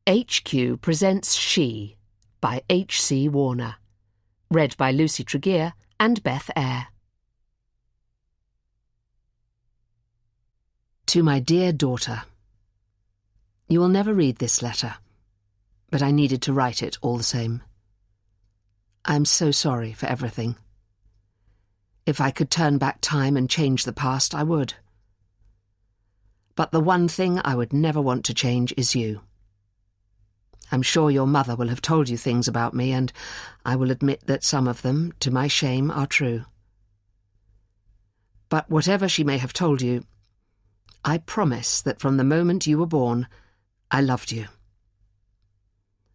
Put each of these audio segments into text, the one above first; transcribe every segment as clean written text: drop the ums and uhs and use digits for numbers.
HQ presents She by H.C. Warner. Read by Lucy Tregear and Beth Eyre. To my dear daughter. You will never read this letter, but I needed to write it all the same. I am so sorry for everything. If I could turn back time and change the past, I would. But the one thing I would never want to change is you. I'm sure your mother will have told you things about me, and I will admit that some of them, to my shame, are true. But whatever she may have told you, I promise that from the moment you were born, I loved you.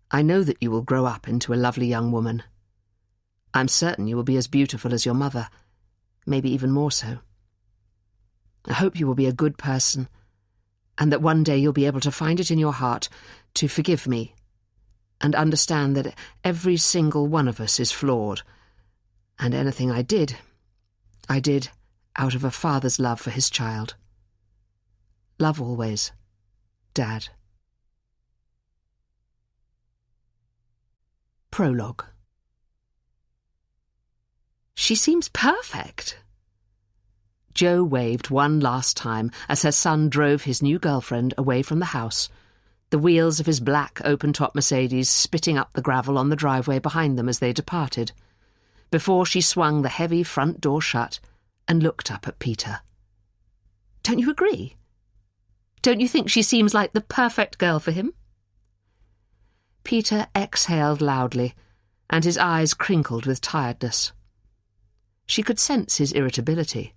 I know that you will grow up into a lovely young woman. I'm certain you will be as beautiful as your mother, maybe even more so. I hope you will be a good person, and that one day you'll be able to find it in your heart to forgive me and understand that every single one of us is flawed, and anything I did out of a father's love for his child. Love always, Dad. Prologue. She seems perfect. Jo waved one last time as her son drove his new girlfriend away from the house, the wheels of his black open-top Mercedes spitting up the gravel on the driveway behind them as they departed, before she swung the heavy front door shut and looked up at Peter. Don't you agree? Don't you think she seems like the perfect girl for him? Peter exhaled loudly, and his eyes crinkled with tiredness. She could sense his irritability,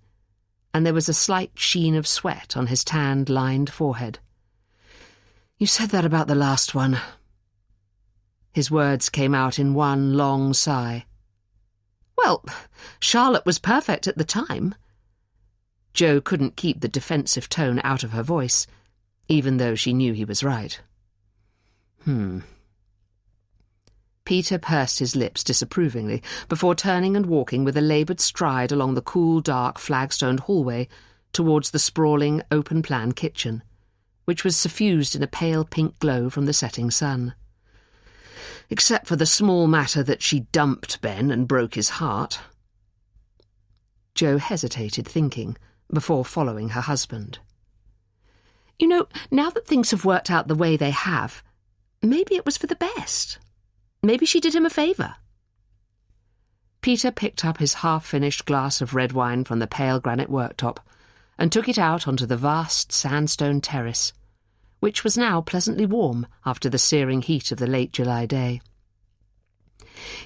and there was a slight sheen of sweat on his tanned, lined forehead. You said that about the last one. His words came out in one long sigh. Well, Charlotte was perfect at the time. Jo couldn't keep the defensive tone out of her voice, even though she knew he was right. Peter pursed his lips disapprovingly before turning and walking with a laboured stride along the cool, dark, flagstoned hallway towards the sprawling, open-plan kitchen, which was suffused in a pale pink glow from the setting sun. Except for the small matter that she dumped Ben and broke his heart. Jo hesitated, thinking, before following her husband. You know, now that things have worked out the way they have, maybe it was for the best. Maybe she did him a favour. Peter picked up his half-finished glass of red wine from the pale granite worktop and took it out onto the vast sandstone terrace, which was now pleasantly warm after the searing heat of the late July day.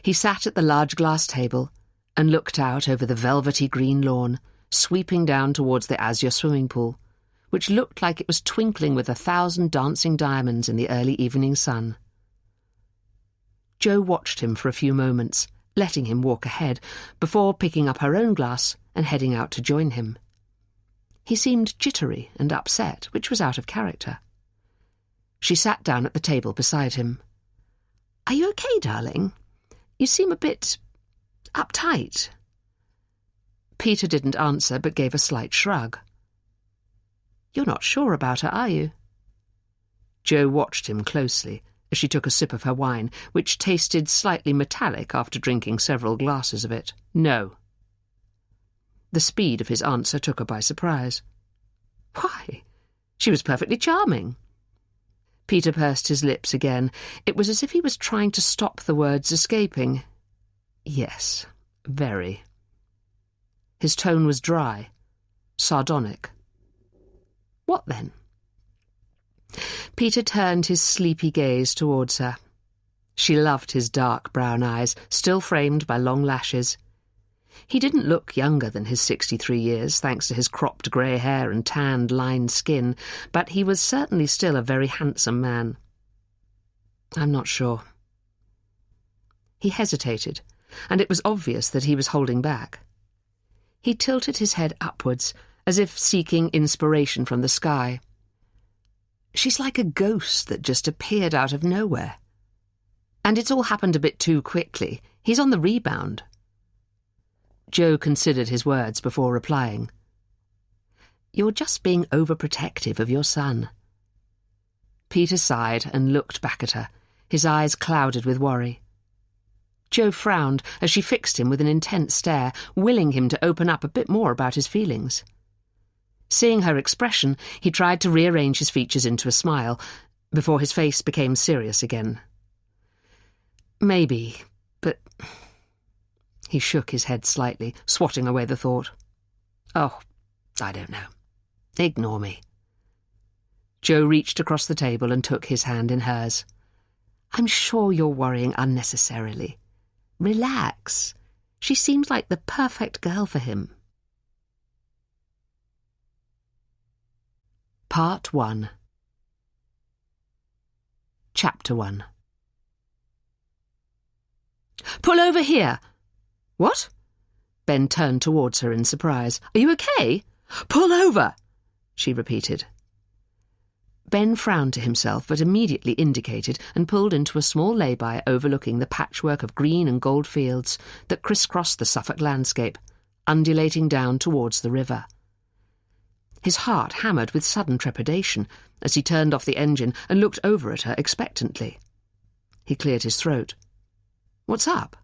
He sat at the large glass table and looked out over the velvety green lawn, sweeping down towards the azure swimming pool, which looked like it was twinkling with 1,000 dancing diamonds in the early evening sun. Jo watched him for a few moments, letting him walk ahead, before picking up her own glass and heading out to join him. He seemed jittery and upset, which was out of character. She sat down at the table beside him. "Are you okay, darling? You seem a bit uptight." Peter didn't answer, but gave a slight shrug. "You're not sure about her, are you?" Jo watched him closely as she took a sip of her wine, which tasted slightly metallic after drinking several glasses of it. "No." The speed of his answer took her by surprise. "Why? She was perfectly charming." Peter pursed his lips again. It was as if he was trying to stop the words escaping. "Yes, very." His tone was dry, sardonic. "What then?" Peter turned his sleepy gaze towards her. She loved his dark brown eyes, still framed by long lashes. He didn't look younger than his 63 years, thanks to his cropped grey hair and tanned, lined skin, but he was certainly still a very handsome man. "I'm not sure." He hesitated, and it was obvious that he was holding back. He tilted his head upwards, as if seeking inspiration from the sky. "She's like a ghost that just appeared out of nowhere. And it's all happened a bit too quickly. He's on the rebound." Jo considered his words before replying. "You're just being overprotective of your son." Peter sighed and looked back at her, his eyes clouded with worry. Jo frowned as she fixed him with an intense stare, willing him to open up a bit more about his feelings. Seeing her expression, he tried to rearrange his features into a smile, before his face became serious again. Maybe, but... He shook his head slightly, swatting away the thought. Oh, I don't know. Ignore me. Jo reached across the table and took his hand in hers. I'm sure you're worrying unnecessarily. Relax. She seems like the perfect girl for him. Part 1. Chapter 1. Pull over here! What? Ben turned towards her in surprise. Are you okay? Pull over! She repeated. Ben frowned to himself, but immediately indicated and pulled into a small lay-by overlooking the patchwork of green and gold fields that crisscrossed the Suffolk landscape, undulating down towards the river. His heart hammered with sudden trepidation as he turned off the engine and looked over at her expectantly. He cleared his throat. What's up?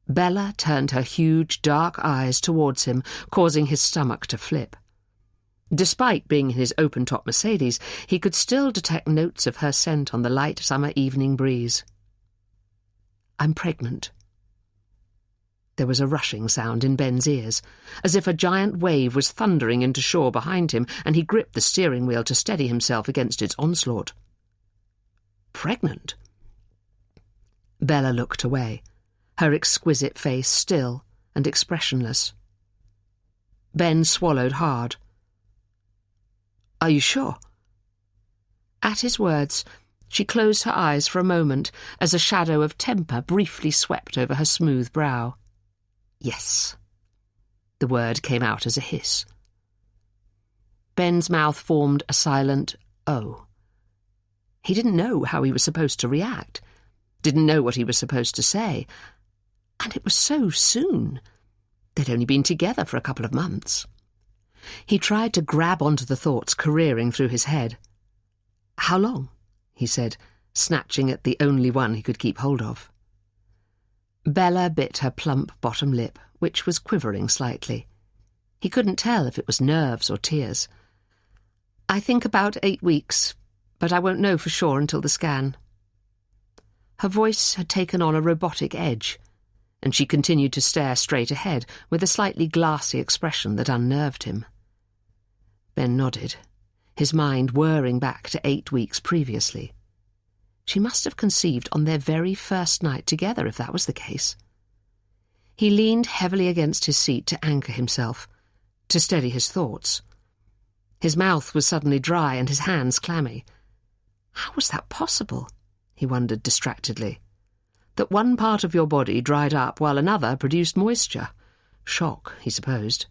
Bella turned her huge, dark eyes towards him, causing his stomach to flip. Despite being in his open-top Mercedes, he could still detect notes of her scent on the light summer evening breeze. I'm pregnant. There was a rushing sound in Ben's ears, as if a giant wave was thundering into shore behind him, and he gripped the steering wheel to steady himself against its onslaught. Pregnant? Bella looked away, her exquisite face still and expressionless. Ben swallowed hard. Are you sure? At his words, she closed her eyes for a moment as a shadow of temper briefly swept over her smooth brow. Yes. The word came out as a hiss. Ben's mouth formed a silent "oh." He didn't know how he was supposed to react, didn't know what he was supposed to say. And it was so soon. They'd only been together for a couple of months. He tried to grab onto the thoughts careering through his head. How long? He said, snatching at the only one he could keep hold of. Bella bit her plump bottom lip, which was quivering slightly. He couldn't tell if it was nerves or tears. I think about 8 weeks, but I won't know for sure until the scan. Her voice had taken on a robotic edge, and she continued to stare straight ahead with a slightly glassy expression that unnerved him. Ben nodded, his mind whirring back to 8 weeks previously. She must have conceived on their very first night together, if that was the case. He leaned heavily against his seat to anchor himself, to steady his thoughts. His mouth was suddenly dry and his hands clammy. How was that possible? He wondered distractedly. That one part of your body dried up while another produced moisture. Shock, he supposed.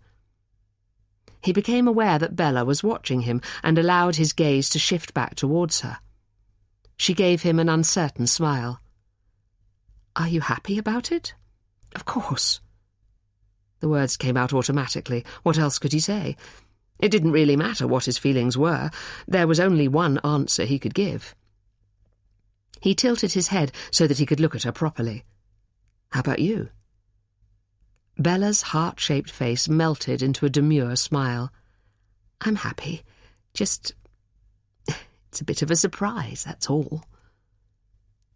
He became aware that Bella was watching him and allowed his gaze to shift back towards her. She gave him an uncertain smile. Are you happy about it? Of course. The words came out automatically. What else could he say? It didn't really matter what his feelings were. There was only one answer he could give. He tilted his head so that he could look at her properly. How about you? Bella's heart-shaped face melted into a demure smile. I'm happy. Just... it's a bit of a surprise, that's all.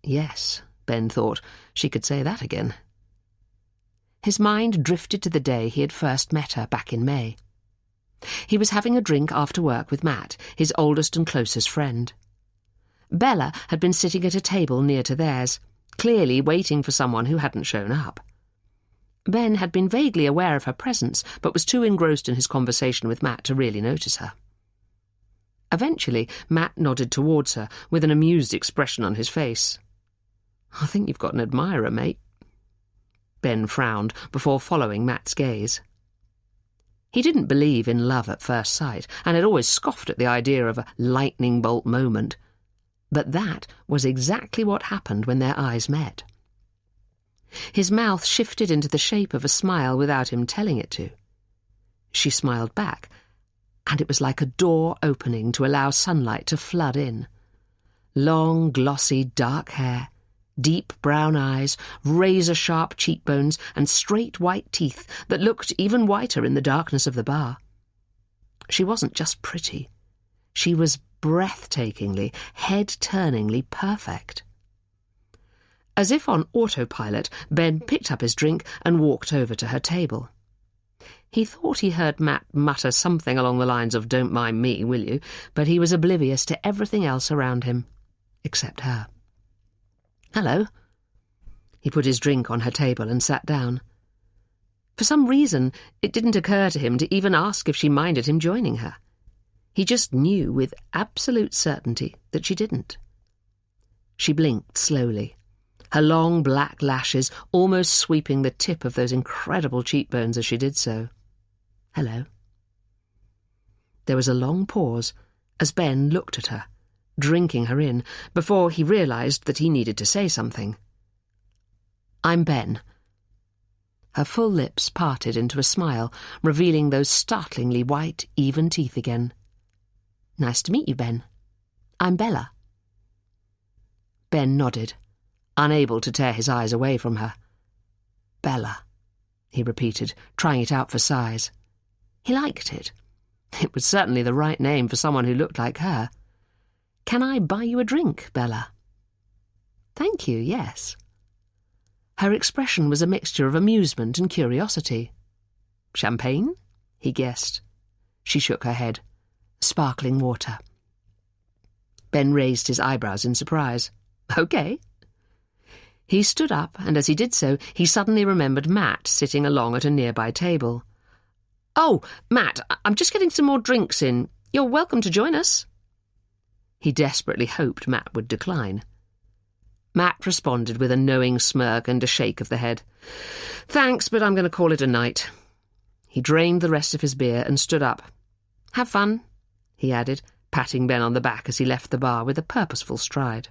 Yes, Ben thought, she could say that again. His mind drifted to the day he had first met her back in May. He was having a drink after work with Matt, his oldest and closest friend. Bella had been sitting at a table near to theirs, clearly waiting for someone who hadn't shown up. Ben had been vaguely aware of her presence, but was too engrossed in his conversation with Matt to really notice her. Eventually, Matt nodded towards her, with an amused expression on his face. I think you've got an admirer, mate. Ben frowned before following Matt's gaze. He didn't believe in love at first sight, and had always scoffed at the idea of a lightning bolt moment. But that was exactly what happened when their eyes met. His mouth shifted into the shape of a smile without him telling it to. She smiled back, and it was like a door opening to allow sunlight to flood in. Long, glossy, dark hair, deep brown eyes, razor-sharp cheekbones, and straight white teeth that looked even whiter in the darkness of the bar. She wasn't just pretty. She was breathtakingly, head-turningly perfect. As if on autopilot, Ben picked up his drink and walked over to her table. He thought he heard Matt mutter something along the lines of "Don't mind me, will you?" but he was oblivious to everything else around him, except her. "Hello." He put his drink on her table and sat down. For some reason, it didn't occur to him to even ask if she minded him joining her. He just knew with absolute certainty that she didn't. She blinked slowly, her long black lashes almost sweeping the tip of those incredible cheekbones as she did so. "Hello." There was a long pause as Ben looked at her, drinking her in, before he realised that he needed to say something. "I'm Ben." Her full lips parted into a smile, revealing those startlingly white, even teeth again. "Nice to meet you, Ben. I'm Bella." Ben nodded, unable to tear his eyes away from her. "Bella," he repeated, trying it out for size. He liked it. It was certainly the right name for someone who looked like her. "Can I buy you a drink, Bella?" "Thank you, yes." Her expression was a mixture of amusement and curiosity. "Champagne?" he guessed. She shook her head. "Sparkling water." Ben raised his eyebrows in surprise. "Okay." He stood up, and as he did so, he suddenly remembered Matt sitting along at a nearby table. "Oh, Matt, I'm just getting some more drinks in. You're welcome to join us." He desperately hoped Matt would decline. Matt responded with a knowing smirk and a shake of the head. "Thanks, but I'm going to call it a night." He drained the rest of his beer and stood up. "Have fun," he added, patting Ben on the back as he left the bar with a purposeful stride.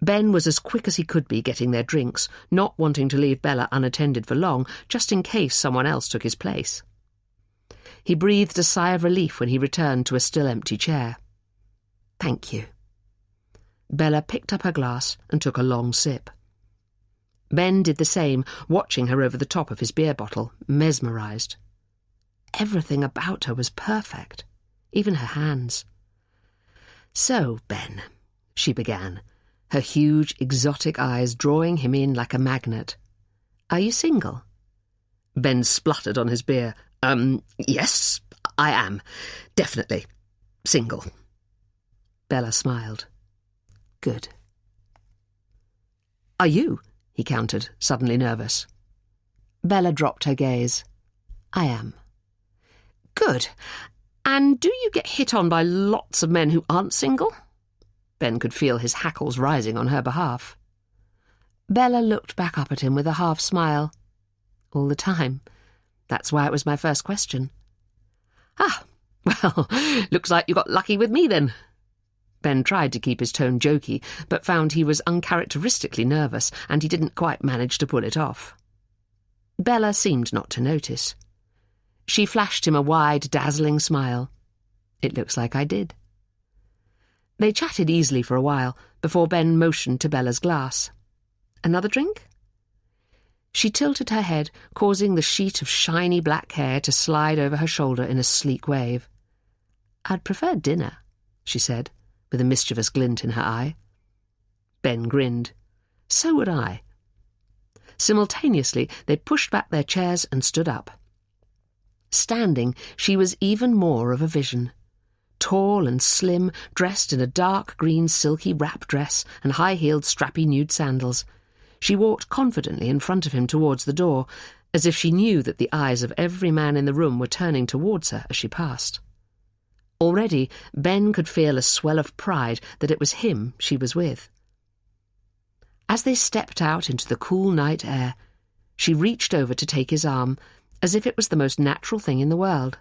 Ben was as quick as he could be getting their drinks, not wanting to leave Bella unattended for long, just in case someone else took his place. He breathed a sigh of relief when he returned to a still empty chair. "Thank you." Bella picked up her glass and took a long sip. Ben did the same, watching her over the top of his beer bottle, mesmerised. Everything about her was perfect, even her hands. "So, Ben," she began, her huge, exotic eyes drawing him in like a magnet. "Are you single?" Ben spluttered on his beer. Yes, I am. Definitely. Single." Bella smiled. "Good." "Are you?" he countered, suddenly nervous. Bella dropped her gaze. "I am." "Good. And do you get hit on by lots of men who aren't single?" Ben could feel his hackles rising on her behalf. Bella looked back up at him with a half smile. "All the time. That's why it was my first question." "Ah, well, looks like you got lucky with me then." Ben tried to keep his tone jokey, but found he was uncharacteristically nervous, and he didn't quite manage to pull it off. Bella seemed not to notice. She flashed him a wide, dazzling smile. "It looks like I did." They chatted easily for a while, before Ben motioned to Bella's glass. "Another drink?" She tilted her head, causing the sheet of shiny black hair to slide over her shoulder in a sleek wave. "I'd prefer dinner," she said, with a mischievous glint in her eye. Ben grinned. "So would I." Simultaneously, they pushed back their chairs and stood up. Standing, she was even more of a vision. Tall and slim, dressed in a dark green silky wrap dress and high-heeled strappy nude sandals, she walked confidently in front of him towards the door, as if she knew that the eyes of every man in the room were turning towards her as she passed. Already, Ben could feel a swell of pride that it was him she was with. As they stepped out into the cool night air, she reached over to take his arm, as if it was the most natural thing in the world.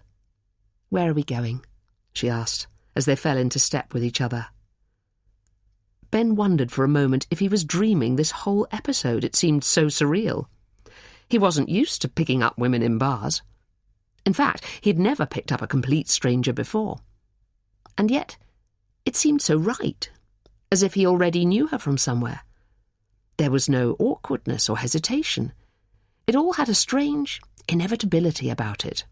"Where are we going?" she asked, as they fell into step with each other. Ben wondered for a moment if he was dreaming this whole episode. It seemed so surreal. He wasn't used to picking up women in bars. In fact, he'd never picked up a complete stranger before. And yet, it seemed so right, as if he already knew her from somewhere. There was no awkwardness or hesitation. It all had a strange inevitability about it.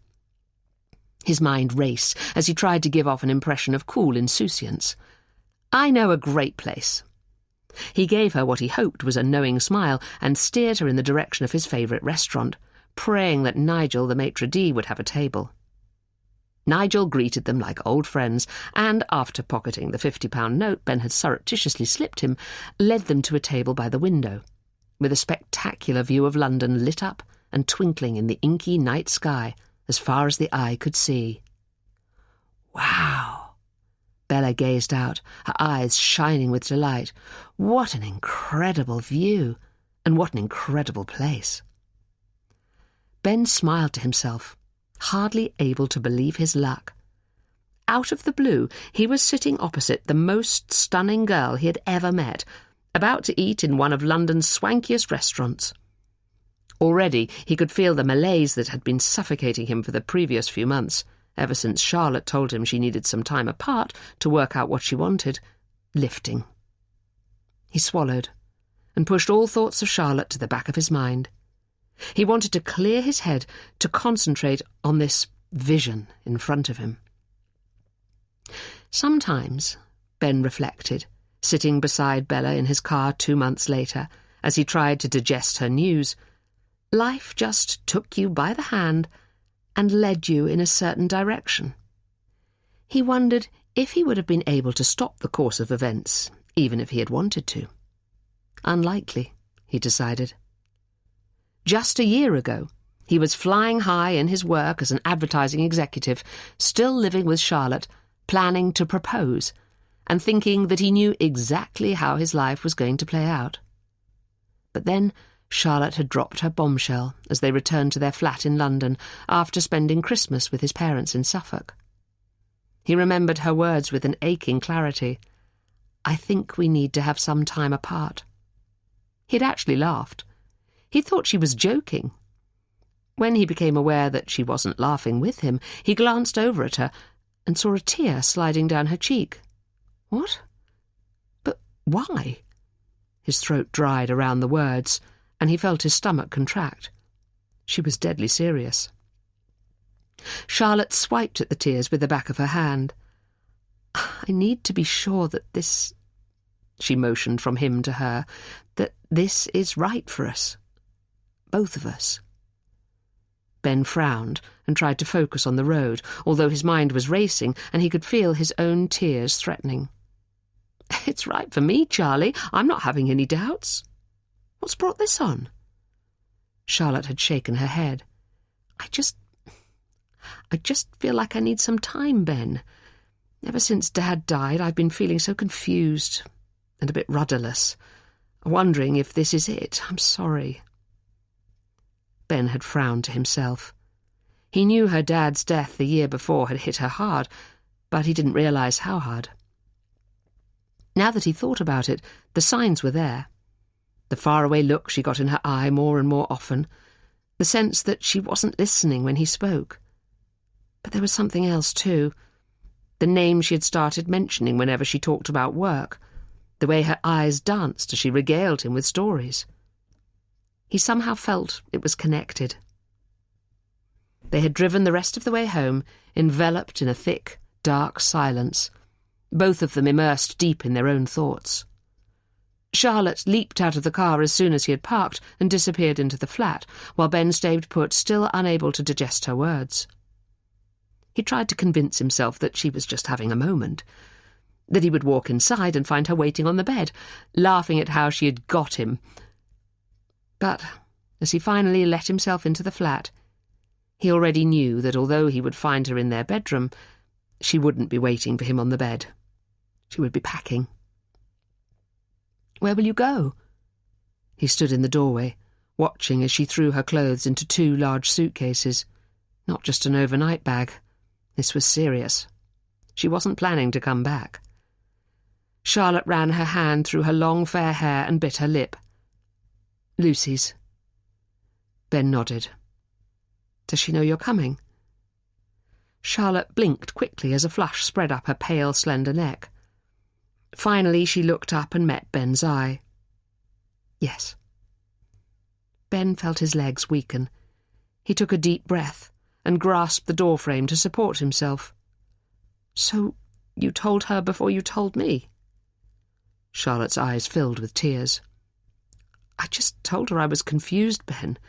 His mind raced as he tried to give off an impression of cool insouciance. "I know a great place." He gave her what he hoped was a knowing smile and steered her in the direction of his favourite restaurant, praying that Nigel, the maitre d', would have a table. Nigel greeted them like old friends and, after pocketing the £50 note Ben had surreptitiously slipped him, led them to a table by the window, with a spectacular view of London lit up and twinkling in the inky night sky as far as the eye could see. "Wow!" Bella gazed out, her eyes shining with delight. What an incredible view, and what an incredible place. Ben smiled to himself, hardly able to believe his luck. Out of the blue, he was sitting opposite the most stunning girl he had ever met, about to eat in one of London's swankiest restaurants. Already he could feel the malaise that had been suffocating him for the previous few months, ever since Charlotte told him she needed some time apart to work out what she wanted, lifting. He swallowed and pushed all thoughts of Charlotte to the back of his mind. He wanted to clear his head to concentrate on this vision in front of him. Sometimes, Ben reflected, sitting beside Bella in his car 2 months later, as he tried to digest her news, life just took you by the hand and led you in a certain direction. He wondered if he would have been able to stop the course of events, even if he had wanted to. Unlikely, he decided. Just a year ago, he was flying high in his work as an advertising executive, still living with Charlotte, planning to propose, and thinking that he knew exactly how his life was going to play out. But then Charlotte had dropped her bombshell as they returned to their flat in London after spending Christmas with his parents in Suffolk. He remembered her words with an aching clarity. "I think we need to have some time apart." He'd actually laughed. He thought she was joking. When he became aware that she wasn't laughing with him, he glanced over at her and saw a tear sliding down her cheek. What? But why? His throat dried around the words, and he felt his stomach contract. She was deadly serious. Charlotte swiped at the tears with the back of her hand. "I need to be sure that this," she motioned from him to her, "that this is right for us. Both of us." Ben frowned and tried to focus on the road, although his mind was racing and he could feel his own tears threatening. "It's right for me, Charlie. I'm not having any doubts. What's brought this on?" Charlotte had shaken her head. I just feel like I need some time, Ben. Ever since Dad died, I've been feeling so confused and a bit rudderless, wondering if this is it. I'm sorry." Ben had frowned to himself. He knew her dad's death the year before had hit her hard, but he didn't realise how hard. Now that he thought about it, the signs were there. The faraway look she got in her eye more and more often, the sense that she wasn't listening when he spoke. But there was something else too. The name she had started mentioning whenever she talked about work, the way her eyes danced as she regaled him with stories. He somehow felt it was connected. They had driven the rest of the way home, enveloped in a thick, dark silence, both of them immersed deep in their own thoughts. Charlotte leaped out of the car as soon as he had parked and disappeared into the flat, while Ben stayed put, still unable to digest her words. He tried to convince himself that she was just having a moment, that he would walk inside and find her waiting on the bed, laughing at how she had got him. But as he finally let himself into the flat, he already knew that although he would find her in their bedroom, she wouldn't be waiting for him on the bed. She would be packing. "Where will you go?" He stood in the doorway, watching as she threw her clothes into 2 large suitcases. Not just an overnight bag. This was serious. She wasn't planning to come back. Charlotte ran her hand through her long fair hair and bit her lip. "Lucy's." Ben nodded. "Does she know you're coming?" Charlotte blinked quickly as a flush spread up her pale, slender neck. Finally, she looked up and met Ben's eye. Yes. Ben felt his legs weaken. He took a deep breath and grasped the doorframe to support himself. "So you told her before you told me?" Charlotte's eyes filled with tears. "I just told her I was confused, Ben.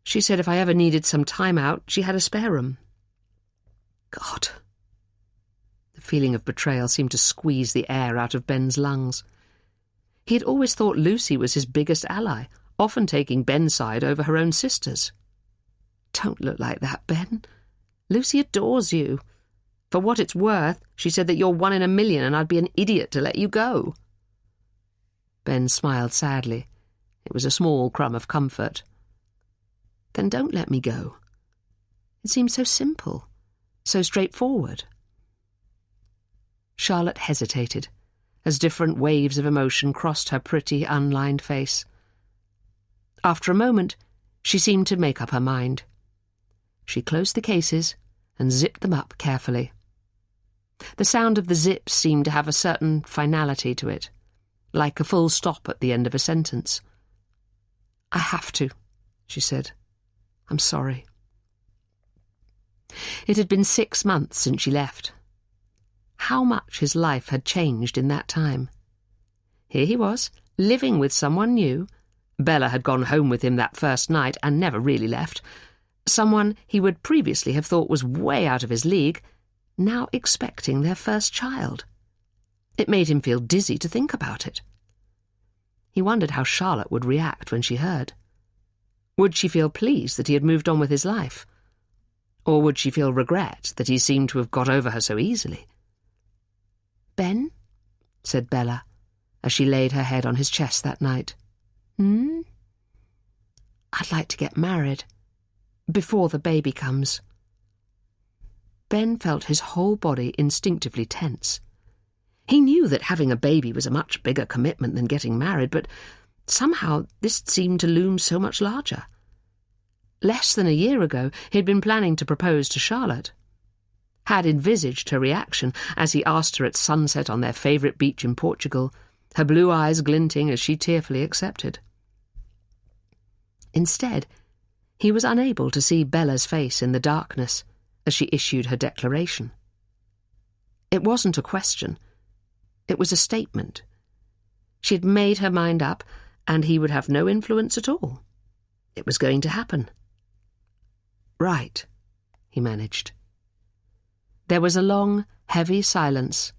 She said if I ever needed some time out, she had a spare room." God. The feeling of betrayal seemed to squeeze the air out of Ben's lungs. He had always thought Lucy was his biggest ally, often taking Ben's side over her own sisters. "Don't look like that, Ben. Lucy adores you. For what it's worth, she said that you're 1 in a million and I'd be an idiot to let you go." Ben smiled sadly. It was a small crumb of comfort. "Then don't let me go. It seems so simple, so straightforward." Charlotte hesitated, as different waves of emotion crossed her pretty, unlined face. After a moment, she seemed to make up her mind. She closed the cases and zipped them up carefully. The sound of the zips seemed to have a certain finality to it, like a full stop at the end of a sentence. "I have to," she said. "I'm sorry." It had been 6 months since she left. How much his life had changed in that time. Here he was, living with someone new. Bella had gone home with him that first night and never really left. Someone he would previously have thought was way out of his league, now expecting their first child. It made him feel dizzy to think about it. He wondered how Charlotte would react when she heard. Would she feel pleased that he had moved on with his life? Or would she feel regret that he seemed to have got over her so easily? "Ben," said Bella, as she laid her head on his chest that night. "Hmm? I'd like to get married, before the baby comes." Ben felt his whole body instinctively tense. He knew that having a baby was a much bigger commitment than getting married, but somehow this seemed to loom so much larger. Less than a year ago, he had been planning to propose to Charlotte. Had envisaged her reaction as he asked her at sunset on their favourite beach in Portugal, her blue eyes glinting as she tearfully accepted. Instead, he was unable to see Bella's face in the darkness as she issued her declaration. It wasn't a question. It was a statement. She had made her mind up, and he would have no influence at all. It was going to happen. "Right," he managed. There was a long, heavy silence,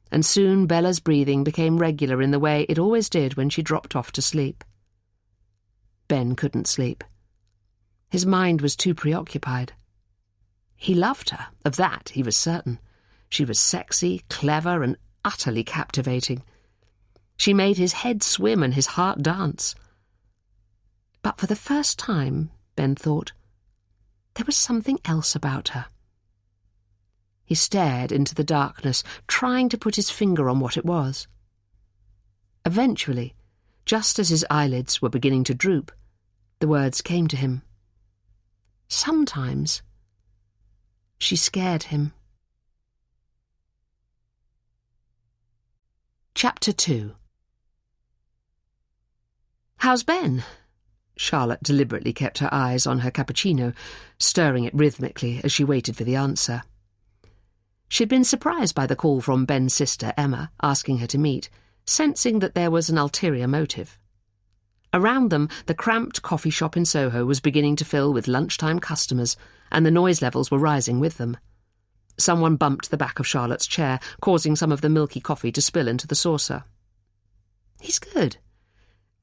and soon Bella's breathing became regular in the way it always did when she dropped off to sleep. Ben couldn't sleep. His mind was too preoccupied. He loved her, of that he was certain. She was sexy, clever, and utterly captivating. She made his head swim and his heart dance. But for the first time, Ben thought, there was something else about her. He stared into the darkness, trying to put his finger on what it was. Eventually, just as his eyelids were beginning to droop, the words came to him. Sometimes she scared him. Chapter 2. "How's Ben?" Charlotte deliberately kept her eyes on her cappuccino, stirring it rhythmically as she waited for the answer. She'd been surprised by the call from Ben's sister, Emma, asking her to meet, sensing that there was an ulterior motive. Around them, the cramped coffee shop in Soho was beginning to fill with lunchtime customers, and the noise levels were rising with them. Someone bumped the back of Charlotte's chair, causing some of the milky coffee to spill into the saucer. "He's good.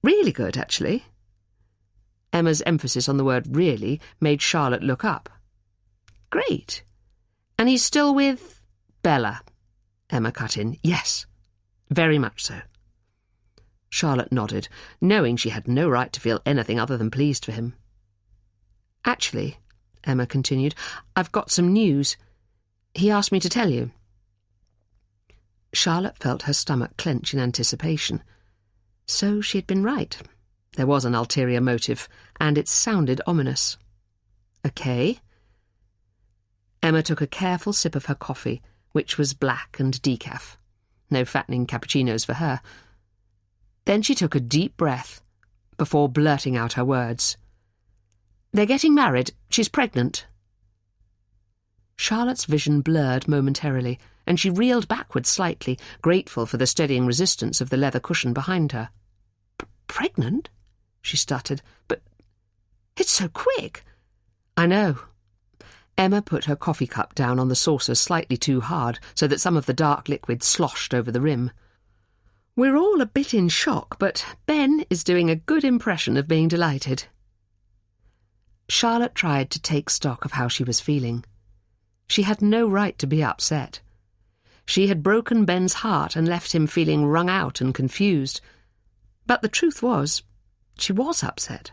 Really good, actually." Emma's emphasis on the word really made Charlotte look up. "Great. And he's still with Bella," Emma cut in. "Yes, very much so." Charlotte nodded, knowing she had no right to feel anything other than pleased for him. "Actually," Emma continued, "I've got some news. He asked me to tell you." Charlotte felt her stomach clench in anticipation. So she had been right. There was an ulterior motive, and it sounded ominous. "Okay." Emma took a careful sip of her coffee, which was black and decaf. No fattening cappuccinos for her. Then she took a deep breath before blurting out her words. "They're getting married. She's pregnant." Charlotte's vision blurred momentarily, and she reeled backward slightly, grateful for the steadying resistance of the leather cushion behind her. "Pregnant?" she stuttered. "But it's so quick." "I know." Emma put her coffee cup down on the saucer slightly too hard so that some of the dark liquid sloshed over the rim. "We're all a bit in shock, but Ben is doing a good impression of being delighted." Charlotte tried to take stock of how she was feeling. She had no right to be upset. She had broken Ben's heart and left him feeling wrung out and confused. But the truth was, she was upset.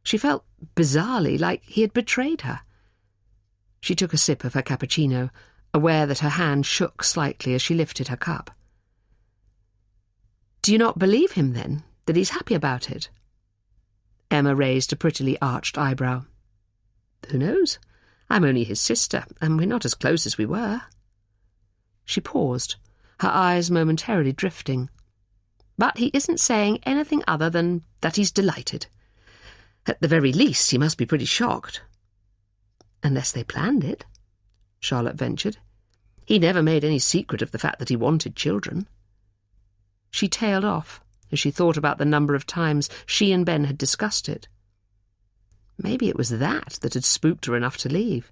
She felt bizarrely like he had betrayed her. She took a sip of her cappuccino, aware that her hand shook slightly as she lifted her cup. "Do you not believe him, then, that he's happy about it?" Emma raised a prettily arched eyebrow. "Who knows? I'm only his sister, and we're not as close as we were." She paused, her eyes momentarily drifting. "But he isn't saying anything other than that he's delighted. At the very least, he must be pretty shocked." "Unless they planned it," Charlotte ventured. "He never made any secret of the fact that he wanted children." She tailed off as she thought about the number of times she and Ben had discussed it. Maybe it was that had spooked her enough to leave.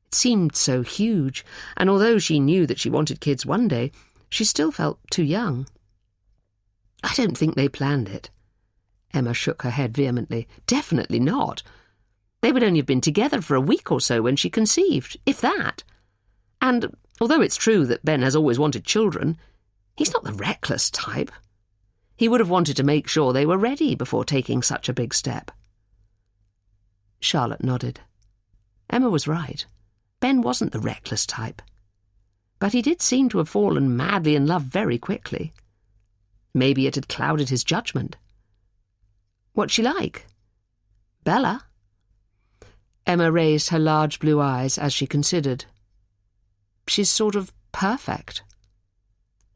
It seemed so huge, and although she knew that she wanted kids one day, she still felt too young. "I don't think they planned it." Emma shook her head vehemently. "Definitely not. They would only have been together for a week or so when she conceived, if that. And although it's true that Ben has always wanted children, he's not the reckless type. He would have wanted to make sure they were ready before taking such a big step." Charlotte nodded. Emma was right. Ben wasn't the reckless type. But he did seem to have fallen madly in love very quickly. Maybe it had clouded his judgment. "What's she like?" "Bella?" Emma raised her large blue eyes as she considered. "She's sort of perfect."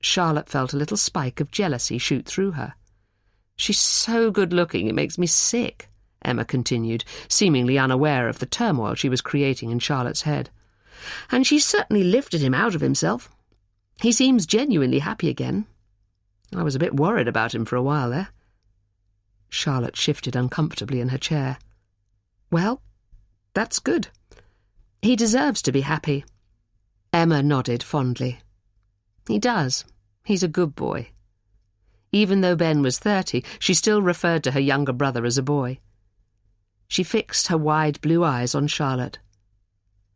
Charlotte felt a little spike of jealousy shoot through her. "She's so good-looking it makes me sick," Emma continued, seemingly unaware of the turmoil she was creating in Charlotte's head. "And she's certainly lifted him out of himself. He seems genuinely happy again. I was a bit worried about him for a while there." Charlotte shifted uncomfortably in her chair. "Well, that's good. He deserves to be happy." Emma nodded fondly. "He does. He's a good boy." Even though Ben was 30, she still referred to her younger brother as a boy. She fixed her wide blue eyes on Charlotte.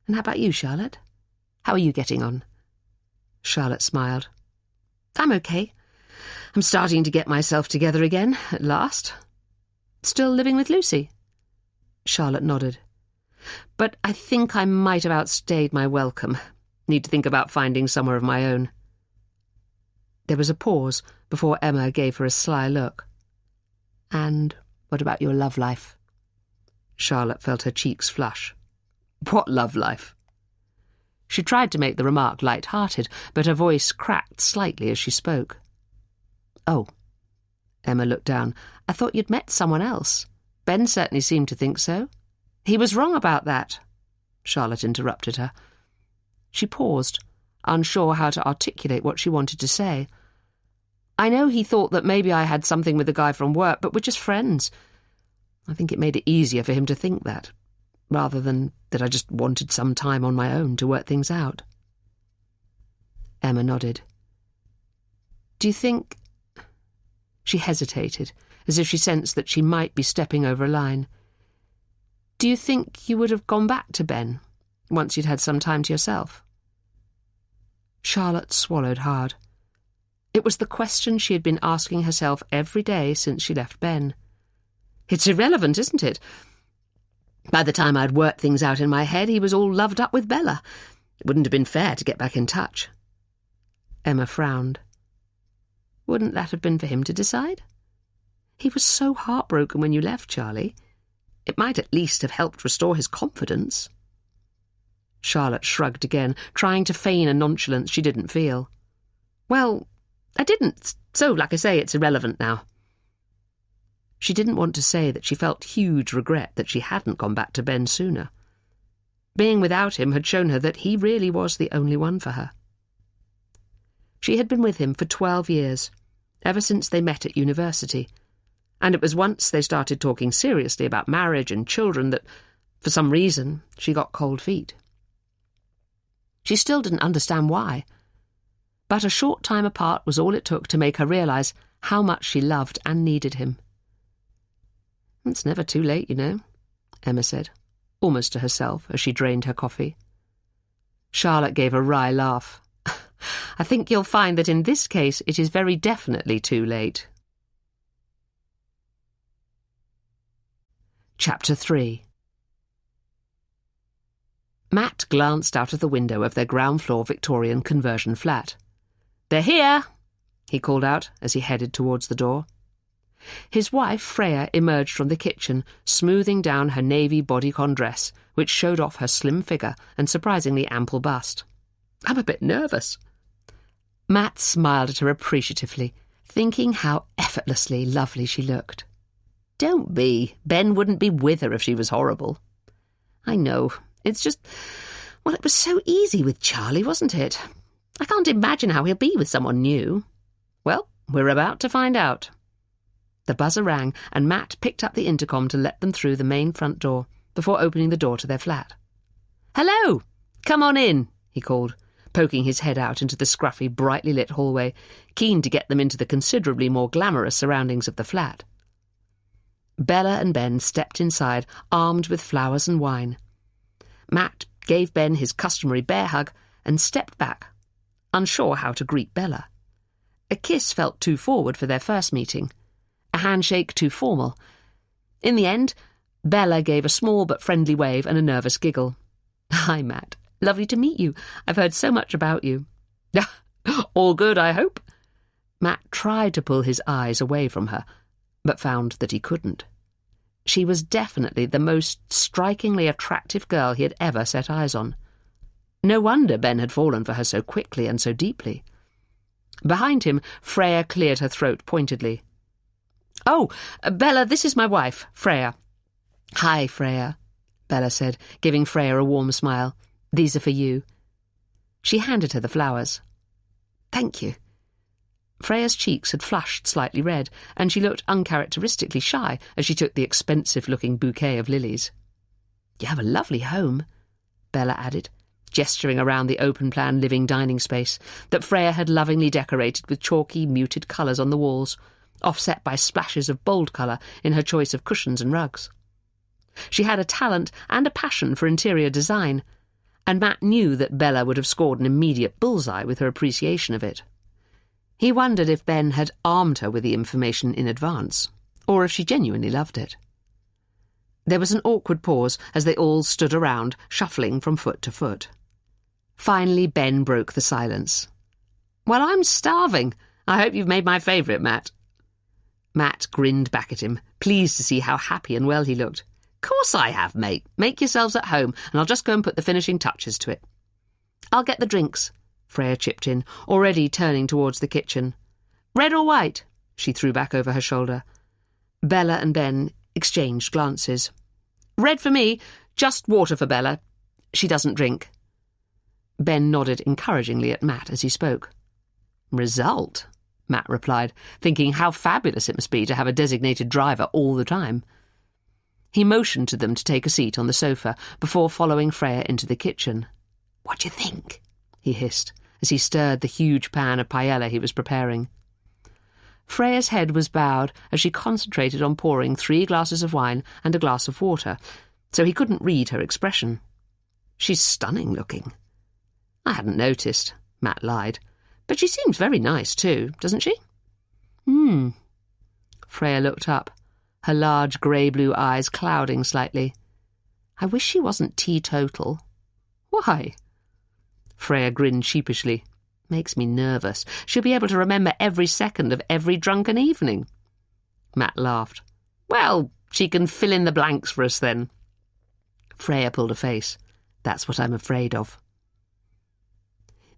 "And how about you, Charlotte? How are you getting on?" Charlotte smiled. "I'm okay. I'm starting to get myself together again, at last." "Still living with Lucy?" Charlotte nodded. "But I think I might have outstayed my welcome. Need to think about finding somewhere of my own." There was a pause before Emma gave her a sly look. "And what about your love life?" Charlotte felt her cheeks flush. "What love life?" She tried to make the remark light-hearted, but her voice cracked slightly as she spoke. "Oh." Emma looked down. "I thought you'd met someone else. Ben certainly seemed to think so." "He was wrong about that," Charlotte interrupted her. She paused, unsure how to articulate what she wanted to say. "I know he thought that maybe I had something with the guy from work, but we're just friends. I think it made it easier for him to think that, rather than that I just wanted some time on my own to work things out." Emma nodded. "Do you think—" She hesitated, as if she sensed that she might be stepping over a line. "Do you think you would have gone back to Ben, once you'd had some time to yourself?" Charlotte swallowed hard. It was the question she had been asking herself every day since she left Ben. It's irrelevant, isn't it? By the time I'd worked things out in my head, he was all loved up with Bella. It wouldn't have been fair to get back in touch. Emma frowned. Wouldn't that have been for him to decide? He was so heartbroken when you left, Charlie. It might at least have helped restore his confidence. Charlotte shrugged again, trying to feign a nonchalance she didn't feel. Well, I didn't, so like I say, it's irrelevant now. She didn't want to say that she felt huge regret that she hadn't gone back to Ben sooner. Being without him had shown her that he really was the only one for her. She had been with him for 12 years, ever since they met at university, and it was once they started talking seriously about marriage and children that, for some reason, she got cold feet. She still didn't understand why, but a short time apart was all it took to make her realise how much she loved and needed him. "It's never too late, you know," Emma said, almost to herself as she drained her coffee. Charlotte gave a wry laugh. "I think you'll find that in this case it is very definitely too late." Chapter 3. Matt glanced out of the window of their ground-floor Victorian conversion flat. "They're here!" he called out as he headed towards the door. His wife, Freya, emerged from the kitchen, smoothing down her navy bodycon dress, which showed off her slim figure and surprisingly ample bust. "I'm a bit nervous." Matt smiled at her appreciatively, thinking how effortlessly lovely she looked. "Don't be. Ben wouldn't be with her if she was horrible." "I know. It's just... well, it was so easy with Charlie, wasn't it? I can't imagine how he'll be with someone new." "Well, we're about to find out." The buzzer rang, and Matt picked up the intercom to let them through the main front door, before opening the door to their flat. "Hello! Come on in," he called, poking his head out into the scruffy, brightly lit hallway, keen to get them into the considerably more glamorous surroundings of the flat. Bella and Ben stepped inside, armed with flowers and wine. Matt gave Ben his customary bear hug and stepped back, unsure how to greet Bella. A kiss felt too forward for their first meeting, a handshake too formal. In the end, Bella gave a small but friendly wave and a nervous giggle. "Hi, Matt. Lovely to meet you. I've heard so much about you." "All good, I hope?" Matt tried to pull his eyes away from her, but found that he couldn't. She was definitely the most strikingly attractive girl he had ever set eyes on. No wonder Ben had fallen for her so quickly and so deeply. Behind him, Freya cleared her throat pointedly. "Oh, Bella, this is my wife, Freya." "Hi, Freya," Bella said, giving Freya a warm smile. "These are for you." She handed her the flowers. "Thank you." Freya's cheeks had flushed slightly red, and she looked uncharacteristically shy as she took the expensive-looking bouquet of lilies. "You have a lovely home," Bella added, gesturing around the open-plan living dining space that Freya had lovingly decorated with chalky, muted colours on the walls, offset by splashes of bold colour in her choice of cushions and rugs. She had a talent and a passion for interior design, and Matt knew that Bella would have scored an immediate bullseye with her appreciation of it. He wondered if Ben had armed her with the information in advance, or if she genuinely loved it. There was an awkward pause as they all stood around, shuffling from foot to foot. Finally, Ben broke the silence. "Well, I'm starving. I hope you've made my favourite, Matt." Matt grinned back at him, pleased to see how happy and well he looked. "Course I have, mate. Make yourselves at home, and I'll just go and put the finishing touches to it." "I'll get the drinks," Freya chipped in, already turning towards the kitchen. "Red or white?" she threw back over her shoulder. Bella and Ben exchanged glances. "Red for me, just water for Bella. She doesn't drink." Ben nodded encouragingly at Matt as he spoke. "Result," Matt replied, thinking how fabulous it must be to have a designated driver all the time. He motioned to them to take a seat on the sofa before following Freya into the kitchen. "What do you think?" he hissed, as he stirred the huge pan of paella he was preparing. Freya's head was bowed as she concentrated on pouring 3 glasses of wine and a glass of water, so he couldn't read her expression. "She's stunning looking." "I hadn't noticed," Matt lied. "But she seems very nice too, doesn't she?" Freya looked up, her large grey-blue eyes clouding slightly. "I wish she wasn't teetotal." "Why?" Freya grinned sheepishly. "Makes me nervous. She'll be able to remember every second of every drunken evening." Matt laughed. "Well, she can fill in the blanks for us then." Freya pulled a face. That's what I'm afraid of.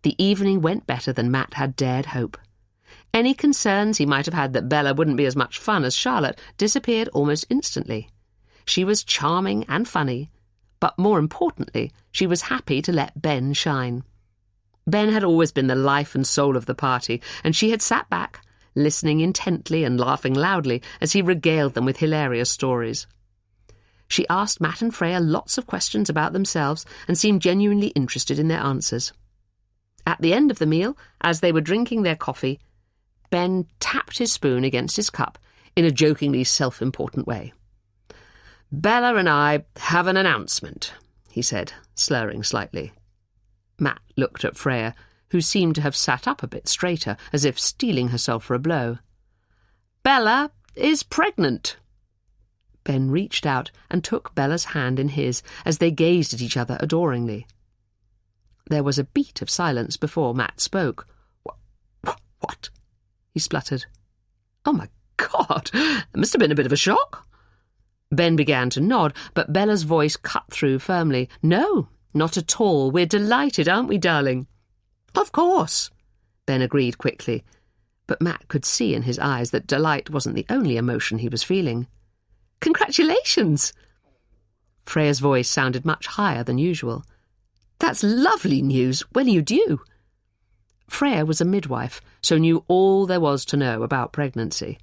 The evening went better than Matt had dared hope. Any concerns he might have had that Bella wouldn't be as much fun as Charlotte disappeared almost instantly. She was charming and funny, but more importantly, she was happy to let Ben shine. Ben had always been the life and soul of the party, and she had sat back, listening intently and laughing loudly as he regaled them with hilarious stories. She asked Matt and Freya lots of questions about themselves and seemed genuinely interested in their answers. At the end of the meal, as they were drinking their coffee, Ben tapped his spoon against his cup in a jokingly self-important way. "Bella and I have an announcement," he said, slurring slightly. Matt looked at Freya, who seemed to have sat up a bit straighter, as if steeling herself for a blow. "Bella is pregnant." Ben reached out and took Bella's hand in his as they gazed at each other adoringly. There was a beat of silence before Matt spoke. What? He spluttered. "Oh, my God! It must have been a bit of a shock." Ben began to nod, but Bella's voice cut through firmly. "No, not at all. We're delighted, aren't we, darling?" "Of course," Ben agreed quickly, but Matt could see in his eyes that delight wasn't the only emotion he was feeling. "Congratulations!" Freya's voice sounded much higher than usual. "That's lovely news. When are you due?" Freya was a midwife, so knew all there was to know about pregnancy.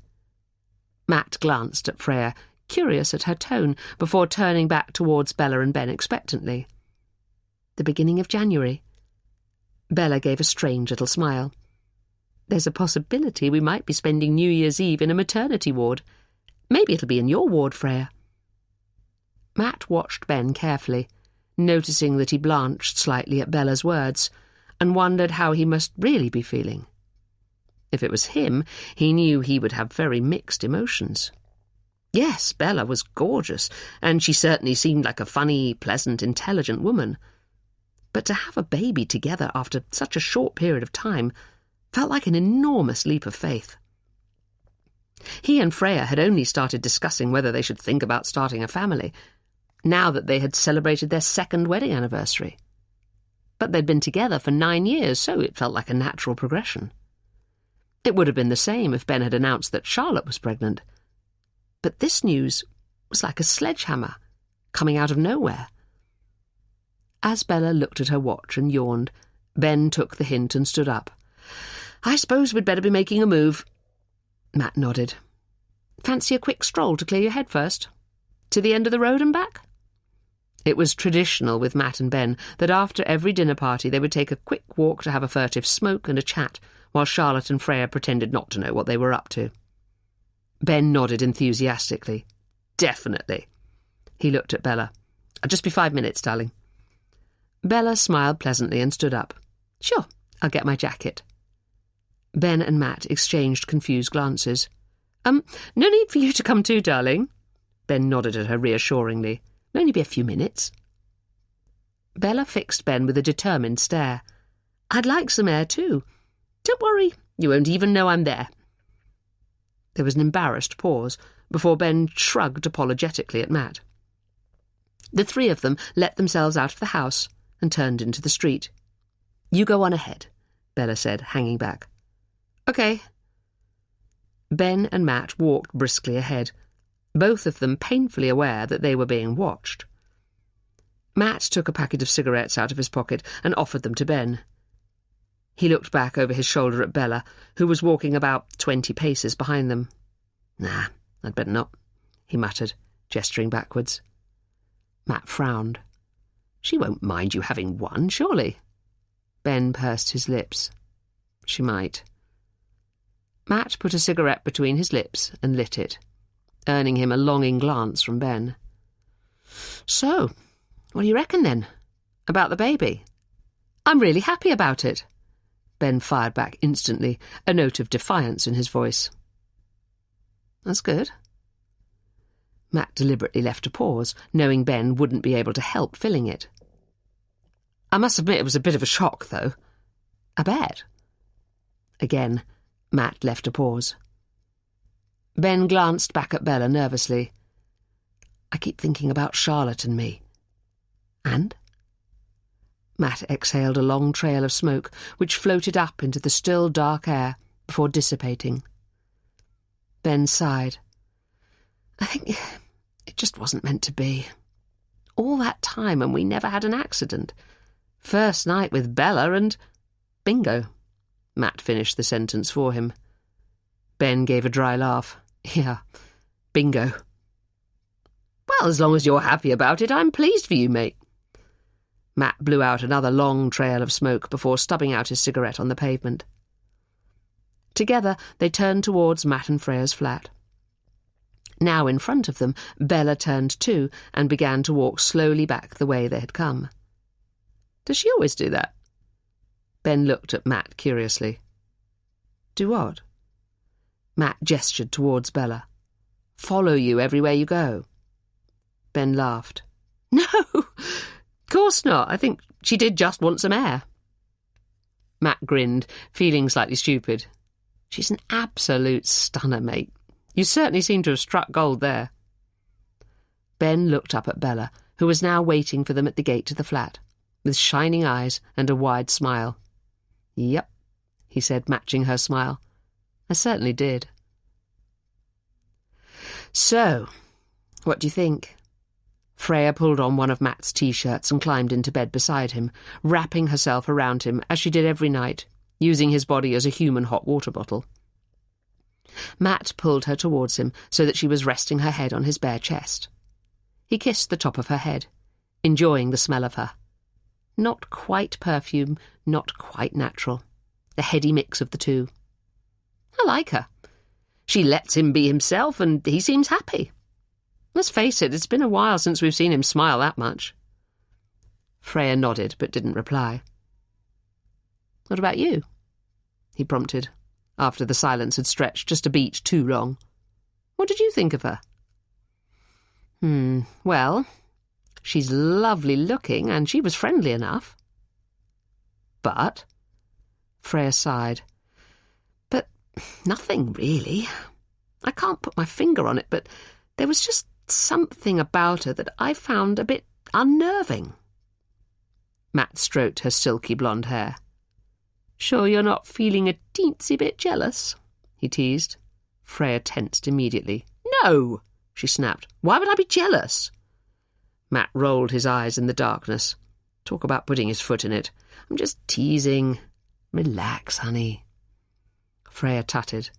Matt glanced at Freya, curious at her tone, before turning back towards Bella and Ben expectantly. "The beginning of January." Bella gave a strange little smile. "There's a possibility we might be spending New Year's Eve in a maternity ward. Maybe it'll be in your ward, Freya." Matt watched Ben carefully, noticing that he blanched slightly at Bella's words, and wondered how he must really be feeling. If it was him, he knew he would have very mixed emotions. Yes, Bella was gorgeous, and she certainly seemed like a funny, pleasant, intelligent woman. But to have a baby together after such a short period of time felt like an enormous leap of faith. He and Freya had only started discussing whether they should think about starting a family, now that they had celebrated their second wedding anniversary. But they'd been together for 9 years, so it felt like a natural progression. It would have been the same if Ben had announced that Charlotte was pregnant. But this news was like a sledgehammer, coming out of nowhere. As Bella looked at her watch and yawned, Ben took the hint and stood up. "I suppose we'd better be making a move." Matt nodded. "Fancy a quick stroll to clear your head first? To the end of the road and back?" It was traditional with Matt and Ben that after every dinner party they would take a quick walk to have a furtive smoke and a chat, while Charlotte and Freya pretended not to know what they were up to. Ben nodded enthusiastically. "Definitely." He looked at Bella. "I'll just be 5 minutes, darling." Bella smiled pleasantly and stood up. "Sure, I'll get my jacket." Ben and Matt exchanged confused glances. No need for you to come too, darling." Ben nodded at her reassuringly. "It'll only be a few minutes." Bella fixed Ben with a determined stare. "I'd like some air too. Don't worry, you won't even know I'm there." There was an embarrassed pause before Ben shrugged apologetically at Matt. The three of them let themselves out of the house and turned into the street. "You go on ahead," Bella said, hanging back. "Okay." Ben and Matt walked briskly ahead, both of them painfully aware that they were being watched. Matt took a packet of cigarettes out of his pocket and offered them to Ben. He looked back over his shoulder at Bella, who was walking about 20 paces behind them. "Nah, I'd better not," he muttered, gesturing backwards. Matt frowned. "She won't mind you having one, surely?" Ben pursed his lips. "She might." Matt put a cigarette between his lips and lit it, earning him a longing glance from Ben. "So, what do you reckon then? About the baby?" "I'm really happy about it." Ben fired back instantly, a note of defiance in his voice. "That's good." Matt deliberately left a pause, knowing Ben wouldn't be able to help filling it. "I must admit it was a bit of a shock, though." "I bet." Again, Matt left a pause. Ben glanced back at Bella nervously. "I keep thinking about Charlotte and me." "And?" Matt exhaled a long trail of smoke, which floated up into the still dark air before dissipating. Ben sighed. I think it just wasn't meant to be. All that time and we never had an accident. First night with Bella and... Bingo. Matt finished the sentence for him. Ben gave a dry laugh. Yeah, bingo. Well, as long as you're happy about it, I'm pleased for you, mate. Matt blew out another long trail of smoke before stubbing out his cigarette on the pavement. Together they turned towards Matt and Freya's flat. Now in front of them, Bella turned too and began to walk slowly back the way they had come. Does she always do that? Ben looked at Matt curiously. Do what? Matt gestured towards Bella. Follow you everywhere you go. Ben laughed. No, of course not. I think she did just want some air. Matt grinned, feeling slightly stupid. She's an absolute stunner, mate. You certainly seem to have struck gold there. Ben looked up at Bella, who was now waiting for them at the gate to the flat, with shining eyes and a wide smile. Yep, he said, matching her smile. I certainly did. So, what do you think? Freya pulled on one of Matt's T-shirts and climbed into bed beside him, wrapping herself around him as she did every night, using his body as a human hot water bottle. Matt pulled her towards him so that she was resting her head on his bare chest. He kissed the top of her head, enjoying the smell of her. Not quite perfume, not quite natural. A heady mix of the two. I like her. She lets him be himself and he seems happy. Let's face it, it's been a while since we've seen him smile that much. Freya nodded but didn't reply. What about you? He prompted, after the silence had stretched just a beat too long. What did you think of her? Well, she's lovely looking and she was friendly enough. But... Freya sighed. But nothing, really. I can't put my finger on it, but there was just something about her that I found a bit unnerving. Matt stroked her silky blonde hair. Sure you're not feeling a teensy bit jealous? He teased. Freya tensed immediately. No, she snapped. Why would I be jealous? Matt rolled his eyes in the darkness. Talk about putting his foot in it. I'm just teasing. Relax, honey. Freya tutted.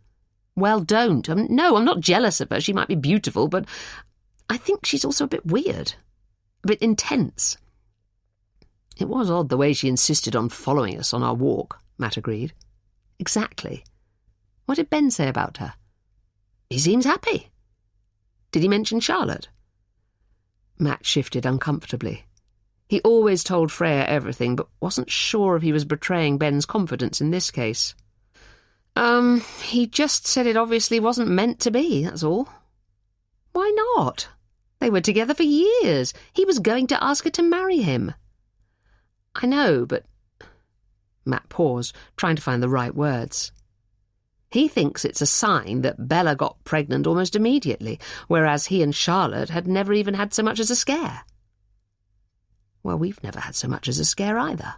Well, don't. No, I'm not jealous of her. She might be beautiful, but I think she's also a bit weird. A bit intense. It was odd the way she insisted on following us on our walk, Matt agreed. Exactly. What did Ben say about her? He seems happy. Did he mention Charlotte? Matt shifted uncomfortably. He always told Freya everything, but wasn't sure if he was betraying Ben's confidence in this case. He just said it obviously wasn't meant to be, that's all. Why not? They were together for years. He was going to ask her to marry him. I know, but... Matt paused, trying to find the right words. He thinks it's a sign that Bella got pregnant almost immediately, whereas he and Charlotte had never even had so much as a scare. Well, we've never had so much as a scare either.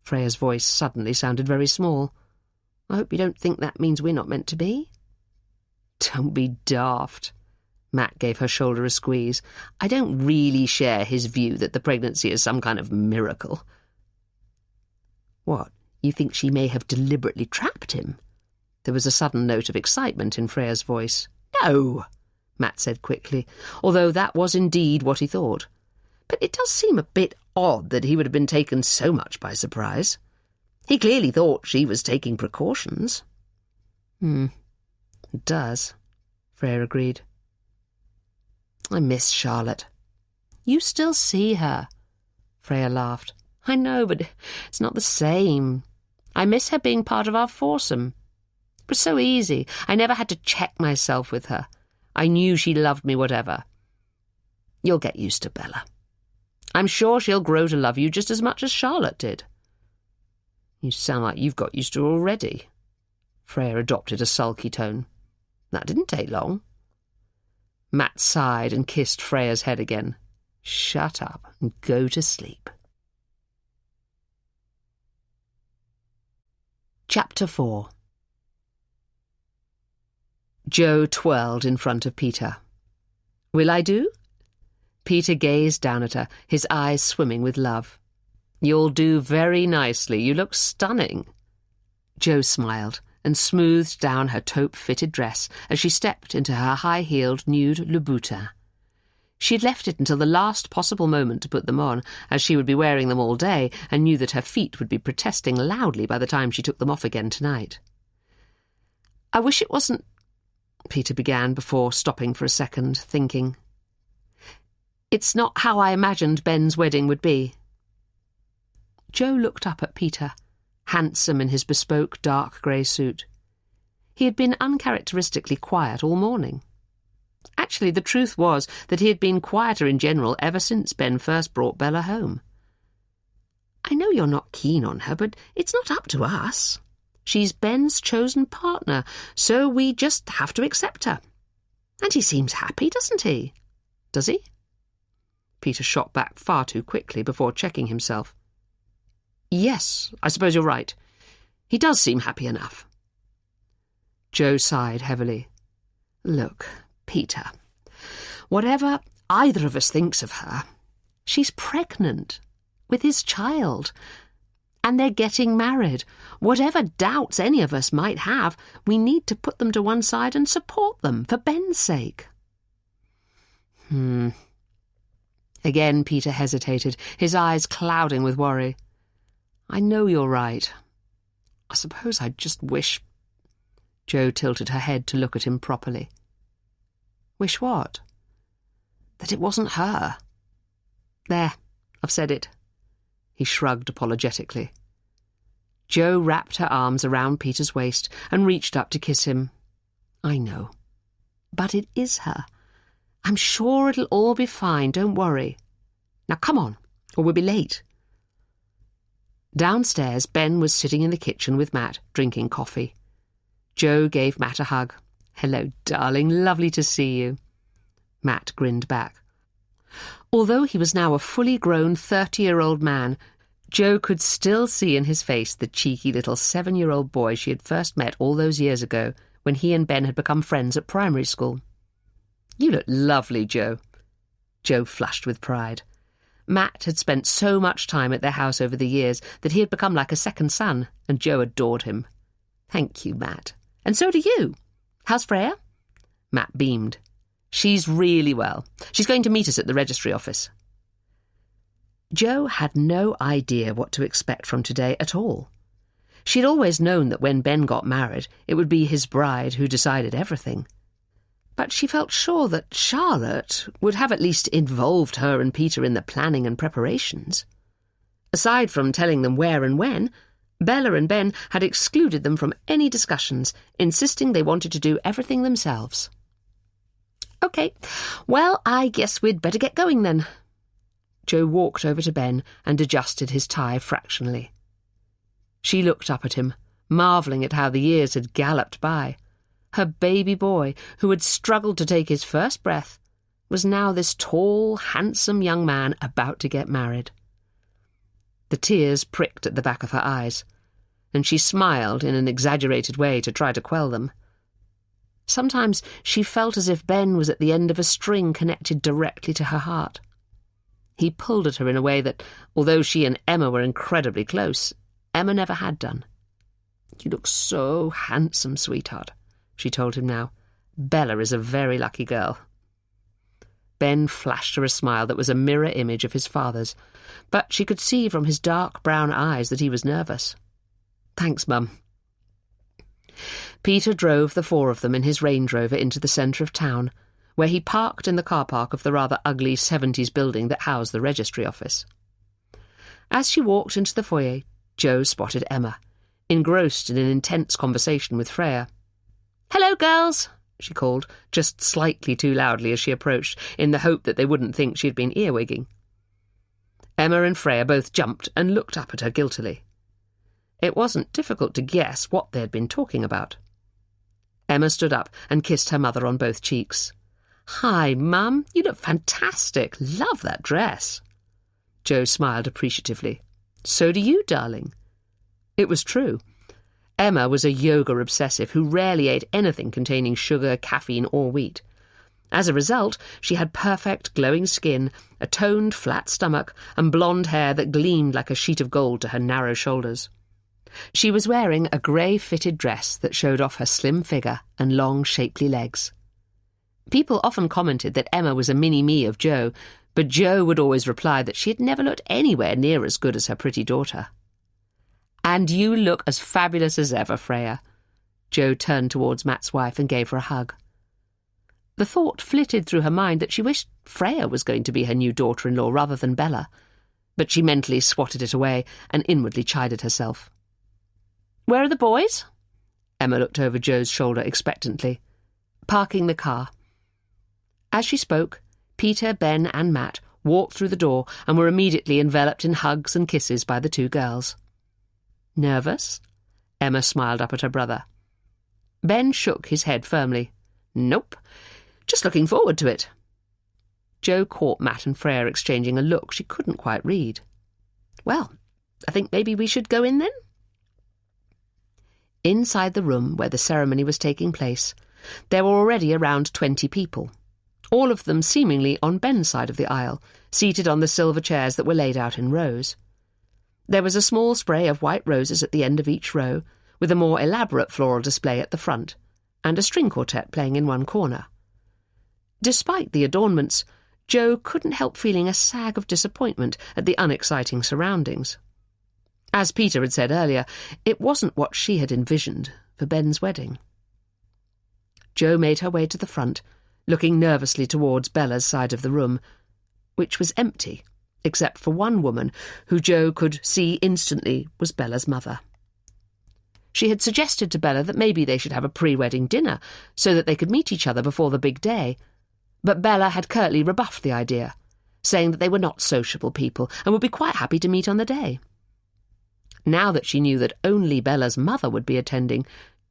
Freya's voice suddenly sounded very small. I hope you don't think that means we're not meant to be. Don't be daft. Matt gave her shoulder a squeeze. I don't really share his view that the pregnancy is some kind of miracle. What, you think she may have deliberately trapped him? There was a sudden note of excitement in Freya's voice. No, Matt said quickly, although that was indeed what he thought. But it does seem a bit odd that he would have been taken so much by surprise. He clearly thought she was taking precautions. It does, Freya agreed. I miss Charlotte. You still see her, Freya laughed. I know, but it's not the same. I miss her being part of our foursome. It was so easy. I never had to check myself with her. I knew she loved me whatever. You'll get used to Bella. I'm sure she'll grow to love you just as much as Charlotte did. You sound like you've got used to her already. Freya adopted a sulky tone. That didn't take long. Matt sighed and kissed Freya's head again. Shut up and go to sleep. Chapter 4. Jo twirled in front of Peter. "Will I do?" Peter gazed down at her, his eyes swimming with love. "You'll do very nicely. You look stunning." Jo smiled and smoothed down her taupe-fitted dress as she stepped into her high-heeled nude Louboutin. She had left it until the last possible moment to put them on, as she would be wearing them all day and knew that her feet would be protesting loudly by the time she took them off again tonight. "I wish it wasn't—" Peter began before stopping for a second, thinking. "It's not how I imagined Ben's wedding would be." Jo looked up at Peter, handsome in his bespoke dark grey suit. He had been uncharacteristically quiet all morning. Actually, the truth was that he had been quieter in general ever since Ben first brought Bella home. "I know you're not keen on her, but it's not up to us. She's Ben's chosen partner, so we just have to accept her. And he seems happy, doesn't he? Does he?" Peter shot back far too quickly before checking himself. "Yes, I suppose you're right. He does seem happy enough." Jo sighed heavily. "Look, Peter, whatever either of us thinks of her, she's pregnant with his child, and they're getting married. Whatever doubts any of us might have, we need to put them to one side and support them for Ben's sake." Again Peter hesitated, his eyes clouding with worry. "I know you're right. I suppose I just wish—" Jo tilted her head to look at him properly. "Wish what?" "That it wasn't her." "There, I've said it." He shrugged apologetically. Jo wrapped her arms around Peter's waist and reached up to kiss him. "I know. But it is her. I'm sure it'll all be fine, don't worry. Now come on, or we'll be late." Downstairs, Ben was sitting in the kitchen with Matt, drinking coffee. Jo gave Matt a hug. "Hello, darling, lovely to see you." Matt grinned back. Although he was now a fully grown 30-year-old man, Jo could still see in his face the cheeky little 7-year-old boy she had first met all those years ago when he and Ben had become friends at primary school. "You look lovely, Jo." Jo flushed with pride. Matt had spent so much time at their house over the years that he had become like a second son, and Jo adored him. "Thank you, Matt. And so do you. How's Freya?" Matt beamed. "She's really well. She's going to meet us at the registry office." Jo had no idea what to expect from today at all. She had always known that when Ben got married, it would be his bride who decided everything. But she felt sure that Charlotte would have at least involved her and Peter in the planning and preparations. Aside from telling them where and when, Bella and Ben had excluded them from any discussions, insisting they wanted to do everything themselves. "OK, well, I guess we'd better get going then." Jo walked over to Ben and adjusted his tie fractionally. She looked up at him, marvelling at how the years had galloped by. Her baby boy, who had struggled to take his first breath, was now this tall, handsome young man about to get married. The tears pricked at the back of her eyes, and she smiled in an exaggerated way to try to quell them. Sometimes she felt as if Ben was at the end of a string connected directly to her heart. He pulled at her in a way that, although she and Emma were incredibly close, Emma never had done. "You look so handsome, sweetheart," she told him now. "Bella is a very lucky girl." Ben flashed her a smile that was a mirror image of his father's, but she could see from his dark brown eyes that he was nervous. "Thanks, Mum." Peter drove the four of them in his Range Rover into the centre of town, where he parked in the car park of the rather ugly 70s building that housed the registry office. As she walked into the foyer, Jo spotted Emma, engrossed in an intense conversation with Freya. "Hello, girls," she called, just slightly too loudly as she approached, in the hope that they wouldn't think she had been earwigging. Emma and Freya both jumped and looked up at her guiltily. It wasn't difficult to guess what they had been talking about. Emma stood up and kissed her mother on both cheeks. "Hi, Mum. You look fantastic. Love that dress." Jo smiled appreciatively. "So do you, darling." It was true. Emma was a yoga obsessive who rarely ate anything containing sugar, caffeine, or wheat. As a result, she had perfect, glowing skin, a toned, flat stomach, and blonde hair that gleamed like a sheet of gold to her narrow shoulders. She was wearing a grey fitted dress that showed off her slim figure and long, shapely legs. People often commented that Emma was a mini-me of Jo, but Jo would always reply that she had never looked anywhere near as good as her pretty daughter. "And you look as fabulous as ever, Freya." Jo turned towards Matt's wife and gave her a hug. The thought flitted through her mind that she wished Freya was going to be her new daughter-in-law rather than Bella, but she mentally swatted it away and inwardly chided herself. "Where are the boys?" Emma looked over Jo's shoulder expectantly. "Parking the car." As she spoke, Peter, Ben and Matt walked through the door and were immediately enveloped in hugs and kisses by the two girls. "Nervous?" Emma smiled up at her brother. Ben shook his head firmly. "Nope. Just looking forward to it." Jo caught Matt and Freya exchanging a look she couldn't quite read. "Well, I think maybe we should go in then?" Inside the room where the ceremony was taking place, there were already around 20 people, all of them seemingly on Ben's side of the aisle, seated on the silver chairs that were laid out in rows. There was a small spray of white roses at the end of each row, with a more elaborate floral display at the front, and a string quartet playing in one corner. Despite the adornments, Jo couldn't help feeling a sag of disappointment at the unexciting surroundings. As Peter had said earlier, it wasn't what she had envisioned for Ben's wedding. Jo made her way to the front, looking nervously towards Bella's side of the room, which was empty, except for one woman who Jo could see instantly was Bella's mother. She had suggested to Bella that maybe they should have a pre-wedding dinner so that they could meet each other before the big day, but Bella had curtly rebuffed the idea, saying that they were not sociable people and would be quite happy to meet on the day. Now that she knew that only Bella's mother would be attending,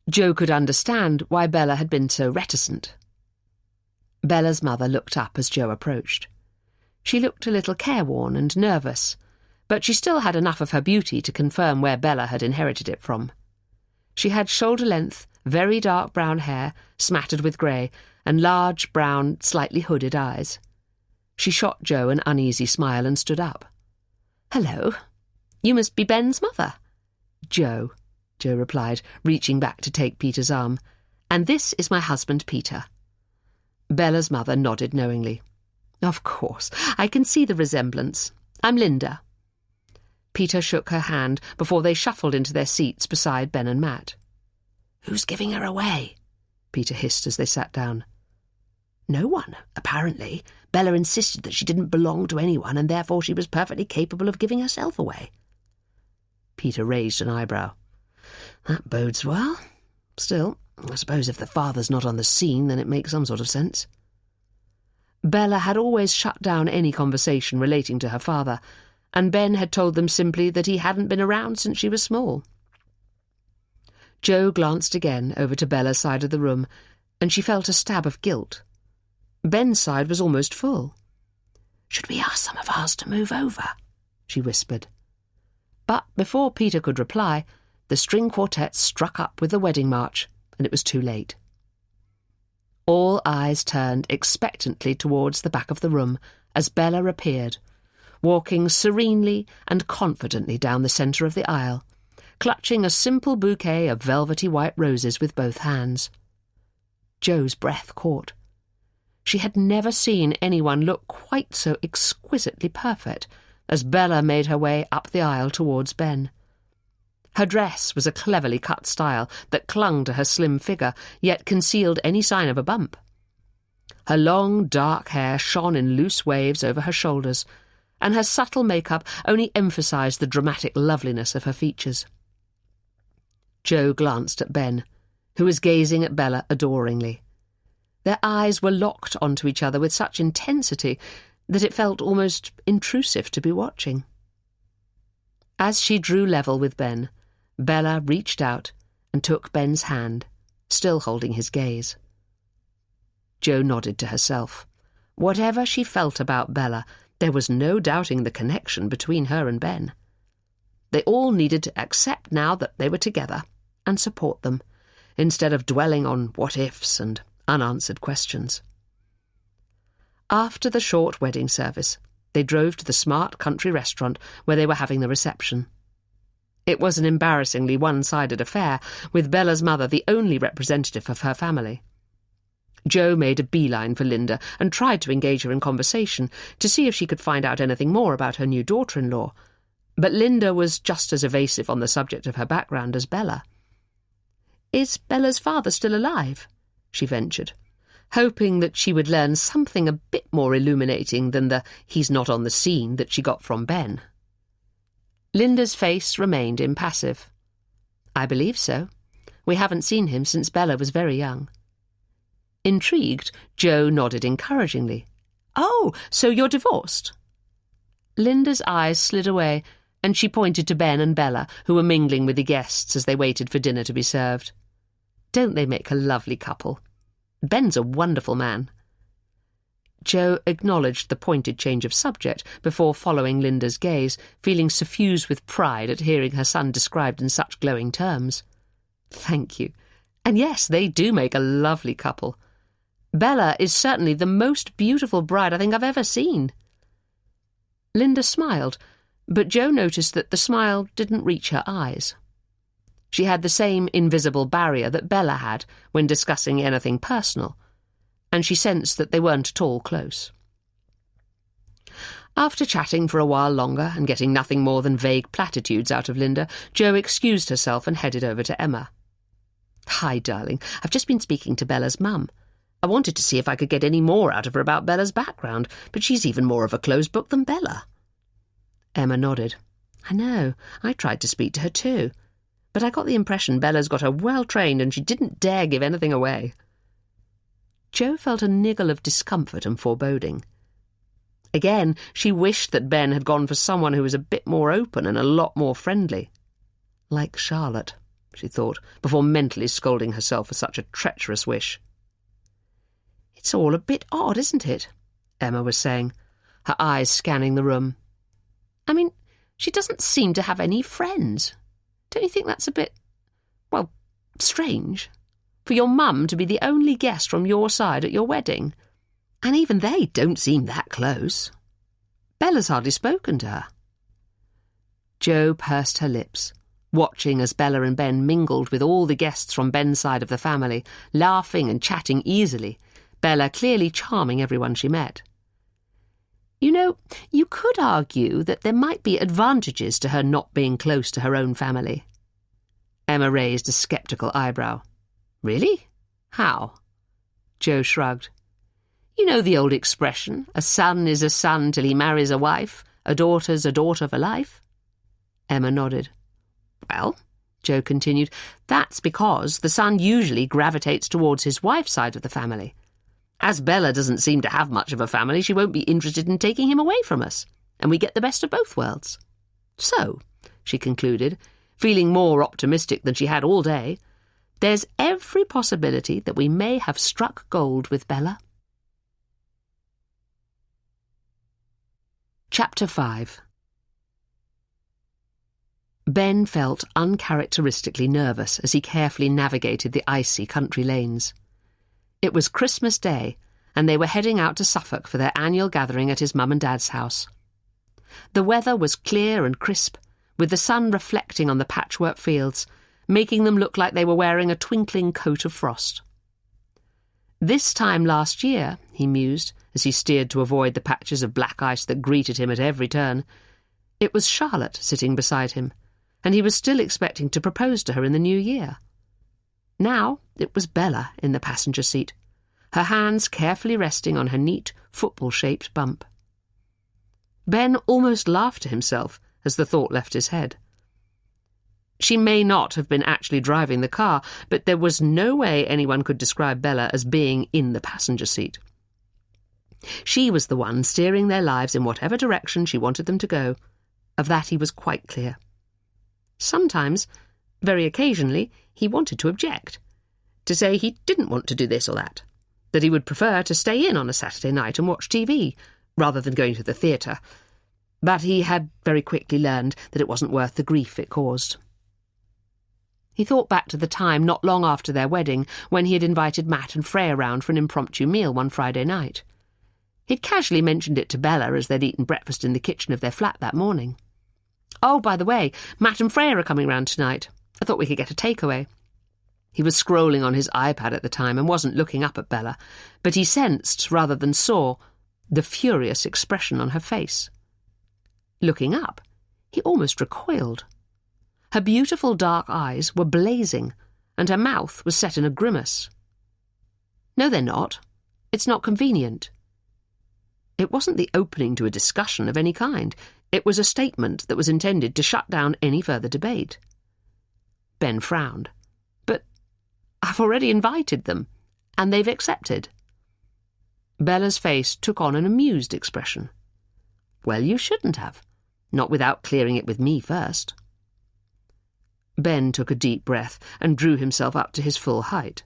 Jo could understand why Bella had been so reticent. Bella's mother looked up as Jo approached. She looked a little careworn and nervous, but she still had enough of her beauty to confirm where Bella had inherited it from. She had shoulder-length, very dark brown hair, smattered with grey, and large, brown, slightly hooded eyes. She shot Jo an uneasy smile and stood up. "Hello. You must be Ben's mother." "Jo," Jo replied, reaching back to take Peter's arm. "And this is my husband, Peter." Bella's mother nodded knowingly. "Of course, I can see the resemblance. I'm Linda." Peter shook her hand before they shuffled into their seats beside Ben and Matt. "Who's giving her away?" Peter hissed as they sat down. "No one, apparently. Bella insisted that she didn't belong to anyone and therefore she was perfectly capable of giving herself away." Peter raised an eyebrow. "That bodes well. Still, I suppose if the father's not on the scene, then it makes some sort of sense." Bella had always shut down any conversation relating to her father, and Ben had told them simply that he hadn't been around since she was small. Jo glanced again over to Bella's side of the room, and she felt a stab of guilt. Ben's side was almost full. "Should we ask some of ours to move over?" she whispered. But before Peter could reply, the string quartet struck up with the wedding march, and it was too late. All eyes turned expectantly towards the back of the room as Bella appeared, walking serenely and confidently down the centre of the aisle, clutching a simple bouquet of velvety white roses with both hands. Jo's breath caught. She had never seen anyone look quite so exquisitely perfect as Bella made her way up the aisle towards Ben. Her dress was a cleverly cut style that clung to her slim figure, yet concealed any sign of a bump. Her long, dark hair shone in loose waves over her shoulders, and her subtle makeup only emphasised the dramatic loveliness of her features. Jo glanced at Ben, who was gazing at Bella adoringly. Their eyes were locked onto each other with such intensity that it felt almost intrusive to be watching. As she drew level with Ben, Bella reached out and took Ben's hand, still holding his gaze. Jo nodded to herself. Whatever she felt about Bella, there was no doubting the connection between her and Ben. They all needed to accept now that they were together, and support them, instead of dwelling on what-ifs and unanswered questions. After the short wedding service, they drove to the smart country restaurant where they were having the reception. It was an embarrassingly one-sided affair, with Bella's mother the only representative of her family. Jo made a beeline for Linda and tried to engage her in conversation to see if she could find out anything more about her new daughter-in-law, but Linda was just as evasive on the subject of her background as Bella. "Is Bella's father still alive?" she ventured, hoping that she would learn something a bit more illuminating than the "he's not on the scene" that she got from Ben. Linda's face remained impassive. "I believe so. We haven't seen him since Bella was very young." Intrigued, Jo nodded encouragingly. "Oh, so you're divorced?" Linda's eyes slid away, and she pointed to Ben and Bella, who were mingling with the guests as they waited for dinner to be served. "Don't they make a lovely couple? Ben's a wonderful man." Jo acknowledged the pointed change of subject before following Linda's gaze, feeling suffused with pride at hearing her son described in such glowing terms. "Thank you. And yes, they do make a lovely couple. Bella is certainly the most beautiful bride I think I've ever seen." Linda smiled, but Jo noticed that the smile didn't reach her eyes. She had the same invisible barrier that Bella had when discussing anything personal, and she sensed that they weren't at all close. After chatting for a while longer and getting nothing more than vague platitudes out of Linda, Jo excused herself and headed over to Emma. "Hi, darling. I've just been speaking to Bella's mum. I wanted to see if I could get any more out of her about Bella's background, but she's even more of a closed book than Bella." Emma nodded. "I know. I tried to speak to her too. But I got the impression Bella's got her well trained and she didn't dare give anything away." Jo felt a niggle of discomfort and foreboding. Again, she wished that Ben had gone for someone who was a bit more open and a lot more friendly. Like Charlotte, she thought, before mentally scolding herself for such a treacherous wish. "It's all a bit odd, isn't it?" Emma was saying, her eyes scanning the room. "I mean, she doesn't seem to have any friends. Don't you think that's a bit, well, strange? For your mum to be the only guest from your side at your wedding. And even they don't seem that close. Bella's hardly spoken to her." Jo pursed her lips, watching as Bella and Ben mingled with all the guests from Ben's side of the family, laughing and chatting easily, Bella clearly charming everyone she met. "You know, you could argue that there might be advantages to her not being close to her own family." Emma raised a sceptical eyebrow. "Really? How?" Jo shrugged. "You know the old expression, a son is a son till he marries a wife, a daughter's a daughter for life?" Emma nodded. "Well," Jo continued, "that's because the son usually gravitates towards his wife's side of the family. As Bella doesn't seem to have much of a family, she won't be interested in taking him away from us, and we get the best of both worlds. So," she concluded, feeling more optimistic than she had all day, "there's every possibility that we may have struck gold with Bella." Chapter 5. Ben felt uncharacteristically nervous as he carefully navigated the icy country lanes. It was Christmas Day, and they were heading out to Suffolk for their annual gathering at his mum and dad's house. The weather was clear and crisp, with the sun reflecting on the patchwork fields, making them look like they were wearing a twinkling coat of frost. This time last year, he mused, as he steered to avoid the patches of black ice that greeted him at every turn, it was Charlotte sitting beside him, and he was still expecting to propose to her in the new year. Now it was Bella in the passenger seat, her hands carefully resting on her neat, football-shaped bump. Ben almost laughed to himself as the thought left his head. She may not have been actually driving the car, but there was no way anyone could describe Bella as being in the passenger seat. She was the one steering their lives in whatever direction she wanted them to go. Of that he was quite clear. Sometimes, very occasionally, he wanted to object, to say he didn't want to do this or that he would prefer to stay in on a Saturday night and watch TV, rather than going to the theatre. But he had very quickly learned that it wasn't worth the grief it caused. He thought back to the time not long after their wedding when he had invited Matt and Freya round for an impromptu meal one Friday night. He'd casually mentioned it to Bella as they'd eaten breakfast in the kitchen of their flat that morning. "Oh, by the way, Matt and Freya are coming round tonight. I thought we could get a takeaway." He was scrolling on his iPad at the time and wasn't looking up at Bella, but he sensed, rather than saw, the furious expression on her face. Looking up, he almost recoiled. Her beautiful dark eyes were blazing, and her mouth was set in a grimace. "No, they're not. It's not convenient." It wasn't the opening to a discussion of any kind. It was a statement that was intended to shut down any further debate. Ben frowned. "But I've already invited them, and they've accepted." Bella's face took on an amused expression. "Well, you shouldn't have. Not without clearing it with me first." Ben took a deep breath and drew himself up to his full height.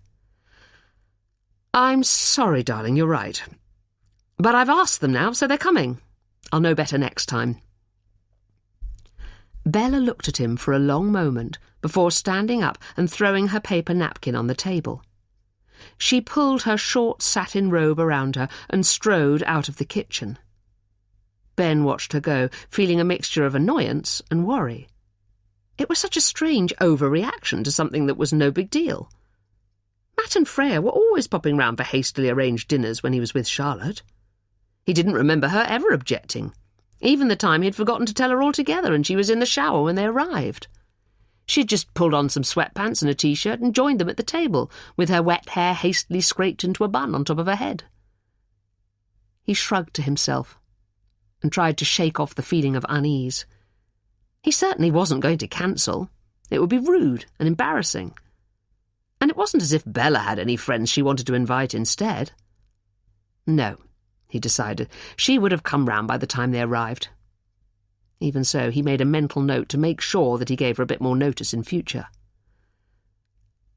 "I'm sorry, darling, you're right. But I've asked them now, so they're coming. I'll know better next time." Bella looked at him for a long moment before standing up and throwing her paper napkin on the table. She pulled her short satin robe around her and strode out of the kitchen. Ben watched her go, feeling a mixture of annoyance and worry. It was such a strange overreaction to something that was no big deal. Matt and Freya were always popping round for hastily arranged dinners when he was with Charlotte. He didn't remember her ever objecting, even the time he'd forgotten to tell her altogether and she was in the shower when they arrived. She'd just pulled on some sweatpants and a T-shirt and joined them at the table, with her wet hair hastily scraped into a bun on top of her head. He shrugged to himself and tried to shake off the feeling of unease. He certainly wasn't going to cancel. It would be rude and embarrassing. And it wasn't as if Bella had any friends she wanted to invite instead. No, he decided, she would have come round by the time they arrived. Even so, he made a mental note to make sure that he gave her a bit more notice in future.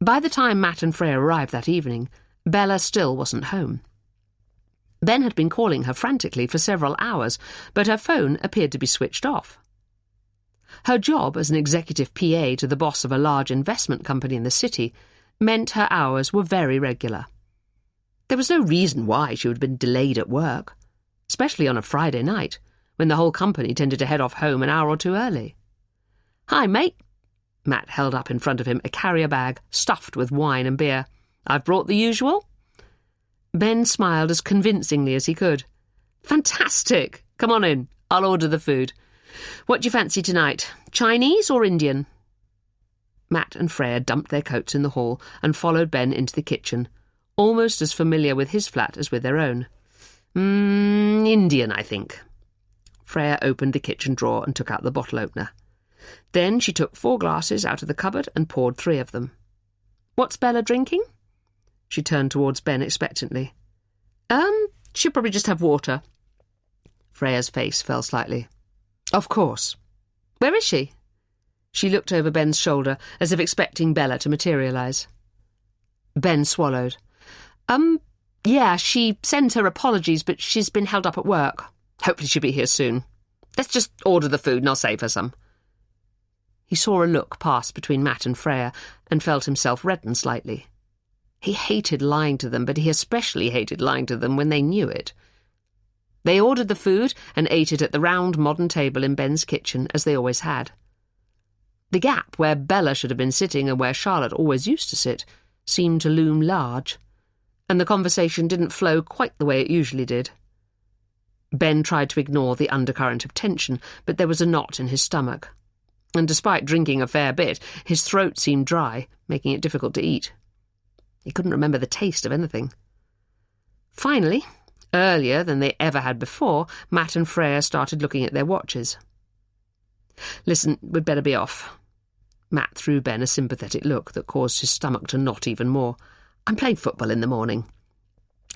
By the time Matt and Freya arrived that evening, Bella still wasn't home. Ben had been calling her frantically for several hours, but her phone appeared to be switched off. Her job as an executive PA to the boss of a large investment company in the city meant her hours were very regular. There was no reason why she would have been delayed at work, especially on a Friday night, when the whole company tended to head off home an hour or two early. "Hi, mate." Matt held up in front of him a carrier bag stuffed with wine and beer. "I've brought the usual." Ben smiled as convincingly as he could. "Fantastic! Come on in. I'll order the food. What do you fancy tonight? Chinese or Indian?" Matt and Freya dumped their coats in the hall and followed Ben into the kitchen, almost as familiar with his flat as with their own. Indian, I think." Freya opened the kitchen drawer and took out the bottle opener. Then she took 4 glasses out of the cupboard and poured 3 of them. "What's Bella drinking?" She turned towards Ben expectantly. She'll probably just have water." Freya's face fell slightly. "Of course. Where is she?" She looked over Ben's shoulder as if expecting Bella to materialise. Ben swallowed. Yeah, she sent her apologies, but she's been held up at work. Hopefully she'll be here soon. Let's just order the food and I'll save her some." He saw a look pass between Matt and Freya and felt himself redden slightly. He hated lying to them, but he especially hated lying to them when they knew it. They ordered the food and ate it at the round modern table in Ben's kitchen, as they always had. The gap where Bella should have been sitting and where Charlotte always used to sit seemed to loom large, and the conversation didn't flow quite the way it usually did. Ben tried to ignore the undercurrent of tension, but there was a knot in his stomach, and despite drinking a fair bit, his throat seemed dry, making it difficult to eat. He couldn't remember the taste of anything. Finally, earlier than they ever had before, Matt and Freya started looking at their watches. "Listen, we'd better be off." Matt threw Ben a sympathetic look that caused his stomach to knot even more. "I'm playing football in the morning.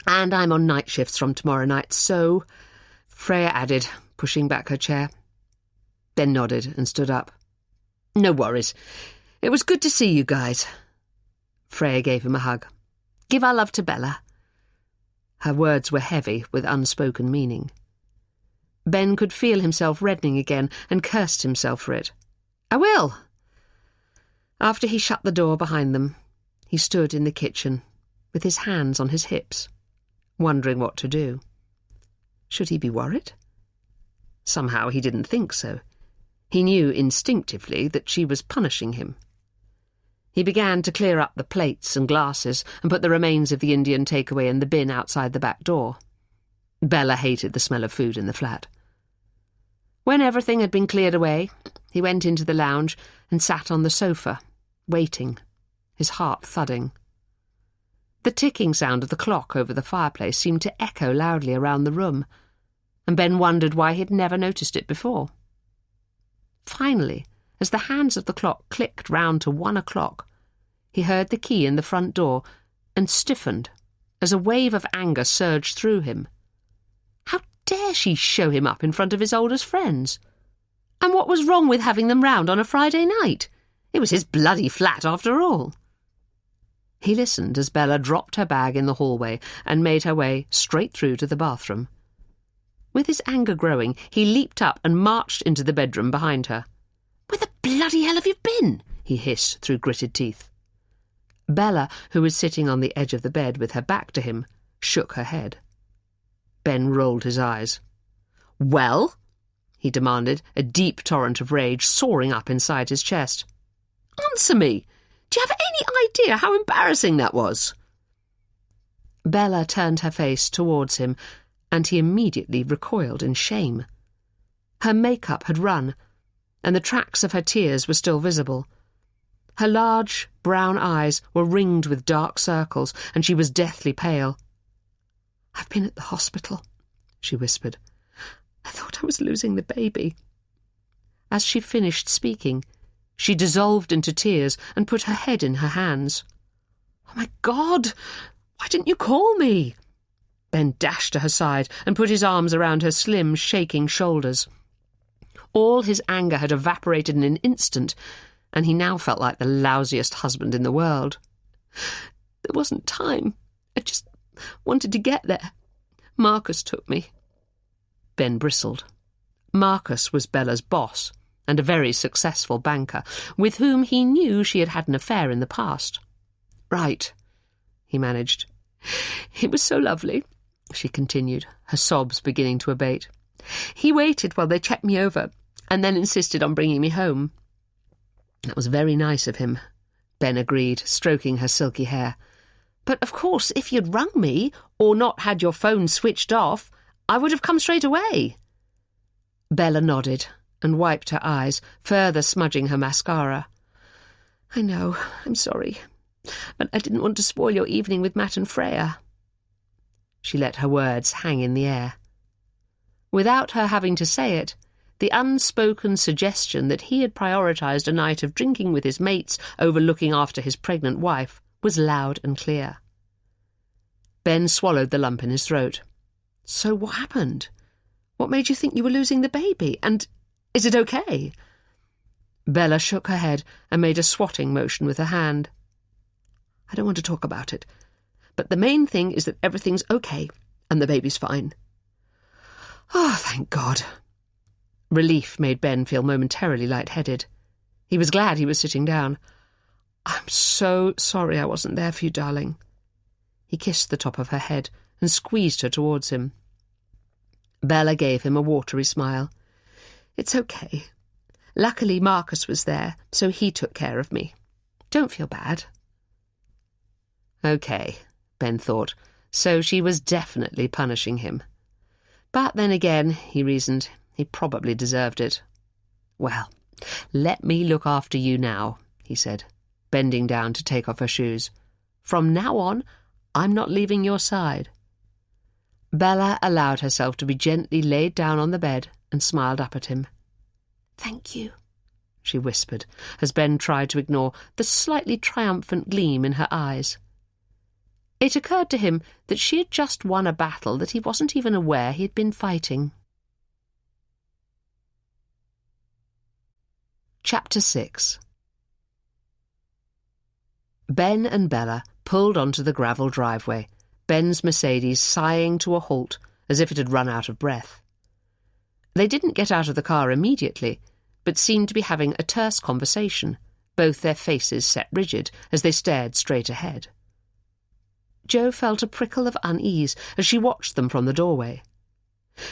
And I'm on night shifts from tomorrow night, so—" Freya added, pushing back her chair. Ben nodded and stood up. "No worries. It was good to see you guys." Freya gave him a hug. "Give our love to Bella." Her words were heavy with unspoken meaning. Ben could feel himself reddening again and cursed himself for it. "I will. After he shut the door behind them, he stood in the kitchen, with his hands on his hips, wondering what to do. Should he be worried? Somehow he didn't think so. He knew instinctively that she was punishing him. He began to clear up the plates and glasses and put the remains of the Indian takeaway in the bin outside the back door. Bella hated the smell of food in the flat. When everything had been cleared away, he went into the lounge and sat on the sofa, waiting, his heart thudding. The ticking sound of the clock over the fireplace seemed to echo loudly around the room, and Ben wondered why he'd never noticed it before. Finally, as the hands of the clock clicked round to 1 o'clock, he heard the key in the front door and stiffened as a wave of anger surged through him. How dare she show him up in front of his oldest friends? And what was wrong with having them round on a Friday night? It was his bloody flat after all. He listened as Bella dropped her bag in the hallway and made her way straight through to the bathroom. With his anger growing, he leaped up and marched into the bedroom behind her. "Where the bloody hell have you been?" he hissed through gritted teeth. Bella, who was sitting on the edge of the bed with her back to him, shook her head. Ben rolled his eyes. "Well?" he demanded, a deep torrent of rage soaring up inside his chest. "Answer me! Do you have any idea how embarrassing that was?" Bella turned her face towards him, and he immediately recoiled in shame. Her makeup had run, and the tracks of her tears were still visible. Her large, brown eyes were ringed with dark circles, and she was deathly pale. "I've been at the hospital," she whispered. "I thought I was losing the baby." As she finished speaking, she dissolved into tears and put her head in her hands. "Oh, my God! Why didn't you call me?" Ben dashed to her side and put his arms around her slim, shaking shoulders. All his anger had evaporated in an instant, and he now felt like the lousiest husband in the world. "There wasn't time. I just wanted to get there. Marcus took me." Ben bristled. Marcus was Bella's boss, and a very successful banker, with whom he knew she had had an affair in the past. "Right," he managed. "It was so lovely," she continued, her sobs beginning to abate. "He waited while they checked me over, and then insisted on bringing me home." "That was very nice of him," Ben agreed, stroking her silky hair. "But of course, if you'd rung me, or not had your phone switched off, I would have come straight away." Bella nodded and wiped her eyes, further smudging her mascara. "I know, I'm sorry, but I didn't want to spoil your evening with Matt and Freya." She let her words hang in the air. Without her having to say it, the unspoken suggestion that he had prioritised a night of drinking with his mates over looking after his pregnant wife was loud and clear. Ben swallowed the lump in his throat. "So what happened? What made you think you were losing the baby? And is it okay?" Bella shook her head and made a swatting motion with her hand. "I don't want to talk about it, but the main thing is that everything's okay and the baby's fine." "Oh, thank God." Relief made Ben feel momentarily lightheaded. He was glad he was sitting down. "I'm so sorry I wasn't there for you, darling." He kissed the top of her head and squeezed her towards him. Bella gave him a watery smile. "It's okay. Luckily Marcus was there, so he took care of me. Don't feel bad." Okay, Ben thought, so she was definitely punishing him. But then again, he reasoned, he probably deserved it. "Well, let me look after you now," he said, bending down to take off her shoes. "From now on, I'm not leaving your side." Bella allowed herself to be gently laid down on the bed and smiled up at him. "Thank you," she whispered, as Ben tried to ignore the slightly triumphant gleam in her eyes. It occurred to him that she had just won a battle that he wasn't even aware he had been fighting. Chapter 6. Ben and Bella pulled onto the gravel driveway, Ben's Mercedes sighing to a halt as if it had run out of breath. They didn't get out of the car immediately, but seemed to be having a terse conversation, both their faces set rigid as they stared straight ahead. Jo felt a prickle of unease as she watched them from the doorway.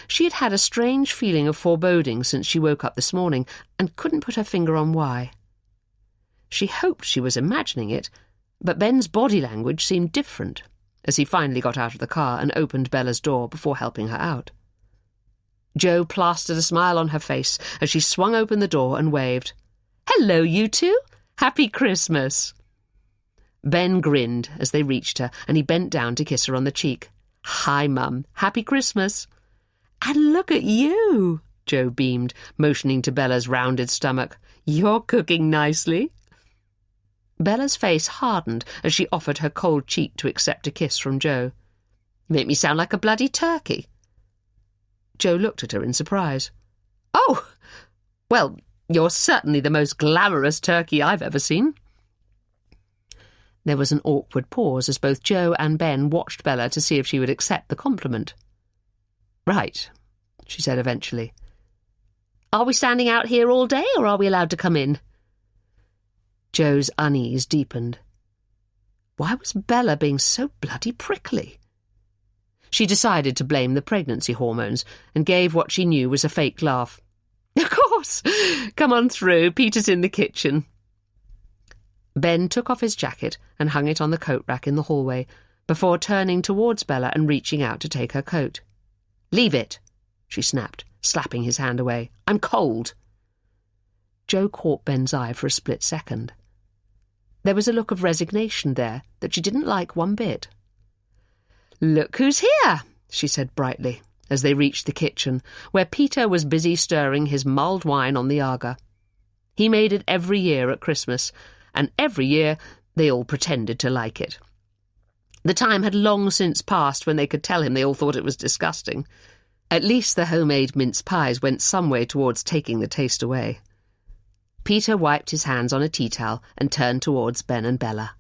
She had had a strange feeling of foreboding since she woke up this morning and couldn't put her finger on why. She hoped she was imagining it, but Ben's body language seemed different as he finally got out of the car and opened Bella's door before helping her out. Jo plastered a smile on her face as she swung open the door and waved. "Hello, you two! Happy Christmas!" Ben grinned as they reached her, and he bent down to kiss her on the cheek. "Hi, Mum. Happy Christmas!" "And look at you!" Jo beamed, motioning to Bella's rounded stomach. "You're cooking nicely." Bella's face hardened as she offered her cold cheek to accept a kiss from Jo. "You make me sound like a bloody turkey." Jo looked at her in surprise. "Oh, well, you're certainly the most glamorous turkey I've ever seen." There was an awkward pause as both Jo and Ben watched Bella to see if she would accept the compliment. "Right," she said eventually. "Are we standing out here all day, or are we allowed to come in?" Jo's unease deepened. Why was Bella being so bloody prickly? She decided to blame the pregnancy hormones and gave what she knew was a fake laugh. "Of course! Come on through, Peter's in the kitchen." Ben took off his jacket and hung it on the coat rack in the hallway before turning towards Bella and reaching out to take her coat. "Leave it," she snapped, slapping his hand away. "I'm cold." Jo caught Ben's eye for a split second. There was a look of resignation there that she didn't like one bit. "Look who's here," she said brightly, as they reached the kitchen, where Peter was busy stirring his mulled wine on the Aga. He made it every year at Christmas, and every year they all pretended to like it. The time had long since passed when they could tell him they all thought it was disgusting. At least the homemade mince pies went some way towards taking the taste away. Peter wiped his hands on a tea towel and turned towards Ben and Bella.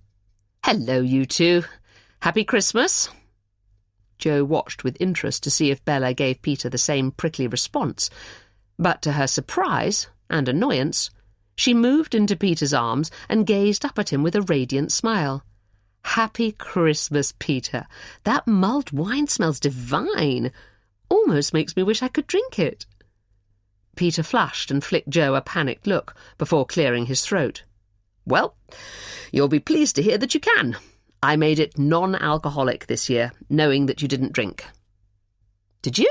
"Hello, you two. Happy Christmas." Jo watched with interest to see if Bella gave Peter the same prickly response, but to her surprise and annoyance, she moved into Peter's arms and gazed up at him with a radiant smile. "Happy Christmas, Peter. That mulled wine smells divine. Almost makes me wish I could drink it." Peter flushed and flicked Jo a panicked look before clearing his throat. "Well, you'll be pleased to hear that you can. I made it non-alcoholic this year, knowing that you didn't drink." "Did you?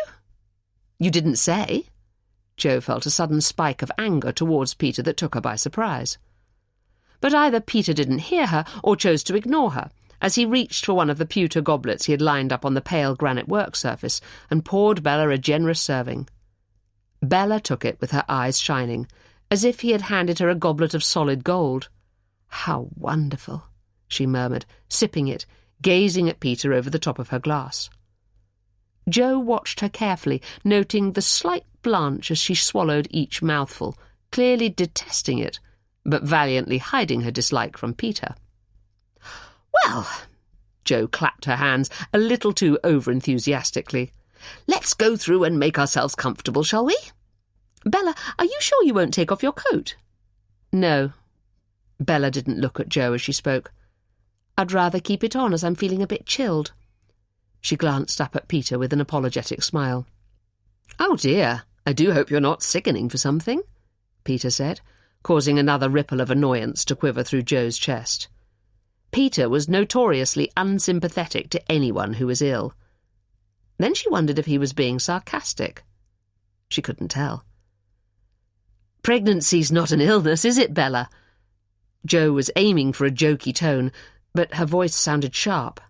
You didn't say?" Jo felt a sudden spike of anger towards Peter that took her by surprise. But either Peter didn't hear her or chose to ignore her, as he reached for one of the pewter goblets he had lined up on the pale granite work surface and poured Bella a generous serving. Bella took it with her eyes shining, as if he had handed her a goblet of solid gold. "How wonderful," she murmured, sipping it, gazing at Peter over the top of her glass. Jo watched her carefully, noting the slight blanch as she swallowed each mouthful, clearly detesting it, but valiantly hiding her dislike from Peter. "Well," Jo clapped her hands a little too over-enthusiastically, "let's go through and make ourselves comfortable, shall we? Bella, are you sure you won't take off your coat?" "No." Bella didn't look at Jo as she spoke. "I'd rather keep it on as I'm feeling a bit chilled." She glanced up at Peter with an apologetic smile. "Oh dear, I do hope you're not sickening for something," Peter said, causing another ripple of annoyance to quiver through Jo's chest. Peter was notoriously unsympathetic to anyone who was ill. Then she wondered if he was being sarcastic. She couldn't tell. "Pregnancy's not an illness, is it, Bella?" Jo was aiming for a jokey tone, but her voice sounded sharp.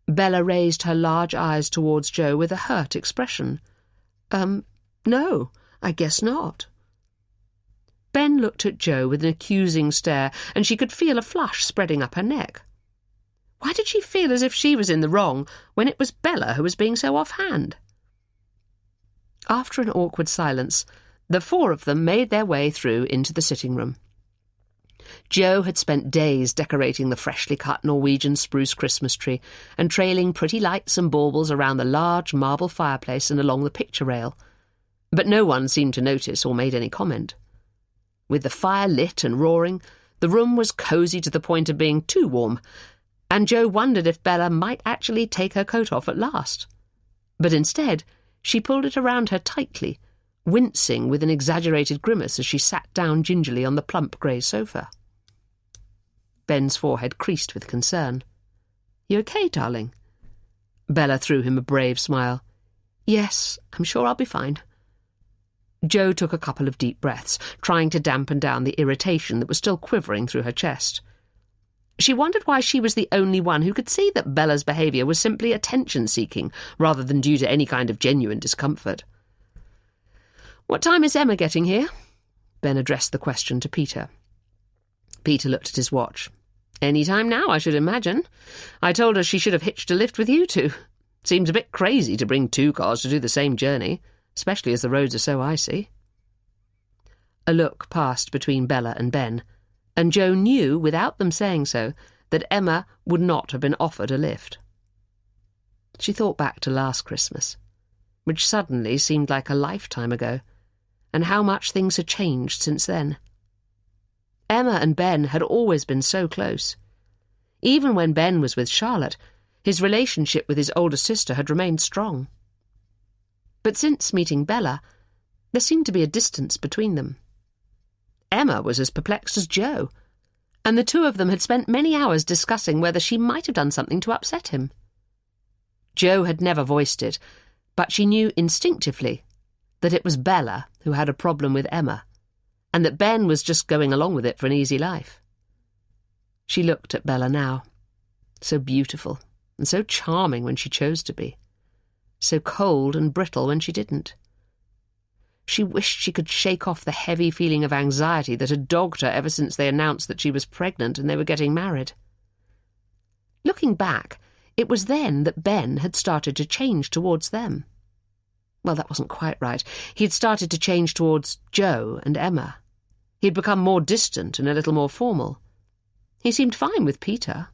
Bella raised her large eyes towards Jo with a hurt expression. No, I guess not." Ben looked at Jo with an accusing stare, and she could feel a flush spreading up her neck. Why did she feel as if she was in the wrong when it was Bella who was being so offhand? After an awkward silence, the four of them made their way through into the sitting room. Jo had spent days decorating the freshly cut Norwegian spruce Christmas tree and trailing pretty lights and baubles around the large marble fireplace and along the picture rail, but no one seemed to notice or made any comment. With the fire lit and roaring, The room was cosy to the point of being too warm, and Jo wondered if Bella might actually take her coat off at last. But instead, she pulled it around her tightly, wincing with an exaggerated grimace as she sat down gingerly on the plump grey sofa. Ben's forehead creased with concern. "You okay, darling?" Bella threw him a brave smile. "Yes, I'm sure I'll be fine." Jo took a couple of deep breaths, trying to dampen down the irritation that was still quivering through her chest. She wondered why she was the only one who could see that Bella's behaviour was simply attention-seeking, rather than due to any kind of genuine discomfort. "What time is Emma getting here?" Ben addressed the question to Peter. Peter looked at his watch. "Any time now, I should imagine. I told her she should have hitched a lift with you two. Seems a bit crazy to bring two cars to do the same journey, especially as the roads are so icy." A look passed between Bella and Ben, and Jo knew, without them saying so, that Emma would not have been offered a lift. She thought back to last Christmas, which suddenly seemed like a lifetime ago, and how much things had changed since then. Emma and Ben had always been so close. Even when Ben was with Charlotte, his relationship with his older sister had remained strong. But since meeting Bella, there seemed to be a distance between them. Emma was as perplexed as Jo, and the two of them had spent many hours discussing whether she might have done something to upset him. Jo had never voiced it, but she knew instinctively that it was Bella who had a problem with Emma, and that Ben was just going along with it for an easy life. She looked at Bella now, so beautiful and so charming when she chose to be, so cold and brittle when she didn't. She wished she could shake off the heavy feeling of anxiety that had dogged her ever since they announced that she was pregnant and they were getting married. Looking back, it was then that Ben had started to change towards them. Well, that wasn't quite right. He had started to change towards Jo and Emma. He had become more distant and a little more formal. He seemed fine with Peter,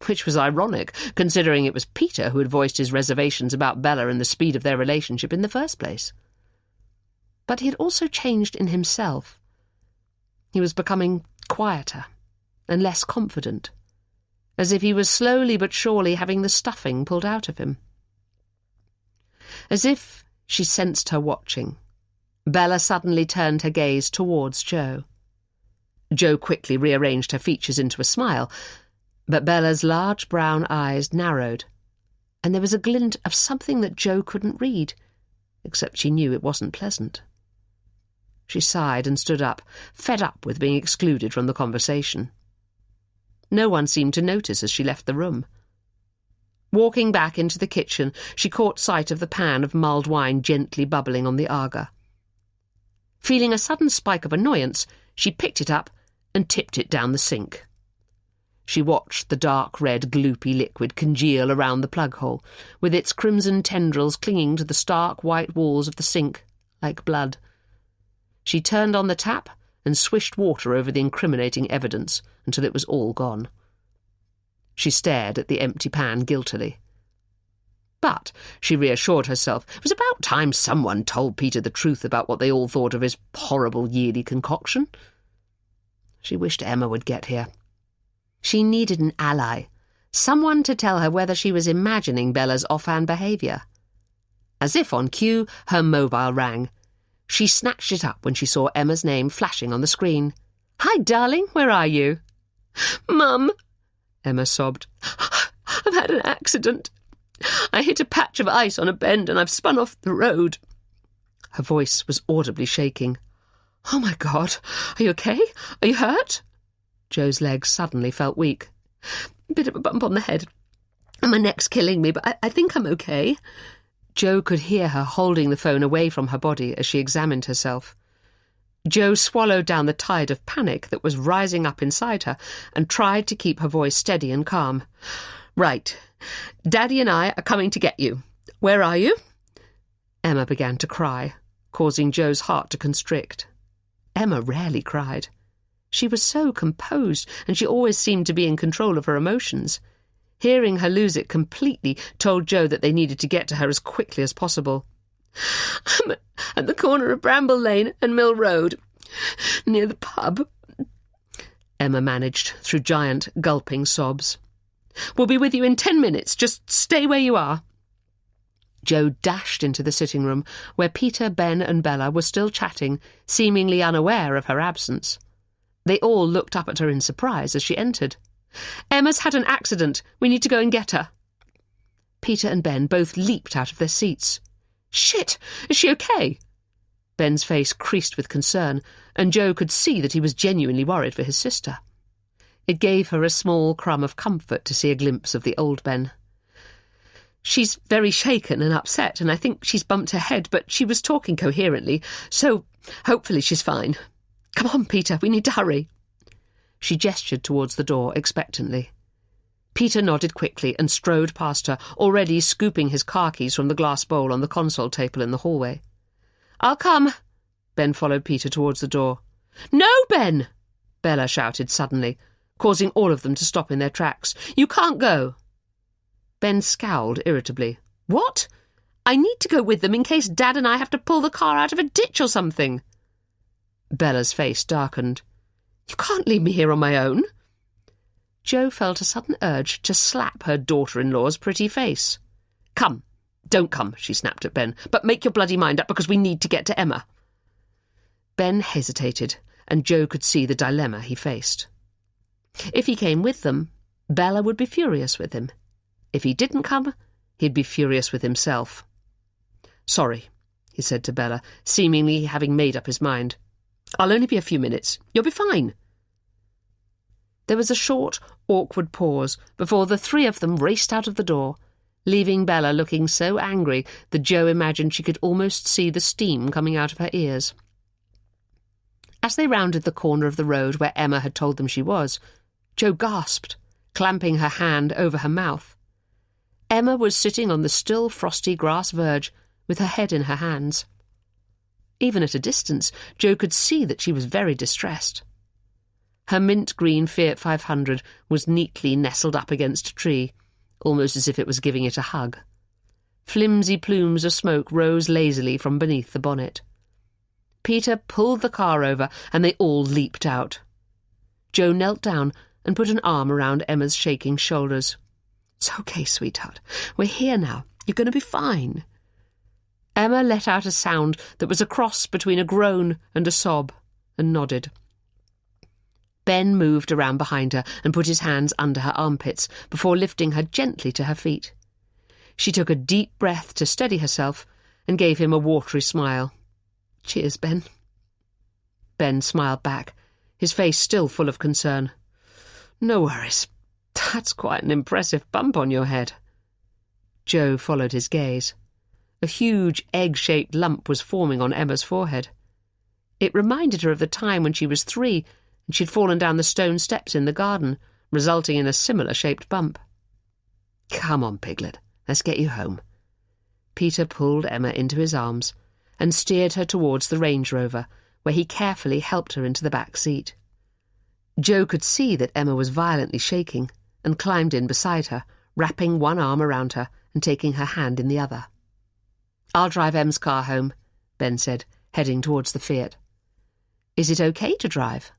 which was ironic, considering it was Peter who had voiced his reservations about Bella and the speed of their relationship in the first place. But he had also changed in himself. He was becoming quieter and less confident, as if he was slowly but surely having the stuffing pulled out of him. As if she sensed her watching, Bella suddenly turned her gaze towards Jo. Jo quickly rearranged her features into a smile, but Bella's large brown eyes narrowed, and there was a glint of something that Jo couldn't read, except she knew it wasn't pleasant. She sighed and stood up, fed up with being excluded from the conversation. No one seemed to notice as she left the room. Walking back into the kitchen, she caught sight of the pan of mulled wine gently bubbling on the Aga. Feeling a sudden spike of annoyance, she picked it up and tipped it down the sink. She watched the dark red gloopy liquid congeal around the plug hole, with its crimson tendrils clinging to the stark white walls of the sink like blood. She turned on the tap and swished water over the incriminating evidence until it was all gone. She stared at the empty pan guiltily. But, she reassured herself, it was about time someone told Peter the truth about what they all thought of his horrible yearly concoction. She wished Emma would get here. She needed an ally, someone to tell her whether she was imagining Bella's offhand behaviour. As if on cue, her mobile rang. She snatched it up when she saw Emma's name flashing on the screen. "Hi, darling, where are you?" "Mum," Emma sobbed. "I've had an accident. I hit a patch of ice on a bend and I've spun off the road." Her voice was audibly shaking. "Oh, my God, are you okay? Are you hurt?" Jo's legs suddenly felt weak. "Bit of a bump on the head. My neck's killing me, but I think I'm okay." Jo could hear her holding the phone away from her body as she examined herself. Jo swallowed down the tide of panic that was rising up inside her and tried to keep her voice steady and calm. "Right. Daddy and I are coming to get you. Where are you?" Emma began to cry, causing Jo's heart to constrict. Emma rarely cried. She was so composed, and she always seemed to be in control of her emotions. Hearing her lose it completely told Jo that they needed to get to her as quickly as possible. "I'm at the corner of Bramble Lane and Mill Road, near the pub." Emma managed through giant, gulping sobs. "We'll be with you in 10 minutes. Just stay where you are." Joe dashed into the sitting room, where Peter, Ben and Bella were still chatting, seemingly unaware of her absence. They all looked up at her in surprise as she entered. "Emma's had an accident. We need to go and get her." Peter and Ben both leaped out of their seats. "Shit! Is she okay?" Ben's face creased with concern, and Joe could see that he was genuinely worried for his sister. It gave her a small crumb of comfort to see a glimpse of the old Ben. "She's very shaken and upset, and I think she's bumped her head, but she was talking coherently, so hopefully she's fine. Come on, Peter, we need to hurry." She gestured towards the door expectantly. Peter nodded quickly and strode past her, already scooping his car keys from the glass bowl on the console table in the hallway. "I'll come." Ben followed Peter towards the door. "No, Ben!" Bella shouted suddenly, causing all of them to stop in their tracks. "You can't go." Ben scowled irritably. "What? I need to go with them in case Dad and I have to pull the car out of a ditch or something." Bella's face darkened. "You can't leave me here on my own." Jo felt a sudden urge to slap her daughter-in-law's pretty face. "Come. Don't come," she snapped at Ben, "but make your bloody mind up because we need to get to Emma." Ben hesitated, and Jo could see the dilemma he faced. If he came with them, Bella would be furious with him. If he didn't come, he'd be furious with himself. "Sorry," he said to Bella, seemingly having made up his mind. "I'll only be a few minutes. You'll be fine." There was a short, awkward pause before the three of them raced out of the door, leaving Bella looking so angry that Jo imagined she could almost see the steam coming out of her ears. As they rounded the corner of the road where Emma had told them she was, Jo gasped, clamping her hand over her mouth. Emma was sitting on the still frosty grass verge with her head in her hands. Even at a distance, Jo could see that she was very distressed. Her mint-green Fiat 500 was neatly nestled up against a tree, almost as if it was giving it a hug. Flimsy plumes of smoke rose lazily from beneath the bonnet. Peter pulled the car over, and they all leaped out. Jo knelt down and put an arm around Emma's shaking shoulders. "It's okay, sweetheart. We're here now. You're going to be fine." Emma let out a sound that was a cross between a groan and a sob, and nodded. Ben moved around behind her and put his hands under her armpits before lifting her gently to her feet. She took a deep breath to steady herself and gave him a watery smile. "Cheers, Ben." Ben smiled back, his face still full of concern. "No worries. That's quite an impressive bump on your head." Jo followed his gaze. A huge egg-shaped lump was forming on Emma's forehead. It reminded her of the time when she was 3 and she'd fallen down the stone steps in the garden, resulting in a similar-shaped bump. "Come on, Piglet, let's get you home." Peter pulled Emma into his arms and steered her towards the Range Rover, where he carefully helped her into the back seat. Jo could see that Emma was violently shaking and climbed in beside her, wrapping one arm around her and taking her hand in the other. "I'll drive Em's car home," Ben said, heading towards the Fiat. "Is it okay to drive?"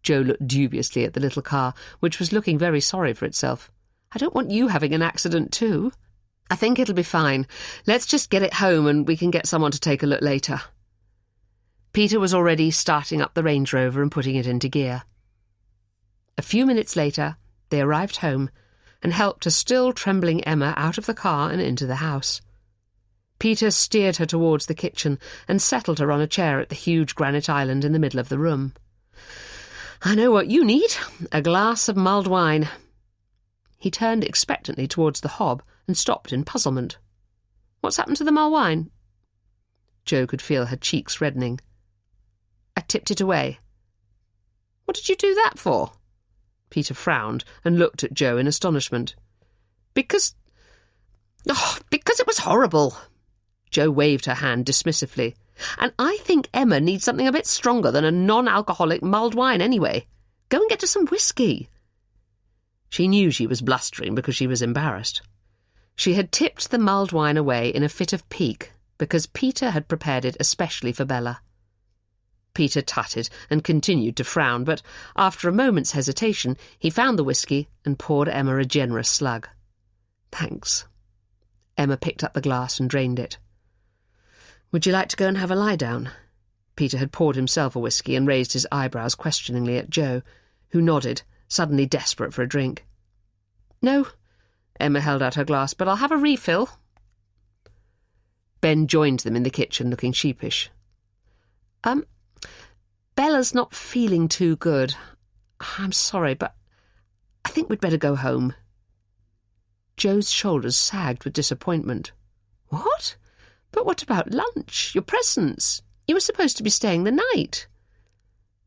Jo looked dubiously at the little car, which was looking very sorry for itself. "I don't want you having an accident too." "I think it'll be fine. Let's just get it home and we can get someone to take a look later." Peter was already starting up the Range Rover and putting it into gear. A few minutes later, they arrived home and helped a still trembling Emma out of the car and into the house. Peter steered her towards the kitchen and settled her on a chair at the huge granite island in the middle of the room. "I know what you need, a glass of mulled wine." He turned expectantly towards the hob and stopped in puzzlement. "What's happened to the mulled wine?" Jo could feel her cheeks reddening. "I tipped it away." "What did you do that for?" Peter frowned and looked at Jo in astonishment. Because it was horrible." Jo waved her hand dismissively. "And I think Emma needs something a bit stronger than a non-alcoholic mulled wine anyway. Go and get her some whiskey." She knew she was blustering because she was embarrassed. She had tipped the mulled wine away in a fit of pique because Peter had prepared it especially for Bella. Peter tutted and continued to frown, but after a moment's hesitation he found the whisky and poured Emma a generous slug. "Thanks." Emma picked up the glass and drained it. "Would you like to go and have a lie down?" Peter had poured himself a whisky and raised his eyebrows questioningly at Jo, who nodded, suddenly desperate for a drink. "No." Emma held out her glass, "but I'll have a refill." Ben joined them in the kitchen, looking sheepish. Bella's not feeling too good. I'm sorry, but I think we'd better go home." Jo's shoulders sagged with disappointment. "What? But what about lunch? Your presents? You were supposed to be staying the night."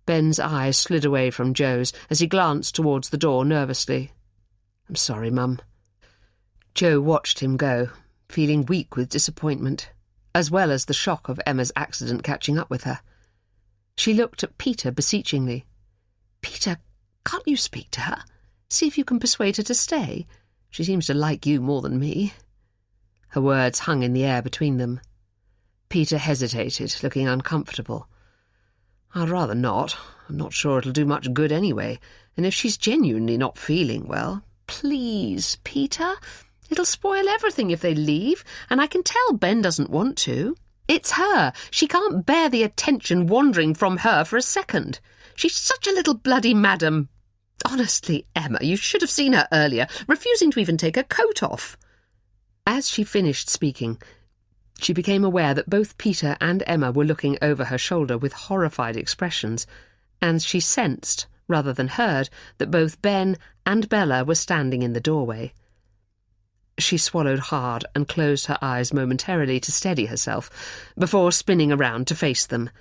Ben's eyes slid away from Jo's as he glanced towards the door nervously. "I'm sorry, Mum." Jo watched him go, feeling weak with disappointment, as well as the shock of Emma's accident catching up with her. She looked at Peter beseechingly. "Peter, can't you speak to her? See if you can persuade her to stay. She seems to like you more than me." Her words hung in the air between them. Peter hesitated, looking uncomfortable. "I'd rather not. I'm not sure it'll do much good anyway, and if she's genuinely not feeling well—" "Please, Peter. It'll spoil everything if they leave, and I can tell Ben doesn't want to. It's her. She can't bear the attention wandering from her for a second. She's such a little bloody madam. Honestly, Emma, you should have seen her earlier, refusing to even take her coat off." As she finished speaking, she became aware that both Peter and Emma were looking over her shoulder with horrified expressions, and she sensed, rather than heard, that both Ben and Bella were standing in the doorway. She swallowed hard and closed her eyes momentarily to steady herself, before spinning around to face them.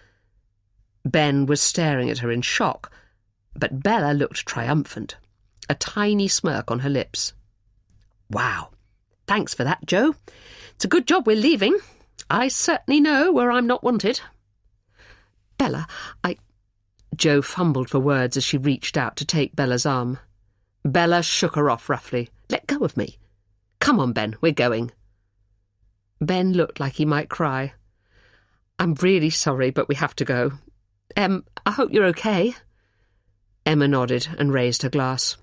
Ben was staring at her in shock, but Bella looked triumphant, a tiny smirk on her lips. "Wow. Thanks for that, Jo. It's a good job we're leaving. I certainly know where I'm not wanted." "Bella, Jo fumbled for words as she reached out to take Bella's arm. Bella shook her off roughly. "Let go of me. Come on, Ben, we're going." Ben looked like he might cry. "I'm really sorry, but we have to go. I hope you're okay." Emma nodded and raised her glass.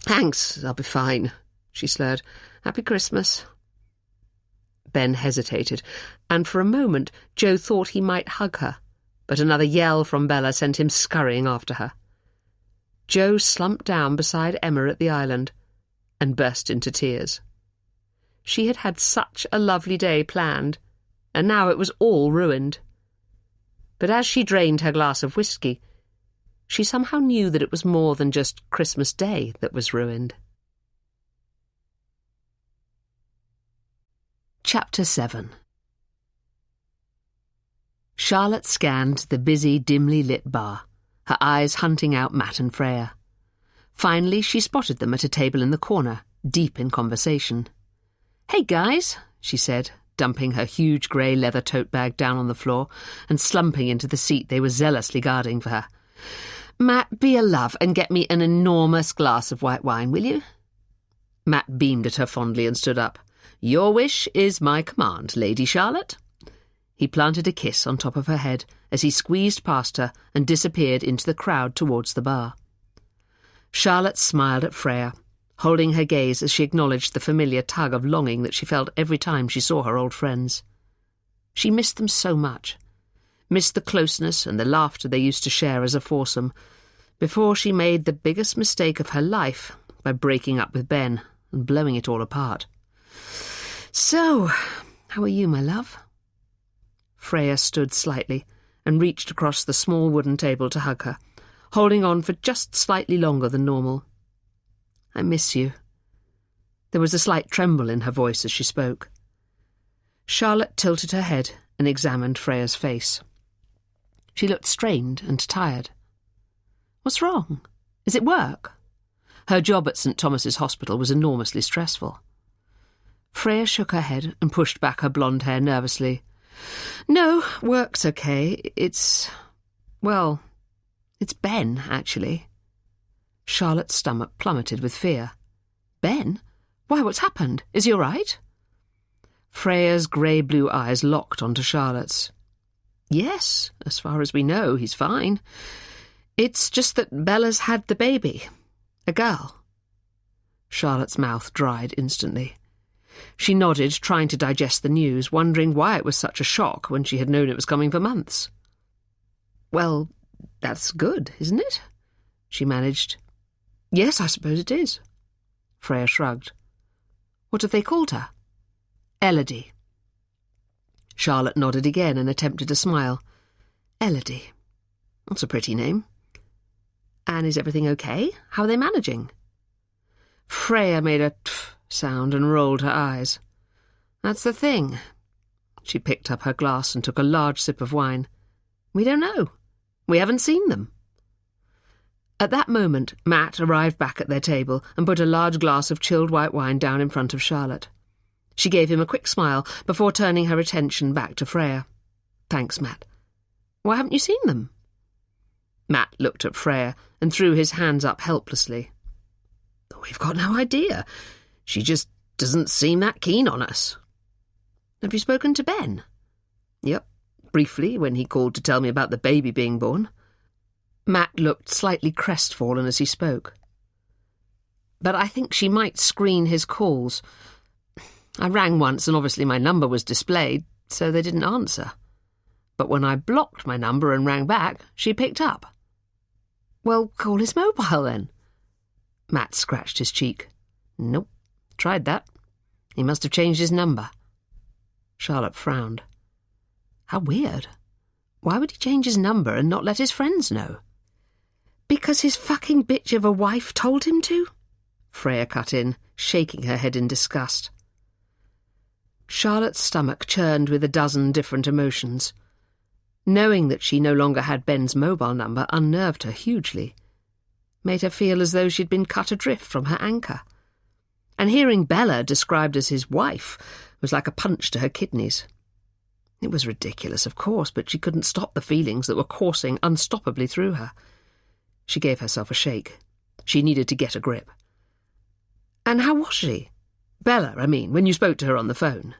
"Thanks, I'll be fine," she slurred. "Happy Christmas." Ben hesitated, and for a moment Jo thought he might hug her, but another yell from Bella sent him scurrying after her. Jo slumped down beside Emma at the island and burst into tears. She had had such a lovely day planned, and now it was all ruined. But as she drained her glass of whisky, she somehow knew that it was more than just Christmas Day that was ruined. Chapter 7. Charlotte scanned the busy, dimly lit bar, her eyes hunting out Matt and Freya. Finally, she spotted them at a table in the corner, deep in conversation. "Hey, guys," she said, dumping her huge grey leather tote bag down on the floor and slumping into the seat they were zealously guarding for her. "Matt, be a love and get me an enormous glass of white wine, will you?" Matt beamed at her fondly and stood up. "Your wish is my command, Lady Charlotte." He planted a kiss on top of her head as he squeezed past her and disappeared into the crowd towards the bar. Charlotte smiled at Freya, holding her gaze as she acknowledged the familiar tug of longing that she felt every time she saw her old friends. She missed them so much, missed the closeness and the laughter they used to share as a foursome, before she made the biggest mistake of her life by breaking up with Ben and blowing it all apart. "So, how are you, my love?" Freya stood slightly and reached across the small wooden table to hug her, holding on for just slightly longer than normal. "I miss you." There was a slight tremble in her voice as she spoke. Charlotte tilted her head and examined Freya's face. She looked strained and tired. "What's wrong? Is it work?" Her job at St. Thomas's Hospital was enormously stressful. Freya shook her head and pushed back her blonde hair nervously. "No, work's okay. It's Ben, actually." Charlotte's stomach plummeted with fear. "Ben? Why, what's happened? Is he all right?" Freya's grey-blue eyes locked onto Charlotte's. Yes, as far as we know, he's fine. It's just that Bella's had the baby. A girl. Charlotte's mouth dried instantly. She nodded, trying to digest the news, wondering why it was such a shock when she had known it was coming for months. Well, that's good, isn't it? She managed. Yes, I suppose it is. Freya shrugged. What have they called her? Elodie. Charlotte nodded again and attempted a smile. Elodie. That's a pretty name. And is everything okay? How are they managing? Freya made a tff sound and rolled her eyes. That's the thing. She picked up her glass and took a large sip of wine. We don't know. We haven't seen them. At that moment, Matt arrived back at their table and put a large glass of chilled white wine down in front of Charlotte. She gave him a quick smile before turning her attention back to Freya. Thanks, Matt. Why haven't you seen them? Matt looked at Freya and threw his hands up helplessly. We've got no idea. She just doesn't seem that keen on us. Have you spoken to Ben? Yep, briefly, when he called to tell me about the baby being born. Matt looked slightly crestfallen as he spoke. But I think she might screen his calls. I rang once and obviously my number was displayed, so they didn't answer. But when I blocked my number and rang back, she picked up. Well, call his mobile then. Matt scratched his cheek. Nope, tried that. He must have changed his number. Charlotte frowned. How weird. Why would he change his number and not let his friends know? Because his fucking bitch of a wife told him to? Freya cut in, shaking her head in disgust. Charlotte's stomach churned with a dozen different emotions. Knowing that she no longer had Ben's mobile number unnerved her hugely, made her feel as though she'd been cut adrift from her anchor. And hearing Bella described as his wife was like a punch to her kidneys. It was ridiculous, of course, but she couldn't stop the feelings that were coursing unstoppably through her. She gave herself a shake. She needed to get a grip. And how was she? Bella, I mean, when you spoke to her on the phone.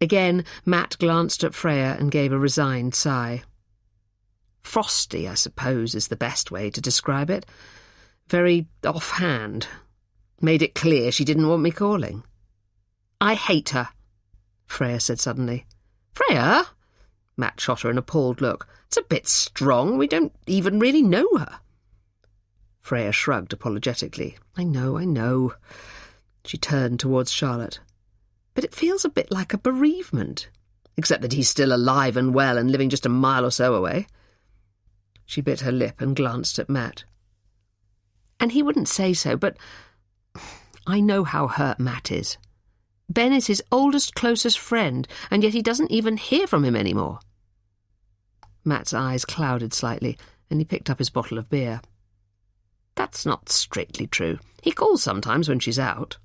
Again, Matt glanced at Freya and gave a resigned sigh. Frosty, I suppose, is the best way to describe it. Very offhand. Made it clear she didn't want me calling. I hate her, Freya said suddenly. Freya? Matt shot her an appalled look. It's a bit strong. We don't even really know her. Freya shrugged apologetically. I know. She turned towards Charlotte. But it feels a bit like a bereavement, except that he's still alive and well and living just a mile or so away. She bit her lip and glanced at Matt. And he wouldn't say so, but I know how hurt Matt is. Ben is his oldest, closest friend, and yet he doesn't even hear from him anymore. Matt's eyes clouded slightly, and he picked up his bottle of beer. That's not strictly true. He calls sometimes when she's out.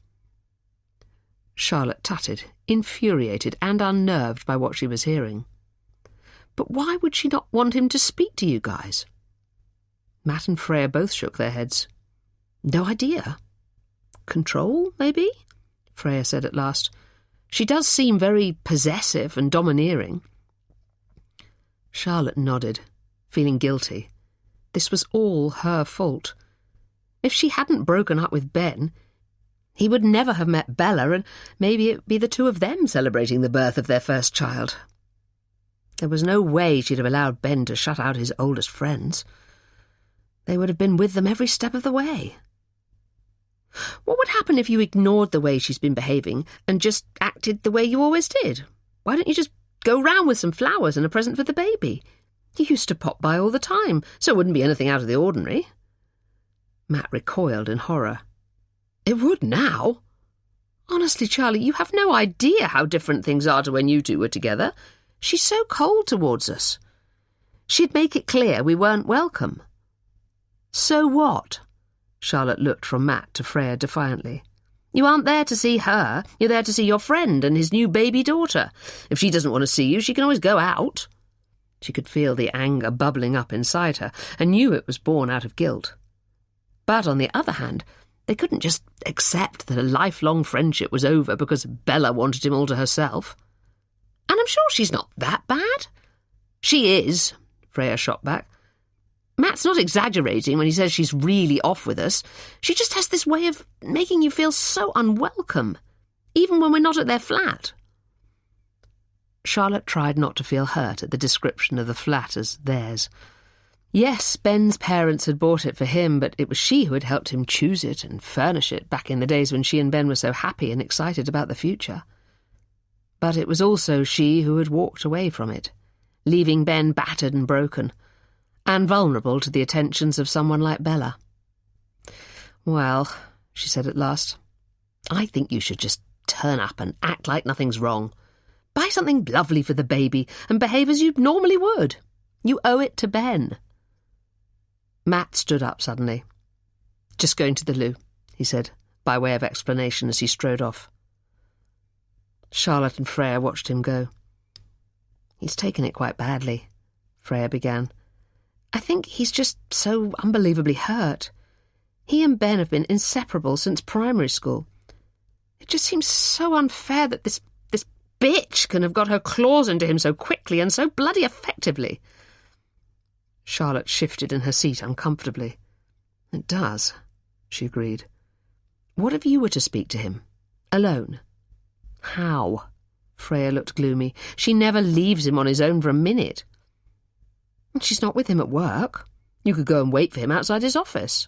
Charlotte tutted, infuriated and unnerved by what she was hearing. But why would she not want him to speak to you guys? Matt and Freya both shook their heads. No idea. Control, maybe? Freya said at last. She does seem very possessive and domineering. Charlotte nodded, feeling guilty. This was all her fault. If she hadn't broken up with Ben, he would never have met Bella, and maybe it'd be the two of them celebrating the birth of their first child. There was no way she'd have allowed Ben to shut out his oldest friends. They would have been with them every step of the way. What would happen if you ignored the way she's been behaving and just acted the way you always did? Why don't you just go round with some flowers and a present for the baby? You used to pop by all the time, so it wouldn't be anything out of the ordinary. Matt recoiled in horror. It would now. Honestly, Charlie, you have no idea how different things are to when you two were together. She's so cold towards us. She'd make it clear we weren't welcome. So what? Charlotte looked from Matt to Freya defiantly. You aren't there to see her. You're there to see your friend and his new baby daughter. If she doesn't want to see you, she can always go out. She could feel the anger bubbling up inside her and knew it was born out of guilt. But on the other hand, they couldn't just accept that a lifelong friendship was over because Bella wanted him all to herself. And I'm sure she's not that bad. "She is," Freya shot back. "Matt's not exaggerating when he says she's really off with us. She just has this way of making you feel so unwelcome, even when we're not at their flat." Charlotte tried not to feel hurt at the description of the flat as theirs. Yes, Ben's parents had bought it for him, but it was she who had helped him choose it and furnish it back in the days when she and Ben were so happy and excited about the future. But it was also she who had walked away from it, leaving Ben battered and broken, and vulnerable to the attentions of someone like Bella. "Well," she said at last, "I think you should just turn up and act like nothing's wrong. Buy something lovely for the baby and behave as you normally would. You owe it to Ben." Matt stood up suddenly. "Just going to the loo," he said, by way of explanation as he strode off. Charlotte and Freya watched him go. "He's taken it quite badly," Freya began. "I think he's just so unbelievably hurt. He and Ben have been inseparable since primary school. It just seems so unfair that this bitch can have got her claws into him so quickly and so bloody effectively." Charlotte shifted in her seat uncomfortably. "It does," she agreed. "What if you were to speak to him? Alone?" "How?" Freya looked gloomy. "She never leaves him on his own for a minute." "She's not with him at work. You could go and wait for him outside his office."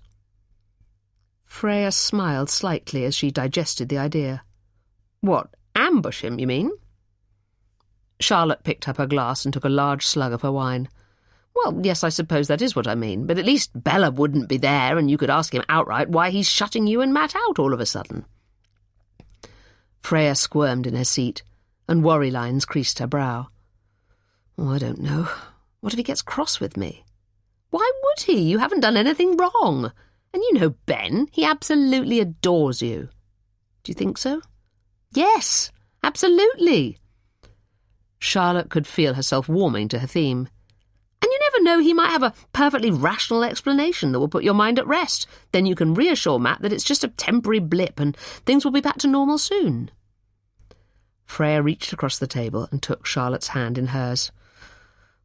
Freya smiled slightly as she digested the idea. "What, ambush him, you mean?" Charlotte picked up her glass and took a large slug of her wine. "Well, yes, I suppose that is what I mean, but at least Bella wouldn't be there and you could ask him outright why he's shutting you and Matt out all of a sudden." Freya squirmed in her seat, and worry lines creased her brow. "Oh, I don't know. What if he gets cross with me?" "Why would he? You haven't done anything wrong. And you know Ben, he absolutely adores you." "Do you think so?" "Yes, absolutely." Charlotte could feel herself warming to her theme. "And you never know, he might have a perfectly rational explanation that will put your mind at rest. Then you can reassure Matt that it's just a temporary blip and things will be back to normal soon." Freya reached across the table and took Charlotte's hand in hers.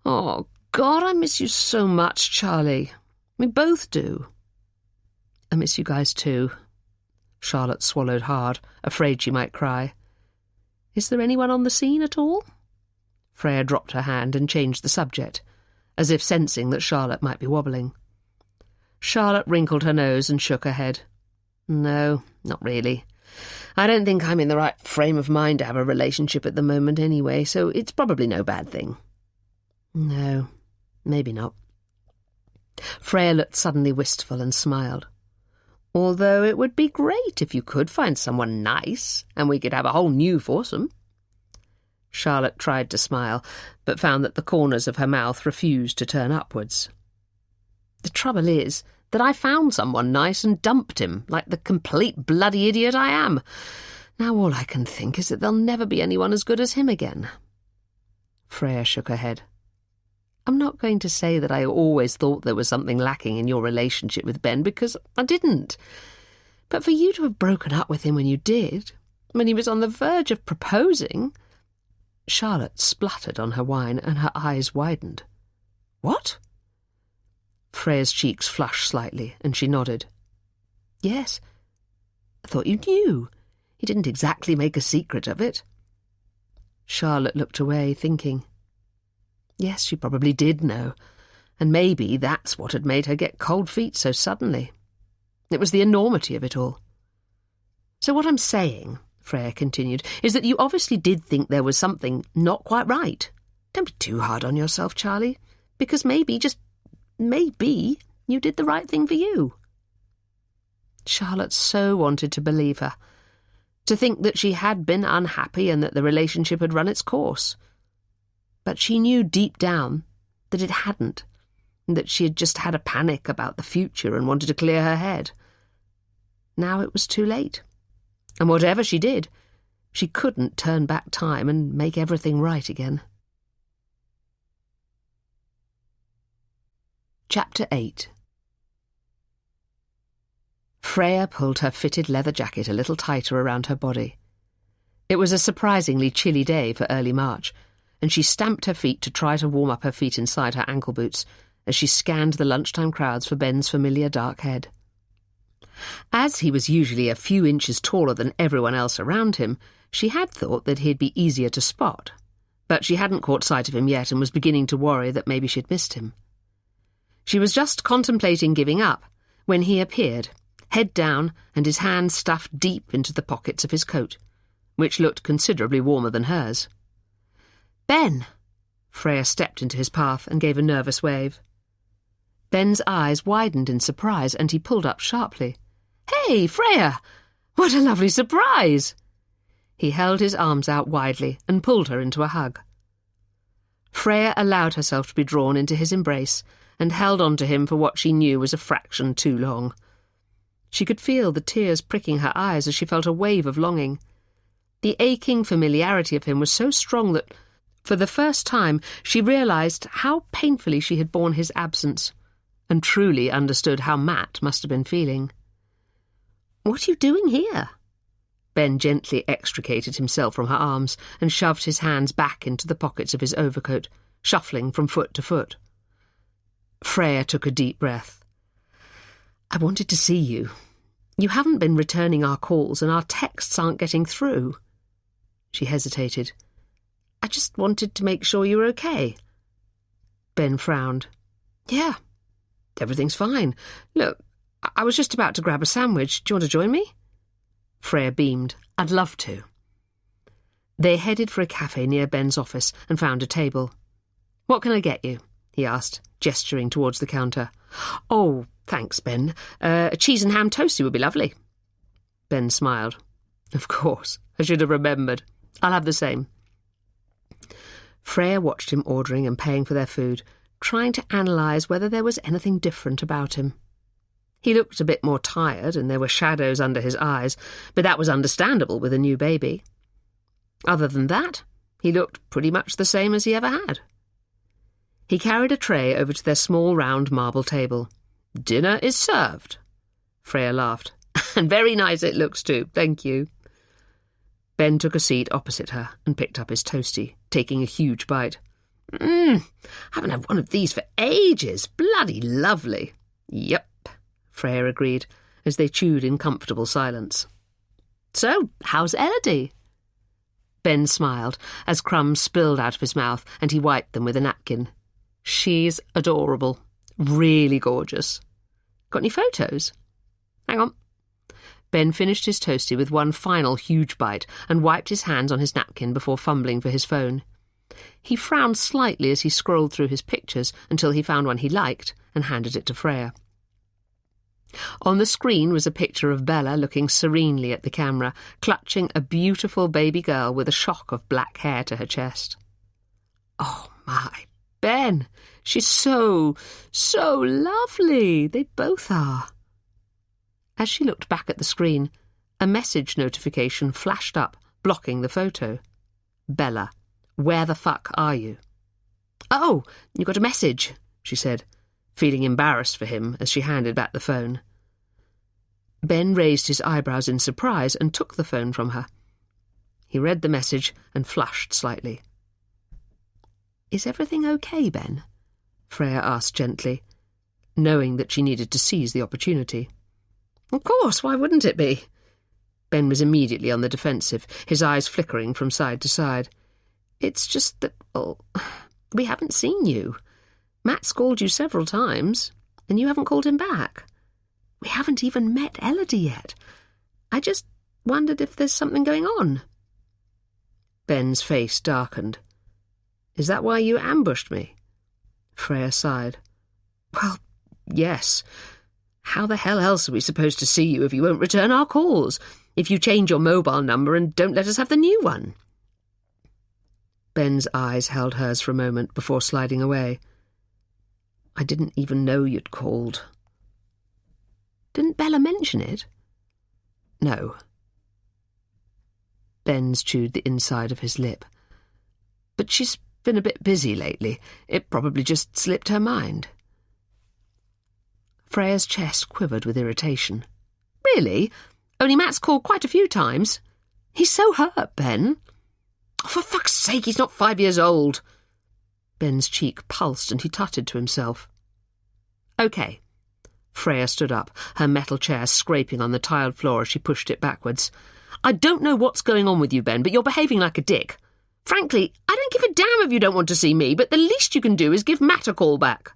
"Oh, God, I miss you so much, Charlie. We both do." "I miss you guys too." Charlotte swallowed hard, afraid she might cry. "Is there anyone on the scene at all?" Freya dropped her hand and changed the subject, as if sensing that Charlotte might be wobbling. Charlotte wrinkled her nose and shook her head. "No, not really. I don't think I'm in the right frame of mind to have a relationship at the moment anyway, so it's probably no bad thing." "No, maybe not." Freya looked suddenly wistful and smiled. "Although it would be great if you could find someone nice, and we could have a whole new foursome." Charlotte tried to smile, but found that the corners of her mouth refused to turn upwards. "The trouble is that I found someone nice and dumped him, like the complete bloody idiot I am. Now all I can think is that there'll never be anyone as good as him again." Freya shook her head. "I'm not going to say that I always thought there was something lacking in your relationship with Ben, because I didn't. But for you to have broken up with him when you did, when he was on the verge of proposing—" Charlotte spluttered on her wine and her eyes widened. "What?" Freya's cheeks flushed slightly, and she nodded. "Yes. I thought you knew. He didn't exactly make a secret of it." Charlotte looked away, thinking. Yes, she probably did know, and maybe that's what had made her get cold feet so suddenly. It was the enormity of it all. "So what I'm saying," Freya continued, "is that you obviously did think there was something not quite right. Don't be too hard on yourself, Charlie, because maybe, just maybe, you did the right thing for you." Charlotte so wanted to believe her, to think that she had been unhappy and that the relationship had run its course. But she knew deep down that it hadn't, and that she had just had a panic about the future and wanted to clear her head. Now it was too late. And whatever she did, she couldn't turn back time and make everything right again. Chapter 8. Freya pulled her fitted leather jacket a little tighter around her body. It was a surprisingly chilly day for early March, and she stamped her feet to try to warm up her feet inside her ankle boots as she scanned the lunchtime crowds for Ben's familiar dark head. As he was usually a few inches taller than everyone else around him, she had thought that he'd be easier to spot, but she hadn't caught sight of him yet and was beginning to worry that maybe she'd missed him. She was just contemplating giving up when he appeared, head down and his hands stuffed deep into the pockets of his coat, which looked considerably warmer than hers. "Ben!" Freya stepped into his path and gave a nervous wave. Ben's eyes widened in surprise and he pulled up sharply. "Hey, Freya! What a lovely surprise!" He held his arms out widely and pulled her into a hug. Freya allowed herself to be drawn into his embrace and held on to him for what she knew was a fraction too long. She could feel the tears pricking her eyes as she felt a wave of longing. The aching familiarity of him was so strong that, for the first time, she realised how painfully she had borne his absence, and truly understood how Matt must have been feeling. "What are you doing here?" Ben gently extricated himself from her arms and shoved his hands back into the pockets of his overcoat, shuffling from foot to foot. Freya took a deep breath. "I wanted to see you. You haven't been returning our calls and our texts aren't getting through." She hesitated. "I just wanted to make sure you were okay." Ben frowned. "Yeah, everything's fine. Look, I was just about to grab a sandwich. Do you want to join me?" Freya beamed. "I'd love to." They headed for a cafe near Ben's office and found a table. "What can I get you?" he asked, gesturing towards the counter. "Oh, thanks, Ben. A cheese and ham toastie would be lovely." Ben smiled. "Of course, I should have remembered. I'll have the same." Freya watched him ordering and paying for their food, trying to analyse whether there was anything different about him. He looked a bit more tired and there were shadows under his eyes, but that was understandable with a new baby. Other than that, he looked pretty much the same as he ever had. He carried a tray over to their small round marble table. "Dinner is served." Freya laughed. "And very nice it looks too, thank you." Ben took a seat opposite her and picked up his toastie, taking a huge bite. Haven't had one of these for ages. Bloody lovely." "Yep," Freya agreed, as they chewed in comfortable silence. "So, how's Elodie?" Ben smiled as crumbs spilled out of his mouth and he wiped them with a napkin. "She's adorable. Really gorgeous. Got any photos?" "Hang on." Ben finished his toastie with one final huge bite and wiped his hands on his napkin before fumbling for his phone. He frowned slightly as he scrolled through his pictures until he found one he liked and handed it to Freya. On the screen was a picture of Bella looking serenely at the camera, clutching a beautiful baby girl with a shock of black hair to her chest. "Oh, my, Ben, she's so lovely. They both are." As she looked back at the screen, a message notification flashed up, blocking the photo. "Bella, where the fuck are you?" "Oh, you got a message," she said, feeling embarrassed for him as she handed back the phone. Ben raised his eyebrows in surprise and took the phone from her. He read the message and flushed slightly. "Is everything okay, Ben?" Freya asked gently, knowing that she needed to seize the opportunity. "Of course, why wouldn't it be?" Ben was immediately on the defensive, his eyes flickering from side to side. "It's just that, well, we haven't seen you. Matt's called you several times, and you haven't called him back. We haven't even met Elodie yet. I just wondered if there's something going on." Ben's face darkened. "Is that why you ambushed me?" Freya sighed. "Well, yes. How the hell else are we supposed to see you if you won't return our calls? If you change your mobile number and don't let us have the new one?" Ben's eyes held hers for a moment before sliding away. "I didn't even know you'd called." "Didn't Bella mention it?" "No." Ben's chewed the inside of his lip. "But she's been a bit busy lately. It probably just slipped her mind." Freya's chest quivered with irritation. "Really? Only Matt's called quite a few times. He's so hurt, Ben." Oh, for fuck's sake, he's not 5 years old. Ben's cheek pulsed and he tutted to himself. OK. Freya stood up, her metal chair scraping on the tiled floor as she pushed it backwards. I don't know what's going on with you, Ben, but you're behaving like a dick. Frankly, I don't give a damn if you don't want to see me, but the least you can do is give Matt a call back.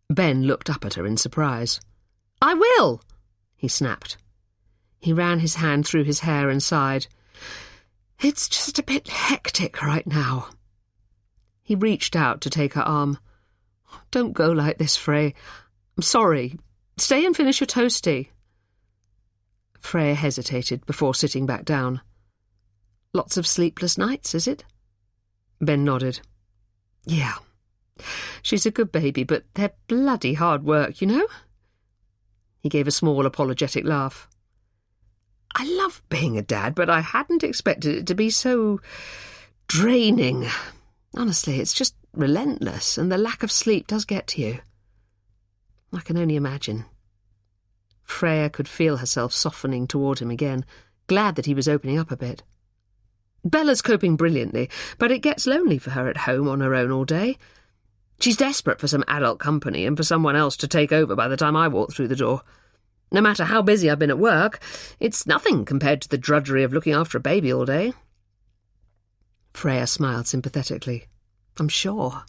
Ben looked up at her in surprise. I will, he snapped. He ran his hand through his hair and sighed. It's just a bit hectic right now. He reached out to take her arm. Don't go like this, Frey. I'm sorry. Stay and finish your toastie. Freya hesitated before sitting back down. Lots of sleepless nights, is it? Ben nodded. Yeah. She's a good baby, but they're bloody hard work, you know? He gave a small apologetic laugh. I love being a dad, but I hadn't expected it to be so draining. Honestly, it's just relentless, and the lack of sleep does get to you. I can only imagine. Freya could feel herself softening toward him again, glad that he was opening up a bit. Bella's coping brilliantly, but it gets lonely for her at home on her own all day. She's desperate for some adult company and for someone else to take over by the time I walk through the door. No matter how busy I've been at work, it's nothing compared to the drudgery of looking after a baby all day. Freya smiled sympathetically. I'm sure.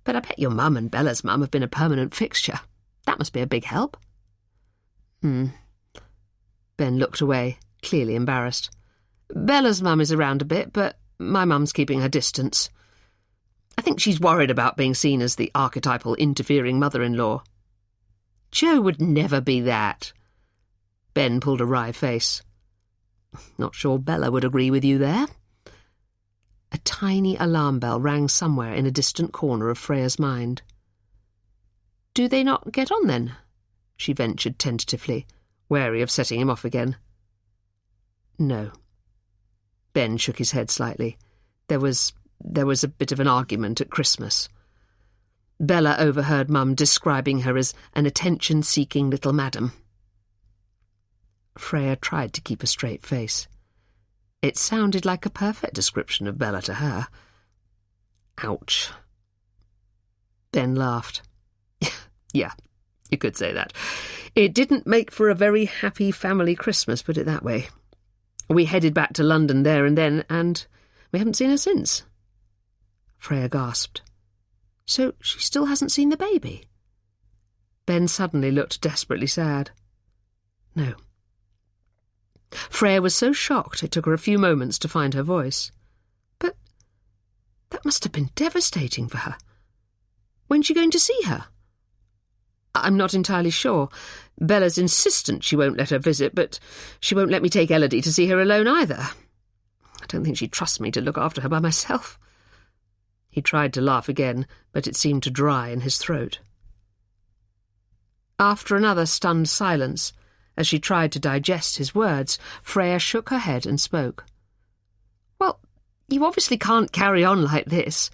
But I bet your mum and Bella's mum have been a permanent fixture. That must be a big help. Ben looked away, clearly embarrassed. Bella's mum is around a bit, but my mum's keeping her distance. I think she's worried about being seen as the archetypal interfering mother-in-law. Jo would never be that. Ben pulled a wry face. Not sure Bella would agree with you there. A tiny alarm bell rang somewhere in a distant corner of Freya's mind. Do they not get on, then? She ventured tentatively, wary of setting him off again. No. Ben shook his head slightly. There was a bit of an argument at Christmas. Bella overheard Mum describing her as an attention-seeking little madam. Freya tried to keep a straight face. It sounded like a perfect description of Bella to her. Ouch. Ben laughed. Yeah, you could say that. It didn't make for a very happy family Christmas, put it that way. We headed back to London there and then, and we haven't seen her since. Freya gasped. So she still hasn't seen the baby? Ben suddenly looked desperately sad. No. Freya was so shocked it took her a few moments to find her voice. But that must have been devastating for her. When's she going to see her? I'm not entirely sure. Bella's insistent she won't let her visit, but she won't let me take Elodie to see her alone either. I don't think she'd trust me to look after her by myself. He tried to laugh again, but it seemed to dry in his throat. After another stunned silence, as she tried to digest his words, Freya shook her head and spoke. Well, you obviously can't carry on like this.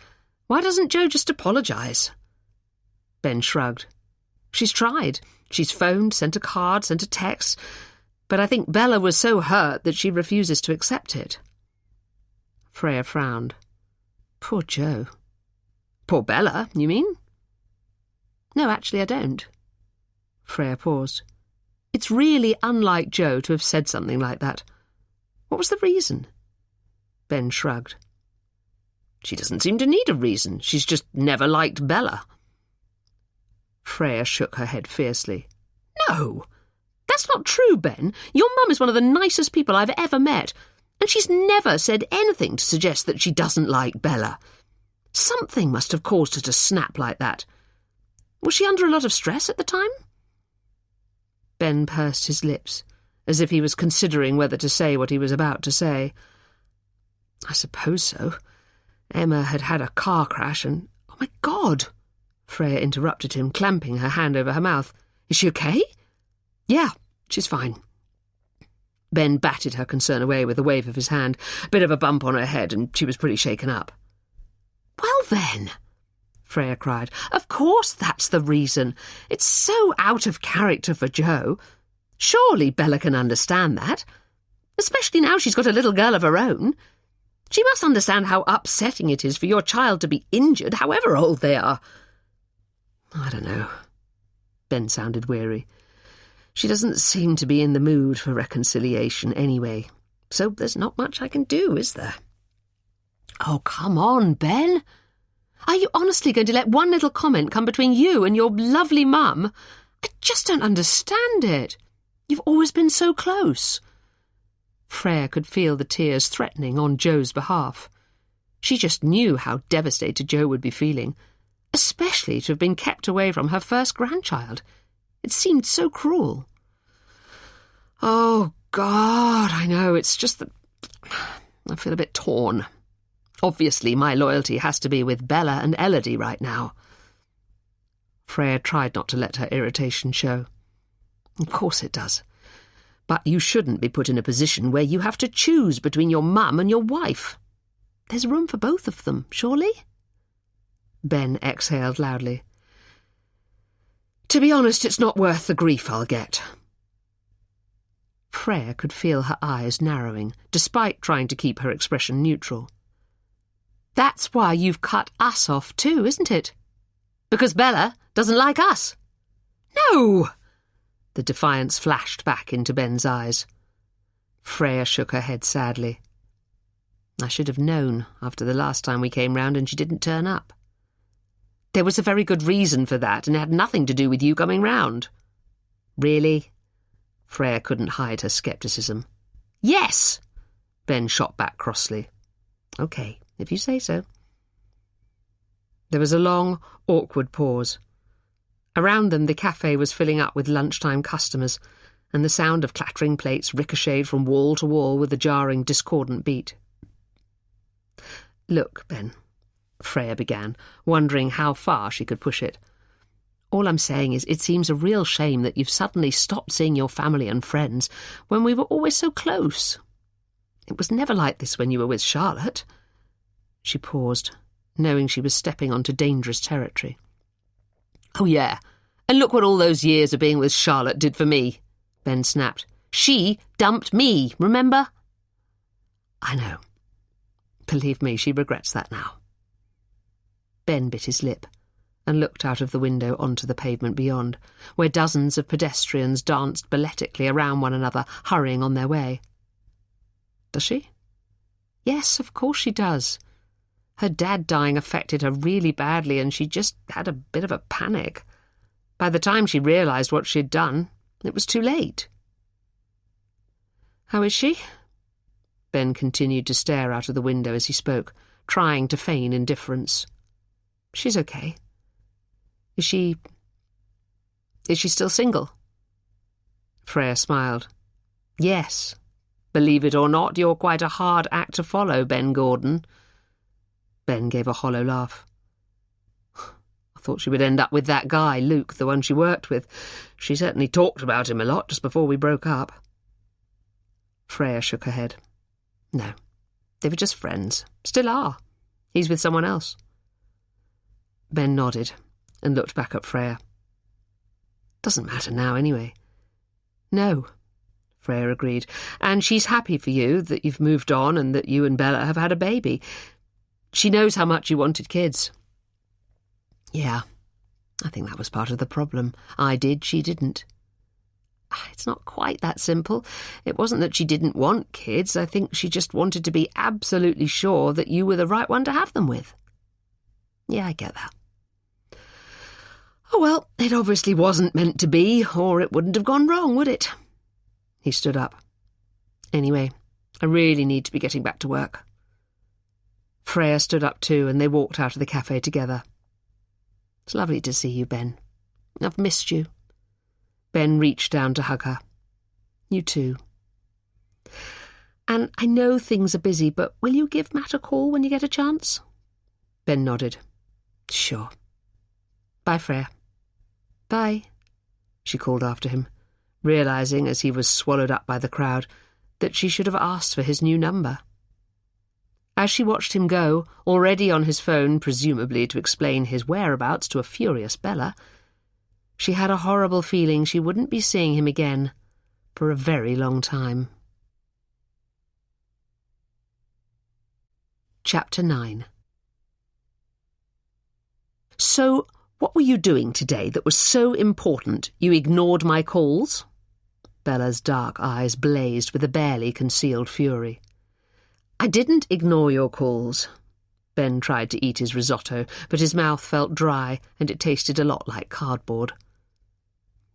Why doesn't Jo just apologise? Ben shrugged. She's tried. She's phoned, sent a card, sent a text, but I think Bella was so hurt that she refuses to accept it. Freya frowned. Poor Jo. Poor Bella, you mean? No, actually I don't. Freya paused. It's really unlike Jo to have said something like that. What was the reason? Ben shrugged. She doesn't seem to need a reason. She's just never liked Bella. Freya shook her head fiercely. No, that's not true, Ben. Your mum is one of the nicest people I've ever met, and she's never said anything to suggest that she doesn't like Bella. Something must have caused her to snap like that. Was she under a lot of stress at the time? Ben pursed his lips, as if he was considering whether to say what he was about to say. I suppose so. Emma had had a car crash and... Oh, my God! Freya interrupted him, clamping her hand over her mouth. Is she okay? Yeah, she's fine. Ben batted her concern away with a wave of his hand. A bit of a bump on her head, and she was pretty shaken up. Well then, Freya cried, of course that's the reason. It's so out of character for Jo. Surely Bella can understand that. Especially now she's got a little girl of her own. She must understand how upsetting it is for your child to be injured, however old they are. I don't know. Ben sounded weary. She doesn't seem to be in the mood for reconciliation anyway, so there's not much I can do, is there? Oh, come on, Ben. Are you honestly going to let one little comment come between you and your lovely mum? I just don't understand it. You've always been so close. Freya could feel the tears threatening on Joe's behalf. She just knew how devastated Joe would be feeling, especially to have been kept away from her first grandchild. It seemed so cruel. Oh, God, I know, it's just that I feel a bit torn. Obviously, my loyalty has to be with Bella and Elodie right now. Freya tried not to let her irritation show. Of course it does. But you shouldn't be put in a position where you have to choose between your mum and your wife. There's room for both of them, surely? Ben exhaled loudly. To be honest, it's not worth the grief I'll get. Freya could feel her eyes narrowing, despite trying to keep her expression neutral. That's why you've cut us off too, isn't it? Because Bella doesn't like us. No! The defiance flashed back into Ben's eyes. Freya shook her head sadly. I should have known after the last time we came round and she didn't turn up. There was a very good reason for that, and it had nothing to do with you coming round. Really? Freya couldn't hide her scepticism. Yes! Ben shot back crossly. OK, if you say so. There was a long, awkward pause. Around them the cafe was filling up with lunchtime customers, and the sound of clattering plates ricocheted from wall to wall with a jarring, discordant beat. Look, Ben, Freya began, wondering how far she could push it. All I'm saying is it seems a real shame that you've suddenly stopped seeing your family and friends when we were always so close. It was never like this when you were with Charlotte. She paused, knowing she was stepping onto dangerous territory. Oh, yeah, and look what all those years of being with Charlotte did for me, Ben snapped. She dumped me, remember? I know. Believe me, she regrets that now. Ben bit his lip and looked out of the window onto the pavement beyond, where dozens of pedestrians danced balletically around one another, hurrying on their way. Does she? Yes, of course she does. Her dad dying affected her really badly, and she just had a bit of a panic. By the time she realised what she'd done, it was too late. How is she? Ben continued to stare out of the window as he spoke, trying to feign indifference. She's okay. Is she still single? Freya smiled. Yes. Believe it or not, you're quite a hard act to follow, Ben Gordon. Ben gave a hollow laugh. I thought she would end up with that guy, Luke, the one she worked with. She certainly talked about him a lot just before we broke up. Freya shook her head. No, they were just friends. Still are. He's with someone else. Ben nodded and looked back at Freya. Doesn't matter now, anyway. No, Freya agreed. And she's happy for you, that you've moved on and that you and Bella have had a baby. She knows how much you wanted kids. Yeah, I think that was part of the problem. I did, she didn't. It's not quite that simple. It wasn't that she didn't want kids. I think she just wanted to be absolutely sure that you were the right one to have them with. Yeah, I get that. Oh, well, it obviously wasn't meant to be, or it wouldn't have gone wrong, would it? He stood up. Anyway, I really need to be getting back to work. Freya stood up too, and they walked out of the cafe together. It's lovely to see you, Ben. I've missed you. Ben reached down to hug her. You too. And I know things are busy, but will you give Matt a call when you get a chance? Ben nodded. Sure. Bye, Freya. Bye, she called after him, realising as he was swallowed up by the crowd that she should have asked for his new number. As she watched him go, already on his phone, presumably to explain his whereabouts to a furious Bella, she had a horrible feeling she wouldn't be seeing him again for a very long time. Chapter 9. So, what were you doing today that was so important you ignored my calls? Bella's dark eyes blazed with a barely concealed fury. I didn't ignore your calls. Ben tried to eat his risotto, but his mouth felt dry and it tasted a lot like cardboard.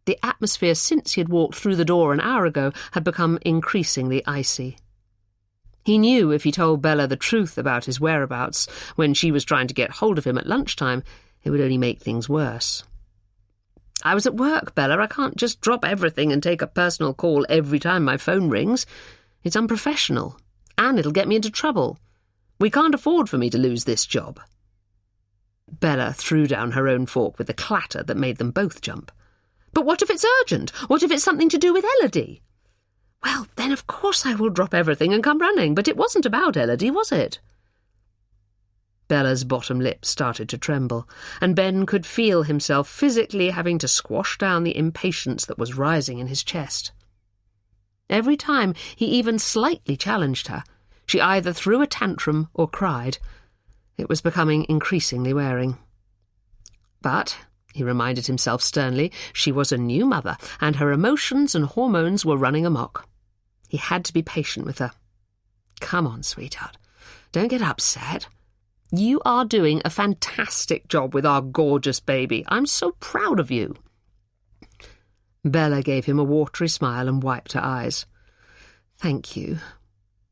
The atmosphere since he had walked through the door an hour ago had become increasingly icy. He knew if he told Bella the truth about his whereabouts when she was trying to get hold of him at lunchtime, it would only make things worse. I was at work, Bella. I can't just drop everything and take a personal call every time my phone rings. It's unprofessional, and it'll get me into trouble. We can't afford for me to lose this job. Bella threw down her own fork with a clatter that made them both jump. But what if it's urgent? What if it's something to do with Elodie? Well, then of course I will drop everything and come running, but it wasn't about Elodie, was it? Bella's bottom lip started to tremble, and Ben could feel himself physically having to squash down the impatience that was rising in his chest. Every time he even slightly challenged her, she either threw a tantrum or cried. It was becoming increasingly wearing. But, he reminded himself sternly, she was a new mother, and her emotions and hormones were running amok. He had to be patient with her. Come on, sweetheart. Don't get upset. You are doing a fantastic job with our gorgeous baby. I'm so proud of you. Bella gave him a watery smile and wiped her eyes. Thank you.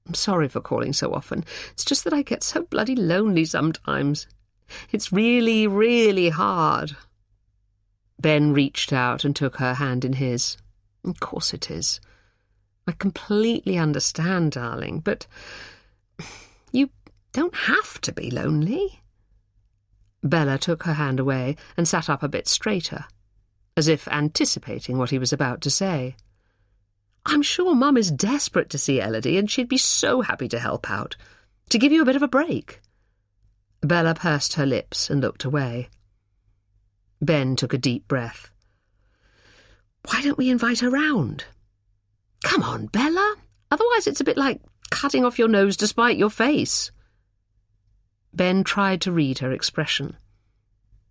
I'm sorry for calling so often. It's just that I get so bloody lonely sometimes. It's really, really hard. Ben reached out and took her hand in his. Of course it is. I completely understand, darling, but you don't have to be lonely. Bella took her hand away and sat up a bit straighter, as if anticipating what he was about to say. I'm sure Mum is desperate to see Elodie, and she'd be so happy to help out, to give you a bit of a break. Bella pursed her lips and looked away. Ben took a deep breath. Why don't we invite her round? Come on, Bella. Otherwise it's a bit like cutting off your nose to spite your face. Ben tried to read her expression.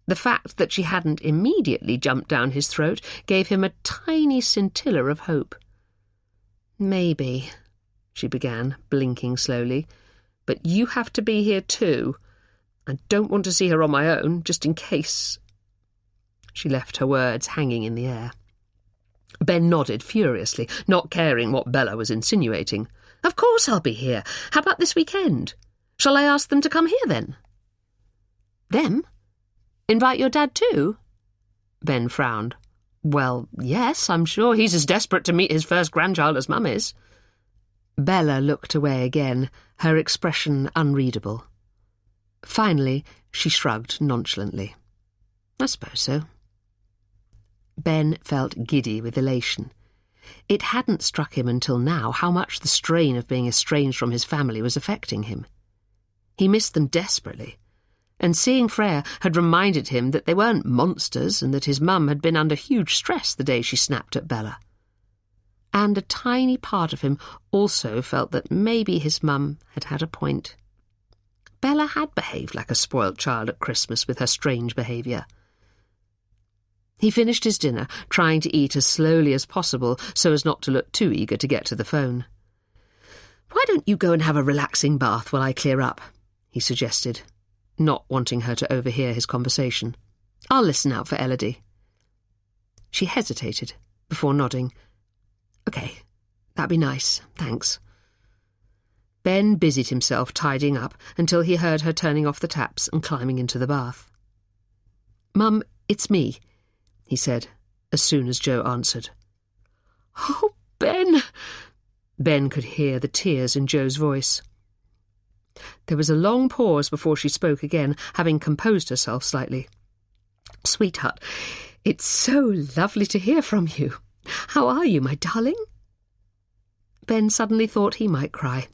The fact that she hadn't immediately jumped down his throat gave him a tiny scintilla of hope. Maybe, she began, blinking slowly, but you have to be here too. I don't want to see her on my own, just in case. She left her words hanging in the air. Ben nodded furiously, not caring what Bella was insinuating. Of course I'll be here. How about this weekend? Shall I ask them to come here, then? Them? Invite your dad too? Ben frowned. Well, yes, I'm sure he's as desperate to meet his first grandchild as Mum is. Bella looked away again, her expression unreadable. Finally, she shrugged nonchalantly. I suppose so. Ben felt giddy with elation. It hadn't struck him until now how much the strain of being estranged from his family was affecting him. He missed them desperately, and seeing Freya had reminded him that they weren't monsters and that his mum had been under huge stress the day she snapped at Bella. And a tiny part of him also felt that maybe his mum had had a point. Bella had behaved like a spoilt child at Christmas with her strange behaviour. He finished his dinner, trying to eat as slowly as possible so as not to look too eager to get to the phone. Why don't you go and have a relaxing bath while I clear up? He suggested, not wanting her to overhear his conversation. I'll listen out for Elodie. She hesitated before nodding. OK, that'd be nice, thanks. Ben busied himself tidying up until he heard her turning off the taps and climbing into the bath. Mum, it's me, he said, as soon as Jo answered. Oh, Ben! Ben could hear the tears in Jo's voice. There was a long pause before she spoke again, having composed herself slightly. Sweetheart, it's so lovely to hear from you. How are you, my darling? Ben suddenly thought he might cry.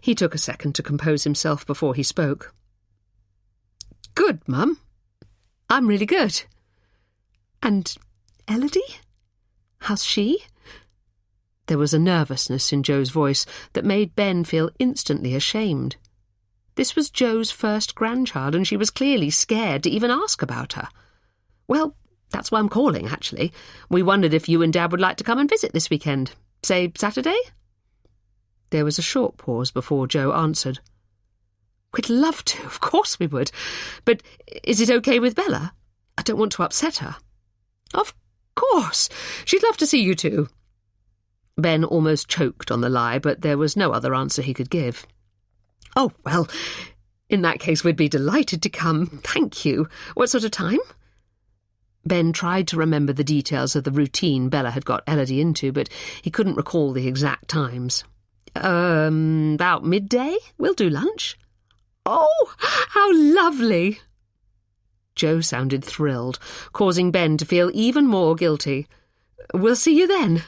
He took a second to compose himself before he spoke. Good, Mum. I'm really good. And Elodie? How's she? There was a nervousness in Jo's voice that made Ben feel instantly ashamed. This was Jo's first grandchild, and she was clearly scared to even ask about her. Well, that's why I'm calling, actually. We wondered if you and Dad would like to come and visit this weekend. Say Saturday? There was a short pause before Jo answered. We'd love to, of course we would. But is it okay with Bella? I don't want to upset her. Of course. She'd love to see you too. Ben almost choked on the lie, but there was no other answer he could give. Oh, well, in that case we'd be delighted to come. Thank you. What sort of time? Ben tried to remember the details of the routine Bella had got Elodie into, but he couldn't recall the exact times. About midday? We'll do lunch. Oh, how lovely! Jo sounded thrilled, causing Ben to feel even more guilty. We'll see you then.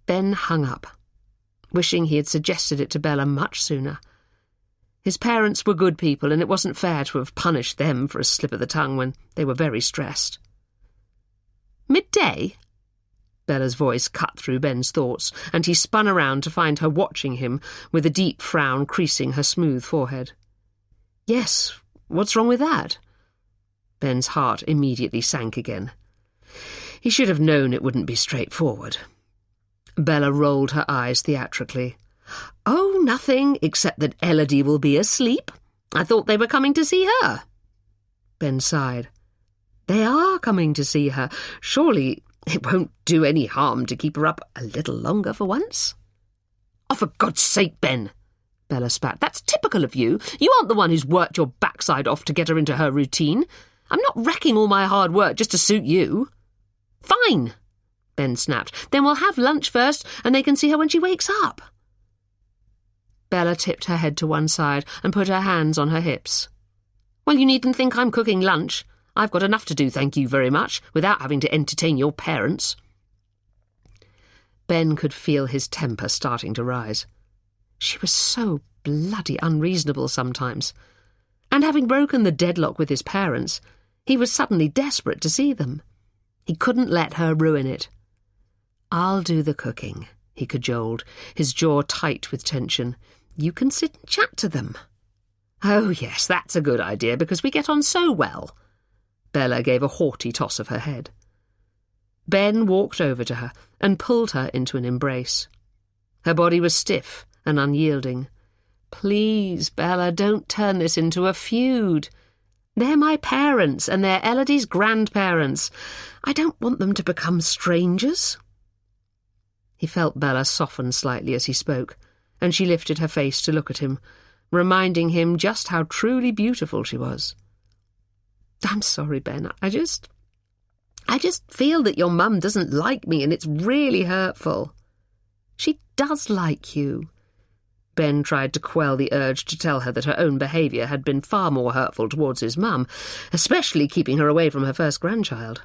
Ben hung up, wishing he had suggested it to Bella much sooner. His parents were good people, and it wasn't fair to have punished them for a slip of the tongue when they were very stressed. Midday? Bella's voice cut through Ben's thoughts, and he spun around to find her watching him, with a deep frown creasing her smooth forehead. Yes, what's wrong with that? Ben's heart immediately sank again. He should have known it wouldn't be straightforward. Bella rolled her eyes theatrically. Oh, nothing, except that Elodie will be asleep. I thought they were coming to see her. Ben sighed. They are coming to see her. Surely it won't do any harm to keep her up a little longer for once. Oh, for God's sake, Ben, Bella spat. That's typical of you. You aren't the one who's worked your backside off to get her into her routine. I'm not wrecking all my hard work just to suit you. Fine, Ben snapped. Then we'll have lunch first, and they can see her when she wakes up. Bella tipped her head to one side and put her hands on her hips. Well, you needn't think I'm cooking lunch. I've got enough to do, thank you very much, without having to entertain your parents. Ben could feel his temper starting to rise. She was so bloody unreasonable sometimes. And having broken the deadlock with his parents, he was suddenly desperate to see them. He couldn't let her ruin it. I'll do the cooking, he cajoled, his jaw tight with tension. You can sit and chat to them. Oh, yes, that's a good idea, because we get on so well. Bella gave a haughty toss of her head. Ben walked over to her and pulled her into an embrace. Her body was stiff and unyielding. Please, Bella, don't turn this into a feud. They're my parents, and they're Elodie's grandparents. I don't want them to become strangers. He felt Bella soften slightly as he spoke, and she lifted her face to look at him, reminding him just how truly beautiful she was. I'm sorry, Ben. I just feel that your mum doesn't like me, and it's really hurtful. She does like you. Ben tried to quell the urge to tell her that her own behaviour had been far more hurtful towards his mum, especially keeping her away from her first grandchild.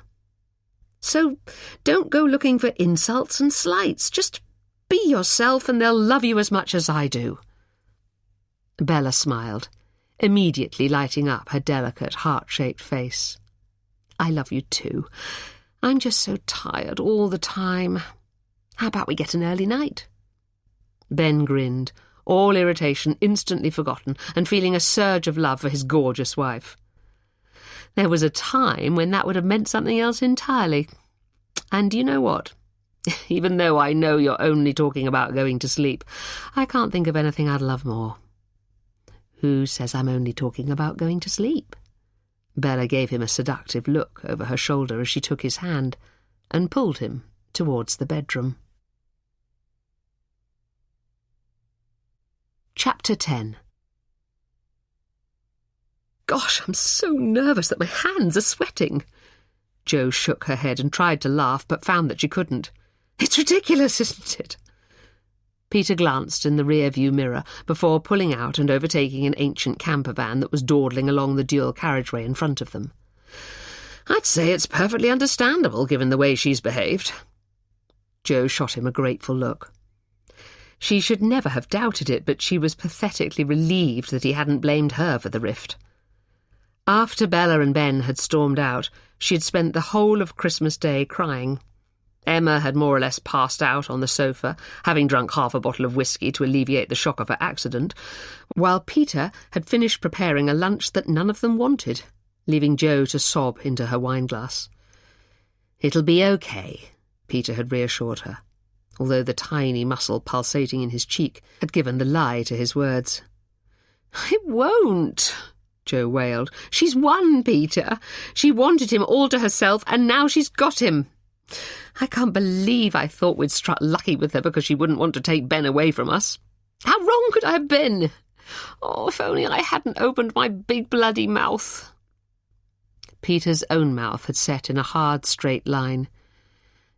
So don't go looking for insults and slights. Just be yourself, and they'll love you as much as I do. Bella smiled, immediately lighting up her delicate, heart-shaped face. I love you too. I'm just so tired all the time. How about we get an early night? Ben grinned, all irritation instantly forgotten, and feeling a surge of love for his gorgeous wife. There was a time when that would have meant something else entirely. And you know what? Even though I know you're only talking about going to sleep, I can't think of anything I'd love more. Who says I'm only talking about going to sleep? Bella gave him a seductive look over her shoulder as she took his hand and pulled him towards the bedroom. Chapter 10. Gosh, I'm so nervous that my hands are sweating. Jo shook her head and tried to laugh, but found that she couldn't. It's ridiculous, isn't it? Peter glanced in the rear-view mirror before pulling out and overtaking an ancient camper van that was dawdling along the dual carriageway in front of them. I'd say it's perfectly understandable, given the way she's behaved. Jo shot him a grateful look. She should never have doubted it, but she was pathetically relieved that he hadn't blamed her for the rift. After Bella and Ben had stormed out, she had spent the whole of Christmas Day crying. Emma had more or less passed out on the sofa, having drunk half a bottle of whiskey to alleviate the shock of her accident, while Peter had finished preparing a lunch that none of them wanted, leaving Jo to sob into her wineglass. "It'll be okay," Peter had reassured her, although the tiny muscle pulsating in his cheek had given the lie to his words. "It won't," Jo wailed. "She's won, Peter. She wanted him all to herself, and now she's got him. I can't believe I thought we'd struck lucky with her because she wouldn't want to take Ben away from us. How wrong could I have been? Oh, if only I hadn't opened my big bloody mouth." Peter's own mouth had set in a hard, straight line.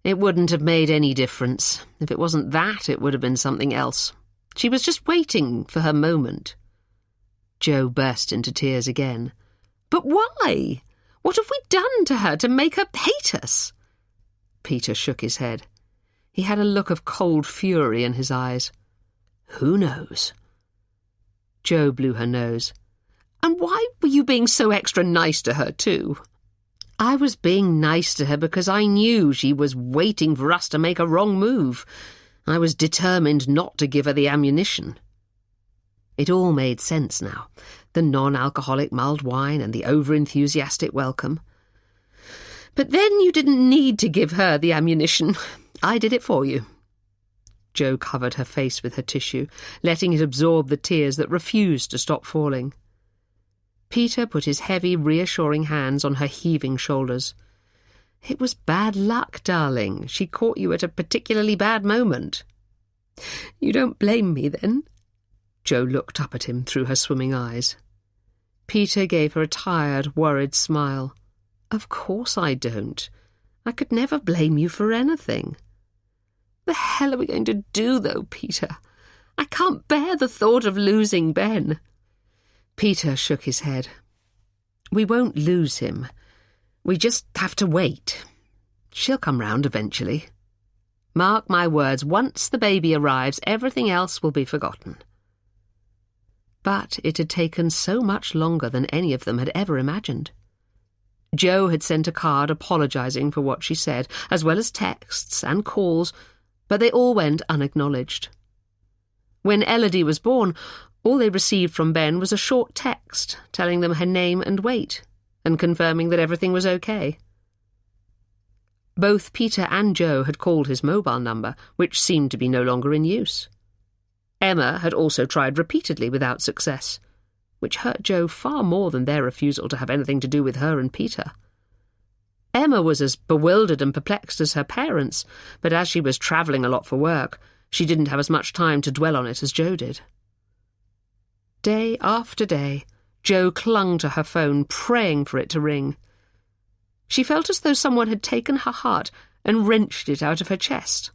It wouldn't have made any difference. If it wasn't that, it would have been something else. She was just waiting for her moment. Jo burst into tears again. "But why? What have we done to her to make her hate us?" Peter shook his head. He had a look of cold fury in his eyes. "Who knows?" Jo blew her nose. "And why were you being so extra nice to her, too?" "I was being nice to her because I knew she was waiting for us to make a wrong move. I was determined not to give her the ammunition." It all made sense now. The non-alcoholic mulled wine and the over-enthusiastic welcome. "But then you didn't need to give her the ammunition. I did it for you." Jo covered her face with her tissue, letting it absorb the tears that refused to stop falling. Peter put his heavy, reassuring hands on her heaving shoulders. "It was bad luck, darling. She caught you at a particularly bad moment." "You don't blame me, then?" Jo looked up at him through her swimming eyes. Peter gave her a tired, worried smile. "Of course I don't. I could never blame you for anything." "The hell are we going to do, though, Peter? I can't bear the thought of losing Ben." Peter shook his head. "We won't lose him. We just have to wait. She'll come round eventually. Mark my words, once the baby arrives, everything else will be forgotten." But it had taken so much longer than any of them had ever imagined. Jo had sent a card apologising for what she said, as well as texts and calls, but they all went unacknowledged. When Elodie was born, all they received from Ben was a short text telling them her name and weight, and confirming that everything was okay. Both Peter and Jo had called his mobile number, which seemed to be no longer in use. Emma had also tried repeatedly without success, which hurt Jo far more than their refusal to have anything to do with her and Peter. Emma was as bewildered and perplexed as her parents, but as she was travelling a lot for work, she didn't have as much time to dwell on it as Jo did. Day after day, Jo clung to her phone, praying for it to ring. She felt as though someone had taken her heart and wrenched it out of her chest.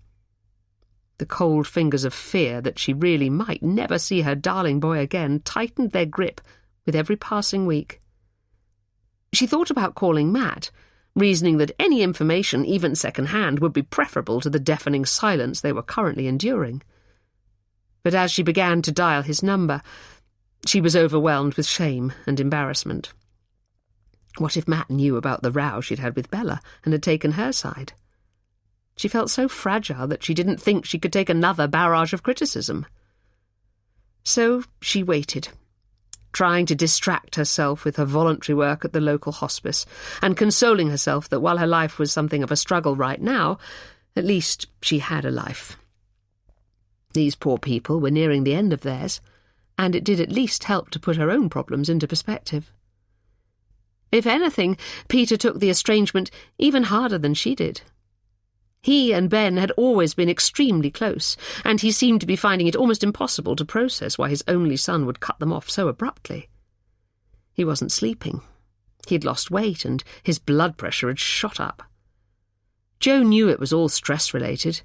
The cold fingers of fear that she really might never see her darling boy again tightened their grip with every passing week. She thought about calling Matt, reasoning that any information, even second-hand, would be preferable to the deafening silence they were currently enduring. But as she began to dial his number, she was overwhelmed with shame and embarrassment. What if Matt knew about the row she'd had with Bella and had taken her side? She felt so fragile that she didn't think she could take another barrage of criticism. So she waited, trying to distract herself with her voluntary work at the local hospice, and consoling herself that while her life was something of a struggle right now, at least she had a life. These poor people were nearing the end of theirs, and it did at least help to put her own problems into perspective. If anything, Peter took the estrangement even harder than she did. He and Ben had always been extremely close, and he seemed to be finding it almost impossible to process why his only son would cut them off so abruptly. He wasn't sleeping. He'd lost weight, and his blood pressure had shot up. Jo knew it was all stress-related,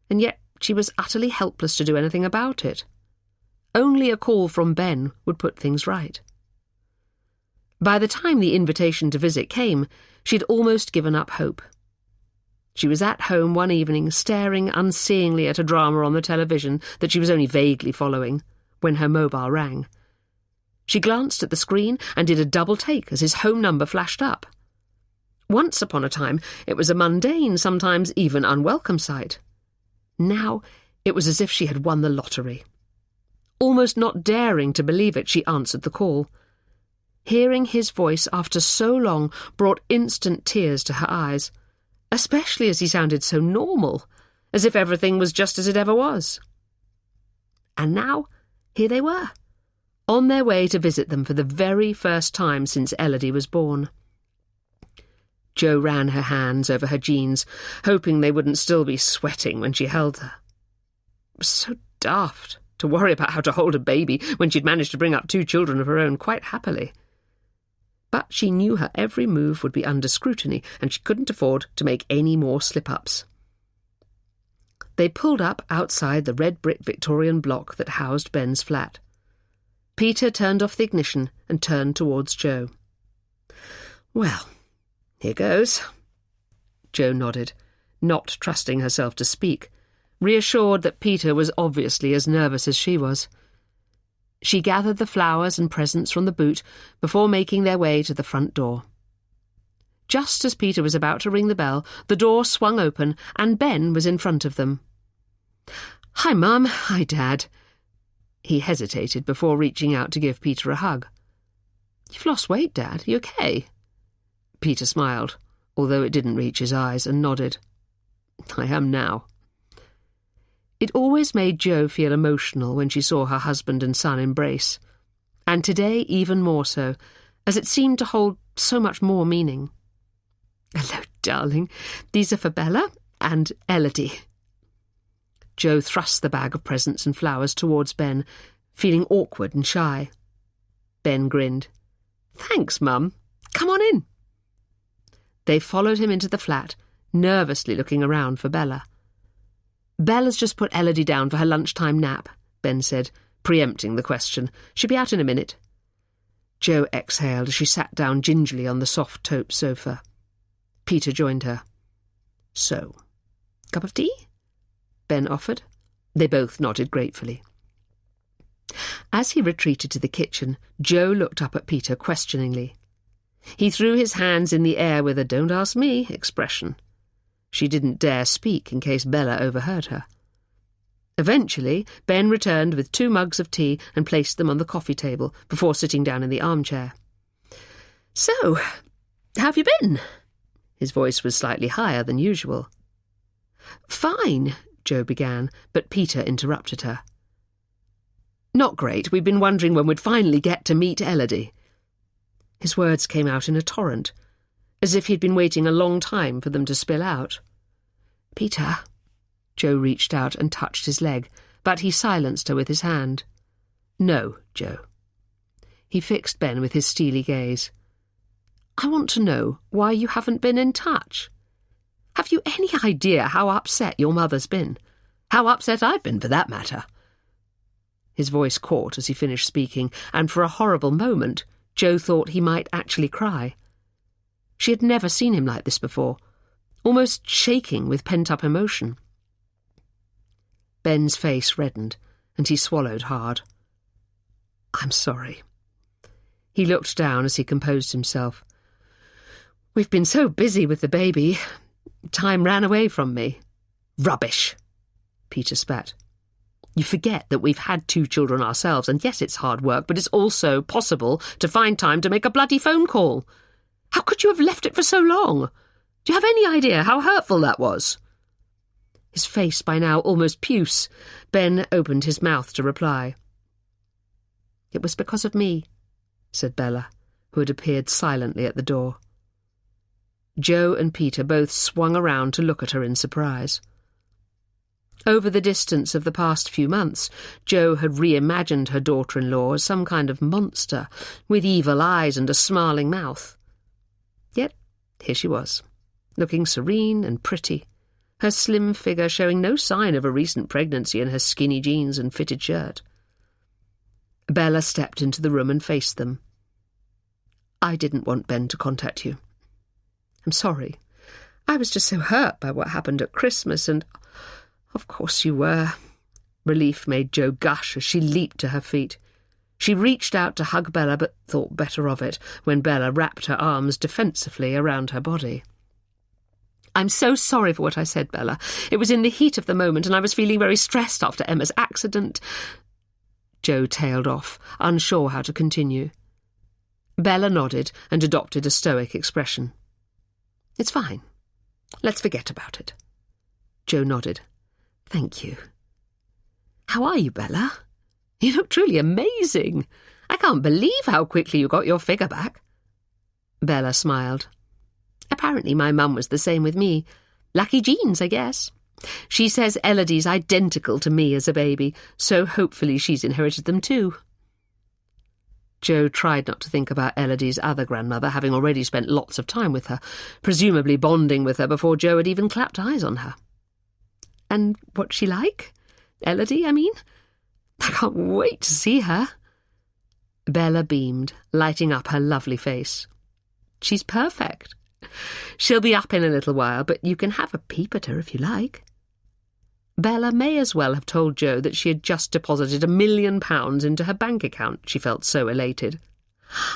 and yet she was utterly helpless to do anything about it. Only a call from Ben would put things right. By the time the invitation to visit came, she'd almost given up hope. She was at home one evening, staring unseeingly at a drama on the television that she was only vaguely following, when her mobile rang. She glanced at the screen and did a double take as his home number flashed up. Once upon a time, it was a mundane, sometimes even unwelcome sight. Now, it was as if she had won the lottery. Almost not daring to believe it, she answered the call. Hearing his voice after so long brought instant tears to her eyes, especially as he sounded so normal, as if everything was just as it ever was. And now, here they were, on their way to visit them for the very first time since Elodie was born. Jo ran her hands over her jeans, hoping they wouldn't still be sweating when she held her. It was so daft to worry about how to hold a baby when she'd managed to bring up 2 children of her own quite happily. But she knew her every move would be under scrutiny, and she couldn't afford to make any more slip-ups. They pulled up outside the red-brick Victorian block that housed Ben's flat. Peter turned off the ignition and turned towards Jo. "Well, here goes." Jo nodded, not trusting herself to speak, reassured that Peter was obviously as nervous as she was. She gathered the flowers and presents from the boot before making their way to the front door. Just as Peter was about to ring the bell, the door swung open and Ben was in front of them. "Hi, Mum. Hi, Dad." He hesitated before reaching out to give Peter a hug. "You've lost weight, Dad. You okay?" Peter smiled, although it didn't reach his eyes, and nodded. "I am now." It always made Jo feel emotional when she saw her husband and son embrace, and today even more so, as it seemed to hold so much more meaning. "Hello, darling. These are for Bella and Elodie." Jo thrust the bag of presents and flowers towards Ben, feeling awkward and shy. Ben grinned. "Thanks, Mum. Come on in." They followed him into the flat, nervously looking around for Bella. "Bella's just put Elodie down for her lunchtime nap," Ben said, preempting the question. "She'll be out in a minute." Jo exhaled as she sat down gingerly on the soft taupe sofa. Peter joined her. "So, cup of tea?" Ben offered. They both nodded gratefully. As he retreated to the kitchen, Jo looked up at Peter questioningly. He threw his hands in the air with a "don't ask me" expression. She didn't dare speak in case Bella overheard her. Eventually, Ben returned with 2 mugs of tea and placed them on the coffee table before sitting down in the armchair. "So, how have you been?" His voice was slightly higher than usual. "Fine," Jo began, but Peter interrupted her. "Not great. We've been wondering when we'd finally get to meet Elodie." His words came out in a torrent, as if he'd been waiting a long time for them to spill out. "Peter." Jo reached out and touched his leg, but he silenced her with his hand. "No, Jo." He fixed Ben with his steely gaze. "I want to know why you haven't been in touch. Have you any idea how upset your mother's been? How upset I've been, for that matter?" His voice caught as he finished speaking, and for a horrible moment, Jo thought he might actually cry. She had never seen him like this before, almost shaking with pent-up emotion. Ben's face reddened, and he swallowed hard. "I'm sorry." He looked down as he composed himself. "We've been so busy with the baby. Time ran away from me." "Rubbish," Peter spat. "You forget that we've had 2 children ourselves, and yes, it's hard work, but it's also possible to find time to make a bloody phone call. How could you have left it for so long? Do you have any idea how hurtful that was?" His face by now almost puce, Ben opened his mouth to reply. "It was because of me," said Bella, who had appeared silently at the door. Jo and Peter both swung around to look at her in surprise. Over the distance of the past few months, Jo had reimagined her daughter-in-law as some kind of monster, with evil eyes and a snarling mouth. Yet here she was, looking serene and pretty, her slim figure showing no sign of a recent pregnancy in her skinny jeans and fitted shirt. Bella stepped into the room and faced them. "I didn't want Ben to contact you. I'm sorry. I was just so hurt by what happened at Christmas, and of course you were." Relief made Jo gush as she leaped to her feet. She reached out to hug Bella, but thought better of it when Bella wrapped her arms defensively around her body. "I'm so sorry for what I said, Bella. It was in the heat of the moment, and I was feeling very stressed after Emma's accident." Jo tailed off, unsure how to continue. Bella nodded and adopted a stoic expression. "It's fine. Let's forget about it." Jo nodded. "Thank you." "How are you, Bella? You look truly amazing. I can't believe how quickly you got your figure back." Bella smiled. "Apparently my mum was the same with me. Lucky genes, I guess. She says Elodie's identical to me as a baby, so hopefully she's inherited them too." Jo tried not to think about Elodie's other grandmother, having already spent lots of time with her, presumably bonding with her before Jo had even clapped eyes on her. "And what's she like? Elodie, I mean? I can't wait to see her." Bella beamed, lighting up her lovely face. "She's perfect. She'll be up in a little while, but you can have a peep at her if you like." Bella may as well have told Jo that she had just deposited £1 million into her bank account. She felt so elated.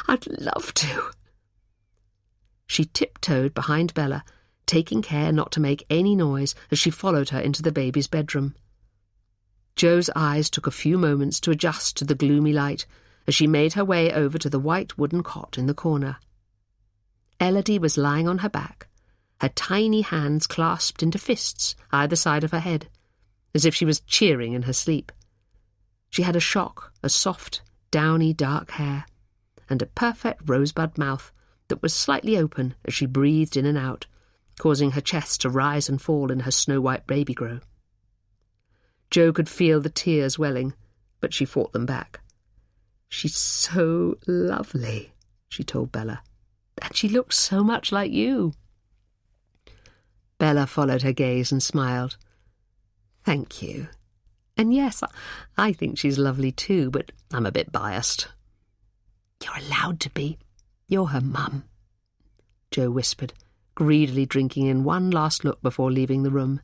"I'd love to." She tiptoed behind Bella, taking care not to make any noise as she followed her into the baby's bedroom. Jo's eyes took a few moments to adjust to the gloomy light as she made her way over to the white wooden cot in the corner. Elodie was lying on her back, her tiny hands clasped into fists either side of her head, as if she was cheering in her sleep. She had a shock of soft, downy dark hair, and a perfect rosebud mouth that was slightly open as she breathed in and out, causing her chest to rise and fall in her snow-white baby grow. Jo could feel the tears welling, but she fought them back. "She's so lovely," she told Bella. "And she looks so much like you." Bella followed her gaze and smiled. "Thank you. And yes, I think she's lovely too, but I'm a bit biased." "You're allowed to be. You're her mum," Jo whispered, greedily drinking in one last look before leaving the room.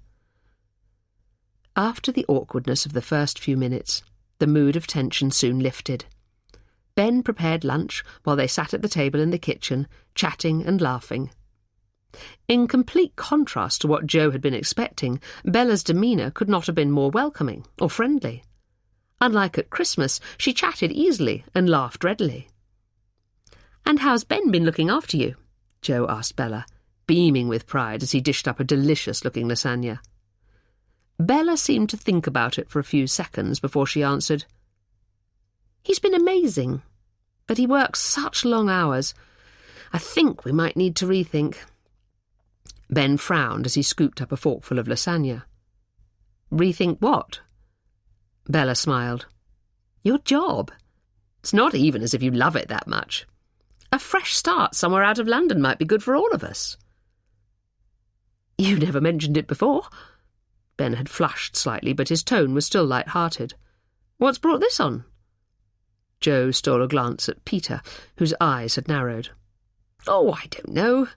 After the awkwardness of the first few minutes, the mood of tension soon lifted. Ben prepared lunch while they sat at the table in the kitchen, chatting and laughing. In complete contrast to what Jo had been expecting, Bella's demeanour could not have been more welcoming or friendly. Unlike at Christmas, she chatted easily and laughed readily. "And how's Ben been looking after you?" Jo asked Bella, beaming with pride as he dished up a delicious-looking lasagna. Bella seemed to think about it for a few seconds before she answered, "He's been amazing, but he works such long hours. I think we might need to rethink." Ben frowned as he scooped up a forkful of lasagna. "Rethink what?" Bella smiled. "Your job. It's not even as if you love it that much. A fresh start somewhere out of London might be good for all of us." "You never mentioned it before." Ben had flushed slightly, but his tone was still light-hearted. "What's brought this on?" Jo stole a glance at Peter, whose eyes had narrowed. "Oh, I don't know.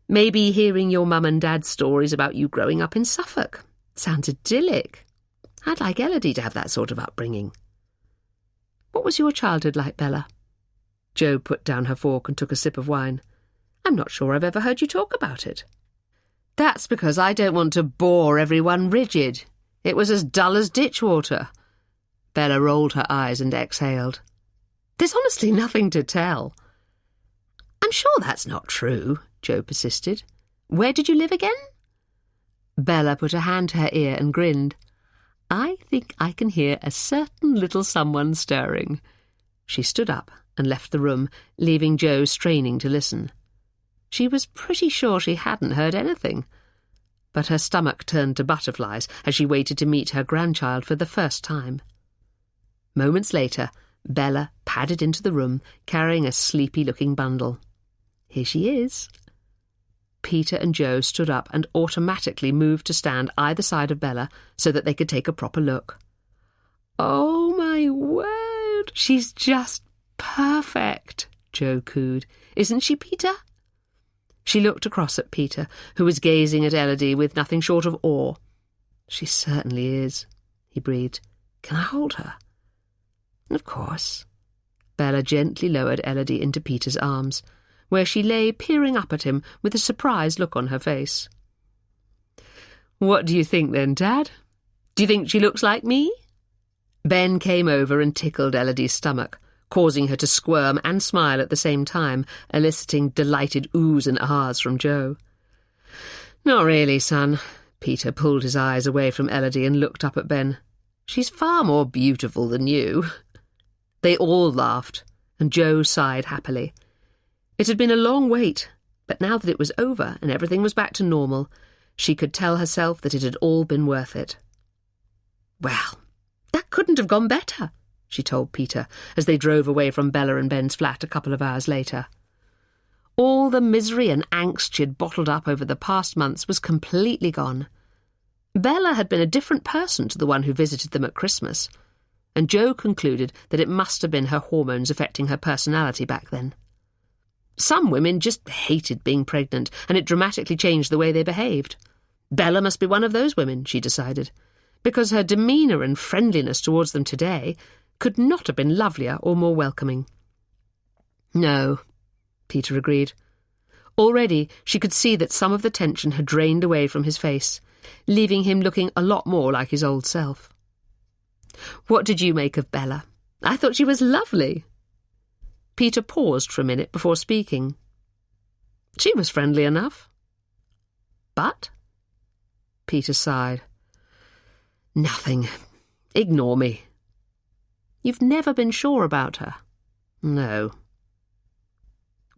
Maybe hearing your mum and dad's stories about you growing up in Suffolk. Sounds idyllic. I'd like Elodie to have that sort of upbringing." "What was your childhood like, Bella?" Jo put down her fork and took a sip of wine. "I'm not sure I've ever heard you talk about it." "That's because I don't want to bore everyone rigid. It was as dull as ditch water." Bella rolled her eyes and exhaled. "There's honestly nothing to tell." "I'm sure that's not true," Jo persisted. "Where did you live again?" Bella put a hand to her ear and grinned. "I think I can hear a certain little someone stirring." She stood up and left the room, leaving Jo straining to listen. She was pretty sure she hadn't heard anything, but her stomach turned to butterflies as she waited to meet her grandchild for the first time. Moments later, Bella padded into the room, carrying a sleepy-looking bundle. "Here she is." Peter and Jo stood up and automatically moved to stand either side of Bella so that they could take a proper look. "Oh, my word! She's just perfect," Jo cooed. "Isn't she, Peter?" She looked across at Peter, who was gazing at Elodie with nothing short of awe. "She certainly is," he breathed. "Can I hold her?" "Of course." Bella gently lowered Elodie into Peter's arms, where she lay peering up at him with a surprised look on her face. "What do you think then, Dad? Do you think she looks like me?" Ben came over and tickled Elodie's stomach, causing her to squirm and smile at the same time, eliciting delighted oohs and ahs from Joe. "Not really, son." Peter pulled his eyes away from Elodie and looked up at Ben. "She's far more beautiful than you." They all laughed, and Joe sighed happily. It had been a long wait, but now that it was over and everything was back to normal, she could tell herself that it had all been worth it. "Well, that couldn't have gone better," she told Peter, as they drove away from Bella and Ben's flat a couple of hours later. All the misery and angst she had bottled up over the past months was completely gone. Bella had been a different person to the one who visited them at Christmas, and Joe concluded that it must have been her hormones affecting her personality back then. Some women just hated being pregnant, and it dramatically changed the way they behaved. Bella must be one of those women, she decided, because her demeanour and friendliness towards them today could not have been lovelier or more welcoming. "No," Peter agreed. Already she could see that some of the tension had drained away from his face, leaving him looking a lot more like his old self. "What did you make of Bella? I thought she was lovely." Peter paused for a minute before speaking. "She was friendly enough." "But?" Peter sighed. "Nothing. Ignore me." "You've never been sure about her?" "No."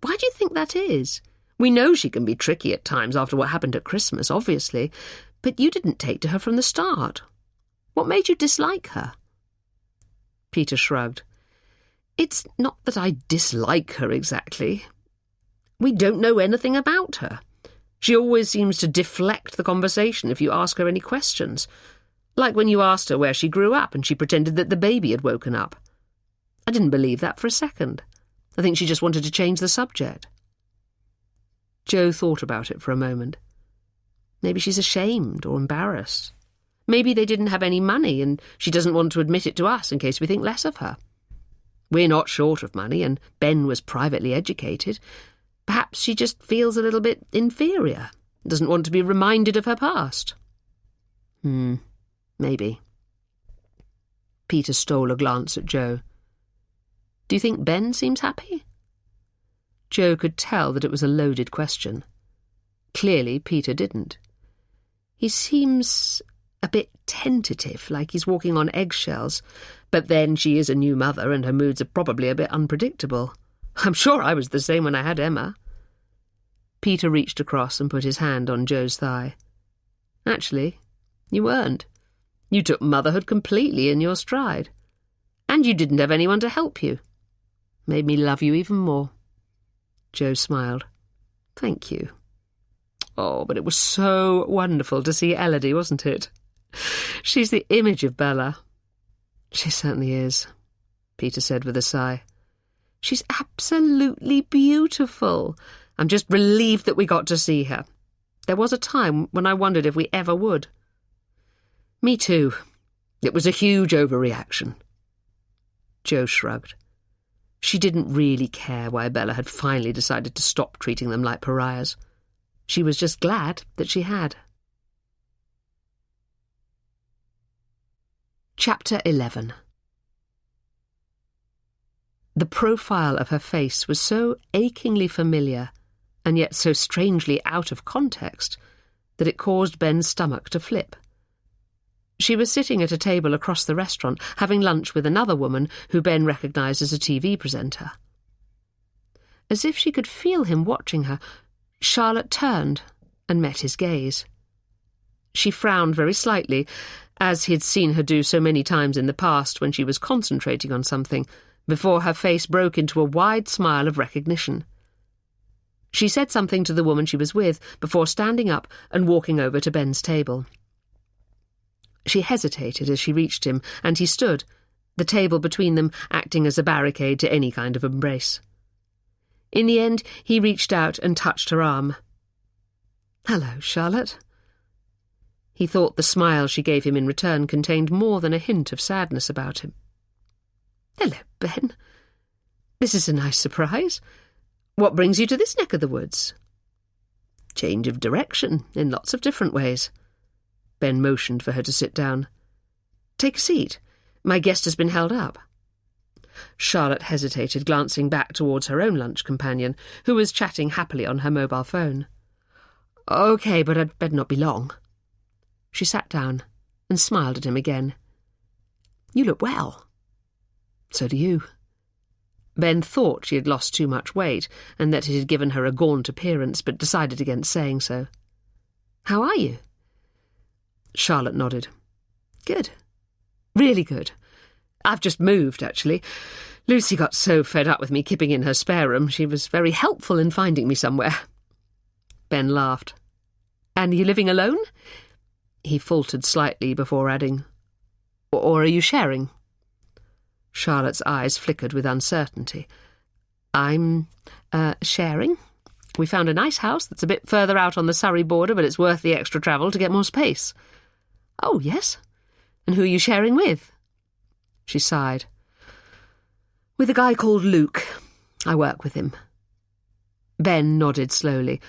"Why do you think that is? We know she can be tricky at times after what happened at Christmas, obviously, but you didn't take to her from the start. What made you dislike her?" Peter shrugged. "It's not that I dislike her exactly. We don't know anything about her. She always seems to deflect the conversation if you ask her any questions, like when you asked her where she grew up and she pretended that the baby had woken up. I didn't believe that for a second. I think she just wanted to change the subject." Joe thought about it for a moment. Maybe she's ashamed or embarrassed. Maybe they didn't have any money and she doesn't want to admit it to us in case we think less of her. We're not short of money and Ben was privately educated. Perhaps she just feels a little bit inferior, doesn't want to be reminded of her past. Maybe. Peter stole a glance at Joe. "Do you think Ben seems happy?" Joe could tell that it was a loaded question. Clearly Peter didn't. "He seems a bit tentative, like he's walking on eggshells, but then she is a new mother and her moods are probably a bit unpredictable. I'm sure I was the same when I had Emma." Peter reached across and put his hand on Joe's thigh. "Actually, you weren't. You took motherhood completely in your stride. And you didn't have anyone to help you. Made me love you even more." Joe smiled. "Thank you." "Oh, but it was so wonderful to see Elodie, wasn't it? She's the image of Bella." "She certainly is," Peter said with a sigh. "She's absolutely beautiful. I'm just relieved that we got to see her. There was a time when I wondered if we ever would." "Me too. It was a huge overreaction." Joe shrugged. She didn't really care why Bella had finally decided to stop treating them like pariahs. She was just glad that she had. Chapter 11. The profile of her face was so achingly familiar, and yet so strangely out of context, that it caused Ben's stomach to flip. She was sitting at a table across the restaurant, having lunch with another woman who Ben recognised as a TV presenter. As if she could feel him watching her, Charlotte turned and met his gaze. She frowned very slightly, as he had seen her do so many times in the past when she was concentrating on something, before her face broke into a wide smile of recognition. She said something to the woman she was with before standing up and walking over to Ben's table. She hesitated as she reached him, and he stood, the table between them acting as a barricade to any kind of embrace. In the end, he reached out and touched her arm. "Hello, Charlotte." He thought the smile she gave him in return contained more than a hint of sadness about him. "Hello, Ben." This is a nice surprise. What brings you to this neck of the woods? Change of direction, in lots of different ways. Ben motioned for her to sit down. Take a seat. My guest has been held up. Charlotte hesitated, glancing back towards her own lunch companion, who was chatting happily on her mobile phone. OK, but I'd better not be long. She sat down and smiled at him again. You look well. So do you. Ben thought she had lost too much weight and that it had given her a gaunt appearance, but decided against saying so. How are you? Charlotte nodded. Good. Really good. I've just moved, actually. Lucy got so fed up with me keeping in her spare room, she was very helpful in finding me somewhere. Ben laughed. And you living alone? He faltered slightly before adding, Or are you sharing? Charlotte's eyes flickered with uncertainty. I'm, sharing. We found a nice house that's a bit further out on the Surrey border, but it's worth the extra travel to get more space. Oh, yes. And who are you sharing with? She sighed. With a guy called Luke. I work with him. Ben nodded slowly,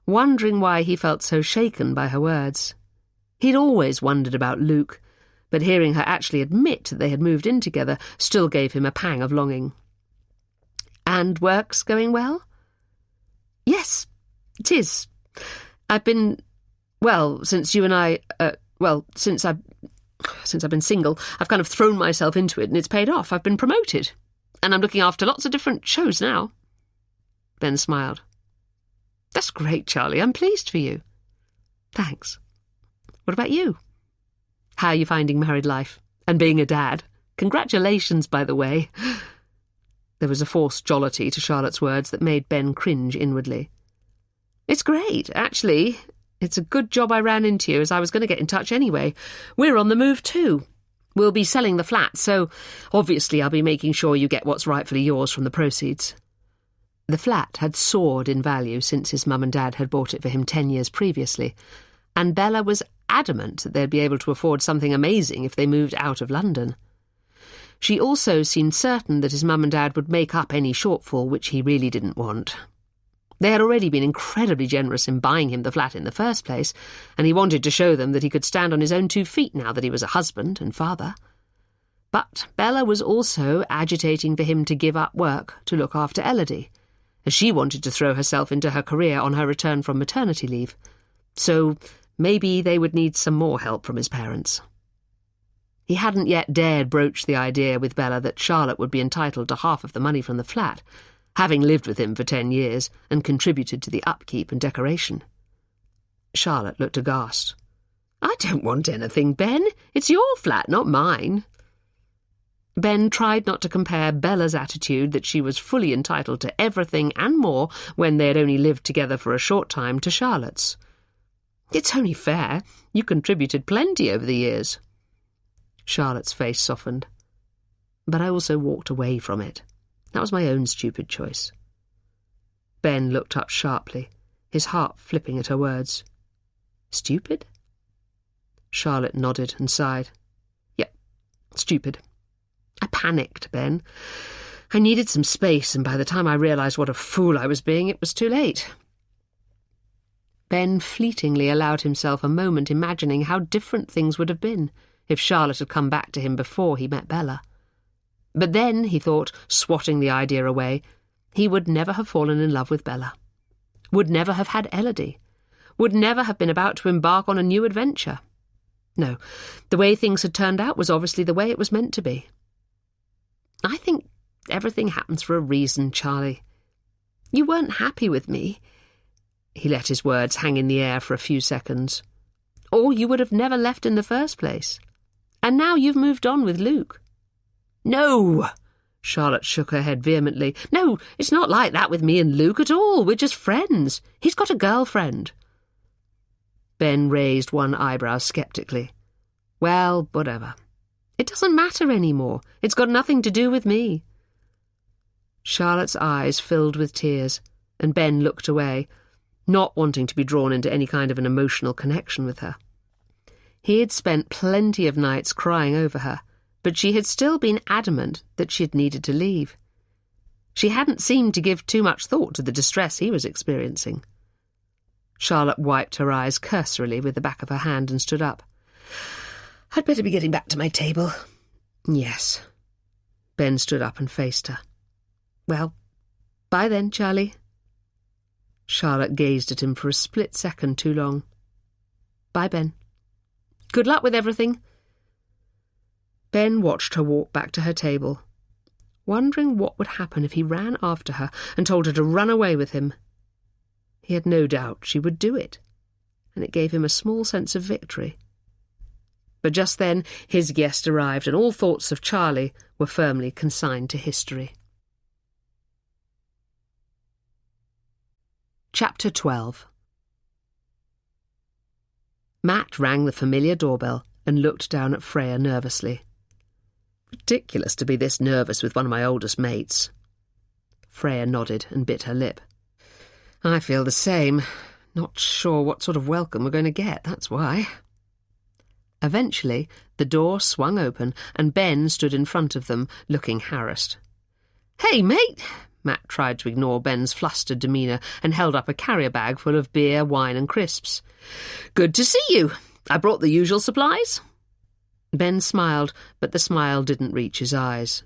wondering why he felt so shaken by her words. He'd always wondered about Luke, but hearing her actually admit that they had moved in together still gave him a pang of longing. And work's going well? Yes, it is. I've been, since you and I, since I've been single, I've kind of thrown myself into it and it's paid off. I've been promoted. And I'm looking after lots of different shows now. Ben smiled. That's great, Charlie. I'm pleased for you. Thanks. What about you? How are you finding married life? And being a dad? Congratulations, by the way. There was a forced jollity to Charlotte's words that made Ben cringe inwardly. It's great, actually. It's a good job I ran into you, as I was going to get in touch anyway. We're on the move too. We'll be selling the flat, so obviously I'll be making sure you get what's rightfully yours from the proceeds. The flat had soared in value since his mum and dad had bought it for him 10 years previously, and Bella was adamant that they'd be able to afford something amazing if they moved out of London. She also seemed certain that his mum and dad would make up any shortfall, which he really didn't want. They had already been incredibly generous in buying him the flat in the first place, and he wanted to show them that he could stand on his own 2 feet now that he was a husband and father. But Bella was also agitating for him to give up work to look after Elodie, as she wanted to throw herself into her career on her return from maternity leave. So maybe they would need some more help from his parents. He hadn't yet dared broach the idea with Bella that Charlotte would be entitled to half of the money from the flat, having lived with him for 10 years and contributed to the upkeep and decoration. Charlotte looked aghast. I don't want anything, Ben. It's your flat, not mine. Ben tried not to compare Bella's attitude that she was fully entitled to everything and more when they had only lived together for a short time to Charlotte's. It's only fair. You contributed plenty over the years. Charlotte's face softened. But I also walked away from it. That was my own stupid choice. Ben looked up sharply, his heart flipping at her words. Stupid? Charlotte nodded and sighed. Yep, stupid. I panicked, Ben. I needed some space, and by the time I realised what a fool I was being, it was too late. Ben fleetingly allowed himself a moment imagining how different things would have been if Charlotte had come back to him before he met Bella. But then, he thought, swatting the idea away, he would never have fallen in love with Bella, would never have had Elodie, would never have been about to embark on a new adventure. No, the way things had turned out was obviously the way it was meant to be. I think everything happens for a reason, Charlie. You weren't happy with me. He let his words hang in the air for a few seconds. Or you would have never left in the first place. And now you've moved on with Luke. No! Charlotte shook her head vehemently. No, it's not like that with me and Luke at all. We're just friends. He's got a girlfriend. Ben raised one eyebrow sceptically. Well, whatever. It doesn't matter anymore. It's got nothing to do with me. Charlotte's eyes filled with tears, and Ben looked away, not wanting to be drawn into any kind of an emotional connection with her. He had spent plenty of nights crying over her, but she had still been adamant that she had needed to leave. She hadn't seemed to give too much thought to the distress he was experiencing. Charlotte wiped her eyes cursorily with the back of her hand and stood up. "I'd better be getting back to my table." "Yes." Ben stood up and faced her. "Well, bye then, Charlie." Charlotte gazed at him for a split second too long. "Bye, Ben. Good luck with everything." Ben watched her walk back to her table, wondering what would happen if he ran after her and told her to run away with him. He had no doubt she would do it, and it gave him a small sense of victory. But just then his guest arrived, and all thoughts of Charlie were firmly consigned to history. Chapter 12. Matt rang the familiar doorbell and looked down at Freya nervously. "Ridiculous to be this nervous with one of my oldest mates." Freya nodded and bit her lip. "I feel the same. Not sure what sort of welcome we're going to get, that's why." Eventually, the door swung open and Ben stood in front of them, looking harassed. "Hey, mate!" Matt tried to ignore Ben's flustered demeanour and held up a carrier bag full of beer, wine and crisps. "Good to see you. I brought the usual supplies." Ben smiled, but the smile didn't reach his eyes.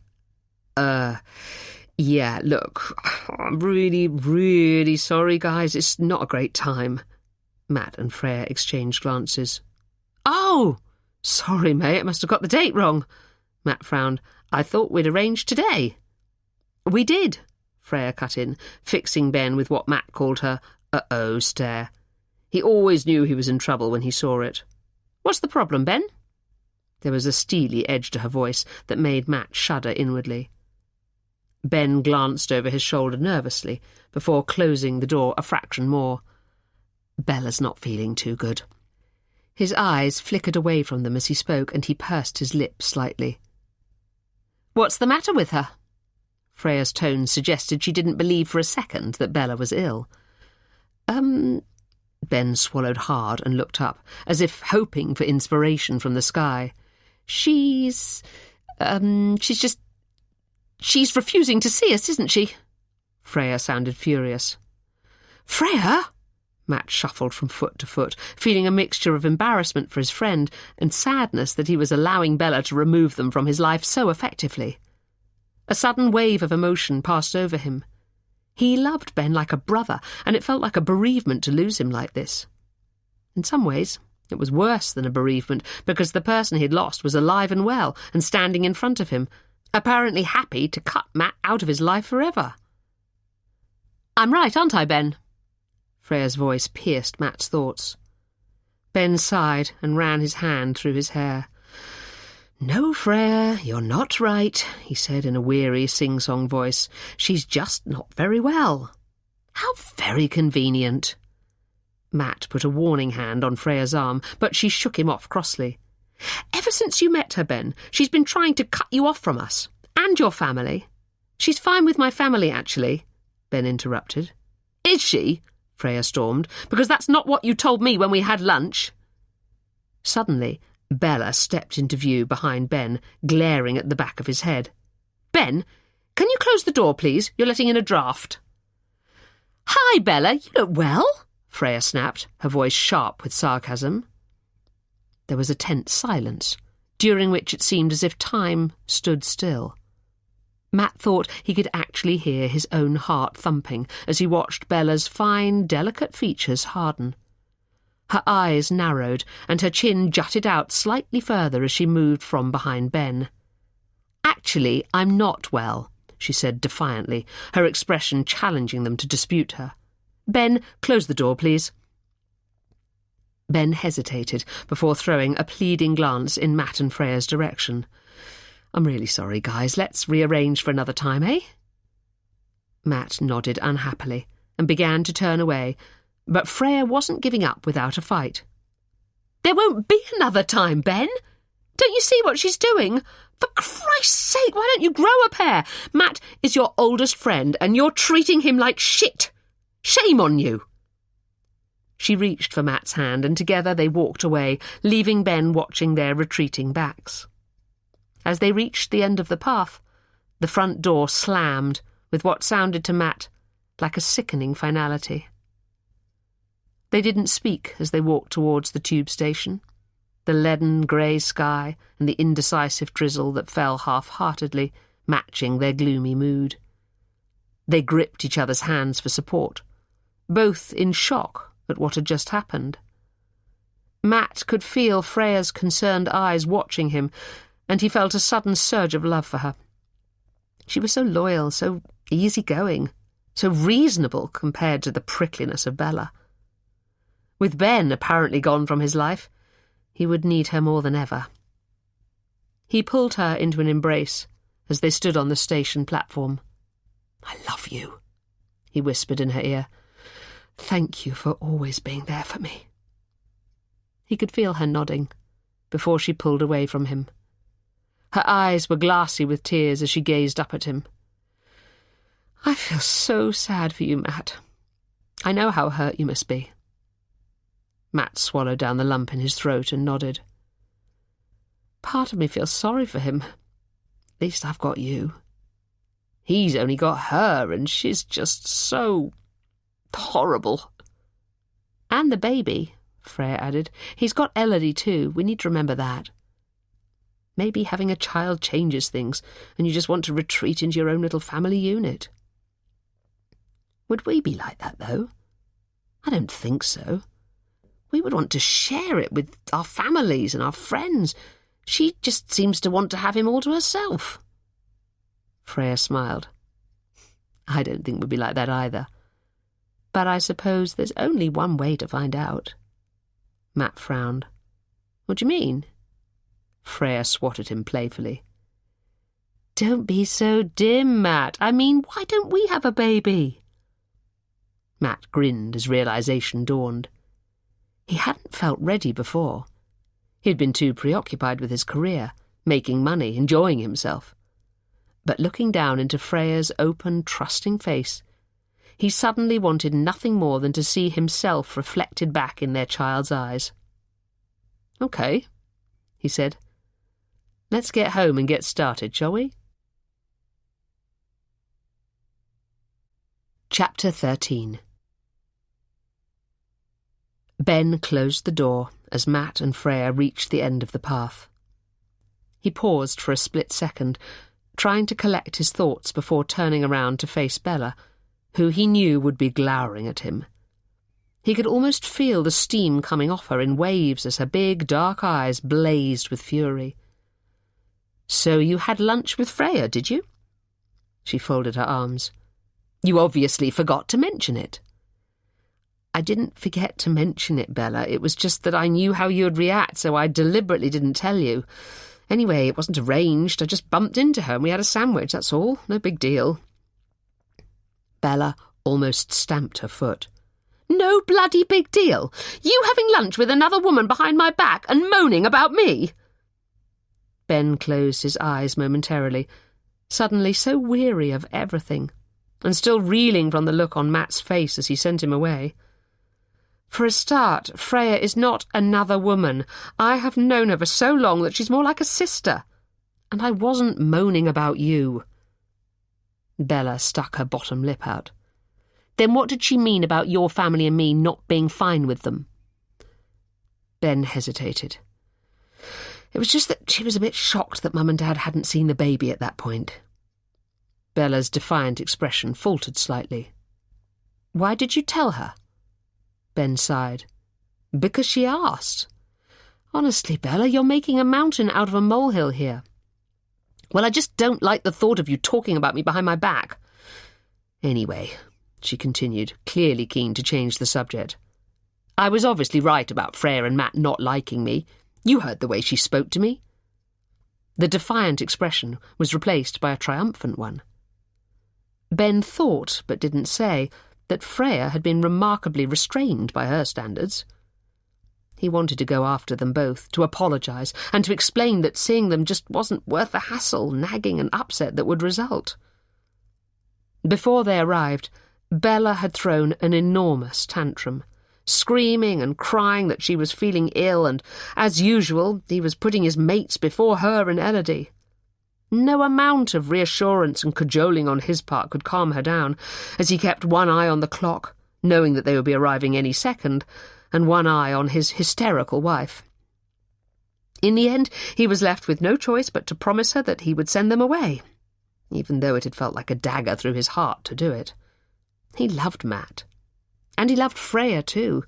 Yeah, look, I'm really sorry, guys. It's not a great time." Matt and Freya exchanged glances. "Oh, sorry, mate. I must have got the date wrong." Matt frowned. "I thought we'd arranged today." "We did," Freya cut in, fixing Ben with what Matt called her "uh-oh" stare. He always knew he was in trouble when he saw it. "What's the problem, Ben?" There was a steely edge to her voice that made Matt shudder inwardly. Ben glanced over his shoulder nervously before closing the door a fraction more. "Bella's not feeling too good." His eyes flickered away from them as he spoke, and he pursed his lips slightly. "What's the matter with her?" Freya's tone suggested she didn't believe for a second that Bella was ill. Ben swallowed hard and looked up, as if hoping for inspiration from the sky. She's refusing to see us, isn't she?" Freya sounded furious. "Freya?" Matt shuffled from foot to foot, feeling a mixture of embarrassment for his friend and sadness that he was allowing Bella to remove them from his life so effectively. A sudden wave of emotion passed over him. He loved Ben like a brother, and it felt like a bereavement to lose him like this. In some ways, it was worse than a bereavement, because the person he'd lost was alive and well and standing in front of him, apparently happy to cut Matt out of his life forever. "I'm right, aren't I, Ben?" Freya's voice pierced Matt's thoughts. Ben sighed and ran his hand through his hair. "No, Freya, you're not right," he said in a weary, sing-song voice. "She's just not very well." "How very convenient." Matt put a warning hand on Freya's arm, but she shook him off crossly. "Ever since you met her, Ben, she's been trying to cut you off from us, and your family." "She's fine with my family, actually," Ben interrupted. "Is she?" Freya stormed. "Because that's not what you told me when we had lunch." Suddenly, Bella stepped into view behind Ben, glaring at the back of his head. "Ben, can you close the door, please? You're letting in a draught." "Hi, Bella, you look well," Freya snapped, her voice sharp with sarcasm. There was a tense silence, during which it seemed as if time stood still. Matt thought he could actually hear his own heart thumping as he watched Bella's fine, delicate features harden. Her eyes narrowed, and her chin jutted out slightly further as she moved from behind Ben. "Actually, I'm not well," she said defiantly, her expression challenging them to dispute her. "Ben, close the door, please." Ben hesitated before throwing a pleading glance in Matt and Freya's direction. "I'm really sorry, guys. Let's rearrange for another time, eh?" Matt nodded unhappily and began to turn away, but Freya wasn't giving up without a fight. "There won't be another time, Ben. Don't you see what she's doing? For Christ's sake, why don't you grow a pair? Matt is your oldest friend, and you're treating him like shit. Shame on you." She reached for Matt's hand, and together they walked away, leaving Ben watching their retreating backs. As they reached the end of the path, the front door slammed, with what sounded to Matt like a sickening finality. They didn't speak as they walked towards the tube station, the leaden grey sky and the indecisive drizzle that fell half-heartedly, matching their gloomy mood. They gripped each other's hands for support, both in shock at what had just happened. Matt could feel Freya's concerned eyes watching him, and he felt a sudden surge of love for her. She was so loyal, so easygoing, so reasonable compared to the prickliness of Bella. With Ben apparently gone from his life, he would need her more than ever. He pulled her into an embrace as they stood on the station platform. "I love you," he whispered in her ear. "Thank you for always being there for me." He could feel her nodding before she pulled away from him. Her eyes were glassy with tears as she gazed up at him. "I feel so sad for you, Matt. I know how hurt you must be." Matt swallowed down the lump in his throat and nodded. "Part of me feels sorry for him. At least I've got you. He's only got her, and she's just so horrible." "And the baby," Freya added. "He's got Elodie too. We need to remember that. Maybe having a child changes things, and you just want to retreat into your own little family unit." "Would we be like that, though? I don't think so. We would want to share it with our families and our friends. She just seems to want to have him all to herself." Freya smiled. "I don't think we'd be like that either. But I suppose there's only one way to find out." Matt frowned. "What do you mean?" Freya swatted him playfully. "Don't be so dim, Matt. I mean, why don't we have a baby?" Matt grinned as realization dawned. He hadn't felt ready before. He'd been too preoccupied with his career, making money, enjoying himself. But looking down into Freya's open, trusting face, he suddenly wanted nothing more than to see himself reflected back in their child's eyes. "Okay," he said. "Let's get home and get started, shall we?" Chapter 13. Ben closed the door as Matt and Freya reached the end of the path. He paused for a split second, trying to collect his thoughts before turning around to face Bella, who he knew would be glowering at him. He could almost feel the steam coming off her in waves as her big, dark eyes blazed with fury. "So you had lunch with Freya, did you?" She folded her arms. "You obviously forgot to mention it." "I didn't forget to mention it, Bella. It was just that I knew how you'd react, so I deliberately didn't tell you. Anyway, it wasn't arranged. I just bumped into her and we had a sandwich, that's all. No big deal." Bella almost stamped her foot. "No bloody big deal? You having lunch with another woman behind my back and moaning about me?" Ben closed his eyes momentarily, suddenly so weary of everything, and still reeling from the look on Matt's face as he sent him away. "For a start, Freya is not another woman. I have known her for so long that she's more like a sister. And I wasn't moaning about you." Bella stuck her bottom lip out. "Then what did she mean about your family and me not being fine with them?" Ben hesitated. It was just that she was a bit shocked that Mum and Dad hadn't seen the baby at that point. Bella's defiant expression faltered slightly. "Why did you tell her?" Ben sighed. "Because she asked. Honestly, Bella, you're making a mountain out of a molehill here." "Well, I just don't like the thought of you talking about me behind my back." "Anyway," she continued, clearly keen to change the subject, "I was obviously right about Freya and Matt not liking me. You heard the way she spoke to me." The defiant expression was replaced by a triumphant one. Ben thought, but didn't say, that Freya had been remarkably restrained by her standards. He wanted to go after them both, to apologise, and to explain that seeing them just wasn't worth the hassle, nagging and upset that would result. Before they arrived, Bella had thrown an enormous tantrum, screaming and crying that she was feeling ill, and, as usual, he was putting his mates before her and Elodie. No amount of reassurance and cajoling on his part could calm her down, as he kept one eye on the clock, knowing that they would be arriving any second, and one eye on his hysterical wife. In the end, he was left with no choice but to promise her that he would send them away, even though it had felt like a dagger through his heart to do it. He loved Matt. And he loved Freya too.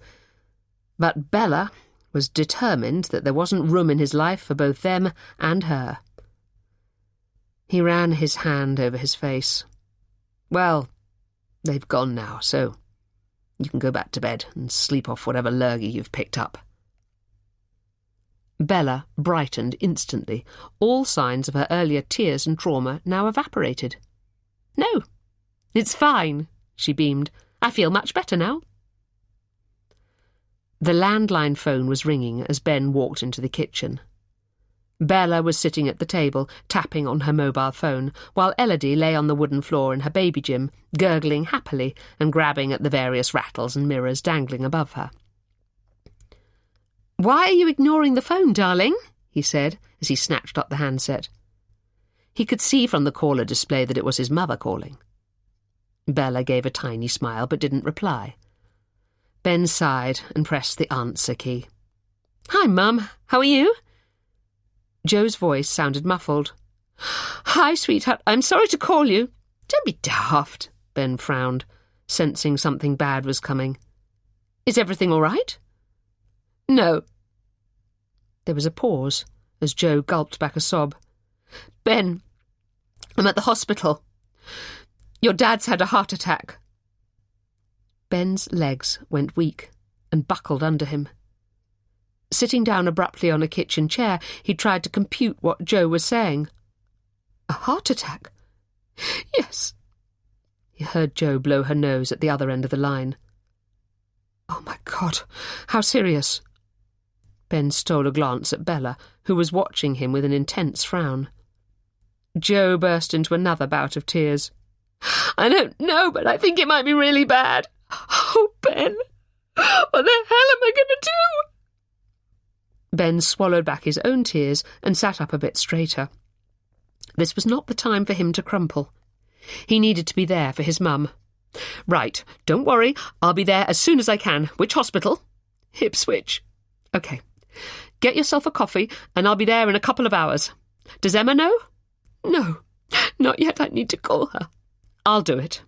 But Bella was determined that there wasn't room in his life for both them and her. He ran his hand over his face. Well, they've gone now, so you can go back to bed and sleep off whatever lurgy you've picked up. Bella brightened instantly. All signs of her earlier tears and trauma now evaporated. "No, it's fine," she beamed. "I feel much better now." The landline phone was ringing as Ben walked into the kitchen. Bella was sitting at the table, tapping on her mobile phone, while Elodie lay on the wooden floor in her baby gym, gurgling happily and grabbing at the various rattles and mirrors dangling above her. "Why are you ignoring the phone, darling?" he said, as he snatched up the handset. He could see from the caller display that it was his mother calling. Bella gave a tiny smile, but didn't reply. Ben sighed and pressed the answer key. "Hi, Mum. How are you?" Joe's voice sounded muffled. "Hi, sweetheart. I'm sorry to call you." "Don't be daft," Ben frowned, sensing something bad was coming. "Is everything all right?" "No." There was a pause as Joe gulped back a sob. "Ben, I'm at the hospital. Your dad's had a heart attack." Ben's legs went weak and buckled under him. Sitting down abruptly on a kitchen chair, he tried to compute what Joe was saying. "A heart attack?" "Yes." He heard Joe blow her nose at the other end of the line. "Oh, my God, how serious?" Ben stole a glance at Bella, who was watching him with an intense frown. Joe burst into another bout of tears. "I don't know, but I think it might be really bad. Oh, Ben, what the hell am I going to do?" Ben swallowed back his own tears and sat up a bit straighter. This was not the time for him to crumple. He needed to be there for his mum. "Right, don't worry, I'll be there as soon as I can. Which hospital?" "Ipswich." "OK. Get yourself a coffee, and I'll be there in a couple of hours. Does Emma know?" "No, not yet. I need to call her." "I'll do it,"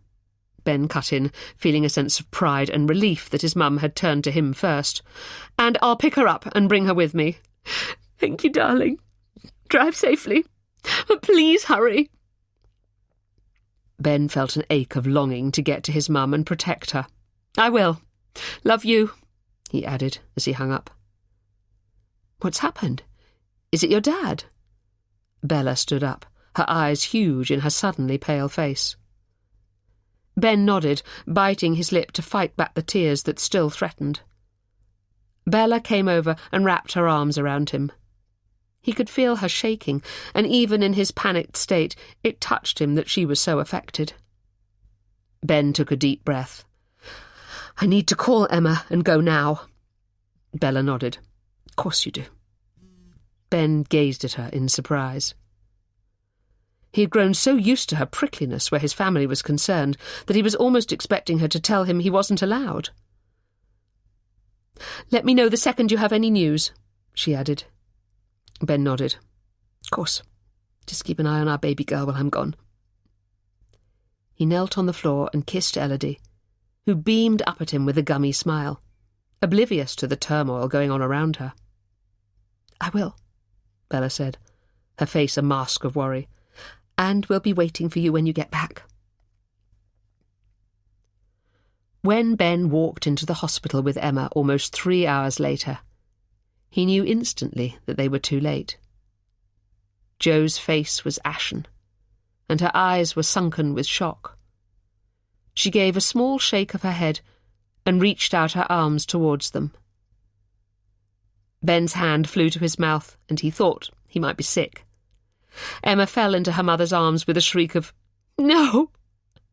Ben cut in, feeling a sense of pride and relief that his mum had turned to him first. "And I'll pick her up and bring her with me." "Thank you, darling. Drive safely. But please hurry." Ben felt an ache of longing to get to his mum and protect her. "I will. Love you," he added as he hung up. "What's happened? Is it your dad?" Bella stood up, her eyes huge in her suddenly pale face. Ben nodded, biting his lip to fight back the tears that still threatened. Bella came over and wrapped her arms around him. He could feel her shaking, and even in his panicked state, it touched him that she was so affected. Ben took a deep breath. "I need to call Emma and go now." Bella nodded. "Of course you do." Ben gazed at her in surprise. He had grown so used to her prickliness where his family was concerned that he was almost expecting her to tell him he wasn't allowed. "Let me know the second you have any news," she added. Ben nodded. "Of course. Just keep an eye on our baby girl while I'm gone." He knelt on the floor and kissed Elodie, who beamed up at him with a gummy smile, oblivious to the turmoil going on around her. "I will," Bella said, her face a mask of worry. "And we'll be waiting for you when you get back." When Ben walked into the hospital with Emma almost 3 hours later, he knew instantly that they were too late. Joe's face was ashen, and her eyes were sunken with shock. She gave a small shake of her head and reached out her arms towards them. Ben's hand flew to his mouth, and he thought he might be sick. Emma fell into her mother's arms with a shriek of, "No!"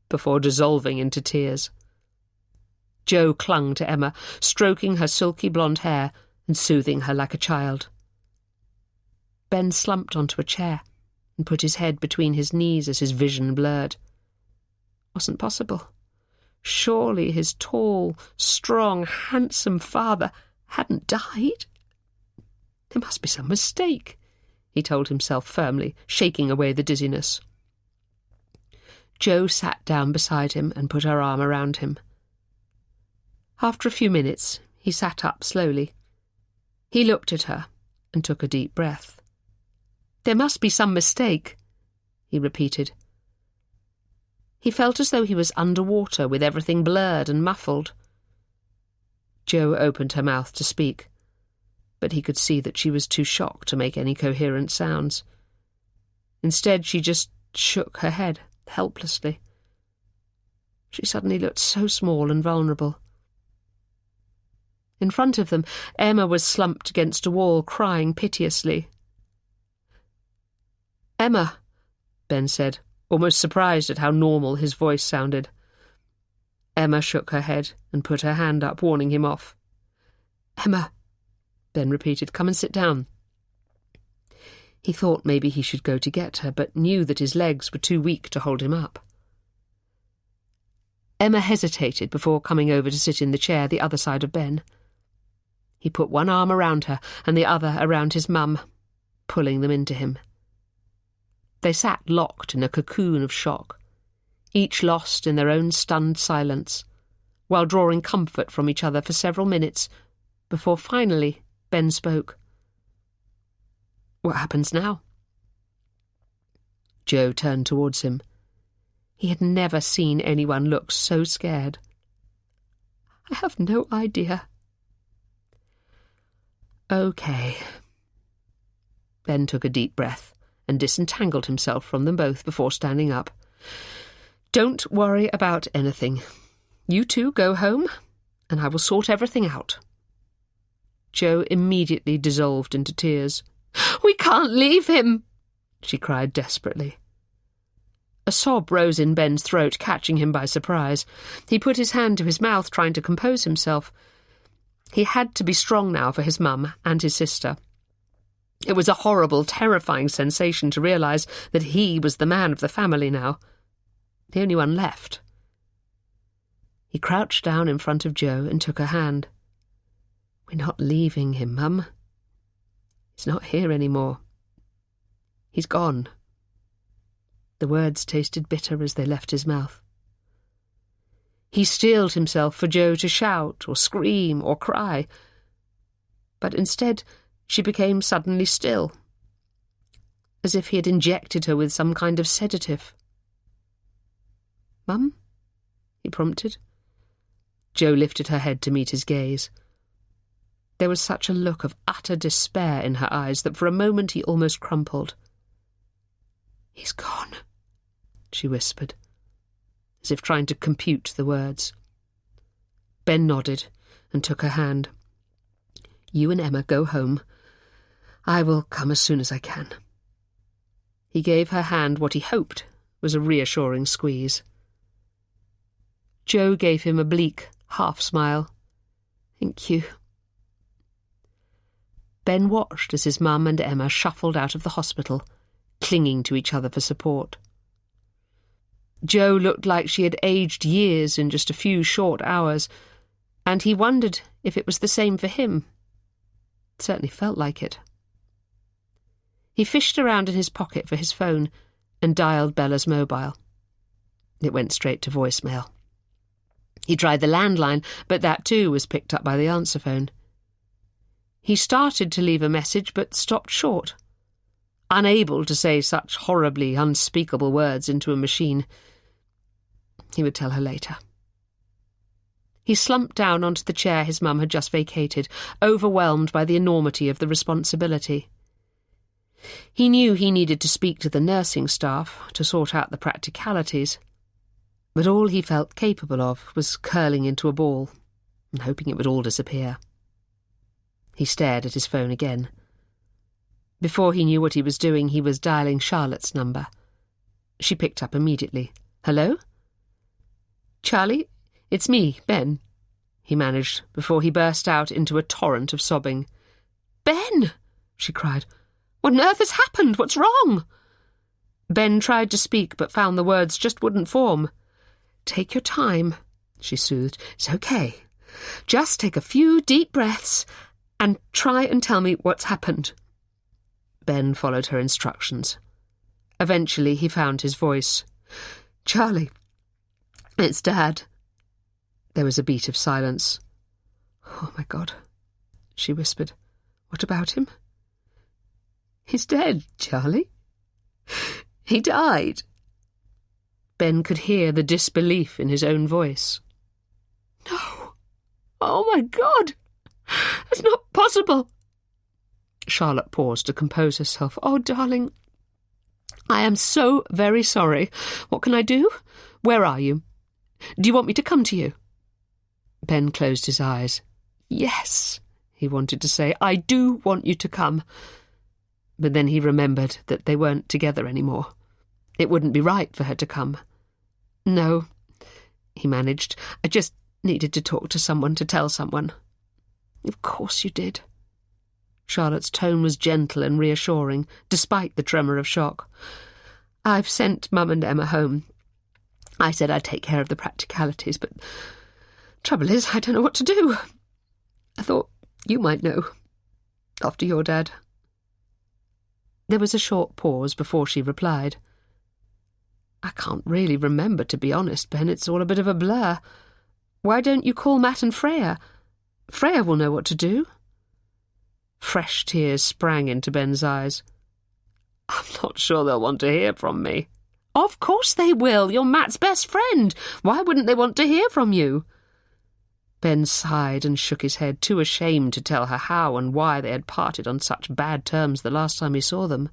before dissolving into tears. Joe clung to Emma, stroking her silky blonde hair and soothing her like a child. Ben slumped onto a chair and put his head between his knees as his vision blurred. Wasn't possible. Surely his tall, strong, handsome father hadn't died. There must be some mistake, he told himself firmly, shaking away the dizziness. Jo sat down beside him and put her arm around him. After a few minutes, he sat up slowly. He looked at her and took a deep breath. "There must be some mistake," he repeated. He felt as though he was underwater, with everything blurred and muffled. Jo opened her mouth to speak, but he could see that she was too shocked to make any coherent sounds. Instead, she just shook her head helplessly. She suddenly looked so small and vulnerable. In front of them, Emma was slumped against a wall, crying piteously. "Emma," Ben said, almost surprised at how normal his voice sounded. Emma shook her head and put her hand up, warning him off. "Emma," Ben repeated, "come and sit down." He thought maybe he should go to get her, but knew that his legs were too weak to hold him up. Emma hesitated before coming over to sit in the chair the other side of Ben. He put one arm around her and the other around his mum, pulling them into him. They sat locked in a cocoon of shock, each lost in their own stunned silence, while drawing comfort from each other for several minutes, before finally Ben spoke. "What happens now?" Jo turned towards him. He had never seen anyone look so scared. "I have no idea." "Okay." Ben took a deep breath and disentangled himself from them both before standing up. "Don't worry about anything. You two go home, and I will sort everything out." Jo immediately dissolved into tears. "We can't leave him!" she cried desperately. A sob rose in Ben's throat, catching him by surprise. He put his hand to his mouth, trying to compose himself. He had to be strong now for his mum and his sister. It was a horrible, terrifying sensation to realise that he was the man of the family now, the only one left. He crouched down in front of Jo and took her hand. "We're not leaving him, Mum. He's not here anymore. He's gone." The words tasted bitter as they left his mouth. He steeled himself for Jo to shout or scream or cry, but instead she became suddenly still, as if he had injected her with some kind of sedative. "Mum?" he prompted. Jo lifted her head to meet his gaze. There was such a look of utter despair in her eyes that for a moment he almost crumpled. "He's gone," she whispered, as if trying to compute the words. Ben nodded and took her hand. "You and Emma go home. I will come as soon as I can." He gave her hand what he hoped was a reassuring squeeze. Jo gave him a bleak half-smile. "Thank you." Ben watched as his mum and Emma shuffled out of the hospital, clinging to each other for support. Jo looked like she had aged years in just a few short hours, and he wondered if it was the same for him. It certainly felt like it. He fished around in his pocket for his phone and dialed Bella's mobile. It went straight to voicemail. He tried the landline, but that too was picked up by the answer phone. He started to leave a message, but stopped short, unable to say such horribly unspeakable words into a machine. He would tell her later. He slumped down onto the chair his mum had just vacated, overwhelmed by the enormity of the responsibility. He knew he needed to speak to the nursing staff to sort out the practicalities, but all he felt capable of was curling into a ball and hoping it would all disappear. He stared at his phone again. Before he knew what he was doing, he was dialing Charlotte's number. She picked up immediately. "Hello?" "Charlie, it's me, Ben," he managed, before he burst out into a torrent of sobbing. "Ben!" she cried. "What on earth has happened? What's wrong?" Ben tried to speak but found the words just wouldn't form. "Take your time," she soothed. "It's okay. Just take a few deep breaths and try and tell me what's happened." Ben followed her instructions. Eventually he found his voice. "Charlie, it's Dad." There was a beat of silence. "Oh, my God," she whispered. "What about him?" "He's dead, Charlie. He died." Ben could hear the disbelief in his own voice. "No. Oh, my God. That's not possible." Charlotte paused to compose herself. "Oh, darling, I am so very sorry. What can I do? Where are you? Do you want me to come to you?" Ben closed his eyes. "Yes," he wanted to say, "I do want you to come." But then he remembered that they weren't together anymore. It wouldn't be right for her to come. "No," he managed. "I just needed to talk to someone, to tell someone." "Of course you did." Charlotte's tone was gentle and reassuring, despite the tremor of shock. "I've sent Mum and Emma home. I said I'd take care of the practicalities, but trouble is, I don't know what to do. I thought you might know, after your dad." There was a short pause before she replied. "I can't really remember, to be honest, Ben. It's all a bit of a blur. Why don't you call Matt and Freya? Freya will know what to do." Fresh tears sprang into Ben's eyes. "I'm not sure they'll want to hear from me." "Of course they will. You're Matt's best friend. Why wouldn't they want to hear from you?" Ben sighed and shook his head, too ashamed to tell her how and why they had parted on such bad terms the last time he saw them.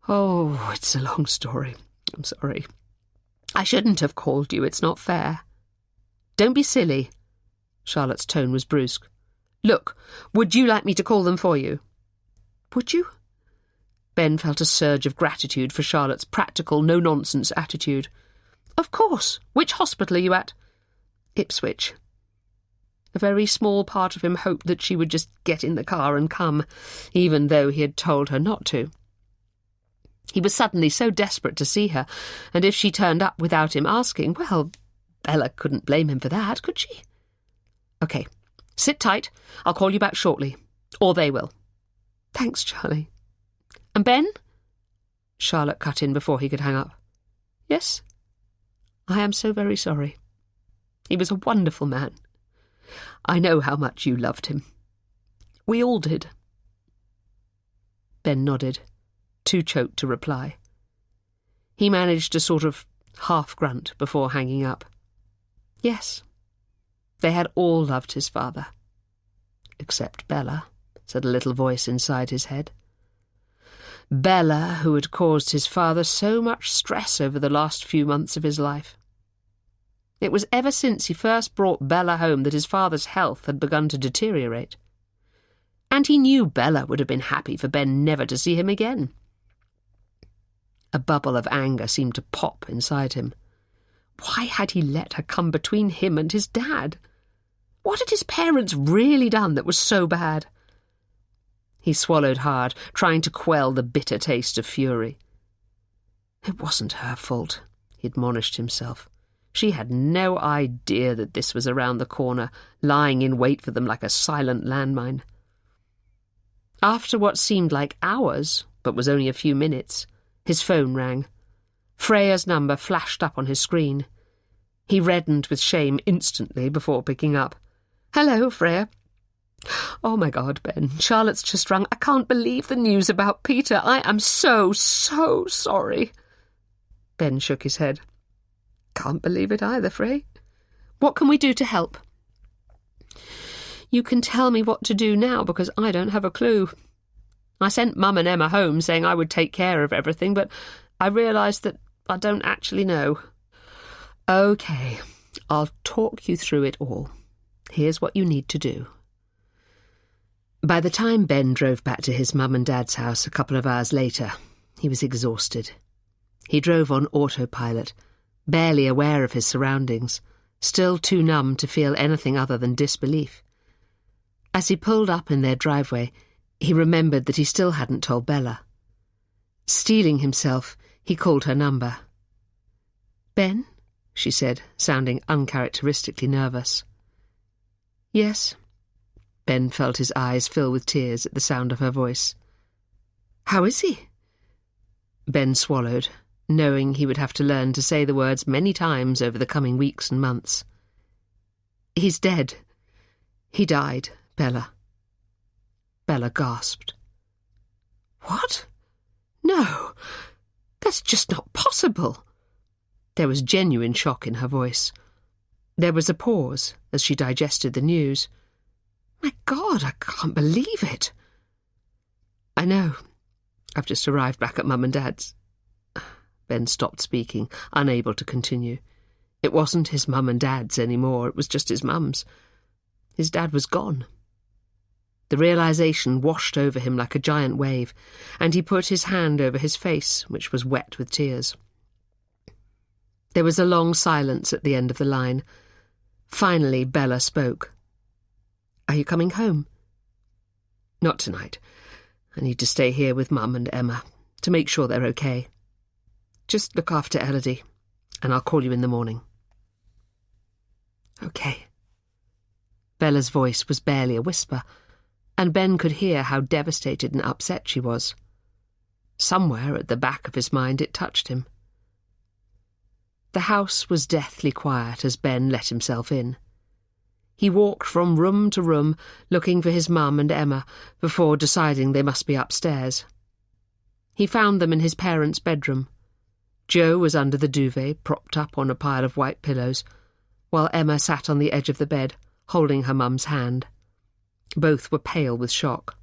"Oh, it's a long story. I'm sorry. I shouldn't have called you. It's not fair." "Don't be silly." Charlotte's tone was brusque. "Look, would you like me to call them for you?" "Would you?" Ben felt a surge of gratitude for Charlotte's practical, no-nonsense attitude. "Of course. Which hospital are you at?" "Ipswich." A very small part of him hoped that she would just get in the car and come, even though he had told her not to. He was suddenly so desperate to see her, and if she turned up without him asking, well, Bella couldn't blame him for that, could she? "Okay, sit tight. I'll call you back shortly. Or they will." "Thanks, Charlie." "And Ben?" Charlotte cut in before he could hang up. "Yes? I am so very sorry. He was a wonderful man. I know how much you loved him. We all did." Ben nodded, too choked to reply. He managed a sort of half-grunt before hanging up. Yes, they had all loved his father. "Except Bella," said a little voice inside his head. Bella, who had caused his father so much stress over the last few months of his life. It was ever since he first brought Bella home that his father's health had begun to deteriorate. And he knew Bella would have been happy for Ben never to see him again. A bubble of anger seemed to pop inside him. Why had he let her come between him and his dad? What had his parents really done that was so bad? He swallowed hard, trying to quell the bitter taste of fury. It wasn't her fault, he admonished himself. She had no idea that this was around the corner, lying in wait for them like a silent landmine. After what seemed like hours, but was only a few minutes, his phone rang. Freya's number flashed up on his screen. He reddened with shame instantly before picking up. "Hello, Freya." "Oh, my God, Ben. Charlotte's just rung. I can't believe the news about Peter. I am so sorry." Ben shook his head. "Can't believe it either, Frey. What can we do to help?" "You can tell me what to do now, because I don't have a clue. I sent Mum and Emma home saying I would take care of everything, but I realised that I don't actually know." "OK, I'll talk you through it all. Here's what you need to do." By the time Ben drove back to his mum and dad's house a couple of hours later, he was exhausted. He drove on autopilot, barely aware of his surroundings, still too numb to feel anything other than disbelief. As he pulled up in their driveway, he remembered that he still hadn't told Bella. Steeling himself, He called her number. "Ben?" she said, sounding uncharacteristically nervous. "Yes." Ben felt his eyes fill with tears at the sound of her voice. "How is he?" Ben swallowed, knowing he would have to learn to say the words many times over the coming weeks and months. "He's dead. He died, Bella." Bella gasped. "What? No, that's just not possible." There was genuine shock in her voice. There was a pause as she digested the news. "My God, I can't believe it." "I know. I've just arrived back at Mum and Dad's." Ben stopped speaking, unable to continue. It wasn't his mum and dad's anymore, it was just his mum's. His dad was gone. The realization washed over him like a giant wave, and he put his hand over his face, which was wet with tears. There was a long silence at the end of the line. Finally, Bella spoke. "Are you coming home?" "Not tonight. I need to stay here with Mum and Emma, to make sure they're okay. Just look after Elodie, and I'll call you in the morning." "Okay." Bella's voice was barely a whisper, and Ben could hear how devastated and upset she was. Somewhere at the back of his mind it touched him. The house was deathly quiet as Ben let himself in. He walked from room to room, looking for his mum and Emma, before deciding they must be upstairs. He found them in his parents' bedroom. Joe was under the duvet, propped up on a pile of white pillows, while Emma sat on the edge of the bed, holding her mum's hand. Both were pale with shock.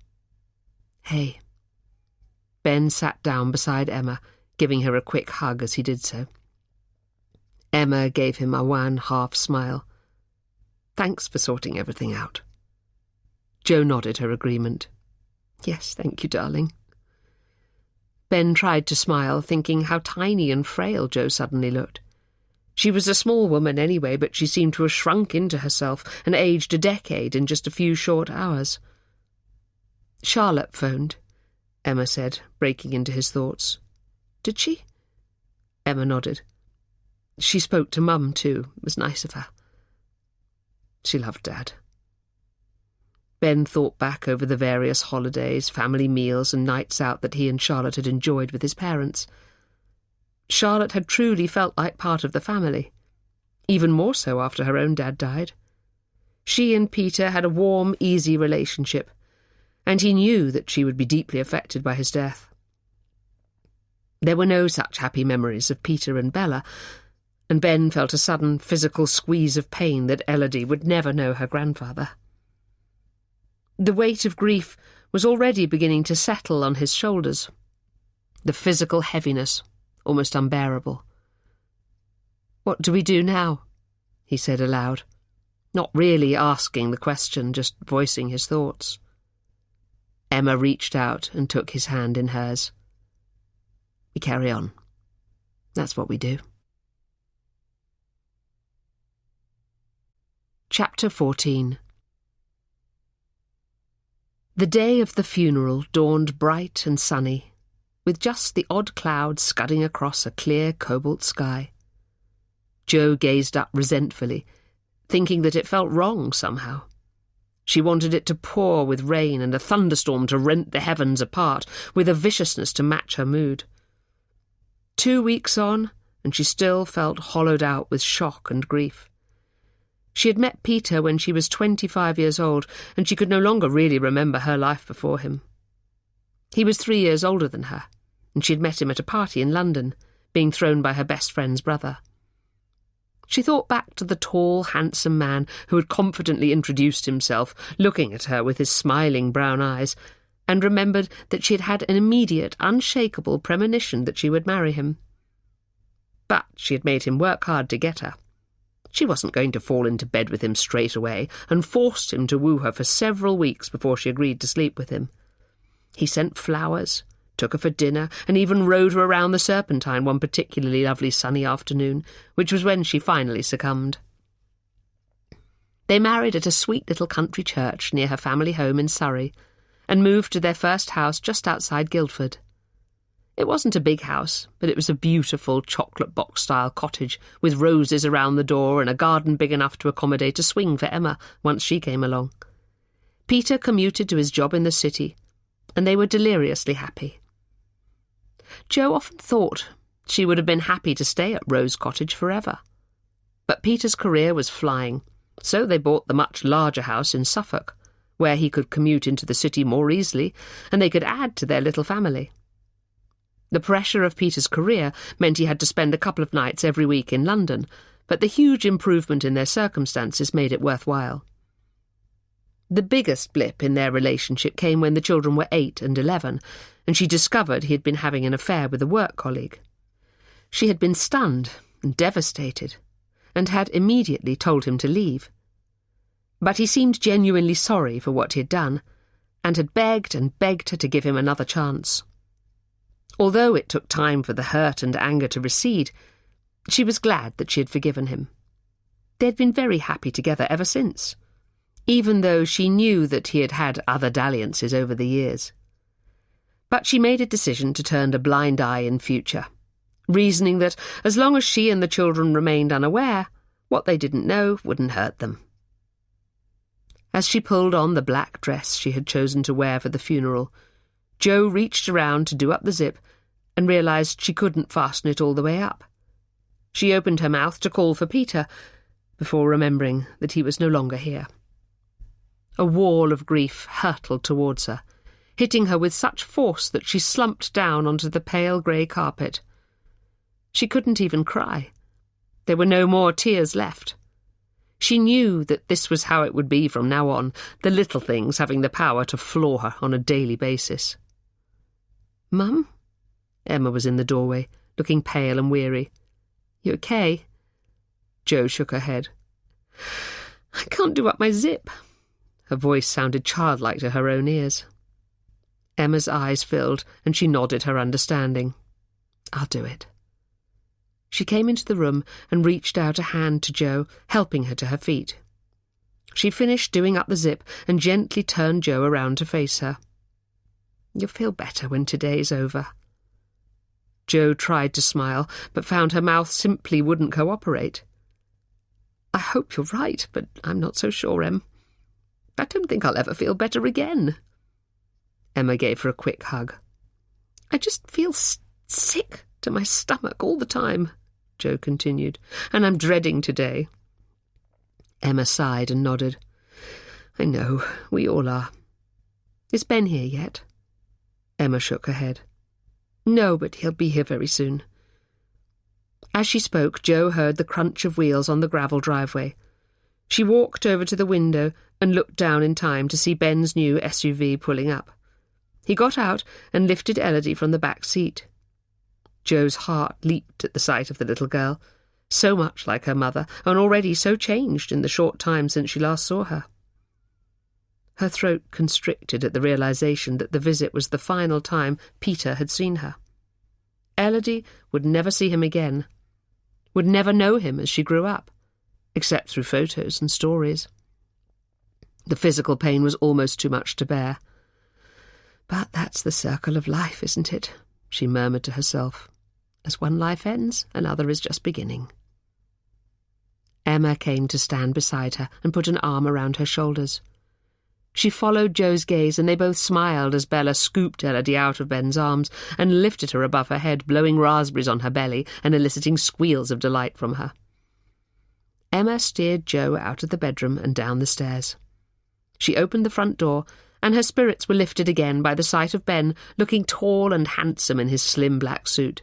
"Hey." Ben sat down beside Emma, giving her a quick hug as he did so. Emma gave him a wan half-smile. "Thanks for sorting everything out." Joe nodded her agreement. "Yes, thank you, darling." Ben tried to smile, thinking how tiny and frail Joe suddenly looked. She was a small woman anyway, but she seemed to have shrunk into herself and aged a decade in just a few short hours. "Charlotte phoned," Emma said, breaking into his thoughts. "Did she?" Emma nodded. "She spoke to Mum, too. It was nice of her. She loved Dad." Ben thought back over the various holidays, family meals and nights out that he and Charlotte had enjoyed with his parents. Charlotte had truly felt like part of the family, even more so after her own dad died. She and Peter had a warm, easy relationship, and he knew that she would be deeply affected by his death. There were no such happy memories of Peter and Bella, and Ben felt a sudden physical squeeze of pain that Elodie would never know her grandfather. The weight of grief was already beginning to settle on his shoulders. The physical heaviness, almost unbearable. "What do we do now?" he said aloud, not really asking the question, just voicing his thoughts. Emma reached out and took his hand in hers. "We carry on. That's what we do." Chapter 14. The day of the funeral dawned bright and sunny, with just the odd cloud scudding across a clear cobalt sky. Joe gazed up resentfully, thinking that it felt wrong somehow. She wanted it to pour with rain and a thunderstorm to rent the heavens apart, with a viciousness to match her mood. 2 weeks on, and she still felt hollowed out with shock and grief. She had met Peter when she was 25 years old, and she could no longer really remember her life before him. He was 3 years older than her, and she had met him at a party in London, being thrown by her best friend's brother. She thought back to the tall, handsome man who had confidently introduced himself, looking at her with his smiling brown eyes, and remembered that she had had an immediate, unshakable premonition that she would marry him. But she had made him work hard to get her. She wasn't going to fall into bed with him straight away, and forced him to woo her for several weeks before she agreed to sleep with him. He sent flowers, took her for dinner, and even rode her around the Serpentine one particularly lovely sunny afternoon, which was when she finally succumbed. They married at a sweet little country church near her family home in Surrey, and moved to their first house just outside Guildford. It wasn't a big house, but it was a beautiful chocolate box-style cottage with roses around the door and a garden big enough to accommodate a swing for Emma once she came along. Peter commuted to his job in the city, and they were deliriously happy. Jo often thought she would have been happy to stay at Rose Cottage forever. But Peter's career was flying, so they bought the much larger house in Suffolk, where he could commute into the city more easily, and they could add to their little family. The pressure of Peter's career meant he had to spend a couple of nights every week in London, but the huge improvement in their circumstances made it worthwhile. The biggest blip in their relationship came when the children were 8 and 11, and she discovered he had been having an affair with a work colleague. She had been stunned and devastated, and had immediately told him to leave. But he seemed genuinely sorry for what he had done, and had begged and begged her to give him another chance. Although it took time for the hurt and anger to recede, she was glad that she had forgiven him. They had been very happy together ever since, even though she knew that he had had other dalliances over the years. But she made a decision to turn a blind eye in future, reasoning that as long as she and the children remained unaware, what they didn't know wouldn't hurt them. As she pulled on the black dress she had chosen to wear for the funeral, Jo reached around to do up the zip and realised she couldn't fasten it all the way up. She opened her mouth to call for Peter, before remembering that he was no longer here. A wall of grief hurtled towards her, hitting her with such force that she slumped down onto the pale grey carpet. She couldn't even cry. There were no more tears left. She knew that this was how it would be from now on, the little things having the power to floor her on a daily basis. "Mum?" Emma was in the doorway, looking pale and weary. "You okay?" Jo shook her head. "I can't do up my zip." Her voice sounded childlike to her own ears. Emma's eyes filled, and she nodded her understanding. "I'll do it." She came into the room and reached out a hand to Jo, helping her to her feet. She finished doing up the zip and gently turned Jo around to face her. "You'll feel better when today's over." Jo tried to smile, but found her mouth simply wouldn't cooperate. "I hope you're right, but I'm not so sure, Em. I don't think I'll ever feel better again." Emma gave her a quick hug. "I just feel sick to my stomach all the time," Jo continued, "and I'm dreading today." Emma sighed and nodded. "I know, we all are. Is Ben here yet?" Emma shook her head. "No, but he'll be here very soon." As she spoke, Jo heard the crunch of wheels on the gravel driveway. She walked over to the window and looked down in time to see Ben's new SUV pulling up. He got out and lifted Elodie from the back seat. Jo's heart leaped at the sight of the little girl, so much like her mother, and already so changed in the short time since she last saw her. Her throat constricted at the realization that the visit was the final time Peter had seen her. Elodie would never see him again, would never know him as she grew up, except through photos and stories. The physical pain was almost too much to bear. "But that's the circle of life, isn't it?" she murmured to herself. "As one life ends, another is just beginning." Emma came to stand beside her and put an arm around her shoulders. She followed Jo's gaze, and they both smiled as Bella scooped Elodie out of Ben's arms and lifted her above her head, blowing raspberries on her belly and eliciting squeals of delight from her. Emma steered Jo out of the bedroom and down the stairs. She opened the front door, and her spirits were lifted again by the sight of Ben looking tall and handsome in his slim black suit.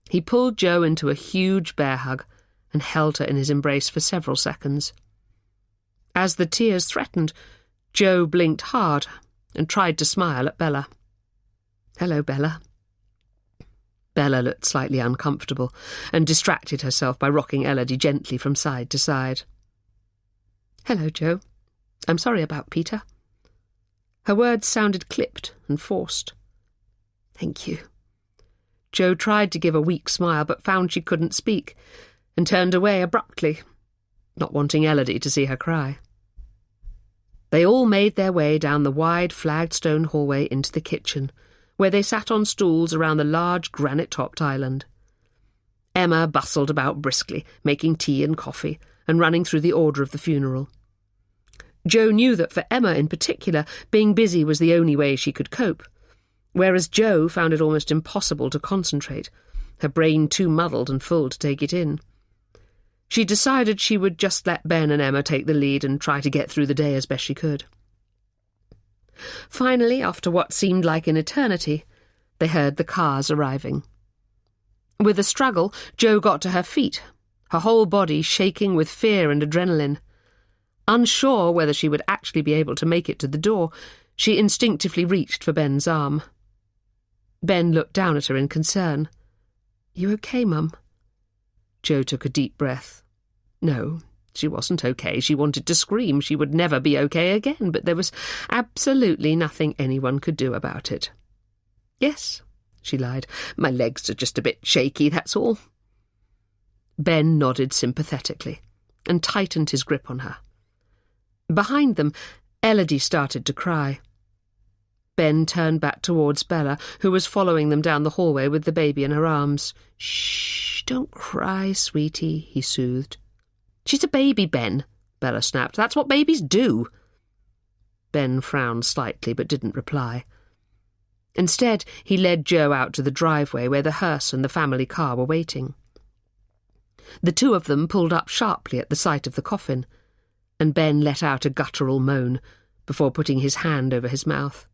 He pulled Jo into a huge bear hug and held her in his embrace for several seconds. As the tears threatened, Jo blinked hard and tried to smile at Bella. "Hello, Bella." Bella looked slightly uncomfortable and distracted herself by rocking Elodie gently from side to side. "Hello, Jo. I'm sorry about Peter." Her words sounded clipped and forced. "Thank you." Jo tried to give a weak smile, but found she couldn't speak, and turned away abruptly, not wanting Elodie to see her cry. They all made their way down the wide flagged stone hallway into the kitchen, where they sat on stools around the large granite-topped island. Emma bustled about briskly, making tea and coffee, and running through the order of the funeral. Jo knew that for Emma in particular, being busy was the only way she could cope, whereas Jo found it almost impossible to concentrate, her brain too muddled and full to take it in. She decided she would just let Ben and Emma take the lead and try to get through the day as best she could. Finally, after what seemed like an eternity, they heard the cars arriving. With a struggle, Jo got to her feet, her whole body shaking with fear and adrenaline. Unsure whether she would actually be able to make it to the door, she instinctively reached for Ben's arm. Ben looked down at her in concern. "You okay, Mum?" Jo took a deep breath. No, she wasn't okay. She wanted to scream. She would never be okay again, but there was absolutely nothing anyone could do about it. "Yes," she lied. "My legs are just a bit shaky, that's all." Ben nodded sympathetically and tightened his grip on her. Behind them, Elodie started to cry. Ben turned back towards Bella, who was following them down the hallway with the baby in her arms. "Shh, don't cry, sweetie," he soothed. "She's a baby, Ben," Bella snapped. "That's what babies do." Ben frowned slightly but didn't reply. Instead, he led Jo out to the driveway where the hearse and the family car were waiting. The two of them pulled up sharply at the sight of the coffin, and Ben let out a guttural moan before putting his hand over his mouth.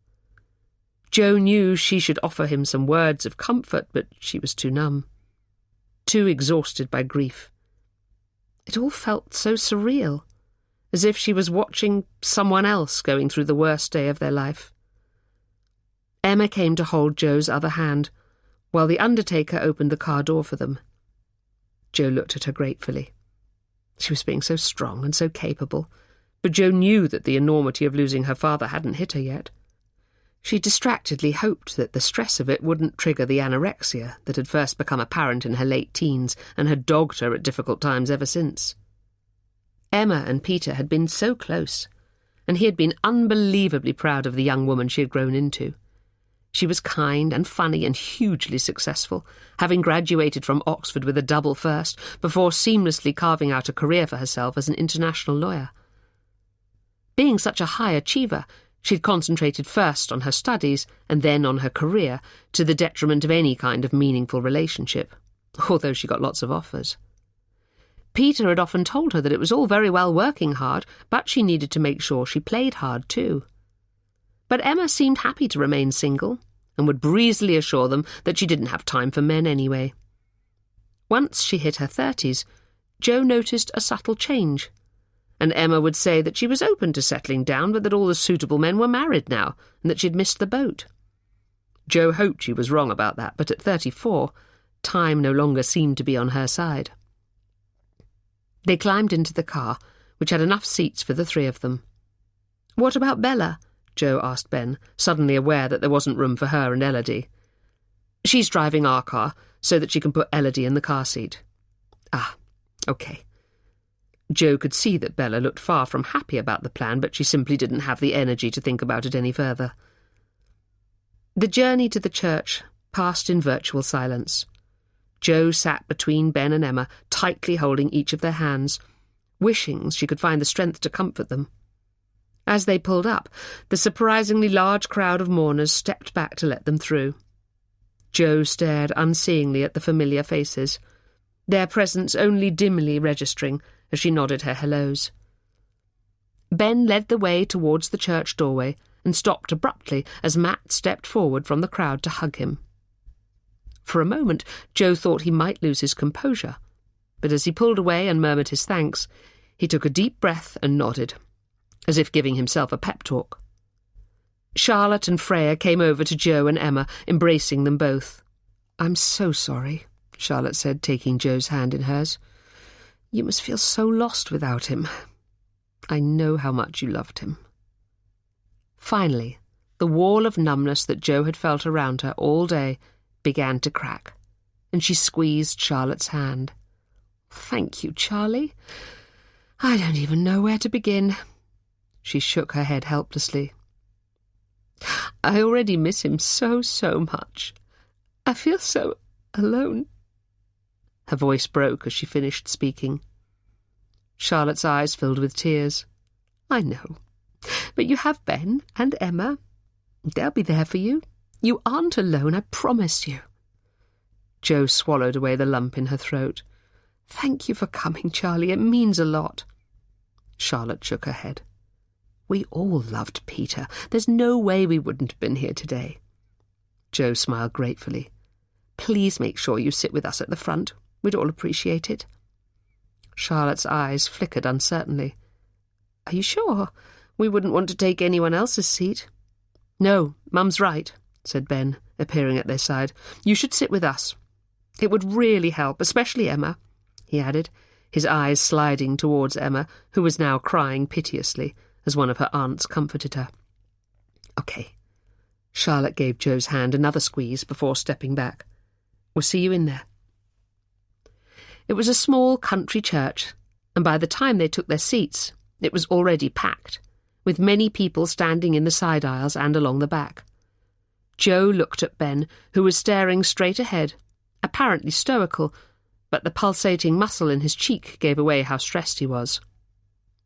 Jo knew she should offer him some words of comfort, but she was too numb, too exhausted by grief. It all felt so surreal, as if she was watching someone else going through the worst day of their life. Emma came to hold Jo's other hand, while the undertaker opened the car door for them. Jo looked at her gratefully. She was being so strong and so capable, but Jo knew that the enormity of losing her father hadn't hit her yet. She distractedly hoped that the stress of it wouldn't trigger the anorexia that had first become apparent in her late teens and had dogged her at difficult times ever since. Emma and Peter had been so close, and he had been unbelievably proud of the young woman she had grown into. She was kind and funny and hugely successful, having graduated from Oxford with a double first before seamlessly carving out a career for herself as an international lawyer. Being such a high achiever, she'd concentrated first on her studies and then on her career, to the detriment of any kind of meaningful relationship, although she got lots of offers. Peter had often told her that it was all very well working hard, but she needed to make sure she played hard too. But Emma seemed happy to remain single, and would breezily assure them that she didn't have time for men anyway. Once she hit her 30s, Jo noticed a subtle change, and Emma would say that she was open to settling down, but that all the suitable men were married now, and that she'd missed the boat. Jo hoped she was wrong about that, but at 34, time no longer seemed to be on her side. They climbed into the car, which had enough seats for the three of them. "What about Bella?" Jo asked Ben, suddenly aware that there wasn't room for her and Elodie. "She's driving our car, so that she can put Elodie in the car seat." "Ah, OK." Jo could see that Bella looked far from happy about the plan, but she simply didn't have the energy to think about it any further. The journey to the church passed in virtual silence. Jo sat between Ben and Emma, tightly holding each of their hands, wishing she could find the strength to comfort them. As they pulled up, the surprisingly large crowd of mourners stepped back to let them through. Jo stared unseeingly at the familiar faces, their presence only dimly registering as she nodded her hellos. Ben led the way towards the church doorway and stopped abruptly as Matt stepped forward from the crowd to hug him. For a moment, Jo thought he might lose his composure, but as he pulled away and murmured his thanks, he took a deep breath and nodded, as if giving himself a pep talk. Charlotte and Freya came over to Jo and Emma, embracing them both. "I'm so sorry," Charlotte said, taking Jo's hand in hers. "You must feel so lost without him. I know how much you loved him." Finally, the wall of numbness that Jo had felt around her all day began to crack, and she squeezed Charlotte's hand. "Thank you, Charlie. I don't even know where to begin." She shook her head helplessly. I already miss him so much. I feel so alone." Her voice broke as she finished speaking. Charlotte's eyes filled with tears. "I know. But you have Ben and Emma. They'll be there for you. You aren't alone, I promise you." Jo swallowed away the lump in her throat. "Thank you for coming, Charlie. It means a lot." Charlotte shook her head. "We all loved Peter. There's no way we wouldn't have been here today." Jo smiled gratefully. "Please make sure you sit with us at the front. We'd all appreciate it." Charlotte's eyes flickered uncertainly. "Are you sure? We wouldn't want to take anyone else's seat." "No, Mum's right," said Ben, appearing at their side. "You should sit with us. It would really help, especially Emma," he added, his eyes sliding towards Emma, who was now crying piteously, as one of her aunts comforted her. "Okay." Charlotte gave Jo's hand another squeeze before stepping back. "We'll see you in there." It was a small country church, and by the time they took their seats, it was already packed, with many people standing in the side aisles and along the back. Jo looked at Ben, who was staring straight ahead, apparently stoical, but the pulsating muscle in his cheek gave away how stressed he was.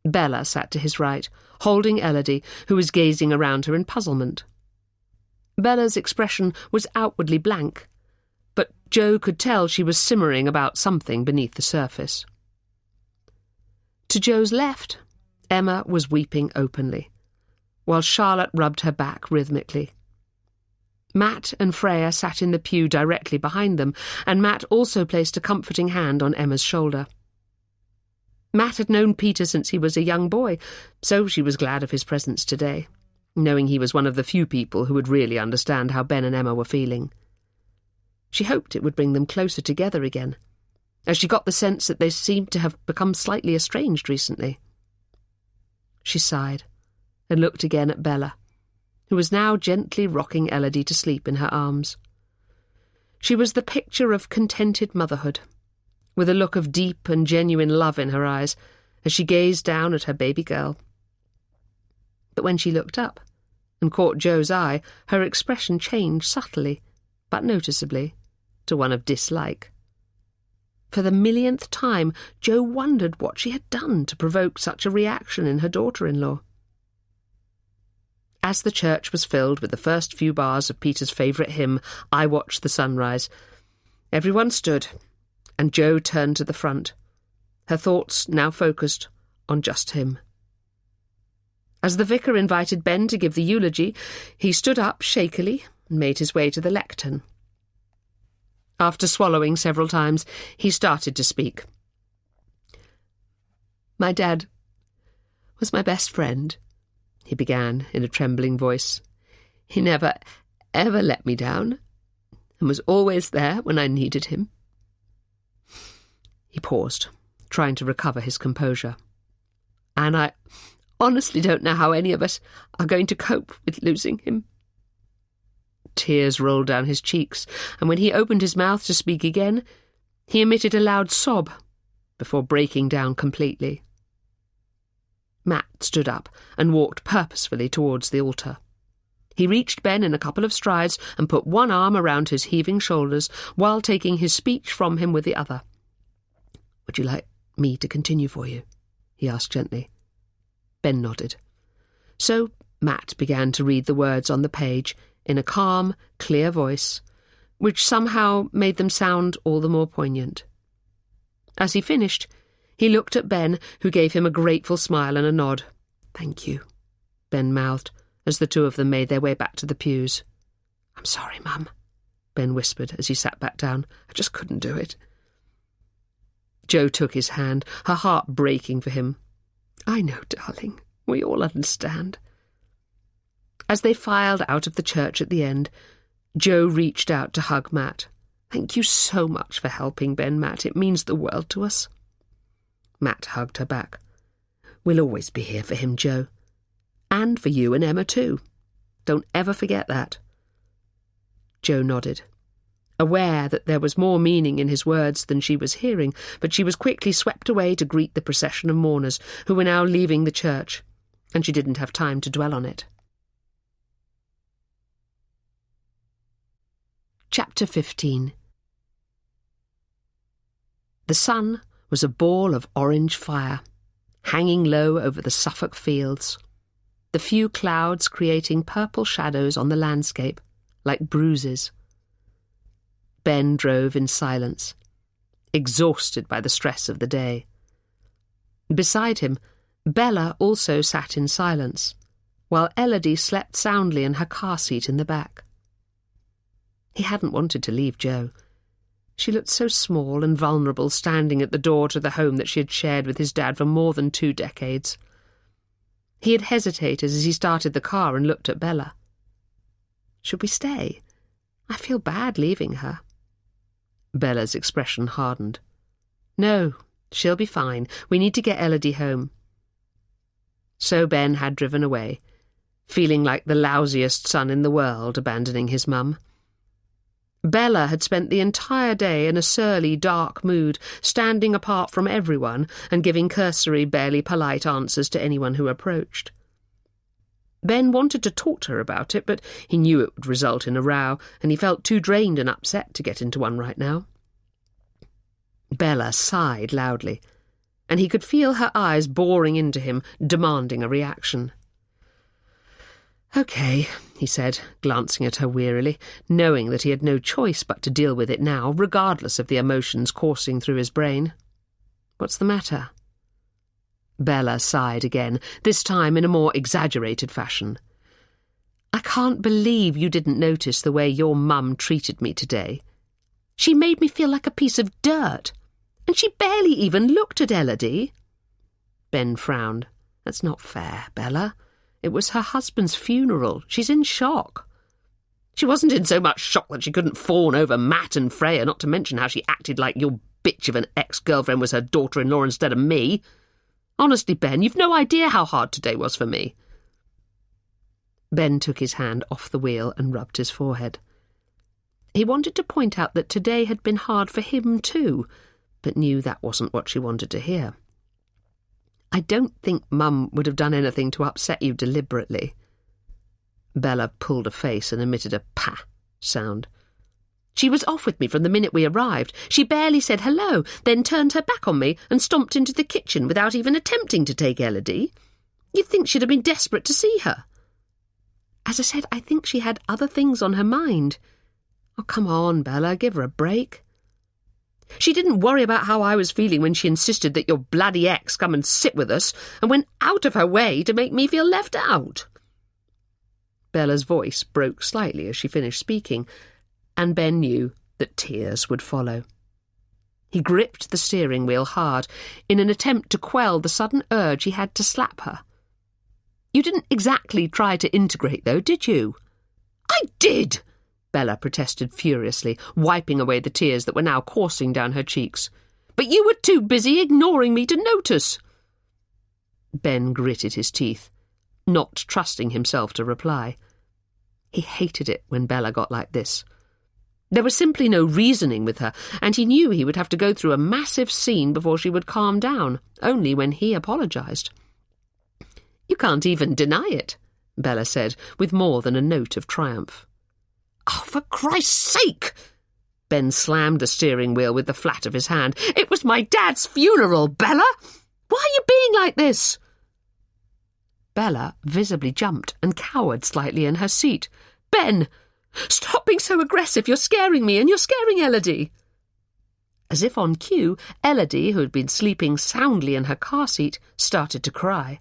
Bella sat to his right, holding Elodie, who was gazing around her in puzzlement. Bella's expression was outwardly blank, but Jo could tell she was simmering about something beneath the surface. To Jo's left, Emma was weeping openly, while Charlotte rubbed her back rhythmically. Matt and Freya sat in the pew directly behind them, and Matt also placed a comforting hand on Emma's shoulder. Matt had known Peter since he was a young boy, so she was glad of his presence today, knowing he was one of the few people who would really understand how Ben and Emma were feeling. She hoped it would bring them closer together again, as she got the sense that they seemed to have become slightly estranged recently. She sighed and looked again at Bella, who was now gently rocking Elodie to sleep in her arms. She was the picture of contented motherhood, with a look of deep and genuine love in her eyes as she gazed down at her baby girl. But when she looked up and caught Jo's eye, her expression changed subtly, but noticeably, to one of dislike. For the millionth time, Jo wondered what she had done to provoke such a reaction in her daughter-in-law. As the church was filled with the first few bars of Peter's favourite hymn, "I Watched the Sunrise," everyone stood, and Jo turned to the front, her thoughts now focused on just him. As the vicar invited Ben to give the eulogy, he stood up shakily and made his way to the lectern. After swallowing several times, he started to speak. "My dad was my best friend," he began in a trembling voice. "He never, ever let me down, and was always there when I needed him." He paused, trying to recover his composure. "And I honestly don't know how any of us are going to cope with losing him." Tears rolled down his cheeks, and when he opened his mouth to speak again, he emitted a loud sob before breaking down completely. Matt stood up and walked purposefully towards the altar. He reached Ben in a couple of strides and put one arm around his heaving shoulders while taking his speech from him with the other. "Would you like me to continue for you?" he asked gently. Ben nodded. So Matt began to read the words on the page in a calm, clear voice, which somehow made them sound all the more poignant. As he finished, he looked at Ben, who gave him a grateful smile and a nod. "Thank you," Ben mouthed, as the two of them made their way back to the pews. "I'm sorry, Mum," Ben whispered as he sat back down. "I just couldn't do it." Jo took his hand, her heart breaking for him. "I know, darling. We all understand." As they filed out of the church at the end, Jo reached out to hug Matt. "Thank you so much for helping Ben, Matt. It means the world to us." Matt hugged her back. "We'll always be here for him, Jo. And for you and Emma too. Don't ever forget that." Jo nodded, aware that there was more meaning in his words than she was hearing, but she was quickly swept away to greet the procession of mourners who were now leaving the church, and she didn't have time to dwell on it. Chapter 15. The sun was a ball of orange fire, hanging low over the Suffolk fields, the few clouds creating purple shadows on the landscape, like bruises. Ben drove in silence, exhausted by the stress of the day. Beside him, Bella also sat in silence, while Elodie slept soundly in her car seat in the back. He hadn't wanted to leave Jo. She looked so small and vulnerable standing at the door to the home that she had shared with his dad for more than 2 decades. He had hesitated as he started the car and looked at Bella. "Should we stay? I feel bad leaving her." Bella's expression hardened. "No, she'll be fine. We need to get Elodie home." So Ben had driven away, feeling like the lousiest son in the world, abandoning his mum. Bella had spent the entire day in a surly, dark mood, standing apart from everyone and giving cursory, barely polite answers to anyone who approached. Ben wanted to talk to her about it, but he knew it would result in a row, and he felt too drained and upset to get into one right now. Bella sighed loudly, and he could feel her eyes boring into him, demanding a reaction. "Okay," he said, glancing at her wearily, knowing that he had no choice but to deal with it now, regardless of the emotions coursing through his brain. "What's the matter?" Bella sighed again, this time in a more exaggerated fashion. "I can't believe you didn't notice the way your mum treated me today. She made me feel like a piece of dirt, and she barely even looked at Elodie." Ben frowned. "That's not fair, Bella. It was her husband's funeral. She's in shock." "She wasn't in so much shock that she couldn't fawn over Matt and Freya, not to mention how she acted like your bitch of an ex-girlfriend was her daughter-in-law instead of me. Honestly, Ben, you've no idea how hard today was for me." Ben took his hand off the wheel and rubbed his forehead. He wanted to point out that today had been hard for him too, but knew that wasn't what she wanted to hear. "I don't think Mum would have done anything to upset you deliberately." Bella pulled a face and emitted a "pah" sound. "She was off with me from the minute we arrived. She barely said hello, then turned her back on me and stomped into the kitchen without even attempting to take Elodie. You'd think she'd have been desperate to see her. As I said, I think she had other things on her mind. Oh, come on, Bella, give her a break. She didn't worry about how I was feeling when she insisted that your bloody ex come and sit with us, and went out of her way to make me feel left out." Bella's voice broke slightly as she finished speaking, and Ben knew that tears would follow. He gripped the steering wheel hard in an attempt to quell the sudden urge he had to slap her. "You didn't exactly try to integrate, though, did you?" "I did!" Bella protested furiously, wiping away the tears that were now coursing down her cheeks. "But you were too busy ignoring me to notice." Ben gritted his teeth, not trusting himself to reply. He hated it when Bella got like this. There was simply no reasoning with her, and he knew he would have to go through a massive scene before she would calm down, only when he apologised. "You can't even deny it," Bella said, with more than a note of triumph. "Oh, for Christ's sake!" Ben slammed the steering wheel with the flat of his hand. "It was my dad's funeral, Bella! Why are you being like this?" Bella visibly jumped and cowered slightly in her seat. "Ben! Stop being so aggressive. You're scaring me, and you're scaring Elodie." As if on cue, Elodie, who had been sleeping soundly in her car seat, started to cry.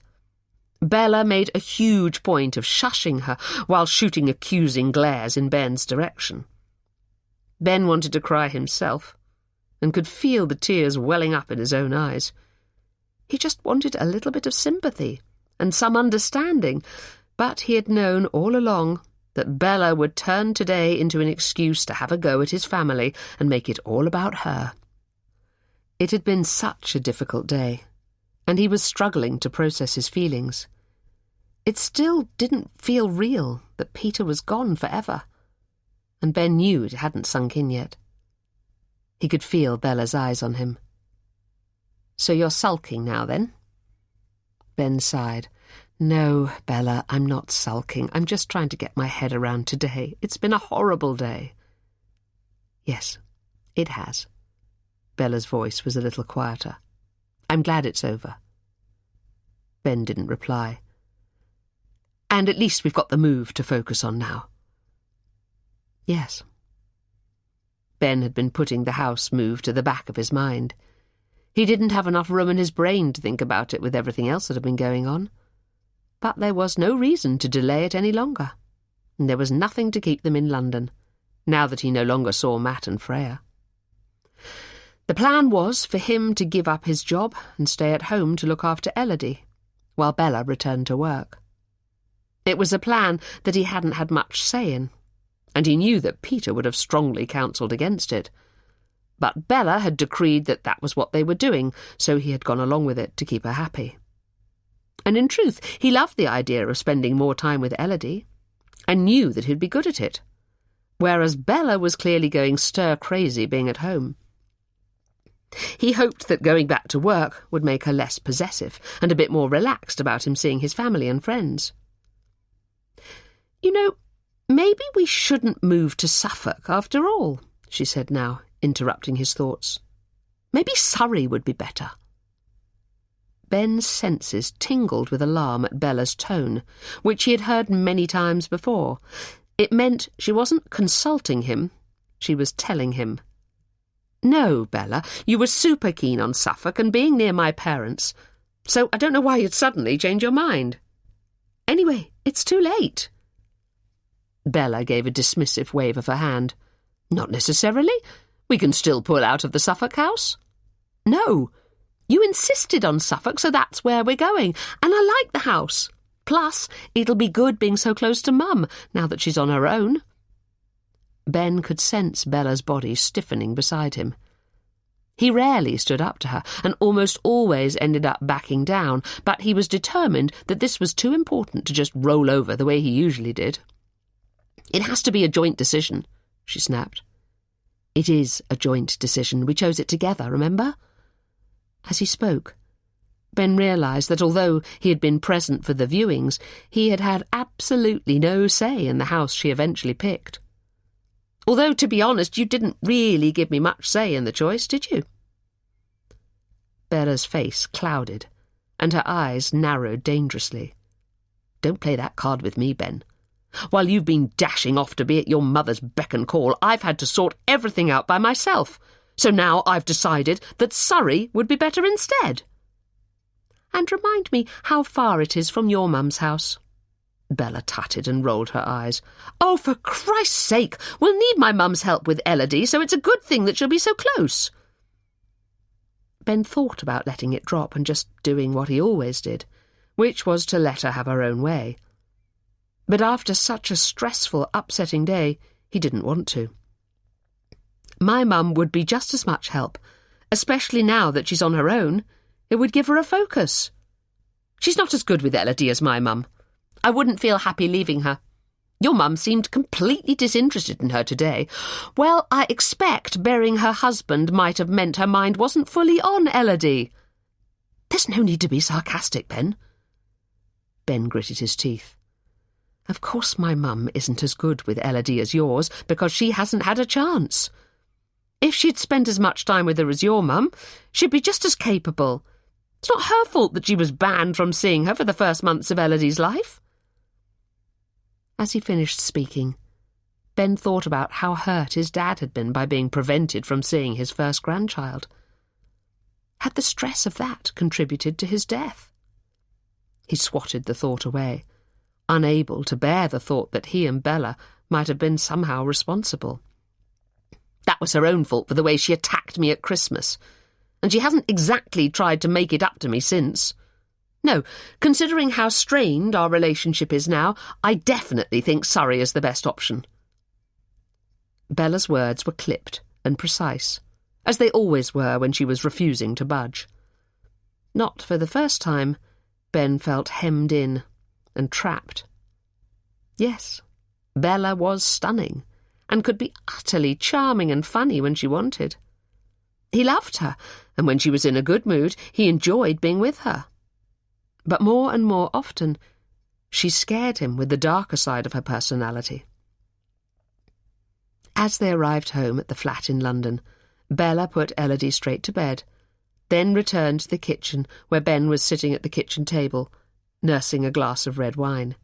Bella made a huge point of shushing her while shooting accusing glares in Ben's direction. Ben wanted to cry himself, and could feel the tears welling up in his own eyes. He just wanted a little bit of sympathy and some understanding, but he had known all along that Bella would turn today into an excuse to have a go at his family and make it all about her. It had been such a difficult day, and he was struggling to process his feelings. It still didn't feel real that Peter was gone forever, and Ben knew it hadn't sunk in yet. He could feel Bella's eyes on him. "So you're sulking now, then?" Ben sighed. "No, Bella, I'm not sulking. I'm just trying to get my head around today. It's been a horrible day." Yes, it has. Bella's voice was a little quieter. I'm glad it's over. Ben didn't reply. And at least we've got the move to focus on now. Yes. Ben had been putting the house move to the back of his mind. He didn't have enough room in his brain to think about it with everything else that had been going on. But there was no reason to delay it any longer, and there was nothing to keep them in London, now that he no longer saw Matt and Freya. The plan was for him to give up his job and stay at home to look after Elodie, while Bella returned to work. It was a plan that he hadn't had much say in, and he knew that Peter would have strongly counselled against it. But Bella had decreed that that was what they were doing, so he had gone along with it to keep her happy. And in truth, he loved the idea of spending more time with Elodie, and knew that he'd be good at it, whereas Bella was clearly going stir-crazy being at home. He hoped that going back to work would make her less possessive and a bit more relaxed about him seeing his family and friends. You know, maybe we shouldn't move to Suffolk after all, she said now, interrupting his thoughts. Maybe Surrey would be better. Ben's senses tingled with alarm at Bella's tone, which he had heard many times before. It meant she wasn't consulting him, she was telling him. No, Bella, you were super keen on Suffolk and being near my parents, so I don't know why you'd suddenly change your mind. Anyway, it's too late. Bella gave a dismissive wave of her hand. Not necessarily. We can still pull out of the Suffolk house. No, you insisted on Suffolk, so that's where we're going, and I like the house. Plus, it'll be good being so close to Mum, now that she's on her own. Ben could sense Bella's body stiffening beside him. He rarely stood up to her, and almost always ended up backing down, but he was determined that this was too important to just roll over the way he usually did. It has to be a joint decision, she snapped. It is a joint decision. We chose it together, remember? As he spoke, Ben realised that although he had been present for the viewings, he had had absolutely no say in the house she eventually picked. Although, to be honest, you didn't really give me much say in the choice, did you? Bella's face clouded, and her eyes narrowed dangerously. Don't play that card with me, Ben. While you've been dashing off to be at your mother's beck and call, I've had to sort everything out by myself. So now I've decided that Surrey would be better instead. And remind me how far it is from your mum's house. Bella tutted and rolled her eyes. Oh, for Christ's sake, we'll need my mum's help with Elodie, so it's a good thing that she'll be so close. Ben thought about letting it drop and just doing what he always did, which was to let her have her own way. But after such a stressful, upsetting day, he didn't want to. My mum would be just as much help, especially now that she's on her own. It would give her a focus. She's not as good with Elodie as my mum. I wouldn't feel happy leaving her. Your mum seemed completely disinterested in her today. Well, I expect burying her husband might have meant her mind wasn't fully on Elodie. There's no need to be sarcastic, Ben. Ben gritted his teeth. Of course my mum isn't as good with Elodie as yours, because she hasn't had a chance. If she'd spent as much time with her as your mum, she'd be just as capable. It's not her fault that she was banned from seeing her for the first months of Elodie's life. As he finished speaking, Ben thought about how hurt his dad had been by being prevented from seeing his first grandchild. Had the stress of that contributed to his death? He swatted the thought away, unable to bear the thought that he and Bella might have been somehow responsible. That was her own fault for the way she attacked me at Christmas, and she hasn't exactly tried to make it up to me since. No, considering how strained our relationship is now, I definitely think Surrey is the best option. Bella's words were clipped and precise, as they always were when she was refusing to budge. Not for the first time, Ben felt hemmed in and trapped. Yes, Bella was stunning, and could be utterly charming and funny when she wanted. He loved her, and when she was in a good mood, he enjoyed being with her. But more and more often, she scared him with the darker side of her personality. As they arrived home at the flat in London, Bella put Elodie straight to bed, then returned to the kitchen where Ben was sitting at the kitchen table, nursing a glass of red wine.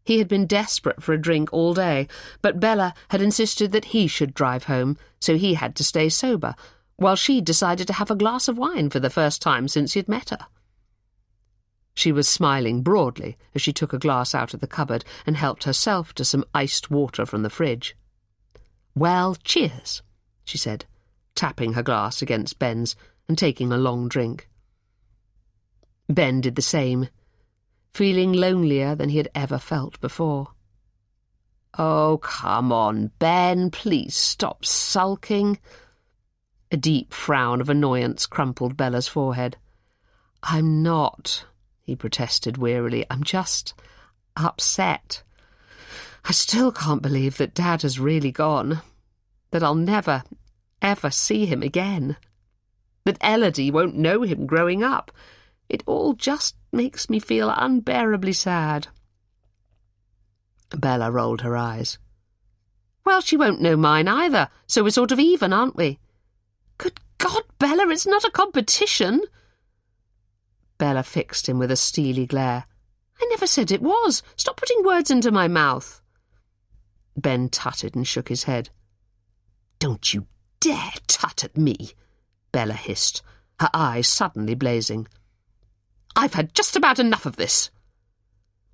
He had been desperate for a drink all day, but Bella had insisted that he should drive home, so he had to stay sober, while she decided to have a glass of wine for the first time since he had met her. She was smiling broadly as she took a glass out of the cupboard and helped herself to some iced water from the fridge. "Well, cheers," she said, tapping her glass against Ben's and taking a long drink. Ben did the same, feeling lonelier than he had ever felt before. "Oh, come on, Ben, please stop sulking." A deep frown of annoyance crumpled Bella's forehead. "I'm not," he protested wearily. "I'm just upset. I still can't believe that Dad has really gone, that I'll never, ever see him again, that Elodie won't know him growing up. It all just makes me feel unbearably sad." Bella rolled her eyes. "Well, she won't know mine either, so we're sort of even, aren't we?" "Good God, Bella, it's not a competition." Bella fixed him with a steely glare. "I never said it was. Stop putting words into my mouth." Ben tutted and shook his head. "Don't you dare tut at me," Bella hissed, her eyes suddenly blazing. "I've had just about enough of this."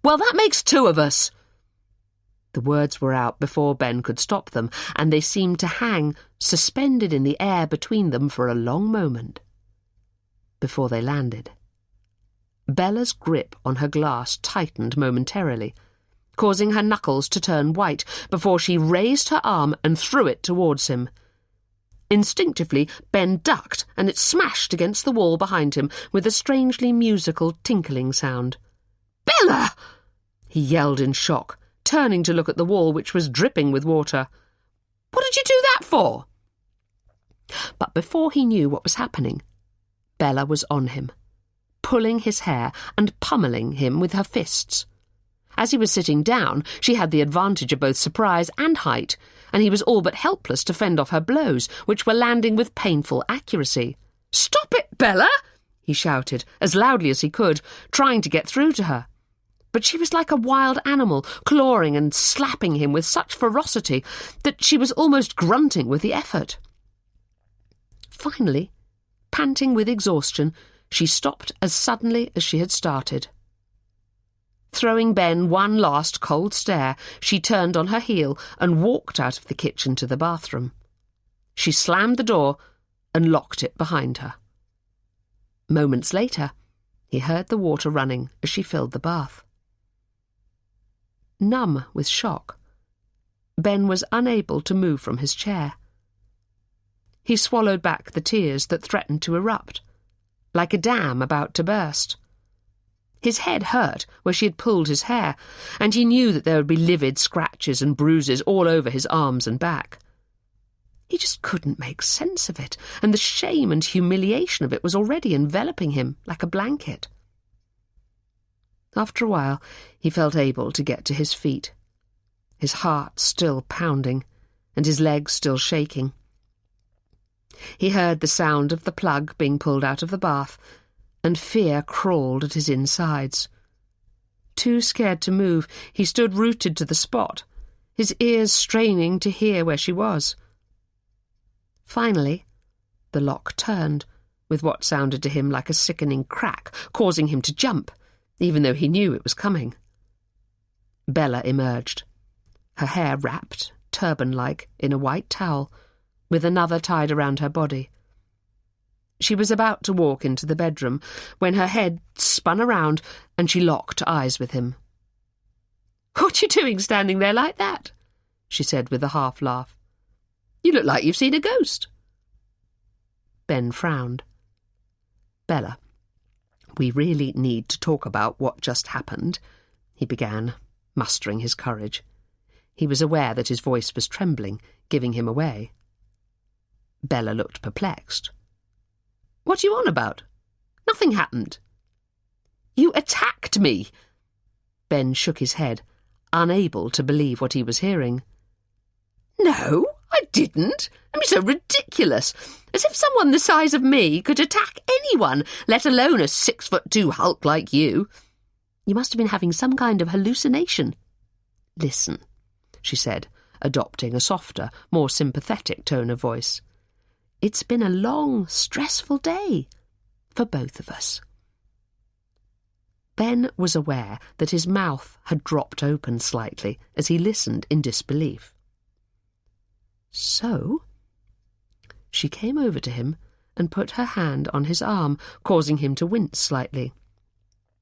"Well, that makes two of us." The words were out before Ben could stop them, and they seemed to hang, suspended in the air between them for a long moment, before they landed. Bella's grip on her glass tightened momentarily, causing her knuckles to turn white before she raised her arm and threw it towards him. Instinctively, Ben ducked, and it smashed against the wall behind him with a strangely musical tinkling sound. "Bella!" he yelled in shock, turning to look at the wall, which was dripping with water. "What did you do that for?" But before he knew what was happening, Bella was on him, pulling his hair and pummelling him with her fists. As he was sitting down, she had the advantage of both surprise and height, and he was all but helpless to fend off her blows, which were landing with painful accuracy. "Stop it, Bella!" he shouted, as loudly as he could, trying to get through to her. But she was like a wild animal, clawing and slapping him with such ferocity that she was almost grunting with the effort. Finally, panting with exhaustion, she stopped as suddenly as she had started. Throwing Ben one last cold stare, she turned on her heel and walked out of the kitchen to the bathroom. She slammed the door and locked it behind her. Moments later, he heard the water running as she filled the bath. Numb with shock, Ben was unable to move from his chair. He swallowed back the tears that threatened to erupt, like a dam about to burst. His head hurt where she had pulled his hair, and he knew that there would be livid scratches and bruises all over his arms and back. He just couldn't make sense of it, and the shame and humiliation of it was already enveloping him like a blanket. After a while, he felt able to get to his feet, his heart still pounding, and his legs still shaking. He heard the sound of the plug being pulled out of the bath, and fear crawled at his insides. Too scared to move, he stood rooted to the spot, his ears straining to hear where she was. Finally, the lock turned, with what sounded to him like a sickening crack, causing him to jump, even though he knew it was coming. Bella emerged, her hair wrapped, turban-like, in a white towel, with another tied around her body. She was about to walk into the bedroom when her head spun around and she locked eyes with him. "What are you doing standing there like that?" she said with a half-laugh. "You look like you've seen a ghost." Ben frowned. "Bella, we really need to talk about what just happened," he began, mustering his courage. He was aware that his voice was trembling, giving him away. Bella looked perplexed. "What are you on about? Nothing happened." "You attacked me!" Ben shook his head, unable to believe what he was hearing. No, I didn't. I mean, so ridiculous. As if someone the size of me could attack anyone, let alone a 6'2" hulk like you. You must have been having some kind of hallucination. Listen, she said, adopting a softer, more sympathetic tone of voice. It's been a long, stressful day for both of us. Ben was aware that his mouth had dropped open slightly as he listened in disbelief. So? She came over to him and put her hand on his arm, causing him to wince slightly.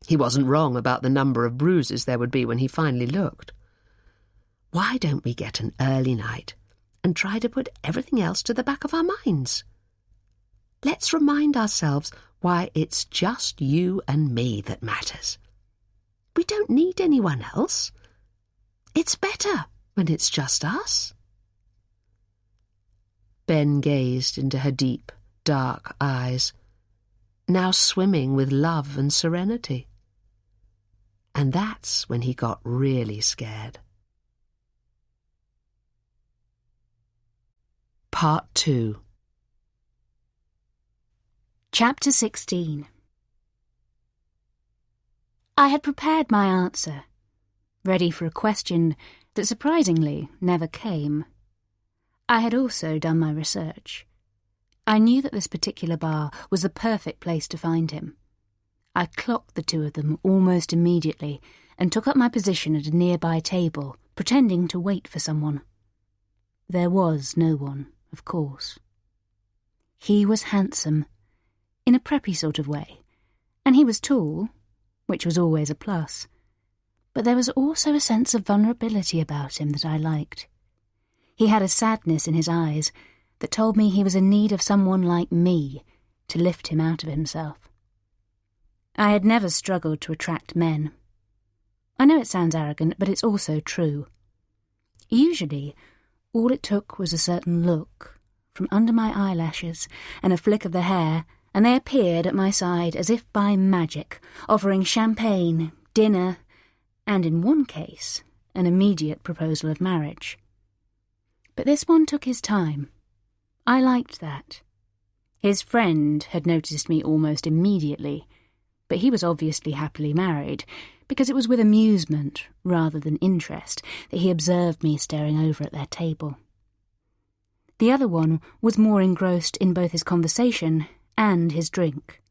He wasn't wrong about the number of bruises there would be when he finally looked. Why don't we get an early night and try to put everything else to the back of our minds? Let's remind ourselves why it's just you and me that matters. We don't need anyone else. It's better when it's just us. Ben gazed into her deep, dark eyes, now swimming with love and serenity. And that's when he got really scared. Part 2. Chapter 16. I had prepared my answer, ready for a question that surprisingly never came. I had also done my research. I knew that this particular bar was the perfect place to find him. I clocked the two of them almost immediately and took up my position at a nearby table, pretending to wait for someone. There was no one, of course. He was handsome, in a preppy sort of way, and he was tall, which was always a plus. But there was also a sense of vulnerability about him that I liked. He had a sadness in his eyes that told me he was in need of someone like me to lift him out of himself. I had never struggled to attract men. I know it sounds arrogant, but it's also true. Usually, all it took was a certain look, from under my eyelashes, and a flick of the hair, and they appeared at my side as if by magic, offering champagne, dinner, and in one case, an immediate proposal of marriage. But this one took his time. I liked that. His friend had noticed me almost immediately, but he was obviously happily married, because it was with amusement, rather than interest, that he observed me staring over at their table. The other one was more engrossed in both his conversation and his drink.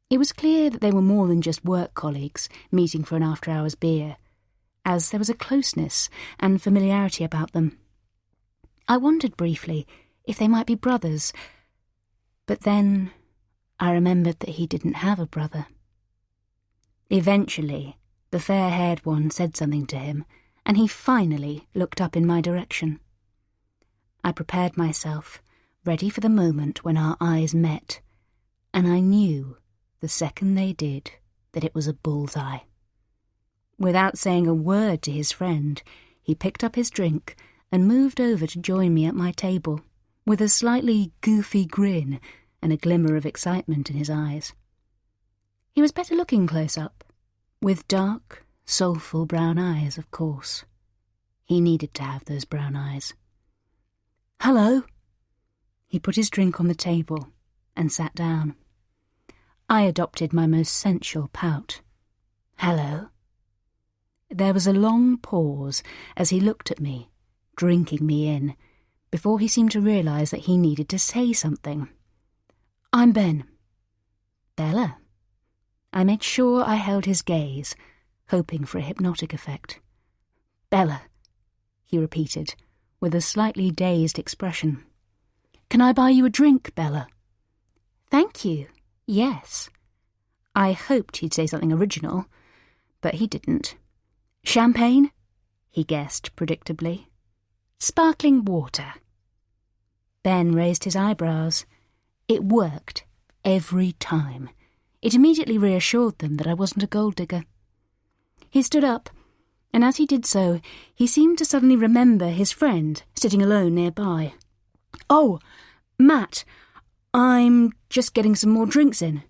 It was clear that they were more than just work colleagues meeting for an after-hours beer, as there was a closeness and familiarity about them. I wondered briefly if they might be brothers, but then I remembered that he didn't have a brother. Eventually, the fair-haired one said something to him, and he finally looked up in my direction. I prepared myself, ready for the moment when our eyes met, and I knew, the second they did, that it was a bullseye. Without saying a word to his friend, he picked up his drink and moved over to join me at my table, with a slightly goofy grin and a glimmer of excitement in his eyes. He was better looking close up, with dark, soulful brown eyes, of course. He needed to have those brown eyes. "Hello." He put his drink on the table and sat down. I adopted my most sensual pout. "Hello." There was a long pause as he looked at me, drinking me in, before he seemed to realise that he needed to say something. "I'm Ben." "Bella." I made sure I held his gaze, hoping for a hypnotic effect. "Bella," he repeated, with a slightly dazed expression. "Can I buy you a drink, Bella?" "Thank you, yes." I hoped he'd say something original, but he didn't. "Champagne?" he guessed predictably. "Sparkling water." Ben raised his eyebrows. It worked every time. It immediately reassured them that I wasn't a gold digger. He stood up, and as he did so, he seemed to suddenly remember his friend sitting alone nearby. "Oh, Matt, I'm just getting some more drinks in.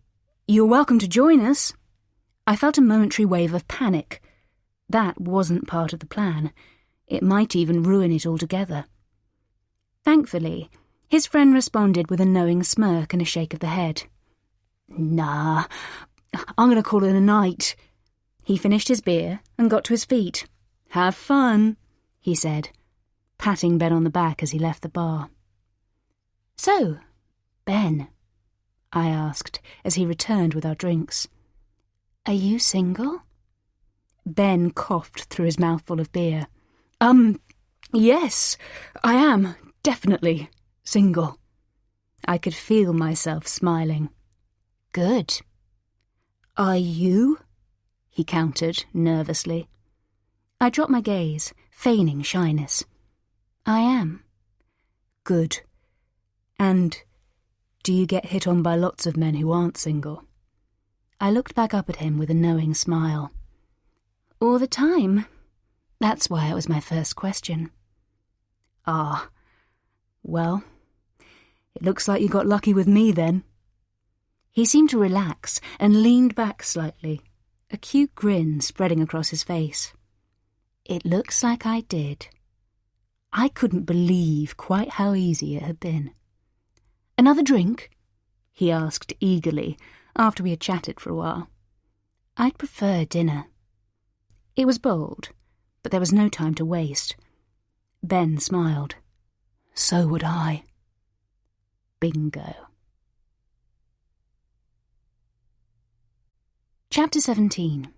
You're welcome to join us." I felt a momentary wave of panic. That wasn't part of the plan. It might even ruin it altogether. Thankfully, his friend responded with a knowing smirk and a shake of the head. "Nah, I'm going to call it a night." He finished his beer and got to his feet. "Have fun," he said, patting Ben on the back as he left the bar. "So, Ben," I asked as he returned with our drinks, "are you single?" Ben coughed through his mouthful of beer. Yes, I am, definitely, single." I could feel myself smiling. "Good." "Are you?" he countered nervously. I dropped my gaze, feigning shyness. "I am." "Good. And do you get hit on by lots of men who aren't single?" I looked back up at him with a knowing smile. "All the time. That's why it was my first question." "Ah, well, it looks like you got lucky with me then." He seemed to relax and leaned back slightly, a cute grin spreading across his face. It looks like I did. I couldn't believe quite how easy it had been. "Another drink?" he asked eagerly after we had chatted for a while. I'd prefer dinner. It was bold, but there was no time to waste. Ben smiled. "So would I." Bingo. Chapter 17.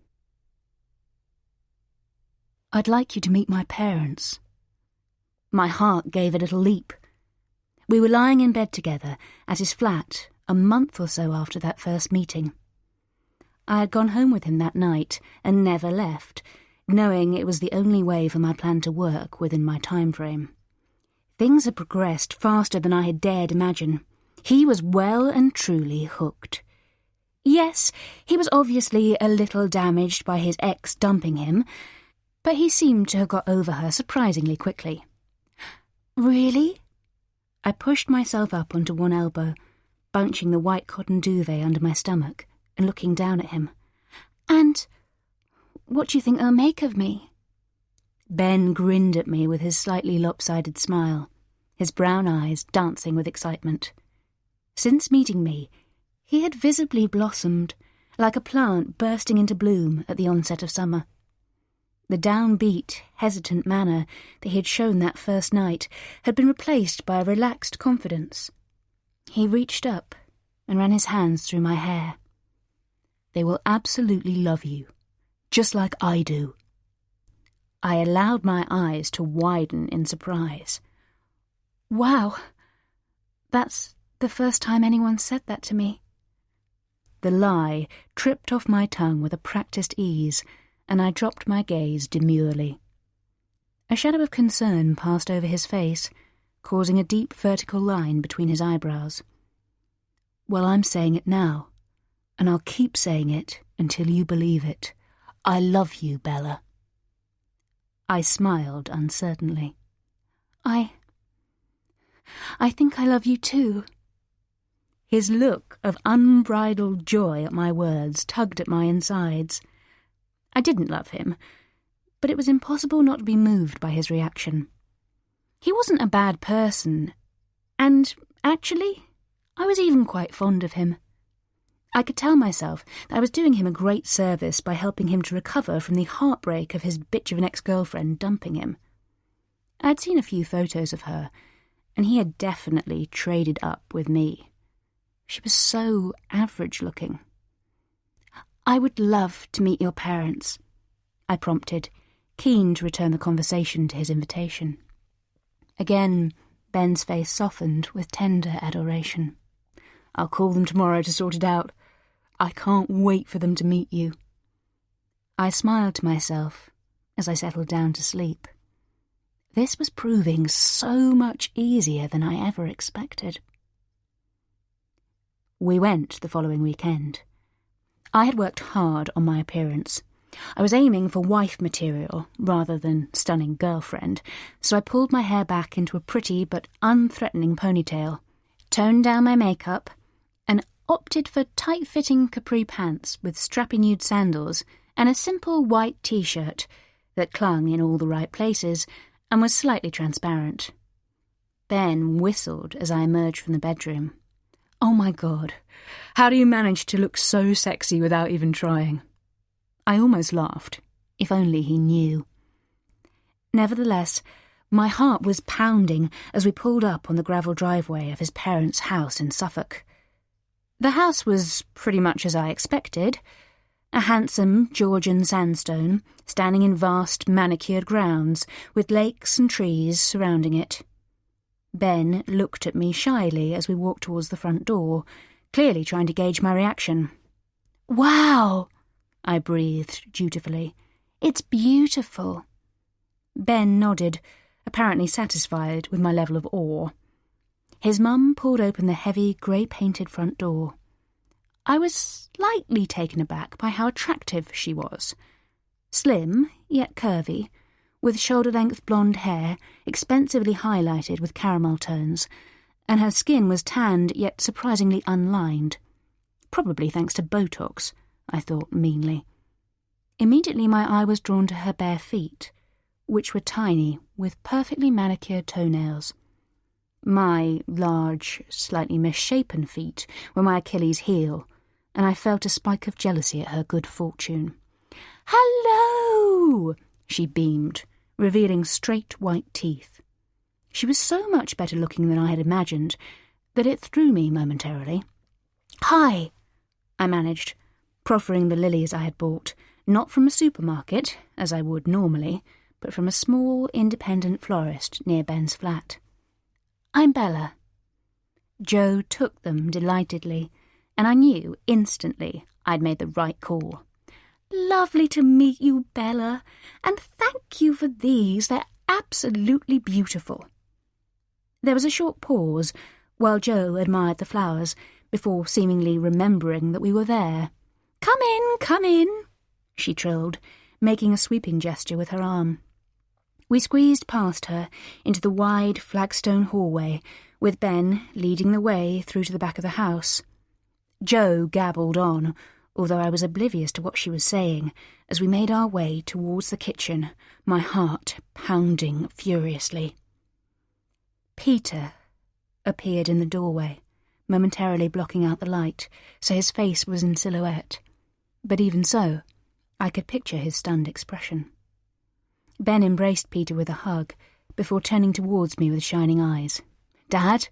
"I'd like you to meet my parents." My heart gave a little leap. We were lying in bed together at his flat a month or so after that first meeting. I had gone home with him that night and never left, knowing it was the only way for my plan to work within my time frame. Things had progressed faster than I had dared imagine. He was well and truly hooked. Yes, he was obviously a little damaged by his ex dumping him, but he seemed to have got over her surprisingly quickly. "Really?" I pushed myself up onto one elbow, bunching the white cotton duvet under my stomach and looking down at him. "And what do you think they'll make of me?" Ben grinned at me with his slightly lopsided smile, his brown eyes dancing with excitement. Since meeting me, he had visibly blossomed, like a plant bursting into bloom at the onset of summer. The downbeat, hesitant manner that he had shown that first night had been replaced by a relaxed confidence. He reached up and ran his hands through my hair. "They will absolutely love you, just like I do." I allowed my eyes to widen in surprise. "Wow, that's the first time anyone said that to me." The lie tripped off my tongue with a practiced ease, and I dropped my gaze demurely. A shadow of concern passed over his face, causing a deep vertical line between his eyebrows. "Well, I'm saying it now, and I'll keep saying it until you believe it. I love you, Bella." I smiled uncertainly. I think I love you too." His look of unbridled joy at my words tugged at my insides. I didn't love him, but it was impossible not to be moved by his reaction. He wasn't a bad person, and, actually, I was even quite fond of him. I could tell myself that I was doing him a great service by helping him to recover from the heartbreak of his bitch of an ex-girlfriend dumping him. I'd seen a few photos of her, and he had definitely traded up with me. She was so average-looking. "I would love to meet your parents," I prompted, keen to return the conversation to his invitation. Again, Ben's face softened with tender adoration. "I'll call them tomorrow to sort it out. I can't wait for them to meet you." I smiled to myself as I settled down to sleep. This was proving so much easier than I ever expected. We went the following weekend. I had worked hard on my appearance. I was aiming for wife material rather than stunning girlfriend, so I pulled my hair back into a pretty but unthreatening ponytail, toned down my makeup, and opted for tight-fitting capri pants with strappy nude sandals and a simple white t-shirt, that clung in all the right places and was slightly transparent. Ben whistled as I emerged from the bedroom. "Oh my God, how do you manage to look so sexy without even trying?" I almost laughed, if only he knew. Nevertheless, my heart was pounding as we pulled up on the gravel driveway of his parents' house in Suffolk. The house was pretty much as I expected, a handsome Georgian sandstone standing in vast manicured grounds with lakes and trees surrounding it. Ben looked at me shyly as we walked towards the front door, clearly trying to gauge my reaction. "Wow," I breathed dutifully. "It's beautiful." Ben nodded, apparently satisfied with my level of awe. His mum pulled open the heavy, grey-painted front door. I was slightly taken aback by how attractive she was. Slim, yet curvy, with shoulder-length blonde hair, expensively highlighted with caramel tones, and her skin was tanned yet surprisingly unlined. Probably thanks to Botox, I thought meanly. Immediately my eye was drawn to her bare feet, which were tiny, with perfectly manicured toenails. My large, slightly misshapen feet were my Achilles' heel, and I felt a spike of jealousy at her good fortune. "Hello!" she beamed, revealing straight white teeth. She was so much better looking than I had imagined that it threw me momentarily. "Hi," I managed, proffering the lilies I had bought, not from a supermarket, as I would normally, but from a small, independent florist near Ben's flat. "I'm Bella." Joe took them delightedly, and I knew instantly I'd made the right call. "Lovely to meet you, Bella, and thank you for these. They're absolutely beautiful." There was a short pause while Joe admired the flowers before seemingly remembering that we were there. Come in," she trilled, making a sweeping gesture with her arm. We squeezed past her into the wide flagstone hallway, with Ben leading the way through to the back of the house. Joe gabbled on, although I was oblivious to what she was saying, as we made our way towards the kitchen, my heart pounding furiously. Peter appeared in the doorway, momentarily blocking out the light, so his face was in silhouette. But even so, I could picture his stunned expression. Ben embraced Peter with a hug, before turning towards me with shining eyes. "Dad,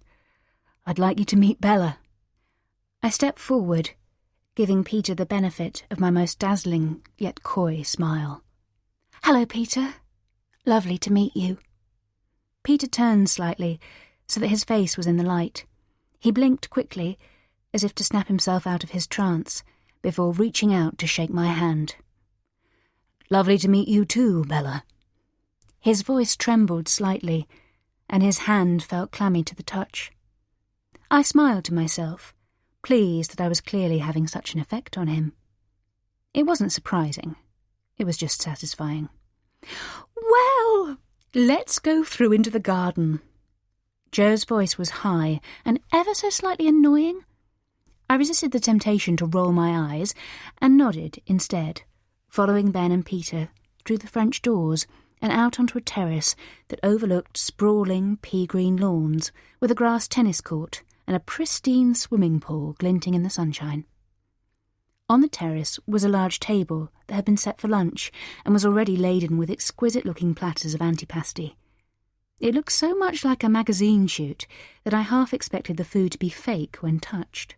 I'd like you to meet Bella." I stepped forward, giving Peter the benefit of my most dazzling yet coy smile. "Hello, Peter. Lovely to meet you." Peter turned slightly, so that his face was in the light. He blinked quickly, as if to snap himself out of his trance, before reaching out to shake my hand. "Lovely to meet you too, Bella." His voice trembled slightly, and his hand felt clammy to the touch. I smiled to myself, pleased that I was clearly having such an effect on him. It wasn't surprising. It was just satisfying. "Well, let's go through into the garden." Joe's voice was high and ever so slightly annoying. I resisted the temptation to roll my eyes and nodded instead, following Ben and Peter through the French doors and out onto a terrace that overlooked sprawling pea-green lawns with a grass tennis court and a pristine swimming pool glinting in the sunshine. On the terrace was a large table that had been set for lunch and was already laden with exquisite-looking platters of antipasti. It looked so much like a magazine shoot that I half expected the food to be fake when touched.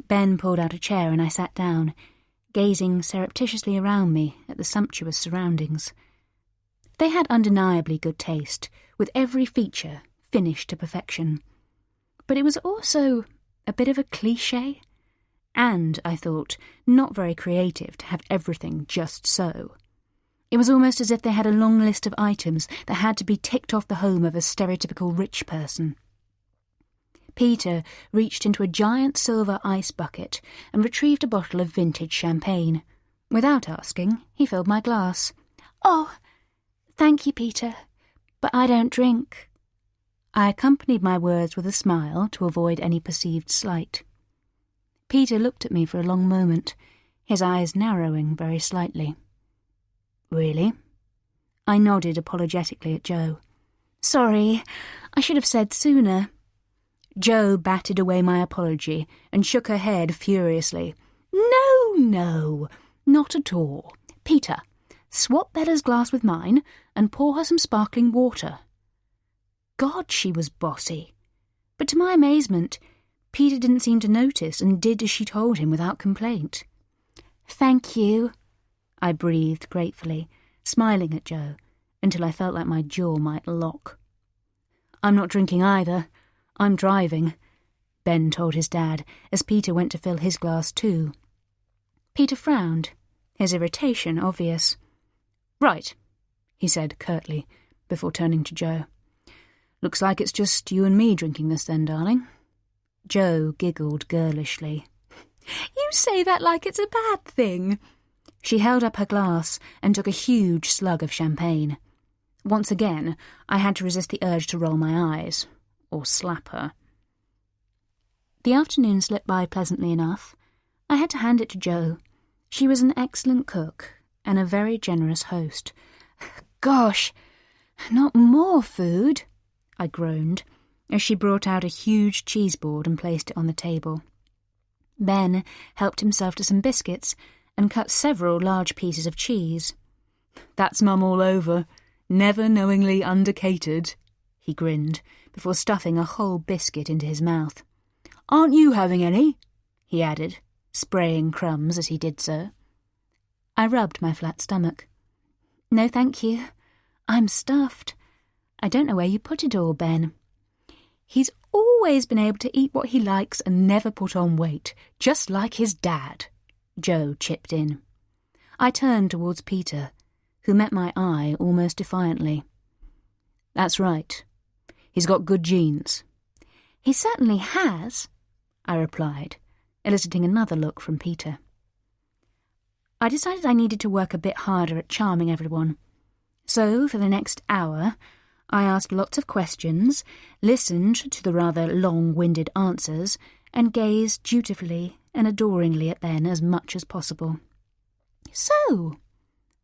Ben pulled out a chair and I sat down, gazing surreptitiously around me at the sumptuous surroundings. They had undeniably good taste, with every feature finished to perfection. But it was also a bit of a cliché, and, I thought, not very creative to have everything just so. It was almost as if they had a long list of items that had to be ticked off the home of a stereotypical rich person. Peter reached into a giant silver ice bucket and retrieved a bottle of vintage champagne. Without asking, he filled my glass. "Oh, thank you, Peter, but I don't drink." I accompanied my words with a smile to avoid any perceived slight. Peter looked at me for a long moment, his eyes narrowing very slightly. "Really?" I nodded apologetically at Joe. Sorry, I should have said sooner. Joe batted away my apology and shook her head furiously. No, not at all. Peter, swap Bella's glass with mine and pour her some sparkling water. God, she was bossy. But to my amazement, Peter didn't seem to notice and did as she told him without complaint. Thank you, I breathed gratefully, smiling at Joe, until I felt like my jaw might lock. I'm not drinking either. I'm driving, Ben told his dad, as Peter went to fill his glass too. Peter frowned, his irritation obvious. Right, he said curtly, before turning to Joe. Looks like it's just you and me drinking this then, darling. Joe giggled girlishly. You say that like it's a bad thing. She held up her glass and took a huge slug of champagne. Once again, I had to resist the urge to roll my eyes, or slap her. The afternoon slipped by pleasantly enough. I had to hand it to Jo. She was an excellent cook and a very generous host. Gosh, not more food, I groaned, as she brought out a huge cheese board and placed it on the table. Ben helped himself to some biscuits and cut several large pieces of cheese. That's Mum all over, never knowingly undercatered, he grinned, before stuffing a whole biscuit into his mouth. Aren't you having any? He added, spraying crumbs as he did so. I rubbed my flat stomach. No, thank you. I'm stuffed. I don't know where you put it all, Ben. He's always been able to eat what he likes and never put on weight, just like his dad, Jo chipped in. I turned towards Peter, who met my eye almost defiantly. That's right. He's got good genes. He certainly has, I replied, eliciting another look from Peter. I decided I needed to work a bit harder at charming everyone. So, for the next hour, I asked lots of questions, listened to the rather long-winded answers, and gazed dutifully and adoringly at Ben as much as possible. So,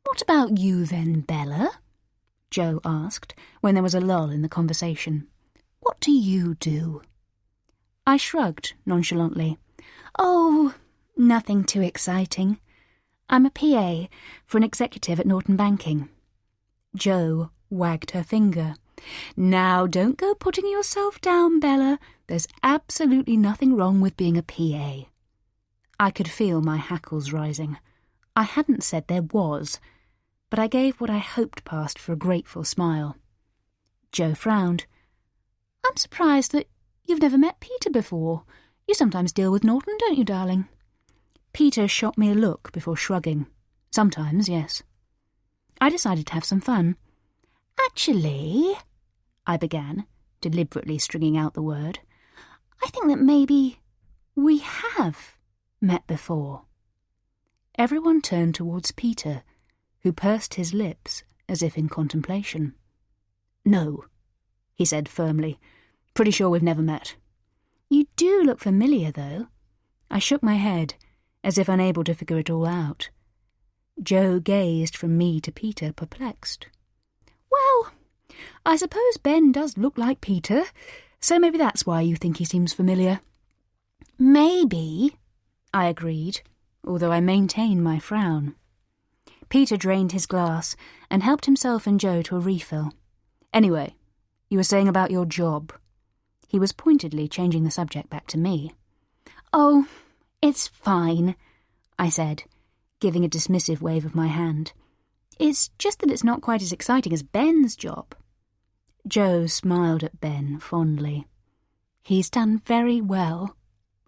what about you then, Bella? Jo asked, when there was a lull in the conversation. What do you do? I shrugged nonchalantly. Oh, nothing too exciting. I'm a PA for an executive at Norton Banking. Jo wagged her finger. Now, don't go putting yourself down, Bella. There's absolutely nothing wrong with being a PA. I could feel my hackles rising. I hadn't said there was, but I gave what I hoped passed for a grateful smile. Jo frowned. I'm surprised that you've never met Peter before. You sometimes deal with Norton, don't you, darling? Peter shot me a look before shrugging. Sometimes, yes. I decided to have some fun. Actually, I began, deliberately stringing out the word, I think that maybe we have met before. Everyone turned towards Peter, who pursed his lips as if in contemplation. No, he said firmly. Pretty sure we've never met. You do look familiar, though. I shook my head, as if unable to figure it all out. Jo gazed from me to Peter, perplexed. Well, I suppose Ben does look like Peter, so maybe that's why you think he seems familiar. Maybe, I agreed, although I maintained my frown. Peter drained his glass and helped himself and Jo to a refill. Anyway, you were saying about your job. He was pointedly changing the subject back to me. Oh, it's fine, I said, giving a dismissive wave of my hand. It's just that it's not quite as exciting as Ben's job. Jo smiled at Ben fondly. He's done very well,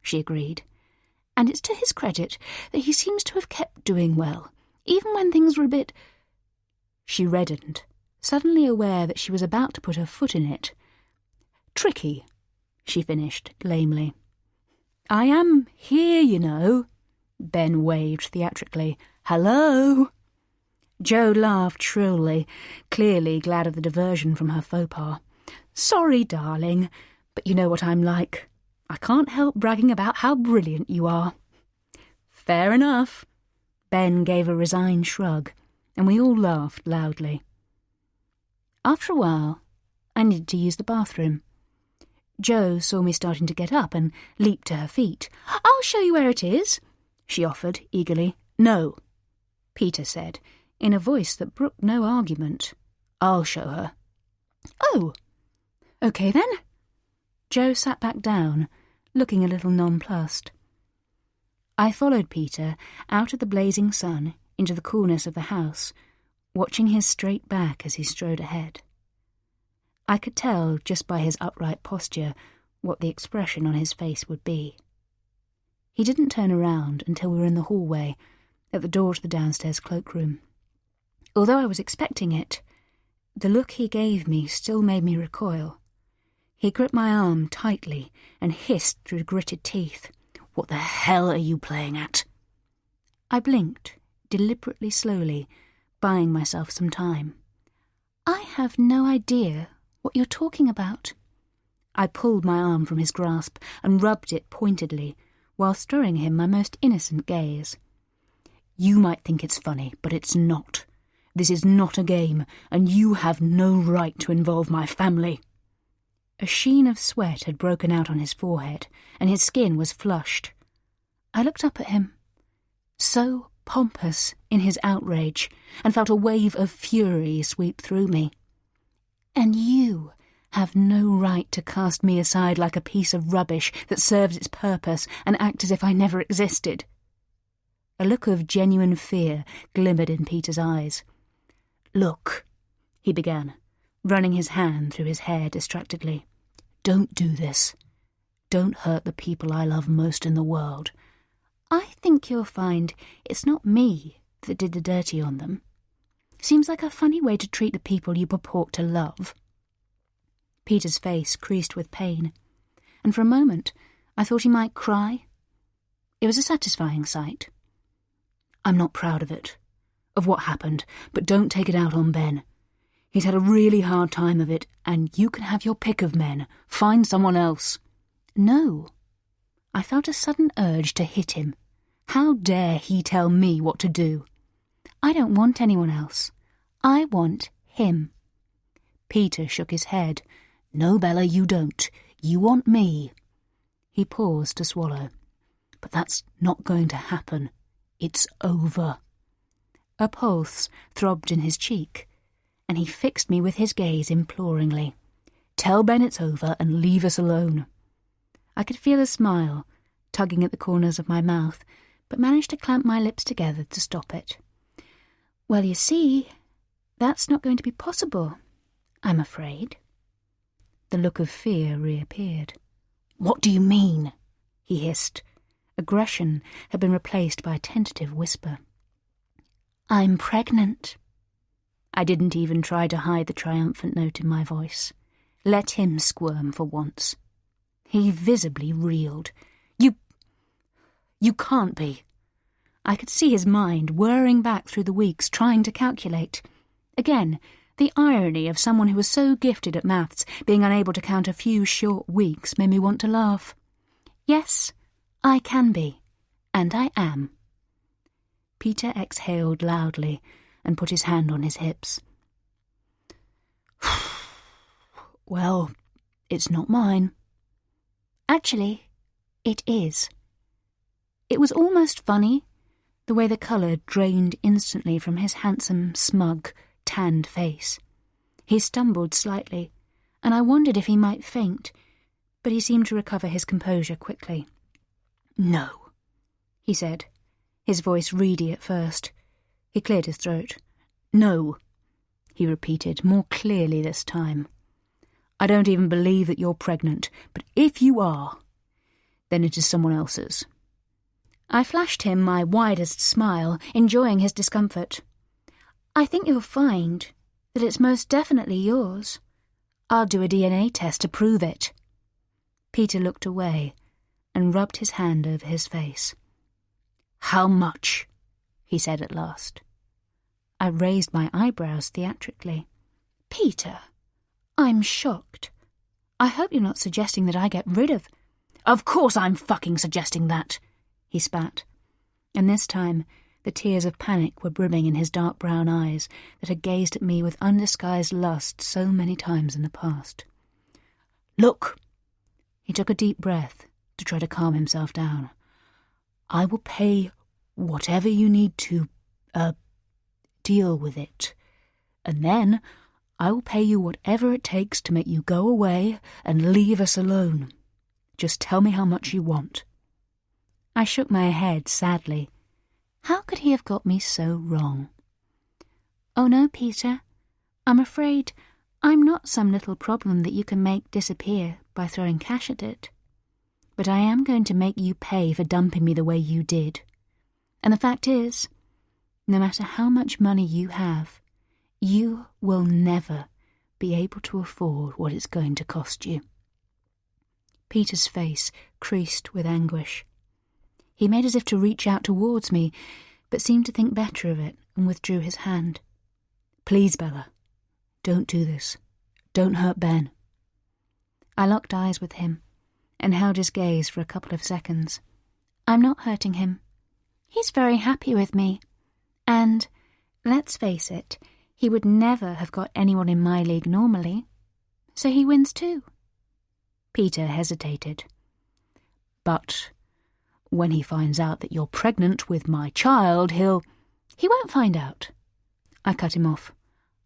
she agreed, and it's to his credit that he seems to have kept doing well, even when things were a bit... She reddened, suddenly aware that she was about to put her foot in it. Tricky, she finished lamely. I am here, you know, Ben waved theatrically. Hello? Jo laughed shrilly, clearly glad of the diversion from her faux pas. Sorry, darling, but you know what I'm like. I can't help bragging about how brilliant you are. Fair enough. Ben gave a resigned shrug, and we all laughed loudly. After a while, I needed to use the bathroom. Jo saw me starting to get up and leaped to her feet. "I'll show you where it is," she offered eagerly. "No," Peter said, in a voice that brooked no argument. "I'll show her." "Oh, OK then." Jo sat back down, looking a little nonplussed. I followed Peter out of the blazing sun into the coolness of the house, watching his straight back as he strode ahead. I could tell, just by his upright posture, what the expression on his face would be. He didn't turn around until we were in the hallway, at the door to the downstairs cloakroom. Although I was expecting it, the look he gave me still made me recoil. He gripped my arm tightly and hissed through gritted teeth, "What the hell are you playing at?" I blinked, deliberately slowly, buying myself some time. "I have no idea what you're talking about." I pulled my arm from his grasp and rubbed it pointedly, while throwing him my most innocent gaze. "You might think it's funny, but it's not. This is not a game, and you have no right to involve my family." A sheen of sweat had broken out on his forehead, and his skin was flushed. I looked up at him, so pompous in his outrage, and felt a wave of fury sweep through me. "And you have no right to cast me aside like a piece of rubbish that serves its purpose and act as if I never existed." A look of genuine fear glimmered in Peter's eyes. "Look," he began, running his hand through his hair distractedly. "Don't do this. Don't hurt the people I love most in the world." "I think you'll find it's not me that did the dirty on them. Seems like a funny way to treat the people you purport to love." Peter's face creased with pain, and for a moment I thought he might cry. It was a satisfying sight. "I'm not proud of it, of what happened, but don't take it out on Ben. He's had a really hard time of it, and you can have your pick of men. Find someone else." "No." I felt a sudden urge to hit him. How dare he tell me what to do? "I don't want anyone else. I want him." Peter shook his head. "No, Bella, you don't. You want me." He paused to swallow. "But that's not going to happen. It's over." A pulse throbbed in his cheek, and he fixed me with his gaze imploringly. "Tell Ben it's over and leave us alone." I could feel a smile tugging at the corners of my mouth, but managed to clamp my lips together to stop it. "Well, you see, that's not going to be possible, I'm afraid." The look of fear reappeared. "What do you mean?" he hissed. Aggression had been replaced by a tentative whisper. "I'm pregnant." I didn't even try to hide the triumphant note in my voice. Let him squirm for once. He visibly reeled. You can't be." I could see his mind whirring back through the weeks, trying to calculate. Again, the irony of someone who was so gifted at maths being unable to count a few short weeks made me want to laugh. "Yes, I can be, and I am." Peter exhaled loudly and put his hand on his hips. "Well, it's not mine." "Actually, it is." It was almost funny, the way the colour drained instantly from his handsome, smug, tanned face. He stumbled slightly, and I wondered if he might faint, but he seemed to recover his composure quickly. "No," he said, his voice reedy at first. He cleared his throat. "No," he repeated, more clearly this time. "I don't even believe that you're pregnant, but if you are, then it is someone else's." I flashed him my widest smile, enjoying his discomfort. "I think you'll find that it's most definitely yours. I'll do a DNA test to prove it." Peter looked away and rubbed his hand over his face. "How much?" he said at last. I raised my eyebrows theatrically. "Peter, I'm shocked. I hope you're not suggesting that I get rid of—" "Of course I'm fucking suggesting that," he spat, and this time The tears of panic were brimming in his dark brown eyes that had gazed at me with undisguised lust so many times in the past. "Look!" He took a deep breath to try to calm himself down. "I will pay whatever you need to, deal with it. And then I will pay you whatever it takes to make you go away and leave us alone. Just tell me how much you want." I shook my head sadly. How could he have got me so wrong? "Oh no, Peter. I'm afraid I'm not some little problem that you can make disappear by throwing cash at it. But I am going to make you pay for dumping me the way you did. And the fact is, no matter how much money you have, you will never be able to afford what it's going to cost you." Peter's face creased with anguish. He made as if to reach out towards me, but seemed to think better of it and withdrew his hand. "Please, Bella, don't do this. Don't hurt Ben." I locked eyes with him and held his gaze for a couple of seconds. "I'm not hurting him. He's very happy with me. And, let's face it, he would never have got anyone in my league normally. So he wins too." Peter hesitated. "But when he finds out that you're pregnant with my child, he'll—" "He won't find out." I cut him off.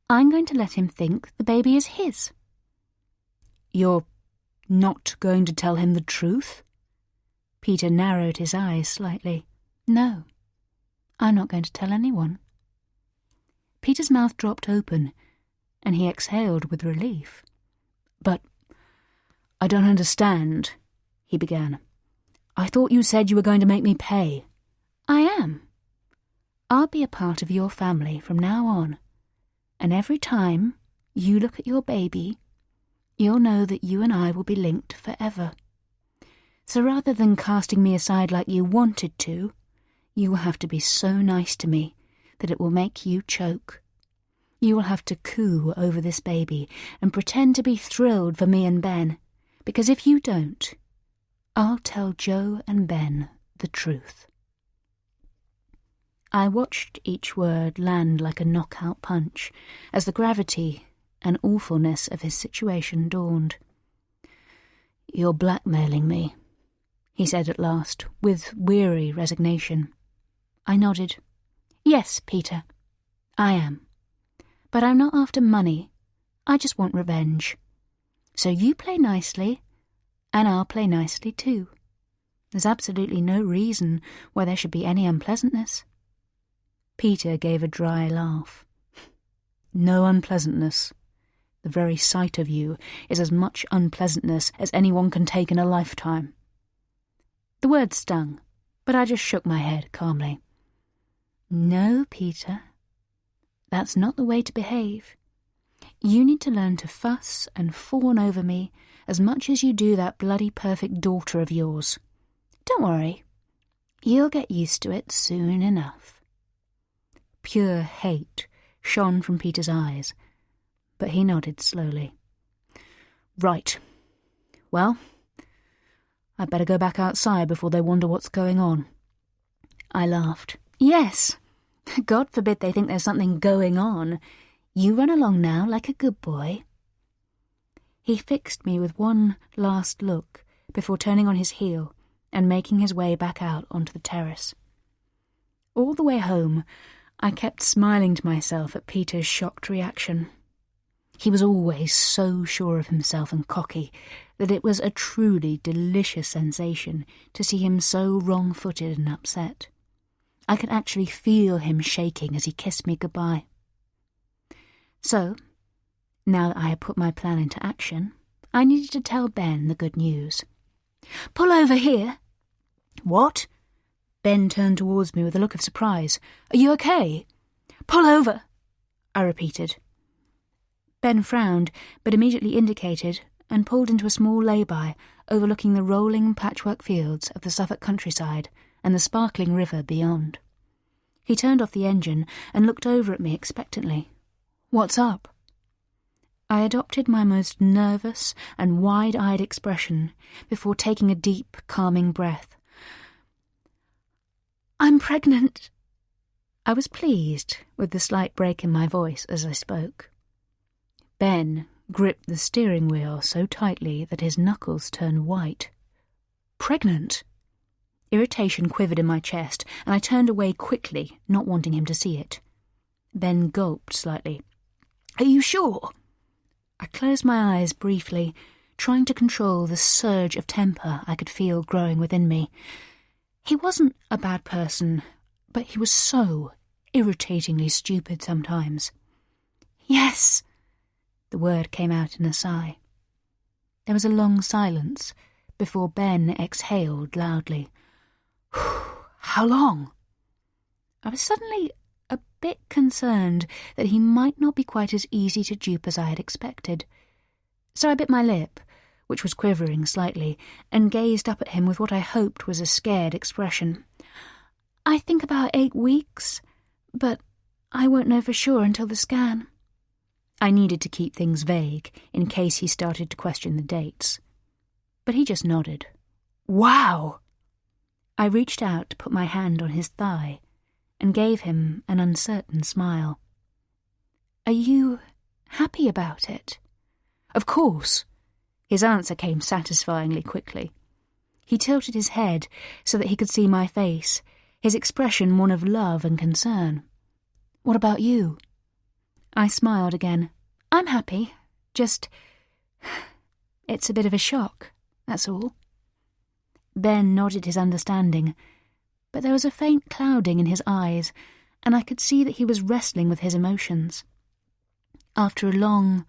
"I'm going to let him think the baby is his." "You're not going to tell him the truth?" Peter narrowed his eyes slightly. "No, I'm not going to tell anyone." Peter's mouth dropped open, and he exhaled with relief. "But I don't understand," he began. "I thought you said you were going to make me pay." "I am. I'll be a part of your family from now on, and every time you look at your baby, you'll know that you and I will be linked forever. So rather than casting me aside like you wanted to, you will have to be so nice to me that it will make you choke. You will have to coo over this baby and pretend to be thrilled for me and Ben, because if you don't, I'll tell Joe and Ben the truth." I watched each word land like a knockout punch as the gravity and awfulness of his situation dawned. "You're blackmailing me," he said at last, with weary resignation. I nodded. "Yes, Peter, I am. But I'm not after money. I just want revenge. So you play nicely, and I'll play nicely too. There's absolutely no reason why there should be any unpleasantness." Peter gave a dry laugh. "No unpleasantness. The very sight of you is as much unpleasantness as anyone can take in a lifetime." The words stung, but I just shook my head calmly. "No, Peter. That's not the way to behave. You need to learn to fuss and fawn over me as much as you do that bloody perfect daughter of yours. Don't worry. You'll get used to it soon enough." Pure hate shone from Peter's eyes, but he nodded slowly. "Right. Well, I'd better go back outside before they wonder what's going on." I laughed. "Yes. God forbid they think there's something going on. You run along now like a good boy." He fixed me with one last look before turning on his heel and making his way back out onto the terrace. All the way home, I kept smiling to myself at Peter's shocked reaction. He was always so sure of himself and cocky that it was a truly delicious sensation to see him so wrong-footed and upset. I could actually feel him shaking as he kissed me goodbye. So, now that I had put my plan into action, I needed to tell Ben the good news. "Pull over here." "What?" Ben turned towards me with a look of surprise. "Are you okay?" "Pull over," I repeated. Ben frowned, but immediately indicated and pulled into a small lay-by overlooking the rolling patchwork fields of the Suffolk countryside and the sparkling river beyond. He turned off the engine and looked over at me expectantly. "What's up?" I adopted my most nervous and wide-eyed expression before taking a deep, calming breath. "I'm pregnant," I was pleased with the slight break in my voice as I spoke. Ben gripped the steering wheel so tightly that his knuckles turned white. Pregnant? Irritation quivered in my chest, and I turned away quickly, not wanting him to see it. Ben gulped slightly. "Are you sure?" I closed my eyes briefly, trying to control the surge of temper I could feel growing within me. He wasn't a bad person, but he was so irritatingly stupid sometimes. "Yes," the word came out in a sigh. There was a long silence before Ben exhaled loudly. "How long?" I was suddenly a bit concerned that he might not be quite as easy to dupe as I had expected. So I bit my lip, which was quivering slightly, and gazed up at him with what I hoped was a scared expression. "I think about 8 weeks, but I won't know for sure until the scan." I needed to keep things vague in case he started to question the dates. But he just nodded. "Wow!" I reached out to put my hand on his thigh and gave him an uncertain smile. "Are you happy about it?" "Of course." His answer came satisfyingly quickly. He tilted his head so that he could see my face, his expression one of love and concern. "What about you?" I smiled again. "I'm happy. Just... it's a bit of a shock, that's all." Ben nodded his understanding, but there was a faint clouding in his eyes, and I could see that he was wrestling with his emotions. After a long,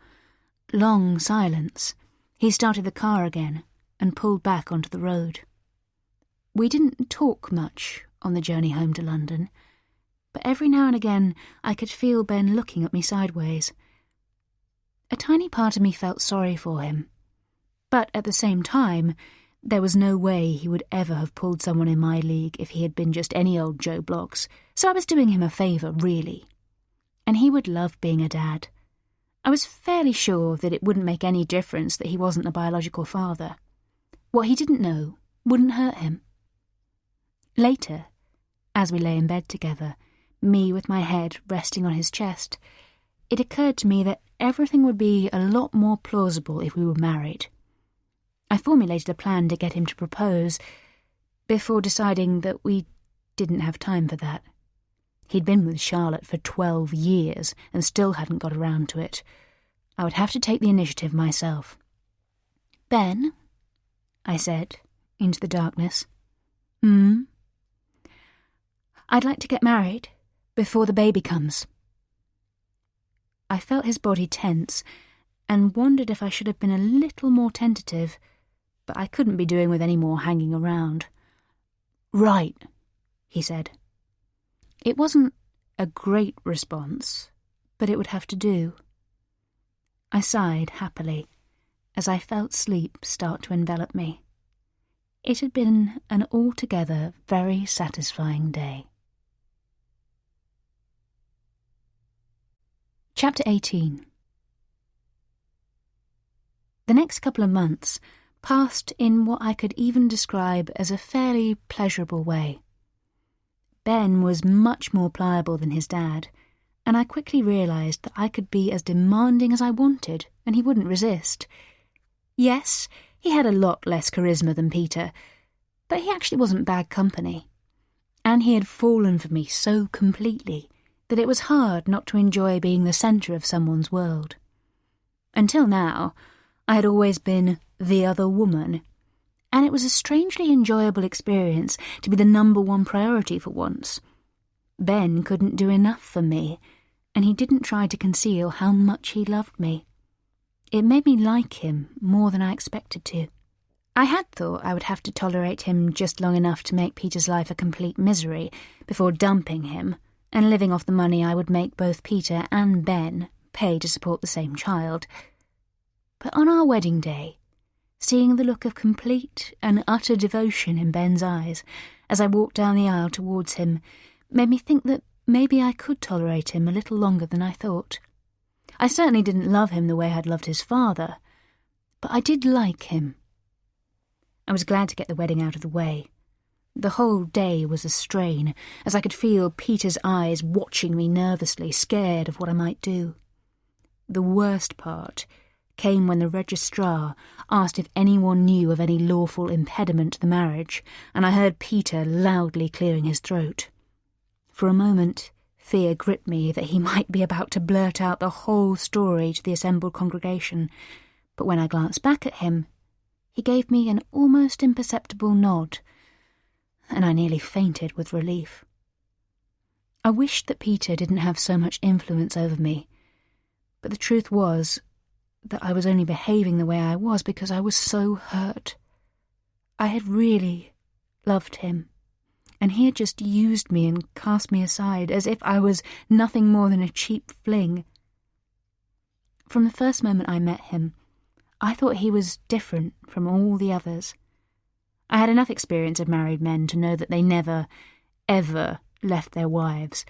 long silence, he started the car again and pulled back onto the road. We didn't talk much on the journey home to London, but every now and again I could feel Ben looking at me sideways. A tiny part of me felt sorry for him, but at the same time, there was no way he would ever have pulled someone in my league if he had been just any old Joe Bloggs, so I was doing him a favour, really. And he would love being a dad. I was fairly sure that it wouldn't make any difference that he wasn't a biological father. What he didn't know wouldn't hurt him. Later, as we lay in bed together, me with my head resting on his chest, it occurred to me that everything would be a lot more plausible if we were married. I formulated a plan to get him to propose, before deciding that we didn't have time for that. He'd been with Charlotte for 12 years and still hadn't got around to it. I would have to take the initiative myself. "Ben," I said, into the darkness. "I'd like to get married before the baby comes." I felt his body tense and wondered if I should have been a little more tentative, but I couldn't be doing with any more hanging around. "Right," he said. It wasn't a great response, but it would have to do. I sighed happily as I felt sleep start to envelop me. It had been an altogether very satisfying day. Chapter 18. The next couple of months passed in what I could even describe as a fairly pleasurable way. Ben was much more pliable than his dad, and I quickly realised that I could be as demanding as I wanted, and he wouldn't resist. Yes, he had a lot less charisma than Peter, but he actually wasn't bad company, and he had fallen for me so completely that it was hard not to enjoy being the centre of someone's world. Until now, I had always been the other woman, and it was a strangely enjoyable experience to be the number one priority for once. Ben couldn't do enough for me, and he didn't try to conceal how much he loved me. It made me like him more than I expected to. I had thought I would have to tolerate him just long enough to make Peter's life a complete misery before dumping him and living off the money I would make both Peter and Ben pay to support the same child. But on our wedding day, seeing the look of complete and utter devotion in Ben's eyes as I walked down the aisle towards him made me think that maybe I could tolerate him a little longer than I thought. I certainly didn't love him the way I'd loved his father, but I did like him. I was glad to get the wedding out of the way. The whole day was a strain, as I could feel Peter's eyes watching me nervously, scared of what I might do. The worst part came when the registrar asked if anyone knew of any lawful impediment to the marriage, and I heard Peter loudly clearing his throat. For a moment, fear gripped me that he might be about to blurt out the whole story to the assembled congregation, but when I glanced back at him, he gave me an almost imperceptible nod, and I nearly fainted with relief. I wished that Peter didn't have so much influence over me, but the truth was that I was only behaving the way I was because I was so hurt. I had really loved him, and he had just used me and cast me aside as if I was nothing more than a cheap fling. From the first moment I met him, I thought he was different from all the others. I had enough experience of married men to know that they never, ever left their wives,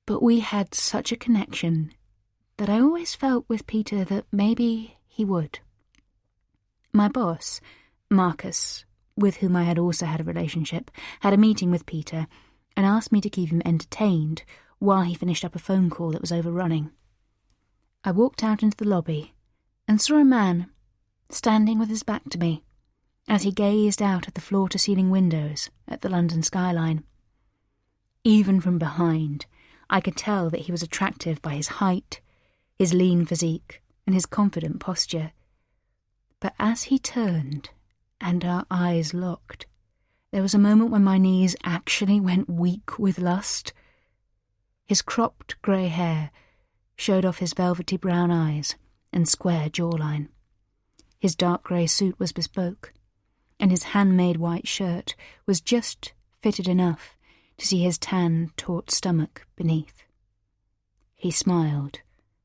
but we had such a connection that I always felt with Peter that maybe he would. My boss, Marcus, with whom I had also had a relationship, had a meeting with Peter and asked me to keep him entertained while he finished up a phone call that was overrunning. I walked out into the lobby and saw a man standing with his back to me as he gazed out at the floor-to-ceiling windows at the London skyline. Even from behind, I could tell that he was attractive by his height, his lean physique, and his confident posture. But as he turned and our eyes locked, there was a moment when my knees actually went weak with lust. His cropped grey hair showed off his velvety brown eyes and square jawline. His dark grey suit was bespoke, and his handmade white shirt was just fitted enough to see his tan, taut stomach beneath. He smiled,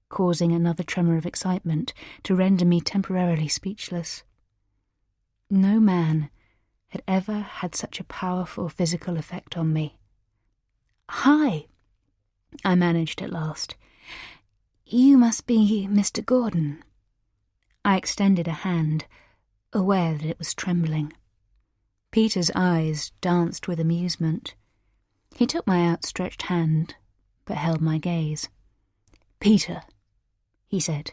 causing another tremor of excitement to render me temporarily speechless. No man had ever had such a powerful physical effect on me. "Hi," I managed at last. "You must be Mr. Gordon." I extended a hand, aware that it was trembling. Peter's eyes danced with amusement. He took my outstretched hand, but held my gaze. "Peter," he said,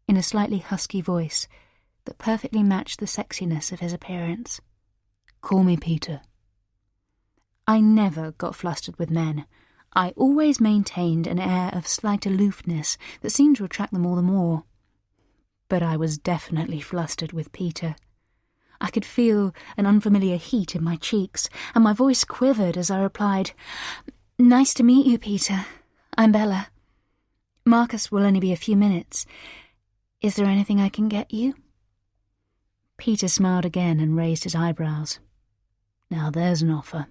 in a slightly husky voice that perfectly matched the sexiness of his appearance. "Call me Peter." I never got flustered with men. I always maintained an air of slight aloofness that seemed to attract them all the more. But I was definitely flustered with Peter. I could feel an unfamiliar heat in my cheeks, and my voice quivered as I replied, "Nice to meet you, Peter. I'm Bella. Marcus will only be a few minutes. Is there anything I can get you?" Peter smiled again and raised his eyebrows. "Now there's an offer."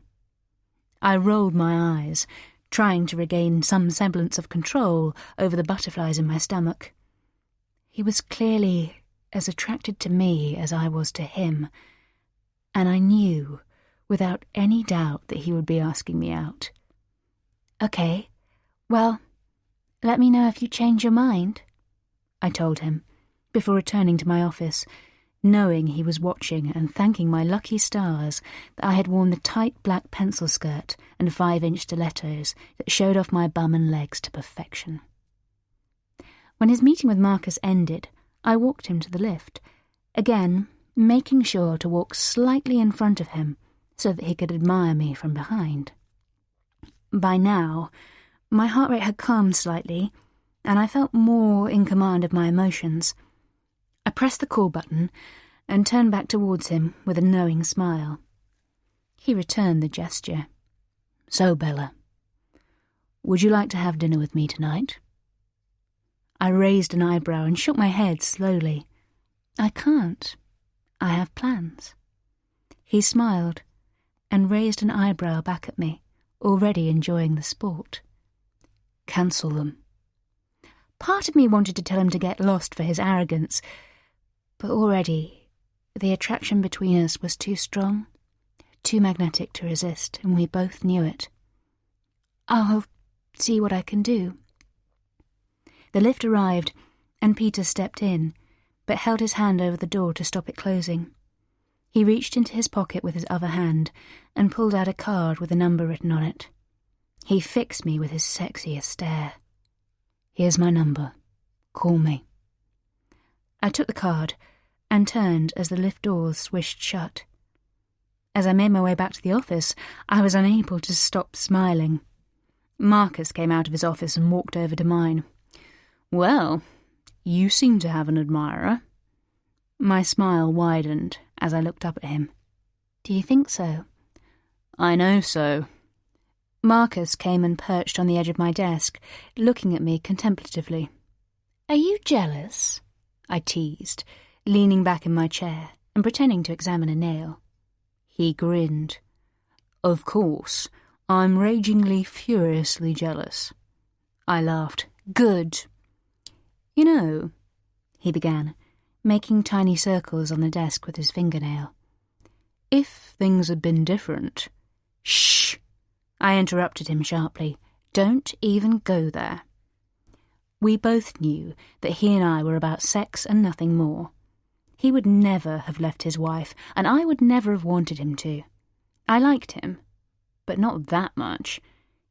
I rolled my eyes, trying to regain some semblance of control over the butterflies in my stomach. He was clearly as attracted to me as I was to him, and I knew, without any doubt, that he would be asking me out. "Okay, well, let me know if you change your mind," I told him, before returning to my office, knowing he was watching and thanking my lucky stars that I had worn the tight black pencil skirt and 5-inch stilettos that showed off my bum and legs to perfection. When his meeting with Marcus ended, I walked him to the lift, again making sure to walk slightly in front of him so that he could admire me from behind. By now, my heart rate had calmed slightly, and I felt more in command of my emotions. I pressed the call button and turned back towards him with a knowing smile. He returned the gesture. "So, Bella, would you like to have dinner with me tonight?" I raised an eyebrow and shook my head slowly. "I can't. I have plans." He smiled and raised an eyebrow back at me, already enjoying the sport. "Cancel them." Part of me wanted to tell him to get lost for his arrogance, but already the attraction between us was too strong, too magnetic to resist, and we both knew it. "I'll see what I can do." The lift arrived, and Peter stepped in, but held his hand over the door to stop it closing. He reached into his pocket with his other hand and pulled out a card with a number written on it. He fixed me with his sexiest stare. "Here's my number. Call me." I took the card and turned as the lift doors swished shut. As I made my way back to the office, I was unable to stop smiling. Marcus came out of his office and walked over to mine. "Well, you seem to have an admirer." My smile widened as I looked up at him. "Do you think so?" "I know so." Marcus came and perched on the edge of my desk, looking at me contemplatively. "Are you jealous?" I teased, leaning back in my chair and pretending to examine a nail. He grinned. "Of course, I'm ragingly, furiously jealous." I laughed. "Good." "You know," he began, making tiny circles on the desk with his fingernail. "If things had been different—" "Shh!" I interrupted him sharply. "Don't even go there." We both knew that he and I were about sex and nothing more. He would never have left his wife, and I would never have wanted him to. I liked him, but not that much.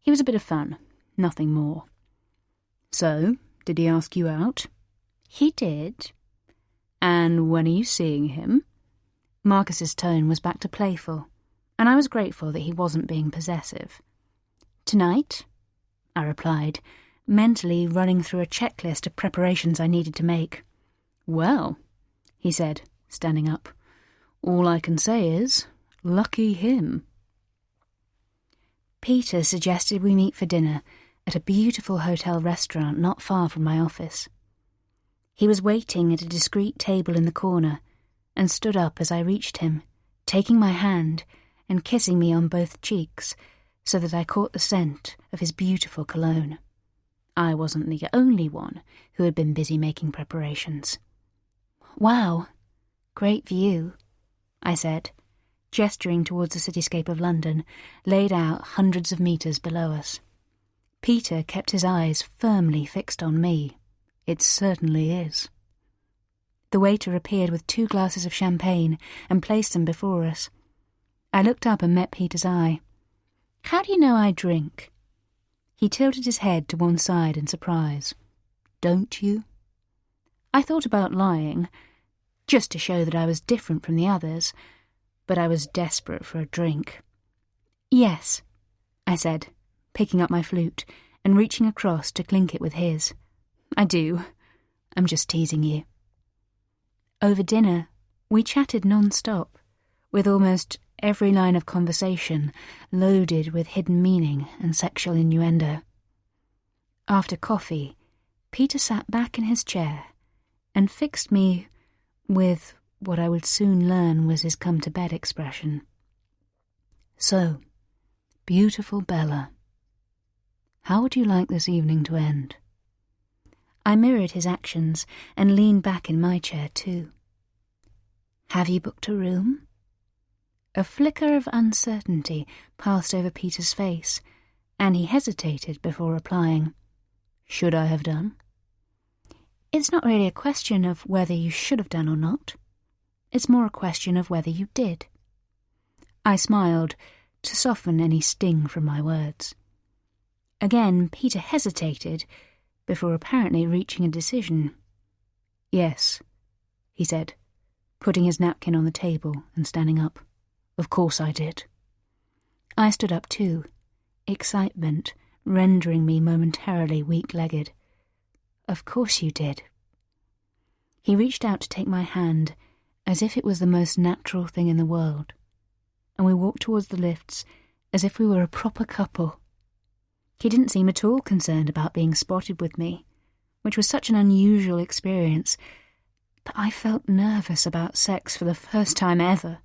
He was a bit of fun, nothing more. "So, did he ask you out?" "He did." "And when are you seeing him?" Marcus's tone was back to playful, and I was grateful that he wasn't being possessive. "Tonight," I replied, mentally running through a checklist of preparations I needed to make. "Well," he said, standing up, "all I can say is, lucky him." Peter suggested we meet for dinner at a beautiful hotel restaurant not far from my office. He was waiting at a discreet table in the corner and stood up as I reached him, taking my hand and kissing me on both cheeks so that I caught the scent of his beautiful cologne. I wasn't the only one who had been busy making preparations. "Wow, great view," I said, gesturing towards the cityscape of London, laid out hundreds of metres below us. Peter kept his eyes firmly fixed on me. "It certainly is." The waiter appeared with 2 glasses of champagne and placed them before us. I looked up and met Peter's eye. "How do you know I drink?" He tilted his head to one side in surprise. "Don't you?" I thought about lying, just to show that I was different from the others, but I was desperate for a drink. "Yes," I said, picking up my flute and reaching across to clink it with his. "I do. I'm just teasing you." Over dinner, we chatted non-stop, with almost every line of conversation loaded with hidden meaning and sexual innuendo. After coffee, Peter sat back in his chair and fixed me with what I would soon learn was his come-to-bed expression. "So, beautiful Bella, how would you like this evening to end?" I mirrored his actions and leaned back in my chair too. "Have you booked a room?" A flicker of uncertainty passed over Peter's face, and he hesitated before replying. "Should I have done?" "It's not really a question of whether you should have done or not. It's more a question of whether you did." I smiled to soften any sting from my words. Again, Peter hesitated before apparently reaching a decision. "Yes," he said, putting his napkin on the table and standing up. "Of course I did." I stood up too, excitement rendering me momentarily weak-legged. "Of course you did." He reached out to take my hand as if it was the most natural thing in the world, and we walked towards the lifts as if we were a proper couple. He didn't seem at all concerned about being spotted with me, which was such an unusual experience, but I felt nervous about sex for the first time ever.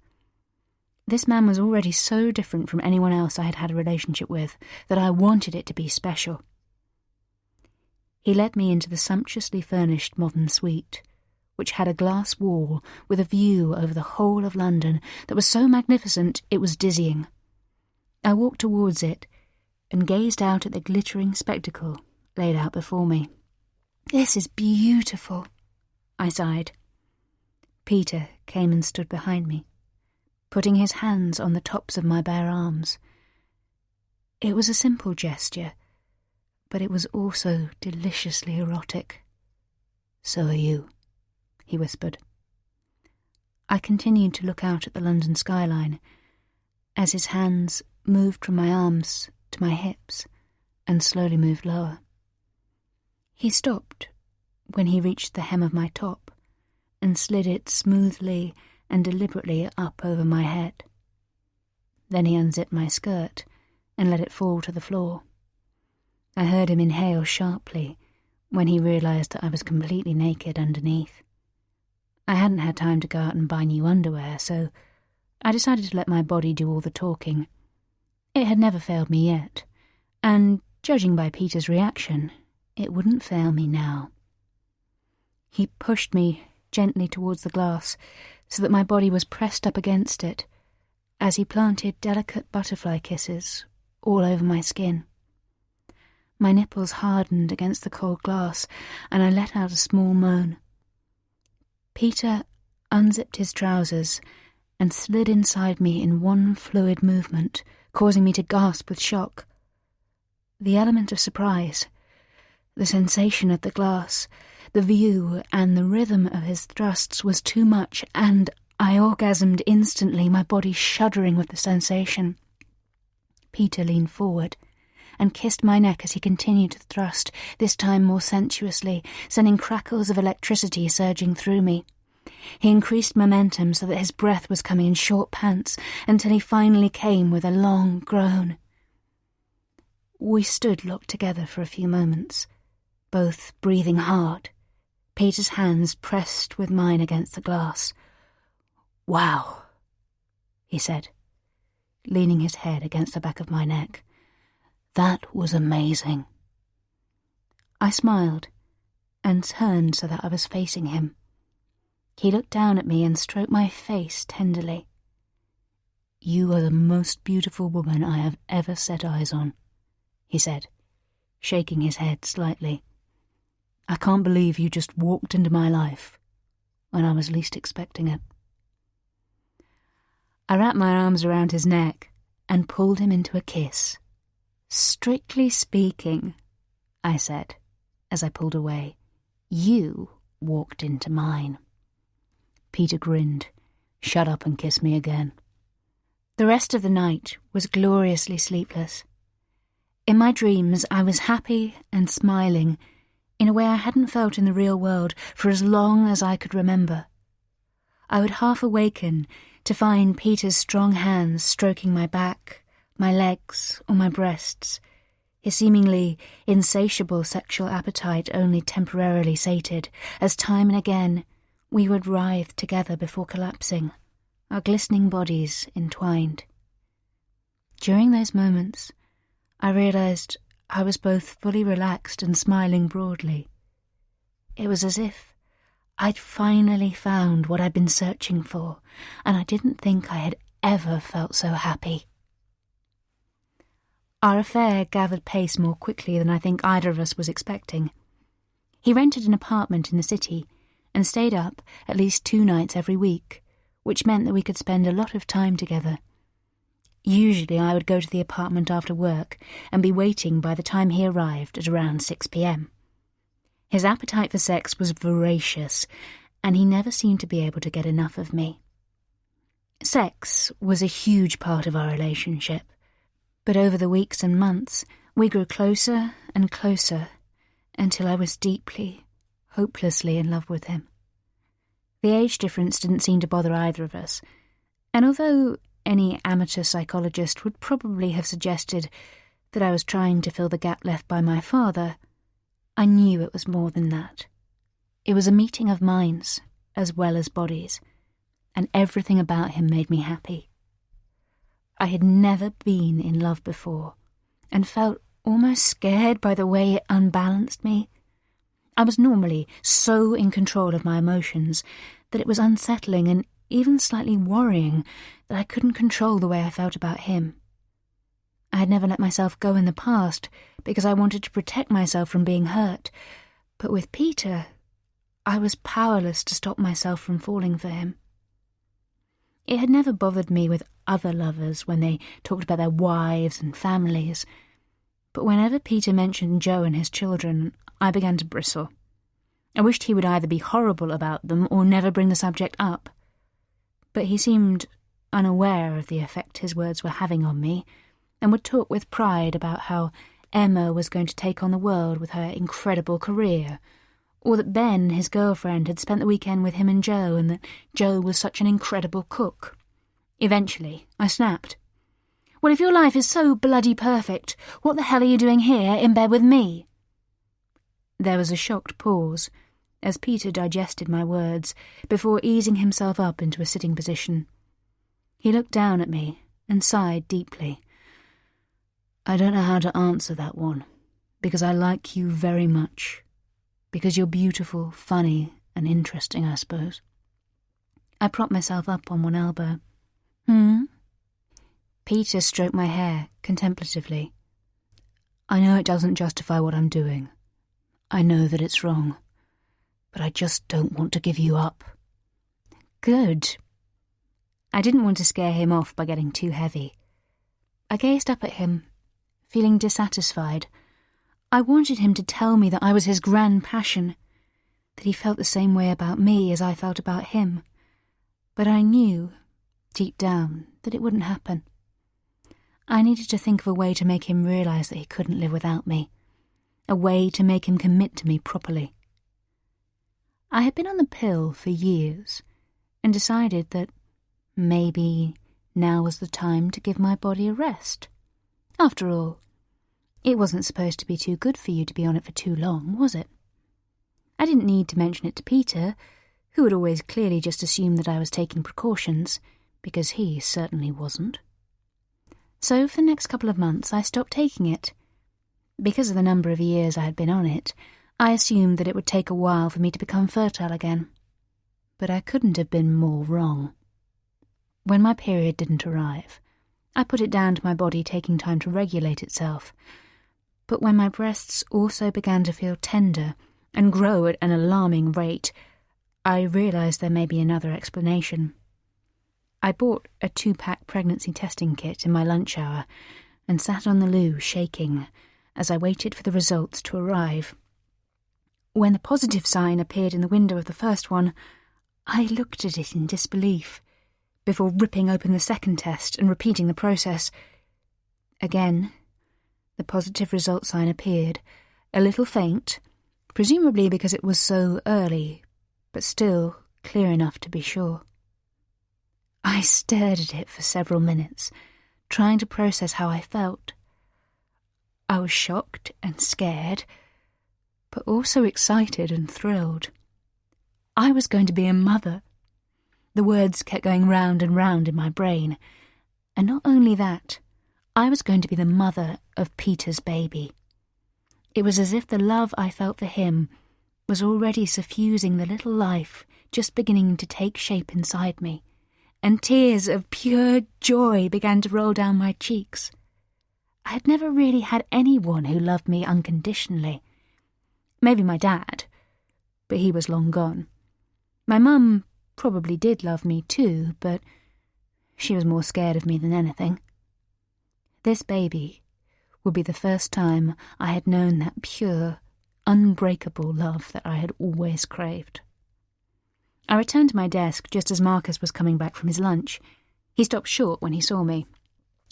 This man was already so different from anyone else I had had a relationship with that I wanted it to be special. He led me into the sumptuously furnished modern suite, which had a glass wall with a view over the whole of London that was so magnificent it was dizzying. I walked towards it and gazed out at the glittering spectacle laid out before me. "This is beautiful," I sighed. Peter came and stood behind me. putting his hands on the tops of my bare arms. It was a simple gesture, but it was also deliciously erotic. "So are you," he whispered. I continued to look out at the London skyline as his hands moved from my arms to my hips and slowly moved lower. He stopped when he reached the hem of my top and slid it smoothly and deliberately up over my head. Then he unzipped my skirt and let it fall to the floor. I heard him inhale sharply when he realised that I was completely naked underneath. I hadn't had time to go out and buy new underwear, so I decided to let my body do all the talking. It had never failed me yet, and, judging by Peter's reaction, it wouldn't fail me now. He pushed me gently towards the glass so that my body was pressed up against it as he planted delicate butterfly kisses all over my skin. My nipples hardened against the cold glass, and I let out a small moan. Peter unzipped his trousers and slid inside me in one fluid movement, causing me to gasp with shock. The element of surprise, the sensation of the glass, the view and the rhythm of his thrusts was too much, and I orgasmed instantly, my body shuddering with the sensation. Peter leaned forward and kissed my neck as he continued to thrust, this time more sensuously, sending crackles of electricity surging through me. He increased momentum so that his breath was coming in short pants until he finally came with a long groan. We stood locked together for a few moments, both breathing hard, Peter's hands pressed with mine against the glass. "Wow," he said, leaning his head against the back of my neck. "That was amazing." I smiled and turned so that I was facing him. He looked down at me and stroked my face tenderly. "You are the most beautiful woman I have ever set eyes on," he said, shaking his head slightly. "I can't believe you just walked into my life when I was least expecting it." I wrapped my arms around his neck and pulled him into a kiss. "Strictly speaking," I said, as I pulled away, "you walked into mine." Peter grinned. "Shut up and kiss me again." The rest of the night was gloriously sleepless. In my dreams, I was happy and smiling in a way I hadn't felt in the real world for as long as I could remember. I would half awaken to find Peter's strong hands stroking my back, my legs, or my breasts, his seemingly insatiable sexual appetite only temporarily sated, as time and again we would writhe together before collapsing, our glistening bodies entwined. During those moments, I realised I was both fully relaxed and smiling broadly. It was as if I'd finally found what I'd been searching for, and I didn't think I had ever felt so happy. Our affair gathered pace more quickly than I think either of us was expecting. He rented an apartment in the city and stayed up at least 2 nights every week, which meant that we could spend a lot of time together. Usually I would go to the apartment after work and be waiting by the time he arrived at around 6 p.m. His appetite for sex was voracious, and he never seemed to be able to get enough of me. Sex was a huge part of our relationship, but over the weeks and months we grew closer and closer until I was deeply, hopelessly in love with him. The age difference didn't seem to bother either of us, and although any amateur psychologist would probably have suggested that I was trying to fill the gap left by my father, I knew it was more than that. It was a meeting of minds as well as bodies, and everything about him made me happy. I had never been in love before, and felt almost scared by the way it unbalanced me. I was normally so in control of my emotions that it was unsettling and even slightly worrying that I couldn't control the way I felt about him. I had never let myself go in the past because I wanted to protect myself from being hurt, but with Peter, I was powerless to stop myself from falling for him. It had never bothered me with other lovers when they talked about their wives and families, but whenever Peter mentioned Joe and his children, I began to bristle. I wished he would either be horrible about them or never bring the subject up. But he seemed unaware of the effect his words were having on me, and would talk with pride about how Emma was going to take on the world with her incredible career, or that Ben, his girlfriend, had spent the weekend with him and Joe, and that Joe was such an incredible cook. Eventually, I snapped. "Well, if your life is so bloody perfect, what the hell are you doing here in bed with me?" There was a shocked pause, as Peter digested my words, before easing himself up into a sitting position. He looked down at me and sighed deeply. "I don't know how to answer that one, because I like you very much. Because you're beautiful, funny, and interesting, I suppose." I propped myself up on one elbow. Peter stroked my hair contemplatively. "I know it doesn't justify what I'm doing. I know that it's wrong. But I just don't want to give you up." "Good." I didn't want to scare him off by getting too heavy. I gazed up at him, feeling dissatisfied. I wanted him to tell me that I was his grand passion, that he felt the same way about me as I felt about him. But I knew, deep down, that it wouldn't happen. I needed to think of a way to make him realise that he couldn't live without me, a way to make him commit to me properly. I had been on the pill for years, and decided that maybe now was the time to give my body a rest. After all, it wasn't supposed to be too good for you to be on it for too long, was it? I didn't need to mention it to Peter, who had always clearly just assumed that I was taking precautions, because he certainly wasn't. So for the next couple of months I stopped taking it. Because of the number of years I had been on it, I assumed that it would take a while for me to become fertile again. But I couldn't have been more wrong. When my period didn't arrive, I put it down to my body taking time to regulate itself. But when my breasts also began to feel tender and grow at an alarming rate, I realised there may be another explanation. I bought a 2-pack pregnancy testing kit in my lunch hour and sat on the loo shaking as I waited for the results to arrive. When the positive sign appeared in the window of the first one, I looked at it in disbelief, before ripping open the second test and repeating the process. Again, the positive result sign appeared, a little faint, presumably because it was so early, but still clear enough to be sure. I stared at it for several minutes, trying to process how I felt. I was shocked and scared, but also excited and thrilled. I was going to be a mother. The words kept going round and round in my brain. And not only that, I was going to be the mother of Peter's baby. It was as if the love I felt for him was already suffusing the little life just beginning to take shape inside me, and tears of pure joy began to roll down my cheeks. I had never really had anyone who loved me unconditionally. Maybe my dad, but he was long gone. My mum probably did love me too, but she was more scared of me than anything. This baby would be the first time I had known that pure, unbreakable love that I had always craved. I returned to my desk just as Marcus was coming back from his lunch. He stopped short when he saw me.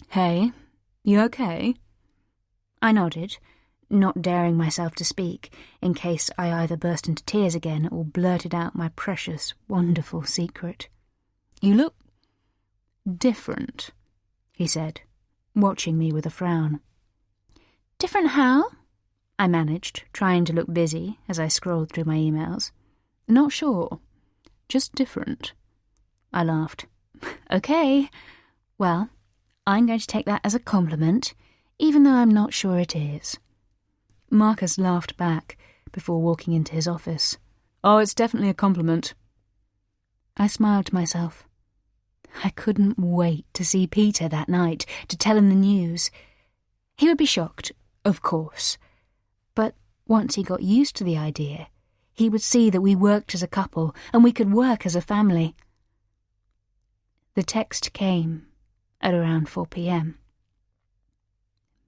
"Hey, you okay?" I nodded, not daring myself to speak, in case I either burst into tears again or blurted out my precious, wonderful secret. "You look different," he said, watching me with a frown. "Different how?" I managed, trying to look busy as I scrolled through my emails. "Not sure. Just different." I laughed. "Okay. Well, I'm going to take that as a compliment, even though I'm not sure it is." Marcus laughed back before walking into his office. "Oh, it's definitely a compliment." I smiled to myself. I couldn't wait to see Peter that night, to tell him the news. He would be shocked, of course, but once he got used to the idea, he would see that we worked as a couple and we could work as a family. The text came at around 4 p.m.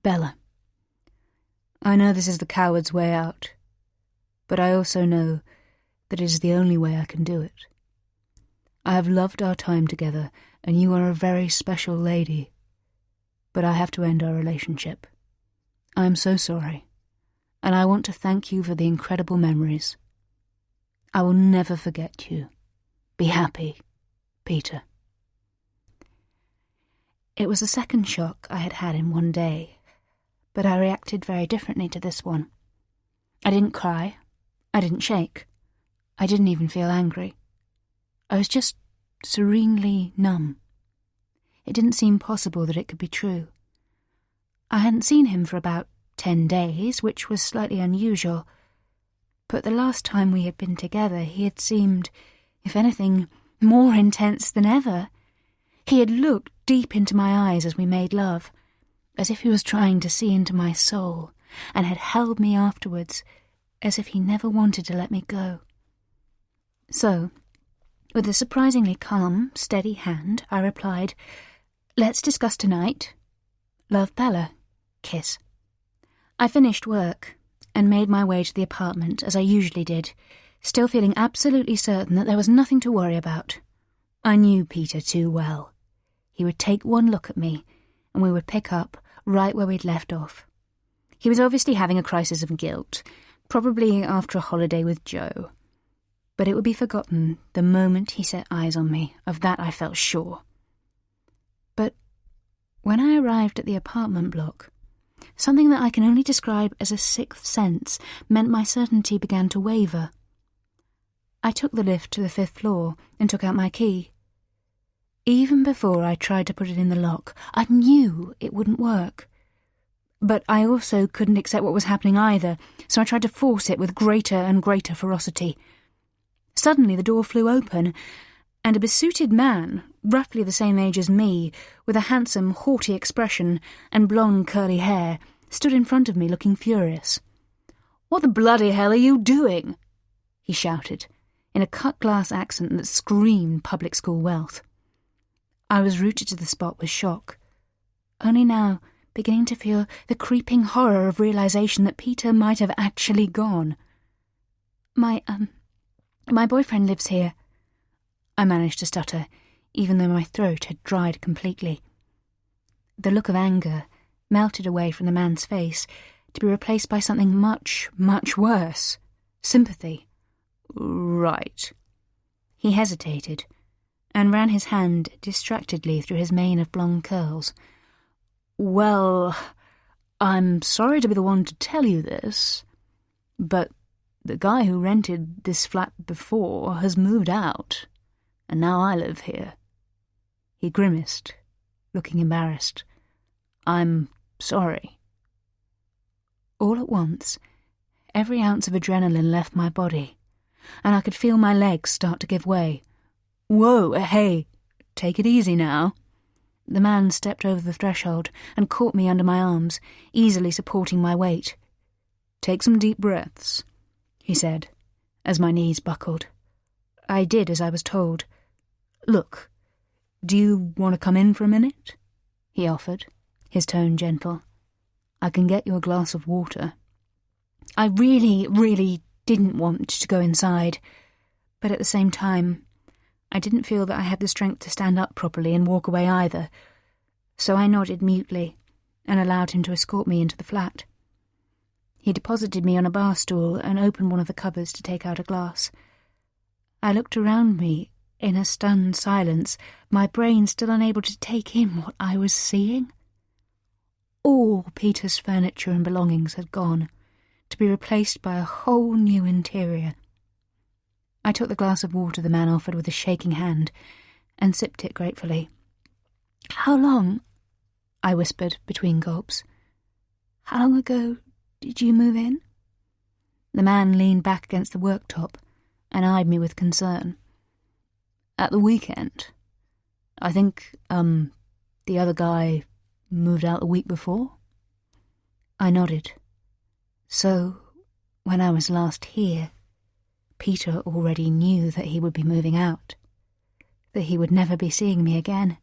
Bella, I know this is the coward's way out, but I also know that it is the only way I can do it. I have loved our time together, and you are a very special lady, but I have to end our relationship. I am so sorry, and I want to thank you for the incredible memories. I will never forget you. Be happy, Peter. It was the second shock I had had in one day, but I reacted very differently to this one. I didn't cry. I didn't shake. I didn't even feel angry. I was just serenely numb. It didn't seem possible that it could be true. I hadn't seen him for about 10 days, which was slightly unusual, but the last time we had been together he had seemed, if anything, more intense than ever. He had looked deep into my eyes as we made love, as if he was trying to see into my soul, and had held me afterwards, as if he never wanted to let me go. So, with a surprisingly calm, steady hand, I replied, "Let's discuss tonight. Love, Bella. Kiss." I finished work and made my way to the apartment as I usually did, still feeling absolutely certain that there was nothing to worry about. I knew Peter too well. He would take one look at me, and we would pick up right where we'd left off. He was obviously having a crisis of guilt, probably after a holiday with Joe. But it would be forgotten the moment he set eyes on me, of that I felt sure. But when I arrived at the apartment block, something that I can only describe as a sixth sense meant my certainty began to waver. I took the lift to the 5th floor and took out my key. Even before I tried to put it in the lock, I knew it wouldn't work. But I also couldn't accept what was happening either, so I tried to force it with greater and greater ferocity. Suddenly the door flew open, and a besuited man, roughly the same age as me, with a handsome, haughty expression and blonde curly hair, stood in front of me looking furious. "What the bloody hell are you doing?" he shouted, in a cut-glass accent that screamed public school wealth. I was rooted to the spot with shock, only now beginning to feel the creeping horror of realization that Peter might have actually gone. My boyfriend lives here," I managed to stutter, even though my throat had dried completely. The look of anger melted away from the man's face, to be replaced by something much, much worse. Sympathy. "Right." He hesitated, and ran his hand distractedly through his mane of blonde curls. "Well, I'm sorry to be the one to tell you this, but the guy who rented this flat before has moved out, and now I live here." He grimaced, looking embarrassed. "I'm sorry." All at once, every ounce of adrenaline left my body, and I could feel my legs start to give way. "Whoa, hey, take it easy now." The man stepped over the threshold and caught me under my arms, easily supporting my weight. "Take some deep breaths," he said, as my knees buckled. I did as I was told. "Look, do you want to come in for a minute?" he offered, his tone gentle. "I can get you a glass of water." I really didn't want to go inside, but at the same time, I didn't feel that I had the strength to stand up properly and walk away either, so I nodded mutely and allowed him to escort me into the flat. He deposited me on a bar stool and opened one of the cupboards to take out a glass. I looked around me in a stunned silence, my brain still unable to take in what I was seeing. All Peter's furniture and belongings had gone, to be replaced by a whole new interior. I took the glass of water the man offered with a shaking hand and sipped it gratefully. "How long?" I whispered between gulps. "How long ago did you move in?" The man leaned back against the worktop and eyed me with concern. "At the weekend. I think, the other guy moved out the week before." I nodded. So, when I was last here, Peter already knew that he would be moving out. that he would never be seeing me again.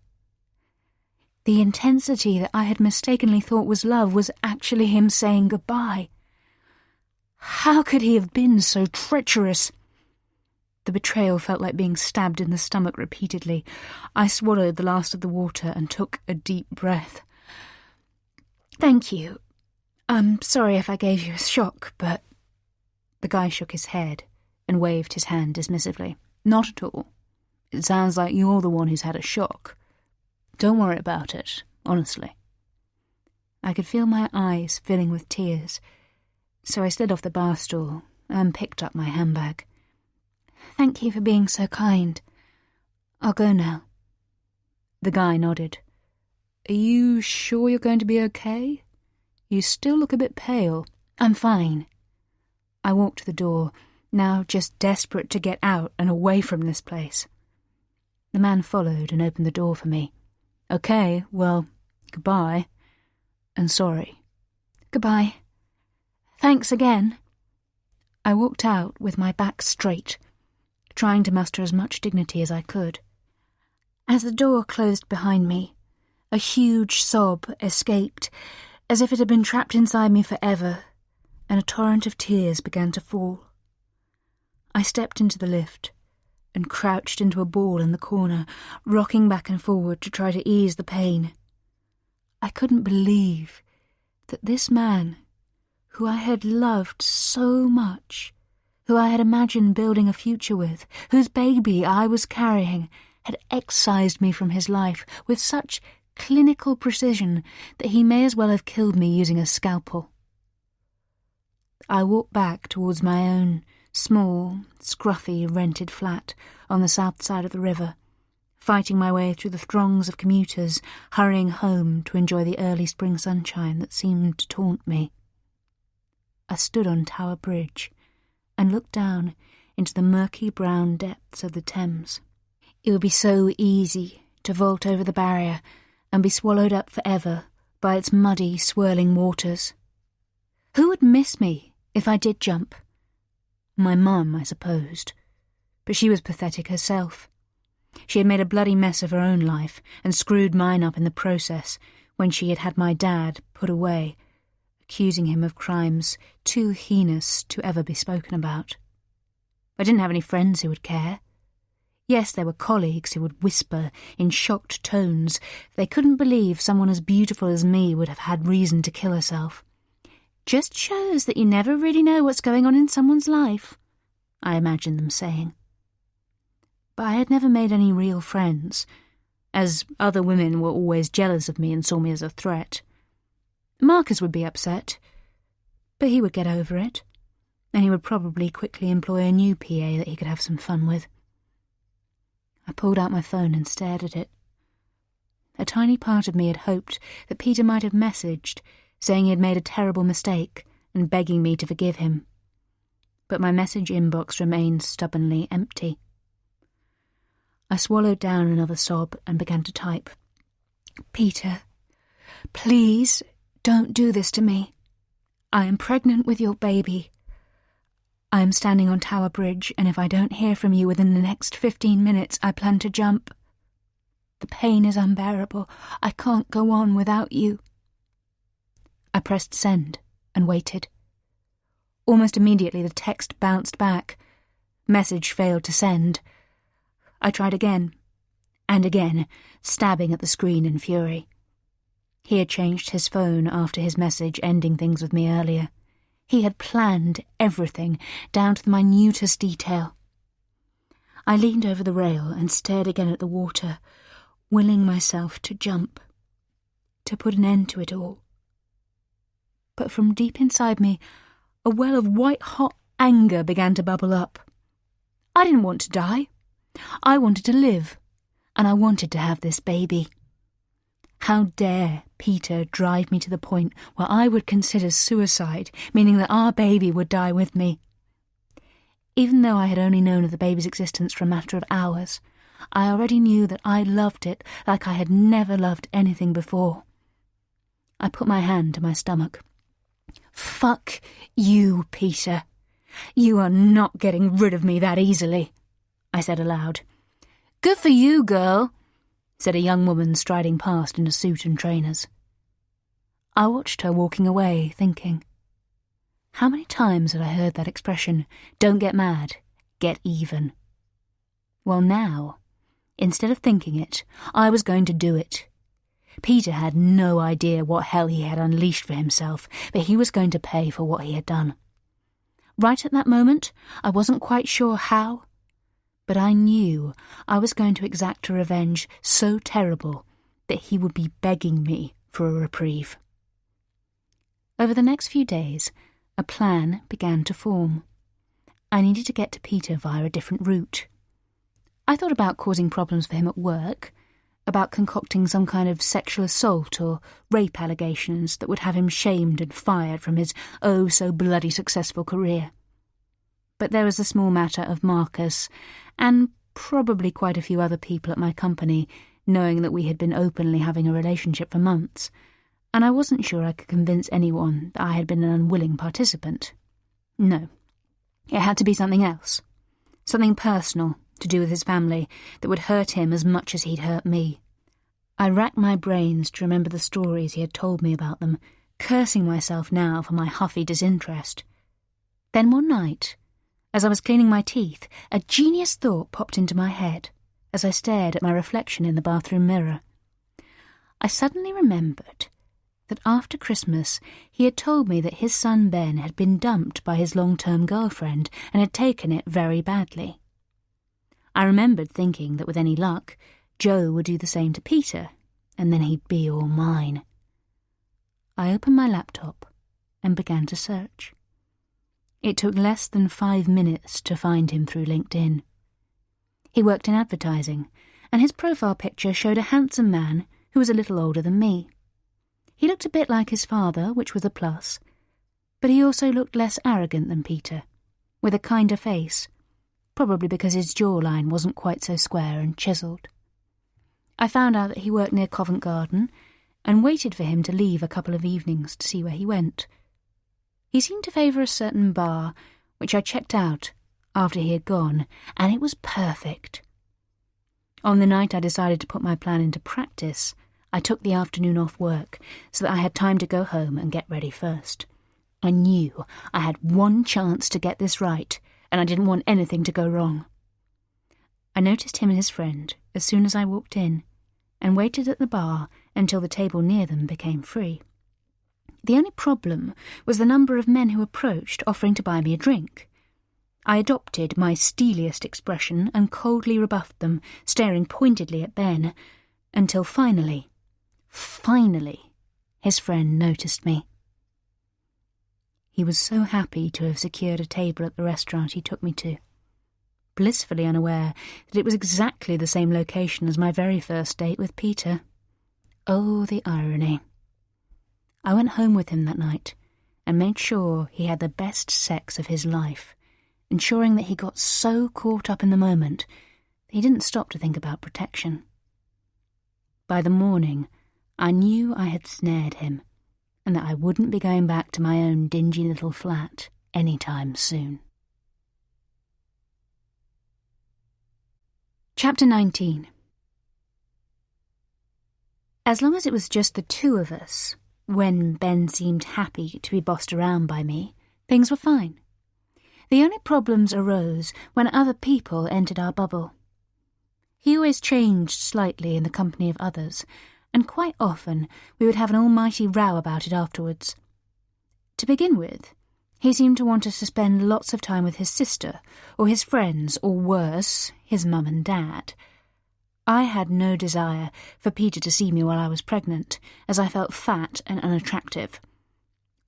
The intensity that I had mistakenly thought was love was actually him saying goodbye. How could he have been so treacherous? The betrayal felt like being stabbed in the stomach repeatedly. I swallowed the last of the water and took a deep breath. "Thank you. I'm sorry if I gave you a shock, but..." The guy shook his head and waved his hand dismissively. "Not at all. It sounds like you're the one who's had a shock. Don't worry about it, honestly." I could feel my eyes filling with tears, so I slid off the bar stool and picked up my handbag. "Thank you for being so kind. I'll go now." The guy nodded. "Are you sure you're going to be okay? You still look a bit pale." "I'm fine." I walked to the door, now just desperate to get out and away from this place. The man followed and opened the door for me. "Okay, well, goodbye. And sorry." "Goodbye. Thanks again." I walked out with my back straight, trying to muster as much dignity as I could. As the door closed behind me, a huge sob escaped, as if it had been trapped inside me forever, and a torrent of tears began to fall. I stepped into the lift and crouched into a ball in the corner, rocking back and forward to try to ease the pain. I couldn't believe that this man, who I had loved so much, who I had imagined building a future with, whose baby I was carrying, had excised me from his life with such clinical precision that he may as well have killed me using a scalpel. I walked back towards my own small, scruffy, rented flat on the south side of the river, fighting my way through the throngs of commuters hurrying home to enjoy the early spring sunshine that seemed to taunt me. I stood on Tower Bridge and looked down into the murky brown depths of the Thames. It would be so easy to vault over the barrier and be swallowed up forever by its muddy, swirling waters. Who would miss me if I did jump? My mum, I supposed, but she was pathetic herself. She had made a bloody mess of her own life and screwed mine up in the process when she had had my dad put away, accusing him of crimes too heinous to ever be spoken about. I didn't have any friends who would care. Yes, there were colleagues who would whisper in shocked tones they couldn't believe someone as beautiful as me would have had reason to kill herself. "Just shows that you never really know what's going on in someone's life," I imagined them saying. But I had never made any real friends, as other women were always jealous of me and saw me as a threat. Marcus would be upset, but he would get over it, and he would probably quickly employ a new PA that he could have some fun with. I pulled out my phone and stared at it. A tiny part of me had hoped that Peter might have messaged, saying he had made a terrible mistake and begging me to forgive him. But my message inbox remained stubbornly empty. I swallowed down another sob and began to type. "Peter, please don't do this to me. I am pregnant with your baby. I am standing on Tower Bridge, and if I don't hear from you within the next 15 minutes, I plan to jump. The pain is unbearable. I can't go on without you." I pressed send and waited. Almost immediately the text bounced back. Message failed to send. I tried again, and again, stabbing at the screen in fury. He had changed his phone after his message ending things with me earlier. He had planned everything, down to the minutest detail. I leaned over the rail and stared again at the water, willing myself to jump, to put an end to it all. But from deep inside me, a well of white-hot anger began to bubble up. I didn't want to die. I wanted to live, and I wanted to have this baby. How dare Peter drive me to the point where I would consider suicide, meaning that our baby would die with me? Even though I had only known of the baby's existence for a matter of hours, I already knew that I loved it like I had never loved anything before. I put my hand to my stomach. "Fuck you, Peter. You are not getting rid of me that easily," I said aloud. "Good for you, girl," said a young woman striding past in a suit and trainers. I watched her walking away, thinking, how many times had I heard that expression, "Don't get mad, get even"? Well now, instead of thinking it, I was going to do it. Peter had no idea what hell he had unleashed for himself, but he was going to pay for what he had done. Right at that moment, I wasn't quite sure how, but I knew I was going to exact a revenge so terrible that he would be begging me for a reprieve. Over the next few days, a plan began to form. I needed to get to Peter via a different route. I thought about causing problems for him at work, about concocting some kind of sexual assault or rape allegations that would have him shamed and fired from his oh-so-bloody successful career. But there was the small matter of Marcus, and probably quite a few other people at my company, knowing that we had been openly having a relationship for months, and I wasn't sure I could convince anyone that I had been an unwilling participant. No, it had to be something else, something personal to do with his family that would hurt him as much as he'd hurt me. I racked my brains to remember the stories he had told me about them, cursing myself now for my huffy disinterest. Then one night, as I was cleaning my teeth, a genius thought popped into my head as I stared at my reflection in the bathroom mirror. I suddenly remembered that after Christmas he had told me that his son Ben had been dumped by his long-term girlfriend and had taken it very badly. I remembered thinking that with any luck, Joe would do the same to Peter, and then he'd be all mine. I opened my laptop and began to search. It took less than 5 minutes to find him through LinkedIn. He worked in advertising, and his profile picture showed a handsome man who was a little older than me. He looked a bit like his father, which was a plus, but he also looked less arrogant than Peter, with a kinder face, probably because his jawline wasn't quite so square and chiselled. I found out that he worked near Covent Garden and waited for him to leave a couple of evenings to see where he went. He seemed to favour a certain bar, which I checked out after he had gone, and it was perfect. On the night I decided to put my plan into practice, I took the afternoon off work so that I had time to go home and get ready first. I knew I had one chance to get this right, and I didn't want anything to go wrong. I noticed him and his friend as soon as I walked in, and waited at the bar until the table near them became free. The only problem was the number of men who approached offering to buy me a drink. I adopted my steeliest expression and coldly rebuffed them, staring pointedly at Ben, until finally, his friend noticed me. He was so happy to have secured a table at the restaurant he took me to, blissfully unaware that it was exactly the same location as my very first date with Peter. Oh, the irony. I went home with him that night and made sure he had the best sex of his life, ensuring that he got so caught up in the moment that he didn't stop to think about protection. By the morning, I knew I had snared him, and that I wouldn't be going back to my own dingy little flat any time soon. Chapter 19. As long as it was just the two of us, when Ben seemed happy to be bossed around by me, things were fine. The only problems arose when other people entered our bubble. He always changed slightly in the company of others, and quite often we would have an almighty row about it afterwards. To begin with, he seemed to want us to spend lots of time with his sister, or his friends, or worse, his mum and dad. I had no desire for Peter to see me while I was pregnant, as I felt fat and unattractive.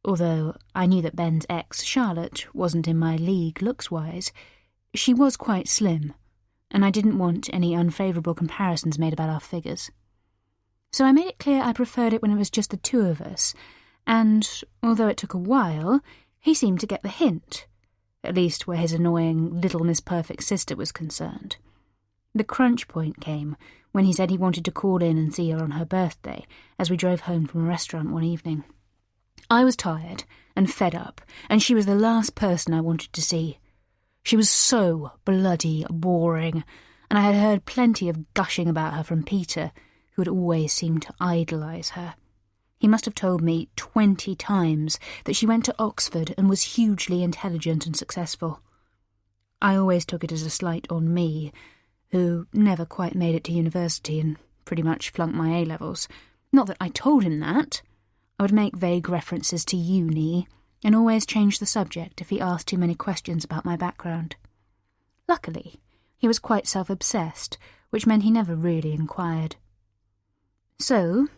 Although I knew that Ben's ex, Charlotte, wasn't in my league looks-wise, she was quite slim, and I didn't want any unfavourable comparisons made about our figures. So I made it clear I preferred it when it was just the two of us, and, although it took a while, he seemed to get the hint, at least where his annoying little Miss Perfect sister was concerned. The crunch point came when he said he wanted to call in and see her on her birthday as we drove home from a restaurant one evening. I was tired and fed up, and she was the last person I wanted to see. She was so bloody boring, and I had heard plenty of gushing about her from Peter, who had always seemed to idolise her. He must have told me 20 times that she went to Oxford and was hugely intelligent and successful. I always took it as a slight on me, who never quite made it to university and pretty much flunked my A-levels. Not that I told him that. I would make vague references to uni and always change the subject if he asked too many questions about my background. Luckily, he was quite self-obsessed, which meant he never really inquired. So,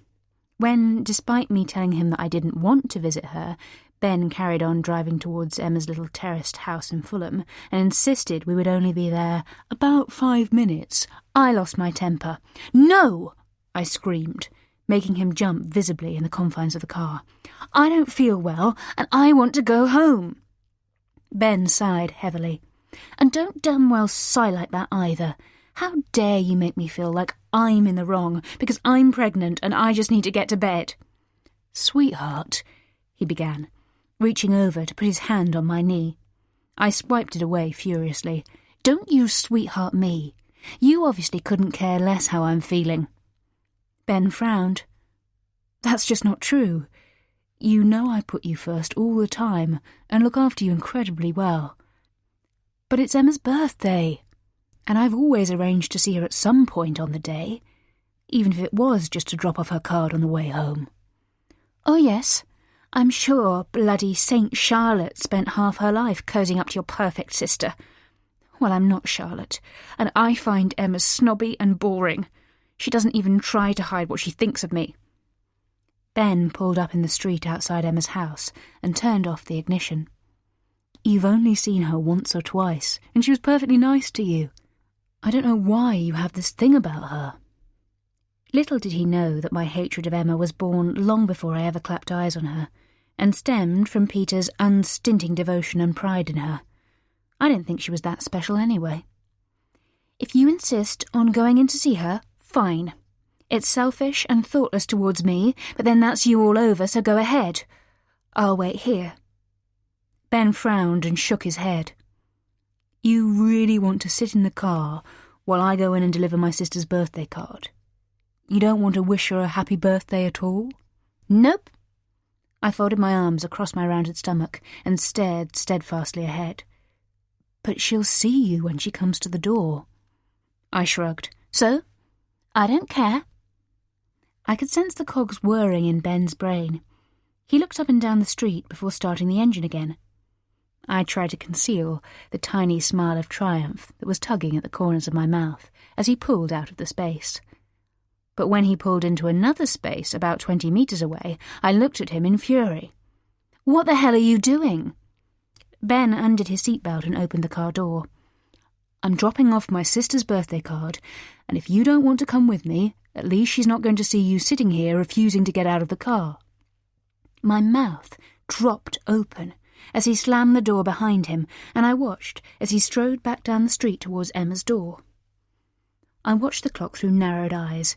when, despite me telling him that I didn't want to visit her, Ben carried on driving towards Emma's little terraced house in Fulham and insisted we would only be there about 5 minutes, I lost my temper. "No!" I screamed, making him jump visibly in the confines of the car. "I don't feel well, and I want to go home." Ben sighed heavily. "And don't damn well sigh like that either. How dare you make me feel like I'm in the wrong because I'm pregnant and I just need to get to bed." "Sweetheart," he began, reaching over to put his hand on my knee. I swiped it away furiously. "Don't you sweetheart me. You obviously couldn't care less how I'm feeling." Ben frowned. "That's just not true. You know I put you first all the time and look after you incredibly well. But it's Emma's birthday, and I've always arranged to see her at some point on the day, even if it was just to drop off her card on the way home. Oh yes, I'm sure bloody Saint Charlotte spent half her life cozying up to your perfect sister. Well, I'm not Charlotte, and I find Emma snobby and boring. She doesn't even try to hide what she thinks of me." Ben pulled up in the street outside Emma's house and turned off the ignition. "You've only seen her once or twice, and she was perfectly nice to you. I don't know why you have this thing about her." Little did he know that my hatred of Emma was born long before I ever clapped eyes on her, and stemmed from Peter's unstinting devotion and pride in her. I didn't think she was that special anyway. "If you insist on going in to see her, fine. It's selfish and thoughtless towards me, but then that's you all over, so go ahead. I'll wait here." Ben frowned and shook his head. "You really want to sit in the car while I go in and deliver my sister's birthday card? You don't want to wish her a happy birthday at all?" "Nope." I folded my arms across my rounded stomach and stared steadfastly ahead. "But she'll see you when she comes to the door." I shrugged. "So? I don't care." I could sense the cogs whirring in Ben's brain. He looked up and down the street before starting the engine again. I tried to conceal the tiny smile of triumph that was tugging at the corners of my mouth as he pulled out of the space. But when he pulled into another space about 20 metres away, I looked at him in fury. "What the hell are you doing?" Ben undid his seatbelt and opened the car door. "I'm dropping off my sister's birthday card, and if you don't want to come with me, at least she's not going to see you sitting here refusing to get out of the car." My mouth dropped open as he slammed the door behind him, and I watched as he strode back down the street towards Emma's door. I watched the clock through narrowed eyes,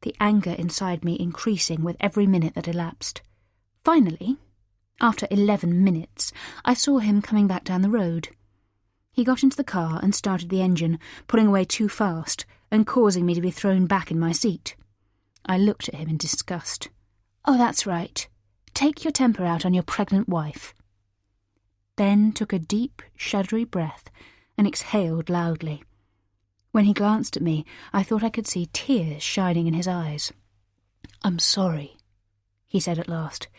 the anger inside me increasing with every minute that elapsed. Finally, after 11 minutes, I saw him coming back down the road. He got into the car and started the engine, pulling away too fast and causing me to be thrown back in my seat. I looked at him in disgust. "Oh, that's right. Take your temper out on your pregnant wife." Ben took a deep, shuddery breath and exhaled loudly. When he glanced at me, I thought I could see tears shining in his eyes. "I'm sorry," he said at last.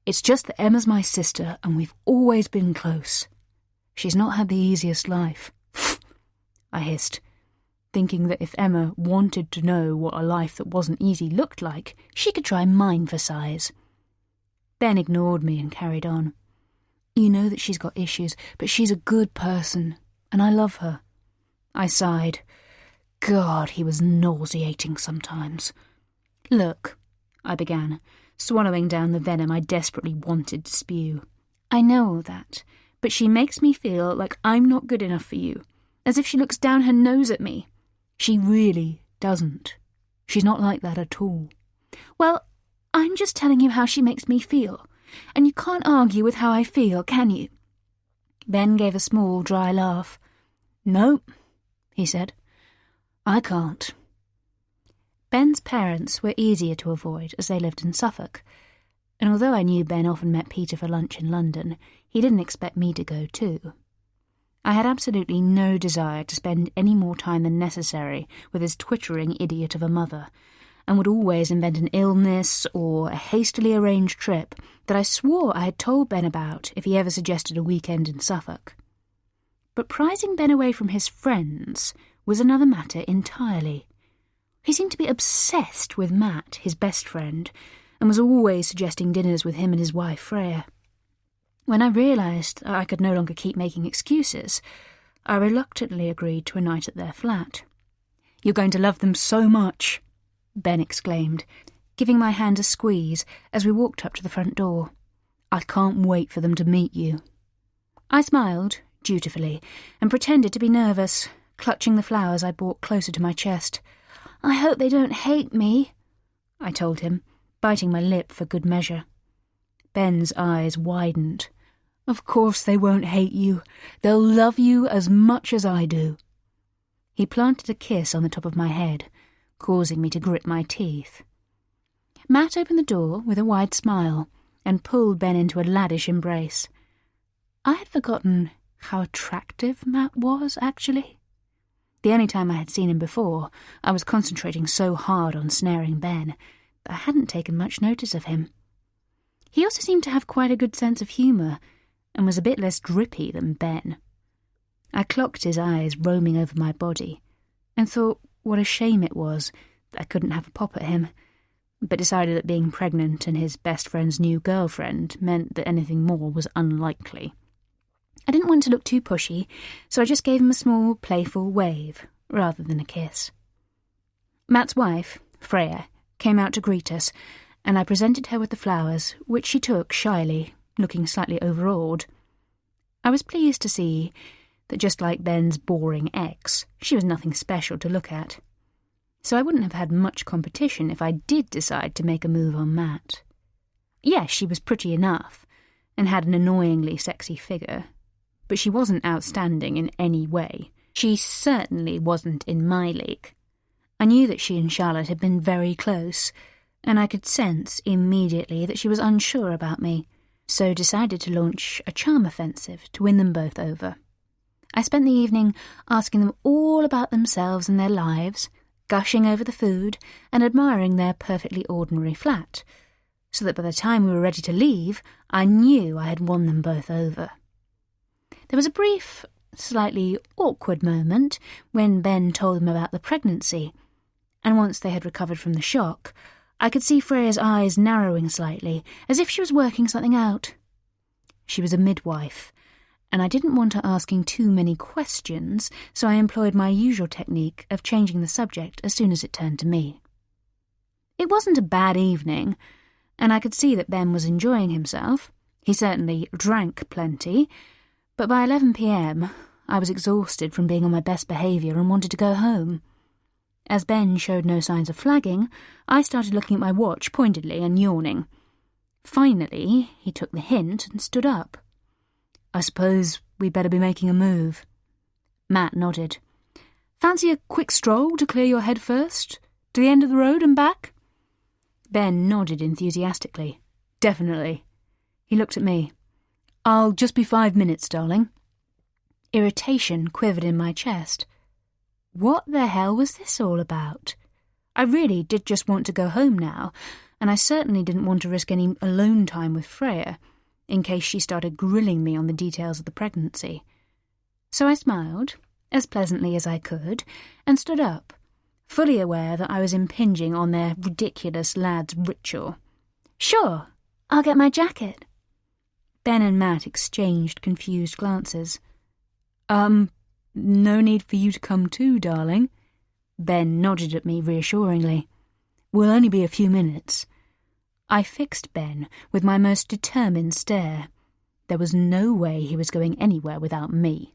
"It's just that Emma's my sister and we've always been close. She's not had the easiest life." I hissed, thinking that if Emma wanted to know what a life that wasn't easy looked like, she could try mine for size. Ben ignored me and carried on. "You know that she's got issues, but she's a good person, and I love her." I sighed. God, he was nauseating sometimes. "Look," I began, swallowing down the venom I desperately wanted to spew. "I know all that, but she makes me feel like I'm not good enough for you, as if she looks down her nose at me. She really doesn't. She's not like that at all." "Well, I'm just telling you how she makes me feel, and you can't argue with how I feel, can you?" Ben gave a small, dry laugh. "No," he said. I can't. Ben's parents were easier to avoid as they lived in Suffolk, and although I knew Ben often met Peter for lunch in London, he didn't expect me to go too. I had absolutely no desire to spend any more time than necessary with his twittering idiot of a mother, and would always invent an illness or a hastily arranged trip that I swore I had told Ben about if he ever suggested a weekend in Suffolk. But prizing Ben away from his friends was another matter entirely. He seemed to be obsessed with Matt, his best friend, and was always suggesting dinners with him and his wife Freya. When I realised I could no longer keep making excuses, I reluctantly agreed to a night at their flat. "You're going to love them so much," Ben exclaimed, giving my hand a squeeze as we walked up to the front door. "I can't wait for them to meet you." I smiled, dutifully, and pretended to be nervous, clutching the flowers I brought closer to my chest. "I hope they don't hate me," I told him, biting my lip for good measure. Ben's eyes widened. "Of course they won't hate you. They'll love you as much as I do." He planted a kiss on the top of my head, causing me to grit my teeth. Matt opened the door with a wide smile and pulled Ben into a laddish embrace. I had forgotten how attractive Matt was, actually. The only time I had seen him before, I was concentrating so hard on snaring Ben that I hadn't taken much notice of him. He also seemed to have quite a good sense of humour, and was a bit less drippy than Ben. I clocked his eyes roaming over my body, and thought what a shame it was that I couldn't have a pop at him, but decided that being pregnant and his best friend's new girlfriend meant that anything more was unlikely. I didn't want to look too pushy, so I just gave him a small, playful wave, rather than a kiss. Matt's wife, Freya, came out to greet us, and I presented her with the flowers, which she took shyly, looking slightly overawed. I was pleased to see that just like Ben's boring ex, she was nothing special to look at. So I wouldn't have had much competition if I did decide to make a move on Matt. Yes, she was pretty enough, and had an annoyingly sexy figure, but she wasn't outstanding in any way. She certainly wasn't in my league. I knew that she and Charlotte had been very close, and I could sense immediately that she was unsure about me, so decided to launch a charm offensive to win them both over. I spent the evening asking them all about themselves and their lives, gushing over the food, and admiring their perfectly ordinary flat, so that by the time we were ready to leave, I knew I had won them both over. There was a brief, slightly awkward moment when Ben told them about the pregnancy, and once they had recovered from the shock, I could see Freya's eyes narrowing slightly, as if she was working something out. She was a midwife, and I didn't want her asking too many questions, so I employed my usual technique of changing the subject as soon as it turned to me. It wasn't a bad evening, and I could see that Ben was enjoying himself. He certainly drank plenty, but by 11 p.m, I was exhausted from being on my best behaviour and wanted to go home. As Ben showed no signs of flagging, I started looking at my watch pointedly and yawning. Finally, he took the hint and stood up. "I suppose we'd better be making a move." Matt nodded. "Fancy a quick stroll to clear your head first? To the end of the road and back?" Ben nodded enthusiastically. "Definitely." He looked at me. "I'll just be 5 minutes, darling." Irritation quivered in my chest. What the hell was this all about? I really did just want to go home now, and I certainly didn't want to risk any alone time with Freya, in case she started grilling me on the details of the pregnancy. So I smiled, as pleasantly as I could, and stood up, fully aware that I was impinging on their ridiculous lad's ritual. "Sure, I'll get my jacket." Ben and Matt exchanged confused glances. No need for you to come too, darling." Ben nodded at me reassuringly. "We'll only be a few minutes." I fixed Ben with my most determined stare. There was no way he was going anywhere without me.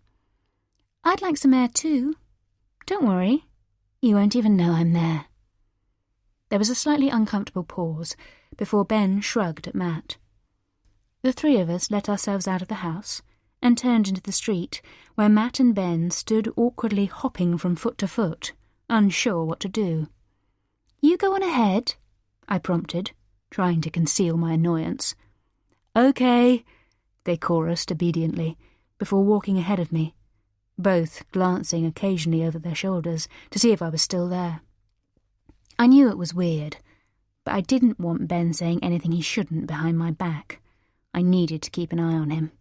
"I'd like some air too. Don't worry, you won't even know I'm there." There was a slightly uncomfortable pause before Ben shrugged at Matt. The three of us let ourselves out of the house and turned into the street, where Matt and Ben stood awkwardly hopping from foot to foot, unsure what to do. "You go on ahead," I prompted, trying to conceal my annoyance. "OK," they chorused obediently, before walking ahead of me, both glancing occasionally over their shoulders to see if I was still there. I knew it was weird, but I didn't want Ben saying anything he shouldn't behind my back. I needed to keep an eye on him.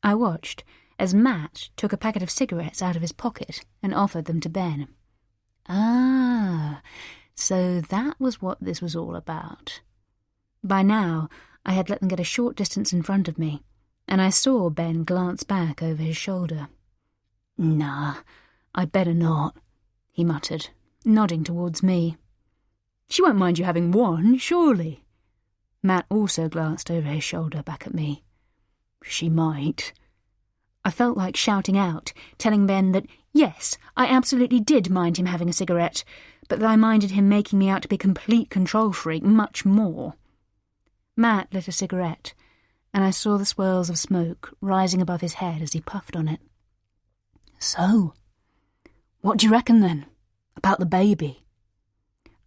I watched as Matt took a packet of cigarettes out of his pocket and offered them to Ben. Ah, so that was what this was all about. By now, I had let them get a short distance in front of me, and I saw Ben glance back over his shoulder. "Nah, I'd better not," he muttered, nodding towards me. "She won't mind you having one, surely?" Matt also glanced over his shoulder back at me. "She might." I felt like shouting out, telling Ben that, yes, I absolutely did mind him having a cigarette, but that I minded him making me out to be a complete control freak much more. Matt lit a cigarette, and I saw the swirls of smoke rising above his head as he puffed on it. "So, what do you reckon then, about the baby?"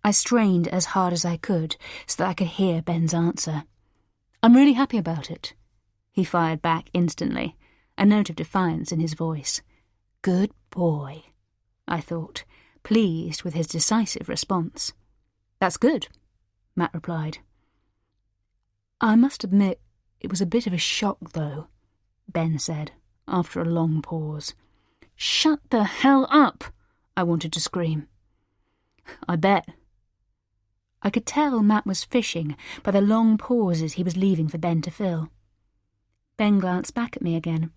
I strained as hard as I could so that I could hear Ben's answer. "I'm really happy about it," he fired back instantly, a note of defiance in his voice. Good boy, I thought, pleased with his decisive response. "That's good," Matt replied. "I must admit it was a bit of a shock, though," Ben said, after a long pause. "Shut the hell up!" I wanted to scream. "I bet." I could tell Matt was fishing by the long pauses he was leaving for Ben to fill. Ben glanced back at me again,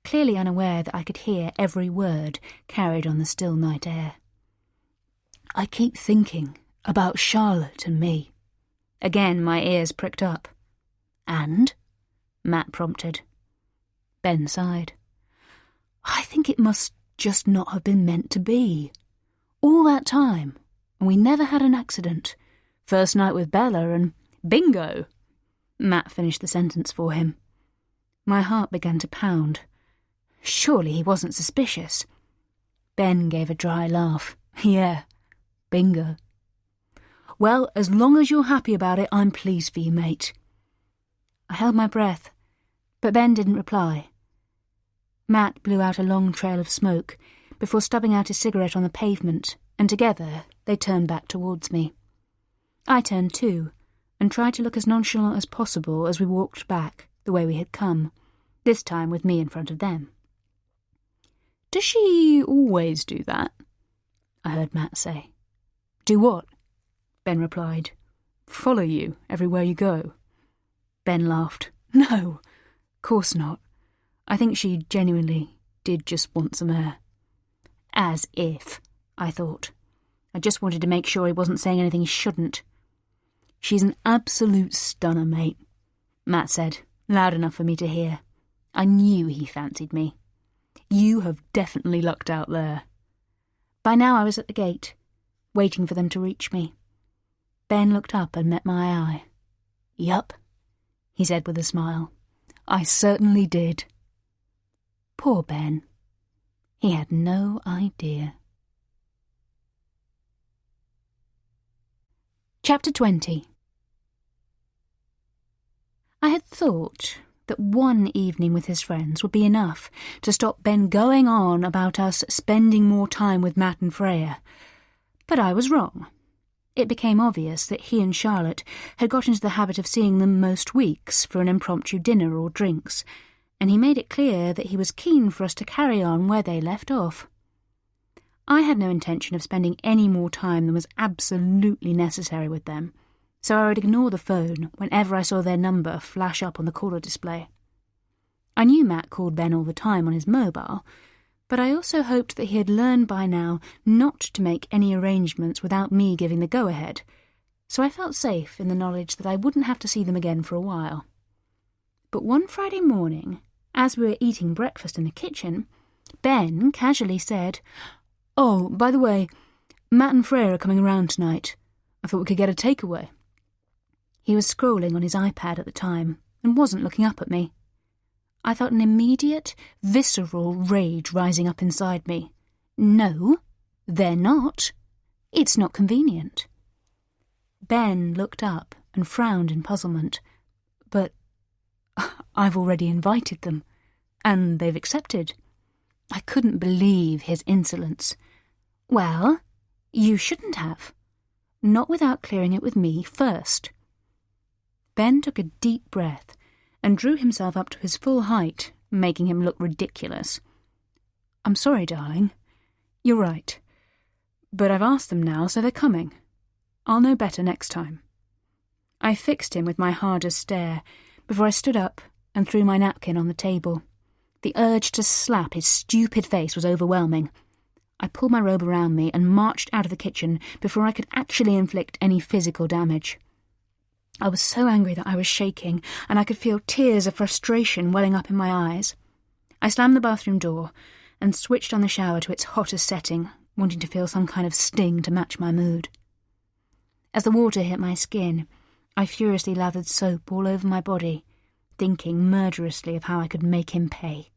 clearly unaware that I could hear every word carried on the still night air. "I keep thinking about Charlotte and me." Again my ears pricked up. "And?" Matt prompted. Ben sighed. "I think it must just not have been meant to be. All that time, and we never had an accident. First night with Bella and bingo!" Matt finished the sentence for him. My heart began to pound. Surely he wasn't suspicious. Ben gave a dry laugh. "Yeah, bingo." "Well, as long as you're happy about it, I'm pleased for you, mate." I held my breath, but Ben didn't reply. Matt blew out a long trail of smoke before stubbing out his cigarette on the pavement, and together they turned back towards me. I turned too, and tried to look as nonchalant as possible as we walked back the way we had come, this time with me in front of them. "Does she always do that?" I heard Matt say. "Do what?" Ben replied. "Follow you everywhere you go." Ben laughed. "No, course not. I think she genuinely did just want some air." As if, I thought. I just wanted to make sure he wasn't saying anything he shouldn't. "She's an absolute stunner, mate," Matt said, loud enough for me to hear. I knew he fancied me. "You have definitely lucked out there." By now I was at the gate, waiting for them to reach me. Ben looked up and met my eye. "Yup," he said with a smile. "I certainly did." Poor Ben. He had no idea. Chapter 20. I had thought that one evening with his friends would be enough to stop Ben going on about us spending more time with Matt and Freya. But I was wrong. It became obvious that he and Charlotte had got into the habit of seeing them most weeks for an impromptu dinner or drinks, and he made it clear that he was keen for us to carry on where they left off. I had no intention of spending any more time than was absolutely necessary with them, so I would ignore the phone whenever I saw their number flash up on the caller display. I knew Matt called Ben all the time on his mobile, but I also hoped that he had learned by now not to make any arrangements without me giving the go-ahead, so I felt safe in the knowledge that I wouldn't have to see them again for a while. But one Friday morning, as we were eating breakfast in the kitchen, Ben casually said, "Oh, by the way, Matt and Freya are coming around tonight. I thought we could get a takeaway." He was scrolling on his iPad at the time and wasn't looking up at me. I felt an immediate, visceral rage rising up inside me. "No," They're not. It's not convenient. Ben looked up and frowned in puzzlement. But I've already invited them, and they've accepted. I couldn't believe his insolence. Well, you shouldn't have. Not without clearing it with me first. Ben took a deep breath and drew himself up to his full height, making him look ridiculous. I'm sorry, darling. You're right. But I've asked them now, so they're coming. I'll know better next time. I fixed him with my hardest stare before I stood up and threw my napkin on the table. The urge to slap his stupid face was overwhelming. I pulled my robe around me and marched out of the kitchen before I could actually inflict any physical damage. I was so angry that I was shaking, and I could feel tears of frustration welling up in my eyes. I slammed the bathroom door and switched on the shower to its hottest setting, wanting to feel some kind of sting to match my mood. As the water hit my skin, I furiously lathered soap all over my body, thinking murderously of how I could make him pay.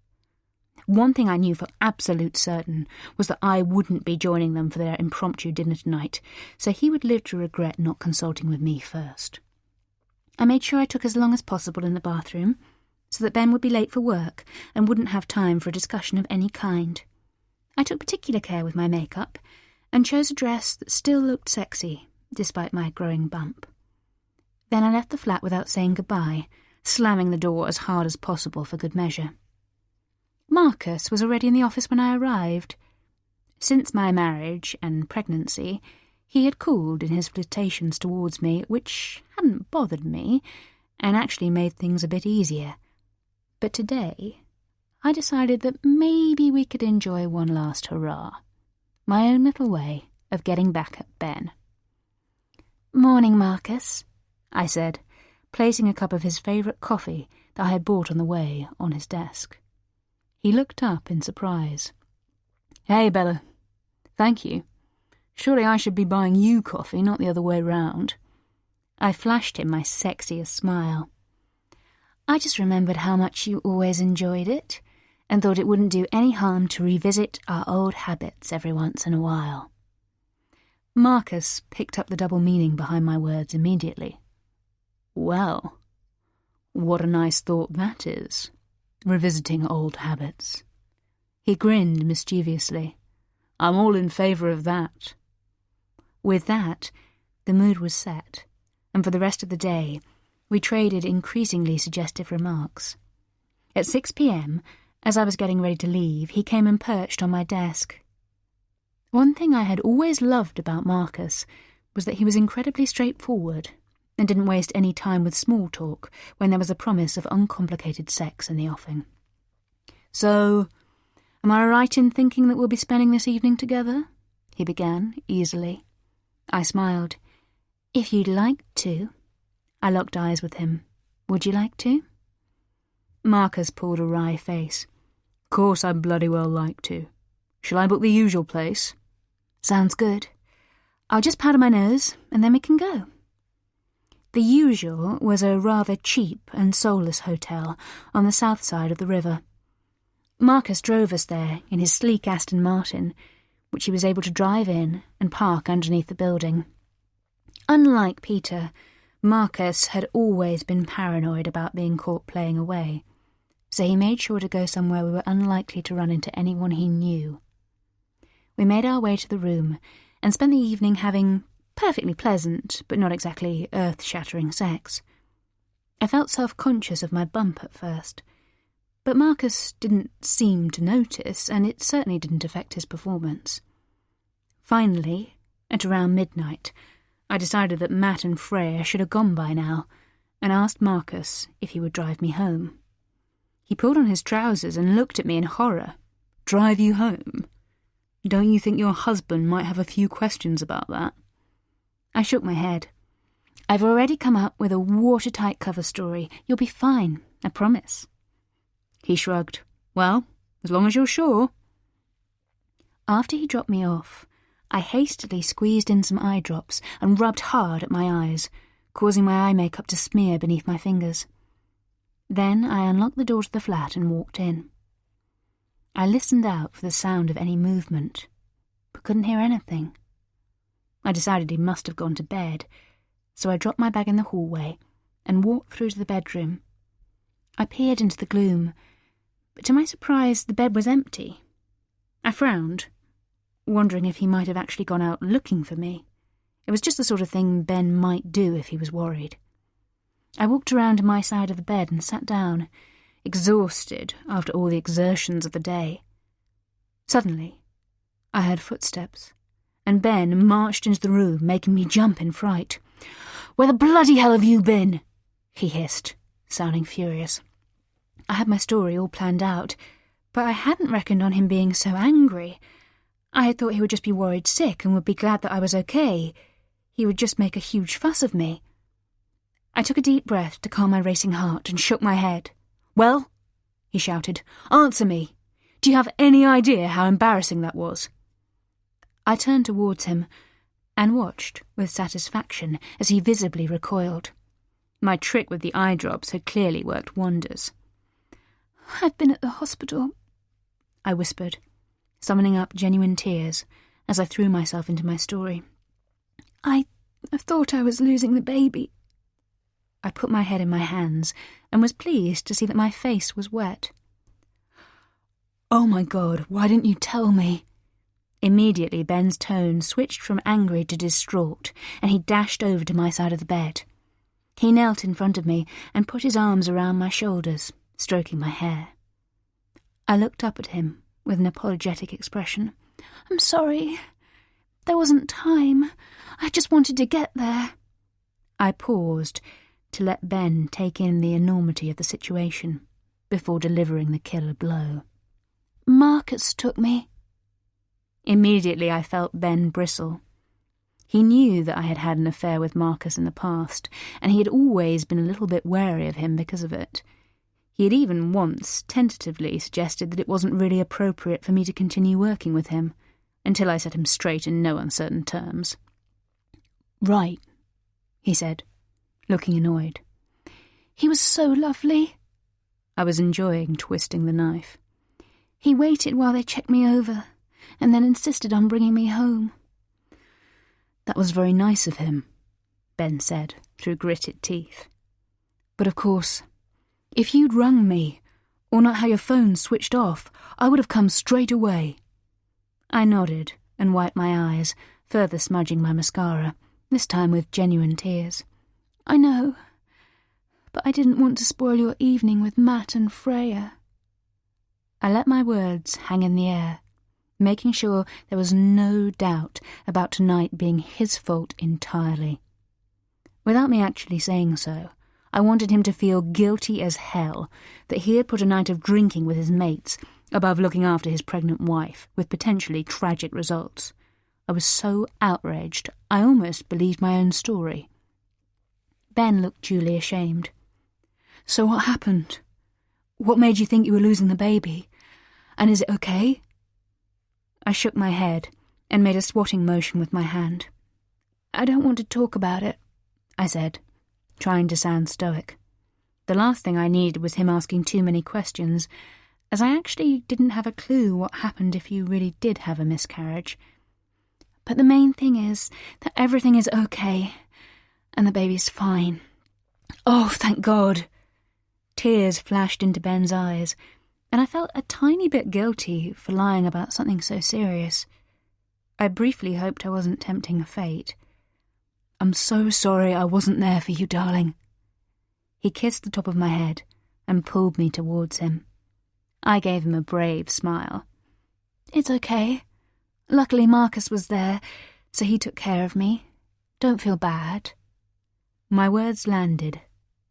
One thing I knew for absolute certain was that I wouldn't be joining them for their impromptu dinner tonight, so he would live to regret not consulting with me first. I made sure I took as long as possible in the bathroom, so that Ben would be late for work and wouldn't have time for a discussion of any kind. I took particular care with my makeup and chose a dress that still looked sexy, despite my growing bump. Then I left the flat without saying goodbye, slamming the door as hard as possible for good measure. Marcus was already in the office when I arrived. Since my marriage and pregnancy, he had cooled in his flirtations towards me, which hadn't bothered me, and actually made things a bit easier. But today, I decided that maybe we could enjoy one last hurrah. My own little way of getting back at Ben. "Morning, Marcus," I said, placing a cup of his favourite coffee that I had bought on the way on his desk. He looked up in surprise. "Hey, Bella. Thank you. Surely I should be buying you coffee, not the other way round." I flashed him my sexiest smile. "I just remembered how much you always enjoyed it, and thought it wouldn't do any harm to revisit our old habits every once in a while." Marcus picked up the double meaning behind my words immediately. "Well, what a nice thought that is, revisiting old habits." He grinned mischievously. "I'm all in favour of that." With that, the mood was set, and for the rest of the day, we traded increasingly suggestive remarks. At 6 p.m, as I was getting ready to leave, he came and perched on my desk. One thing I had always loved about Marcus was that he was incredibly straightforward and didn't waste any time with small talk when there was a promise of uncomplicated sex in the offing. "So, am I right in thinking that we'll be spending this evening together?" he began, easily. I smiled. "If you'd like to." I locked eyes with him. "Would you like to?" Marcus pulled a wry face. "Course I'd bloody well like to. Shall I book the usual place?" "Sounds good. I'll just powder my nose, and then we can go." The usual was a rather cheap and soulless hotel on the south side of the river. Marcus drove us there in his sleek Aston Martin, which he was able to drive in and park underneath the building. Unlike Peter, Marcus had always been paranoid about being caught playing away, so he made sure to go somewhere we were unlikely to run into anyone he knew. We made our way to the room and spent the evening having perfectly pleasant, but not exactly earth-shattering sex. I felt self-conscious of my bump at first, but Marcus didn't seem to notice, and it certainly didn't affect his performance. Finally, at around midnight, I decided that Matt and Freya should have gone by now, and asked Marcus if he would drive me home. He pulled on his trousers and looked at me in horror. "Drive you home? Don't you think your husband might have a few questions about that?" I shook my head. "I've already come up with a watertight cover story. You'll be fine, I promise." He shrugged. "Well, as long as you're sure." After he dropped me off, I hastily squeezed in some eye drops and rubbed hard at my eyes, causing my eye makeup to smear beneath my fingers. Then I unlocked the door to the flat and walked in. I listened out for the sound of any movement, but couldn't hear anything. I decided he must have gone to bed, so I dropped my bag in the hallway and walked through to the bedroom. I peered into the gloom, but to my surprise the bed was empty. I frowned, wondering if he might have actually gone out looking for me. It was just the sort of thing Ben might do if he was worried. I walked around to my side of the bed and sat down, exhausted after all the exertions of the day. Suddenly, I heard footsteps, and Ben marched into the room, making me jump in fright. "Where the bloody hell have you been?" he hissed, sounding furious. I had my story all planned out, but I hadn't reckoned on him being so angry. I had thought he would just be worried sick and would be glad that I was okay. He would just make a huge fuss of me. I took a deep breath to calm my racing heart and shook my head. "Well?" he shouted. "Answer me. Do you have any idea how embarrassing that was?" I turned towards him and watched with satisfaction as he visibly recoiled. My trick with the eye drops had clearly worked wonders. "I've been at the hospital," I whispered, summoning up genuine tears as I threw myself into my story. I thought I was losing the baby." I put my head in my hands and was pleased to see that my face was wet. "Oh my God, why didn't you tell me?" Immediately Ben's tone switched from angry to distraught, and he dashed over to my side of the bed. He knelt in front of me and put his arms around my shoulders, stroking my hair. I looked up at him with an apologetic expression. "I'm sorry. There wasn't time. I just wanted to get there." I paused to let Ben take in the enormity of the situation before delivering the killer blow. "Marcus took me." Immediately I felt Ben bristle. He knew that I had had an affair with Marcus in the past, and he had always been a little bit wary of him because of it. He had even once tentatively suggested that it wasn't really appropriate for me to continue working with him, until I set him straight in no uncertain terms. "Right," he said, looking annoyed. "He was so lovely." I was enjoying twisting the knife. "He waited while they checked me over, and then insisted on bringing me home." "That was very nice of him," Ben said through gritted teeth. "But of course, if you'd rung me, or not had your phone switched off, I would have come straight away." I nodded and wiped my eyes, further smudging my mascara, this time with genuine tears. "I know, but I didn't want to spoil your evening with Matt and Freya." I let my words hang in the air, making sure there was no doubt about tonight being his fault entirely. Without me actually saying so, I wanted him to feel guilty as hell that he had put a night of drinking with his mates above looking after his pregnant wife, with potentially tragic results. I was so outraged, I almost believed my own story. Ben looked duly ashamed. "So what happened? What made you think you were losing the baby? And is it okay?" I shook my head and made a swatting motion with my hand. "I don't want to talk about it," I said, trying to sound stoic. The last thing I needed was him asking too many questions, as I actually didn't have a clue what happened if you really did have a miscarriage. "But the main thing is that everything is okay, and the baby's fine." "Oh, thank God!" Tears flashed into Ben's eyes, and I felt a tiny bit guilty for lying about something so serious. I briefly hoped I wasn't tempting fate. "I'm so sorry I wasn't there for you, darling." He kissed the top of my head and pulled me towards him. I gave him a brave smile. "It's okay. Luckily Marcus was there, so he took care of me. Don't feel bad." My words landed,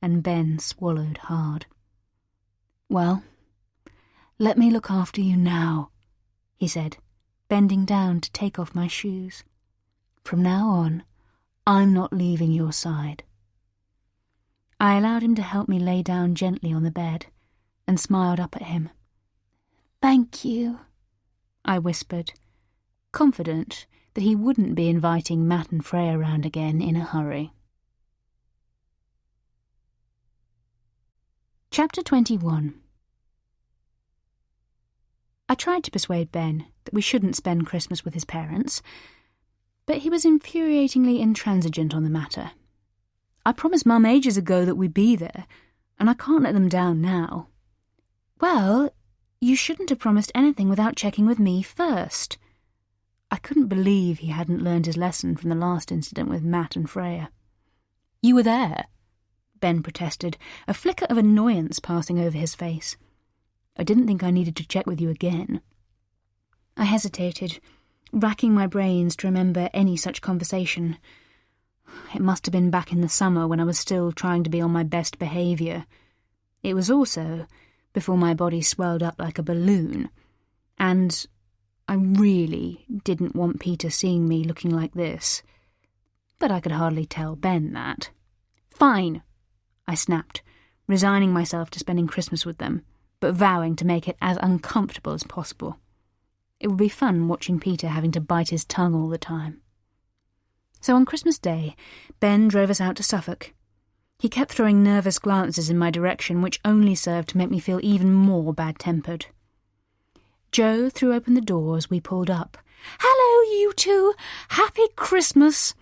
and Ben swallowed hard. "Well, let me look after you now," he said, bending down to take off my shoes. "From now on, I'm not leaving your side." I allowed him to help me lay down gently on the bed and smiled up at him. "Thank you," I whispered, confident that he wouldn't be inviting Matt and Freya around again in a hurry. Chapter 21. I tried to persuade Ben that we shouldn't spend Christmas with his parents, but he was infuriatingly intransigent on the matter. I promised Mum ages ago that we'd be there, and I can't let them down now. Well, you shouldn't have promised anything without checking with me first. I couldn't believe he hadn't learned his lesson from the last incident with Matt and Freya. You were there, Ben protested, a flicker of annoyance passing over his face. I didn't think I needed to check with you again. I hesitated, racking my brains to remember any such conversation. It must have been back in the summer when I was still trying to be on my best behaviour. It was also before my body swelled up like a balloon, and I really didn't want Peter seeing me looking like this. But I could hardly tell Ben that. Fine, I snapped, resigning myself to spending Christmas with them, but vowing to make it as uncomfortable as possible. It would be fun watching Peter having to bite his tongue all the time. So on Christmas Day, Ben drove us out to Suffolk. He kept throwing nervous glances in my direction, which only served to make me feel even more bad-tempered. Jo threw open the door as we pulled up. "Hello, you two! Happy Christmas!"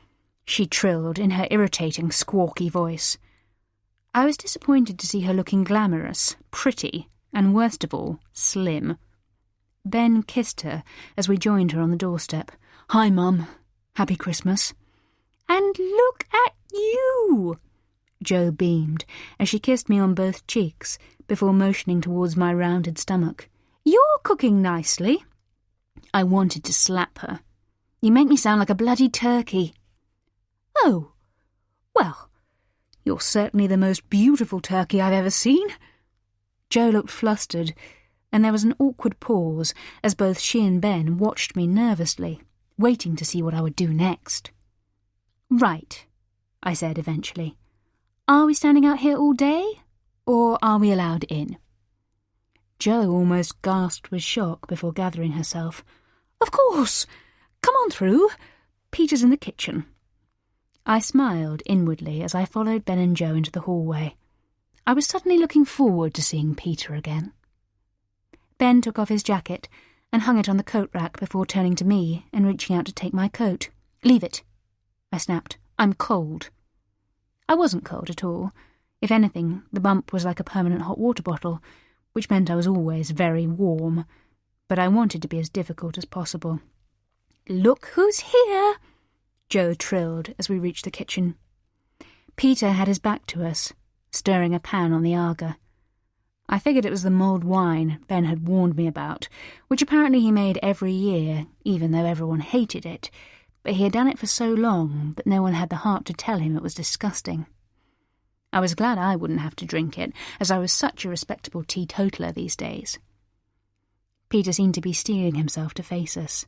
she trilled in her irritating, squawky voice. I was disappointed to see her looking glamorous, pretty, and worst of all, slim. Ben kissed her as we joined her on the doorstep. "Hi, Mum. Happy Christmas." "And look at you!" Jo beamed as she kissed me on both cheeks before motioning towards my rounded stomach. "You're cooking nicely." I wanted to slap her. "You make me sound like a bloody turkey." "Oh, well, you're certainly the most beautiful turkey I've ever seen." Jo looked flustered, and there was an awkward pause as both she and Ben watched me nervously, waiting to see what I would do next. "Right," I said eventually. "Are we standing out here all day, or are we allowed in?" Jo almost gasped with shock before gathering herself. "Of course! Come on through. Peter's in the kitchen." I smiled inwardly as I followed Ben and Jo into the hallway. I was suddenly looking forward to seeing Peter again. Ben took off his jacket and hung it on the coat rack before turning to me and reaching out to take my coat. "Leave it," I snapped. "I'm cold." I wasn't cold at all. If anything, the bump was like a permanent hot water bottle, which meant I was always very warm, but I wanted to be as difficult as possible. "Look who's here!" Jo trilled as we reached the kitchen. Peter had his back to us, stirring a pan on the Aga. I figured it was the mulled wine Ben had warned me about, which apparently he made every year, even though everyone hated it, but he had done it for so long that no one had the heart to tell him it was disgusting. I was glad I wouldn't have to drink it, as I was such a respectable teetotaler these days. Peter seemed to be steeling himself to face us.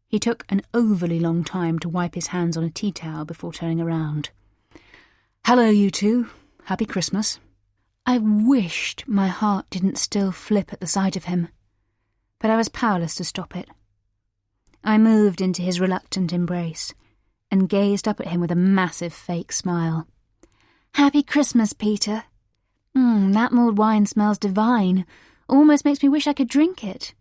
He took an overly long time to wipe his hands on a tea towel before turning around. "Hello, you two. Happy Christmas." I wished my heart didn't still flip at the sight of him, but I was powerless to stop it. I moved into his reluctant embrace and gazed up at him with a massive fake smile. "Happy Christmas, Peter. That mulled wine smells divine. Almost makes me wish I could drink it."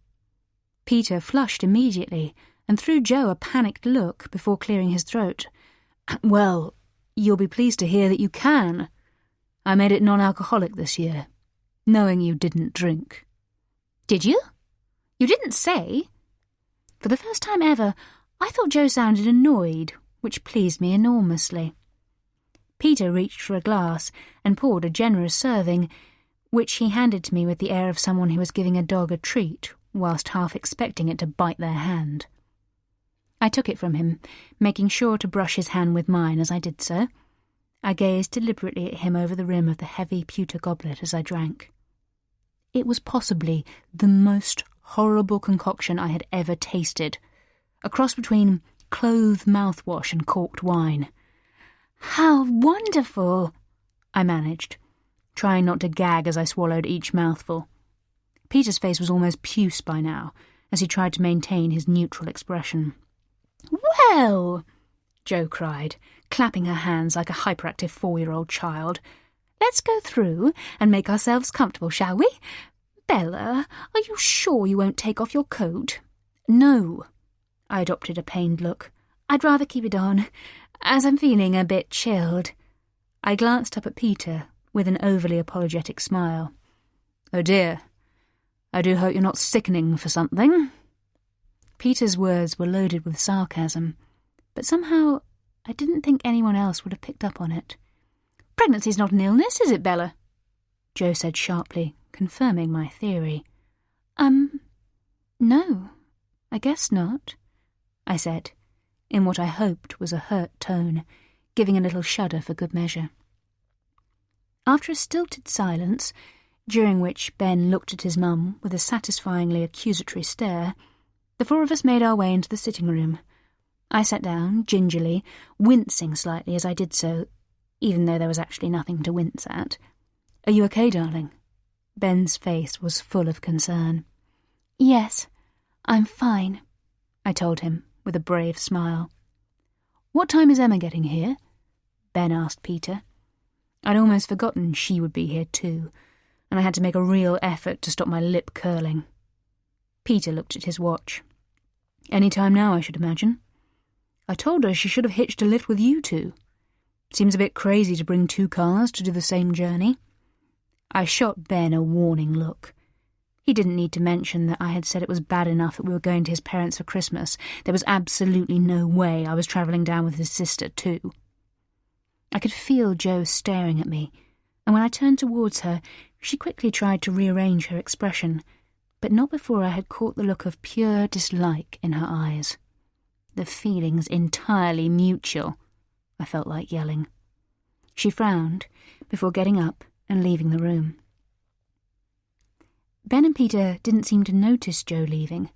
Peter flushed immediately and threw Jo a panicked look before clearing his throat. "Well, you'll be pleased to hear that you can. I made it non-alcoholic this year, knowing you didn't drink." "Did you? You didn't say?" For the first time ever, I thought Jo sounded annoyed, which pleased me enormously. Peter reached for a glass and poured a generous serving, which he handed to me with the air of someone who was giving a dog a treat, whilst half expecting it to bite their hand. I took it from him, making sure to brush his hand with mine as I did so. I gazed deliberately at him over the rim of the heavy pewter goblet as I drank. It was possibly the most horrible concoction I had ever tasted, a cross between clove mouthwash and corked wine. "How wonderful!" I managed, trying not to gag as I swallowed each mouthful. Peter's face was almost puce by now, as he tried to maintain his neutral expression. "Well," Jo cried, clapping her hands like a hyperactive 4-year-old child. "Let's go through and make ourselves comfortable, shall we? Bella, are you sure you won't take off your coat? No. I adopted a pained look. I'd rather keep it on, as I'm feeling a bit chilled. I glanced up at Peter with an overly apologetic smile. Oh dear, I do hope you're not sickening for something. Peter's words were loaded with sarcasm, but somehow I didn't think anyone else would have picked up on it. Pregnancy's not an illness, is it, Bella? Jo said sharply, confirming my theory. No, I guess not, I said, in what I hoped was a hurt tone, giving a little shudder for good measure. After a stilted silence, during which Ben looked at his mum with a satisfyingly accusatory stare, the four of us made our way into the sitting room. I sat down, gingerly, wincing slightly as I did so, even though there was actually nothing to wince at. Are you okay, darling? Ben's face was full of concern. Yes, I'm fine, I told him, with a brave smile. What time is Emma getting here? Ben asked Peter. I'd almost forgotten she would be here too, and I had to make a real effort to stop my lip curling. Peter looked at his watch. Any time now, I should imagine. I told her she should have hitched a lift with you two. Seems a bit crazy to bring two cars to do the same journey. I shot Ben a warning look. He didn't need to mention that I had said it was bad enough that we were going to his parents for Christmas. There was absolutely no way I was travelling down with his sister too. I could feel Jo staring at me, and when I turned towards her, she quickly tried to rearrange her expression, but not before I had caught the look of pure dislike in her eyes. The feeling's entirely mutual, I felt like yelling. She frowned before getting up and leaving the room. Ben and Peter didn't seem to notice Jo leaving,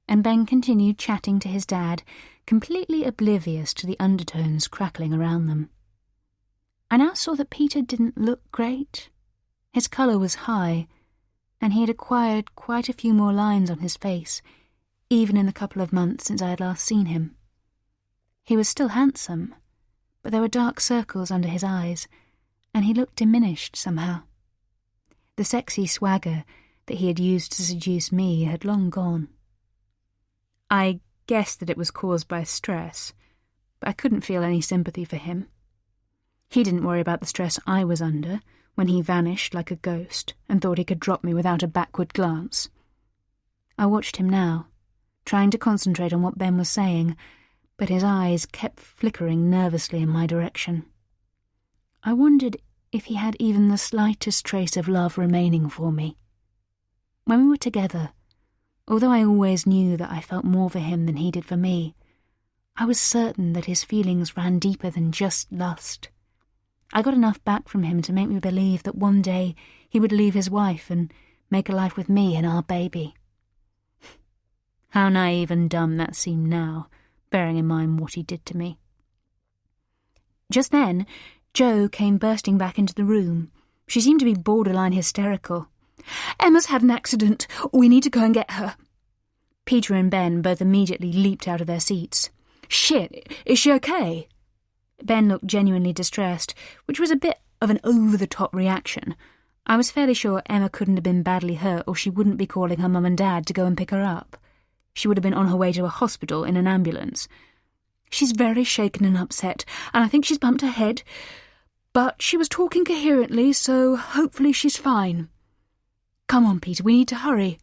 and Ben continued chatting to his dad, completely oblivious to the undertones crackling around them. I now saw that Peter didn't look great. His colour was high, and he had acquired quite a few more lines on his face, even in the couple of months since I had last seen him. He was still handsome, but there were dark circles under his eyes, and he looked diminished somehow. The sexy swagger that he had used to seduce me had long gone. I guessed that it was caused by stress, but I couldn't feel any sympathy for him. He didn't worry about the stress I was under when he vanished like a ghost and thought he could drop me without a backward glance. I watched him now, trying to concentrate on what Ben was saying, but his eyes kept flickering nervously in my direction. I wondered if he had even the slightest trace of love remaining for me. When we were together, although I always knew that I felt more for him than he did for me, I was certain that his feelings ran deeper than just lust. I got enough back from him to make me believe that one day he would leave his wife and make a life with me and our baby. How naive and dumb that seemed now, bearing in mind what he did to me. Just then, Jo came bursting back into the room. She seemed to be borderline hysterical. Emma's had an accident. We need to go and get her. Peter and Ben both immediately leaped out of their seats. Shit, is she okay? Ben looked genuinely distressed, which was a bit of an over-the-top reaction. I was fairly sure Emma couldn't have been badly hurt or she wouldn't be calling her mum and dad to go and pick her up. She would have been on her way to a hospital in an ambulance. She's very shaken and upset, and I think she's bumped her head, but she was talking coherently, so hopefully she's fine. Come on, Peter, we need to hurry.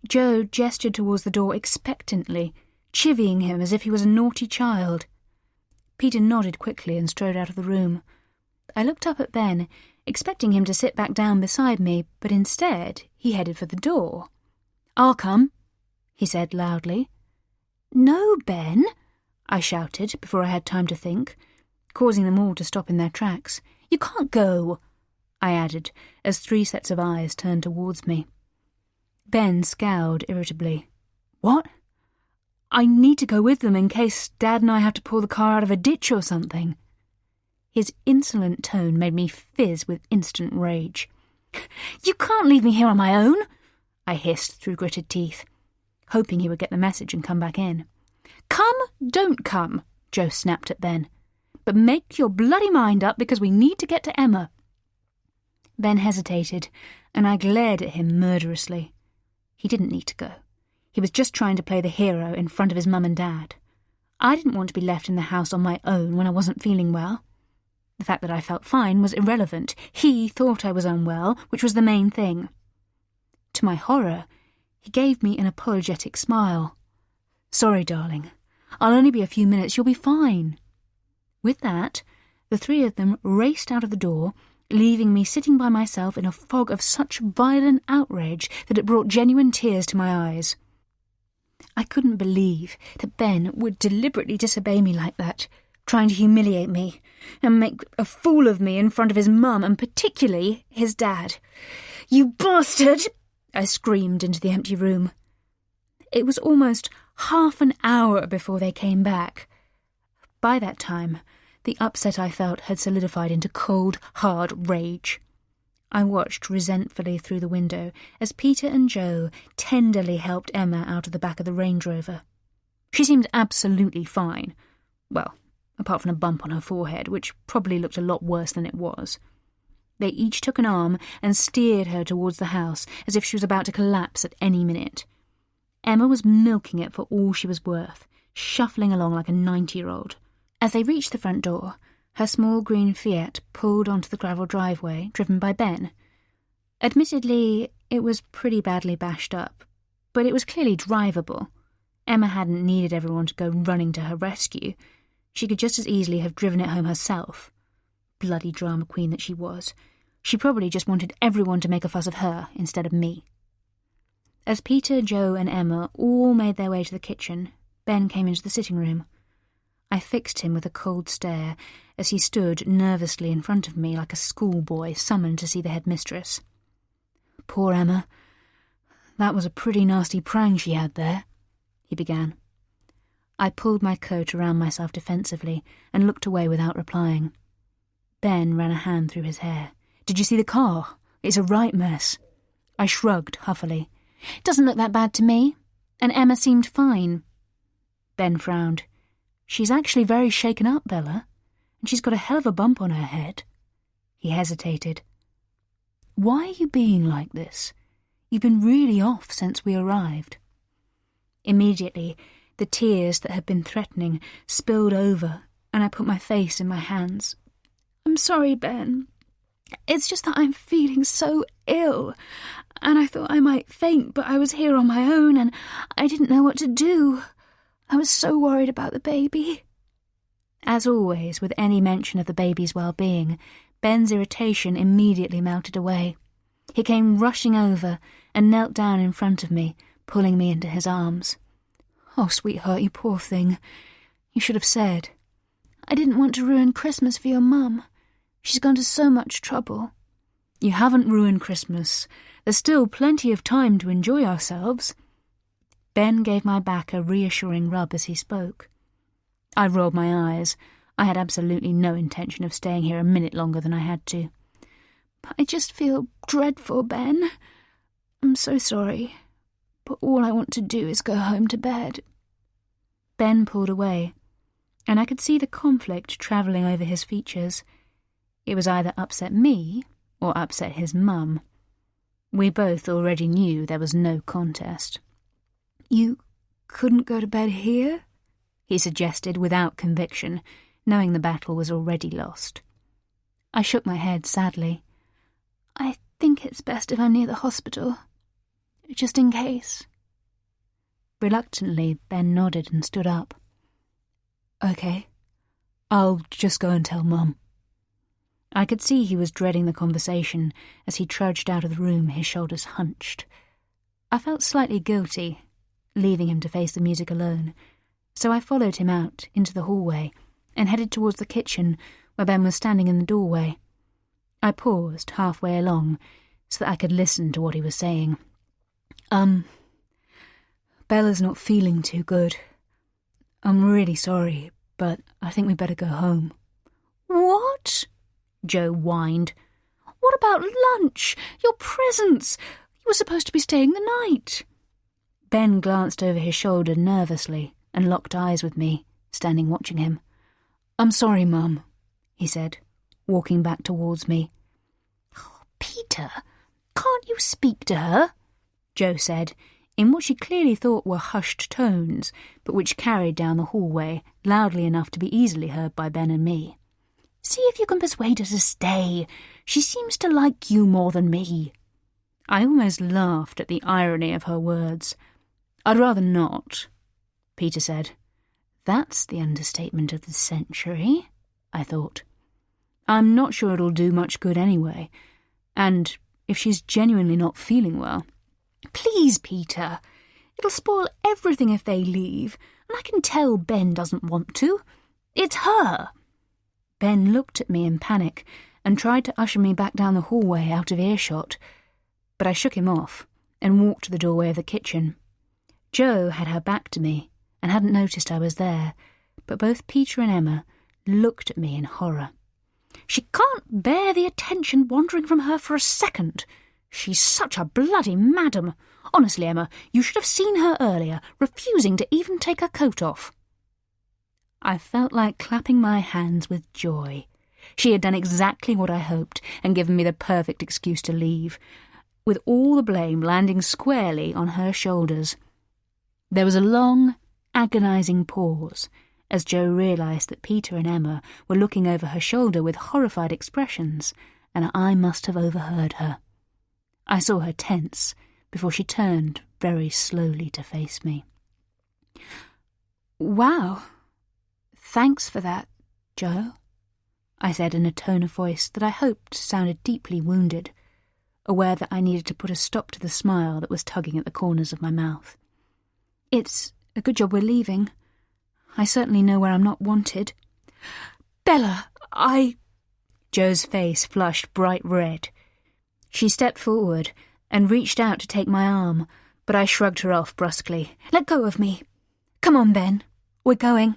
Jo gestured towards the door expectantly, chivying him as if he was a naughty child. Peter nodded quickly and strode out of the room. I looked up at Ben, expecting him to sit back down beside me, but instead he headed for the door. I'll come, he said loudly. No, Ben, I shouted before I had time to think, causing them all to stop in their tracks. You can't go, I added, as 3 sets of eyes turned towards me. Ben scowled irritably. What? I need to go with them in case Dad and I have to pull the car out of a ditch or something. His insolent tone made me fizz with instant rage. You can't leave me here on my own, I hissed through gritted teeth, hoping he would get the message and come back in. Come, don't come, Jo snapped at Ben. But make your bloody mind up because we need to get to Emma. Ben hesitated, and I glared at him murderously. He didn't need to go. He was just trying to play the hero in front of his mum and dad. I didn't want to be left in the house on my own when I wasn't feeling well. The fact that I felt fine was irrelevant. He thought I was unwell, which was the main thing. To my horror, he gave me an apologetic smile. "Sorry, darling. I'll only be a few minutes. You'll be fine." With that, the three of them raced out of the door, leaving me sitting by myself in a fog of such violent outrage that it brought genuine tears to my eyes. I couldn't believe that Ben would deliberately disobey me like that, trying to humiliate me and make a fool of me in front of his mum and particularly his dad. "You bastard!" I screamed into the empty room. It was almost half an hour before they came back. By that time, the upset I felt had solidified into cold, hard rage. I watched resentfully through the window as Peter and Joe tenderly helped Emma out of the back of the Range Rover. She seemed absolutely fine. Well, apart from a bump on her forehead, which probably looked a lot worse than it was. They each took an arm and steered her towards the house as if she was about to collapse at any minute. Emma was milking it for all she was worth, shuffling along like a 90-year-old. As they reached the front door, her small green Fiat pulled onto the gravel driveway, driven by Ben. Admittedly, it was pretty badly bashed up, but it was clearly drivable. Emma hadn't needed everyone to go running to her rescue. She could just as easily have driven it home herself. Bloody drama queen that she was. She probably just wanted everyone to make a fuss of her instead of me. As Peter, Joe and Emma all made their way to the kitchen, Ben came into the sitting room. I fixed him with a cold stare as he stood nervously in front of me like a schoolboy summoned to see the headmistress. "Poor Emma. That was a pretty nasty prang she had there," he began. I pulled my coat around myself defensively and looked away without replying. Ben ran a hand through his hair. "Did you see the car? It's a right mess." I shrugged huffily. "Doesn't look that bad to me. And Emma seemed fine." Ben frowned. "She's actually very shaken up, Bella, and she's got a hell of a bump on her head." He hesitated. "Why are you being like this? You've been really off since we arrived." Immediately, the tears that had been threatening spilled over, and I put my face in my hands. "I'm sorry, Ben. It's just that I'm feeling so ill, and I thought I might faint, but I was here on my own, and I didn't know what to do. I was so worried about the baby." As always, with any mention of the baby's well-being, Ben's irritation immediately melted away. He came rushing over and knelt down in front of me, pulling me into his arms. "Oh, sweetheart, you poor thing. You should have said. I didn't want to ruin Christmas for your mum. She's gone to so much trouble." "You haven't ruined Christmas. There's still plenty of time to enjoy ourselves." Ben gave my back a reassuring rub as he spoke. I rolled my eyes. I had absolutely no intention of staying here a minute longer than I had to. "But I just feel dreadful, Ben. I'm so sorry, but all I want to do is go home to bed." Ben pulled away, and I could see the conflict travelling over his features. It was either upset me or upset his mum. We both already knew there was no contest. "You couldn't go to bed here?" he suggested without conviction, knowing the battle was already lost. I shook my head sadly. "I think it's best if I'm near the hospital, just in case." Reluctantly, Ben nodded and stood up. "Okay, I'll just go and tell Mum." I could see he was dreading the conversation as he trudged out of the room, his shoulders hunched. I felt slightly guilty, leaving him to face the music alone, so I followed him out into the hallway and headed towards the kitchen where Ben was standing in the doorway. I paused halfway along so that I could listen to what he was saying. Bella's not feeling too good. I'm really sorry, but I think we better go home." "What?" Joe whined. "What about lunch? Your presents? You were supposed to be staying the night." Ben glanced over his shoulder nervously and locked eyes with me, standing watching him. "I'm sorry, Mum," he said, walking back towards me. "Oh, Peter, Can't you speak to her?" Jo said, in what she clearly thought were hushed tones, but which carried down the hallway, loudly enough to be easily heard by Ben and me. "See if you can persuade her to stay. She seems to like you more than me." I almost laughed at the irony of her words. "I'd rather not," Peter said. "That's the understatement of the century," I thought. "I'm not sure it'll do much good anyway. And if she's genuinely not feeling well—" "Please, Peter. It'll spoil everything if they leave, and I can tell Ben doesn't want to. It's her." Ben looked at me in panic and tried to usher me back down the hallway out of earshot, but I shook him off and walked to the doorway of the kitchen. Jo had her back to me and hadn't noticed I was there, but both Peter and Emma looked at me in horror. "She can't bear the attention wandering from her for a second. She's such a bloody madam. Honestly, Emma, you should have seen her earlier, refusing to even take her coat off." I felt like clapping my hands with joy. She had done exactly what I hoped and given me the perfect excuse to leave, with all the blame landing squarely on her shoulders. There was a long, agonising pause as Jo realised that Peter and Emma were looking over her shoulder with horrified expressions, and I must have overheard her. I saw her tense before she turned very slowly to face me. "Wow. Thanks for that, Jo," I said in a tone of voice that I hoped sounded deeply wounded, aware that I needed to put a stop to the smile that was tugging at the corners of my mouth. "It's a good job we're leaving. I certainly know where I'm not wanted." "Bella, Jo's face flushed bright red. She stepped forward and reached out to take my arm, but I shrugged her off brusquely. "Let go of me. Come on, Ben. We're going."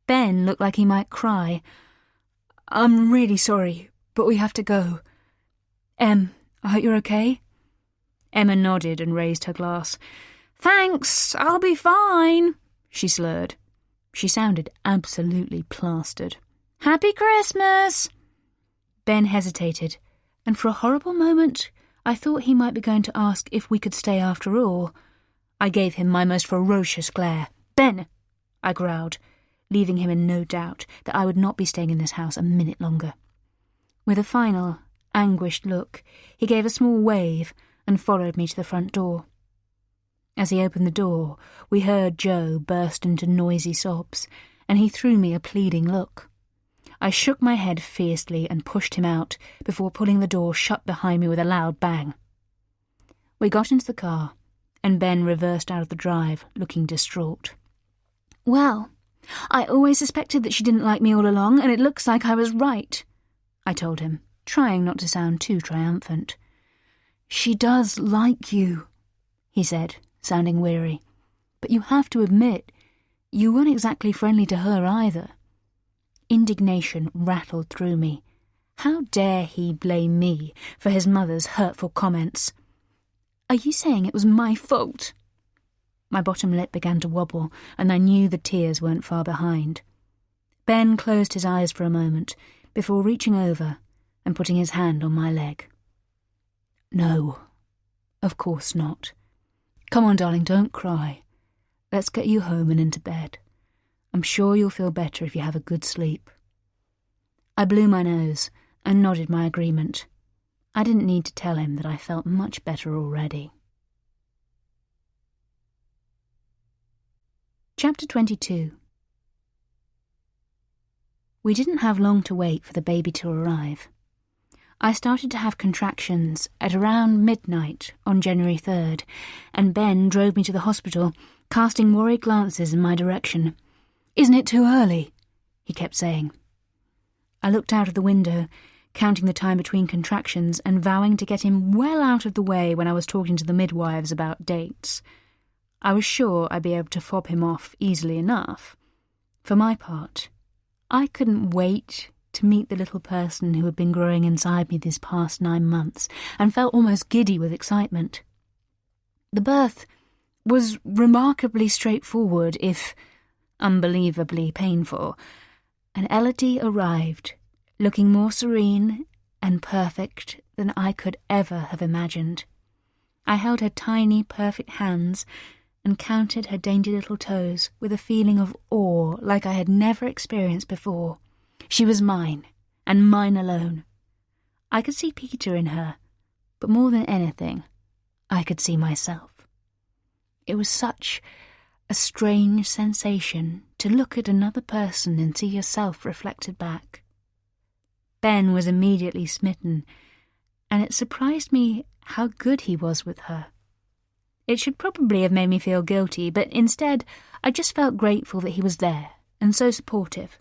Ben looked like he might cry. "I'm really sorry, but we have to go. I hope you're okay?" Emma nodded and raised her glass. "Thanks, I'll be fine," she slurred. She sounded absolutely plastered. "Happy Christmas!" Ben hesitated, and for a horrible moment I thought he might be going to ask if we could stay after all. I gave him my most ferocious glare. "Ben!" I growled, leaving him in no doubt that I would not be staying in this house a minute longer. With a final, anguished look, he gave a small wave and followed me to the front door. As he opened the door, we heard Jo burst into noisy sobs, and he threw me a pleading look. I shook my head fiercely and pushed him out before pulling the door shut behind me with a loud bang. We got into the car, and Ben reversed out of the drive, looking distraught. "Well, I always suspected that she didn't like me all along, and it looks like I was right," I told him, trying not to sound too triumphant. "She does like you," he said, sounding weary. "But you have to admit, you weren't exactly friendly to her either." Indignation rattled through me. How dare he blame me for his mother's hurtful comments? "Are you saying it was my fault?" My bottom lip began to wobble, and I knew the tears weren't far behind. Ben closed his eyes for a moment before reaching over and putting his hand on my leg. "No, of course not. Come on, darling, don't cry. Let's get you home and into bed. I'm sure you'll feel better if you have a good sleep." I blew my nose and nodded my agreement. I didn't need to tell him that I felt much better already. Chapter 22. We didn't have long to wait for the baby to arrive. I started to have contractions at around midnight on January 3rd, and Ben drove me to the hospital, casting worried glances in my direction. "Isn't it too early?" he kept saying. I looked out of the window, counting the time between contractions and vowing to get him well out of the way when I was talking to the midwives about dates. I was sure I'd be able to fob him off easily enough. For my part, I couldn't wait to meet the little person who had been growing inside me these past 9 months, and felt almost giddy with excitement. The birth was remarkably straightforward, if unbelievably painful, and Elodie arrived, looking more serene and perfect than I could ever have imagined. I held her tiny, perfect hands and counted her dainty little toes with a feeling of awe like I had never experienced before. She was mine, and mine alone. I could see Peter in her, but more than anything, I could see myself. It was such a strange sensation to look at another person and see yourself reflected back. Ben was immediately smitten, and it surprised me how good he was with her. It should probably have made me feel guilty, but instead I just felt grateful that he was there and so supportive.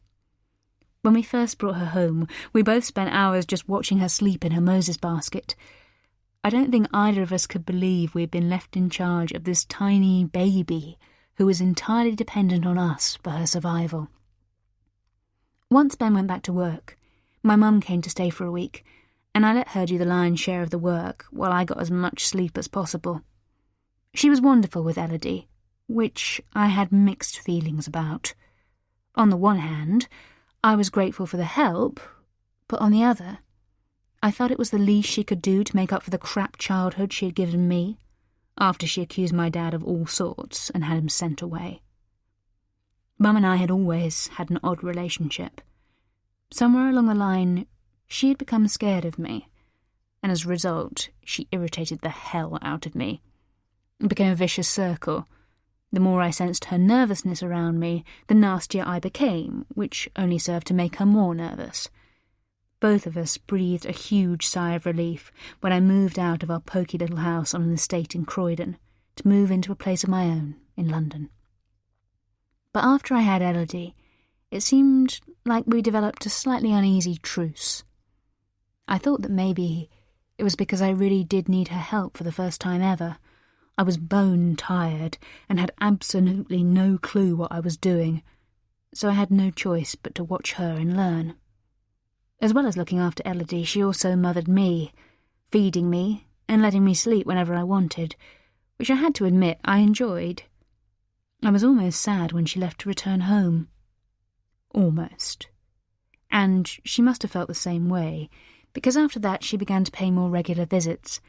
When we first brought her home, we both spent hours just watching her sleep in her Moses basket. I don't think either of us could believe we had been left in charge of this tiny baby who was entirely dependent on us for her survival. Once Ben went back to work, my mum came to stay for a week, and I let her do the lion's share of the work while I got as much sleep as possible. She was wonderful with Elodie, which I had mixed feelings about. On the one hand, I was grateful for the help, but on the other, I felt it was the least she could do to make up for the crap childhood she had given me, after she accused my dad of all sorts and had him sent away. Mum and I had always had an odd relationship. Somewhere along the line, she had become scared of me, and as a result, she irritated the hell out of me. It became a vicious circle. The more I sensed her nervousness around me, the nastier I became, which only served to make her more nervous. Both of us breathed a huge sigh of relief when I moved out of our poky little house on an estate in Croydon to move into a place of my own in London. But after I had Elodie, it seemed like we developed a slightly uneasy truce. I thought that maybe it was because I really did need her help for the first time ever. I was bone tired and had absolutely no clue what I was doing, so I had no choice but to watch her and learn. As well as looking after Elodie, she also mothered me, feeding me and letting me sleep whenever I wanted, which I had to admit I enjoyed. I was almost sad when she left to return home. Almost. And she must have felt the same way, because after that she began to pay more regular visits,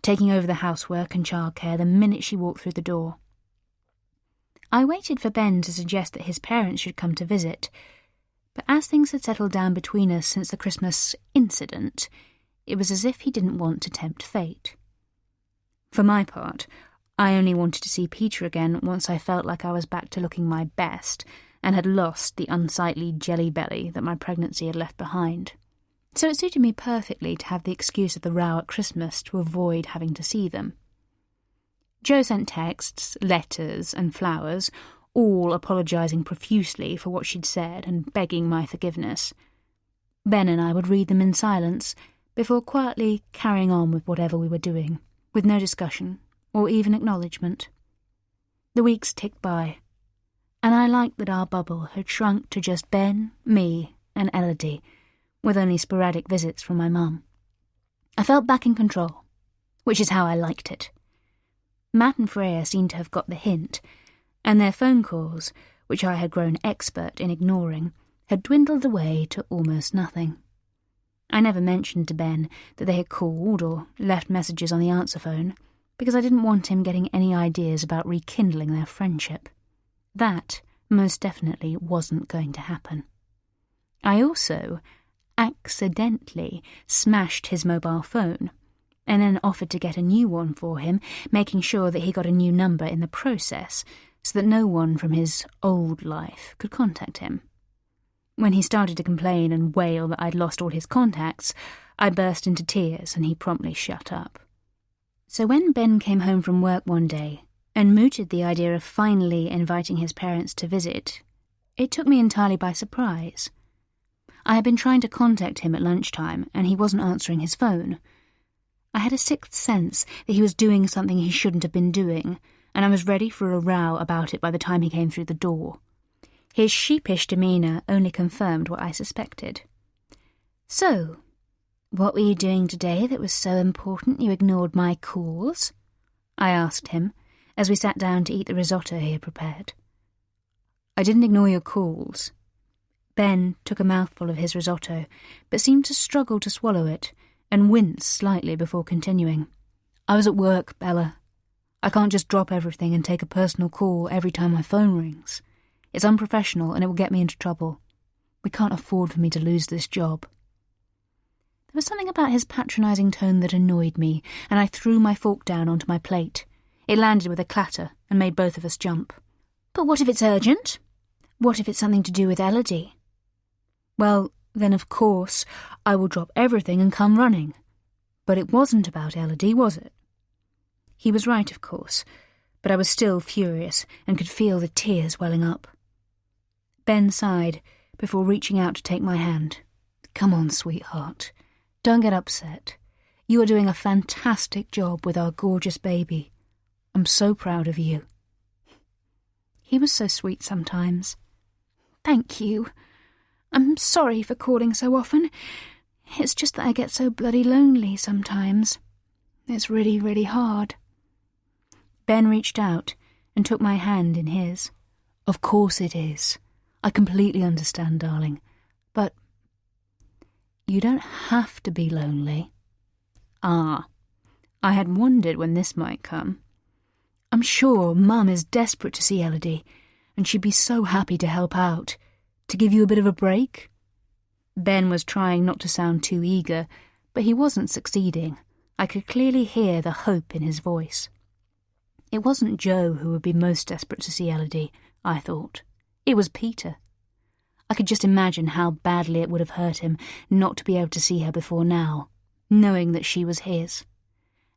taking over the housework and childcare the minute she walked through the door. I waited for Ben to suggest that his parents should come to visit, but as things had settled down between us since the Christmas incident, it was as if he didn't want to tempt fate. For my part, I only wanted to see Peter again once I felt like I was back to looking my best and had lost the unsightly jelly belly that my pregnancy had left behind. So it suited me perfectly to have the excuse of the row at Christmas to avoid having to see them. Jo sent texts, letters, and flowers, all apologising profusely for what she'd said and begging my forgiveness. Ben and I would read them in silence before quietly carrying on with whatever we were doing, with no discussion or even acknowledgement. The weeks ticked by, and I liked that our bubble had shrunk to just Ben, me, and Elodie, with only sporadic visits from my mum. I felt back in control, which is how I liked it. Matt and Freya seemed to have got the hint, and their phone calls, which I had grown expert in ignoring, had dwindled away to almost nothing. I never mentioned to Ben that they had called or left messages on the answer phone, because I didn't want him getting any ideas about rekindling their friendship. That most definitely wasn't going to happen. I also accidentally smashed his mobile phone, and then offered to get a new one for him, making sure that he got a new number in the process, so that no one from his old life could contact him. When he started to complain and wail that I'd lost all his contacts, I burst into tears and he promptly shut up. So when Ben came home from work one day and mooted the idea of finally inviting his parents to visit, it took me entirely by surprise. I had been trying to contact him at lunchtime and he wasn't answering his phone. I had a sixth sense that he was doing something he shouldn't have been doing, and I was ready for a row about it by the time he came through the door. His sheepish demeanour only confirmed what I suspected. "So, what were you doing today that was so important you ignored my calls?" I asked him, as we sat down to eat the risotto he had prepared. "I didn't ignore your calls." Ben took a mouthful of his risotto, but seemed to struggle to swallow it, and winced slightly before continuing. "I was at work, Bella. I can't just drop everything and take a personal call every time my phone rings. It's unprofessional and it will get me into trouble. We can't afford for me to lose this job." There was something about his patronising tone that annoyed me, and I threw my fork down onto my plate. It landed with a clatter and made both of us jump. "But what if it's urgent? What if it's something to do with Elodie?" "Well, then of course I will drop everything and come running. But it wasn't about Elodie, was it?" He was right, of course, but I was still furious and could feel the tears welling up. Ben sighed before reaching out to take my hand. "Come on, sweetheart. Don't get upset. You are doing a fantastic job with our gorgeous baby. I'm so proud of you." He was so sweet sometimes. "Thank you. I'm sorry for calling so often. It's just that I get so bloody lonely sometimes. It's really, really hard." Ben reached out and took my hand in his. "Of course it is. I completely understand, darling. But you don't have to be lonely." I had wondered when this might come. "I'm sure Mum is desperate to see Elodie, and she'd be so happy to help out, to give you a bit of a break." Ben was trying not to sound too eager, but he wasn't succeeding. I could clearly hear the hope in his voice. It wasn't Joe who would be most desperate to see Elodie, I thought. It was Peter. I could just imagine how badly it would have hurt him not to be able to see her before now, knowing that she was his.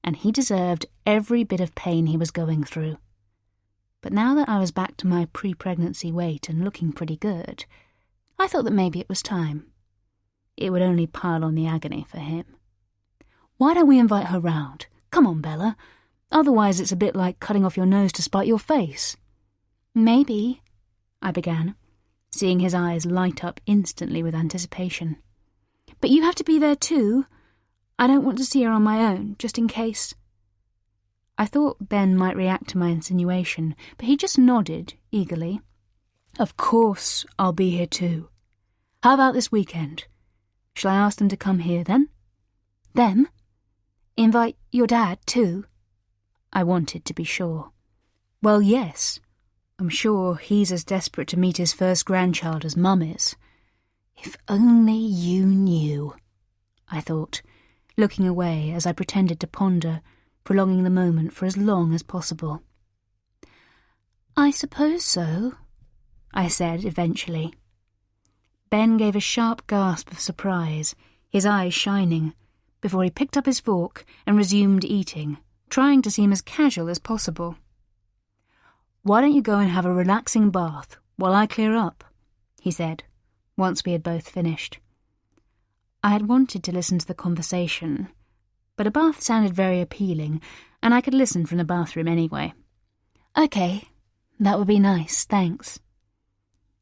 And he deserved every bit of pain he was going through. But now that I was back to my pre-pregnancy weight and looking pretty good, I thought that maybe it was time. It would only pile on the agony for him. "Why don't we invite her round? Come on, Bella. Otherwise it's a bit like cutting off your nose to spite your face." "Maybe," I began, seeing his eyes light up instantly with anticipation. "But you have to be there too. I don't want to see her on my own, just in case." I thought Ben might react to my insinuation, but he just nodded eagerly. "Of course I'll be here too. How about this weekend? Shall I ask them to come here then?" "Them? Invite your dad too?" I wanted to be sure. "Well, yes. I'm sure he's as desperate to meet his first grandchild as Mum is." "If only you knew," I thought, looking away as I pretended to ponder, prolonging the moment for as long as possible. "I suppose so," I said eventually. Ben gave a sharp gasp of surprise, his eyes shining, before he picked up his fork and resumed eating, trying to seem as casual as possible. "Why don't you go and have a relaxing bath while I clear up?" he said, once we had both finished. I had wanted to listen to the conversation, but a bath sounded very appealing, and I could listen from the bathroom anyway. "Okay, that would be nice, thanks."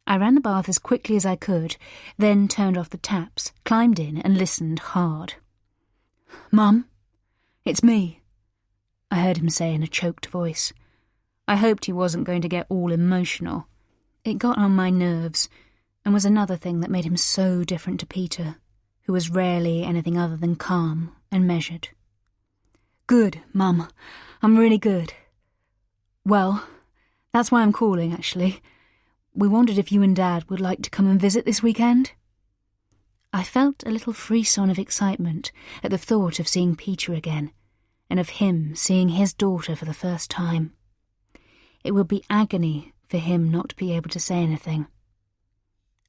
I ran the bath as quickly as I could, then turned off the taps, climbed in and listened hard. "Mum, it's me," I heard him say in a choked voice. I hoped he wasn't going to get all emotional. It got on my nerves, and was another thing that made him so different to Peter, who was rarely anything other than calm and measured. "Good, Mum. I'm really good. Well, that's why I'm calling, actually. We wondered if you and Dad would like to come and visit this weekend." I felt a little frisson of excitement at the thought of seeing Peter again, and of him seeing his daughter for the first time. It would be agony for him not to be able to say anything.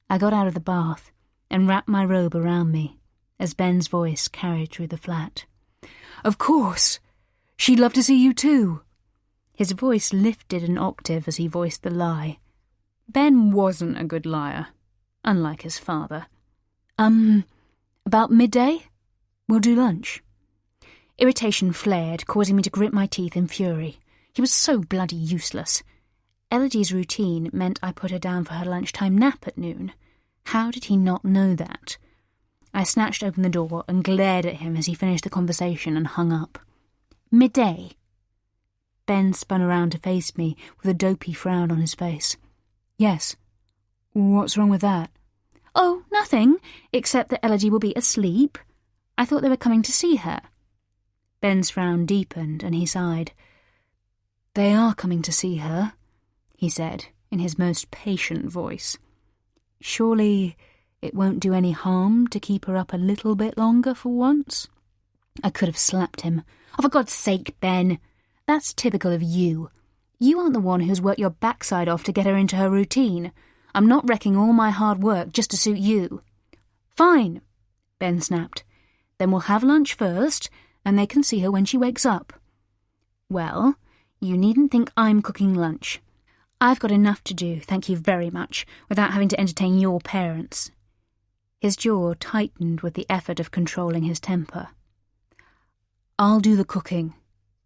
I got out of the bath and wrapped my robe around me as Ben's voice carried through the flat. "Of course! She'd love to see you too!" His voice lifted an octave as he voiced the lie. Ben wasn't a good liar, unlike his father. About midday? We'll do lunch." Irritation flared, causing me to grit my teeth in fury. He was so bloody useless. Elodie's routine meant I put her down for her lunchtime nap at noon. How did he not know that? I snatched open the door and glared at him as he finished the conversation and hung up. "Midday?" Ben spun around to face me with a dopey frown on his face. "Yes. What's wrong with that?" "Oh, nothing, except that Elodie will be asleep." I thought they were coming to see her. Ben's frown deepened and he sighed. They are coming to see her, he said in his most patient voice. Surely it won't do any harm to keep her up a little bit longer for once? I could have slapped him. Oh, for God's sake, Ben. That's typical of you. You aren't the one who's worked your backside off to get her into her routine. I'm not wrecking all my hard work just to suit you. Fine, Ben snapped. Then we'll have lunch first, and they can see her when she wakes up. Well, you needn't think I'm cooking lunch. I've got enough to do, thank you very much, without having to entertain your parents. His jaw tightened with the effort of controlling his temper. I'll do the cooking,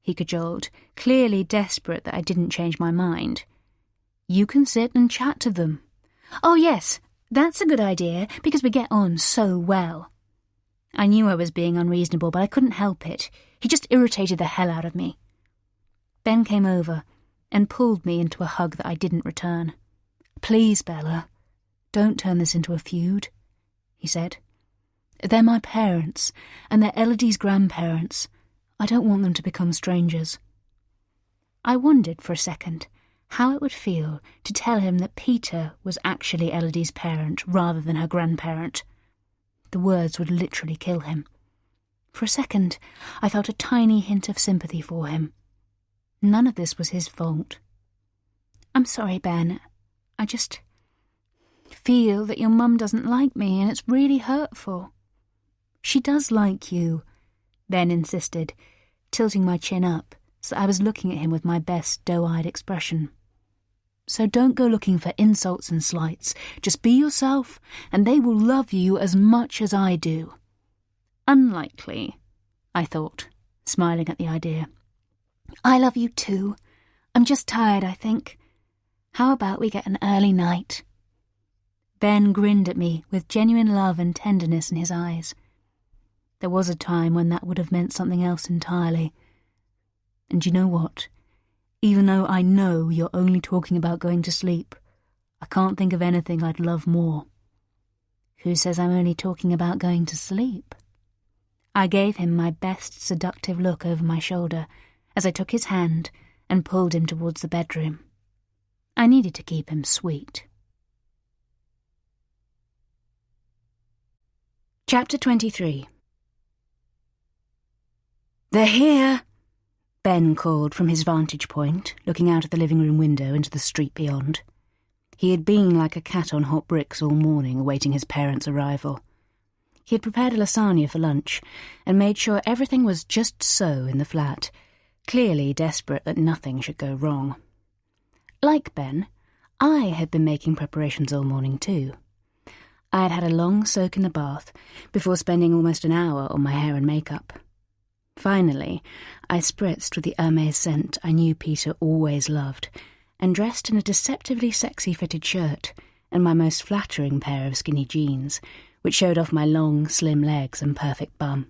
he cajoled, clearly desperate that I didn't change my mind. You can sit and chat to them. Oh yes, that's a good idea, because we get on so well. I knew I was being unreasonable, but I couldn't help it. He just irritated the hell out of me. Ben came over and pulled me into a hug that I didn't return. Please, Bella, don't turn this into a feud, he said. They're my parents, and they're Elodie's grandparents. I don't want them to become strangers. I wondered for a second how it would feel to tell him that Peter was actually Elodie's parent rather than her grandparent. The words would literally kill him. For a second, I felt a tiny hint of sympathy for him. None of this was his fault. I'm sorry, Ben. I just feel that your mum doesn't like me, and it's really hurtful. She does like you, Ben insisted, tilting my chin up so I was looking at him with my best doe-eyed expression. So don't go looking for insults and slights. Just be yourself, and they will love you as much as I do. Unlikely, I thought, smiling at the idea. I love you too. I'm just tired, I think. How about we get an early night? Ben grinned at me with genuine love and tenderness in his eyes. There was a time when that would have meant something else entirely. And you know what? Even though I know you're only talking about going to sleep, I can't think of anything I'd love more. Who says I'm only talking about going to sleep? I gave him my best seductive look over my shoulder as I took his hand and pulled him towards the bedroom. I needed to keep him sweet. Chapter 23. They're here, Ben called from his vantage point, looking out of the living room window into the street beyond. He had been like a cat on hot bricks all morning, awaiting his parents' arrival. He had prepared a lasagna for lunch and made sure everything was just so in the flat, clearly desperate that nothing should go wrong. Like Ben, I had been making preparations all morning too. I had had a long soak in the bath before spending almost an hour on my hair and makeup. Finally, I spritzed with the Hermes scent I knew Peter always loved, and dressed in a deceptively sexy fitted shirt and my most flattering pair of skinny jeans, which showed off my long, slim legs and perfect bum.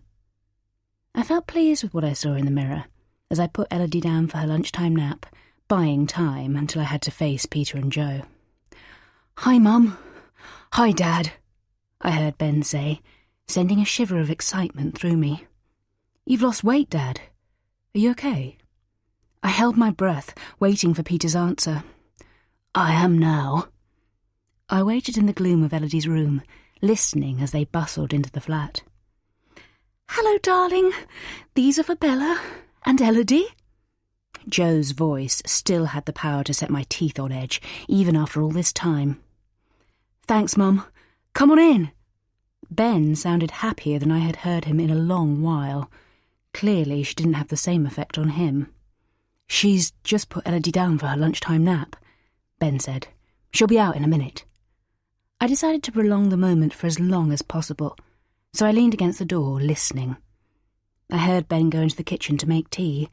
I felt pleased with what I saw in the mirror as I put Elodie down for her lunchtime nap, buying time until I had to face Peter and Joe. "Hi, Mum. Hi, Dad," I heard Ben say, sending a shiver of excitement through me. "You've lost weight, Dad. Are you okay?" I held my breath, waiting for Peter's answer. "I am now." I waited in the gloom of Elodie's room, listening as they bustled into the flat. "Hello, darling. These are for Bella and Elodie." Joe's voice still had the power to set my teeth on edge, even after all this time. "Thanks, Mum. Come on in." Ben sounded happier than I had heard him in a long while. Clearly she didn't have the same effect on him. "She's just put Elodie down for her lunchtime nap," Ben said. "She'll be out in a minute." I decided to prolong the moment for as long as possible, so I leaned against the door, listening. I heard Ben go into the kitchen to make tea.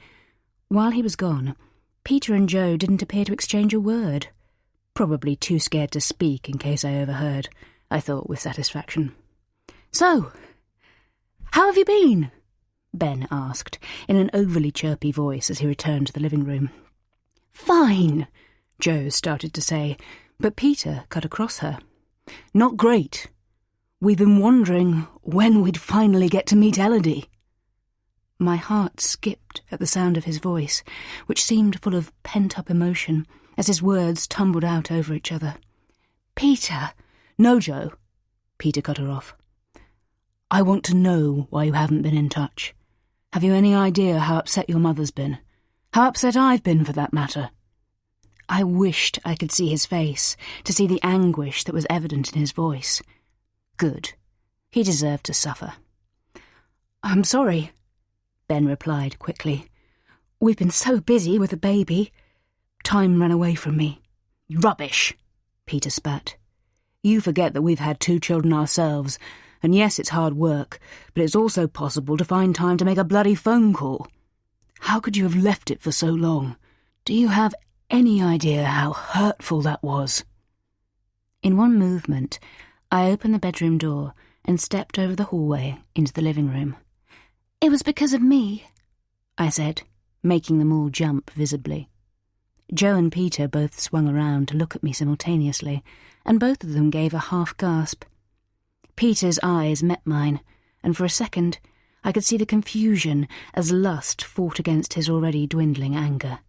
While he was gone, Peter and Joe didn't appear to exchange a word. Probably too scared to speak in case I overheard, I thought with satisfaction. "So, how have you been?" Ben asked, in an overly chirpy voice as he returned to the living room. "Fine," Joe started to say, but Peter cut across her. "Not great." We've been wondering when we'd finally get to meet Elodie." My heart skipped at the sound of his voice, which seemed full of pent-up emotion as his words tumbled out over each other. "Peter—" "No, Jo," Peter cut her off. "I want to know why you haven't been in touch. Have you any idea how upset your mother's been? How upset I've been, for that matter?" I wished I could see his face, to see the anguish that was evident in his voice. Good. He deserved to suffer. "I'm sorry," Ben replied quickly. "We've been so busy with the baby. Time ran away from me." "Rubbish," Peter spat. "You forget that we've had 2 children ourselves, and yes, it's hard work, but it's also possible to find time to make a bloody phone call. How could you have left it for so long? Do you have any idea how hurtful that was?" In one movement, I opened the bedroom door and stepped over the hallway into the living room. "It was because of me," I said, making them all jump visibly. Jo and Peter both swung around to look at me simultaneously, and both of them gave a half gasp. Peter's eyes met mine, and for a second I could see the confusion as lust fought against his already dwindling anger.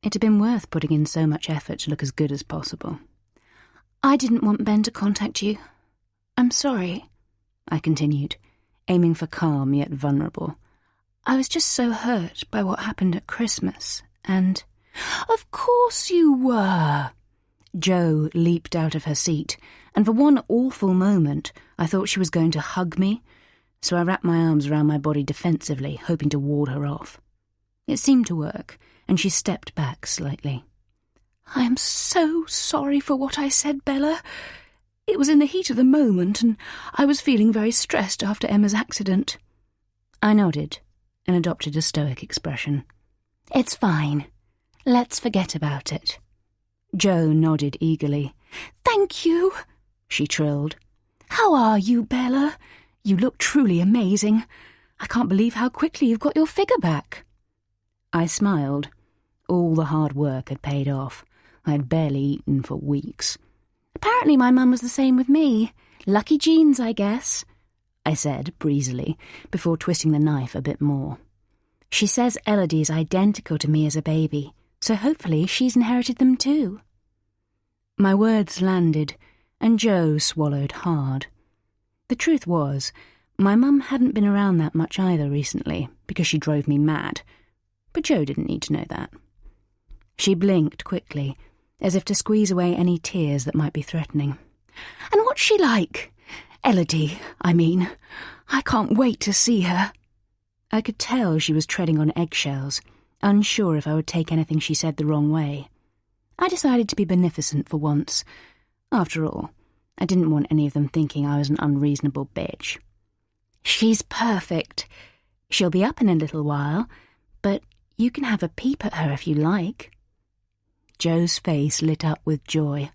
It had been worth putting in so much effort to look as good as possible. "I didn't want Ben to contact you. I'm sorry," I continued, aiming for calm yet vulnerable. "I was just so hurt by what happened at Christmas, and—" "Of course you were!" Jo leaped out of her seat, and for one awful moment I thought she was going to hug me, so I wrapped my arms around my body defensively, hoping to ward her off. It seemed to work, and she stepped back slightly. "I am so sorry for what I said, Bella. It was in the heat of the moment, and I was feeling very stressed after Emma's accident." I nodded and adopted a stoic expression. "It's fine. Let's forget about it." Jo nodded eagerly. "Thank you," she trilled. "How are you, Bella? You look truly amazing. I can't believe how quickly you've got your figure back." I smiled. All the hard work had paid off. I had barely eaten for weeks. "Apparently my mum was the same with me. Lucky genes, I guess," I said breezily, before twisting the knife a bit more. "She says Elodie's identical to me as a baby, so hopefully she's inherited them too." My words landed, and Jo swallowed hard. The truth was, my mum hadn't been around that much either recently, because she drove me mad. But Jo didn't need to know that. She blinked quickly, as if to squeeze away any tears that might be threatening. "And what's she like? Elodie, I mean. I can't wait to see her." I could tell she was treading on eggshells, unsure if I would take anything she said the wrong way. I decided to be beneficent for once. After all, I didn't want any of them thinking I was an unreasonable bitch. "She's perfect. She'll be up in a little while, but you can have a peep at her if you like." Jo's face lit up with joy.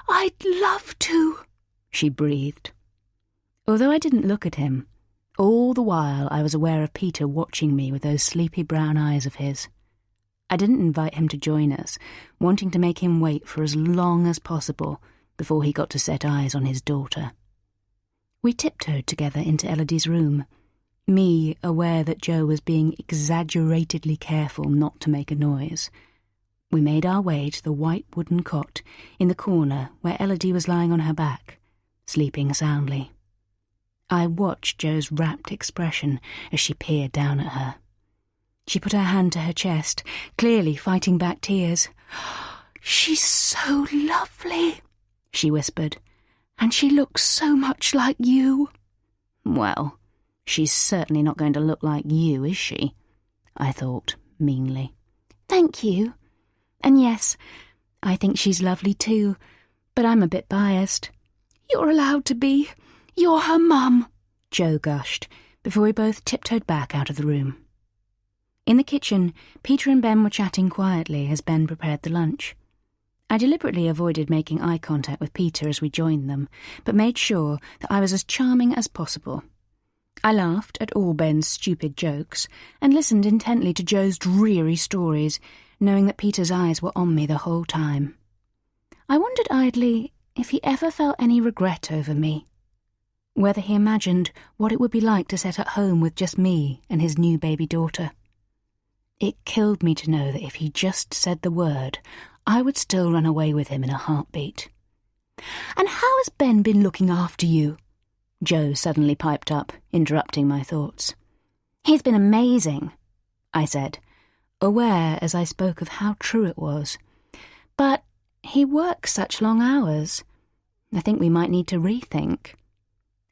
"I'd love to," she breathed. Although I didn't look at him, all the while I was aware of Peter watching me with those sleepy brown eyes of his. I didn't invite him to join us, wanting to make him wait for as long as possible before he got to set eyes on his daughter. We tiptoed together into Elodie's room, me aware that Jo was being exaggeratedly careful not to make a noise. We made our way to the white wooden cot in the corner where Elodie was lying on her back, sleeping soundly. I watched Jo's rapt expression as she peered down at her. She put her hand to her chest, clearly fighting back tears. "She's so lovely," she whispered, "and she looks so much like you." "Well, she's certainly not going to look like you, is she?" I thought, meanly. "Thank you. And yes, I think she's lovely too, but I'm a bit biased." "You're allowed to be. You're her mum," Jo gushed, before we both tiptoed back out of the room. In the kitchen, Peter and Ben were chatting quietly as Ben prepared the lunch. I deliberately avoided making eye contact with Peter as we joined them, but made sure that I was as charming as possible. I laughed at all Ben's stupid jokes and listened intently to Jo's dreary stories, knowing that Peter's eyes were on me the whole time. I wondered idly if he ever felt any regret over me. whether he imagined what it would be like to set at home with just me and his new baby daughter. It killed me to know that if he just said the word, I would still run away with him in a heartbeat. "And how has Ben been looking after you?" Joe suddenly piped up, interrupting my thoughts. "He's been amazing," I said, aware as I spoke of how true it was. "But he works such long hours. I think we might need to rethink."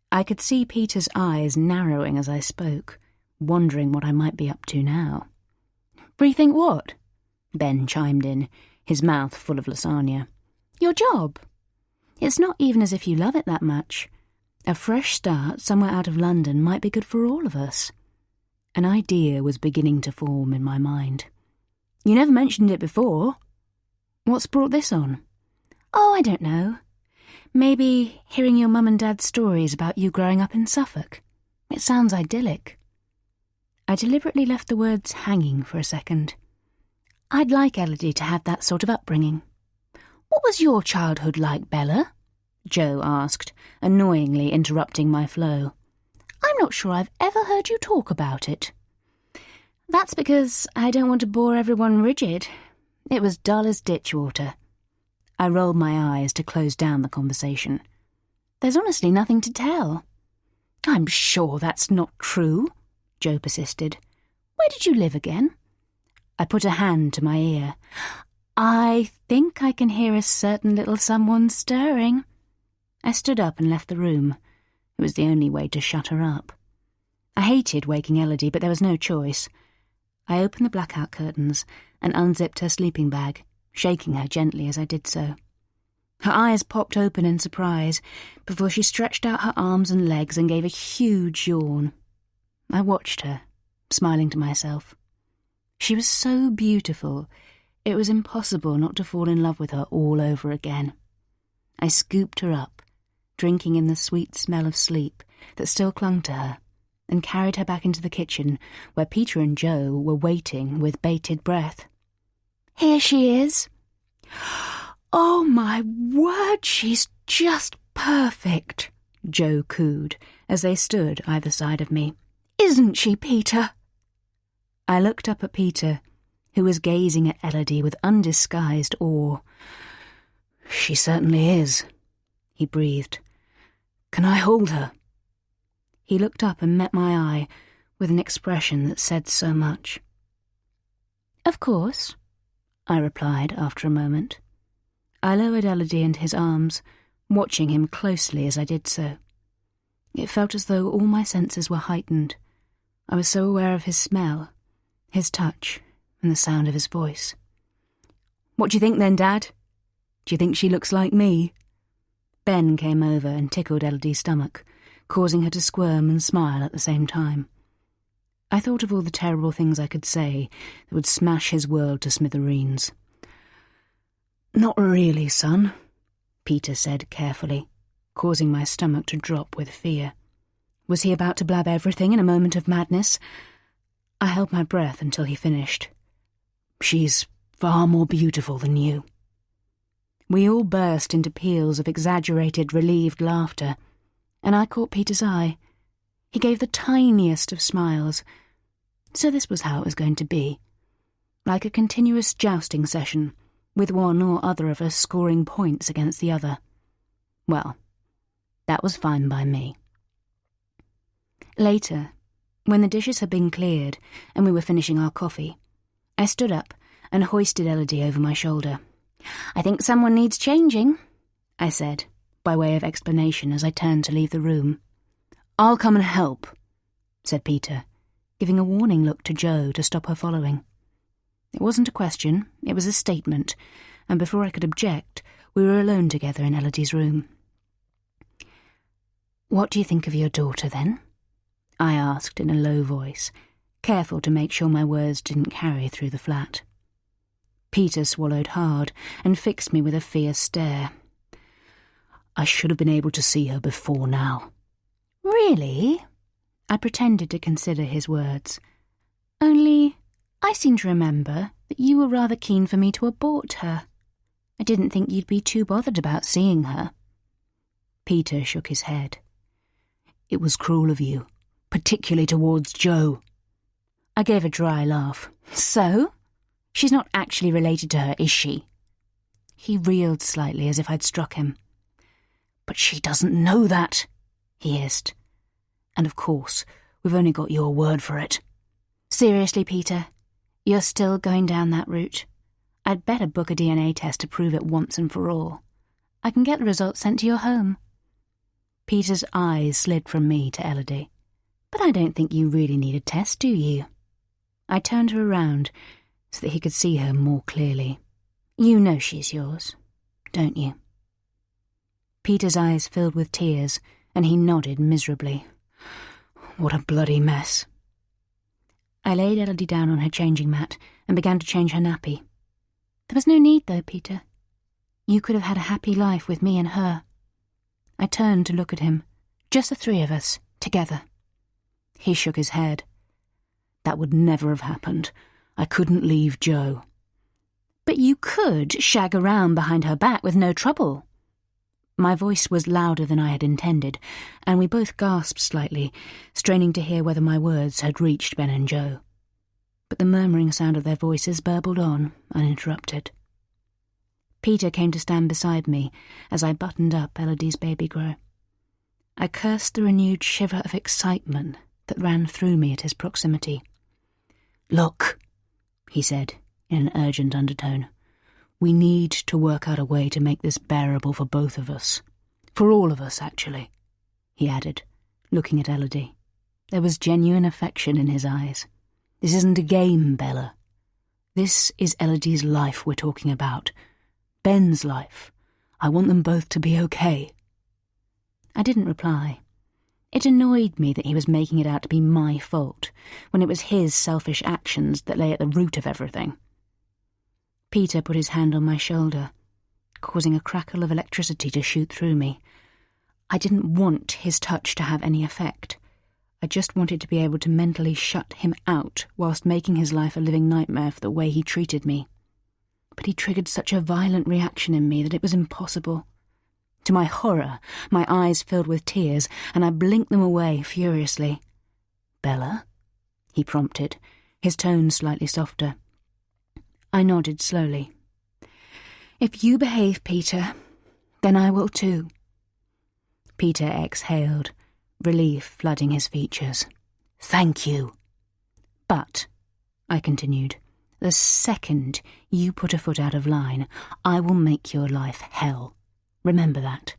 I could see Peter's eyes narrowing as I spoke, wondering what I might be up to now. "Rethink what?" Ben chimed in, his mouth full of lasagna. "Your job. It's not even as if you love it that much. A fresh start somewhere out of London might be good for all of us." An idea was beginning to form in my mind. "You never mentioned it before. What's brought this on?" "Oh, I don't know. Maybe hearing your mum and dad's stories about you growing up in Suffolk. It sounds idyllic." I deliberately left the words hanging for a second. "I'd like Elodie to have that sort of upbringing." "What was your childhood like, Bella?" Joe asked, annoyingly interrupting my flow. "I'm not sure I've ever heard you talk about it." "That's because I don't want to bore everyone rigid. It was dull as ditch water." I rolled my eyes to close down the conversation. "There's honestly nothing to tell." "I'm sure that's not true," Joe persisted. "Where did you live again?" I put a hand to my ear. "I think I can hear a certain little someone stirring." I stood up and left the room. It was the only way to shut her up. I hated waking Elodie, but there was no choice. I opened the blackout curtains and unzipped her sleeping bag, shaking her gently as I did so. Her eyes popped open in surprise before she stretched out her arms and legs and gave a huge yawn. I watched her, smiling to myself. She was so beautiful, it was impossible not to fall in love with her all over again. I scooped her up, drinking in the sweet smell of sleep that still clung to her, and carried her back into the kitchen where Peter and Joe were waiting with bated breath. "Here she is." "Oh, my word, she's just perfect," Joe cooed as they stood either side of me. "Isn't she, Peter?" I looked up at Peter, who was gazing at Elodie with undisguised awe. "She certainly is," he breathed. "Can I hold her?" He looked up and met my eye with an expression that said so much. "Of course," I replied after a moment. I lowered Elodie into his arms, watching him closely as I did so. It felt as though all my senses were heightened. I was so aware of his smell, his touch, and the sound of his voice. "What do you think then, Dad? Do you think she looks like me?" Ben came over and tickled Elodie's stomach, causing her to squirm and smile at the same time. I thought of all the terrible things I could say that would smash his world to smithereens. "Not really, son," Peter said carefully, causing my stomach to drop with fear. Was he about to blab everything in a moment of madness? I held my breath until he finished. "She's far more beautiful than you." We all burst into peals of exaggerated, relieved laughter, and I caught Peter's eye. He gave the tiniest of smiles. So this was how it was going to be. Like a continuous jousting session, with one or other of us scoring points against the other. Well, that was fine by me. Later, when the dishes had been cleared and we were finishing our coffee, I stood up and hoisted Elodie over my shoulder. "I think someone needs changing," I said, by way of explanation as I turned to leave the room. "I'll come and help," said Peter, giving a warning look to Joe to stop her following. It wasn't a question, it was a statement, and before I could object, we were alone together in Elodie's room. "What do you think of your daughter, then?" I asked in a low voice, careful to make sure my words didn't carry through the flat. Peter swallowed hard and fixed me with a fierce stare. "I should have been able to see her before now." "Really?" I pretended to consider his words. "Only, I seem to remember that you were rather keen for me to abort her. I didn't think you'd be too bothered about seeing her." Peter shook his head. It was cruel of you, particularly towards Joe. I gave a dry laugh. So? She's not actually related to her, is she? He reeled slightly as if I'd struck him. But she doesn't know that, he hissed. And of course, we've only got your word for it. Seriously, Peter, you're still going down that route? I'd better book a DNA test to prove it once and for all. I can get the results sent to your home. Peter's eyes slid from me to Elodie. But I don't think you really need a test, do you? I turned her around so that he could see her more clearly. You know she's yours, don't you? Peter's eyes filled with tears, and he nodded miserably. What a bloody mess. I laid Elodie down on her changing mat and began to change her nappy. There was no need, though, Peter. You could have had a happy life with me and her. I turned to look at him. Just the three of us, together. He shook his head. That would never have happened. I couldn't leave Joe. But you could shag around behind her back with no trouble. My voice was louder than I had intended, and we both gasped slightly, straining to hear whether my words had reached Ben and Joe. But the murmuring sound of their voices burbled on, uninterrupted. Peter came to stand beside me as I buttoned up Elodie's baby grow. I cursed the renewed shiver of excitement that ran through me at his proximity. Look, he said in an urgent undertone. We need to work out a way to make this bearable for both of us. For all of us, actually, he added, looking at Elodie. There was genuine affection in his eyes. This isn't a game, Bella. This is Elodie's life we're talking about. Ben's life. I want them both to be okay. I didn't reply. It annoyed me that he was making it out to be my fault, when it was his selfish actions that lay at the root of everything. Peter put his hand on my shoulder, causing a crackle of electricity to shoot through me. I didn't want his touch to have any effect. I just wanted to be able to mentally shut him out whilst making his life a living nightmare for the way he treated me. But he triggered such a violent reaction in me that it was impossible. To my horror, my eyes filled with tears, and I blinked them away furiously. Bella? He prompted, his tone slightly softer. I nodded slowly. If you behave, Peter, then I will too. Peter exhaled, relief flooding his features. Thank you. But, I continued, the second you put a foot out of line, I will make your life hell. Remember that.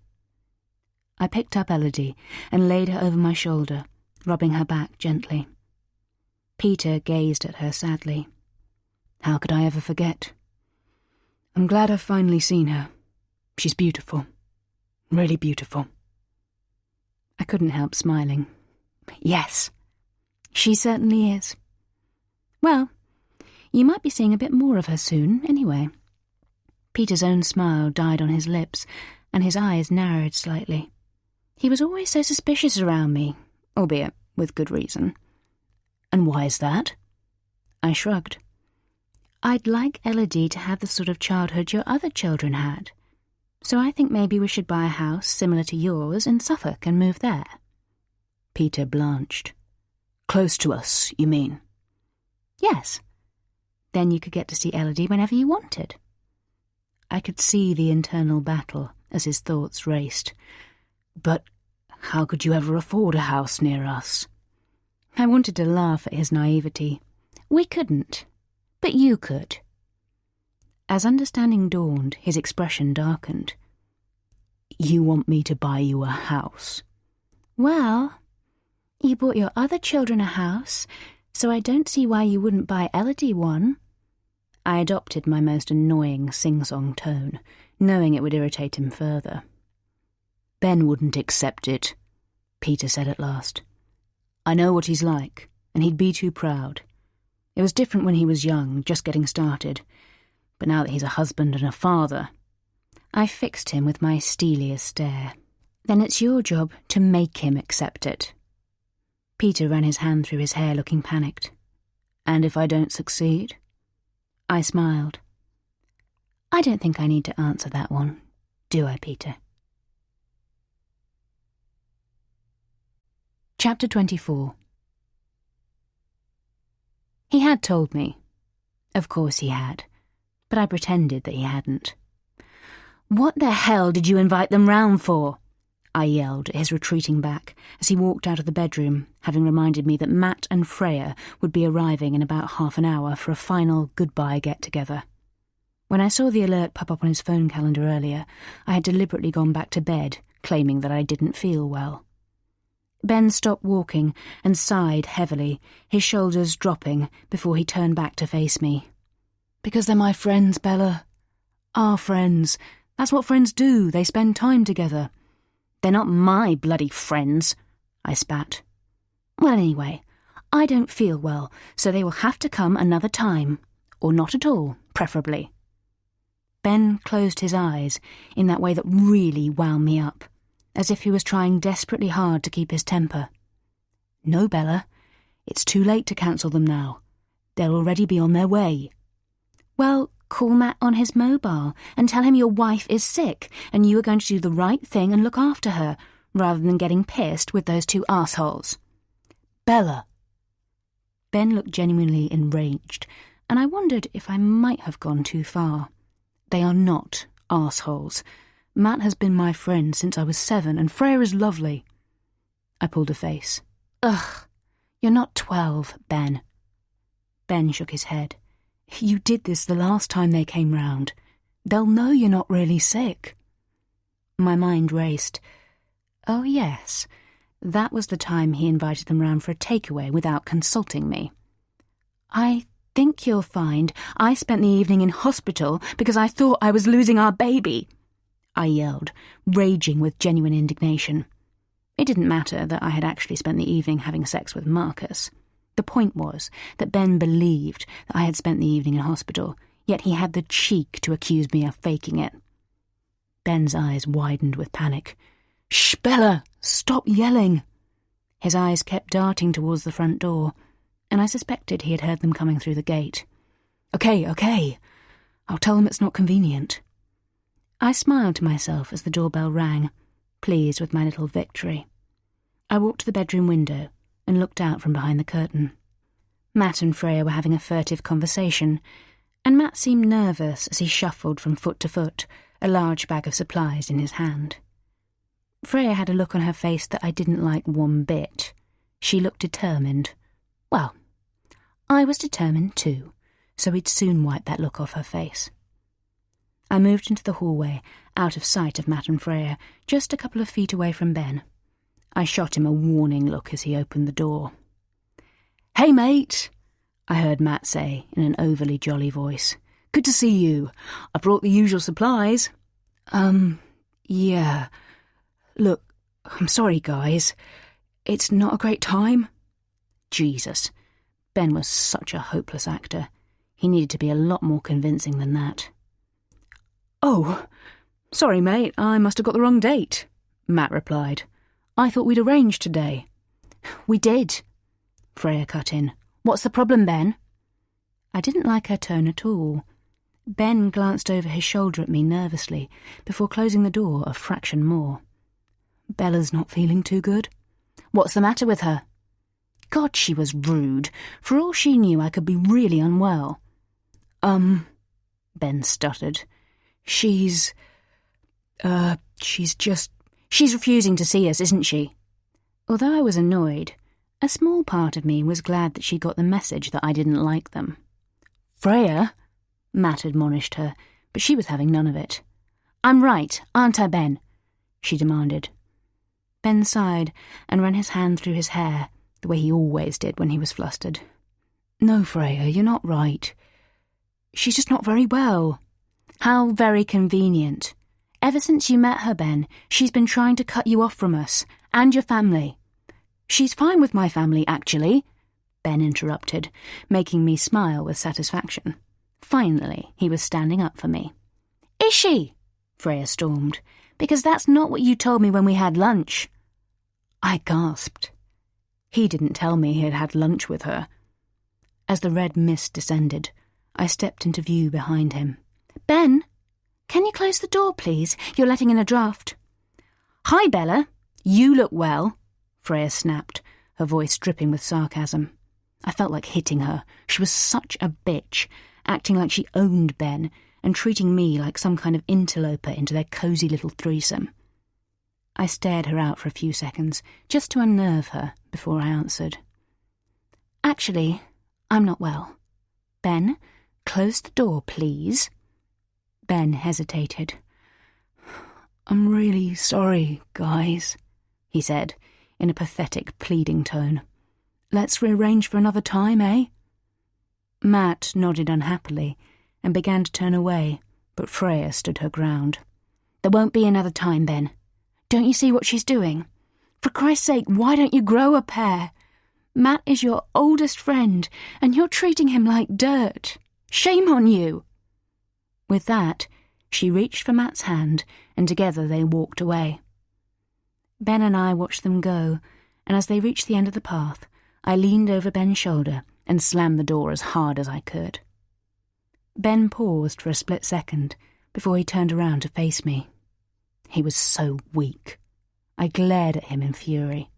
I picked up Elodie and laid her over my shoulder, rubbing her back gently. Peter gazed at her sadly. How could I ever forget? I'm glad I've finally seen her. She's beautiful. Really beautiful. I couldn't help smiling. Yes, she certainly is. Well, you might be seeing a bit more of her soon, anyway. Peter's own smile died on his lips, and his eyes narrowed slightly. He was always so suspicious around me, albeit with good reason. And why is that? I shrugged. I'd like Elodie to have the sort of childhood your other children had. So I think maybe we should buy a house similar to yours in Suffolk and move there. Peter blanched. Close to us, you mean? Yes. Then you could get to see Elodie whenever you wanted. I could see the internal battle as his thoughts raced. But how could you ever afford a house near us? I wanted to laugh at his naivety. We couldn't. But you could. As understanding dawned, his expression darkened. You want me to buy you a house? Well, you bought your other children a house, so I don't see why you wouldn't buy Elodie one. I adopted my most annoying sing-song tone, knowing it would irritate him further. Ben wouldn't accept it, Peter said at last. I know what he's like, and he'd be too proud. It was different when he was young, just getting started. But now that he's a husband and a father... I fixed him with my steeliest stare. Then it's your job to make him accept it. Peter ran his hand through his hair, looking panicked. And if I don't succeed? I smiled. I don't think I need to answer that one, do I, Peter? Chapter 24. He had told me. Of course he had. But I pretended that he hadn't. "What the hell did you invite them round for?" I yelled at his retreating back as he walked out of the bedroom, having reminded me that Matt and Freya would be arriving in about half an hour for a final goodbye get-together. When I saw the alert pop up on his phone calendar earlier, I had deliberately gone back to bed, claiming that I didn't feel well. Ben stopped walking and sighed heavily, his shoulders dropping before he turned back to face me. "Because they're my friends, Bella. Our friends. That's what friends do. They spend time together." "They're not my bloody friends," I spat. "Well, anyway, I don't feel well, so they will have to come another time. Or not at all, preferably." Ben closed his eyes in that way that really wound me up, as if he was trying desperately hard to keep his temper. "No, Bella, it's too late to cancel them now. They'll already be on their way." "Well, call Matt on his mobile and tell him your wife is sick and you are going to do the right thing and look after her, rather than getting pissed with those two assholes." "Bella." Ben looked genuinely enraged, and I wondered if I might have gone too far. They are not assholes. Matt has been my friend since I was 7, and Freya is lovely. I pulled a face. "Ugh, you're not 12, Ben." Ben shook his head. "You did this the last time they came round. They'll know you're not really sick." My mind raced. Oh yes, that was the time he invited them round for a takeaway without consulting me. "I think you'll find I spent the evening in hospital because I thought I was losing our baby," I yelled, raging with genuine indignation. It didn't matter that I had actually spent the evening having sex with Marcus. The point was that Ben believed that I had spent the evening in hospital, yet he had the cheek to accuse me of faking it. Ben's eyes widened with panic. "Shh, Bella! Stop yelling!" His eyes kept darting towards the front door, and I suspected he had heard them coming through the gate. Okay. I'll tell them it's not convenient." I smiled to myself as the doorbell rang, pleased with my little victory. I walked to the bedroom window and looked out from behind the curtain. Matt and Freya were having a furtive conversation, and Matt seemed nervous as he shuffled from foot to foot, a large bag of supplies in his hand. Freya had a look on her face that I didn't like one bit. She looked determined. Well, I was determined too, so we'd soon wipe that look off her face. I moved into the hallway, out of sight of Matt and Freya, just a couple of feet away from Ben. I shot him a warning look as he opened the door. "Hey, mate," I heard Matt say in an overly jolly voice. "Good to see you. I brought the usual supplies." Yeah. Look, I'm sorry, guys. It's not a great time." Jesus. Ben was such a hopeless actor. He needed to be a lot more convincing than that. "Oh, sorry, mate, I must have got the wrong date," Matt replied. "I thought we'd arranged today." "We did," Freya cut in. "What's the problem, Ben?" I didn't like her tone at all. Ben glanced over his shoulder at me nervously before closing the door a fraction more. "Bella's not feeling too good." "What's the matter with her?" God, she was rude. For all she knew, I could be really unwell. Ben stuttered. She's refusing to see us, isn't she?" Although I was annoyed, a small part of me was glad that she got the message that I didn't like them. "Freya," Matt admonished her, but she was having none of it. "I'm right, aren't I, Ben?" she demanded. Ben sighed and ran his hand through his hair, the way he always did when he was flustered. "No, Freya, you're not right. She's just not very well." "How very convenient. Ever since you met her, Ben, she's been trying to cut you off from us, and your family." "She's fine with my family, actually," Ben interrupted, making me smile with satisfaction. Finally, he was standing up for me. "Is she?" Freya stormed. "Because that's not what you told me when we had lunch." I gasped. He didn't tell me he had had lunch with her. As the red mist descended, I stepped into view behind him. "Ben, can you close the door, please? You're letting in a draught." "Hi, Bella. You look well," Freya snapped, her voice dripping with sarcasm. I felt like hitting her. She was such a bitch, acting like she owned Ben and treating me like some kind of interloper into their cosy little threesome. I stared her out for a few seconds, just to unnerve her, before I answered. Actually, I'm not well. Ben, close the door, please. Ben hesitated. I'm really sorry, guys, he said, in a pathetic, pleading tone. Let's rearrange for another time, eh? Matt nodded unhappily and began to turn away, but Freya stood her ground. There won't be another time, Ben. Don't you see what she's doing? For Christ's sake, why don't you grow a pair? Matt is your oldest friend, and you're treating him like dirt. Shame on you! With that, she reached for Matt's hand, and together they walked away. Ben and I watched them go, and as they reached the end of the path, I leaned over Ben's shoulder and slammed the door as hard as I could. Ben paused for a split second before he turned around to face me. He was so weak. I glared at him in fury.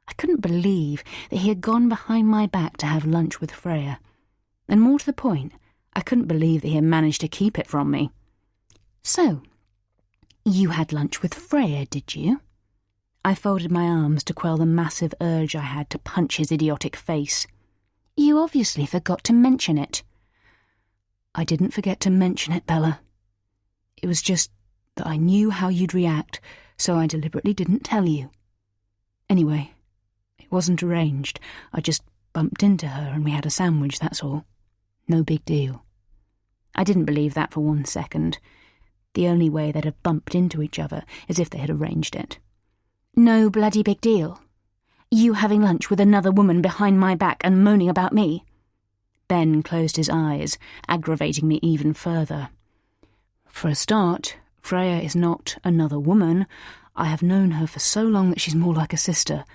I couldn't believe that he had gone behind my back to have lunch with Freya. And more to the point, I couldn't believe that he had managed to keep it from me. So, you had lunch with Freya, did you? I folded my arms to quell the massive urge I had to punch his idiotic face. You obviously forgot to mention it. I didn't forget to mention it, Bella. It was just that I knew how you'd react, so I deliberately didn't tell you. Anyway, it wasn't arranged. I just bumped into her and we had a sandwich, that's all. No big deal. I didn't believe that for 1 second. The only way they'd have bumped into each other is if they had arranged it. No bloody big deal. You having lunch with another woman behind my back and moaning about me. Ben closed his eyes, aggravating me even further. For a start, Freya is not another woman. I have known her for so long that she's more like a sister,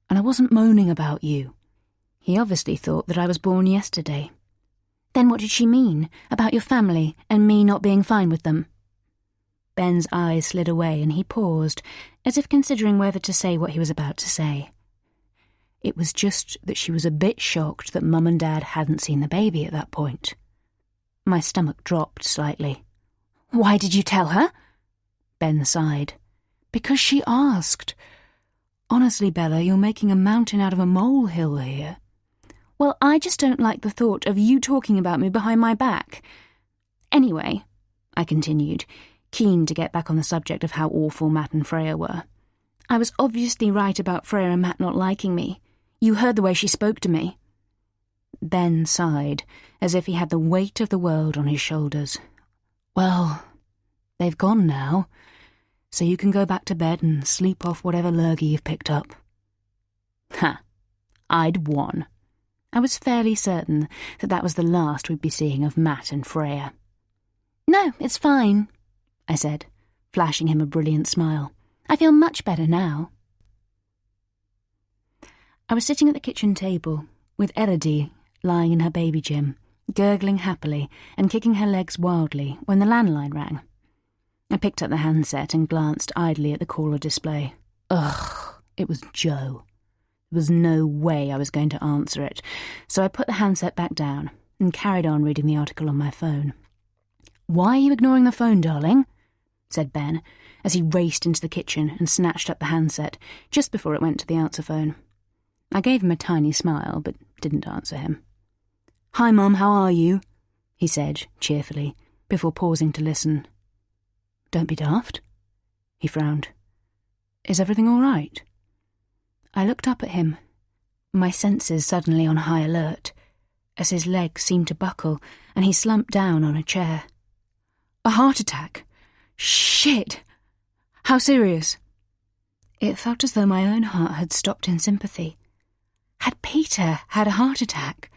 and I wasn't moaning about you. He obviously thought that I was born yesterday. Then what did she mean about your family and me not being fine with them? Ben's eyes slid away and he paused, as if considering whether to say what he was about to say. It was just that she was a bit shocked that Mum and Dad hadn't seen the baby at that point. My stomach dropped slightly. Why did you tell her? Ben sighed. Because she asked. Honestly, Bella, you're making a mountain out of a molehill here. Well, I just don't like the thought of you talking about me behind my back. Anyway, I continued, keen to get back on the subject of how awful Matt and Freya were. I was obviously right about Freya and Matt not liking me. You heard the way she spoke to me. Ben sighed, as if he had the weight of the world on his shoulders. Well, they've gone now, so you can go back to bed and sleep off whatever lurgy you've picked up. Ha! I'd won. I was fairly certain that that was the last we'd be seeing of Matt and Freya. No, it's fine, I said, flashing him a brilliant smile. I feel much better now. I was sitting at the kitchen table, with Elodie lying in her baby gym, gurgling happily and kicking her legs wildly when the landline rang. I picked up the handset and glanced idly at the caller display. Ugh, it was Joe. There was no way I was going to answer it, so I put the handset back down and carried on reading the article on my phone. Why are you ignoring the phone, darling? Said Ben, as he raced into the kitchen and snatched up the handset just before it went to the answer phone. I gave him a tiny smile, but didn't answer him. Hi, Mum, how are you? He said, cheerfully, before pausing to listen. Don't be daft. He frowned. Is everything all right? I looked up at him, my senses suddenly on high alert, as his legs seemed to buckle and he slumped down on a chair. A heart attack? Shit! How serious? It felt as though my own heart had stopped in sympathy. Had Peter had a heart attack?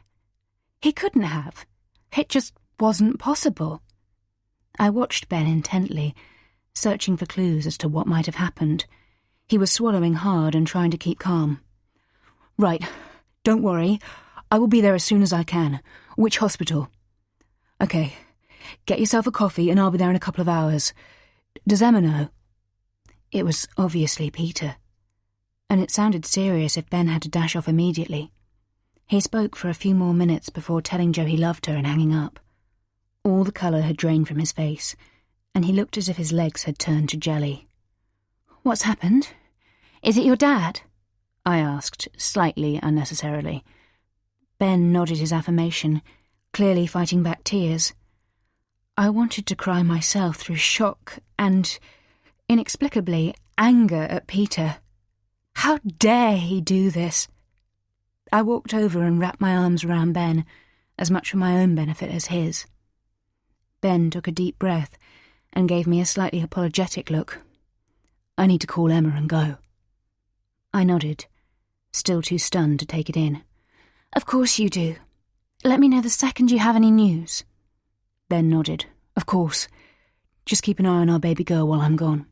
He couldn't have. It just wasn't possible. I watched Ben intently, searching for clues as to what might have happened. He was swallowing hard and trying to keep calm. Right, don't worry. I will be there as soon as I can. Which hospital? Okay, get yourself a coffee and I'll be there in a couple of hours. Does Emma know? It was obviously Peter. and it sounded serious if Ben had to dash off immediately. He spoke for a few more minutes before telling Jo he loved her and hanging up. All the colour had drained from his face, and he looked as if his legs had turned to jelly. "What's happened? Is it your dad?" I asked, slightly unnecessarily. Ben nodded his affirmation, clearly fighting back tears. I wanted to cry myself through shock and, inexplicably, anger at Peter. How dare he do this? I walked over and wrapped my arms around Ben, as much for my own benefit as his. Ben took a deep breath and gave me a slightly apologetic look. "I need to call Emma and go." I nodded, still too stunned to take it in. "Of course you do. Let me know the second you have any news." Ben nodded. "Of course. Just keep an eye on our baby girl while I'm gone."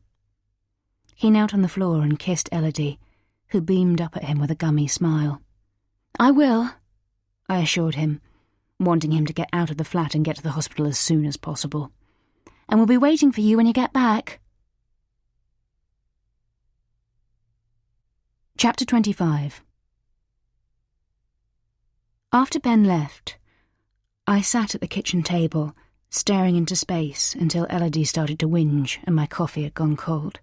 He knelt on the floor and kissed Elodie, who beamed up at him with a gummy smile. "I will," I assured him, wanting him to get out of the flat and get to the hospital as soon as possible. "And we'll be waiting for you when you get back." Chapter 25. After Ben left, I sat at the kitchen table, staring into space until Elodie started to whinge and my coffee had gone cold.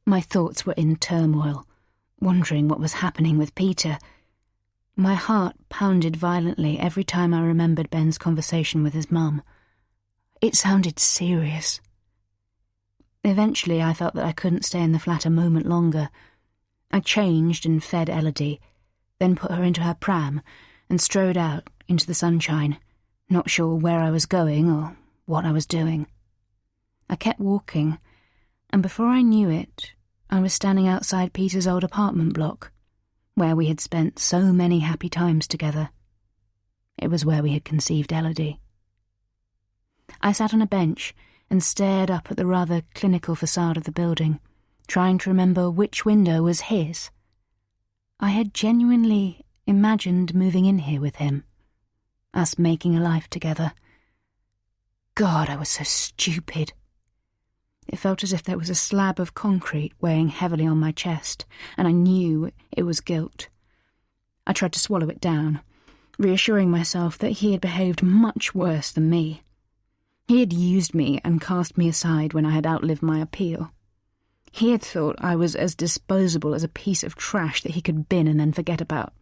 My thoughts were in turmoil, wondering what was happening with Peter. My heart pounded violently every time I remembered Ben's conversation with his mum. It sounded serious. Eventually I felt that I couldn't stay in the flat a moment longer. I changed and fed Elodie, then put her into her pram and strode out into the sunshine, not sure where I was going or what I was doing. I kept walking, and before I knew it, I was standing outside Peter's old apartment block, where we had spent so many happy times together. It was where we had conceived Elodie. I sat on a bench and stared up at the rather clinical facade of the building, trying to remember which window was his. I had genuinely imagined moving in here with him, us making a life together. God, I was so stupid. It felt as if there was a slab of concrete weighing heavily on my chest, and I knew it was guilt. I tried to swallow it down, reassuring myself that he had behaved much worse than me. He had used me and cast me aside when I had outlived my appeal. He had thought I was as disposable as a piece of trash that he could bin and then forget about.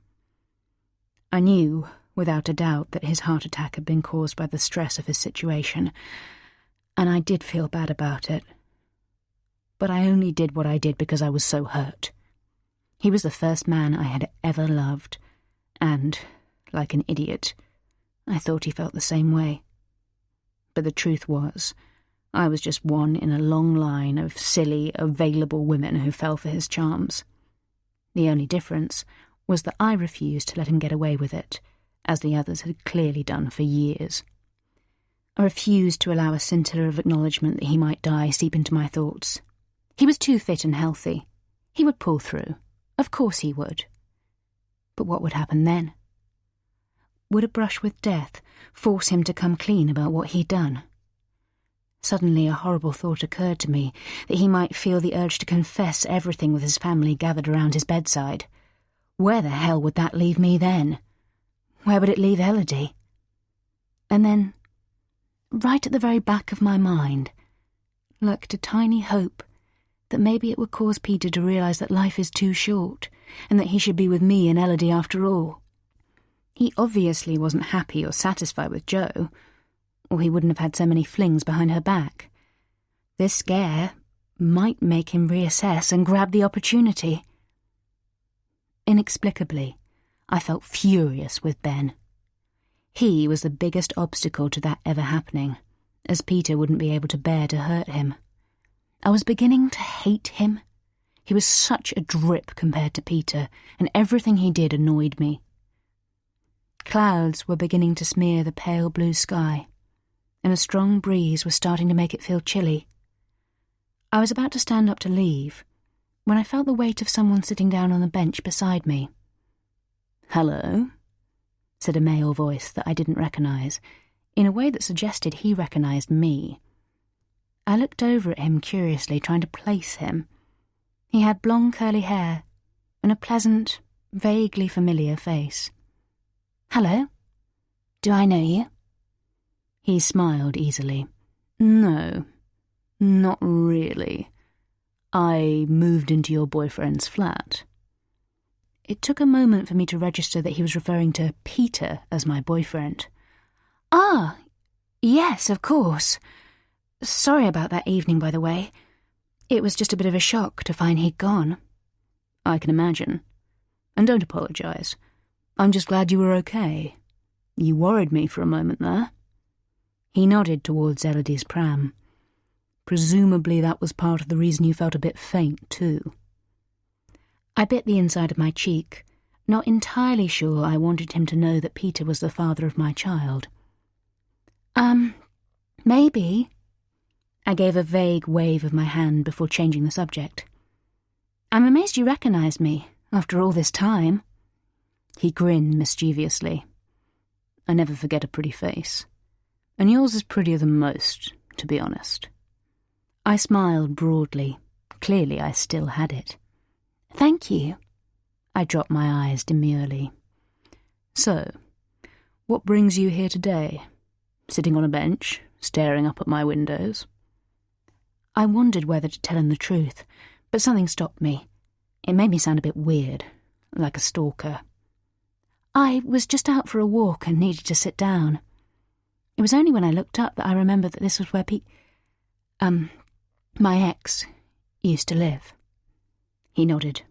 I knew, without a doubt, that his heart attack had been caused by the stress of his situation, and I did feel bad about it. But I only did what I did because I was so hurt. He was the first man I had ever loved, and, like an idiot, I thought he felt the same way. But the truth was, I was just one in a long line of silly, available women who fell for his charms. The only difference was that I refused to let him get away with it, as the others had clearly done for years. I refused to allow a scintilla of acknowledgement that he might die seep into my thoughts. He was too fit and healthy. He would pull through. Of course he would. But what would happen then? Would a brush with death force him to come clean about what he'd done? Suddenly a horrible thought occurred to me that he might feel the urge to confess everything with his family gathered around his bedside. Where the hell would that leave me then? Where would it leave Elodie? And then, right at the very back of my mind, lurked a tiny hope that maybe it would cause Peter to realise that life is too short and that he should be with me and Elodie after all. He obviously wasn't happy or satisfied with Jo, or he wouldn't have had so many flings behind her back. This scare might make him reassess and grab the opportunity. Inexplicably, I felt furious with Ben. He was the biggest obstacle to that ever happening, as Peter wouldn't be able to bear to hurt him. I was beginning to hate him. He was such a drip compared to Peter, and everything he did annoyed me. Clouds were beginning to smear the pale blue sky, and a strong breeze was starting to make it feel chilly. I was about to stand up to leave, when I felt the weight of someone sitting down on the bench beside me. "Hello," said a male voice that I didn't recognise, in a way that suggested he recognised me. I looked over at him curiously, trying to place him. He had blonde curly hair, and a pleasant, vaguely familiar face. "Hello? Do I know you?" He smiled easily. "No, not really. I moved into your boyfriend's flat." It took a moment for me to register that he was referring to Peter as my boyfriend. "Ah, yes, of course. Sorry about that evening, by the way. It was just a bit of a shock to find he'd gone." "I can imagine. And don't apologise. I'm just glad you were okay. You worried me for a moment there." He nodded towards Elodie's pram. "Presumably that was part of the reason you felt a bit faint, too." I bit the inside of my cheek, not entirely sure I wanted him to know that Peter was the father of my child. Maybe." I gave a vague wave of my hand before changing the subject. "I'm amazed you recognised me, after all this time." He grinned mischievously. "I never forget a pretty face. And yours is prettier than most, to be honest." I smiled broadly. Clearly I still had it. "Thank you." I dropped my eyes demurely. "So, what brings you here today? Sitting on a bench, staring up at my windows?" I wondered whether to tell him the truth, but something stopped me. It made me sound a bit weird, like a stalker. "I was just out for a walk and needed to sit down. It was only when I looked up that I remembered that this was where my ex used to live." He nodded.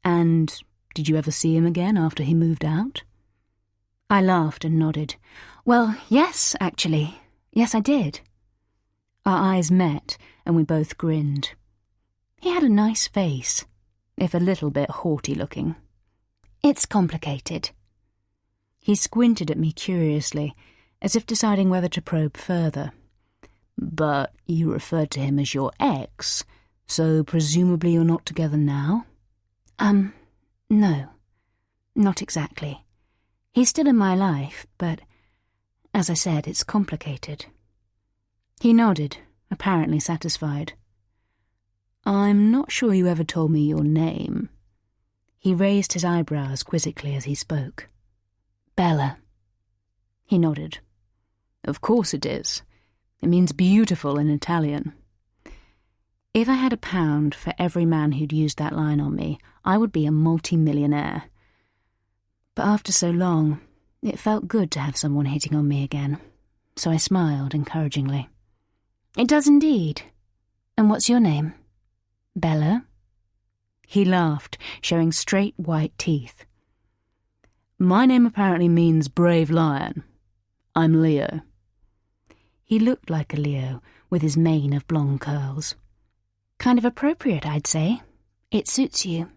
"And did you ever see him again after he moved out?" I laughed and nodded. "Well, yes, actually. Yes, I did." Our eyes met, and we both grinned. He had a nice face, if a little bit haughty-looking. "It's complicated." He squinted at me curiously, as if deciding whether to probe further. "But you referred to him as your ex, so presumably you're not together now?" No, not exactly. He's still in my life, but, as I said, it's complicated." He nodded, apparently satisfied. "I'm not sure you ever told me your name." He raised his eyebrows quizzically as he spoke. "Bella." He nodded. "Of course it is. It means beautiful in Italian." If I had £1 for every man who'd used that line on me, I would be a multi-millionaire. But after so long, it felt good to have someone hitting on me again, so I smiled encouragingly. "It does indeed. And what's your name?" "Bella." He laughed, showing straight white teeth. "My name apparently means brave lion. I'm Leo." He looked like a Leo, with his mane of blonde curls. "Kind of appropriate, I'd say. It suits you."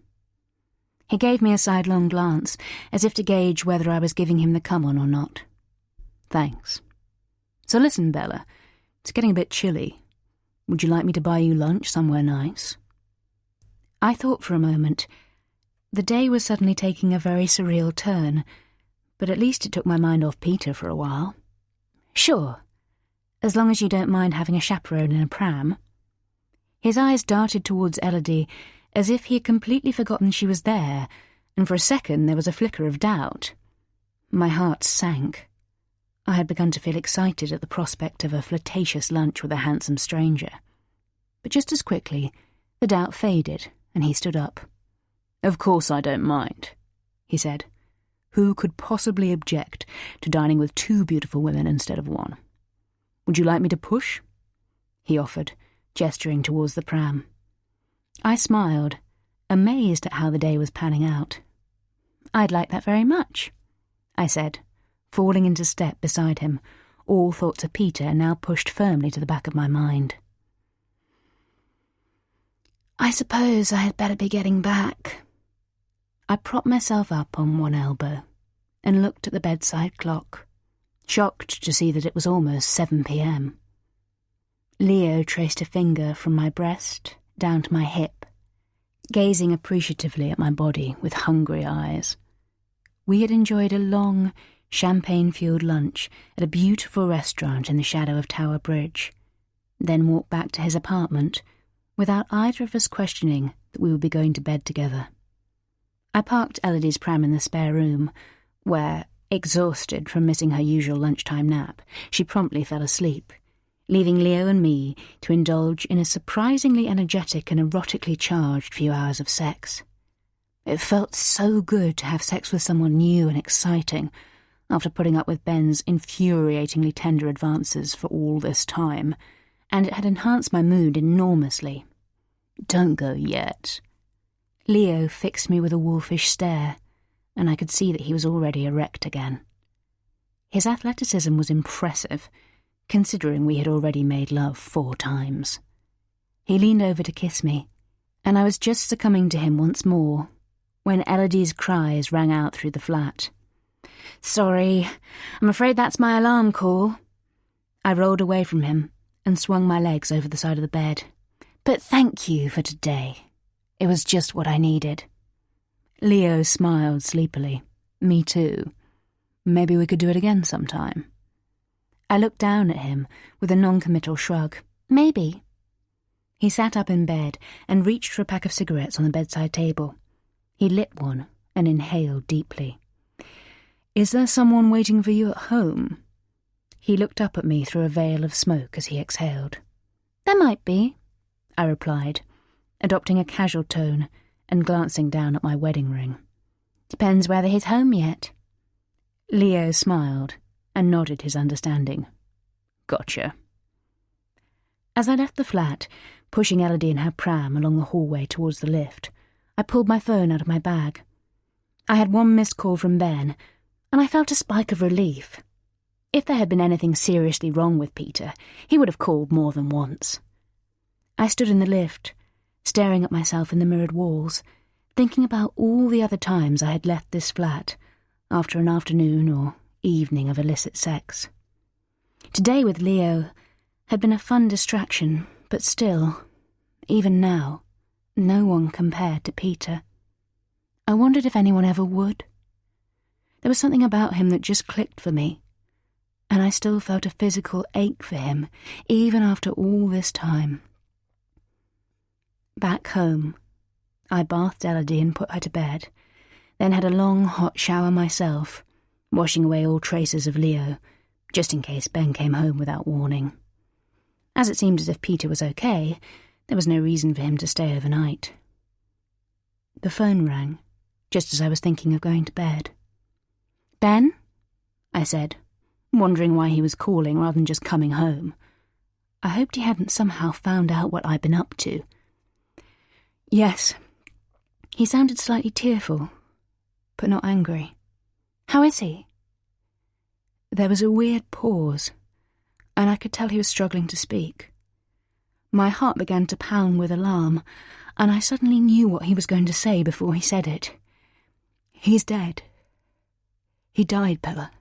He gave me a sidelong glance, as if to gauge whether I was giving him the come-on or not. "Thanks. So listen, Bella, it's getting a bit chilly. Would you like me to buy you lunch somewhere nice?" I thought for a moment. The day was suddenly taking a very surreal turn, but at least it took my mind off Peter for a while. "Sure, as long as you don't mind having a chaperone in a pram." His eyes darted towards Elodie, as if he had completely forgotten she was there, and for a second there was a flicker of doubt. My heart sank. I had begun to feel excited at the prospect of a flirtatious lunch with a handsome stranger. But just as quickly, the doubt faded, and he stood up. "Of course I don't mind," he said. "Who could possibly object to dining with 2 beautiful women instead of 1? Would you like me to push?" he offered, gesturing towards the pram. I smiled, amazed at how the day was panning out. "I'd like that very much," I said, falling into step beside him, all thoughts of Peter now pushed firmly to the back of my mind. "I suppose I had better be getting back." I propped myself up on one elbow and looked at the bedside clock, shocked to see that it was almost 7 p.m. Leo traced a finger from my breast down to my hip, gazing appreciatively at my body with hungry eyes. We had enjoyed a long, champagne-fueled lunch at a beautiful restaurant in the shadow of Tower Bridge, then walked back to his apartment without either of us questioning that we would be going to bed together. I parked Elodie's pram in the spare room, where, exhausted from missing her usual lunchtime nap, she promptly fell asleep, leaving Leo and me to indulge in a surprisingly energetic and erotically charged few hours of sex. It felt so good to have sex with someone new and exciting, after putting up with Ben's infuriatingly tender advances for all this time, and it had enhanced my mood enormously. "Don't go yet." Leo fixed me with a wolfish stare, and I could see that he was already erect again. His athleticism was impressive, considering we had already made love 4 times. He leaned over to kiss me, and I was just succumbing to him once more, when Elodie's cries rang out through the flat. "Sorry, I'm afraid that's my alarm call." I rolled away from him and swung my legs over the side of the bed. "But thank you for today. It was just what I needed." Leo smiled sleepily. "Me too. Maybe we could do it again sometime." I looked down at him with a non-committal shrug. "Maybe." He sat up in bed and reached for a pack of cigarettes on the bedside table. He lit one and inhaled deeply. "Is there someone waiting for you at home?" He looked up at me through a veil of smoke as he exhaled. "There might be," I replied, adopting a casual tone and glancing down at my wedding ring. "Depends whether he's home yet." Leo smiled and nodded his understanding. "Gotcha." As I left the flat, pushing Elodie in her pram along the hallway towards the lift, I pulled my phone out of my bag. I had 1 missed call from Ben, and I felt a spike of relief. If there had been anything seriously wrong with Peter, he would have called more than once. I stood in the lift, staring at myself in the mirrored walls, thinking about all the other times I had left this flat after an afternoon or evening of illicit sex. Today with Leo had been a fun distraction, but still, even now, no one compared to Peter. I wondered if anyone ever would. There was something about him that just clicked for me, and I still felt a physical ache for him, even after all this time. Back home, I bathed Elodie and put her to bed, then had a long hot shower myself, washing away all traces of Leo, just in case Ben came home without warning. As it seemed as if Peter was okay, there was no reason for him to stay overnight. The phone rang, just as I was thinking of going to bed. "Ben?" I said, wondering why he was calling rather than just coming home. I hoped he hadn't somehow found out what I'd been up to. "Yes." He sounded slightly tearful, but not angry. "How is he?" There was a weird pause, and I could tell he was struggling to speak. My heart began to pound with alarm, and I suddenly knew what he was going to say before he said it. "He's dead. He died, Bella."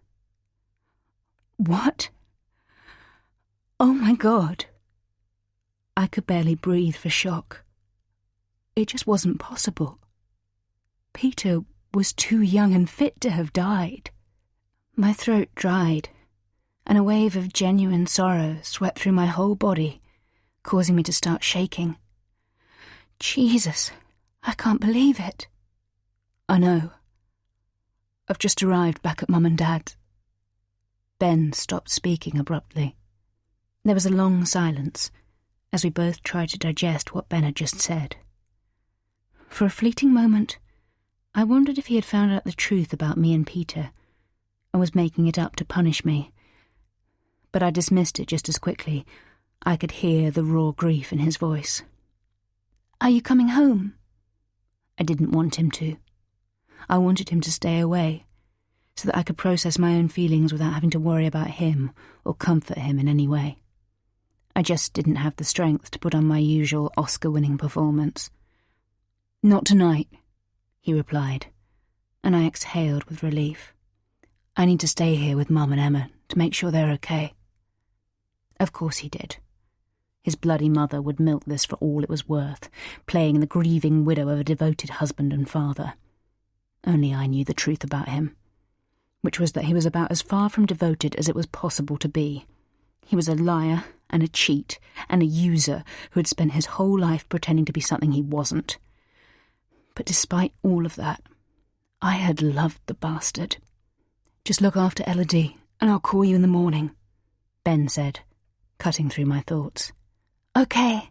"What?" "Oh my God." I could barely breathe for shock. It just wasn't possible. Peter was too young and fit to have died. My throat dried, and a wave of genuine sorrow swept through my whole body, causing me to start shaking. "Jesus, I can't believe it." "I know. I've just arrived back at Mum and Dad's." Ben stopped speaking abruptly. There was a long silence, as we both tried to digest what Ben had just said. For a fleeting moment, I wondered if he had found out the truth about me and Peter, and was making it up to punish me. But I dismissed it just as quickly. I could hear the raw grief in his voice. "Are you coming home?" I didn't want him to. I wanted him to stay away, so that I could process my own feelings without having to worry about him or comfort him in any way. I just didn't have the strength to put on my usual Oscar-winning performance. "Not tonight," he replied, and I exhaled with relief. "I need to stay here with Mum and Emma to make sure they're okay." Of course he did. His bloody mother would milk this for all it was worth, playing the grieving widow of a devoted husband and father. Only I knew the truth about him, which was that he was about as far from devoted as it was possible to be. He was a liar and a cheat and a user who had spent his whole life pretending to be something he wasn't. But despite all of that, I had loved the bastard. "Just look after Elodie, and I'll call you in the morning," Ben said, cutting through my thoughts. "Okay,"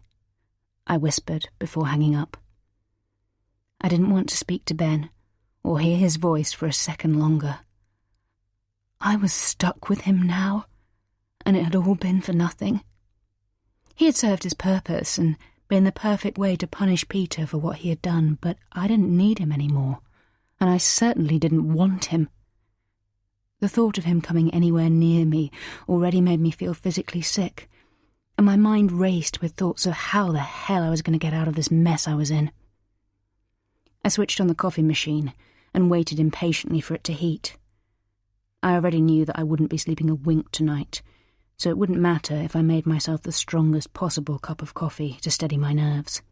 I whispered before hanging up. I didn't want to speak to Ben, or hear his voice for a second longer. I was stuck with him now, and it had all been for nothing. He had served his purpose and been the perfect way to punish Peter for what he had done, but I didn't need him anymore, and I certainly didn't want him. The thought of him coming anywhere near me already made me feel physically sick, and my mind raced with thoughts of how the hell I was going to get out of this mess I was in. I switched on the coffee machine and waited impatiently for it to heat. I already knew that I wouldn't be sleeping a wink tonight, so it wouldn't matter if I made myself the strongest possible cup of coffee to steady my nerves.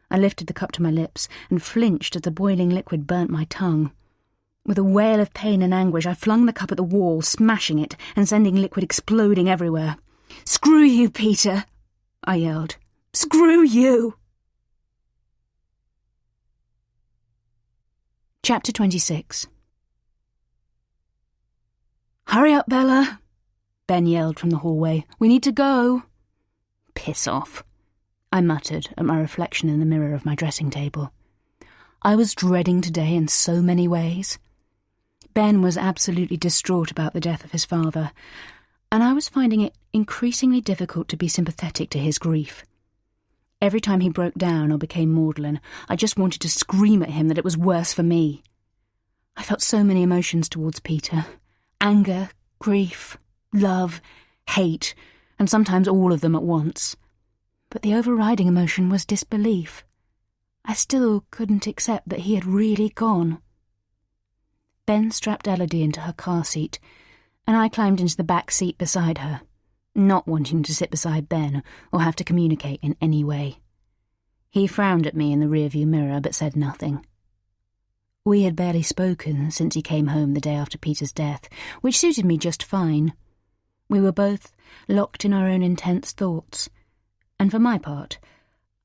I lifted the cup to my lips and flinched as the boiling liquid burnt my tongue. With a wail of pain and anguish, I flung the cup at the wall, smashing it and sending liquid exploding everywhere. "Screw you, Peter!" I yelled. "Screw you!" Chapter 26. "Hurry up, Bella," Ben yelled from the hallway. "We need to go." "Piss off," I muttered at my reflection in the mirror of my dressing table. I was dreading today in so many ways. Ben was absolutely distraught about the death of his father, and I was finding it increasingly difficult to be sympathetic to his grief. Every time he broke down or became maudlin, I just wanted to scream at him that it was worse for me. I felt so many emotions towards Peter: anger, grief, love, hate, and sometimes all of them at once. But the overriding emotion was disbelief. I still couldn't accept that he had really gone. Ben strapped Elodie into her car seat, and I climbed into the back seat beside her, not wanting to sit beside Ben or have to communicate in any way. He frowned at me in the rearview mirror but said nothing. We had barely spoken since he came home the day after Peter's death, which suited me just fine. We were both locked in our own intense thoughts, and for my part,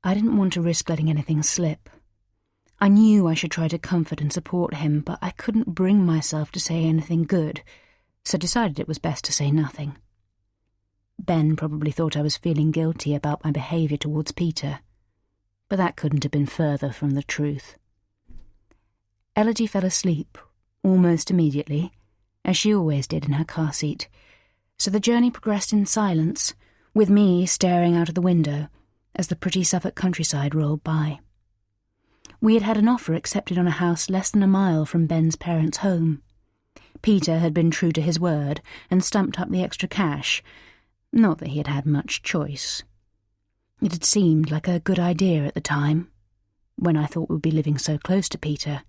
I didn't want to risk letting anything slip. I knew I should try to comfort and support him, but I couldn't bring myself to say anything good, so decided it was best to say nothing. Ben probably thought I was feeling guilty about my behaviour towards Peter, but that couldn't have been further from the truth. Elodie fell asleep almost immediately, as she always did in her car seat, so the journey progressed in silence, with me staring out of the window as the pretty Suffolk countryside rolled by. We had had an offer accepted on a house less than a mile from Ben's parents' home. Peter had been true to his word and stumped up the extra cash, not that he had had much choice. It had seemed like a good idea at the time, when I thought we'd be living so close to Peter.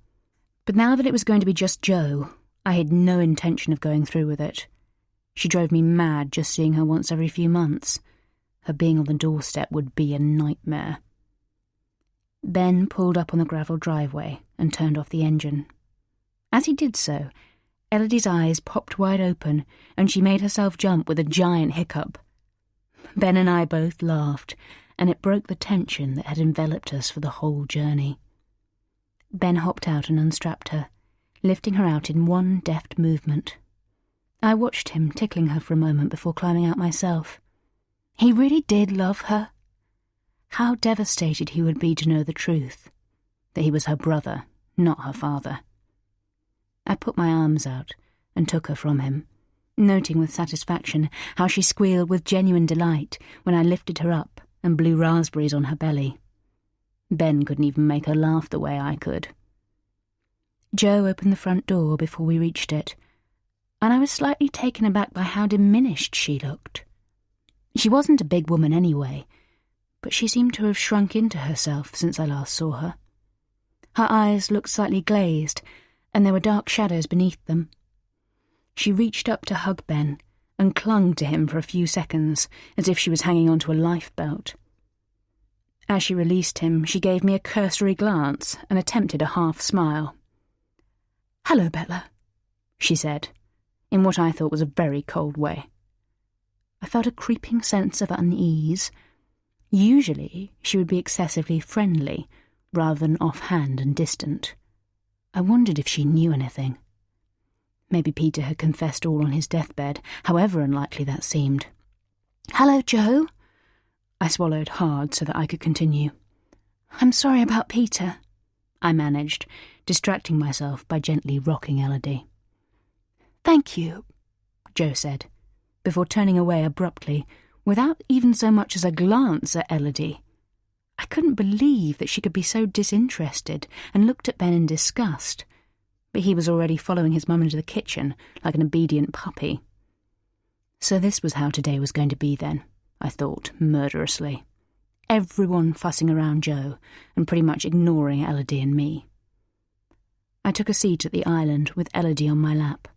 But now that it was going to be just Jo, I had no intention of going through with it. She drove me mad just seeing her once every few months. Her being on the doorstep would be a nightmare. Ben pulled up on the gravel driveway and turned off the engine. As he did so, Elodie's eyes popped wide open, and she made herself jump with a giant hiccup. Ben and I both laughed, and it broke the tension that had enveloped us for the whole journey. Ben hopped out and unstrapped her, lifting her out in one deft movement. I watched him, tickling her for a moment before climbing out myself. He really did love her. How devastated he would be to know the truth, that he was her brother, not her father. I put my arms out and took her from him, noting with satisfaction how she squealed with genuine delight when I lifted her up and blew raspberries on her belly. Ben couldn't even make her laugh the way I could. Jo opened the front door before we reached it, and I was slightly taken aback by how diminished she looked. She wasn't a big woman anyway, but she seemed to have shrunk into herself since I last saw her. Her eyes looked slightly glazed, and there were dark shadows beneath them. She reached up to hug Ben and clung to him for a few seconds, as if she was hanging onto a lifebelt. As she released him, she gave me a cursory glance and attempted a half-smile. "Hello, Bella," she said, in what I thought was a very cold way. I felt a creeping sense of unease. Usually she would be excessively friendly, rather than offhand and distant. I wondered if she knew anything. Maybe Peter had confessed all on his deathbed, however unlikely that seemed. "Hello, Joe." I swallowed hard so that I could continue. "I'm sorry about Peter," I managed, distracting myself by gently rocking Elodie. "Thank you," Joe said, before turning away abruptly, without even so much as a glance at Elodie. I couldn't believe that she could be so disinterested, and looked at Ben in disgust. But he was already following his mum into the kitchen like an obedient puppy. So this was how today was going to be then, I thought murderously. Everyone fussing around Joe and pretty much ignoring Elodie and me. I took a seat at the island with Elodie on my lap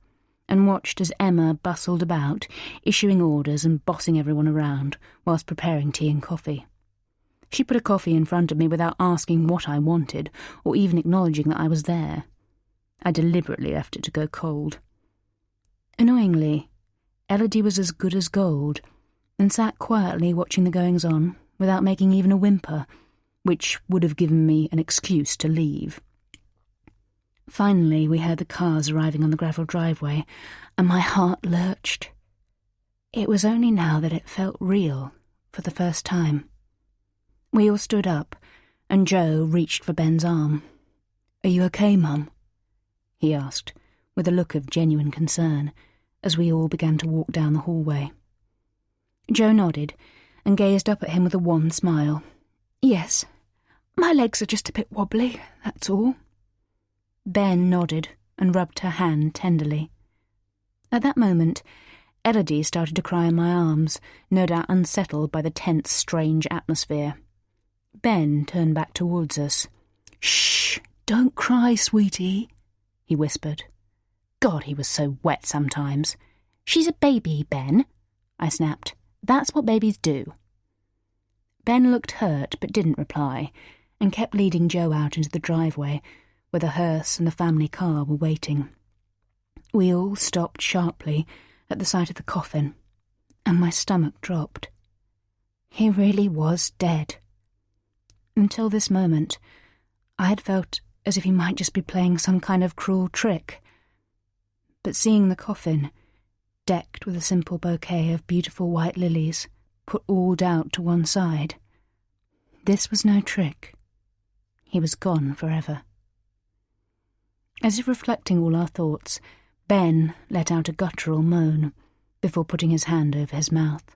and watched as Emma bustled about, issuing orders and bossing everyone around whilst preparing tea and coffee. She put a coffee in front of me without asking what I wanted or even acknowledging that I was there. I deliberately left it to go cold. Annoyingly, Elodie was as good as gold and sat quietly watching the goings-on without making even a whimper, which would have given me an excuse to leave. Finally, we heard the cars arriving on the gravel driveway, and my heart lurched. It was only now that it felt real, for the first time. We all stood up, and Joe reached for Ben's arm. "Are you okay, Mum?" he asked, with a look of genuine concern, as we all began to walk down the hallway. Joe nodded, and gazed up at him with a wan smile. "Yes, my legs are just a bit wobbly, that's all." Ben nodded and rubbed her hand tenderly. At that moment, Elodie started to cry in my arms, no doubt unsettled by the tense, strange atmosphere. Ben turned back towards us. "Shh, don't cry, sweetie," he whispered. God, he was so wet sometimes. "She's a baby, Ben," I snapped. "That's what babies do." Ben looked hurt but didn't reply, and kept leading Joe out into the driveway, where the hearse and the family car were waiting. We all stopped sharply at the sight of the coffin, and my stomach dropped. He really was dead. Until this moment, I had felt as if he might just be playing some kind of cruel trick. But seeing the coffin, decked with a simple bouquet of beautiful white lilies, put all doubt to one side. This was no trick. He was gone forever. As if reflecting all our thoughts, Ben let out a guttural moan before putting his hand over his mouth.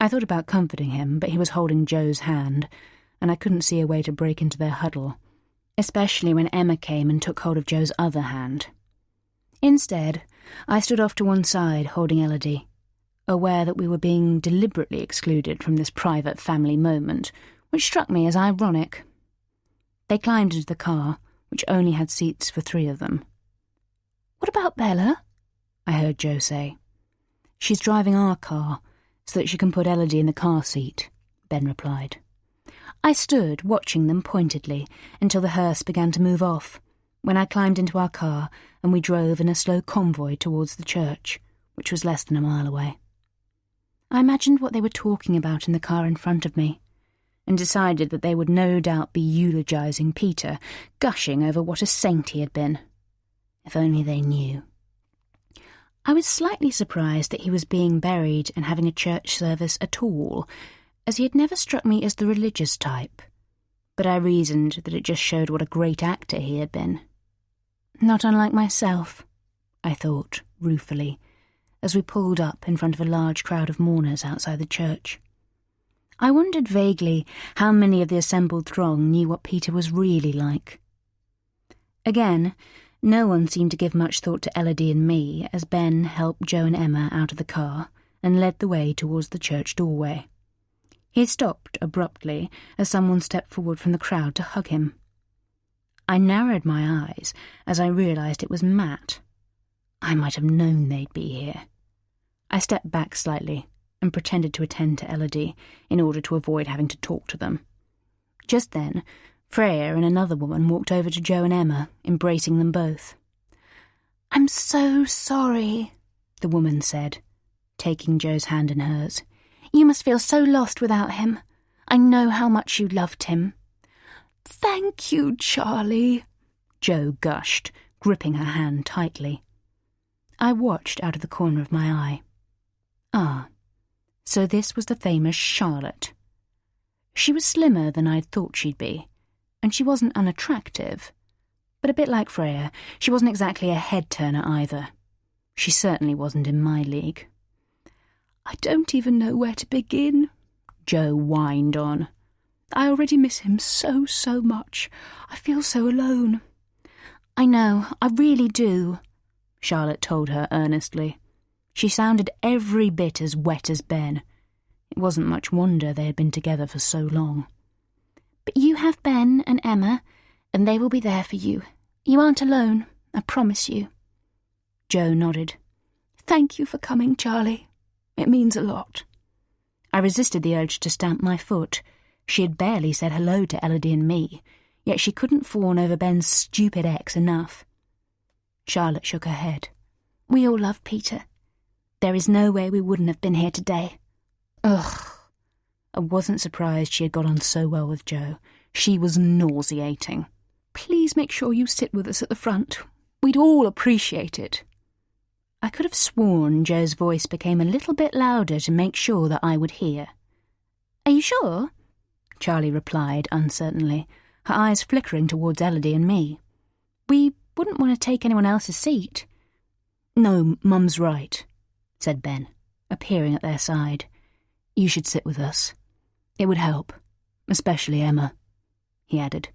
I thought about comforting him, but he was holding Joe's hand, and I couldn't see a way to break into their huddle, especially when Emma came and took hold of Joe's other hand. Instead, I stood off to one side, holding Elodie, aware that we were being deliberately excluded from this private family moment, which struck me as ironic. They climbed into the car, which only had seats for 3 of them. "What about Bella?" I heard Joe say. "She's driving our car, so that she can put Elodie in the car seat," Ben replied. I stood watching them pointedly until the hearse began to move off, when I climbed into our car and we drove in a slow convoy towards the church, which was less than a mile away. I imagined what they were talking about in the car in front of me, and decided that they would no doubt be eulogizing Peter, gushing over what a saint he had been. If only they knew. I was slightly surprised that he was being buried and having a church service at all, as he had never struck me as the religious type, but I reasoned that it just showed what a great actor he had been. Not unlike myself, I thought, ruefully, as we pulled up in front of a large crowd of mourners outside the church. I wondered vaguely how many of the assembled throng knew what Peter was really like. Again, no one seemed to give much thought to Elodie and me as Ben helped Joe and Emma out of the car and led the way towards the church doorway. He stopped abruptly as someone stepped forward from the crowd to hug him. I narrowed my eyes as I realised it was Matt. I might have known they'd be here. I stepped back slightly and pretended to attend to Elodie in order to avoid having to talk to them. Just then, Freya and another woman walked over to Joe and Emma, embracing them both. "I'm so sorry," the woman said, taking Joe's hand in hers. "You must feel so lost without him. I know how much you loved him." "Thank you, Charlie," Jo gushed, gripping her hand tightly. I watched out of the corner of my eye. Ah, so this was the famous Charlotte. She was slimmer than I'd thought she'd be, and she wasn't unattractive. But a bit like Freya, she wasn't exactly a head-turner either. She certainly wasn't in my league. "I don't even know where to begin," Jo whined on. "I already miss him so much. I feel so alone." "I know, I really do," Charlotte told her earnestly. She sounded every bit as wet as Ben. It wasn't much wonder they had been together for so long. "But you have Ben and Emma, and they will be there for you. You aren't alone, I promise you." Jo nodded. "Thank you for coming, Charlie. It means a lot." I resisted the urge to stamp my foot. She had barely said hello to Elodie and me, yet she couldn't fawn over Ben's stupid ex enough. Charlotte shook her head. "We all love Peter. There is no way we wouldn't have been here today." Ugh. I wasn't surprised she had got on so well with Jo. She was nauseating. "Please make sure you sit with us at the front. We'd all appreciate it." I could have sworn Jo's voice became a little bit louder to make sure that I would hear. "Are you sure?" Charlie replied uncertainly, her eyes flickering towards Elodie and me. "We wouldn't want to take anyone else's seat." "No, Mum's right," said Ben, appearing at their side. "You should sit with us. It would help, especially Emma," he added,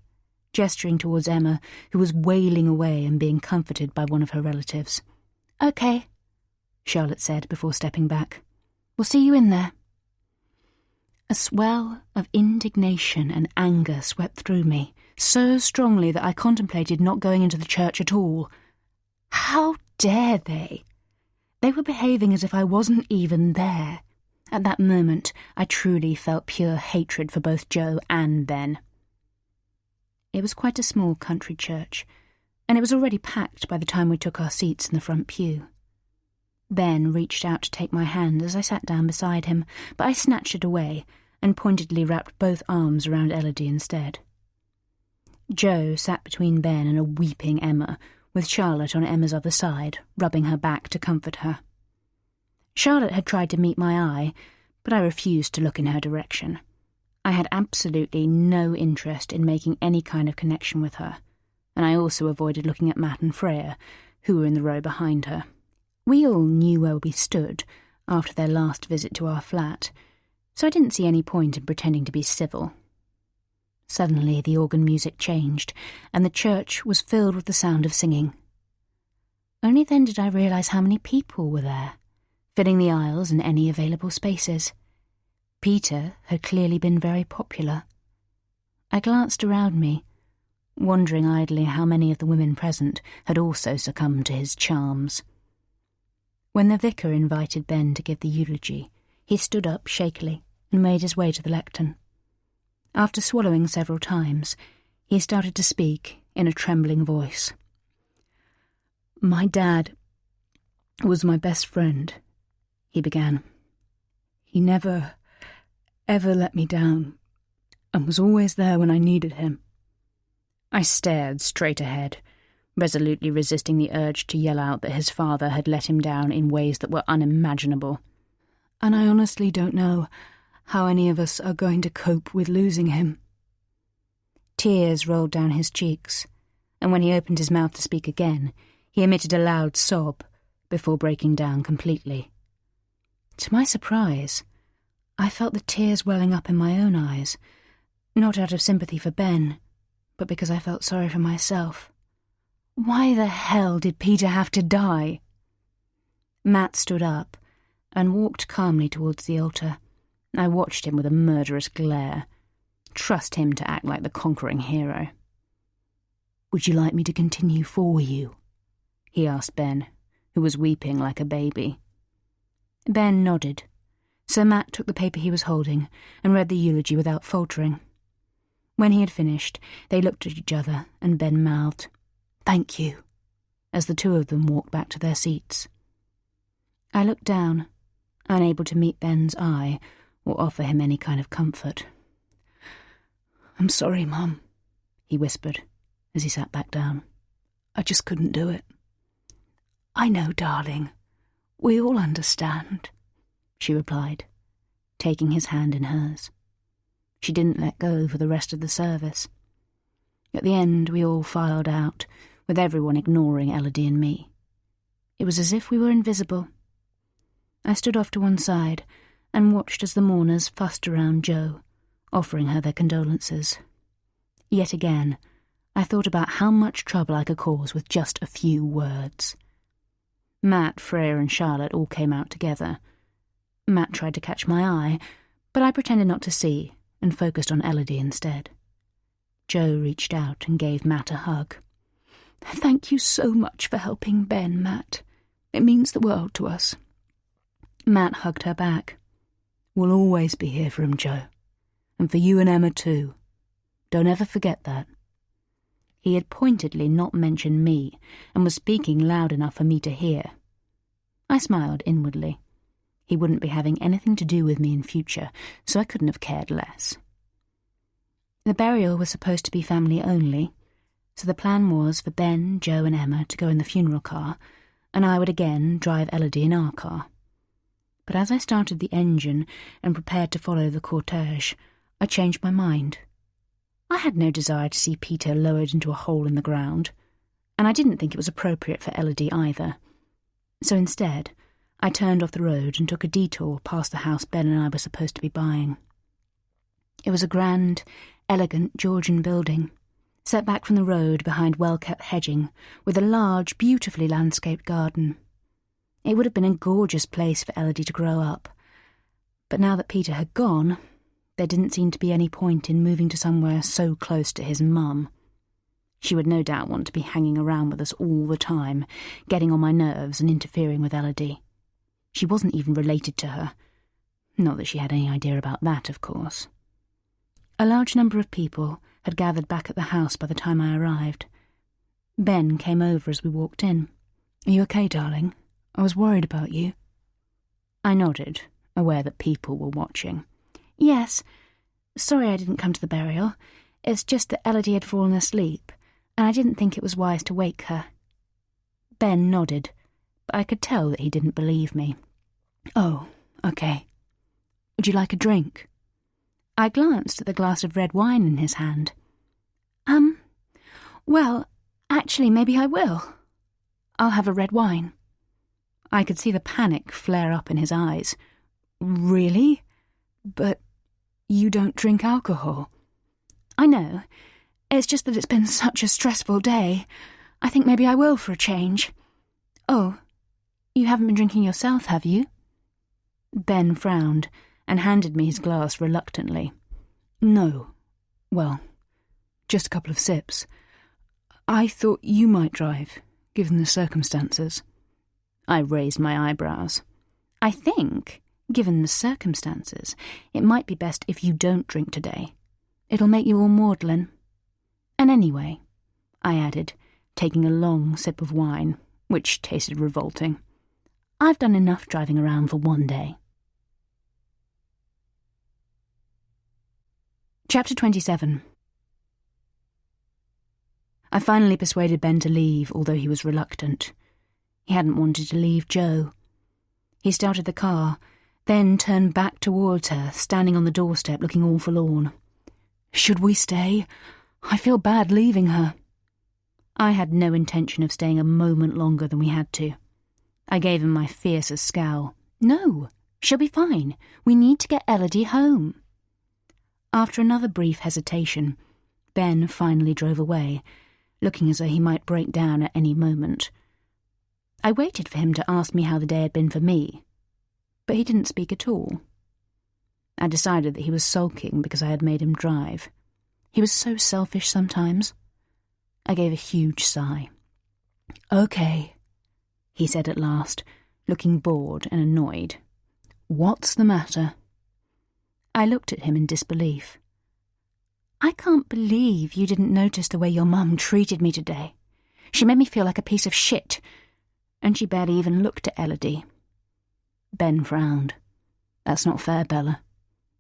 gesturing towards Emma, who was wailing away and being comforted by one of her relatives. "Okay," Charlotte said before stepping back. "We'll see you in there." A swell of indignation and anger swept through me, so strongly that I contemplated not going into the church at all. How dare they? They were behaving as if I wasn't even there. At that moment, I truly felt pure hatred for both Jo and Ben. It was quite a small country church, and it was already packed by the time we took our seats in the front pew. Ben reached out to take my hand as I sat down beside him, but I snatched it away and pointedly wrapped both arms around Elodie instead. Jo sat between Ben and a weeping Emma, with Charlotte on Emma's other side, rubbing her back to comfort her. Charlotte had tried to meet my eye, but I refused to look in her direction. I had absolutely no interest in making any kind of connection with her, and I also avoided looking at Matt and Freya, who were in the row behind her. We all knew where we stood after their last visit to our flat, so I didn't see any point in pretending to be civil. Suddenly the organ music changed, and the church was filled with the sound of singing. Only then did I realise how many people were there, filling the aisles and any available spaces. Peter had clearly been very popular. I glanced around me, wondering idly how many of the women present had also succumbed to his charms. When the vicar invited Ben to give the eulogy, he stood up shakily and made his way to the lectern. After swallowing several times, he started to speak in a trembling voice. "My dad was my best friend," he began. "He never, ever let me down, and was always there when I needed him." I stared straight ahead, resolutely resisting the urge to yell out that his father had let him down in ways that were unimaginable. "And I honestly don't know how any of us are going to cope with losing him." Tears rolled down his cheeks, and when he opened his mouth to speak again, he emitted a loud sob before breaking down completely. To my surprise, I felt the tears welling up in my own eyes, not out of sympathy for Ben, but because I felt sorry for myself. Why the hell did Peter have to die? Matt stood up and walked calmly towards the altar. I watched him with a murderous glare. Trust him to act like the conquering hero. "Would you like me to continue for you?" he asked Ben, who was weeping like a baby. Ben nodded, so Matt took the paper he was holding and read the eulogy without faltering. When he had finished, they looked at each other and Ben mouthed, "Thank you," as the two of them walked back to their seats. I looked down, unable to meet Ben's eye or offer him any kind of comfort. "I'm sorry, Mum," he whispered as he sat back down. I just couldn't do it. I know, darling. We all understand, she replied, taking his hand in hers. She didn't let go for the rest of the service. At the end, we all filed out, with everyone ignoring Elodie and me. It was as if we were invisible. I stood off to one side and watched as the mourners fussed around Jo, offering her their condolences. Yet again, I thought about how much trouble I could cause with just a few words. Matt, Freya and Charlotte all came out together. Matt tried to catch my eye, but I pretended not to see and focused on Elodie instead. Jo reached out and gave Matt a hug. Thank you so much for helping Ben, Matt. It means the world to us. Matt hugged her back. We'll always be here for him, Jo. And for you and Emma too. Don't ever forget that. He had pointedly not mentioned me and was speaking loud enough for me to hear. I smiled inwardly. He wouldn't be having anything to do with me in future, so I couldn't have cared less. The burial was supposed to be family only, so the plan was for Ben, Jo and Emma to go in the funeral car, and I would again drive Elodie in our car. But as I started the engine and prepared to follow the cortege, I changed my mind. I had no desire to see Peter lowered into a hole in the ground, and I didn't think it was appropriate for Elodie either. So instead, I turned off the road and took a detour past the house Ben and I were supposed to be buying. It was a grand, elegant Georgian building, set back from the road behind well-kept hedging, with a large, beautifully landscaped garden. It would have been a gorgeous place for Elodie to grow up, but now that Peter had gone, there didn't seem to be any point in moving to somewhere so close to his mum. She would no doubt want to be hanging around with us all the time, getting on my nerves and interfering with Elodie. She wasn't even related to her. Not that she had any idea about that, of course. A large number of people had gathered back at the house by the time I arrived. Ben came over as we walked in. Are you okay, darling? I was worried about you. I nodded, aware that people were watching. Yes. Sorry I didn't come to the burial. It's just that Elodie had fallen asleep, and I didn't think it was wise to wake her. Ben nodded, but I could tell that he didn't believe me. Oh, okay. Would you like a drink? I glanced at the glass of red wine in his hand. Well, actually, maybe I will. I'll have a red wine. I could see the panic flare up in his eyes. Really? But you don't drink alcohol. I know. It's just that it's been such a stressful day. I think maybe I will for a change. Oh, you haven't been drinking yourself, have you? Ben frowned and handed me his glass reluctantly. No. Well, just a couple of sips. I thought you might drive, given the circumstances. I raised my eyebrows. I think, given the circumstances, it might be best if you don't drink today. It'll make you all maudlin. And anyway, I added, taking a long sip of wine, which tasted revolting, I've done enough driving around for one day. Chapter 27. I finally persuaded Ben to leave, although he was reluctant. He hadn't wanted to leave Jo. He started the car, then turned back towards her, standing on the doorstep looking all forlorn. Should we stay? I feel bad leaving her. I had no intention of staying a moment longer than we had to. I gave him my fiercest scowl. No, she'll be fine. We need to get Elodie home. After another brief hesitation, Ben finally drove away, looking as though he might break down at any moment. I waited for him to ask me how the day had been for me, but he didn't speak at all. I decided that he was sulking because I had made him drive. He was so selfish sometimes. I gave a huge sigh. Okay, he said at last, looking bored and annoyed. What's the matter? I looked at him in disbelief. I can't believe you didn't notice the way your mum treated me today. She made me feel like a piece of shit, and she barely even looked at Elodie. Ben frowned. That's not fair, Bella.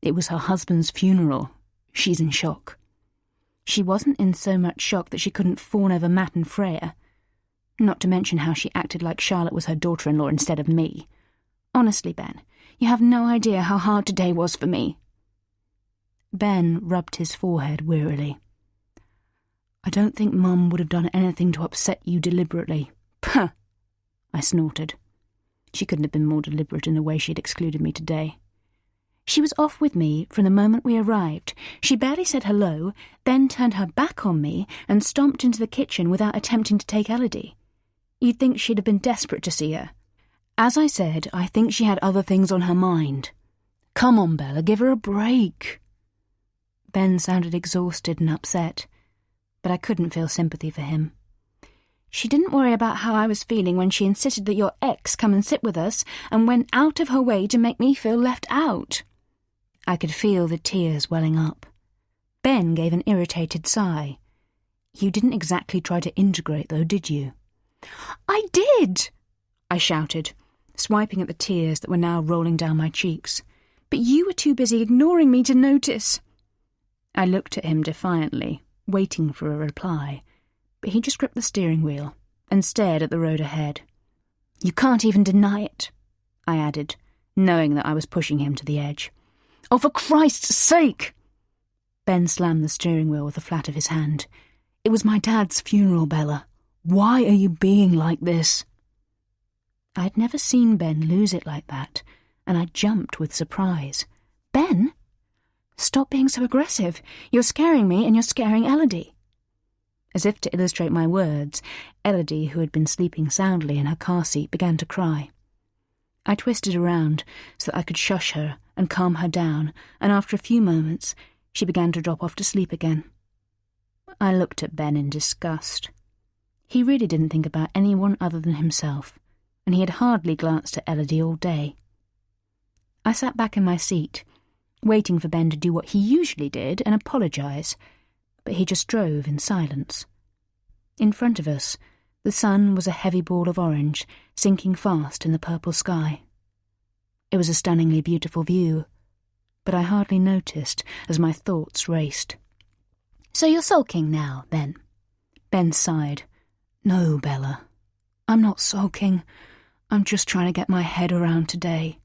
It was her husband's funeral. She's in shock. She wasn't in so much shock that she couldn't fawn over Matt and Freya. Not to mention how she acted like Charlotte was her daughter-in-law instead of me. Honestly, Ben, you have no idea how hard today was for me. Ben rubbed his forehead wearily. I don't think Mum would have done anything to upset you deliberately. Puh! I snorted. She couldn't have been more deliberate in the way she had excluded me today. She was off with me from the moment we arrived. She barely said hello, then turned her back on me and stomped into the kitchen without attempting to take Elodie. You'd think she'd have been desperate to see her. As I said, I think she had other things on her mind. Come on, Bella, give her a break. Ben sounded exhausted and upset, but I couldn't feel sympathy for him. She didn't worry about how I was feeling when she insisted that your ex come and sit with us and went out of her way to make me feel left out. I could feel the tears welling up. Ben gave an irritated sigh. You didn't exactly try to integrate, though, did you? I did! I shouted, swiping at the tears that were now rolling down my cheeks. But you were too busy ignoring me to notice. I looked at him defiantly, waiting for a reply, but he just gripped the steering wheel and stared at the road ahead. You can't even deny it, I added, knowing that I was pushing him to the edge. Oh, for Christ's sake! Ben slammed the steering wheel with the flat of his hand. It was my dad's funeral, Bella. Why are you being like this? I'd never seen Ben lose it like that, and I jumped with surprise. Ben? Stop being so aggressive. You're scaring me and you're scaring Elodie. As if to illustrate my words, Elodie, who had been sleeping soundly in her car seat, began to cry. I twisted around so that I could shush her and calm her down, and after a few moments, she began to drop off to sleep again. I looked at Ben in disgust. He really didn't think about anyone other than himself, and he had hardly glanced at Elodie all day. I sat back in my seat, waiting for Ben to do what he usually did and apologise, but he just drove in silence. In front of us, the sun was a heavy ball of orange, sinking fast in the purple sky. It was a stunningly beautiful view, but I hardly noticed as my thoughts raced. So you're sulking now, then? Ben sighed. No, Bella. I'm not sulking. I'm just trying to get my head around today.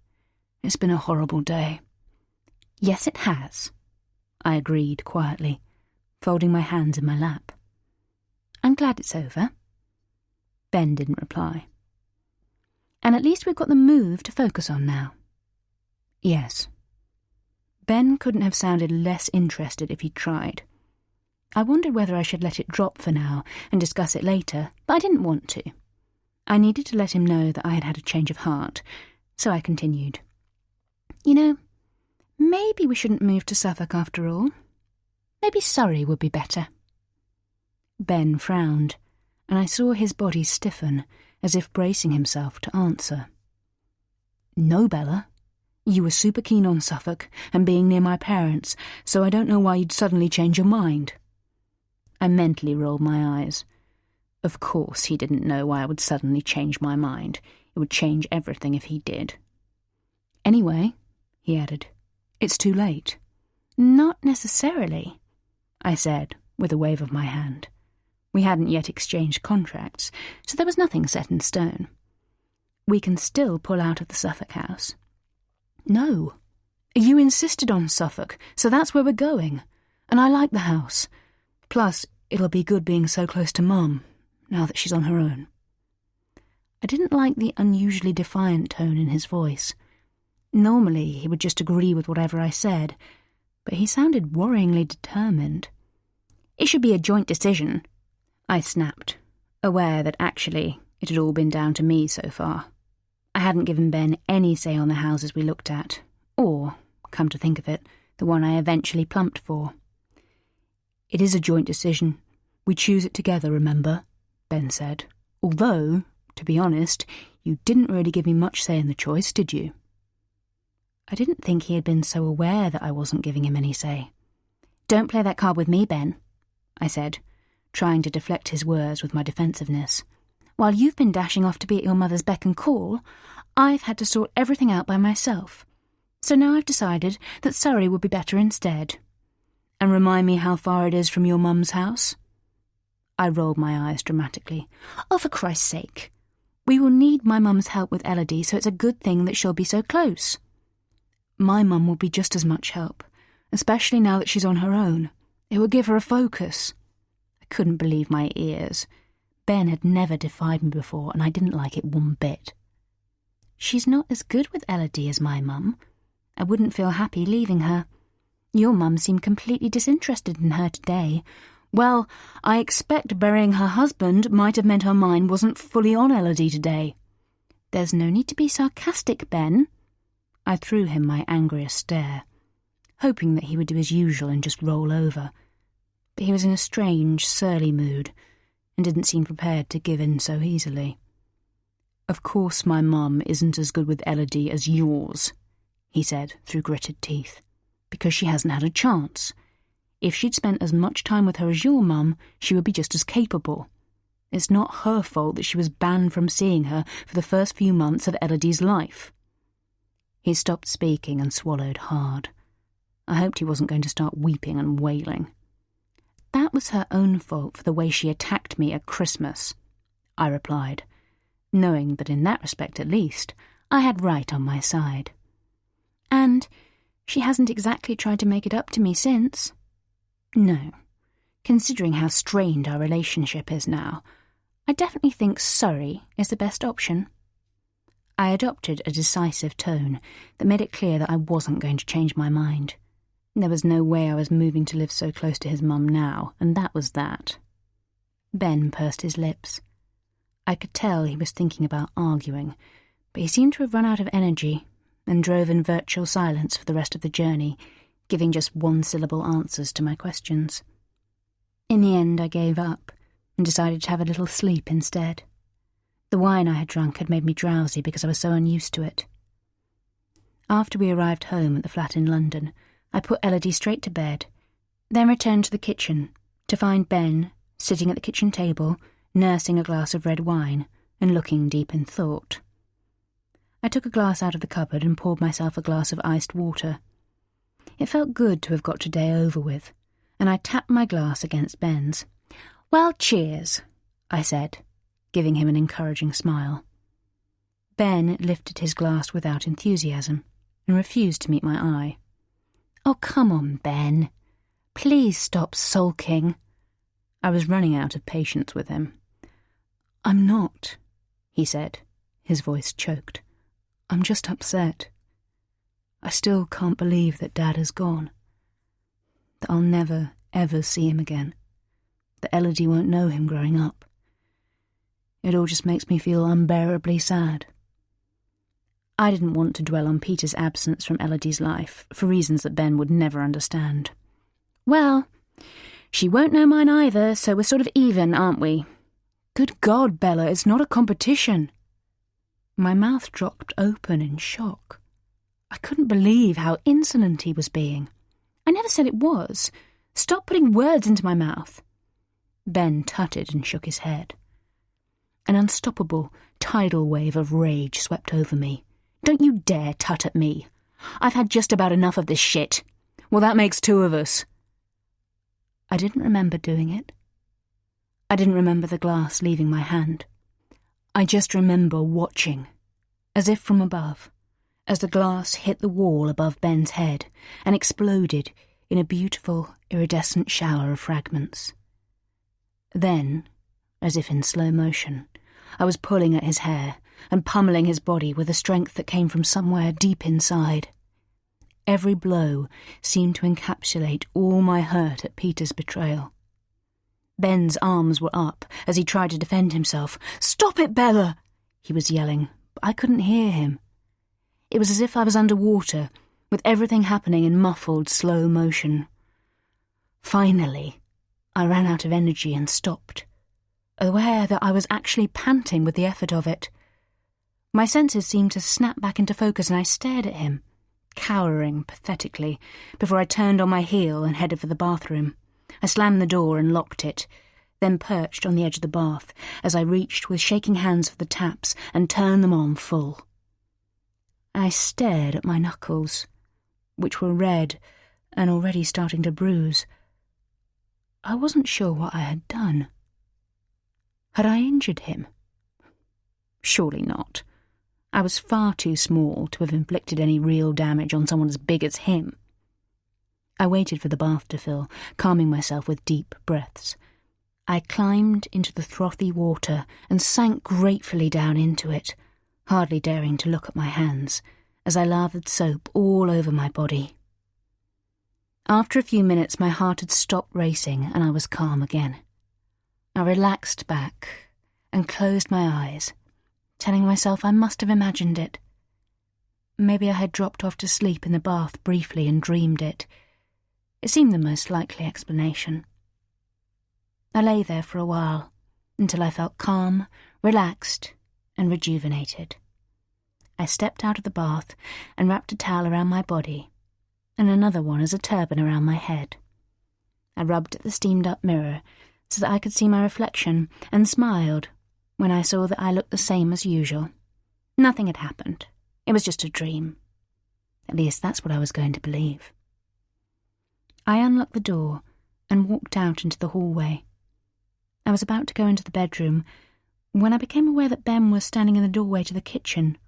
It's been a horrible day. Yes, it has, I agreed quietly, folding my hands in my lap. I'm glad it's over. Ben didn't reply. And at least we've got the move to focus on now. Yes. Ben couldn't have sounded less interested if he'd tried. I wondered whether I should let it drop for now and discuss it later, but I didn't want to. I needed to let him know that I had had a change of heart, so I continued. You know, maybe we shouldn't move to Suffolk after all. Maybe Surrey would be better. Ben frowned, and I saw his body stiffen, as if bracing himself to answer. No, Bella. You were super keen on Suffolk and being near my parents, so I don't know why you'd suddenly change your mind. I mentally rolled my eyes. Of course he didn't know why I would suddenly change my mind. It would change everything if he did. Anyway, he added, it's too late. Not necessarily, I said, with a wave of my hand. We hadn't yet exchanged contracts, so there was nothing set in stone. We can still pull out of the Suffolk house. No. You insisted on Suffolk, so that's where we're going. And I like the house. Plus, it'll be good being so close to Mum, now that she's on her own. I didn't like the unusually defiant tone in his voice. Normally, he would just agree with whatever I said, but he sounded worryingly determined. It should be a joint decision, I snapped, aware that actually it had all been down to me so far. I hadn't given Ben any say on the houses we looked at, or, come to think of it, the one I eventually plumped for. It is a joint decision. We choose it together, remember? Ben said. Although, to be honest, you didn't really give me much say in the choice, did you? I didn't think he had been so aware that I wasn't giving him any say. Don't play that card with me, Ben, I said, trying to deflect his words with my defensiveness. While you've been dashing off to be at your mother's beck and call, I've had to sort everything out by myself. So now I've decided that Surrey would be better instead. And remind me how far it is from your mum's house? I rolled my eyes dramatically. Oh, for Christ's sake. We will need my mum's help with Elodie, so it's a good thing that she'll be so close. My mum will be just as much help, especially now that she's on her own. It will give her a focus. I couldn't believe my ears. Ben had never defied me before, and I didn't like it one bit. She's not as good with Elodie as my mum. I wouldn't feel happy leaving her. Your mum seemed completely disinterested in her today. Well, I expect burying her husband might have meant her mind wasn't fully on Elodie today. There's no need to be sarcastic, Ben. I threw him my angriest stare, hoping that he would do as usual and just roll over. But he was in a strange, surly mood, and didn't seem prepared to give in so easily. Of course my mum isn't as good with Elodie as yours, he said through gritted teeth, because she hasn't had a chance. If she'd spent as much time with her as your mum, she would be just as capable. It's not her fault that she was banned from seeing her for the first few months of Elodie's life. He stopped speaking and swallowed hard. I hoped he wasn't going to start weeping and wailing. That was her own fault for the way she attacked me at Christmas, I replied, knowing that in that respect at least, I had right on my side. And she hasn't exactly tried to make it up to me since. No, considering how strained our relationship is now, I definitely think sorry is the best option. I adopted a decisive tone that made it clear that I wasn't going to change my mind. There was no way I was moving to live so close to his mum now, and that was that. Ben pursed his lips. I could tell he was thinking about arguing, but he seemed to have run out of energy and drove in virtual silence for the rest of the journey, giving just one-syllable answers to my questions. In the end, I gave up and decided to have a little sleep instead. The wine I had drunk had made me drowsy because I was so unused to it. After we arrived home at the flat in London, I put Elodie straight to bed, then returned to the kitchen to find Ben sitting at the kitchen table, nursing a glass of red wine and looking deep in thought. I took a glass out of the cupboard and poured myself a glass of iced water. It felt good to have got today over with, and I tapped my glass against Ben's. "Well, cheers," I said, giving him an encouraging smile. Ben lifted his glass without enthusiasm and refused to meet my eye. "Oh, come on, Ben. Please stop sulking." I was running out of patience with him. "I'm not," he said, his voice choked. "I'm just upset. I still can't believe that Dad has gone. That I'll never, ever see him again. That Elodie won't know him growing up. It all just makes me feel unbearably sad." I didn't want to dwell on Peter's absence from Elodie's life, for reasons that Ben would never understand. "Well, she won't know mine either, so we're sort of even, aren't we?" "Good God, Bella, it's not a competition." My mouth dropped open in shock. I couldn't believe how insolent he was being. I never said it was. Stop putting words into my mouth. Ben tutted and shook his head. An unstoppable, tidal wave of rage swept over me. "Don't you dare tut at me. I've had just about enough of this shit." "Well, that makes two of us." I didn't remember doing it. I didn't remember the glass leaving my hand. I just remember watching, as if from above, as the glass hit the wall above Ben's head and exploded in a beautiful, iridescent shower of fragments. Then, as if in slow motion, I was pulling at his hair and pummeling his body with a strength that came from somewhere deep inside. Every blow seemed to encapsulate all my hurt at Peter's betrayal. Ben's arms were up as he tried to defend himself. "Stop it, Bella!" he was yelling, but I couldn't hear him. It was as if I was underwater, with everything happening in muffled, slow motion. Finally, I ran out of energy and stopped, aware that I was actually panting with the effort of it. My senses seemed to snap back into focus, and I stared at him, cowering pathetically, before I turned on my heel and headed for the bathroom. I slammed the door and locked it, then perched on the edge of the bath as I reached with shaking hands for the taps and turned them on full. I stared at my knuckles, which were red and already starting to bruise. I wasn't sure what I had done, Had I injured him? Surely not. I was far too small to have inflicted any real damage on someone as big as him. I waited for the bath to fill, calming myself with deep breaths. I climbed into the frothy water and sank gratefully down into it, hardly daring to look at my hands, as I lathered soap all over my body. After a few minutes, my heart had stopped racing and I was calm again. I relaxed back and closed my eyes, telling myself I must have imagined it. Maybe I had dropped off to sleep in the bath briefly and dreamed it. It seemed the most likely explanation. I lay there for a while, until I felt calm, relaxed, and rejuvenated. I stepped out of the bath and wrapped a towel around my body, and another one as a turban around my head. I rubbed at the steamed-up mirror so that I could see my reflection, and smiled when I saw that I looked the same as usual. Nothing had happened. It was just a dream. At least that's what I was going to believe. I unlocked the door and walked out into the hallway. I was about to go into the bedroom when I became aware that Ben was standing in the doorway to the kitchen,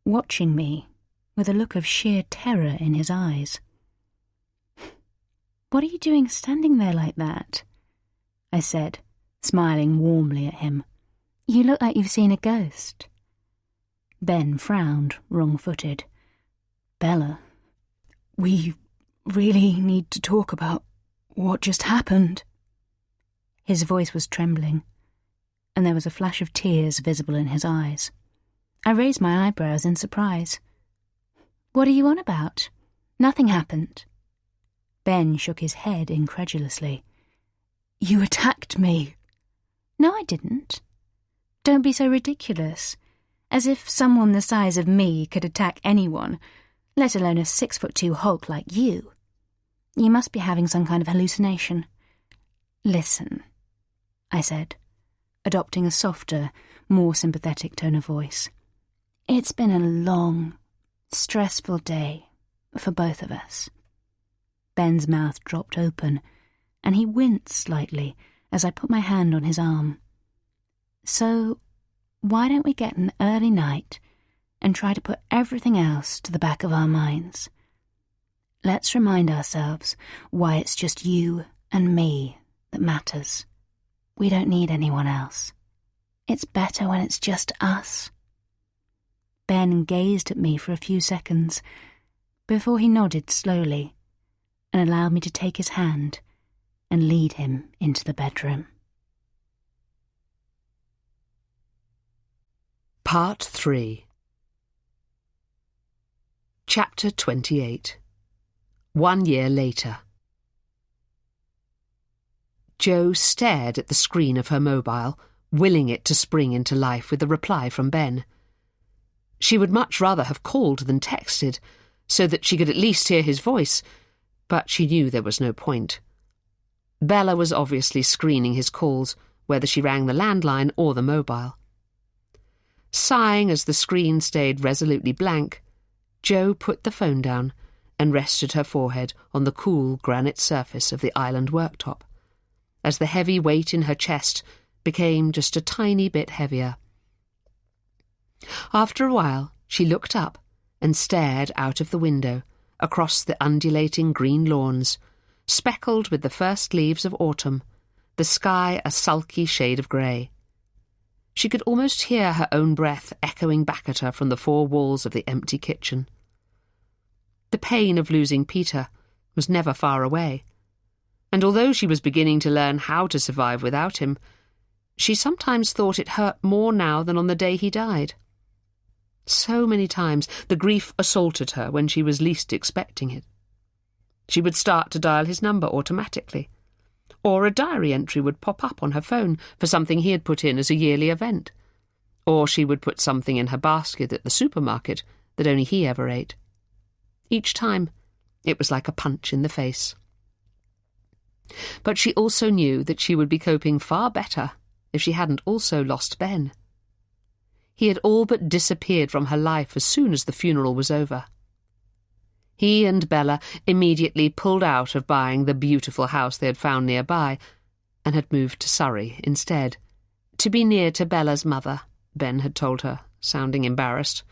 watching me with a look of sheer terror in his eyes. "What are you doing standing there like that?" I said, smiling warmly at him. "You look like you've seen a ghost." Ben frowned, wrong-footed. "Bella, we really need to talk about what just happened." His voice was trembling, and there was a flash of tears visible in his eyes. I raised my eyebrows in surprise. "What are you on about? Nothing happened." Ben shook his head incredulously. "You attacked me." "No, I didn't. Don't be so ridiculous. As if someone the size of me could attack anyone, let alone a 6'2" Hulk like you. You must be having some kind of hallucination." "Listen," I said, adopting a softer, more sympathetic tone of voice. "It's been a long, stressful day for both of us." Ben's mouth dropped open, and he winced slightly as I put my hand on his arm. "So, why don't we get an early night and try to put everything else to the back of our minds? Let's remind ourselves why it's just you and me that matters. We don't need anyone else. It's better when it's just us." Ben gazed at me for a few seconds before he nodded slowly and allowed me to take his hand and lead him into the bedroom. Part 3. Chapter 28. 1 year later. Jo stared at the screen of her mobile, willing it to spring into life with a reply from Ben. She would much rather have called than texted, so that she could at least hear his voice, but she knew there was no point. Bella was obviously screening his calls, whether she rang the landline or the mobile. Sighing as the screen stayed resolutely blank, Jo put the phone down and rested her forehead on the cool granite surface of the island worktop, as the heavy weight in her chest became just a tiny bit heavier. After a while, she looked up and stared out of the window, across the undulating green lawns, speckled with the first leaves of autumn, the sky a sulky shade of grey. She could almost hear her own breath echoing back at her from the four walls of the empty kitchen. The pain of losing Peter was never far away, and although she was beginning to learn how to survive without him, she sometimes thought it hurt more now than on the day he died. So many times the grief assaulted her when she was least expecting it. She would start to dial his number automatically, or a diary entry would pop up on her phone for something he had put in as a yearly event, or she would put something in her basket at the supermarket that only he ever ate. Each time, it was like a punch in the face. But she also knew that she would be coping far better if she hadn't also lost Ben. He had all but disappeared from her life as soon as the funeral was over. He and Bella immediately pulled out of buying the beautiful house they had found nearby and had moved to Surrey instead, To be near to Bella's mother, Ben had told her, sounding embarrassed.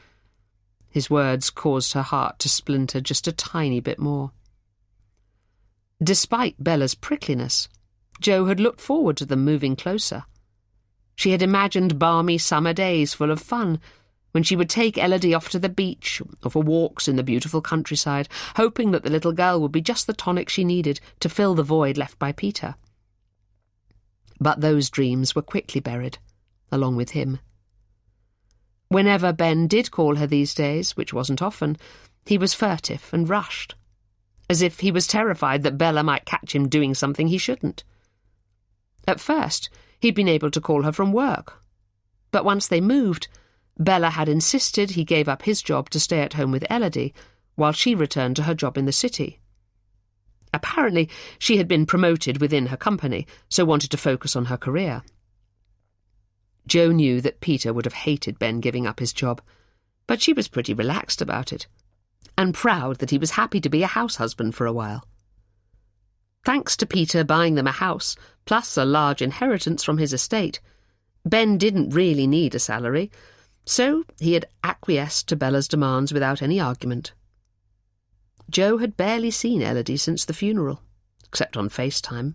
His words caused her heart to splinter just a tiny bit more. Despite Bella's prickliness, Jo had looked forward to them moving closer. She had imagined balmy summer days full of fun, when she would take Elodie off to the beach or for walks in the beautiful countryside, hoping that the little girl would be just the tonic she needed to fill the void left by Peter. But those dreams were quickly buried, along with him. Whenever Ben did call her these days, which wasn't often, he was furtive and rushed, as if he was terrified that Bella might catch him doing something he shouldn't. At first, he'd been able to call her from work, but once they moved, Bella had insisted he gave up his job to stay at home with Elodie, while she returned to her job in the city. Apparently, she had been promoted within her company, so wanted to focus on her career. Jo knew that Peter would have hated Ben giving up his job, but she was pretty relaxed about it, and proud that he was happy to be a house husband for a while. Thanks to Peter buying them a house, plus a large inheritance from his estate, Ben didn't really need a salary, so he had acquiesced to Bella's demands without any argument. Jo had barely seen Elodie since the funeral, except on FaceTime.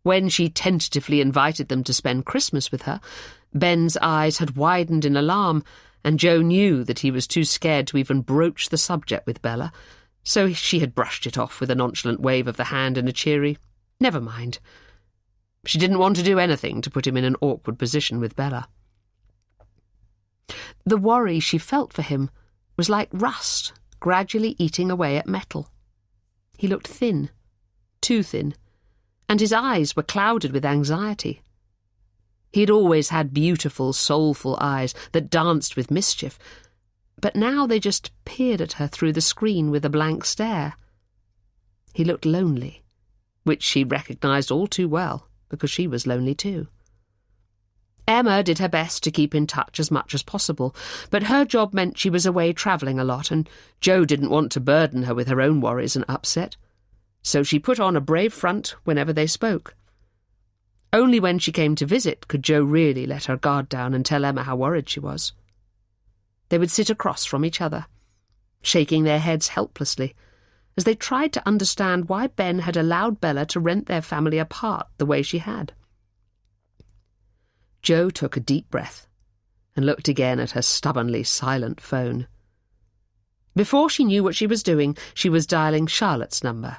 When she tentatively invited them to spend Christmas with her, Ben's eyes had widened in alarm, and Jo knew that he was too scared to even broach the subject with Bella, so she had brushed it off with a nonchalant wave of the hand and a cheery, "Never mind." She didn't want to do anything to put him in an awkward position with Bella. The worry she felt for him was like rust gradually eating away at metal. He looked thin, too thin, and his eyes were clouded with anxiety. He'd always had beautiful, soulful eyes that danced with mischief, but now they just peered at her through the screen with a blank stare. He looked lonely, which she recognised all too well, because she was lonely too. Emma did her best to keep in touch as much as possible, but her job meant she was away travelling a lot, and Jo didn't want to burden her with her own worries and upset, so she put on a brave front whenever they spoke. Only when she came to visit could Jo really let her guard down and tell Emma how worried she was. They would sit across from each other, shaking their heads helplessly, as they tried to understand why Ben had allowed Bella to rent their family apart the way she had. Jo took a deep breath and looked again at her stubbornly silent phone. Before she knew what she was doing, she was dialing Charlotte's number.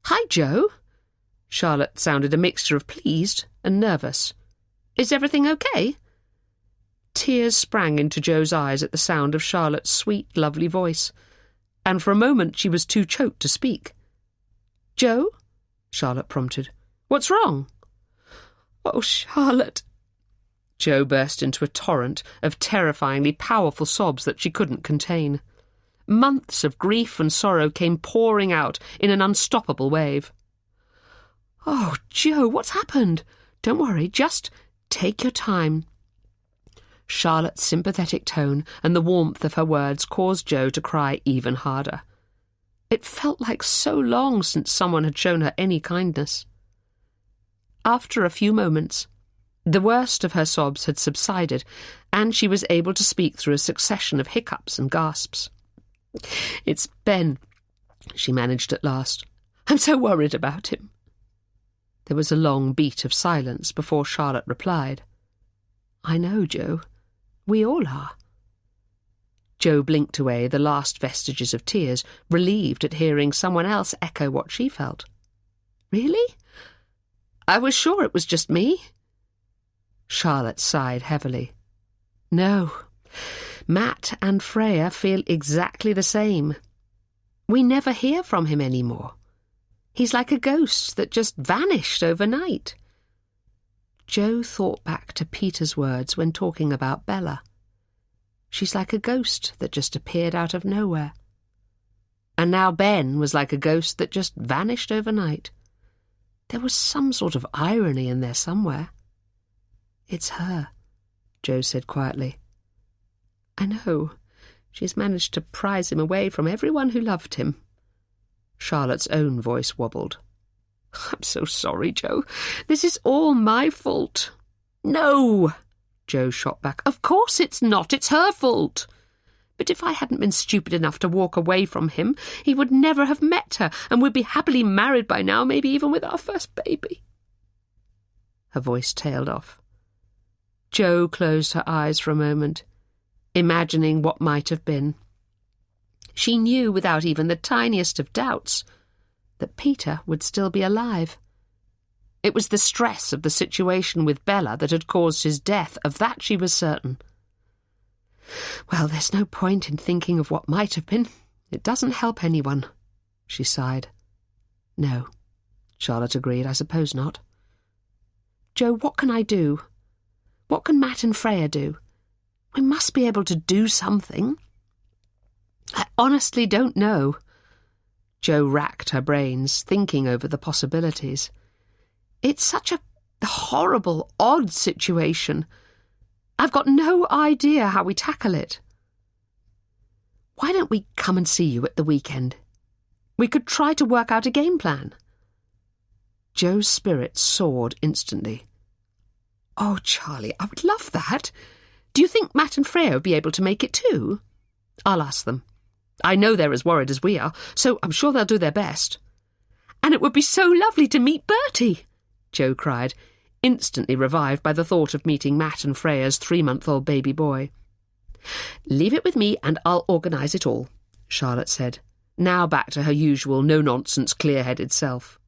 "Hi, Jo." Charlotte sounded a mixture of pleased and nervous. "Is everything okay?" Tears sprang into Jo's eyes at the sound of Charlotte's sweet, lovely voice, and for a moment she was too choked to speak. "Jo?" Charlotte prompted. "What's wrong?" "Oh, Charlotte." Jo burst into a torrent of terrifyingly powerful sobs that she couldn't contain. Months of grief and sorrow came pouring out in an unstoppable wave. "Oh, Jo, what's happened? Don't worry, just take your time." Charlotte's sympathetic tone and the warmth of her words caused Jo to cry even harder. It felt like so long since someone had shown her any kindness. After a few moments, the worst of her sobs had subsided, and she was able to speak through a succession of hiccups and gasps. "It's Ben," she managed at last. "I'm so worried about him." There was a long beat of silence before Charlotte replied. "I know, Jo. We all are." Jo blinked away the last vestiges of tears, relieved at hearing someone else echo what she felt. "Really? I was sure it was just me." Charlotte sighed heavily. "No, Matt and Freya feel exactly the same. We never hear from him anymore. He's like a ghost that just vanished overnight." Jo thought back to Peter's words when talking about Bella. She's like a ghost that just appeared out of nowhere. And now Ben was like a ghost that just vanished overnight. There was some sort of irony in there somewhere. "It's her," Jo said quietly. "I know. She's managed to prise him away from everyone who loved him." Charlotte's own voice wobbled. "I'm so sorry, Jo. This is all my fault." No, Joe shot back. Of course it's not. It's her fault. But if I hadn't been stupid enough to walk away from him, he would never have met her, and we'd be happily married by now, maybe even with our first baby. Her voice tailed off. Jo closed her eyes for a moment, imagining what might have been. She knew, without even the tiniest of doubts, that Peter would still be alive. It was the stress of the situation with Bella that had caused his death, of that she was certain. Well, there's no point in thinking of what might have been. It doesn't help anyone, she sighed. No, Charlotte agreed, I suppose not. Jo, what can I do? What can Matt and Freya do? We must be able to do something. I honestly don't know. Jo racked her brains, thinking over the possibilities. It's such a horrible, odd situation. I've got no idea how we tackle it. Why don't we come and see you at the weekend? We could try to work out a game plan. Jo's spirits soared instantly. Oh, Charlie, I would love that. Do you think Matt and Freya would be able to make it too? I'll ask them. I know they're as worried as we are, so I'm sure they'll do their best. And it would be so lovely to meet Bertie, Jo cried, instantly revived by the thought of meeting Matt and Freya's 3-month-old baby boy. Leave it with me and I'll organise it all, Charlotte said, now back to her usual no-nonsense, clear-headed self.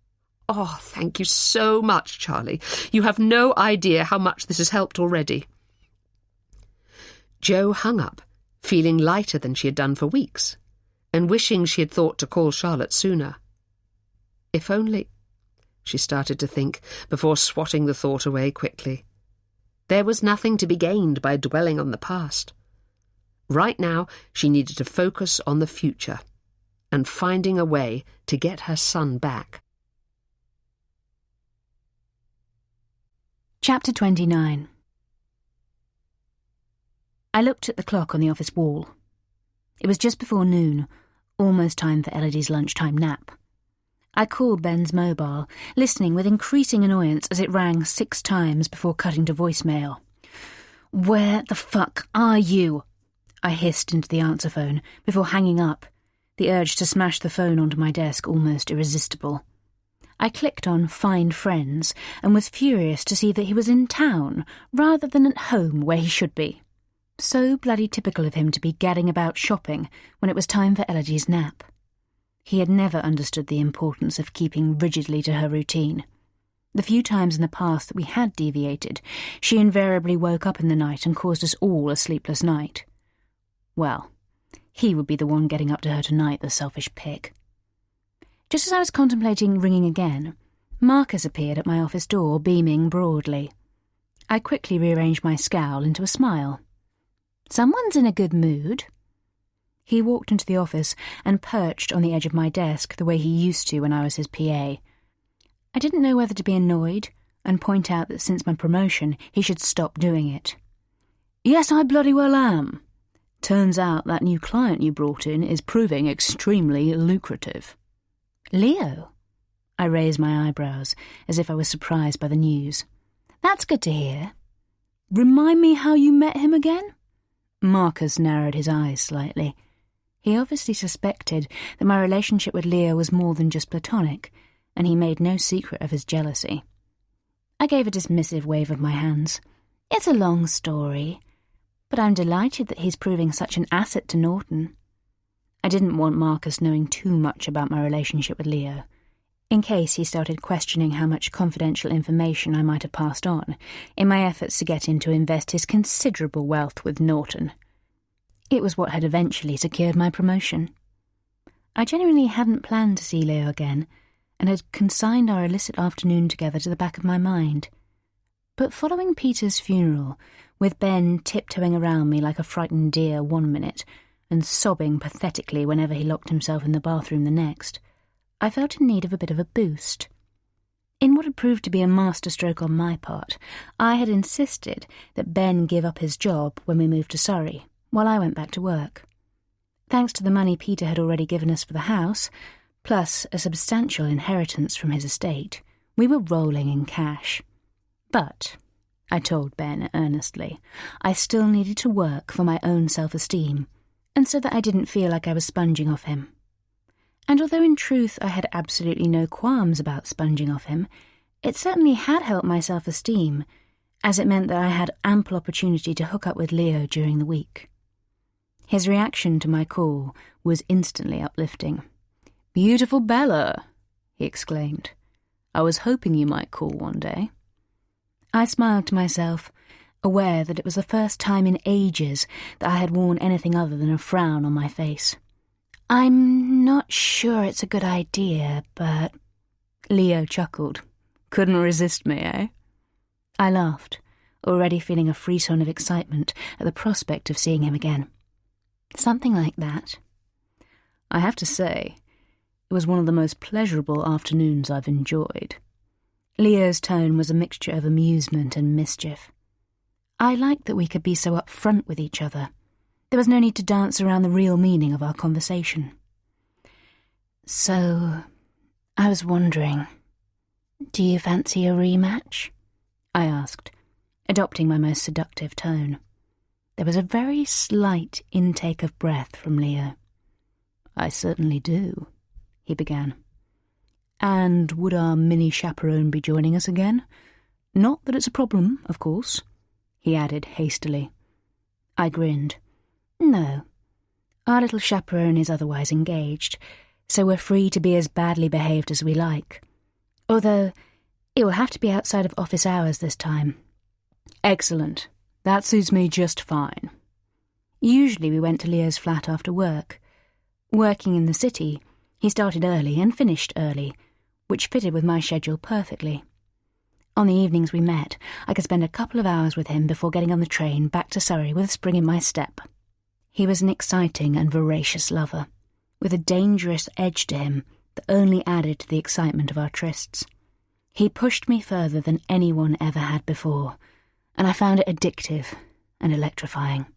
Oh, thank you so much, Charlie. You have no idea how much this has helped already. Jo hung up, feeling lighter than she had done for weeks, and wishing she had thought to call Charlotte sooner. If only... she started to think, before swatting the thought away quickly. There was nothing to be gained by dwelling on the past. Right now, she needed to focus on the future, and finding a way to get her son back. Chapter 29. I looked at the clock on the office wall. It was just before noon, almost time for Elodie's lunchtime nap. I called Ben's mobile, listening with increasing annoyance as it rang 6 times before cutting to voicemail. "Where the fuck are you?" I hissed into the answer phone before hanging up, the urge to smash the phone onto my desk almost irresistible. I clicked on Find Friends and was furious to see that he was in town rather than at home where he should be. So bloody typical of him to be gadding about shopping when it was time for Elodie's nap. He had never understood the importance of keeping rigidly to her routine. The few times in the past that we had deviated, she invariably woke up in the night and caused us all a sleepless night. Well, he would be the one getting up to her tonight, the selfish pig. Just as I was contemplating ringing again, Marcus appeared at my office door, beaming broadly. I quickly rearranged my scowl into a smile. Someone's in a good mood. He walked into the office and perched on the edge of my desk the way he used to when I was his PA. I didn't know whether to be annoyed and point out that since my promotion he should stop doing it. "Yes, I bloody well am. Turns out that new client you brought in is proving extremely lucrative." "Leo?" I raised my eyebrows, as if I was surprised by the news. "That's good to hear. Remind me how you met him again?" Marcus narrowed his eyes slightly. He obviously suspected that my relationship with Leo was more than just platonic, and he made no secret of his jealousy. I gave a dismissive wave of my hands. "It's a long story, but I'm delighted that he's proving such an asset to Norton." I didn't want Marcus knowing too much about my relationship with Leo, in case he started questioning how much confidential information I might have passed on in my efforts to get him to invest his considerable wealth with Norton. It was what had eventually secured my promotion. I genuinely hadn't planned to see Leo again, and had consigned our illicit afternoon together to the back of my mind. But following Peter's funeral, with Ben tiptoeing around me like a frightened deer one minute, and sobbing pathetically whenever he locked himself in the bathroom the next, I felt in need of a bit of a boost. In what had proved to be a masterstroke on my part, I had insisted that Ben give up his job when we moved to Surrey, while I went back to work. Thanks to the money Peter had already given us for the house, plus a substantial inheritance from his estate, we were rolling in cash. But I told Ben earnestly. I still needed to work for my own self-esteem, and so that I didn't feel like I was sponging off him. And although in truth I had absolutely no qualms about sponging off him, it certainly had helped my self-esteem, as it meant that I had ample opportunity to hook up with Leo during the week. His reaction to my call was instantly uplifting. "Beautiful Bella," he exclaimed. "I was hoping you might call one day." I smiled to myself, aware that it was the first time in ages that I had worn anything other than a frown on my face. "I'm not sure it's a good idea, but—" Leo chuckled. "Couldn't resist me, eh?" I laughed, already feeling a frisson of excitement at the prospect of seeing him again. "Something like that." I have to say, it was one of the most pleasurable afternoons I've enjoyed. Leo's tone was a mixture of amusement and mischief. I liked that we could be so upfront with each other. There was no need to dance around the real meaning of our conversation. "So, I was wondering, do you fancy a rematch?" I asked, adopting my most seductive tone. There was a very slight intake of breath from Leo. "I certainly do," he began. "And would our mini-chaperone be joining us again? Not that it's a problem, of course," he added hastily. I grinned. "No. Our little chaperone is otherwise engaged, so we're free to be as badly behaved as we like. Although, it will have to be outside of office hours this time." "Excellent. That suits me just fine." Usually we went to Leo's flat after work. Working in the city, he started early and finished early, which fitted with my schedule perfectly. On the evenings we met, I could spend a couple of hours with him before getting on the train back to Surrey with a spring in my step. He was an exciting and voracious lover, with a dangerous edge to him that only added to the excitement of our trysts. He pushed me further than anyone ever had before, and I found it addictive and electrifying.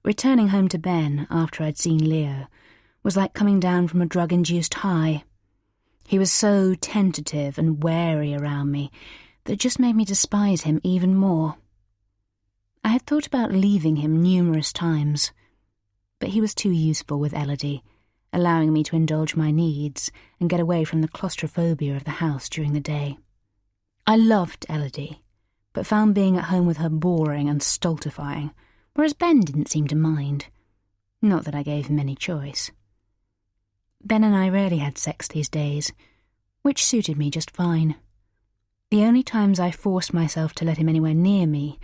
Returning home to Ben after I'd seen Leo was like coming down from a drug-induced high. He was so tentative and wary around me that it just made me despise him even more. I had thought about leaving him numerous times, but he was too useful with Elodie, allowing me to indulge my needs and get away from the claustrophobia of the house during the day. I loved Elodie, but found being at home with her boring and stultifying, whereas Ben didn't seem to mind. Not that I gave him any choice. Ben and I rarely had sex these days, which suited me just fine. The only times I forced myself to let him anywhere near me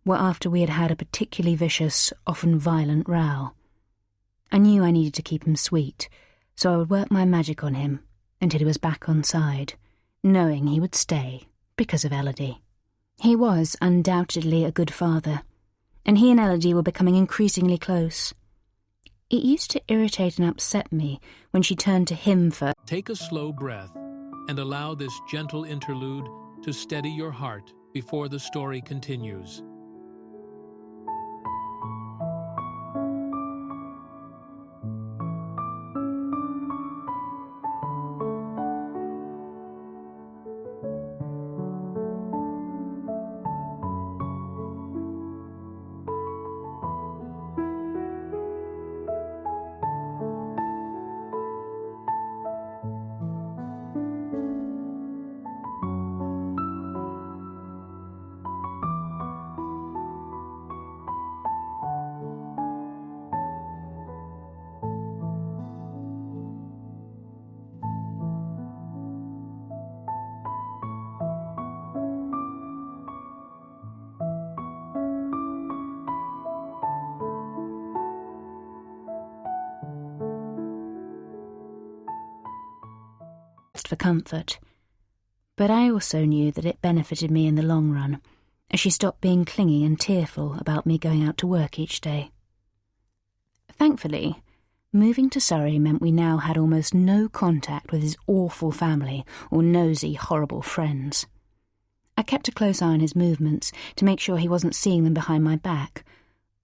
were after we had had a particularly vicious, often violent row. I knew I needed to keep him sweet, so I would work my magic on him until he was back on side, knowing he would stay because of Elodie. He was undoubtedly a good father, and he and Elodie were becoming increasingly close. It used to irritate and upset me when she turned to him for— Take a slow breath and allow this gentle interlude to steady your heart before the story continues. for comfort, but I also knew that it benefited me in the long run, as she stopped being clingy and tearful about me going out to work each day. Thankfully, moving to Surrey meant we now had almost no contact with his awful family or nosy, horrible friends. I kept a close eye on his movements to make sure he wasn't seeing them behind my back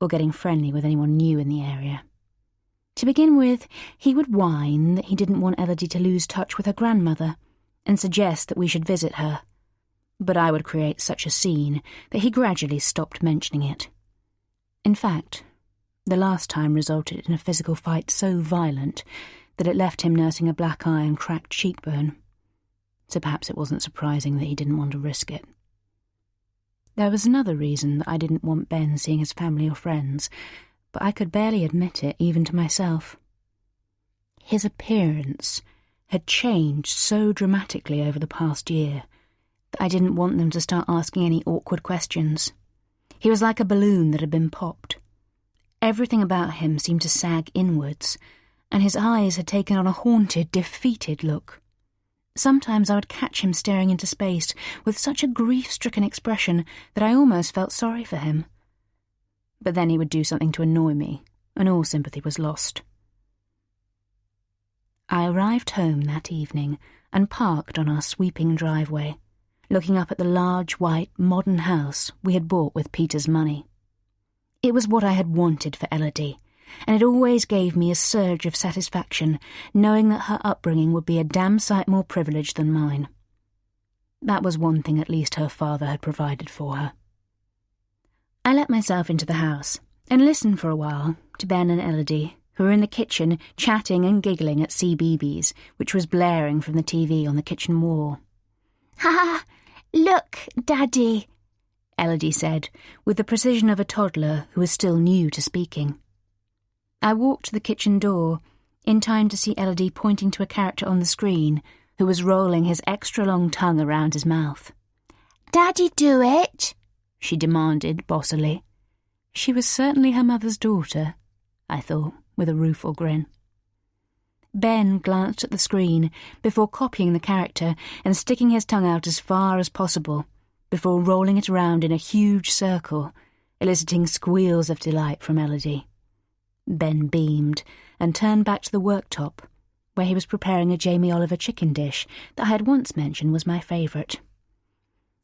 or getting friendly with anyone new in the area. To begin with, he would whine that he didn't want Elodie to lose touch with her grandmother and suggest that we should visit her. but I would create such a scene that he gradually stopped mentioning it. In fact, the last time resulted in a physical fight so violent that it left him nursing a black eye and cracked cheekbone. So perhaps it wasn't surprising that he didn't want to risk it. There was another reason that I didn't want Ben seeing his family or friends, but I could barely admit it even to myself. His appearance had changed so dramatically over the past year that I didn't want them to start asking any awkward questions. He was like a balloon that had been popped. Everything about him seemed to sag inwards, and his eyes had taken on a haunted, defeated look. Sometimes I would catch him staring into space with such a grief-stricken expression that I almost felt sorry for him. But then he would do something to annoy me, and all sympathy was lost. I arrived home that evening and parked on our sweeping driveway, looking up at the large, white, modern house we had bought with Peter's money. It was what I had wanted for Elodie, and it always gave me a surge of satisfaction knowing that her upbringing would be a damn sight more privileged than mine. That was one thing at least her father had provided for her. I let myself into the house and listened for a while to Ben and Elodie, who were in the kitchen chatting and giggling at CBeebies, which was blaring from the TV on the kitchen wall. "Ha! Look, Daddy," Elodie said, with the precision of a toddler who was still new to speaking. I walked to the kitchen door, in time to see Elodie pointing to a character on the screen who was rolling his extra-long tongue around his mouth. "Daddy, do it," she demanded bossily. She was certainly her mother's daughter, I thought, with a rueful grin. Ben glanced at the screen before copying the character and sticking his tongue out as far as possible, before rolling it around in a huge circle, eliciting squeals of delight from Elodie. Ben beamed and turned back to the worktop, where he was preparing a Jamie Oliver chicken dish that I had once mentioned was my favourite.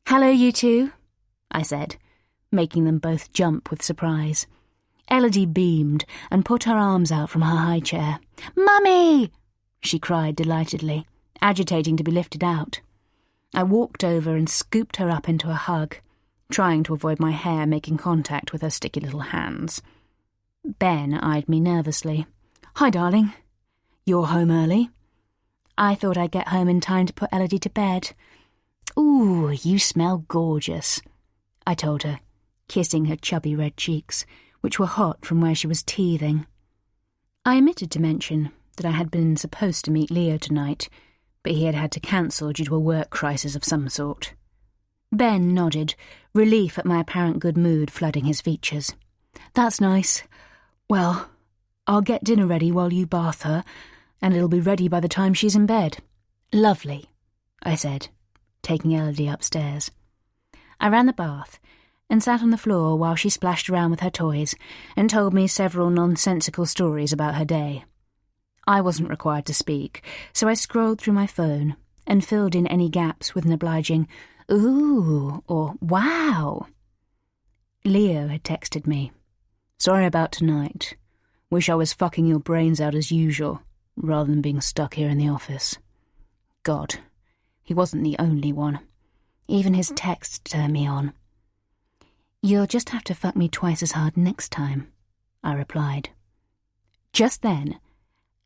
"Hello, you two," I said, making them both jump with surprise. Elodie beamed and put her arms out from her high chair. "Mummy!" she cried delightedly, agitating to be lifted out. I walked over and scooped her up into a hug, trying to avoid my hair making contact with her sticky little hands. Ben eyed me nervously. "Hi, darling. You're home early?" I thought I'd get home in time to put Elodie to bed. "Ooh, you smell gorgeous," I told her, kissing her chubby red cheeks, which were hot from where she was teething. I omitted to mention that I had been supposed to meet Leo tonight, but he had had to cancel due to a work crisis of some sort. Ben nodded, relief at my apparent good mood flooding his features. "That's nice. Well, I'll get dinner ready while you bath her, and it'll be ready by the time she's in bed." "Lovely," I said, taking Elodie upstairs. I ran the bath and sat on the floor while she splashed around with her toys and told me several nonsensical stories about her day. I wasn't required to speak, so I scrolled through my phone and filled in any gaps with an obliging "ooh" or "wow." Leo had texted me, "Sorry about tonight. Wish I was fucking your brains out as usual, rather than being stuck here in the office." God, he wasn't the only one. Even his texts turned me on. "You'll just have to fuck me twice as hard next time," I replied. Just then,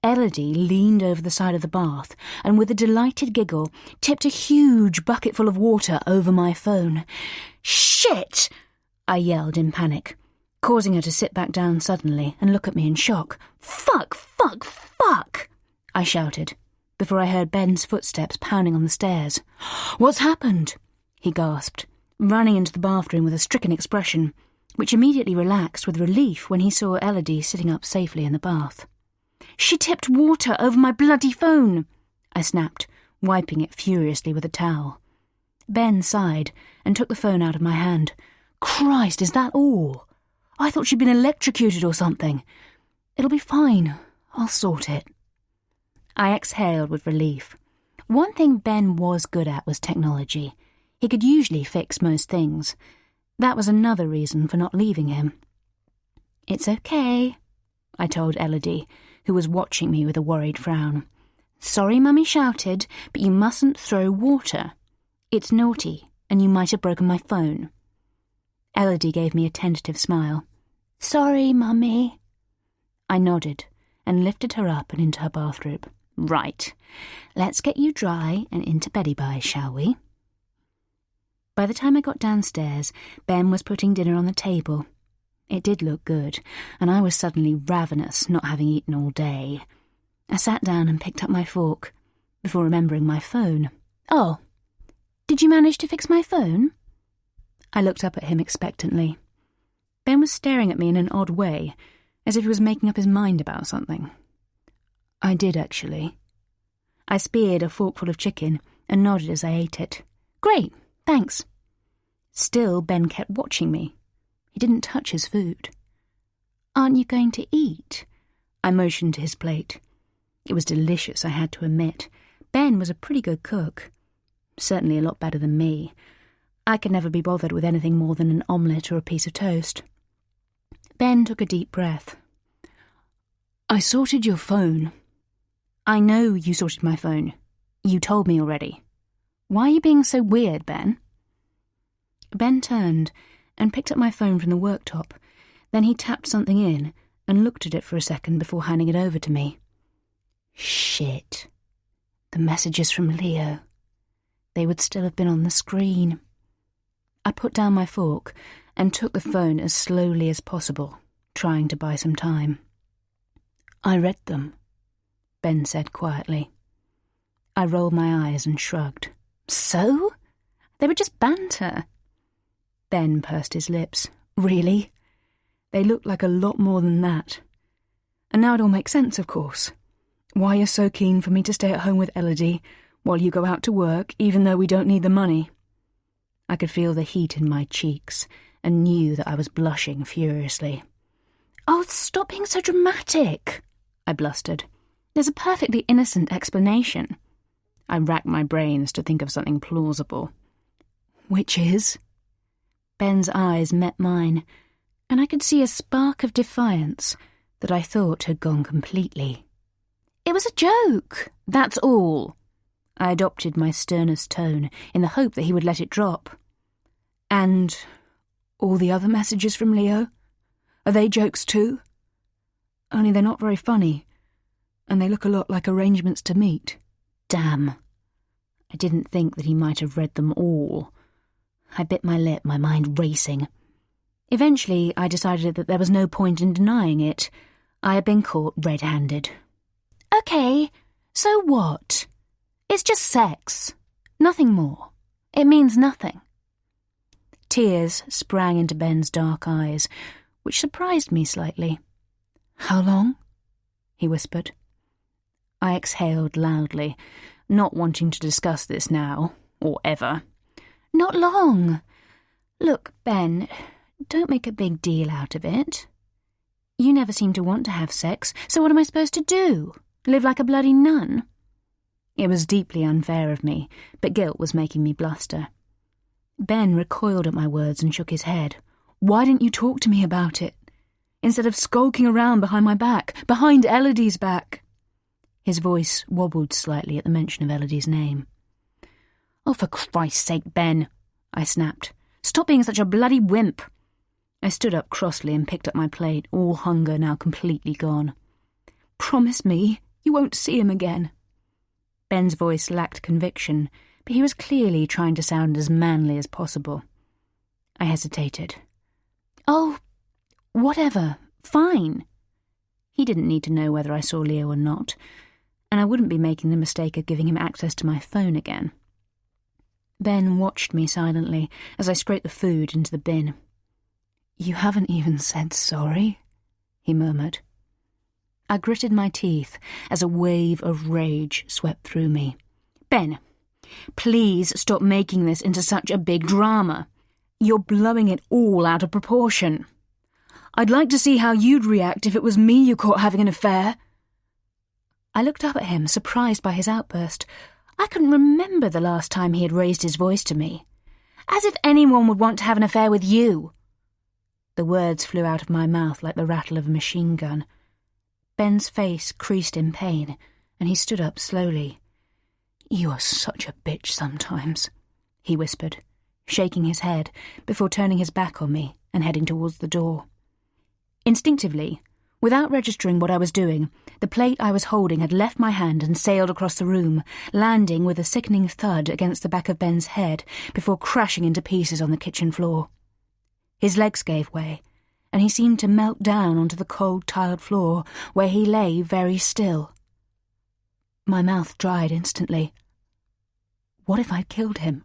Elodie leaned over the side of the bath and with a delighted giggle tipped a huge bucketful of water over my phone. "Shit!" I yelled in panic, causing her to sit back down suddenly and look at me in shock. "Fuck, fuck, fuck!" I shouted, before I heard Ben's footsteps pounding on the stairs. "What's happened?" he gasped, running into the bathroom with a stricken expression, which immediately relaxed with relief when he saw Elodie sitting up safely in the bath. "She tipped water over my bloody phone!" I snapped, wiping it furiously with a towel. Ben sighed and took the phone out of my hand. "Christ, is that all? I thought she'd been electrocuted or something. It'll be fine. I'll sort it." I exhaled with relief. One thing Ben was good at was technology. He could usually fix most things. That was another reason for not leaving him. "It's okay," I told Elodie, who was watching me with a worried frown. "Sorry Mummy shouted, but you mustn't throw water. It's naughty and you might have broken my phone. Elodie gave me a tentative smile. Sorry, Mummy. I nodded and lifted her up and into her bathrobe. Right, let's get you dry and into beddy bye, shall we? By the time I got downstairs, Ben was putting dinner on the table. It did look good, and I was suddenly ravenous, not having eaten all day. I sat down and picked up my fork, before remembering my phone. Oh, did you manage to fix my phone? I looked up at him expectantly. Ben was staring at me in an odd way, as if he was making up his mind about something. I did, actually. I speared a forkful of chicken and nodded as I ate it. Great, thanks. Still, Ben kept watching me. He didn't touch his food. Aren't you going to eat? I motioned to his plate. It was delicious, I had to admit. Ben was a pretty good cook. Certainly a lot better than me. I could never be bothered with anything more than an omelette or a piece of toast. Ben took a deep breath. I sorted your phone. I know you sorted my phone. You told me already. Why are you being so weird, Ben? Ben turned and picked up my phone from the worktop. Then he tapped something in and looked at it for a second before handing it over to me. Shit. The messages from Leo. They would still have been on the screen. I put down my fork and took the phone as slowly as possible, trying to buy some time. I read them, Ben said quietly. I rolled my eyes and shrugged. So? They were just banter. Ben pursed his lips. Really? They looked like a lot more than that. And now it all makes sense, of course. Why you're so keen for me to stay at home with Elodie while you go out to work, even though we don't need the money. I could feel the heat in my cheeks and knew that I was blushing furiously. Oh, stop being so dramatic, I blustered. There's a perfectly innocent explanation. I racked my brains to think of something plausible. Which is? Ben's eyes met mine, and I could see a spark of defiance that I thought had gone completely. It was a joke, that's all. I adopted my sternest tone in the hope that he would let it drop. And all the other messages from Leo? Are they jokes too? Only they're not very funny, and they look a lot like arrangements to meet. Damn. I didn't think that he might have read them all. I bit my lip, my mind racing. Eventually, I decided that there was no point in denying it. I had been caught red-handed. Okay, so what? It's just sex. Nothing more. It means nothing. Tears sprang into Ben's dark eyes, which surprised me slightly. How long? He whispered. I exhaled loudly, not wanting to discuss this now, or ever. Not long. Look, Ben, don't make a big deal out of it. You never seem to want to have sex, so what am I supposed to do? Live like a bloody nun? It was deeply unfair of me, but guilt was making me bluster. Ben recoiled at my words and shook his head. Why didn't you talk to me about it? Instead of skulking around behind my back, behind Elodie's back. His voice wobbled slightly at the mention of Elodie's name. Oh, for Christ's sake, Ben, I snapped. Stop being such a bloody wimp. I stood up crossly and picked up my plate, all hunger now completely gone. Promise me you won't see him again. Ben's voice lacked conviction, but he was clearly trying to sound as manly as possible. I hesitated. Oh, whatever, fine. He didn't need to know whether I saw Leo or not, and I wouldn't be making the mistake of giving him access to my phone again. Ben watched me silently as I scraped the food into the bin. You haven't even said sorry, he murmured. I gritted my teeth as a wave of rage swept through me. Ben, please stop making this into such a big drama. You're blowing it all out of proportion. I'd like to see how you'd react if it was me you caught having an affair. I looked up at him, surprised by his outburst. I couldn't remember the last time he had raised his voice to me. As if anyone would want to have an affair with you. The words flew out of my mouth like the rattle of a machine gun. Ben's face creased in pain, and he stood up slowly. You are such a bitch sometimes, he whispered. shaking his head before turning his back on me and heading towards the door. Instinctively, without registering what I was doing, the plate I was holding had left my hand and sailed across the room, landing with a sickening thud against the back of Ben's head before crashing into pieces on the kitchen floor. His legs gave way, and he seemed to melt down onto the cold tiled floor, where he lay very still. My mouth dried instantly. What if I'd killed him?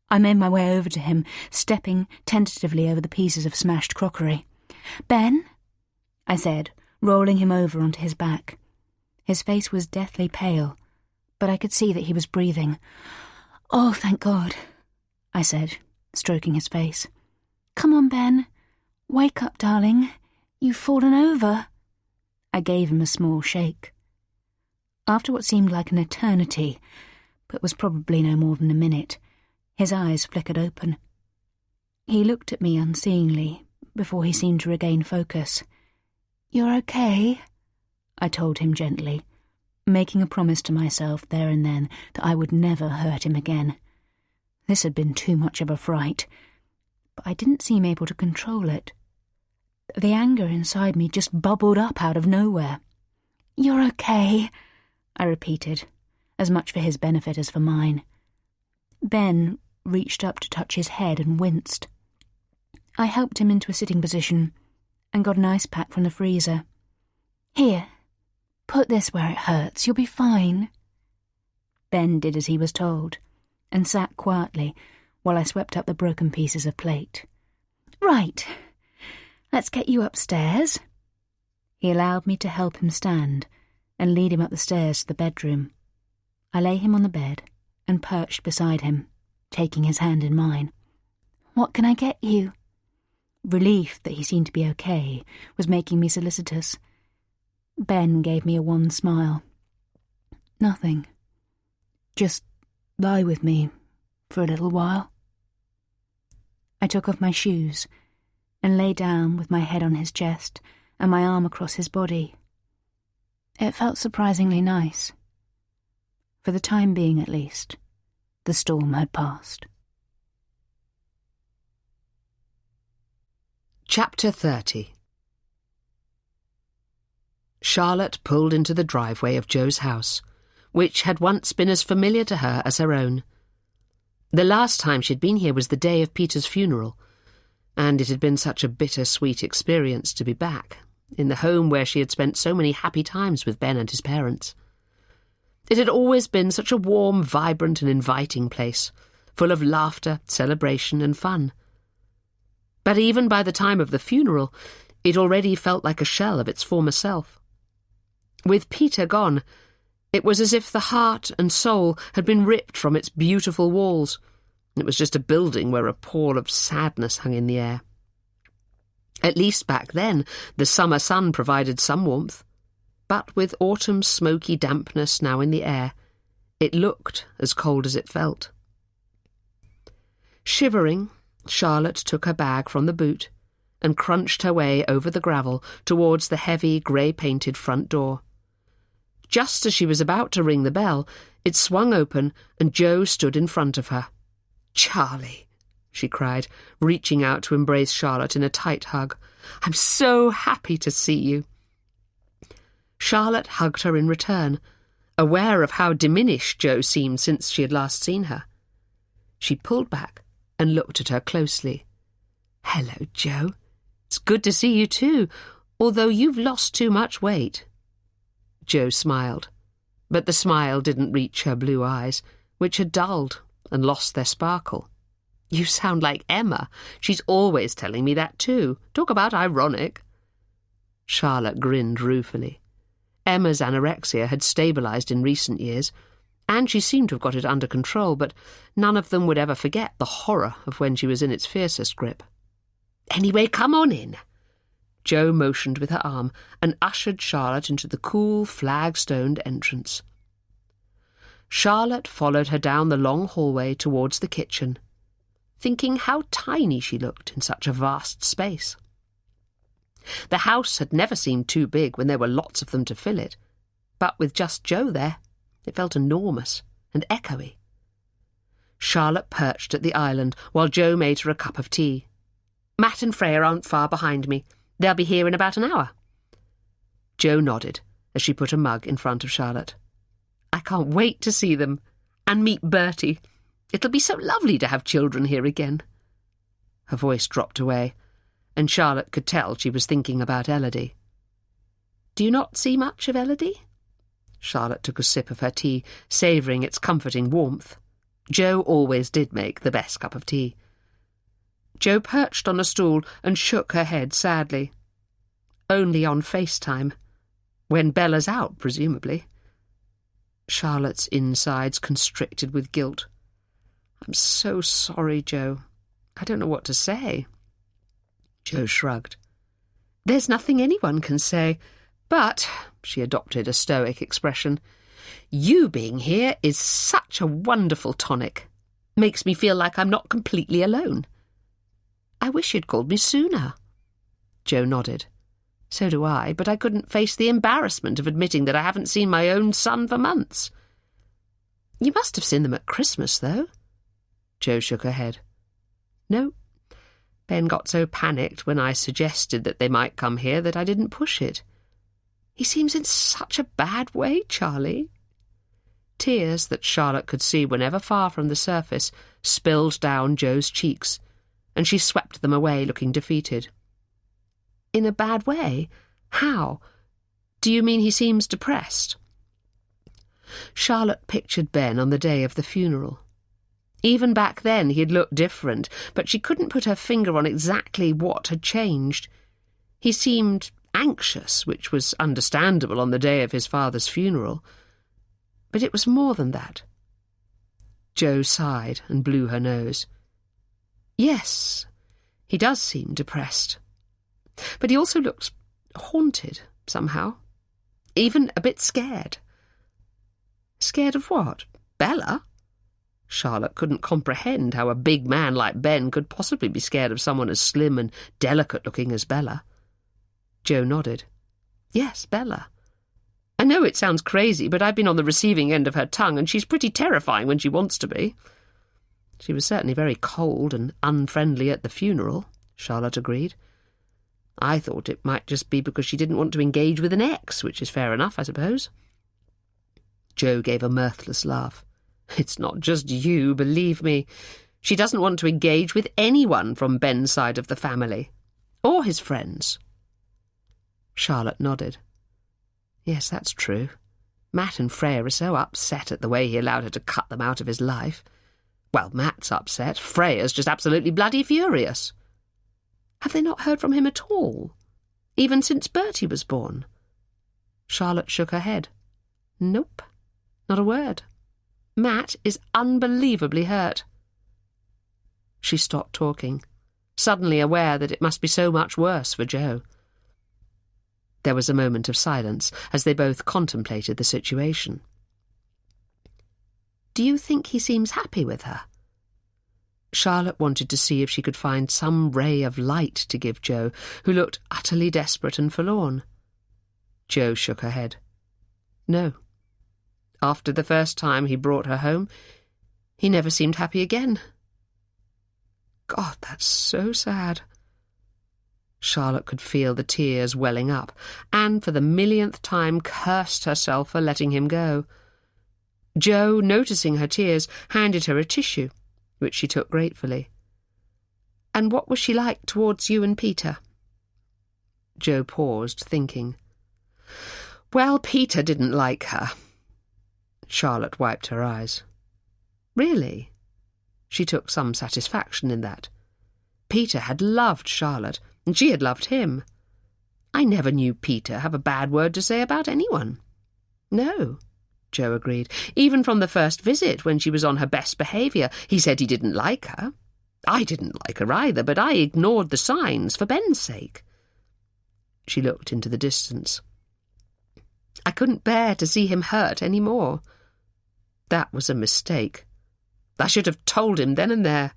I made my way over to him, stepping tentatively over the pieces of smashed crockery. "Ben?" I said, rolling him over onto his back. His face was deathly pale, but I could see that he was breathing. "Oh, thank God," I said, stroking his face. "Come on, Ben. Wake up, darling. You've fallen over." I gave him a small shake. After what seemed like an eternity, but was probably no more than a minute, his eyes flickered open. He looked at me unseeingly before he seemed to regain focus. "You're okay," I told him gently, making a promise to myself there and then that I would never hurt him again. This had been too much of a fright, but I didn't seem able to control it. The anger inside me just bubbled up out of nowhere. "You're okay," I repeated, as much for his benefit as for mine. Ben reached up to touch his head and winced. I helped him into a sitting position and got an ice pack from the freezer. "Here, put this where it hurts. You'll be fine." Ben did as he was told and sat quietly while I swept up the broken pieces of plate. "Right, let's get you upstairs." He allowed me to help him stand and lead him up the stairs to the bedroom. I lay him on the bed and perched beside him, taking his hand in mine. "What can I get you?" Relief that he seemed to be okay was making me solicitous. Ben gave me a wan smile. "Nothing. Just lie with me for a little while." I took off my shoes and lay down with my head on his chest and my arm across his body. It felt surprisingly nice. For the time being, at least, the storm had passed. Chapter 30. Charlotte pulled into the driveway of Joe's house, which had once been as familiar to her as her own. The last time she'd been here was the day of Peter's funeral, and it had been such a bitter-sweet experience to be back, in the home where she had spent so many happy times with Ben and his parents. It had always been such a warm, vibrant and inviting place, full of laughter, celebration and fun. But even by the time of the funeral, it already felt like a shell of its former self. With Peter gone, it was as if the heart and soul had been ripped from its beautiful walls. It was just a building where a pall of sadness hung in the air. At least back then, the summer sun provided some warmth, but with autumn's smoky dampness now in the air, it looked as cold as it felt. Shivering, Charlotte took her bag from the boot and crunched her way over the gravel towards the heavy, grey-painted front door. Just as she was about to ring the bell, it swung open and Joe stood in front of her. "Charlie," she cried, reaching out to embrace Charlotte in a tight hug. "I'm so happy to see you." Charlotte hugged her in return, aware of how diminished Jo seemed since she had last seen her. She pulled back and looked at her closely. "Hello, Jo. It's good to see you too, although you've lost too much weight." Jo smiled, but the smile didn't reach her blue eyes, which had dulled and lost their sparkle. "You sound like Emma. She's always telling me that too. Talk about ironic." Charlotte grinned ruefully. Emma's anorexia had stabilised in recent years, and she seemed to have got it under control, but none of them would ever forget the horror of when she was in its fiercest grip. "Anyway, come on in." Jo motioned with her arm and ushered Charlotte into the cool, flag-stoned entrance. Charlotte followed her down the long hallway towards the kitchen, thinking how tiny she looked in such a vast space. The house had never seemed too big when there were lots of them to fill it, but with just Jo there, it felt enormous and echoey. Charlotte perched at the island while Jo made her a cup of tea. "Matt and Freya aren't far behind me. They'll be here in about an hour." Jo nodded as she put a mug in front of Charlotte. "I can't wait to see them and meet Bertie. It'll be so lovely to have children here again." Her voice dropped away, and Charlotte could tell she was thinking about Elodie. "Do you not see much of Elodie?" Charlotte took a sip of her tea, savouring its comforting warmth. Jo always did make the best cup of tea. Jo perched on a stool and shook her head sadly. "Only on FaceTime. When Bella's out, presumably." Charlotte's insides constricted with guilt. "I'm so sorry, Jo. I don't know what to say." Jo shrugged. "There's nothing anyone can say, but," she adopted a stoic expression, "you being here is such a wonderful tonic. Makes me feel like I'm not completely alone." "I wish you'd called me sooner." Jo nodded. "So do I, but I couldn't face the embarrassment of admitting that I haven't seen my own son for months." "You must have seen them at Christmas, though." Jo shook her head. "No. Ben got so panicked when I suggested that they might come here that I didn't push it. He seems in such a bad way, Charlie." Tears that Charlotte could see were never far from the surface spilled down Jo's cheeks, and she swept them away, looking defeated. "In a bad way? How? Do you mean he seems depressed?" Charlotte pictured Ben on the day of the funeral. Even back then he had looked different, but she couldn't put her finger on exactly what had changed. He seemed anxious, which was understandable on the day of his father's funeral. But it was more than that. Jo sighed and blew her nose. "Yes, he does seem depressed. But he also looks haunted, somehow. Even a bit scared." "Scared of what? Bella?" Charlotte couldn't comprehend how a big man like Ben could possibly be scared of someone as slim and delicate-looking as Bella. Jo nodded. "Yes, Bella. I know it sounds crazy, but I've been on the receiving end of her tongue, and she's pretty terrifying when she wants to be." "She was certainly very cold and unfriendly at the funeral," Charlotte agreed. "I thought it might just be because she didn't want to engage with an ex, which is fair enough, I suppose." Jo gave a mirthless laugh. "It's not just you, believe me. She doesn't want to engage with anyone from Ben's side of the family, or his friends." Charlotte nodded. "Yes, that's true. Matt and Freya are so upset at the way he allowed her to cut them out of his life. Well, Matt's upset. Freya's just absolutely bloody furious." "Have they not heard from him at all? Even since Bertie was born?" Charlotte shook her head. "Nope, not a word. Matt is unbelievably hurt." She stopped talking, suddenly aware that it must be so much worse for Jo. There was a moment of silence as they both contemplated the situation. "Do you think he seems happy with her?" Charlotte wanted to see if she could find some ray of light to give Jo, who looked utterly desperate and forlorn. Jo shook her head. "No. After the first time he brought her home, he never seemed happy again." "God, that's so sad." Charlotte could feel the tears welling up, and for the millionth time cursed herself for letting him go. Jo, noticing her tears, handed her a tissue, which she took gratefully. "And what was she like towards you and Peter?" Jo paused, thinking. "Well, Peter didn't like her." Charlotte wiped her eyes. "Really?" She took some satisfaction in that. Peter had loved Charlotte, and she had loved him. "I never knew Peter have a bad word to say about anyone." "No," Jo agreed. "Even from the first visit, when she was on her best behaviour, he said he didn't like her. I didn't like her either, but I ignored the signs for Ben's sake." She looked into the distance. "I couldn't bear to see him hurt any more. That was a mistake. I should have told him then and there."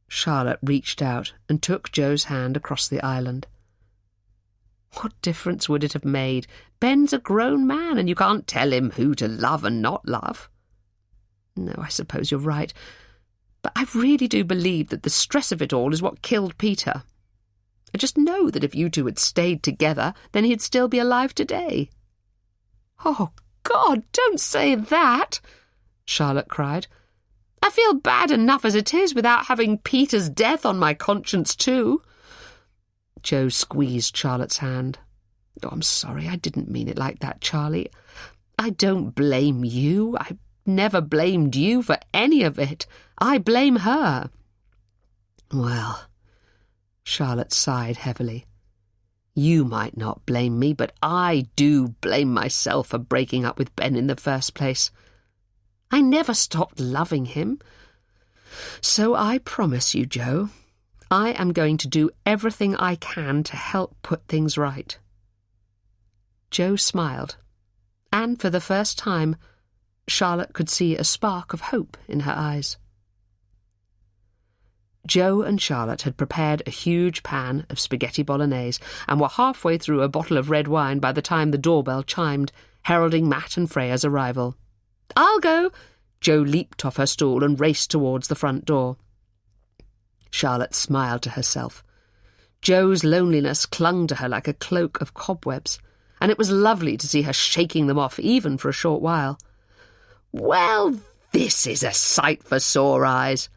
Charlotte reached out and took Jo's hand across the island. What difference would it have made? Ben's a grown man, and you can't tell him who to love and not love. No, I suppose you're right. But I really do believe that the stress of it all is what killed Peter. I just know that if you two had stayed together, then he'd still be alive today." "Oh, God, don't say that," Charlotte cried. "I feel bad enough as it is without having Peter's death on my conscience too." Joe squeezed Charlotte's hand. "Oh, I'm sorry, I didn't mean it like that, Charlie. I don't blame you. I never blamed you for any of it. I blame her." "Well," Charlotte sighed heavily, "you might not blame me, but I do blame myself for breaking up with Ben in the first place. I never stopped loving him. So I promise you, Joe, I am going to do everything I can to help put things right." Joe smiled, and for the first time, Charlotte could see a spark of hope in her eyes. Joe and Charlotte had prepared a huge pan of spaghetti bolognese and were halfway through a bottle of red wine by the time the doorbell chimed, heralding Matt and Freya's arrival. "I'll go!" Joe leaped off her stool and raced towards the front door. Charlotte smiled to herself. Joe's loneliness clung to her like a cloak of cobwebs, and it was lovely to see her shaking them off even for a short while. "Well, this is a sight for sore eyes."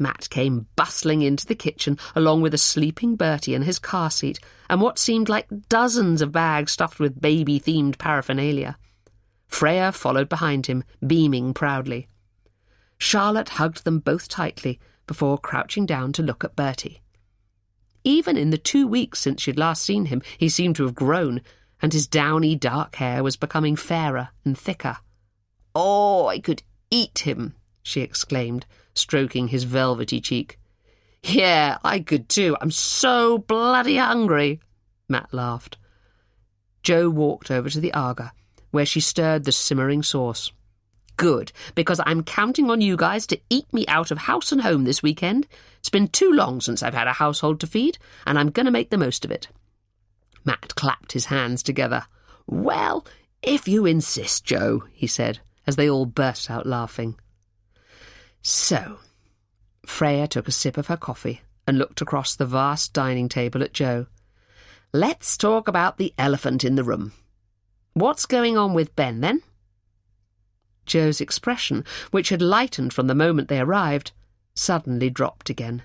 Matt came bustling into the kitchen, along with a sleeping Bertie in his car seat, and what seemed like dozens of bags stuffed with baby-themed paraphernalia. Freya followed behind him, beaming proudly. Charlotte hugged them both tightly before crouching down to look at Bertie. Even in the 2 weeks since she'd last seen him, he seemed to have grown, and his downy dark hair was becoming fairer and thicker. "Oh, I could eat him," she exclaimed, stroking his velvety cheek. "Yeah, I could too. I'm so bloody hungry," Matt laughed. Joe walked over to the Aga, where she stirred the simmering sauce. "Good, because I'm counting on you guys to eat me out of house and home this weekend. It's been too long since I've had a household to feed, and I'm going to make the most of it." Matt clapped his hands together. "Well, if you insist, Joe," he said, as they all burst out laughing. "So," Freya took a sip of her coffee and looked across the vast dining table at Joe. "Let's talk about the elephant in the room. What's going on with Ben, then?" Joe's expression, which had lightened from the moment they arrived, suddenly dropped again.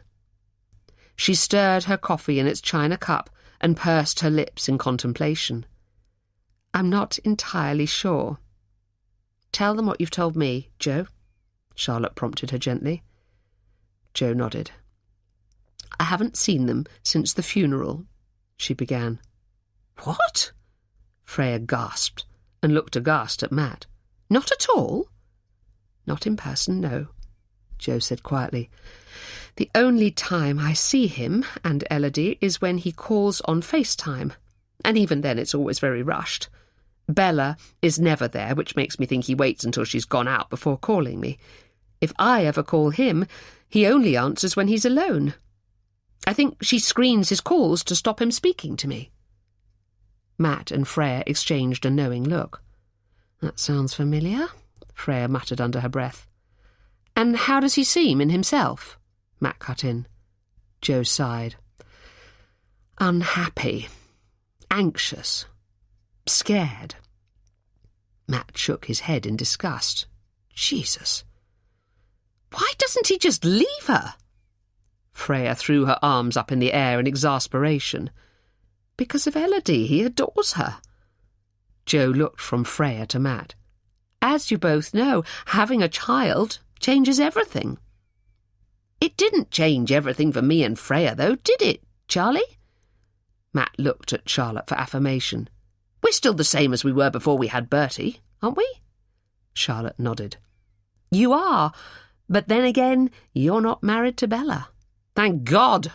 She stirred her coffee in its china cup and pursed her lips in contemplation. "I'm not entirely sure." "Tell them what you've told me, Joe," Charlotte prompted her gently. Joe nodded. "I haven't seen them since the funeral," she began. "What?" Freya gasped and looked aghast at Matt. "Not at all?" "Not in person, no," Joe said quietly. "The only time I see him and Elodie is when he calls on FaceTime, and even then it's always very rushed. Bella is never there, which makes me think he waits until she's gone out before calling me. If I ever call him, he only answers when he's alone. I think she screens his calls to stop him speaking to me." Matt and Freya exchanged a knowing look. "That sounds familiar," Freya muttered under her breath. "And how does he seem in himself?" Matt cut in. Joe sighed. "Unhappy, anxious, scared." Matt shook his head in disgust. "Jesus. Why doesn't he just leave her?" Freya threw her arms up in the air in exasperation. "Because of Elodie, he adores her." Joe looked from Freya to Matt. "As you both know, having a child changes everything." "It didn't change everything for me and Freya, though, did it, Charlie?" Matt looked at Charlotte for affirmation. "We're still the same as we were before we had Bertie, aren't we?" Charlotte nodded. "You are, but then again, you're not married to Bella." "Thank God!"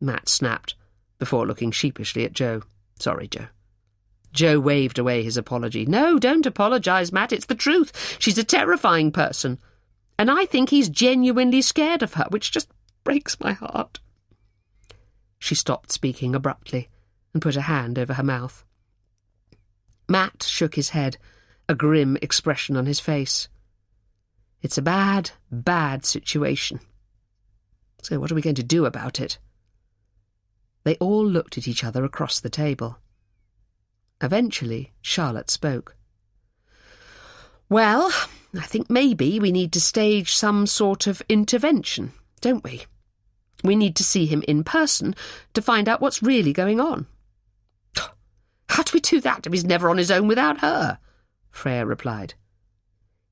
Matt snapped, before looking sheepishly at Joe. "Sorry, Joe." Joe waved away his apology. "No, don't apologise, Matt. It's the truth. She's a terrifying person. And I think he's genuinely scared of her, which just breaks my heart." She stopped speaking abruptly and put a hand over her mouth. Matt shook his head, a grim expression on his face. It's a bad, bad situation. So what are we going to do about it? They all looked at each other across the table. Eventually, Charlotte spoke. Well, I think maybe we need to stage some sort of intervention, don't we? We need to see him in person to find out what's really going on. How do we do that if he's never on his own without her? Freya replied.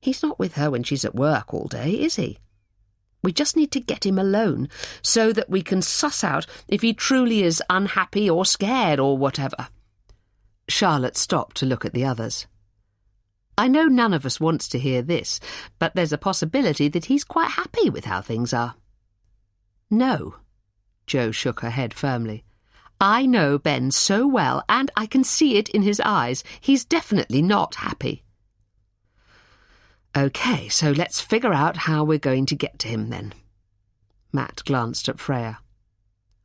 He's not with her when she's at work all day, is he? We just need to get him alone so that we can suss out if he truly is unhappy or scared or whatever. Charlotte stopped to look at the others. I know none of us wants to hear this, but there's a possibility that he's quite happy with how things are. No, Jo shook her head firmly. I know Ben so well, and I can see it in his eyes. He's definitely not happy. OK, so let's figure out how we're going to get to him then. Matt glanced at Freya.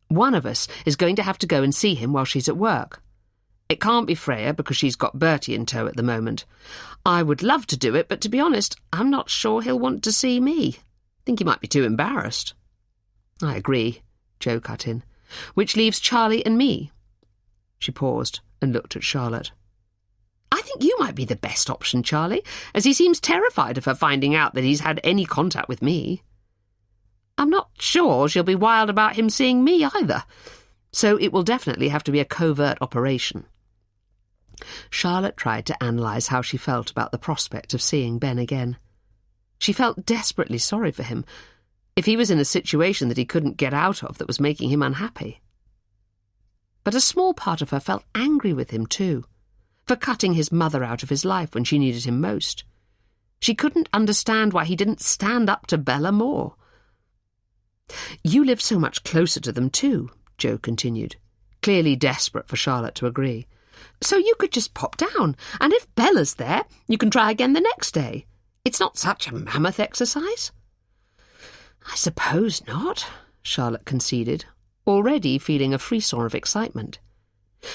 One of us is going to have to go and see him while she's at work. It can't be Freya because she's got Bertie in tow at the moment. I would love to do it, but to be honest, I'm not sure he'll want to see me. I think he might be too embarrassed. I agree, Jo cut in. Which leaves Charlie and me. She paused and looked at Charlotte. I think you might be the best option, Charlie, as he seems terrified of her finding out that he's had any contact with me. I'm not sure she'll be wild about him seeing me either, so it will definitely have to be a covert operation. Charlotte tried to analyse how she felt about the prospect of seeing Ben again. She felt desperately sorry for him, if he was in a situation that he couldn't get out of that was making him unhappy. But a small part of her felt angry with him too, for cutting his mother out of his life when she needed him most. She couldn't understand why he didn't stand up to Bella more. You live so much closer to them too, Jo continued, clearly desperate for Charlotte to agree. So you could just pop down, and if Bella's there, you can try again the next day. It's not such a mammoth exercise. I suppose not, Charlotte conceded, already feeling a frisson of excitement.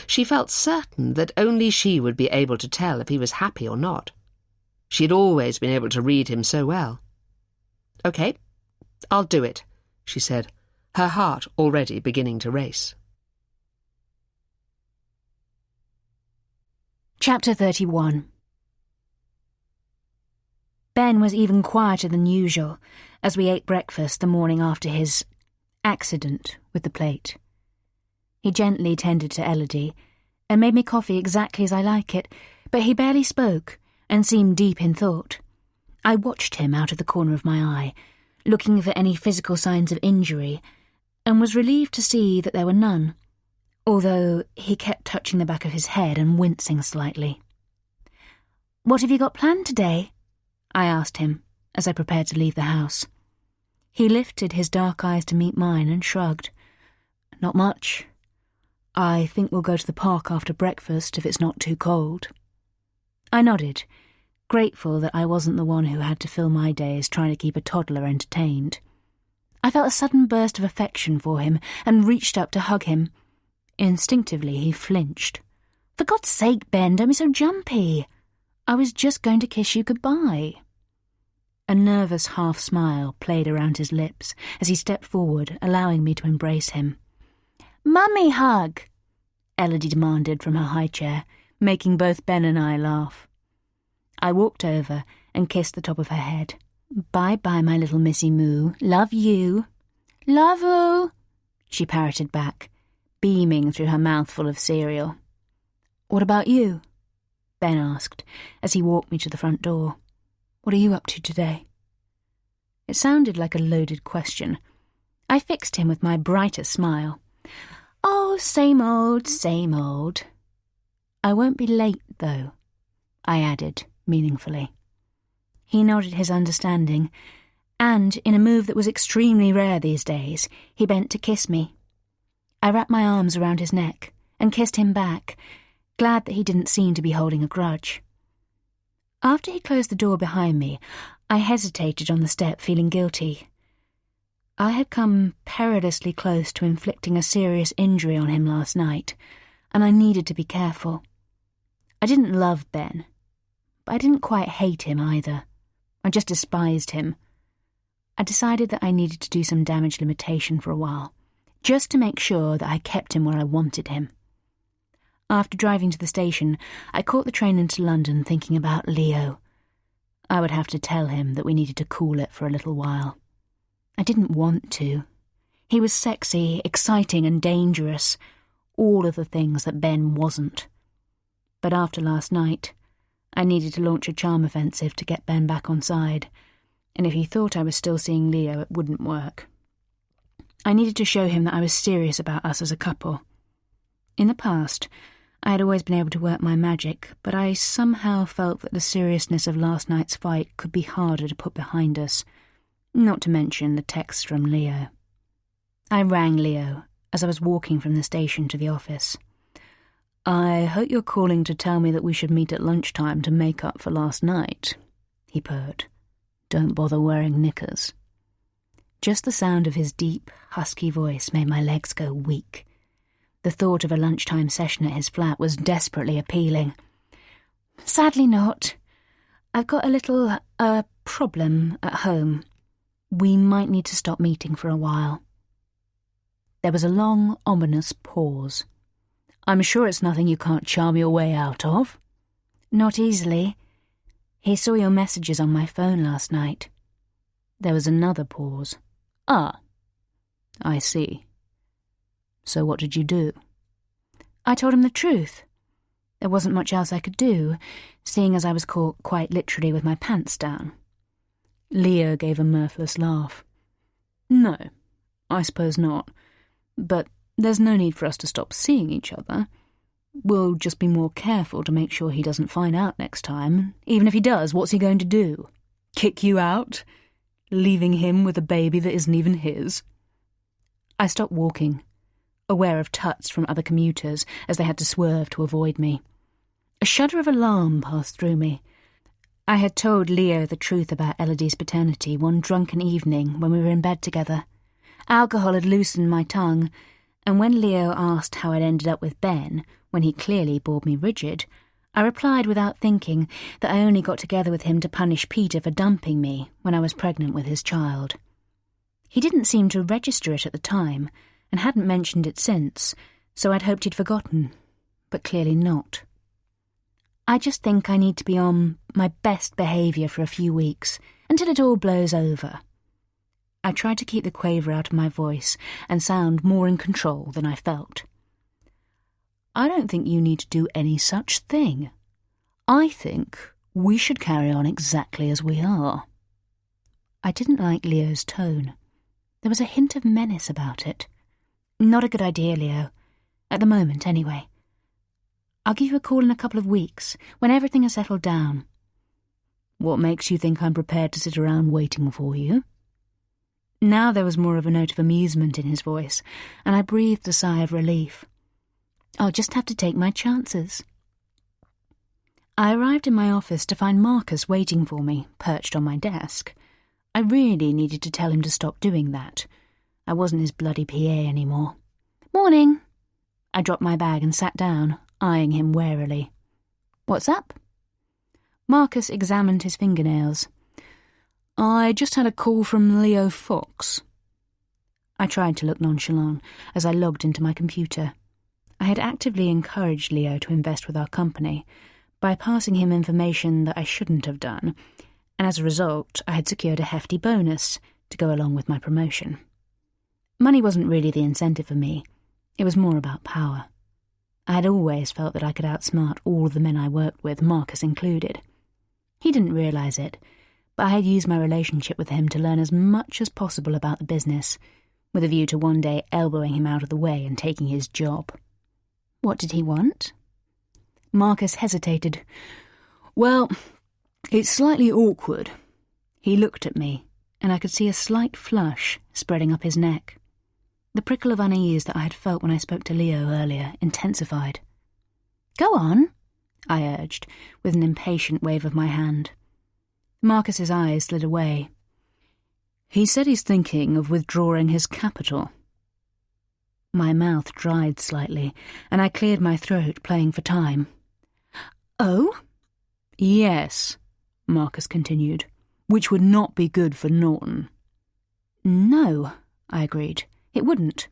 She felt certain that only she would be able to tell if he was happy or not. She had always been able to read him so well. OK, I'll do it, she said, her heart already beginning to race. Chapter 31. Ben was even quieter than usual as we ate breakfast the morning after his accident with the plate. He gently tended to Elodie and made me coffee exactly as I like it, but he barely spoke and seemed deep in thought. I watched him out of the corner of my eye, looking for any physical signs of injury, and was relieved to see that there were none, although he kept touching the back of his head and wincing slightly. "What have you got planned today?" I asked him as I prepared to leave the house. He lifted his dark eyes to meet mine and shrugged. "Not much. I think we'll go to the park after breakfast if it's not too cold." I nodded, grateful that I wasn't the one who had to fill my days trying to keep a toddler entertained. I felt a sudden burst of affection for him and reached up to hug him. Instinctively, he flinched. "For God's sake, Ben, don't be so jumpy. I was just going to kiss you goodbye." A nervous half-smile played around his lips as he stepped forward, allowing me to embrace him. "Mummy hug," Elodie demanded from her high chair, making both Ben and I laugh. I walked over and kissed the top of her head. "Bye-bye, my little Missy Moo. Love you." "Love oo," she parroted back, beaming through her mouthful of cereal. "What about you?" Ben asked as he walked me to the front door. "What are you up to today?" It sounded like a loaded question. I fixed him with my brightest smile. "Oh, same old, same old." "I won't be late, though," I added meaningfully. He nodded his understanding, and, in a move that was extremely rare these days, he bent to kiss me. I wrapped my arms around his neck and kissed him back, glad that he didn't seem to be holding a grudge. After he closed the door behind me, I hesitated on the step, feeling guilty. I had come perilously close to inflicting a serious injury on him last night, and I needed to be careful. I didn't love Ben, but I didn't quite hate him either. I just despised him. I decided that I needed to do some damage limitation for a while, just to make sure that I kept him where I wanted him. After driving to the station, I caught the train into London thinking about Leo. I would have to tell him that we needed to cool it for a little while. I didn't want to. He was sexy, exciting and dangerous, all of the things that Ben wasn't. But after last night, I needed to launch a charm offensive to get Ben back on side, and if he thought I was still seeing Leo, it wouldn't work. I needed to show him that I was serious about us as a couple. In the past, I had always been able to work my magic, but I somehow felt that the seriousness of last night's fight could be harder to put behind us, not to mention the text from Leo. I rang Leo as I was walking from the station to the office. "I hope you're calling to tell me that we should meet at lunchtime to make up for last night," he purred. "Don't bother wearing knickers." Just the sound of his deep, husky voice made my legs go weak. The thought of a lunchtime session at his flat was desperately appealing. "Sadly not. I've got a little, problem at home. We might need to stop meeting for a while." There was a long, ominous pause. "I'm sure it's nothing you can't charm your way out of." "Not easily. He saw your messages on my phone last night." There was another pause. "Ah, I see. So what did you do?" "I told him the truth. There wasn't much else I could do, seeing as I was caught quite literally with my pants down." Leo gave a mirthless laugh. "No, I suppose not. But there's no need for us to stop seeing each other. We'll just be more careful to make sure he doesn't find out next time. Even if he does, what's he going to do? Kick you out? Leaving him with a baby that isn't even his?" I stopped walking, aware of tuts from other commuters as they had to swerve to avoid me. A shudder of alarm passed through me. I had told Leo the truth about Elodie's paternity one drunken evening when we were in bed together. Alcohol had loosened my tongue, and when Leo asked how I'd ended up with Ben, when he clearly bored me rigid, I replied without thinking that I only got together with him to punish Peter for dumping me when I was pregnant with his child. He didn't seem to register it at the time, and hadn't mentioned it since, so I'd hoped he'd forgotten, but clearly not. I just think I need to be on my best behaviour for a few weeks, until it all blows over. I tried to keep the quaver out of my voice and sound more in control than I felt. "I don't think you need to do any such thing. I think we should carry on exactly as we are." I didn't like Leo's tone. There was a hint of menace about it. "Not a good idea, Leo. At the moment, anyway. I'll give you a call in a couple of weeks, when everything has settled down." "What makes you think I'm prepared to sit around waiting for you?" Now there was more of a note of amusement in his voice, and I breathed a sigh of relief. I'll just have to take my chances. I arrived in my office to find Marcus waiting for me, perched on my desk. I really needed to tell him to stop doing that. I wasn't his bloody PA anymore. "Morning." I dropped my bag and sat down, eyeing him warily. "What's up?" Marcus examined his fingernails. "I just had a call from Leo Fox." I tried to look nonchalant as I logged into my computer. I had actively encouraged Leo to invest with our company by passing him information that I shouldn't have done, and as a result I had secured a hefty bonus to go along with my promotion. Money wasn't really the incentive for me. It was more about power. I had always felt that I could outsmart all the men I worked with, Marcus included. He didn't realise it, but I had used my relationship with him to learn as much as possible about the business, with a view to one day elbowing him out of the way and taking his job. What did he want? Marcus hesitated. "Well, it's slightly awkward." He looked at me, and I could see a slight flush spreading up his neck. The prickle of unease that I had felt when I spoke to Leo earlier intensified. "Go on," I urged, with an impatient wave of my hand. Marcus's eyes slid away. "He said he's thinking of withdrawing his capital." My mouth dried slightly, and I cleared my throat, playing for time. "Oh?" "Yes," Marcus continued. which would not be good for Norton. No, I agreed. It wouldn't.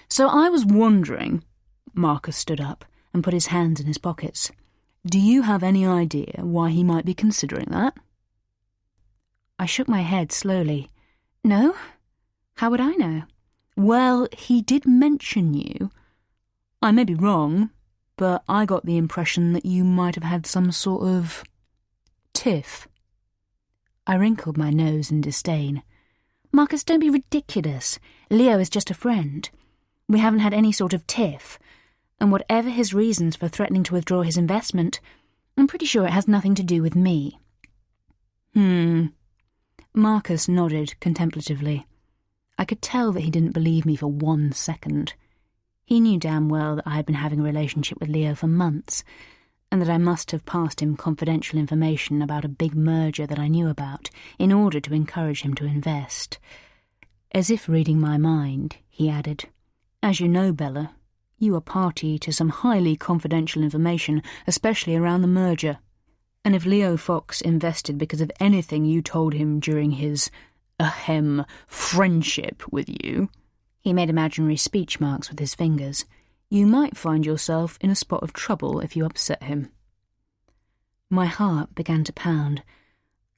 So I was wondering... Marcus stood up and put his hands in his pockets. Do you have any idea why he might be considering that? I shook my head slowly. No? How would I know? Well, he did mention you. I may be wrong, but I got the impression that you might have had some sort of... tiff. I wrinkled my nose in disdain. Marcus, don't be ridiculous. Leo is just a friend. We haven't had any sort of tiff, and whatever his reasons for threatening to withdraw his investment, I'm pretty sure it has nothing to do with me. Marcus nodded contemplatively. I could tell that he didn't believe me for 1 second. He knew damn well that I had been having a relationship with Leo for months, and that I must have passed him confidential information about a big merger that I knew about in order to encourage him to invest. As if reading my mind, he added, As you know, Bella, you are party to some highly confidential information, especially around the merger. And if Leo Fox invested because of anything you told him during his, friendship with you, he made imaginary speech marks with his fingers, you might find yourself in a spot of trouble if you upset him. My heart began to pound,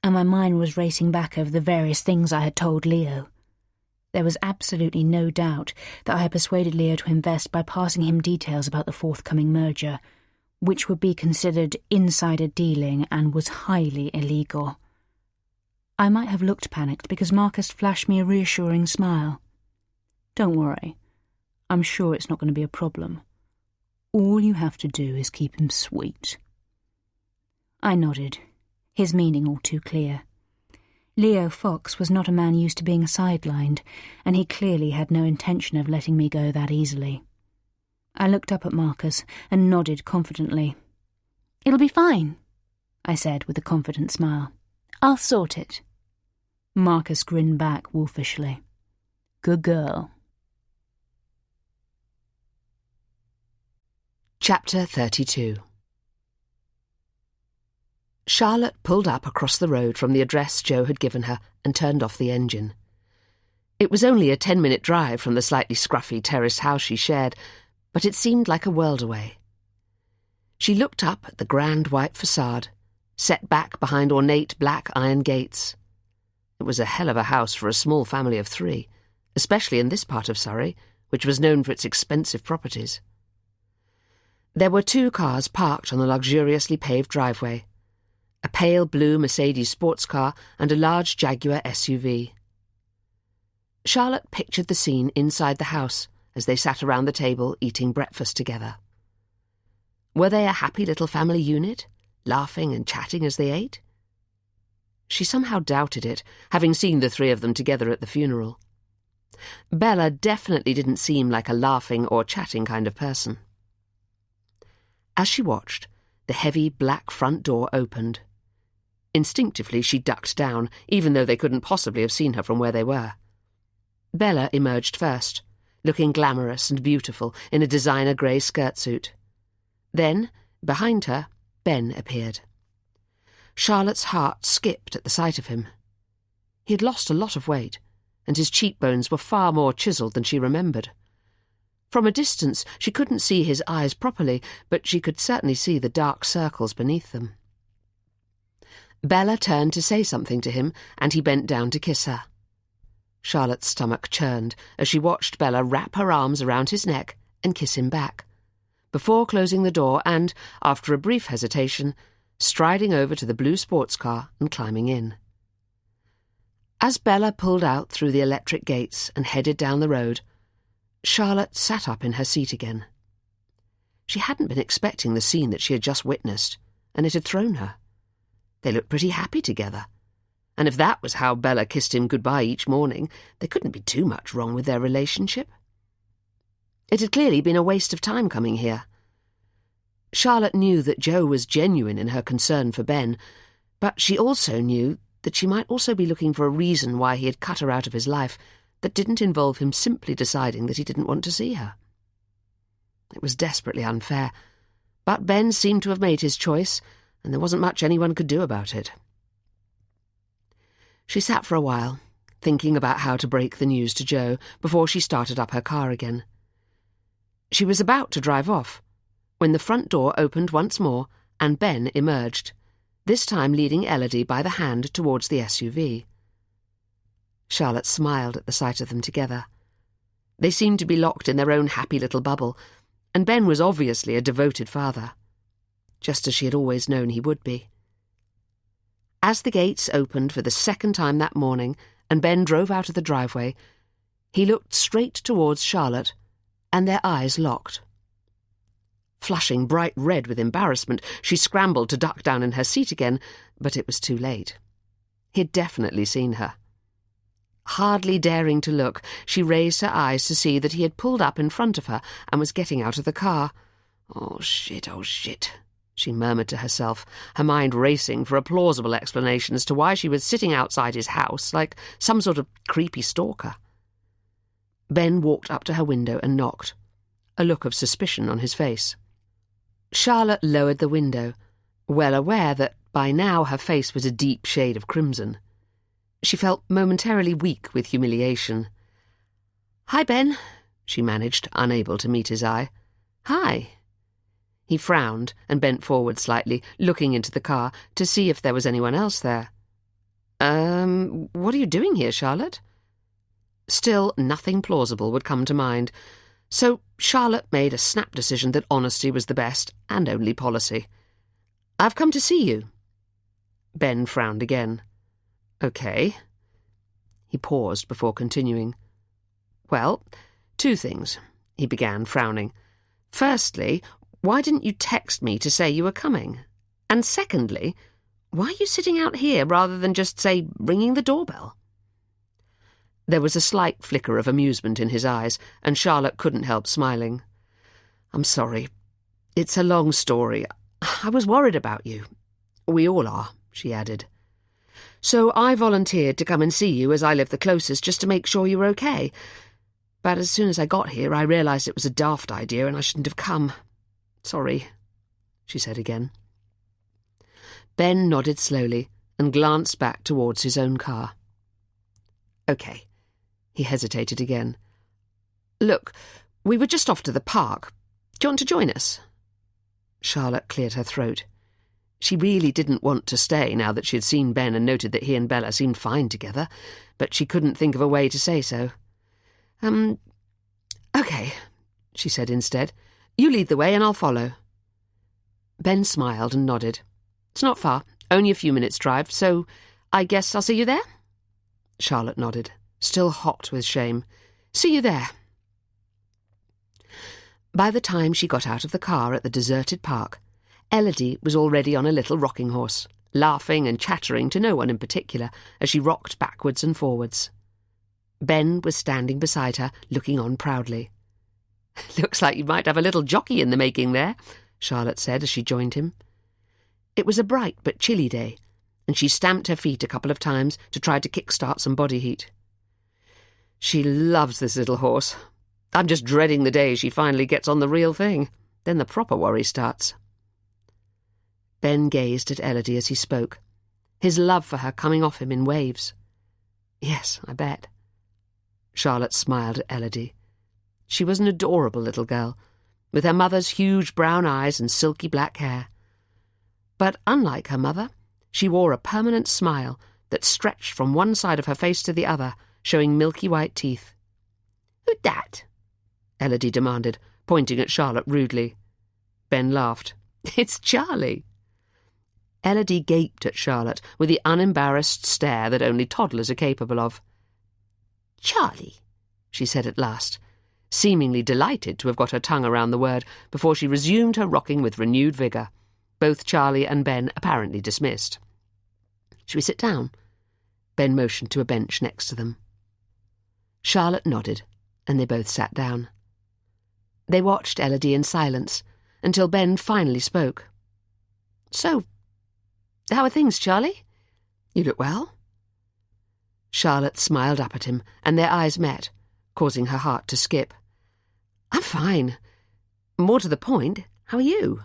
and my mind was racing back over the various things I had told Leo. There was absolutely no doubt that I had persuaded Leo to invest by passing him details about the forthcoming merger, which would be considered insider dealing and was highly illegal. I might have looked panicked because Marcus flashed me a reassuring smile. Don't worry. I'm sure it's not going to be a problem. All you have to do is keep him sweet. I nodded, his meaning all too clear. Leo Fox was not a man used to being sidelined, and he clearly had no intention of letting me go that easily. I looked up at Marcus and nodded confidently. It'll be fine, I said with a confident smile. I'll sort it. Marcus grinned back wolfishly. Good girl. Chapter 32. Charlotte pulled up across the road from the address Joe had given her and turned off the engine. It was only a 10-minute drive from the slightly scruffy terraced house she shared, but it seemed like a world away. She looked up at the grand white facade, set back behind ornate black iron gates. It was a hell of a house for a small family of 3, especially in this part of Surrey, which was known for its expensive properties. There were 2 cars parked on the luxuriously paved driveway, a pale blue Mercedes sports car and a large Jaguar SUV. Charlotte pictured the scene inside the house as they sat around the table eating breakfast together. Were they a happy little family unit, laughing and chatting as they ate? She somehow doubted it, having seen the 3 of them together at the funeral. Bella definitely didn't seem like a laughing or chatting kind of person. As she watched, the heavy black front door opened. Instinctively she ducked down, even though they couldn't possibly have seen her from where they were. Bella emerged first, looking glamorous and beautiful in a designer grey skirt suit. Then, behind her, Ben appeared. Charlotte's heart skipped at the sight of him. He had lost a lot of weight, and his cheekbones were far more chiselled than she remembered. From a distance she couldn't see his eyes properly, but she could certainly see the dark circles beneath them. Bella turned to say something to him, and he bent down to kiss her. Charlotte's stomach churned as she watched Bella wrap her arms around his neck and kiss him back, before closing the door and, after a brief hesitation, striding over to the blue sports car and climbing in. As Bella pulled out through the electric gates and headed down the road, Charlotte sat up in her seat again. She hadn't been expecting the scene that she had just witnessed, and it had thrown her. They looked pretty happy together, and if that was how Bella kissed him goodbye each morning, there couldn't be too much wrong with their relationship. It had clearly been a waste of time coming here. Charlotte knew that Jo was genuine in her concern for Ben, but she also knew that she might also be looking for a reason why he had cut her out of his life that didn't involve him simply deciding that he didn't want to see her. It was desperately unfair, but Ben seemed to have made his choice, and there wasn't much anyone could do about it. She sat for a while, thinking about how to break the news to Joe before she started up her car again. She was about to drive off when the front door opened once more and Ben emerged, this time leading Elodie by the hand towards the SUV. Charlotte smiled at the sight of them together. They seemed to be locked in their own happy little bubble, and Ben was obviously a devoted father, just as she had always known he would be. As the gates opened for the second time that morning and Ben drove out of the driveway, he looked straight towards Charlotte, and their eyes locked. Flushing bright red with embarrassment, she scrambled to duck down in her seat again, but it was too late. He'd definitely seen her. Hardly daring to look, she raised her eyes to see that he had pulled up in front of her and was getting out of the car. Oh, shit, she murmured to herself, her mind racing for a plausible explanation as to why she was sitting outside his house like some sort of creepy stalker. Ben walked up to her window and knocked, a look of suspicion on his face. Charlotte lowered the window, well aware that by now her face was a deep shade of crimson. She felt momentarily weak with humiliation. "Hi, Ben," she managed, unable to meet his eye. "Hi." He frowned and bent forward slightly, looking into the car to see if there was anyone else there. What are you doing here, Charlotte?" Still, nothing plausible would come to mind, so Charlotte made a snap decision that honesty was the best and only policy. "I've come to see you." Ben frowned again. "Okay." He paused before continuing. "Well, 2 things," he began, frowning. "Firstly, why didn't you text me to say you were coming? And secondly, why are you sitting out here rather than just, say, ringing the doorbell?" There was a slight flicker of amusement in his eyes, and Charlotte couldn't help smiling. "I'm sorry. It's a long story. I was worried about you. We all are," she added. "So I volunteered to come and see you as I live the closest just to make sure you were okay. But as soon as I got here, I realised it was a daft idea and I shouldn't have come. Sorry," she said again. Ben nodded slowly and glanced back towards his own car. "Okay." He hesitated again. "Look, we were just off to the park. Do you want to join us?" Charlotte cleared her throat. She really didn't want to stay now that she had seen Ben and noted that he and Bella seemed fine together, but she couldn't think of a way to say so. "Okay," she said instead. "You lead the way and I'll follow." Ben smiled and nodded. "It's not far, only a few minutes' drive, so I guess I'll see you there?" Charlotte nodded, still hot with shame. "See you there." By the time she got out of the car at the deserted park, Elodie was already on a little rocking horse, laughing and chattering to no one in particular as she rocked backwards and forwards. Ben was standing beside her, looking on proudly. "Looks like you might have a little jockey in the making there," Charlotte said as she joined him. It was a bright but chilly day, and she stamped her feet a couple of times to try to kick-start some body heat. "She loves this little horse. I'm just dreading the day she finally gets on the real thing. Then the proper worry starts." Ben gazed at Elodie as he spoke, his love for her coming off him in waves. "Yes, I bet." Charlotte smiled at Elodie. She was an adorable little girl, with her mother's huge brown eyes and silky black hair. But unlike her mother, she wore a permanent smile that stretched from one side of her face to the other, showing milky white teeth. "Who's that?" Elodie demanded, pointing at Charlotte rudely. Ben laughed. "It's Charlie." Elodie gaped at Charlotte with the unembarrassed stare that only toddlers are capable of. "Charlie," she said at last, seemingly delighted to have got her tongue around the word before she resumed her rocking with renewed vigour, both Charlie and Ben apparently dismissed. "Shall we sit down?" Ben motioned to a bench next to them. Charlotte nodded, and they both sat down. They watched Elodie in silence until Ben finally spoke. "So, how are things, Charlie? You look well." Charlotte smiled up at him, and their eyes met, causing her heart to skip. "I'm fine. More to the point, how are you?"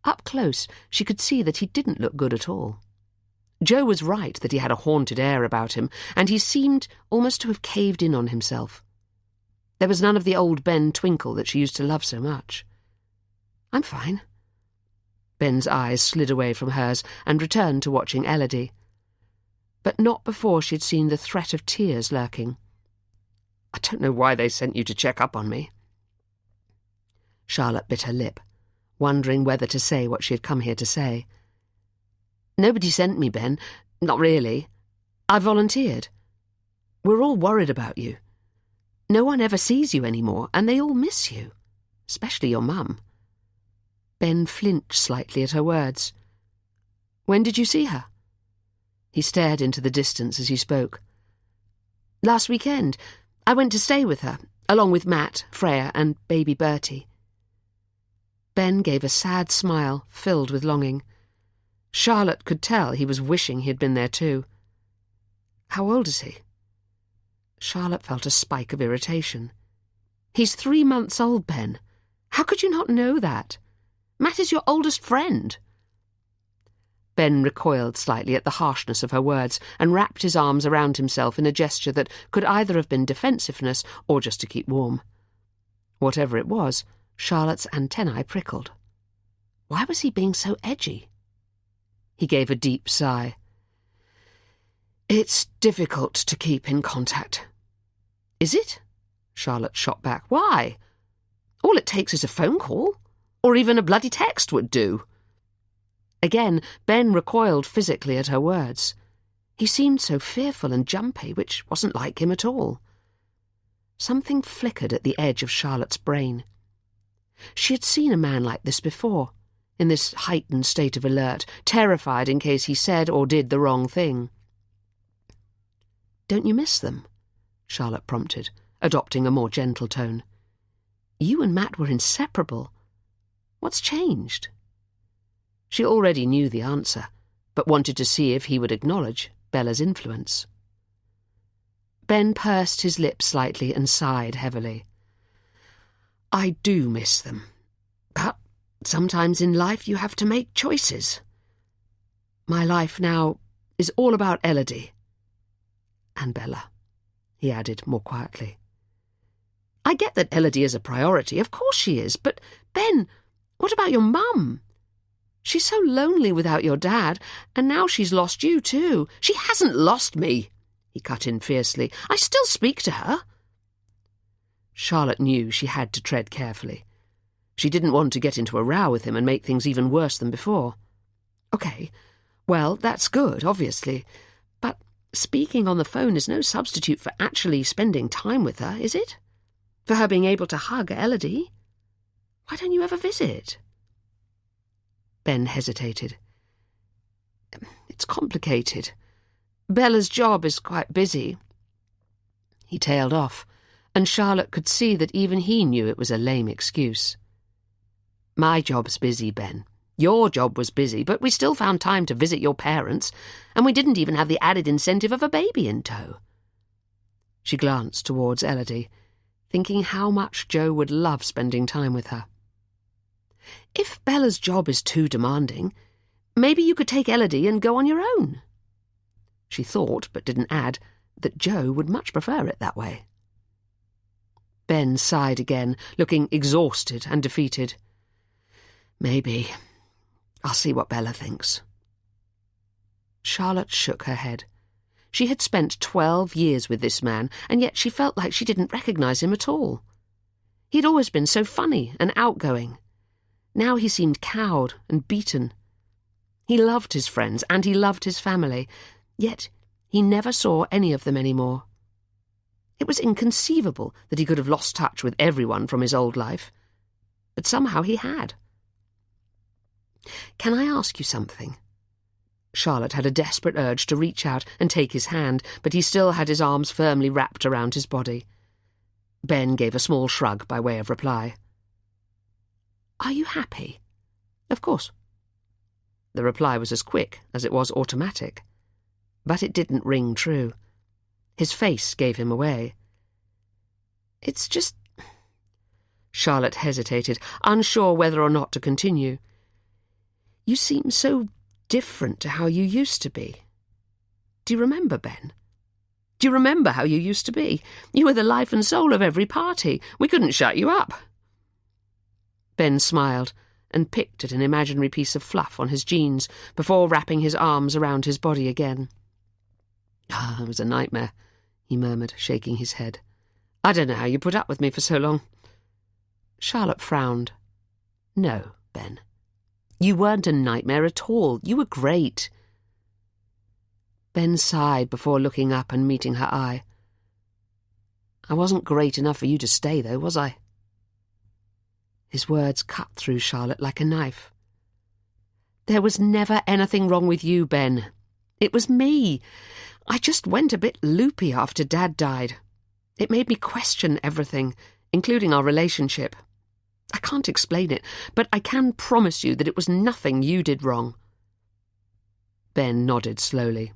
Up close, she could see that he didn't look good at all. Joe was right that he had a haunted air about him, and he seemed almost to have caved in on himself. There was none of the old Ben twinkle that she used to love so much. "I'm fine." Ben's eyes slid away from hers and returned to watching Elodie. But not before she'd seen the threat of tears lurking. "I don't know why they sent you to check up on me." Charlotte bit her lip, wondering whether to say what she had come here to say. "Nobody sent me, Ben. Not really. I volunteered. We're all worried about you. No one ever sees you anymore, and they all miss you, especially your mum." Ben flinched slightly at her words. "When did you see her?" He stared into the distance as he spoke. "Last weekend. I went to stay with her, along with Matt, Freya, and baby Bertie." Ben gave a sad smile, filled with longing. Charlotte could tell he was wishing he had been there too. "How old is he?" Charlotte felt a spike of irritation. "He's 3 months old, Ben. How could you not know that? Matt is your oldest friend." Ben recoiled slightly at the harshness of her words and wrapped his arms around himself in a gesture that could either have been defensiveness or just to keep warm. Whatever it was, Charlotte's antennae prickled. Why was he being so edgy? He gave a deep sigh. "It's difficult to keep in contact." "Is it?" Charlotte shot back. "Why? All it takes is a phone call, or even a bloody text would do." Again, Ben recoiled physically at her words. He seemed so fearful and jumpy, which wasn't like him at all. Something flickered at the edge of Charlotte's brain. She had seen a man like this before, in this heightened state of alert, terrified in case he said or did the wrong thing. "Don't you miss them?" Charlotte prompted, adopting a more gentle tone. "You and Matt were inseparable. What's changed?" She already knew the answer, but wanted to see if he would acknowledge Bella's influence. Ben pursed his lips slightly and sighed heavily. "I do miss them, but sometimes in life you have to make choices. My life now is all about Elodie. And Bella," he added more quietly. "I get that Elodie is a priority, of course she is, but, Ben, what about your mum? She's so lonely without your dad, and now she's lost you too." "She hasn't lost me," he cut in fiercely. "I still speak to her." Charlotte knew she had to tread carefully. She didn't want to get into a row with him and make things even worse than before. "Okay, well, that's good, obviously, but speaking on the phone is no substitute for actually spending time with her, is it? For her being able to hug Elodie? Why don't you ever visit?" Ben hesitated. "It's complicated. Bella's job is quite busy." He tailed off, and Charlotte could see that even he knew it was a lame excuse. "My job's busy, Ben. Your job was busy, but we still found time to visit your parents, and we didn't even have the added incentive of a baby in tow." She glanced towards Elodie, thinking how much Joe would love spending time with her. "If Bella's job is too demanding, maybe you could take Elodie and go on your own." She thought, but didn't add, that Joe would much prefer it that way. Ben sighed again, looking exhausted and defeated. "Maybe. I'll see what Bella thinks." Charlotte shook her head. She had spent 12 years with this man, and yet she felt like she didn't recognise him at all. He'd always been so funny and outgoing. Now he seemed cowed and beaten. He loved his friends and he loved his family, yet he never saw any of them anymore. It was inconceivable that he could have lost touch with everyone from his old life, but somehow he had. "Can I ask you something?" Charlotte had a desperate urge to reach out and take his hand, but he still had his arms firmly wrapped around his body. Ben gave a small shrug by way of reply. "Are you happy?" "Of course." The reply was as quick as it was automatic, but it didn't ring true. His face gave him away. "It's just—" Charlotte hesitated, unsure whether or not to continue. "You seem so different to how you used to be. Do you remember, Ben? Do you remember how you used to be? You were the life and soul of every party. We couldn't shut you up." Ben smiled and picked at an imaginary piece of fluff on his jeans before wrapping his arms around his body again. "Ah, it was a nightmare," he murmured, shaking his head. "I don't know how you put up with me for so long." Charlotte frowned. "No, Ben. You weren't a nightmare at all. You were great." Ben sighed before looking up and meeting her eye. "I wasn't great enough for you to stay, though, was I?" His words cut through Charlotte like a knife. "There was never anything wrong with you, Ben. It was me. I just went a bit loopy after Dad died. It made me question everything, including our relationship. I can't explain it, but I can promise you that it was nothing you did wrong." Ben nodded slowly.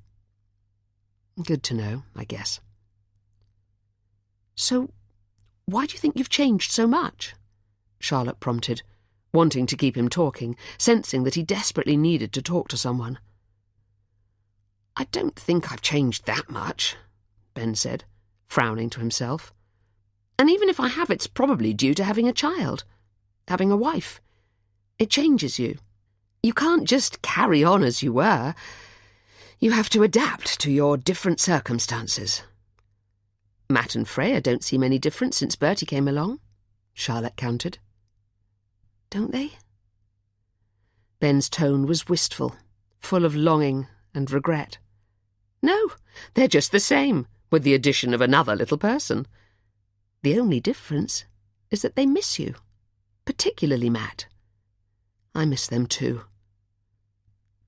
"Good to know, I guess." "So, why do you think you've changed so much?" Charlotte prompted, wanting to keep him talking, sensing that he desperately needed to talk to someone. "I don't think I've changed that much," Ben said, frowning to himself. "And even if I have, it's probably due to having a child, having a wife. It changes you. You can't just carry on as you were. You have to adapt to your different circumstances." "Matt and Freya don't seem any different since Bertie came along," Charlotte countered. "Don't they?" Ben's tone was wistful, full of longing and regret. "No, they're just the same, with the addition of another little person. The only difference is that they miss you, particularly Matt. I miss them too."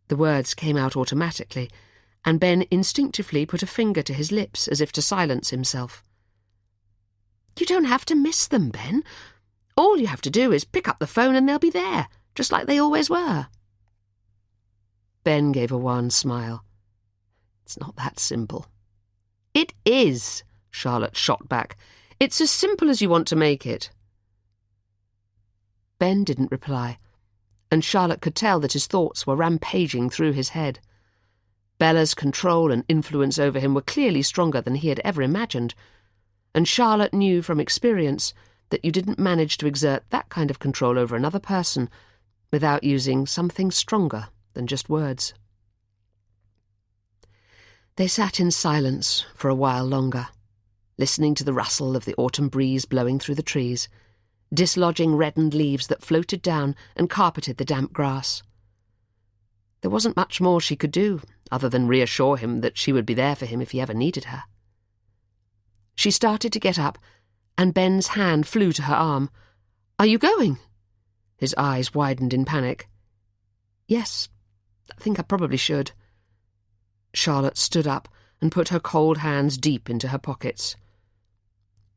The words came out automatically, and Ben instinctively put a finger to his lips as if to silence himself. "You don't have to miss them, Ben. All you have to do is pick up the phone and they'll be there, just like they always were." Ben gave a wan smile. "It's not that simple." "It is," Charlotte shot back. "It's as simple as you want to make it." Ben didn't reply, and Charlotte could tell that his thoughts were rampaging through his head. Bella's control and influence over him were clearly stronger than he had ever imagined, and Charlotte knew from experience that you didn't manage to exert that kind of control over another person without using something stronger than just words. They sat in silence for a while longer, listening to the rustle of the autumn breeze blowing through the trees, dislodging reddened leaves that floated down and carpeted the damp grass. There wasn't much more she could do, other than reassure him that she would be there for him if he ever needed her. She started to get up, and Ben's hand flew to her arm. "Are you going?" His eyes widened in panic. "Yes, I think I probably should." Charlotte stood up and put her cold hands deep into her pockets.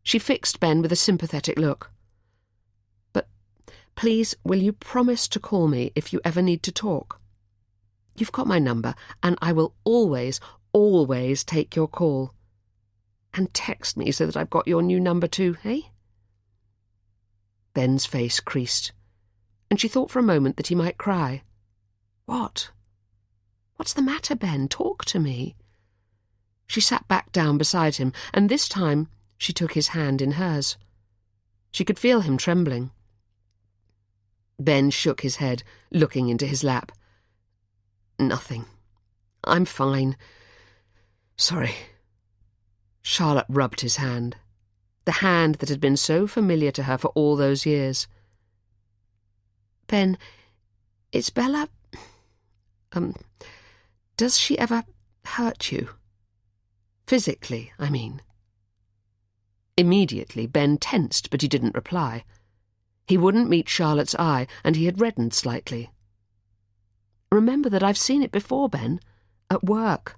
She fixed Ben with a sympathetic look. "But please, will you promise to call me if you ever need to talk? You've got my number, and I will always, always take your call. And text me so that I've got your new number too, eh?" Ben's face creased, and she thought for a moment that he might cry. "What? What's the matter, Ben? Talk to me." She sat back down beside him, and this time she took his hand in hers. She could feel him trembling. Ben shook his head, looking into his lap. "Nothing. I'm fine. Sorry." Charlotte rubbed his hand, the hand that had been so familiar to her for all those years. "Ben, is Bella... does she ever hurt you? Physically, I mean." Immediately, Ben tensed, but he didn't reply. He wouldn't meet Charlotte's eye, and he had reddened slightly. "Remember that I've seen it before, Ben, at work.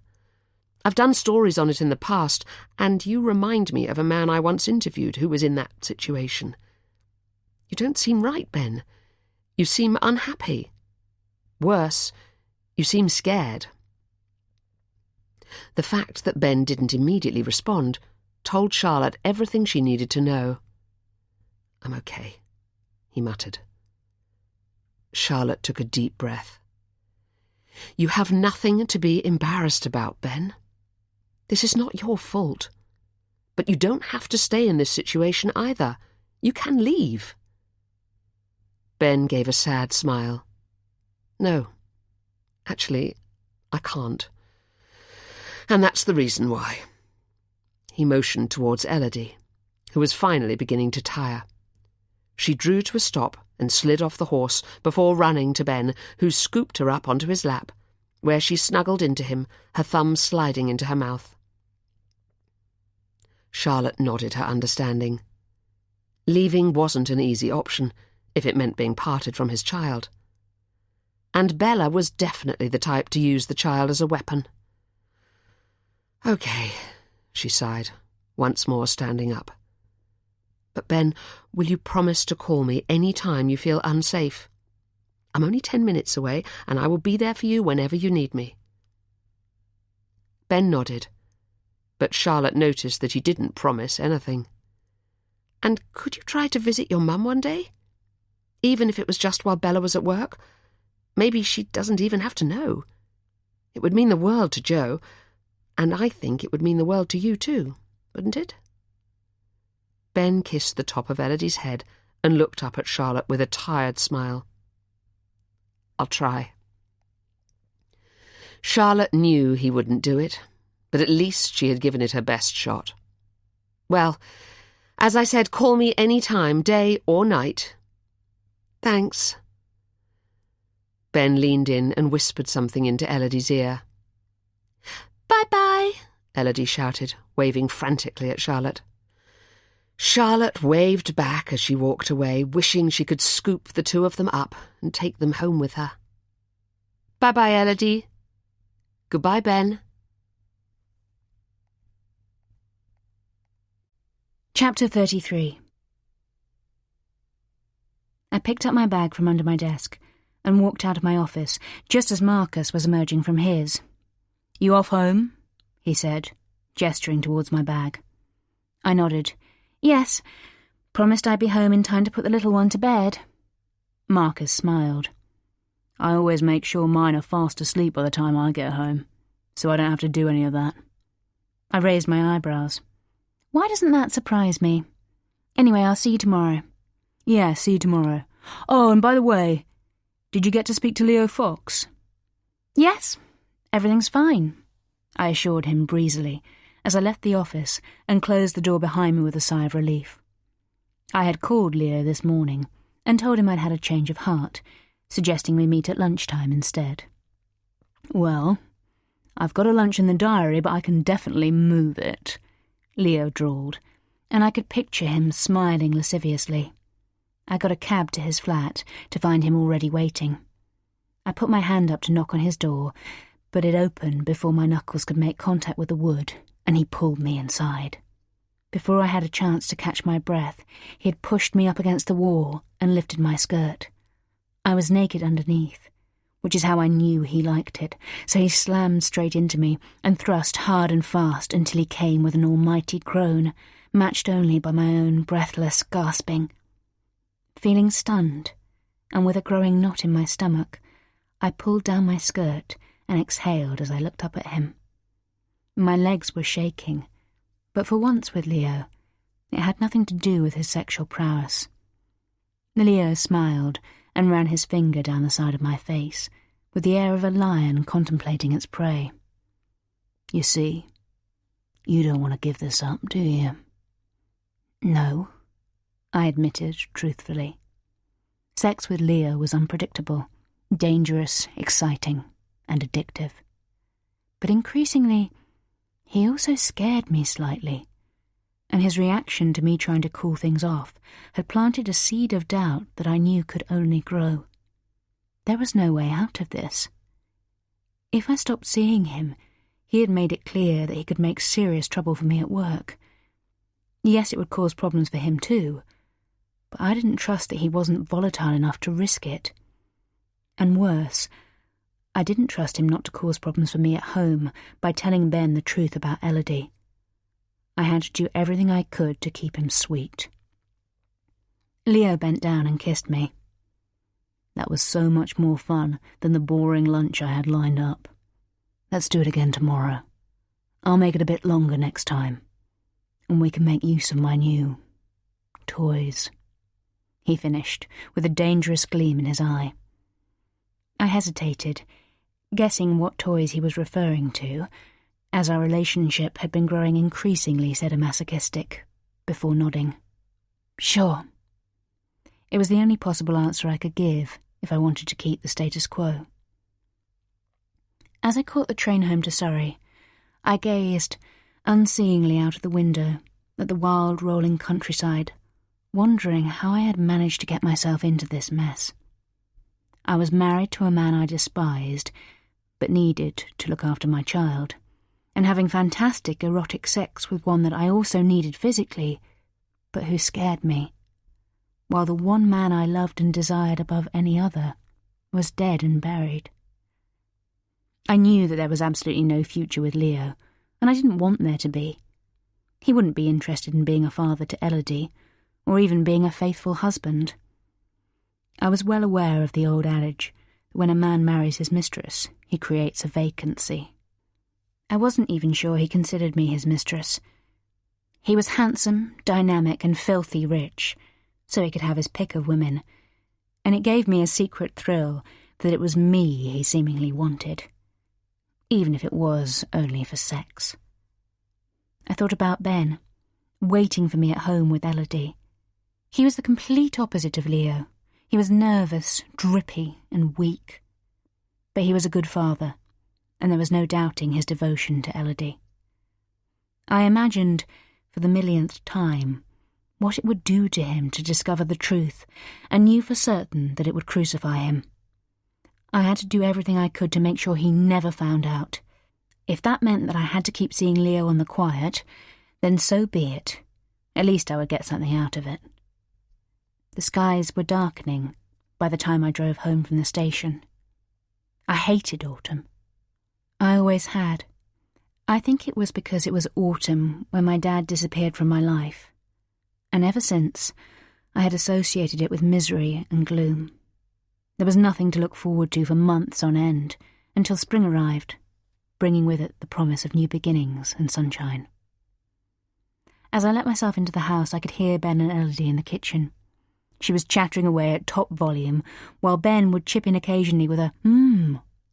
I've done stories on it in the past, and you remind me of a man I once interviewed who was in that situation. You don't seem right, Ben. You seem unhappy. Worse, you seem scared." The fact that Ben didn't immediately respond told Charlotte everything she needed to know. "I'm okay," he muttered. Charlotte took a deep breath. "You have nothing to be embarrassed about, Ben. This is not your fault. But you don't have to stay in this situation either. You can leave. Ben gave a sad smile. No, actually, I can't. And that's the reason why. He motioned towards Elodie, who was finally beginning to tire. She drew to a stop and slid off the horse before running to Ben, who scooped her up onto his lap, where she snuggled into him, her thumb sliding into her mouth. Charlotte nodded her understanding. Leaving wasn't an easy option, if it meant being parted from his child. And Bella was definitely the type to use the child as a weapon. "Okay," she sighed, once more standing up. "But Ben, will you promise to call me any time you feel unsafe? I'm only 10 minutes away, and I will be there for you whenever you need me." Ben nodded, but Charlotte noticed that he didn't promise anything. "And could you try to visit your mum one day? Even if it was just while Bella was at work? Maybe she doesn't even have to know. It would mean the world to Joe, and I think it would mean the world to you too, wouldn't it?" Ben kissed the top of Elodie's head and looked up at Charlotte with a tired smile. "I'll try." Charlotte knew he wouldn't do it, but at least she had given it her best shot. "Well, as I said, call me any time, day or night." "Thanks." Ben leaned in and whispered something into Elodie's ear. "Bye-bye," Elodie shouted, waving frantically at Charlotte. Charlotte waved back as she walked away, wishing she could scoop the two of them up and take them home with her. "Bye-bye, Elodie. Goodbye, Ben." Chapter 33. I picked up my bag from under my desk and walked out of my office just as Marcus was emerging from his. "You off home?" he said, gesturing towards my bag. I nodded. "Yes. Promised I'd be home in time to put the little one to bed." Marcus smiled. "I always make sure mine are fast asleep by the time I get home, so I don't have to do any of that." I raised my eyebrows. "Why doesn't that surprise me? Anyway, I'll see you tomorrow." "Yeah, see you tomorrow. Oh, and by the way, did you get to speak to Leo Fox?" "Yes, everything's fine," I assured him breezily as I left the office and closed the door behind me with a sigh of relief. I had called Leo this morning and told him I'd had a change of heart, suggesting we meet at lunchtime instead. "Well, I've got a lunch in the diary, but I can definitely move it," Leo drawled, and I could picture him smiling lasciviously. I got a cab to his flat to find him already waiting. I put my hand up to knock on his door, but it opened before my knuckles could make contact with the wood, and he pulled me inside. Before I had a chance to catch my breath, he had pushed me up against the wall and lifted my skirt. I was naked underneath, which is how I knew he liked it, so he slammed straight into me and thrust hard and fast until he came with an almighty groan, matched only by my own breathless gasping. Feeling stunned, and with a growing knot in my stomach, I pulled down my skirt and exhaled as I looked up at him. My legs were shaking, but for once with Leo, it had nothing to do with his sexual prowess. Leo smiled and ran his finger down the side of my face, with the air of a lion contemplating its prey. "You see, you don't want to give this up, do you?" "No," I admitted truthfully. Sex with Leo was unpredictable, dangerous, exciting, and addictive. But increasingly, he also scared me slightly, and his reaction to me trying to cool things off had planted a seed of doubt that I knew could only grow. There was no way out of this. If I stopped seeing him, he had made it clear that he could make serious trouble for me at work. Yes, it would cause problems for him too, but I didn't trust that he wasn't volatile enough to risk it. And worse, I didn't trust him not to cause problems for me at home by telling Ben the truth about Elodie. I had to do everything I could to keep him sweet. Leo bent down and kissed me. That was so much more fun than the boring lunch I had lined up. Let's do it again tomorrow. I'll make it a bit longer next time, and we can make use of my new toys," he finished, with a dangerous gleam in his eye. I hesitated, guessing what toys he was referring to, as our relationship had been growing increasingly sadomasochistic, before nodding. "Sure." It was the only possible answer I could give if I wanted to keep the status quo. As I caught the train home to Surrey, I gazed unseeingly out of the window at the wild rolling countryside, wondering how I had managed to get myself into this mess. I was married to a man I despised, but needed to look after my child, and having fantastic erotic sex with one that I also needed physically, but who scared me, while the one man I loved and desired above any other was dead and buried. I knew that there was absolutely no future with Leo, and I didn't want there to be. He wouldn't be interested in being a father to Elodie, or even being a faithful husband. I was well aware of the old adage that when a man marries his mistress, he creates a vacancy. I wasn't even sure he considered me his mistress. He was handsome, dynamic, and filthy rich, so he could have his pick of women, and it gave me a secret thrill that it was me he seemingly wanted, even if it was only for sex. I thought about Ben, waiting for me at home with Elodie. He was the complete opposite of Leo. He was nervous, drippy, and weak. But he was a good father, and there was no doubting his devotion to Elodie. I imagined, for the millionth time, what it would do to him to discover the truth, and knew for certain that it would crucify him. I had to do everything I could to make sure he never found out. If that meant that I had to keep seeing Leo on the quiet, then so be it. At least I would get something out of it. The skies were darkening by the time I drove home from the station. I hated autumn. I always had. I think it was because it was autumn when my dad disappeared from my life, and ever since I had associated it with misery and gloom. There was nothing to look forward to for months on end, until spring arrived, bringing with it the promise of new beginnings and sunshine. As I let myself into the house, I could hear Ben and Elodie in the kitchen. She was chattering away at top volume, while Ben would chip in occasionally with a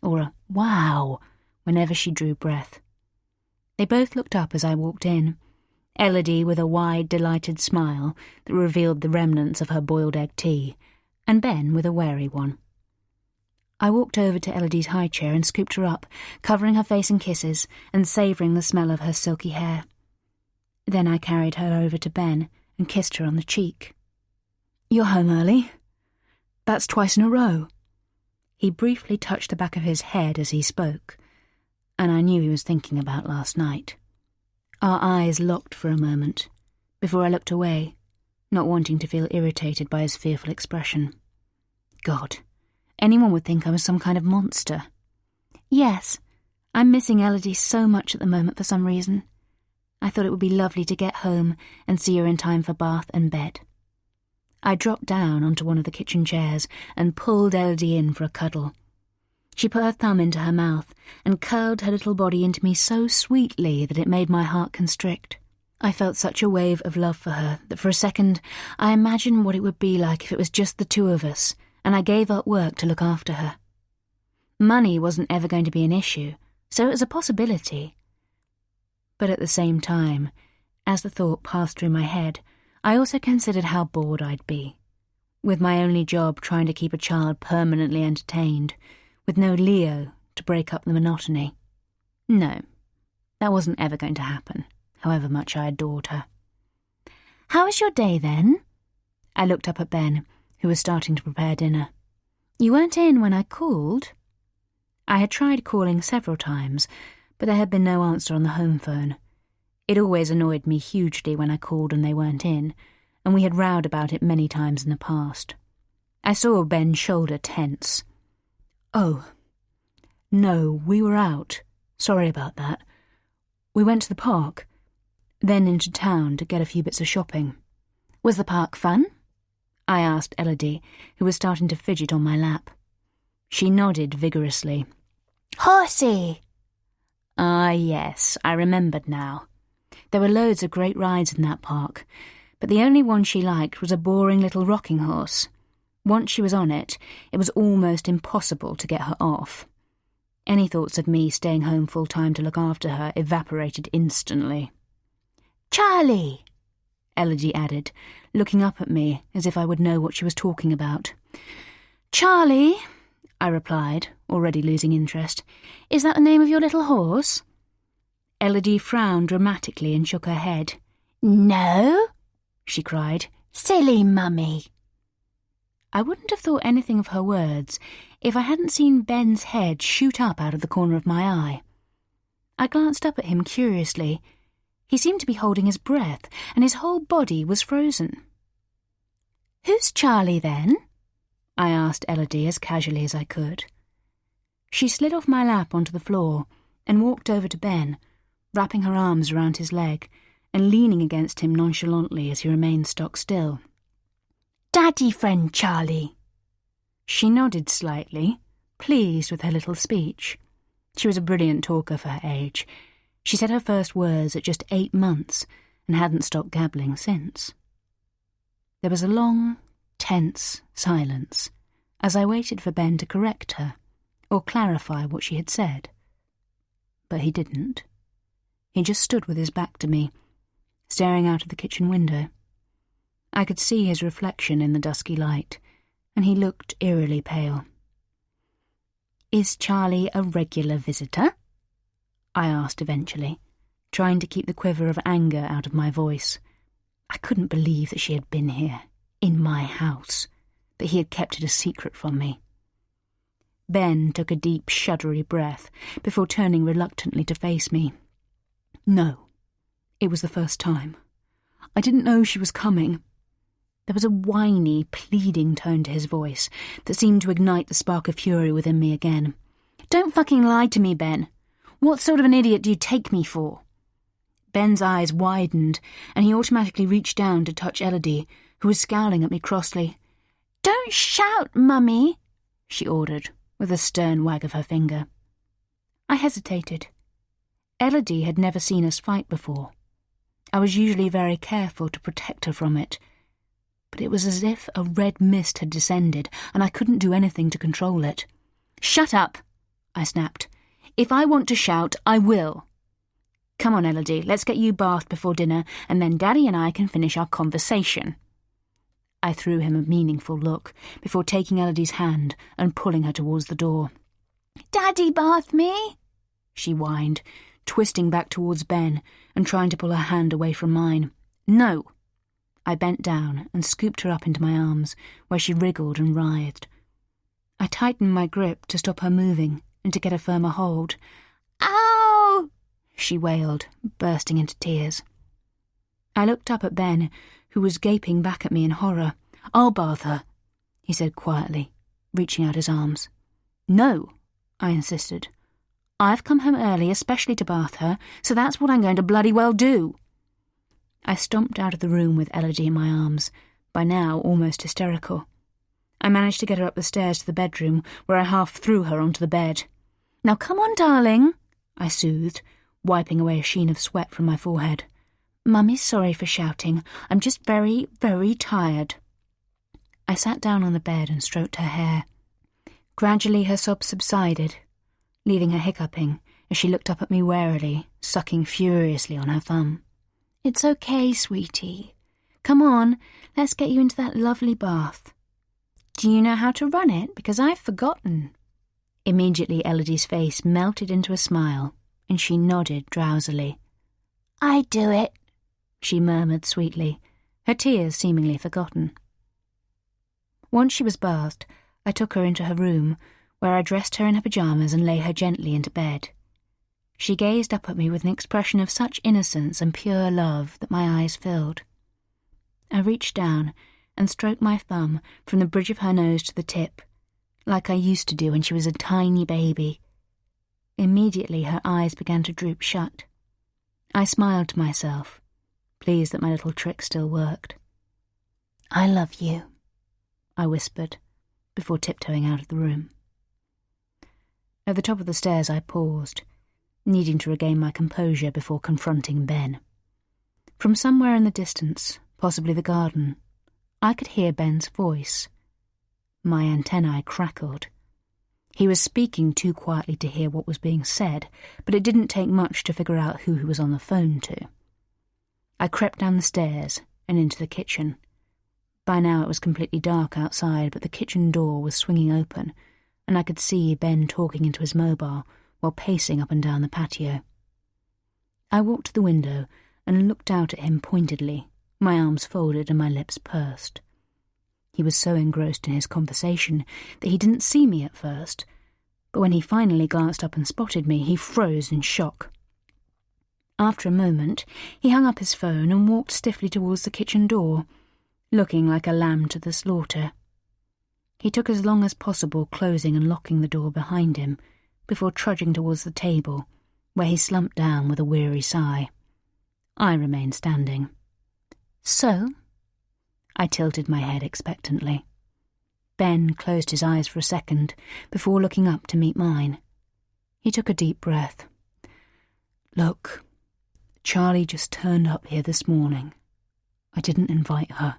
or a wow whenever she drew breath. They both looked up as I walked in, Elodie with a wide, delighted smile that revealed the remnants of her boiled egg tea, and Ben with a wary one. I walked over to Elodie's high chair and scooped her up, covering her face in kisses and savouring the smell of her silky hair. Then I carried her over to Ben and kissed her on the cheek. "You're home early. That's twice in a row." He briefly touched the back of his head as he spoke, and I knew he was thinking about last night. Our eyes locked for a moment, before I looked away, not wanting to feel irritated by his fearful expression. God, anyone would think I was some kind of monster. "Yes, I'm missing Elodie so much at the moment for some reason. I thought it would be lovely to get home and see her in time for bath and bed." I dropped down onto one of the kitchen chairs and pulled Elodie in for a cuddle. She put her thumb into her mouth and curled her little body into me so sweetly that it made my heart constrict. I felt such a wave of love for her that for a second I imagined what it would be like if it was just the two of us, and I gave up work to look after her. Money wasn't ever going to be an issue, so it was a possibility. But at the same time, as the thought passed through my head, I also considered how bored I'd be, with my only job trying to keep a child permanently entertained, with no Leo to break up the monotony. No, that wasn't ever going to happen, however much I adored her. "How was your day, then?" I looked up at Ben, who was starting to prepare dinner. "You weren't in when I called?" I had tried calling several times, but there had been no answer on the home phone. It always annoyed me hugely when I called and they weren't in, and we had rowed about it many times in the past. I saw Ben's shoulder tense. "Oh, no, we were out. Sorry about that. We went to the park, then into town to get a few bits of shopping." "Was the park fun?" I asked Elodie, who was starting to fidget on my lap. She nodded vigorously. "Horsey!" Ah, yes, I remembered now. There were loads of great rides in that park, but the only one she liked was a boring little rocking horse. Once she was on it, it was almost impossible to get her off. Any thoughts of me staying home full-time to look after her evaporated instantly. Charlie! Elodie added, looking up at me as if I would know what she was talking about. Charlie, I replied, already losing interest. Is that the name of your little horse? Elodie frowned dramatically and shook her head. No, she cried. Silly Mummy. I wouldn't have thought anything of her words if I hadn't seen Ben's head shoot up out of the corner of my eye. I glanced up at him curiously. He seemed to be holding his breath, and his whole body was frozen. Who's Charlie, then? I asked Elodie as casually as I could. She slid off my lap onto the floor and walked over to Ben, wrapping her arms around his leg and leaning against him nonchalantly as he remained stock still. Daddy friend Charlie. She nodded slightly, pleased with her little speech. She was a brilliant talker for her age. She said her first words at just 8 months and hadn't stopped gabbling since. There was a long, tense silence as I waited for Ben to correct her or clarify what she had said. But he didn't. He just stood with his back to me, staring out of the kitchen window. I could see his reflection in the dusky light, and he looked eerily pale. Is Charlie a regular visitor? I asked eventually, trying to keep the quiver of anger out of my voice. I couldn't believe that she had been here, in my house, that he had kept it a secret from me. Ben took a deep, shuddery breath before turning reluctantly to face me. No, it was the first time. I didn't know she was coming. There was a whiny, pleading tone to his voice that seemed to ignite the spark of fury within me again. Don't fucking lie to me, Ben. What sort of an idiot do you take me for? Ben's eyes widened, and he automatically reached down to touch Elodie, who was scowling at me crossly. Don't shout, Mummy, she ordered, with a stern wag of her finger. I hesitated. Elodie had never seen us fight before. I was usually very careful to protect her from it, but it was as if a red mist had descended, and I couldn't do anything to control it. Shut up, I snapped. If I want to shout, I will. Come on, Elodie, let's get you bathed before dinner, and then Daddy and I can finish our conversation. I threw him a meaningful look before taking Elodie's hand and pulling her towards the door. Daddy bath me, she whined, twisting back towards Ben and trying to pull her hand away from mine. No. I bent down and scooped her up into my arms, where she wriggled and writhed. I tightened my grip to stop her moving and to get a firmer hold. Ow! She wailed, bursting into tears. I looked up at Ben, who was gaping back at me in horror. I'll bath her, he said quietly, reaching out his arms. No, I insisted. I've come home early especially to bath her, so that's what I'm going to bloody well do. I stomped out of the room with Elodie in my arms, by now almost hysterical. I managed to get her up the stairs to the bedroom, where I half threw her onto the bed. Now come on, darling, I soothed, wiping away a sheen of sweat from my forehead. Mummy's sorry for shouting. I'm just very, very tired. I sat down on the bed and stroked her hair. Gradually her sobs subsided, leaving her hiccuping as she looked up at me warily, sucking furiously on her thumb. It's okay, sweetie. Come on, let's get you into that lovely bath. Do you know how to run it? Because I've forgotten. Immediately Elodie's face melted into a smile, and she nodded drowsily. I do it, she murmured sweetly, her tears seemingly forgotten. Once she was bathed, I took her into her room, where I dressed her in her pyjamas and lay her gently into bed. She gazed up at me with an expression of such innocence and pure love that my eyes filled. I reached down and stroked my thumb from the bridge of her nose to the tip, like I used to do when she was a tiny baby. Immediately her eyes began to droop shut. I smiled to myself, pleased that my little trick still worked. I love you, I whispered, before tiptoeing out of the room. At the top of the stairs I paused. needing to regain my composure before confronting Ben. From somewhere in the distance, possibly the garden, I could hear Ben's voice. My antennae crackled. He was speaking too quietly to hear what was being said, but it didn't take much to figure out who he was on the phone to. I crept down the stairs and into the kitchen. By now it was completely dark outside, but the kitchen door was swinging open, and I could see Ben talking into his mobile while pacing up and down the patio. I walked to the window and looked out at him pointedly, my arms folded and my lips pursed. He was so engrossed in his conversation that he didn't see me at first, but when he finally glanced up and spotted me, he froze in shock. After a moment, he hung up his phone and walked stiffly towards the kitchen door, looking like a lamb to the slaughter. He took as long as possible closing and locking the door behind him, before trudging towards the table, where he slumped down with a weary sigh. I remained standing. "So?" I tilted my head expectantly. Ben closed his eyes for a second, before looking up to meet mine. He took a deep breath. "Look, Charlie just turned up here this morning. I didn't invite her."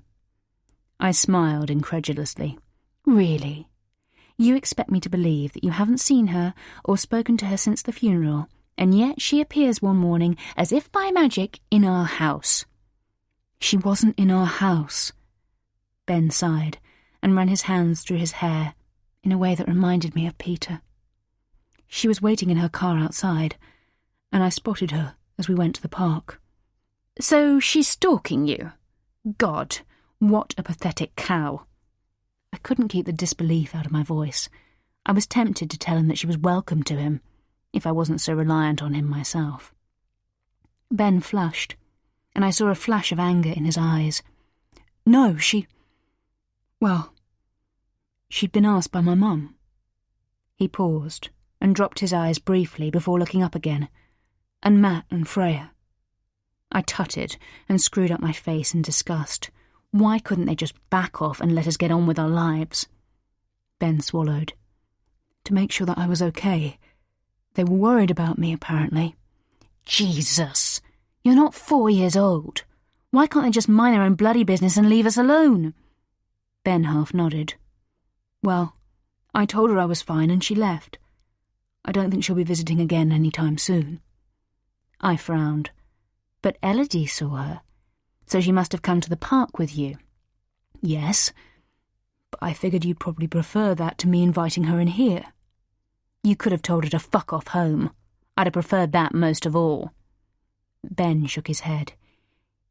I smiled incredulously. "Really? You expect me to believe that you haven't seen her or spoken to her since the funeral, and yet she appears one morning, as if by magic, in our house." "She wasn't in our house." Ben sighed and ran his hands through his hair in a way that reminded me of Peter. "She was waiting in her car outside, and I spotted her as we went to the park." "So she's stalking you? God, what a pathetic cow." I couldn't keep the disbelief out of my voice. I was tempted to tell him that she was welcome to him, if I wasn't so reliant on him myself. Ben flushed, and I saw a flash of anger in his eyes. "No, she'd been asked by my mum." He paused and dropped his eyes briefly before looking up again. "And Matt and Freya." I tutted and screwed up my face in disgust. Why couldn't they just back off and let us get on with our lives? Ben swallowed. "To make sure that I was okay. They were worried about me, apparently." "Jesus! You're not 4 years old. Why can't they just mind their own bloody business and leave us alone?" Ben half nodded. "Well, I told her I was fine and she left. I don't think she'll be visiting again any time soon." I frowned. "But Elodie saw her, so she must have come to the park with you." "Yes, but I figured you'd probably prefer that to me inviting her in here." "You could have told her to fuck off home. I'd have preferred that most of all." Ben shook his head.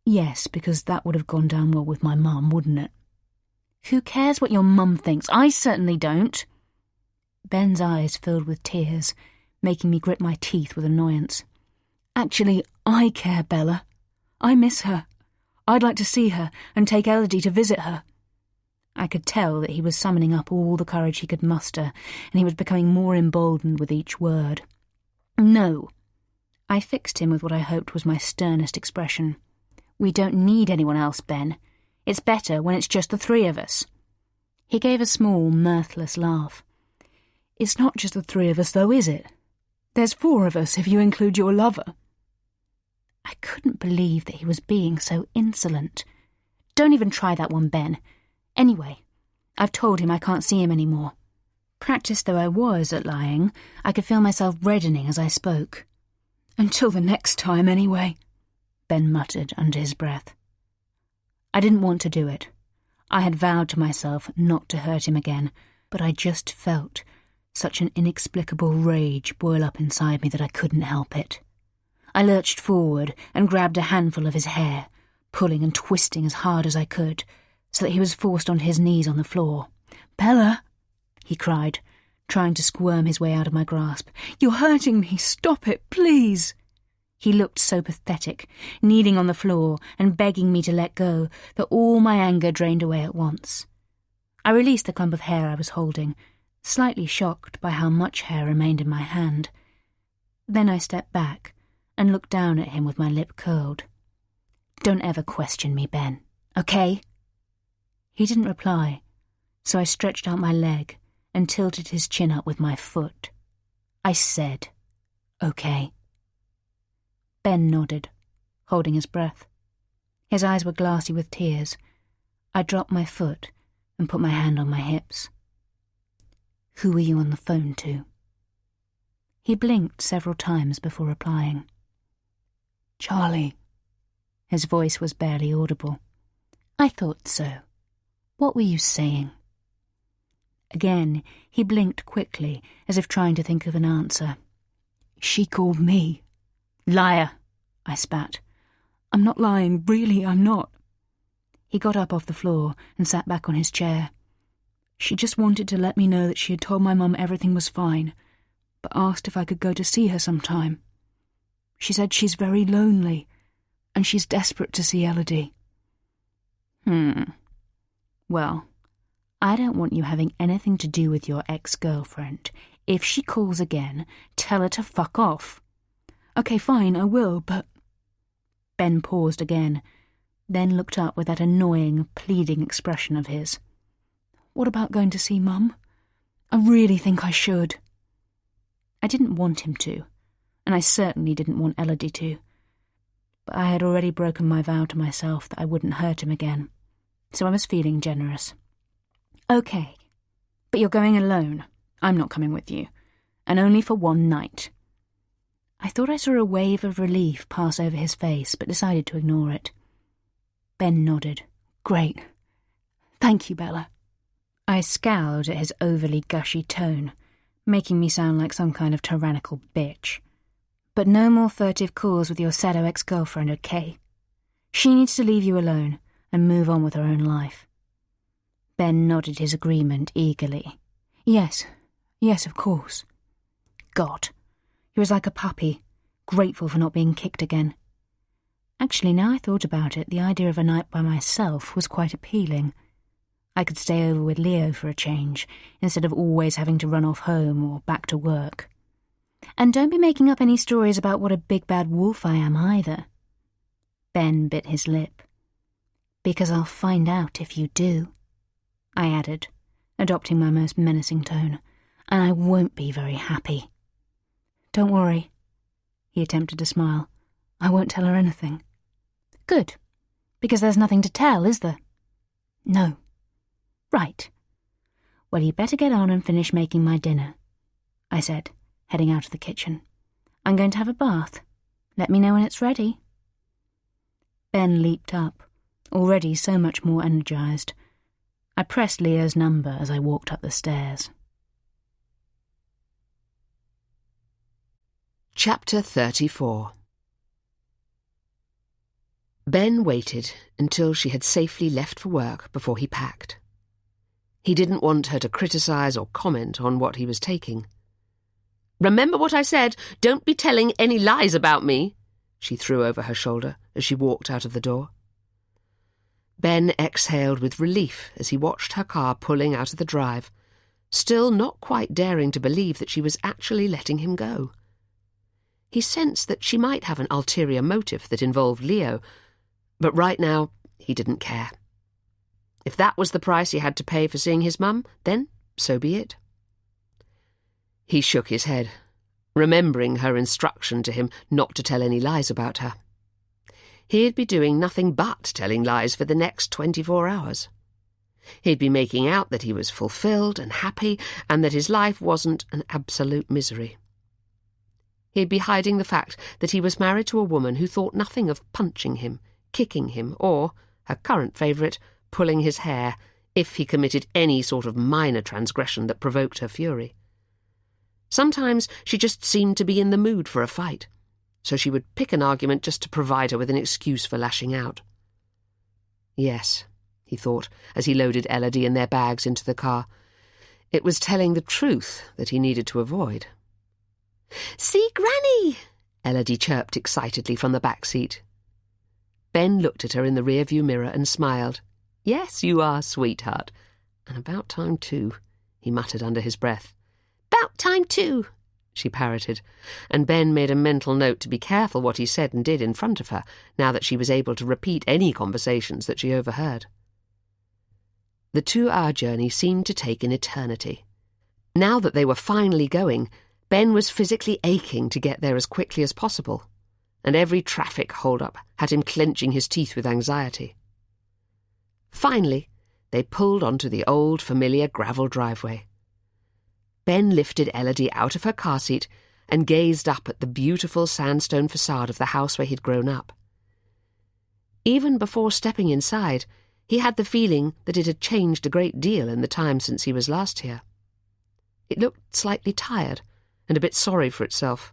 "Yes, because that would have gone down well with my mum, wouldn't it?" "Who cares what your mum thinks? I certainly don't." Ben's eyes filled with tears, making me grit my teeth with annoyance. "Actually, I care, Bella. I miss her. I'd like to see her and take Elodie to visit her." I could tell that he was summoning up all the courage he could muster, and he was becoming more emboldened with each word. "No." I fixed him with what I hoped was my sternest expression. "We don't need anyone else, Ben. It's better when it's just the 3 of us." He gave a small, mirthless laugh. "It's not just the 3 of us, though, is it? There's 4 of us if you include your lover." I couldn't believe that he was being so insolent. "Don't even try that one, Ben. Anyway, I've told him I can't see him anymore." Practiced though I was at lying, I could feel myself reddening as I spoke. "Until the next time, anyway," Ben muttered under his breath. I didn't want to do it. I had vowed to myself not to hurt him again, but I just felt such an inexplicable rage boil up inside me that I couldn't help it. I lurched forward and grabbed a handful of his hair, pulling and twisting as hard as I could, so that he was forced onto his knees on the floor. "Bella," he cried, trying to squirm his way out of my grasp. "You're hurting me. Stop it, please." He looked so pathetic, kneeling on the floor and begging me to let go, that all my anger drained away at once. I released the clump of hair I was holding, slightly shocked by how much hair remained in my hand. Then I stepped back and looked down at him with my lip curled. "Don't ever question me, Ben, okay?" He didn't reply, so I stretched out my leg and tilted his chin up with my foot. I said, "Okay." Ben nodded, holding his breath. His eyes were glassy with tears. I dropped my foot and put my hand on my hips. "Who were you on the phone to?" He blinked several times before replying. "Charlie." His voice was barely audible. "I thought so. What were you saying?" Again, he blinked quickly, as if trying to think of an answer. "She called me." "Liar," I spat. "I'm not lying, really, I'm not." He got up off the floor and sat back on his chair. "She just wanted to let me know that she had told my mum everything was fine, but asked if I could go to see her sometime. She said she's very lonely, and she's desperate to see Elodie." Well, I don't want you having anything to do with your ex-girlfriend. If she calls again, tell her to fuck off." "Okay, fine, I will, but—" Ben paused again, then looked up with that annoying, pleading expression of his. "What about going to see Mum? I really think I should." I didn't want him to, and I certainly didn't want Elodie to. But I had already broken my vow to myself that I wouldn't hurt him again, so I was feeling generous. "Okay, but you're going alone. I'm not coming with you, and only for one night." I thought I saw a wave of relief pass over his face, but decided to ignore it. Ben nodded. "Great. Thank you, Bella." I scowled at his overly gushy tone, making me sound like some kind of tyrannical bitch. "But no more furtive calls with your Sado ex-girlfriend, okay? She needs to leave you alone and move on with her own life." Ben nodded his agreement eagerly. Yes, of course." God, he was like a puppy, grateful for not being kicked again. Actually, now I thought about it, the idea of a night by myself was quite appealing. I could stay over with Leo for a change, instead of always having to run off home or back to work. "And don't be making up any stories about what a big bad wolf I am either." Ben bit his lip. "Because I'll find out if you do," I added, adopting my most menacing tone, "and I won't be very happy." "Don't worry." He attempted to smile. "I won't tell her anything." "Good, because there's nothing to tell, is there?" "No." "Right. Well, you'd better get on and finish making my dinner," I said, heading out of the kitchen. "I'm going to have a bath. Let me know when it's ready." Ben leaped up, already so much more energized. I pressed Leo's number as I walked up the stairs. Chapter 34. Ben waited until she had safely left for work before he packed. He didn't want her to criticize or comment on what he was taking. "Remember what I said? Don't be telling any lies about me," she threw over her shoulder as she walked out of the door. Ben exhaled with relief as he watched her car pulling out of the drive, still not quite daring to believe that she was actually letting him go. He sensed that she might have an ulterior motive that involved Leo, but right now he didn't care. If that was the price he had to pay for seeing his mum, then so be it. He shook his head, remembering her instruction to him not to tell any lies about her. He'd be doing nothing but telling lies for the next 24 hours. He'd be making out that he was fulfilled and happy, and that his life wasn't an absolute misery. He'd be hiding the fact that he was married to a woman who thought nothing of punching him, kicking him, or, her current favourite, pulling his hair, if he committed any sort of minor transgression that provoked her fury. Sometimes she just seemed to be in the mood for a fight, so she would pick an argument just to provide her with an excuse for lashing out. Yes, he thought, as he loaded Elodie and their bags into the car, it was telling the truth that he needed to avoid. "See, Granny!" Elodie chirped excitedly from the back seat. Ben looked at her in the rear-view mirror and smiled. "Yes, you are, sweetheart. And about time, too," he muttered under his breath. "'Bout time, too," she parroted, and Ben made a mental note to be careful what he said and did in front of her, now that she was able to repeat any conversations that she overheard. The 2-hour journey seemed to take an eternity. Now that they were finally going, Ben was physically aching to get there as quickly as possible, and every traffic hold-up had him clenching his teeth with anxiety. Finally, they pulled onto the old, familiar gravel driveway. Ben lifted Elodie out of her car seat and gazed up at the beautiful sandstone facade of the house where he'd grown up. Even before stepping inside, he had the feeling that it had changed a great deal in the time since he was last here. It looked slightly tired and a bit sorry for itself,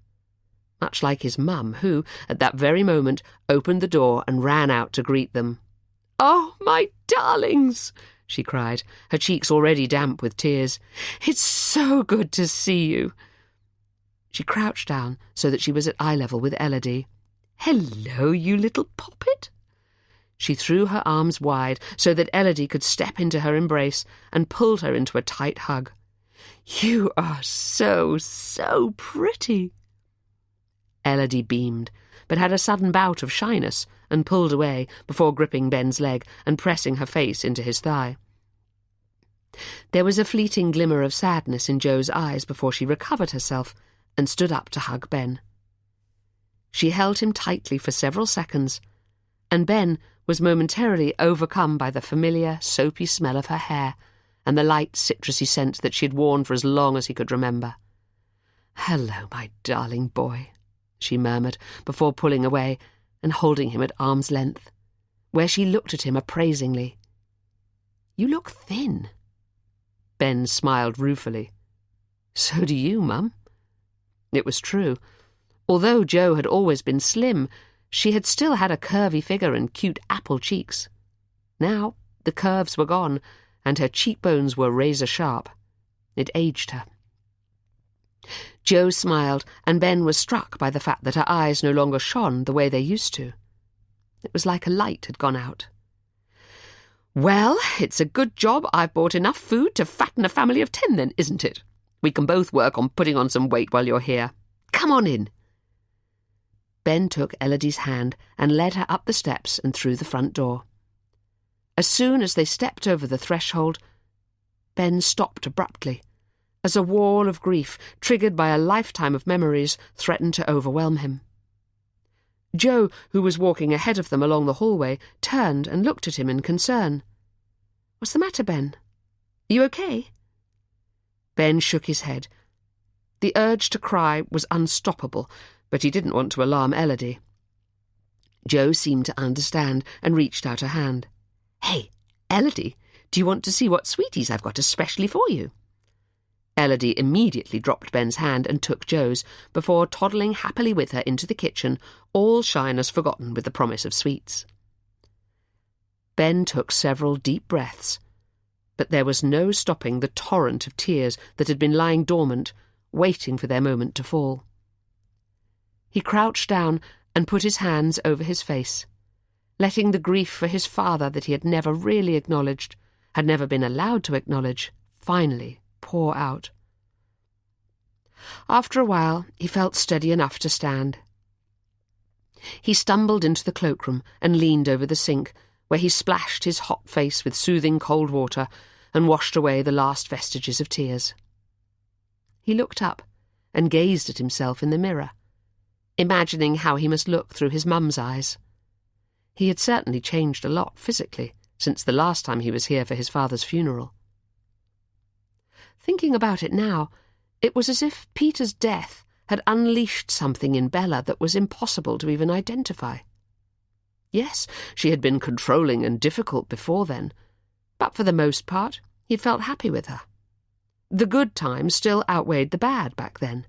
much like his mum, who, at that very moment, opened the door and ran out to greet them. "Oh, my darlings!" she cried, her cheeks already damp with tears. "It's so good to see you." She crouched down so that she was at eye level with Elodie. "Hello, you little poppet." She threw her arms wide so that Elodie could step into her embrace and pulled her into a tight hug. "You are so, so pretty." Elodie beamed, but had a sudden bout of shyness and pulled away before gripping Ben's leg and pressing her face into his thigh. There was a fleeting glimmer of sadness in Jo's eyes before she recovered herself and stood up to hug Ben. She held him tightly for several seconds, and Ben was momentarily overcome by the familiar, soapy smell of her hair and the light, citrusy scent that she had worn for as long as he could remember. "Hello, my darling boy," she murmured before pulling away and holding him at arm's length, where she looked at him appraisingly. "You look thin." Ben smiled ruefully. "So do you, Mum." It was true. Although Jo had always been slim, she had still had a curvy figure and cute apple cheeks. Now the curves were gone, and her cheekbones were razor-sharp. It aged her. Jo smiled, and Ben was struck by the fact that her eyes no longer shone the way they used to. It was like a light had gone out. "Well, it's a good job I've bought enough food to fatten a family of 10 then, isn't it? We can both work on putting on some weight while you're here. Come on in." Ben took Elodie's hand and led her up the steps and through the front door. As soon as they stepped over the threshold, Ben stopped abruptly, as a wall of grief, triggered by a lifetime of memories, threatened to overwhelm him. Jo, who was walking ahead of them along the hallway, turned and looked at him in concern. "What's the matter, Ben? Are you okay?" Ben shook his head. The urge to cry was unstoppable, but he didn't want to alarm Elodie. Jo seemed to understand and reached out a hand. "Hey, Elodie, do you want to see what sweeties I've got especially for you?" Elodie immediately dropped Ben's hand and took Jo's, before toddling happily with her into the kitchen, all shyness forgotten with the promise of sweets. Ben took several deep breaths, but there was no stopping the torrent of tears that had been lying dormant, waiting for their moment to fall. He crouched down and put his hands over his face, letting the grief for his father that he had never really acknowledged, had never been allowed to acknowledge, finally pour out. After a while, he felt steady enough to stand. He stumbled into the cloakroom and leaned over the sink, where he splashed his hot face with soothing cold water and washed away the last vestiges of tears. He looked up and gazed at himself in the mirror, imagining how he must look through his mum's eyes. He had certainly changed a lot physically since the last time he was here for his father's funeral. Thinking about it now, it was as if Peter's death had unleashed something in Bella that was impossible to even identify. Yes, she had been controlling and difficult before then, but for the most part, he'd felt happy with her. The good times still outweighed the bad back then.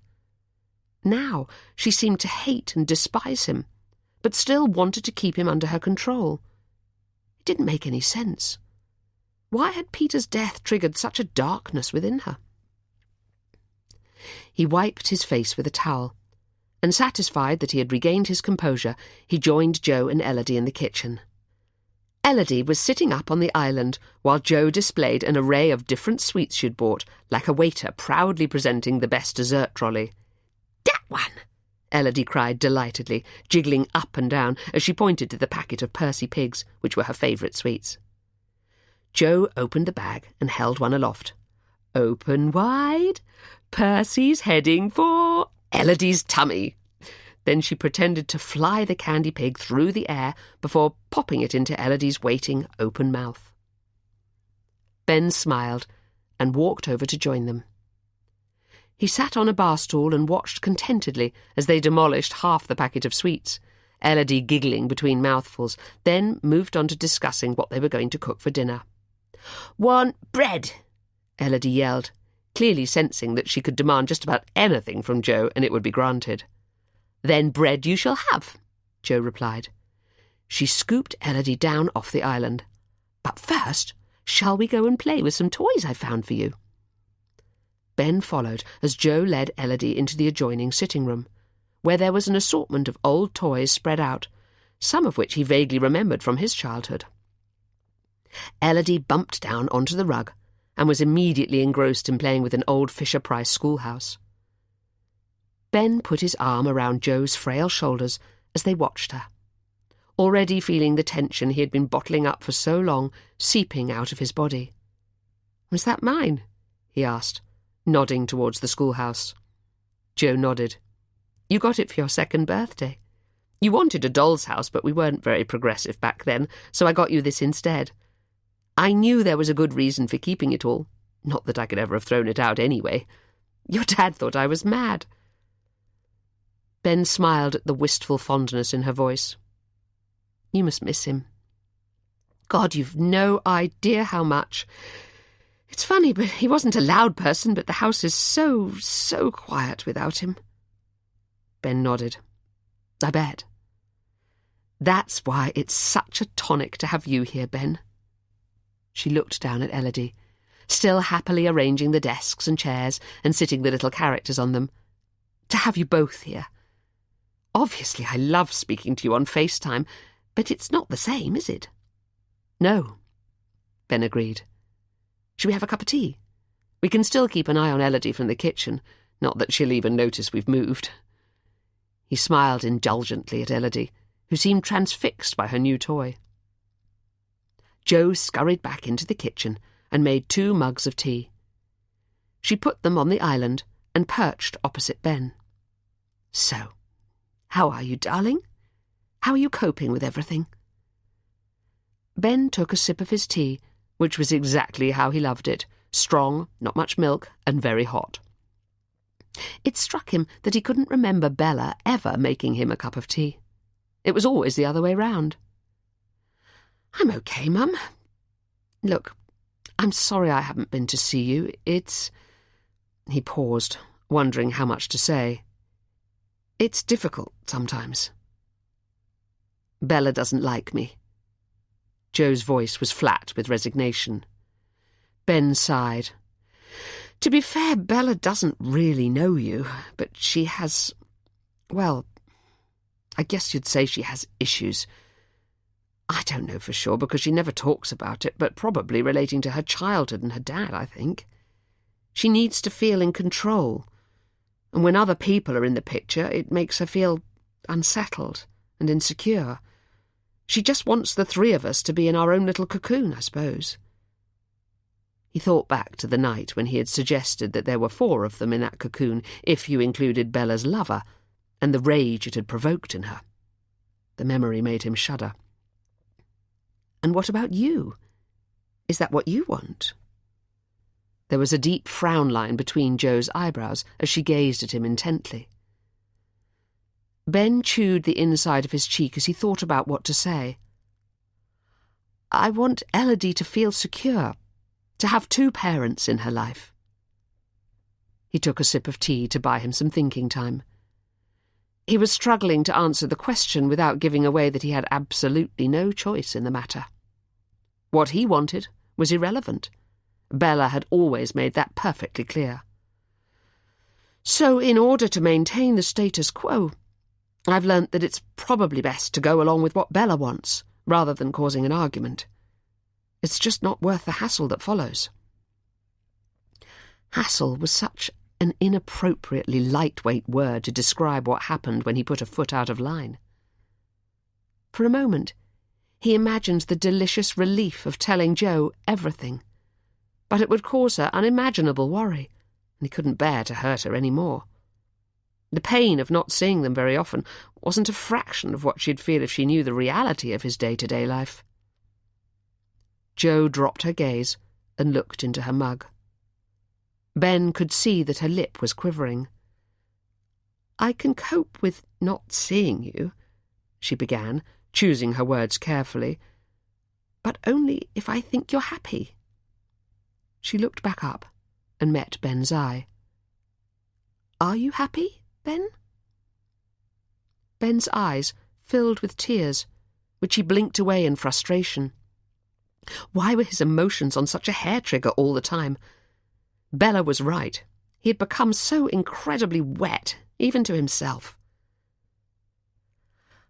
Now she seemed to hate and despise him, but still wanted to keep him under her control. It didn't make any sense. Why had Peter's death triggered such a darkness within her? He wiped his face with a towel, and satisfied that he had regained his composure, he joined Jo and Elodie in the kitchen. Elodie was sitting up on the island, while Jo displayed an array of different sweets she'd bought, like a waiter proudly presenting the best dessert trolley. "That one!" Elodie cried delightedly, jiggling up and down as she pointed to the packet of Percy Pigs, which were her favourite sweets. Jo opened the bag and held one aloft. "Open wide. Percy's heading for Elodie's tummy. Then she pretended to fly the candy pig through the air before popping it into Elodie's waiting open mouth. Ben smiled and walked over to join them. He sat on a bar stool and watched contentedly as they demolished half the packet of sweets, Elodie giggling between mouthfuls, then moved on to discussing what they were going to cook for dinner. "Want bread?" Elodie yelled, clearly sensing that she could demand just about anything from Joe and it would be granted. "Then bread you shall have," Joe replied. She scooped Elodie down off the island. "But first, shall we go and play with some toys I found for you?" Ben followed as Joe led Elodie into the adjoining sitting room, where there was an assortment of old toys spread out, some of which he vaguely remembered from his childhood. Elodie bumped down onto the rug and was immediately engrossed in playing with an old Fisher-Price schoolhouse. Ben put his arm around Joe's frail shoulders as they watched her, already feeling the tension he had been bottling up for so long seeping out of his body. "Was that mine?" he asked, nodding towards the schoolhouse. Joe nodded. "You got it for your 2nd birthday. You wanted a doll's house, but we weren't very progressive back then, so I got you this instead. I knew there was a good reason for keeping it all. Not that I could ever have thrown it out anyway. Your dad thought I was mad." Ben smiled at the wistful fondness in her voice. "You must miss him. God, you've no idea how much. It's funny, but he wasn't a loud person, but the house is so quiet without him." Ben nodded. "I bet. That's why it's such a tonic to have you here, Ben." She looked down at Elodie, still happily arranging the desks and chairs and sitting the little characters on them. "To have you both here. Obviously I love speaking to you on FaceTime, but it's not the same, is it?" "No," Ben agreed. "Should we have a cup of tea? We can still keep an eye on Elodie from the kitchen, not that she'll even notice we've moved." He smiled indulgently at Elodie, who seemed transfixed by her new toy. Joe scurried back into the kitchen and made 2 mugs of tea. She put them on the island and perched opposite Ben. "So, how are you, darling? How are you coping with everything?" Ben took a sip of his tea, which was exactly how he loved it, strong, not much milk, and very hot. It struck him that he couldn't remember Bella ever making him a cup of tea. It was always the other way round. "I'm okay, Mum. Look, I'm sorry I haven't been to see you. It's—" He paused, wondering how much to say. "It's difficult sometimes. Bella doesn't like me." Joe's voice was flat with resignation. Ben sighed. "To be fair, Bella doesn't really know you, but she has... well, I guess you'd say she has issues. I don't know for sure because she never talks about it, but probably relating to her childhood and her dad, I think. She needs to feel in control, and when other people are in the picture, it makes her feel unsettled and insecure. She just wants the 3 of us to be in our own little cocoon, I suppose." He thought back to the night when he had suggested that there were 4 of them in that cocoon, if you included Bella's lover, and the rage it had provoked in her. The memory made him shudder. "And what about you? Is that what you want?" There was a deep frown line between Joe's eyebrows as she gazed at him intently. Ben chewed the inside of his cheek as he thought about what to say. "I want Elodie to feel secure, to have 2 parents in her life." He took a sip of tea to buy him some thinking time. He was struggling to answer the question without giving away that he had absolutely no choice in the matter. What he wanted was irrelevant. Bella had always made that perfectly clear. "So, in order to maintain the status quo, I've learnt that it's probably best to go along with what Bella wants, rather than causing an argument. It's just not worth the hassle that follows." Hassle was such an inappropriately lightweight word to describe what happened when he put a foot out of line. For a moment, he imagined the delicious relief of telling Joe everything, but it would cause her unimaginable worry, and he couldn't bear to hurt her any more. The pain of not seeing them very often wasn't a fraction of what she'd feel if she knew the reality of his day-to-day life. Jo dropped her gaze and looked into her mug. Ben could see that her lip was quivering. "I can cope with not seeing you," she began, choosing her words carefully, "but only if I think you're happy." She looked back up and met Ben's eye. "Are you happy, Ben?" Ben's eyes filled with tears, which he blinked away in frustration. Why were his emotions on such a hair-trigger all the time? Bella was right. He had become so incredibly wet, even to himself.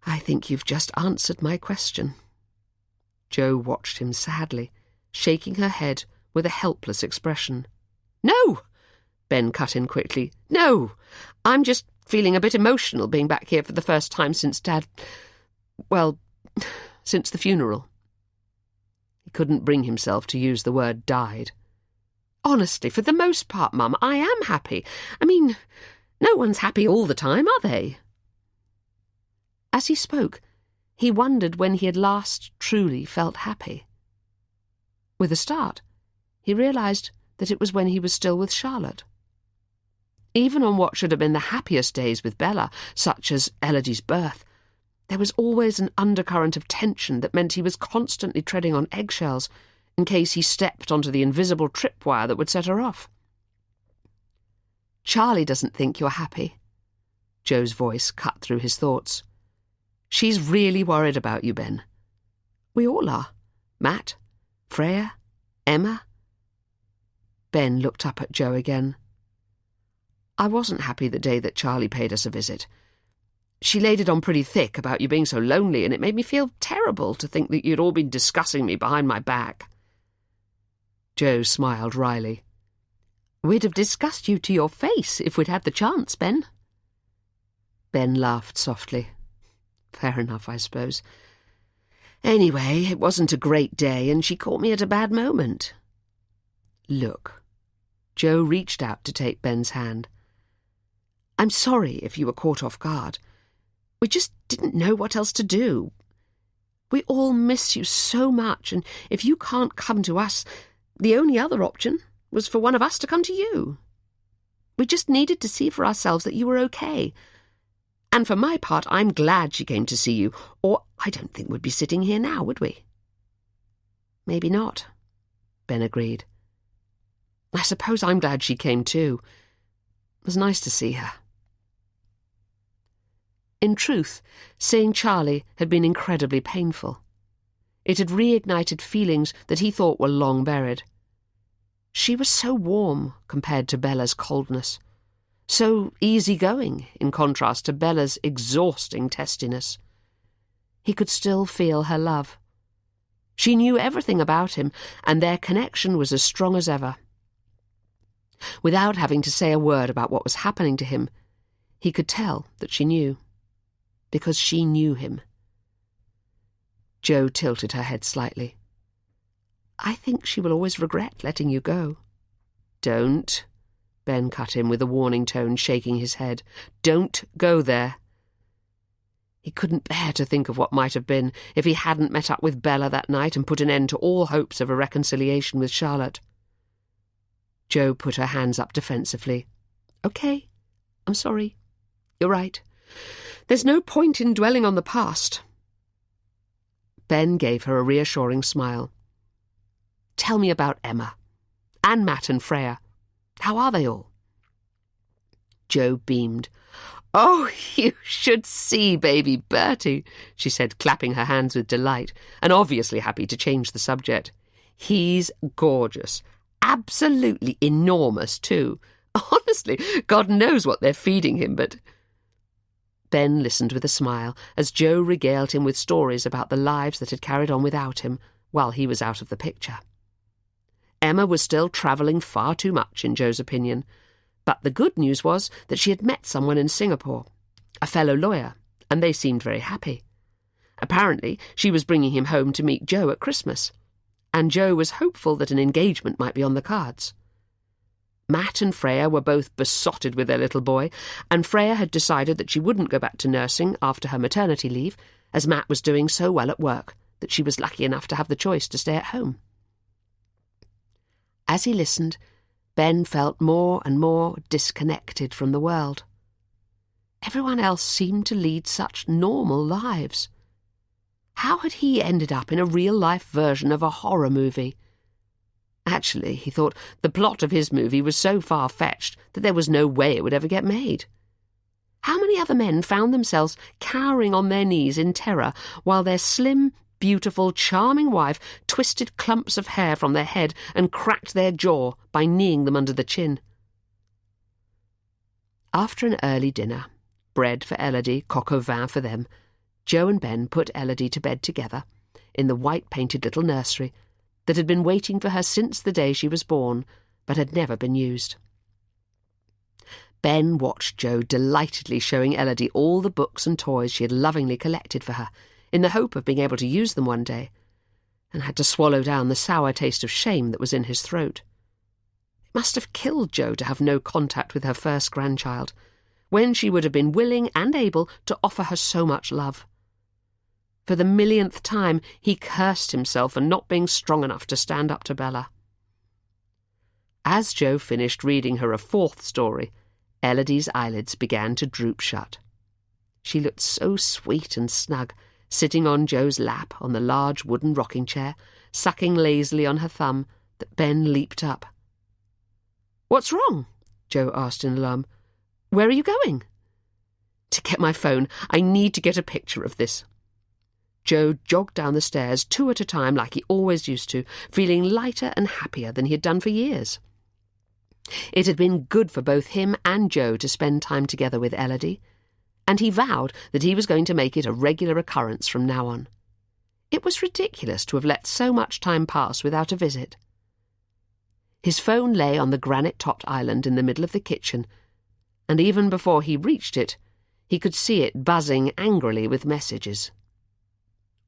"I think you've just answered my question." Jo watched him sadly, shaking her head with a helpless expression. "No!" Ben cut in quickly. "No! I'm just feeling a bit emotional being back here for the first time since Dad... well, since the funeral." He couldn't bring himself to use the word died. "Honestly, for the most part, Mum, I am happy. I mean, no one's happy all the time, are they?" As he spoke, he wondered when he had last truly felt happy. With a start, he realised that it was when he was still with Charlotte. Even on what should have been the happiest days with Bella, such as Elodie's birth, there was always an undercurrent of tension that meant he was constantly treading on eggshells in case he stepped onto the invisible tripwire that would set her off. "Charlie doesn't think you're happy." Jo's voice cut through his thoughts. "She's really worried about you, Ben. We all are. Matt, Freya, Emma." Ben looked up at Jo again. "I wasn't happy the day that Charlie paid us a visit. She laid it on pretty thick about you being so lonely, and it made me feel terrible to think that you'd all been discussing me behind my back." Jo smiled wryly. "We'd have discussed you to your face if we'd had the chance, Ben." Ben laughed softly. "Fair enough, I suppose. Anyway, it wasn't a great day, and she caught me at a bad moment." "Look." Jo reached out to take Ben's hand. "I'm sorry if you were caught off guard. We just didn't know what else to do. We all miss you so much, and if you can't come to us, the only other option was for one of us to come to you. We just needed to see for ourselves that you were okay. And for my part, I'm glad she came to see you, or I don't think we'd be sitting here now, would we?" "Maybe not," Ben agreed. "I suppose I'm glad she came too. It was nice to see her." In truth, seeing Charlie had been incredibly painful. It had reignited feelings that he thought were long buried. She was so warm compared to Bella's coldness, so easygoing in contrast to Bella's exhausting testiness. He could still feel her love. She knew everything about him, and their connection was as strong as ever. Without having to say a word about what was happening to him, he could tell that she knew. Because she knew him. Jo tilted her head slightly. "I think she will always regret letting you go." "Don't," Ben cut in with a warning tone, shaking his head. "Don't go there." He couldn't bear to think of what might have been if he hadn't met up with Bella that night and put an end to all hopes of a reconciliation with Charlotte. Jo put her hands up defensively. "Okay, I'm sorry. You're right. There's no point in dwelling on the past." Ben gave her a reassuring smile. "Tell me about Emma, and Matt and Freya. How are they all?" Jo beamed. "Oh, you should see baby Bertie," she said, clapping her hands with delight, and obviously happy to change the subject. "He's gorgeous. Absolutely enormous, too. Honestly, God knows what they're feeding him, but—" Ben listened with a smile as Jo regaled him with stories about the lives that had carried on without him while he was out of the picture. Emma was still travelling far too much, in Jo's opinion, but the good news was that she had met someone in Singapore, a fellow lawyer, and they seemed very happy. Apparently, she was bringing him home to meet Jo at Christmas, and Jo was hopeful that an engagement might be on the cards. Matt and Freya were both besotted with their little boy, and Freya had decided that she wouldn't go back to nursing after her maternity leave, as Matt was doing so well at work that she was lucky enough to have the choice to stay at home. As he listened, Ben felt more and more disconnected from the world. Everyone else seemed to lead such normal lives. How had he ended up in a real-life version of a horror movie? Actually, he thought, the plot of his movie was so far-fetched that there was no way it would ever get made. How many other men found themselves cowering on their knees in terror while their slim, beautiful, charming wife twisted clumps of hair from their head and cracked their jaw by kneeing them under the chin? After an early dinner, bread for Elodie, coq au vin for them, Joe and Ben put Elodie to bed together in the white-painted little nursery that had been waiting for her since the day she was born, but had never been used. Ben watched Joe delightedly showing Elodie all the books and toys she had lovingly collected for her, in the hope of being able to use them one day, and had to swallow down the sour taste of shame that was in his throat. It must have killed Joe to have no contact with her first grandchild, when she would have been willing and able to offer her so much love. For the millionth time, he cursed himself for not being strong enough to stand up to Bella. As Joe finished reading her a fourth story, Elodie's eyelids began to droop shut. She looked so sweet and snug, sitting on Joe's lap on the large wooden rocking chair, sucking lazily on her thumb, that Ben leaped up. "What's wrong?" Joe asked in alarm. "Where are you going?" "To get my phone. I need to get a picture of this." Joe jogged down the stairs 2 at a time like he always used to, feeling lighter and happier than he had done for years. It had been good for both him and Joe to spend time together with Elodie, and he vowed that he was going to make it a regular occurrence from now on. It was ridiculous to have let so much time pass without a visit. His phone lay on the granite-topped island in the middle of the kitchen, and even before he reached it, he could see it buzzing angrily with messages.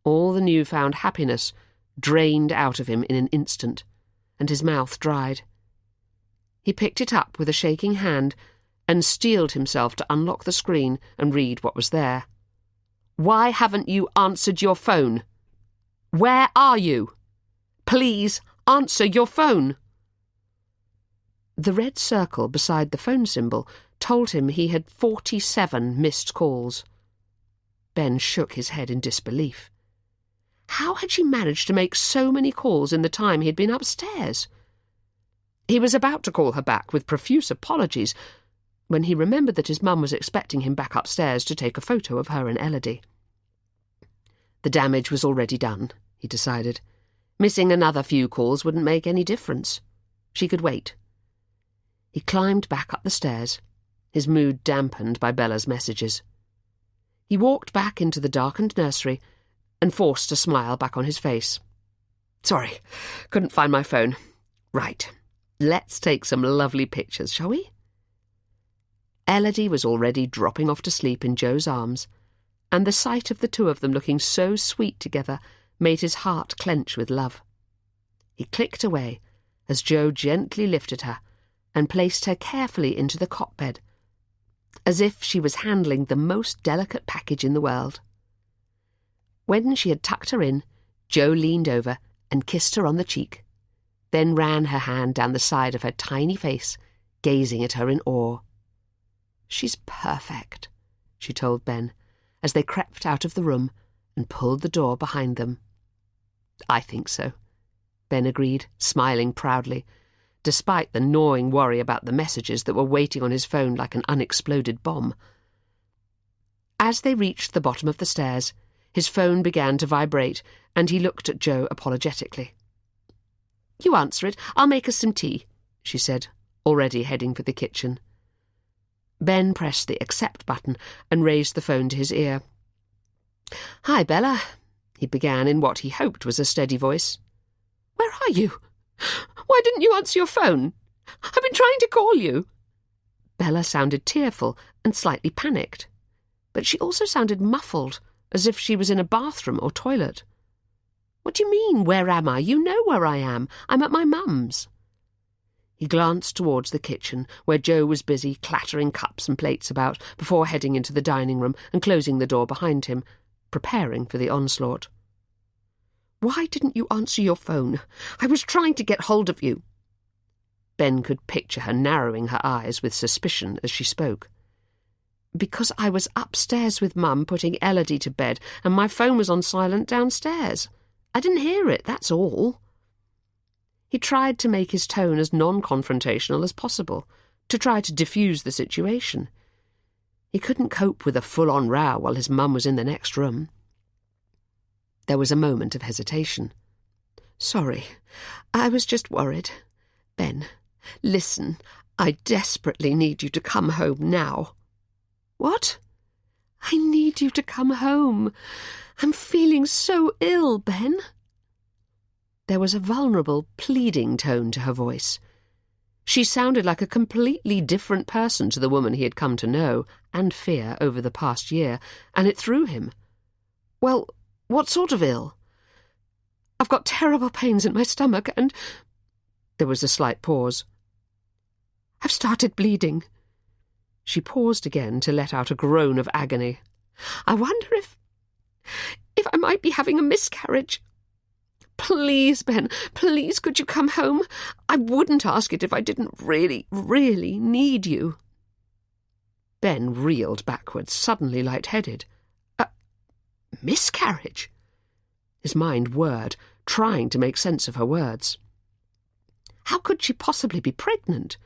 All the newfound happiness drained out of him in an instant, and his mouth dried. He picked it up with a shaking hand and steeled himself to unlock the screen and read what was there. "Why haven't you answered your phone? Where are you? Please answer your phone." The red circle beside the phone symbol told him he had 47 missed calls. Ben shook his head in disbelief. How had she managed to make so many calls in the time he had been upstairs? He was about to call her back with profuse apologies when he remembered that his mum was expecting him back upstairs to take a photo of her and Elodie. The damage was already done, he decided. Missing another few calls wouldn't make any difference. She could wait. He climbed back up the stairs, his mood dampened by Bella's messages. He walked back into the darkened nursery and forced a smile back on his face. "Sorry, couldn't find my phone. Right, let's take some lovely pictures, shall we?" Elodie was already dropping off to sleep in Joe's arms, and the sight of the two of them looking so sweet together made his heart clench with love. He clicked away as Joe gently lifted her and placed her carefully into the cot bed, as if she was handling the most delicate package in the world. When she had tucked her in, Joe leaned over and kissed her on the cheek, then ran her hand down the side of her tiny face, gazing at her in awe. "She's perfect," she told Ben, as they crept out of the room and pulled the door behind them. "I think so," Ben agreed, smiling proudly, despite the gnawing worry about the messages that were waiting on his phone like an unexploded bomb. As they reached the bottom of the stairs, his phone began to vibrate, and he looked at Joe apologetically. "You answer it. I'll make us some tea," she said, already heading for the kitchen. Ben pressed the accept button and raised the phone to his ear. "Hi, Bella," he began in what he hoped was a steady voice. "Where are you? Why didn't you answer your phone? I've been trying to call you." Bella sounded tearful and slightly panicked, but she also sounded muffled, as if she was in a bathroom or toilet. "What do you mean, where am I? You know where I am. I'm at my mum's." He He glanced towards the kitchen, where Jo was busy clattering cups and plates about before heading into the dining room and closing the door behind him, preparing for the onslaught. "Why didn't you answer your phone? I was trying to get hold of you." Ben could picture her narrowing her eyes with suspicion as she spoke. "Because I was upstairs with Mum putting Elodie to bed, and my phone was on silent downstairs. I didn't hear it, that's all." He tried to make his tone as non-confrontational as possible, to try to diffuse the situation. He couldn't cope with a full-on row while his mum was in the next room. There was a moment of hesitation. "Sorry, I was just worried. Ben, listen, I desperately need you to come home now." "What?" "I need you to come home. I'm feeling so ill, Ben." There was a vulnerable, pleading tone to her voice. She sounded like a completely different person to the woman he had come to know and fear over the past year, and it threw him. "Well, what sort of ill?" "I've got terrible pains in my stomach and—" There was a slight pause. "I've started bleeding." She paused again to let out a groan of agony. "I wonder if I might be having a miscarriage. Please, Ben, please, could you come home? I wouldn't ask it if I didn't really, really need you." Ben reeled backwards, suddenly light-headed. "A miscarriage?" His mind whirred, trying to make sense of her words. How could she possibly be pregnant?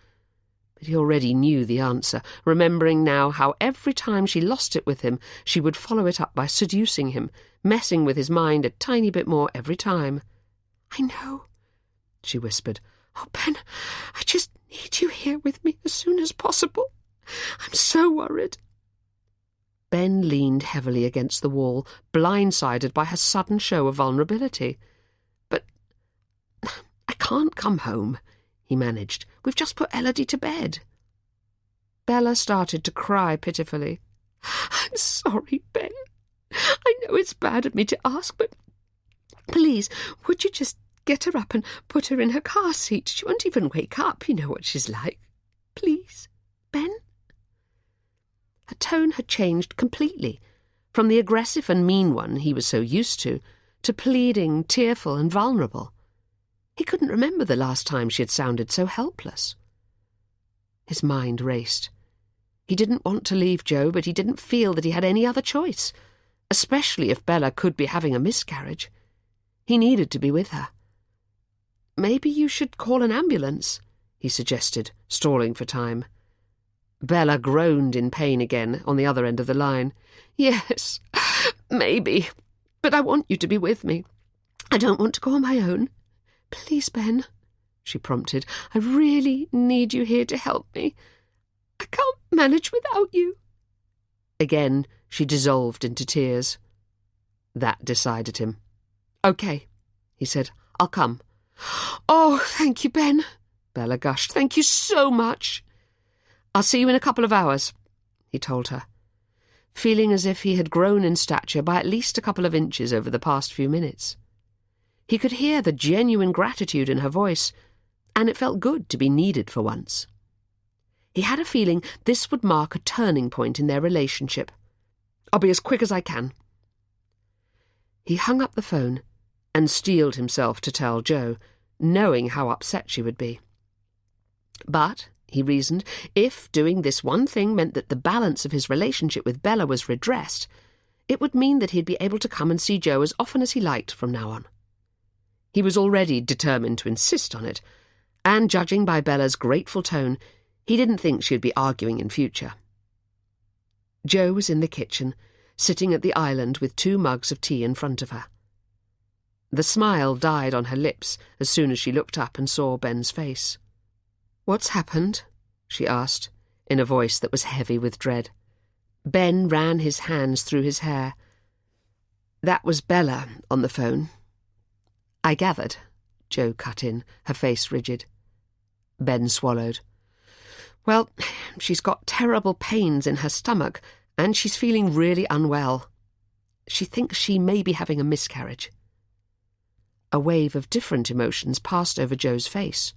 But he already knew the answer, remembering now how every time she lost it with him, she would follow it up by seducing him, messing with his mind a tiny bit more every time. "I know," she whispered. "Oh, Ben, I just need you here with me as soon as possible. I'm so worried." Ben leaned heavily against the wall, blindsided by her sudden show of vulnerability. "But I can't come home," he managed. "We've just put Elodie to bed." Bella started to cry pitifully. "I'm sorry, Ben. I know it's bad of me to ask, but please, would you just get her up and put her in her car seat? She won't even wake up. You know what she's like. Please, Ben?" Her tone had changed completely, from the aggressive and mean one he was so used to pleading, tearful and vulnerable. He couldn't remember the last time she had sounded so helpless. His mind raced. He didn't want to leave Jo, but he didn't feel that he had any other choice, especially if Bella could be having a miscarriage. He needed to be with her. "Maybe you should call an ambulance," he suggested, stalling for time. Bella groaned in pain again on the other end of the line. "Yes, maybe, but I want you to be with me. I don't want to go on my own. Please, Ben," she prompted. "I really need you here to help me. I can't manage without you." Again, she dissolved into tears. That decided him. "Okay," he said. "I'll come." "Oh, thank you, Ben," Bella gushed. "Thank you so much." "I'll see you in a couple of hours," he told her, feeling as if he had grown in stature by at least a couple of inches over the past few minutes. He could hear the genuine gratitude in her voice, and it felt good to be needed for once. He had a feeling this would mark a turning point in their relationship. "I'll be as quick as I can." He hung up the phone and steeled himself to tell Jo, knowing how upset she would be. But, he reasoned, if doing this one thing meant that the balance of his relationship with Bella was redressed, it would mean that he'd be able to come and see Jo as often as he liked from now on. He was already determined to insist on it, and judging by Bella's grateful tone, he didn't think she'd be arguing in future. Jo was in the kitchen, sitting at the island with 2 mugs of tea in front of her. The smile died on her lips as soon as she looked up and saw Ben's face. "What's happened?" she asked, in a voice that was heavy with dread. Ben ran his hands through his hair. "That was Bella on the phone." "I gathered," Jo cut in, her face rigid. Ben swallowed. "Well, she's got terrible pains in her stomach, and she's feeling really unwell. She thinks she may be having a miscarriage." A wave of different emotions passed over Jo's face.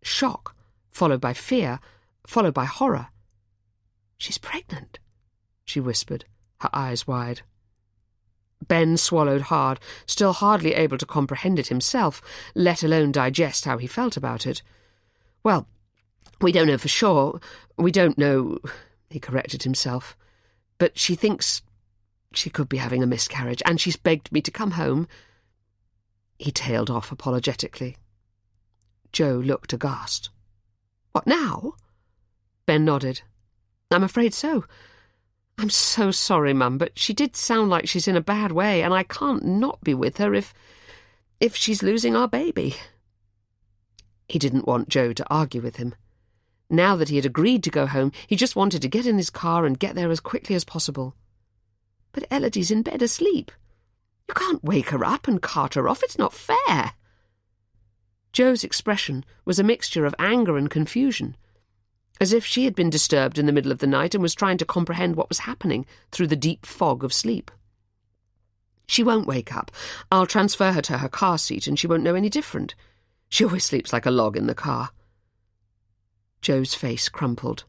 Shock, followed by fear, followed by horror. "She's pregnant," she whispered, her eyes wide. Ben swallowed hard, still hardly able to comprehend it himself, let alone digest how he felt about it. "Well, we don't know for sure. We don't know," he corrected himself. "But she thinks she could be having a miscarriage, and she's begged me to come home." He tailed off apologetically. Joe looked aghast. "What now?" Ben nodded. "I'm afraid so. I'm so sorry, Mum, but she did sound like she's in a bad way, and I can't not be with her if she's losing our baby." He didn't want Joe to argue with him. Now that he had agreed to go home, he just wanted to get in his car and get there as quickly as possible. "But Elodie's in bed asleep. You can't wake her up and cart her off. It's not fair." Joe's expression was a mixture of anger and confusion, as if she had been disturbed in the middle of the night and was trying to comprehend what was happening through the deep fog of sleep. "She won't wake up. I'll transfer her to her car seat and she won't know any different. She always sleeps like a log in the car." Joe's face crumpled.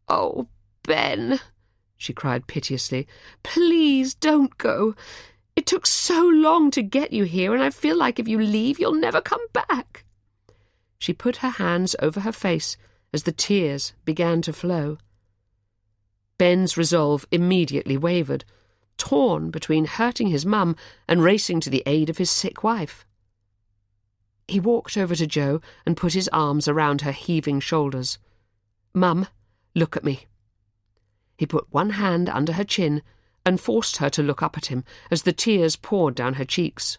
"Oh, Ben," she cried piteously, "please don't go. It took so long to get you here, and I feel like if you leave, you'll never come back." She put her hands over her face as the tears began to flow. Ben's resolve immediately wavered, torn between hurting his mum and racing to the aid of his sick wife. He walked over to Joe and put his arms around her heaving shoulders. "Mum, look at me." He put one hand under her chin and forced her to look up at him as the tears poured down her cheeks.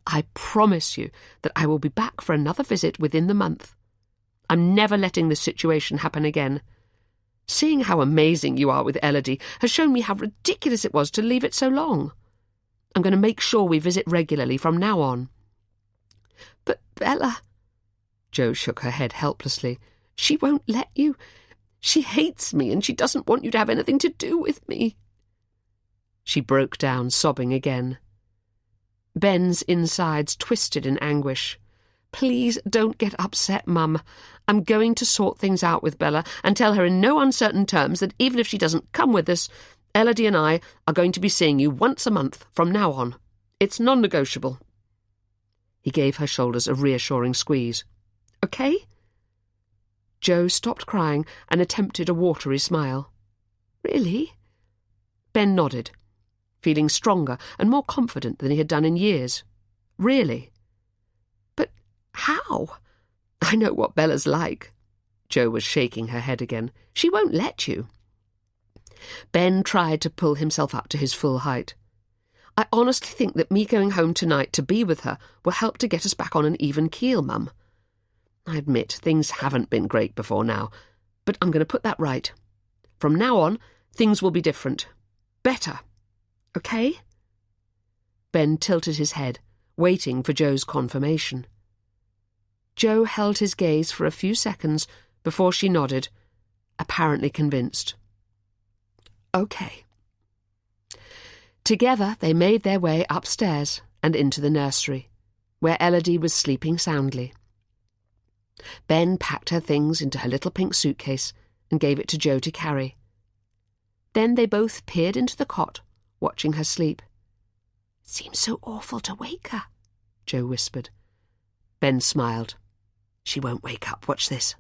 "I promise you that I will be back for another visit within the month. I'm never letting this situation happen again. Seeing how amazing you are with Elodie has shown me how ridiculous it was to leave it so long. I'm going to make sure we visit regularly from now on." "But Bella—" Joe shook her head helplessly. "She won't let you. She hates me and she doesn't want you to have anything to do with me." She broke down, sobbing again. Ben's insides twisted in anguish. "Please don't get upset, Mum. I'm going to sort things out with Bella and tell her in no uncertain terms that even if she doesn't come with us, Elodie and I are going to be seeing you once a month from now on. It's non-negotiable." He gave her shoulders a reassuring squeeze. "Okay?" Joe stopped crying and attempted a watery smile. "Really?" Ben nodded, feeling stronger and more confident than he had done in years. "Really?" "But how? I know what Bella's like." Joe was shaking her head again. "She won't let you." Ben tried to pull himself up to his full height. "I honestly think that me going home tonight to be with her will help to get us back on an even keel, Mum. I admit things haven't been great before now, but I'm going to put that right. From now on, things will be different. Better. Okay?" Ben tilted his head, waiting for Joe's confirmation. Joe held his gaze for a few seconds before she nodded, apparently convinced. "Okay." Together they made their way upstairs and into the nursery, where Elodie was sleeping soundly. Ben packed her things into her little pink suitcase and gave it to Joe to carry. Then they both peered into the cot, watching her sleep. "It seems so awful to wake her," Joe whispered. Ben smiled. "She won't wake up, watch this."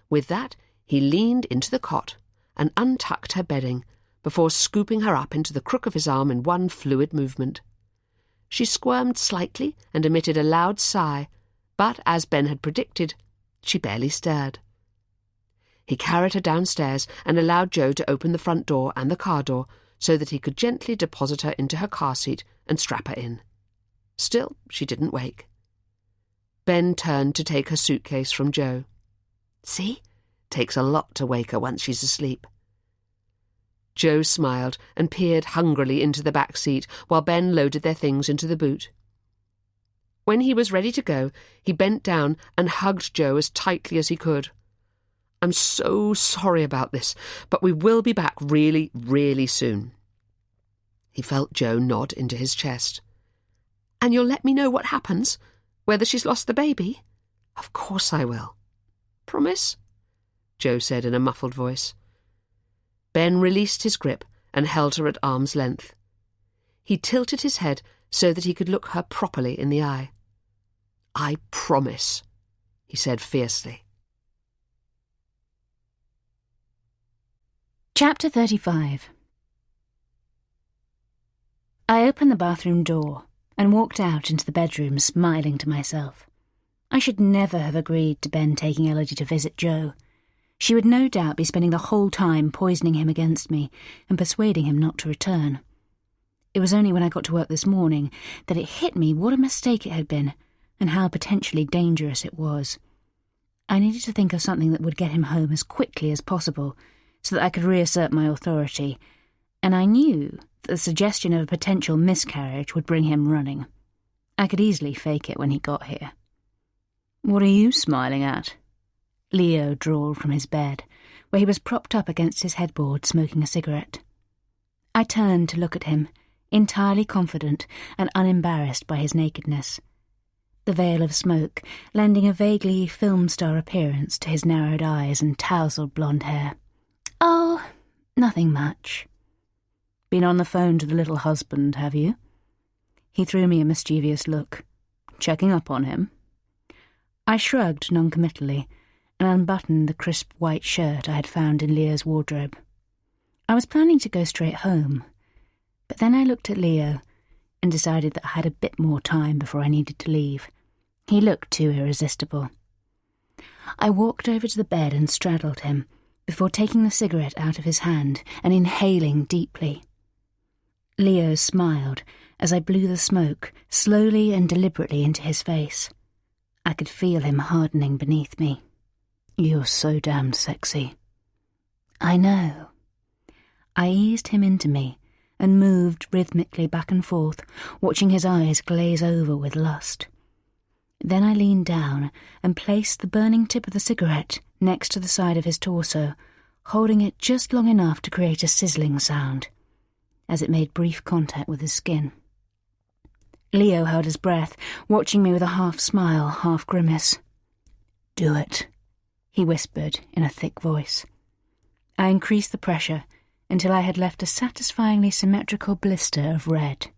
With that, he leaned into the cot and untucked her bedding before scooping her up into the crook of his arm in one fluid movement. She squirmed slightly and emitted a loud sigh, but, as Ben had predicted, she barely stirred. He carried her downstairs and allowed Joe to open the front door and the car door so that he could gently deposit her into her car seat and strap her in. Still, she didn't wake. Ben turned to take her suitcase from Joe. "See? Takes a lot to wake her once she's asleep." Joe smiled and peered hungrily into the back seat while Ben loaded their things into the boot. When he was ready to go, he bent down and hugged Joe as tightly as he could. "I'm so sorry about this, but we will be back really, really soon." He felt Joe nod into his chest. "And you'll let me know what happens? Whether she's lost the baby?" "Of course I will." Promise?" Joe said in a muffled voice. Ben released his grip and held her at arm's length. He tilted his head so that he could look her properly in the eye. "I promise," he said fiercely. Chapter 35. I opened the bathroom door and walked out into the bedroom, smiling to myself. I should never have agreed to Ben taking Elodie to visit Joe. She would no doubt be spending the whole time poisoning him against me and persuading him not to return. It was only when I got to work this morning that it hit me what a mistake it had been and how potentially dangerous it was. I needed to think of something that would get him home as quickly as possible so that I could reassert my authority, and I knew that the suggestion of a potential miscarriage would bring him running. I could easily fake it when he got here. "What are you smiling at?" Leo drawled from his bed, where he was propped up against his headboard smoking a cigarette. I turned to look at him, entirely confident and unembarrassed by his nakedness, the veil of smoke lending a vaguely film star appearance to his narrowed eyes and tousled blonde hair. "Oh, nothing much." "Been on the phone to the little husband, have you?" He threw me a mischievous look. "Checking up on him?" I shrugged noncommittally and unbuttoned the crisp white shirt I had found in Leo's wardrobe. I was planning to go straight home, but then I looked at Leo and decided that I had a bit more time before I needed to leave. He looked too irresistible. I walked over to the bed and straddled him, before taking the cigarette out of his hand and inhaling deeply. Leo smiled as I blew the smoke slowly and deliberately into his face. I could feel him hardening beneath me. "You're so damn sexy." "I know." I eased him into me and moved rhythmically back and forth, watching his eyes glaze over with lust. Then I leaned down and placed the burning tip of the cigarette next to the side of his torso, holding it just long enough to create a sizzling sound, as it made brief contact with his skin. Leo held his breath, watching me with a half-smile, half-grimace. "Do it," he whispered in a thick voice. I increased the pressure until I had left a satisfyingly symmetrical blister of red.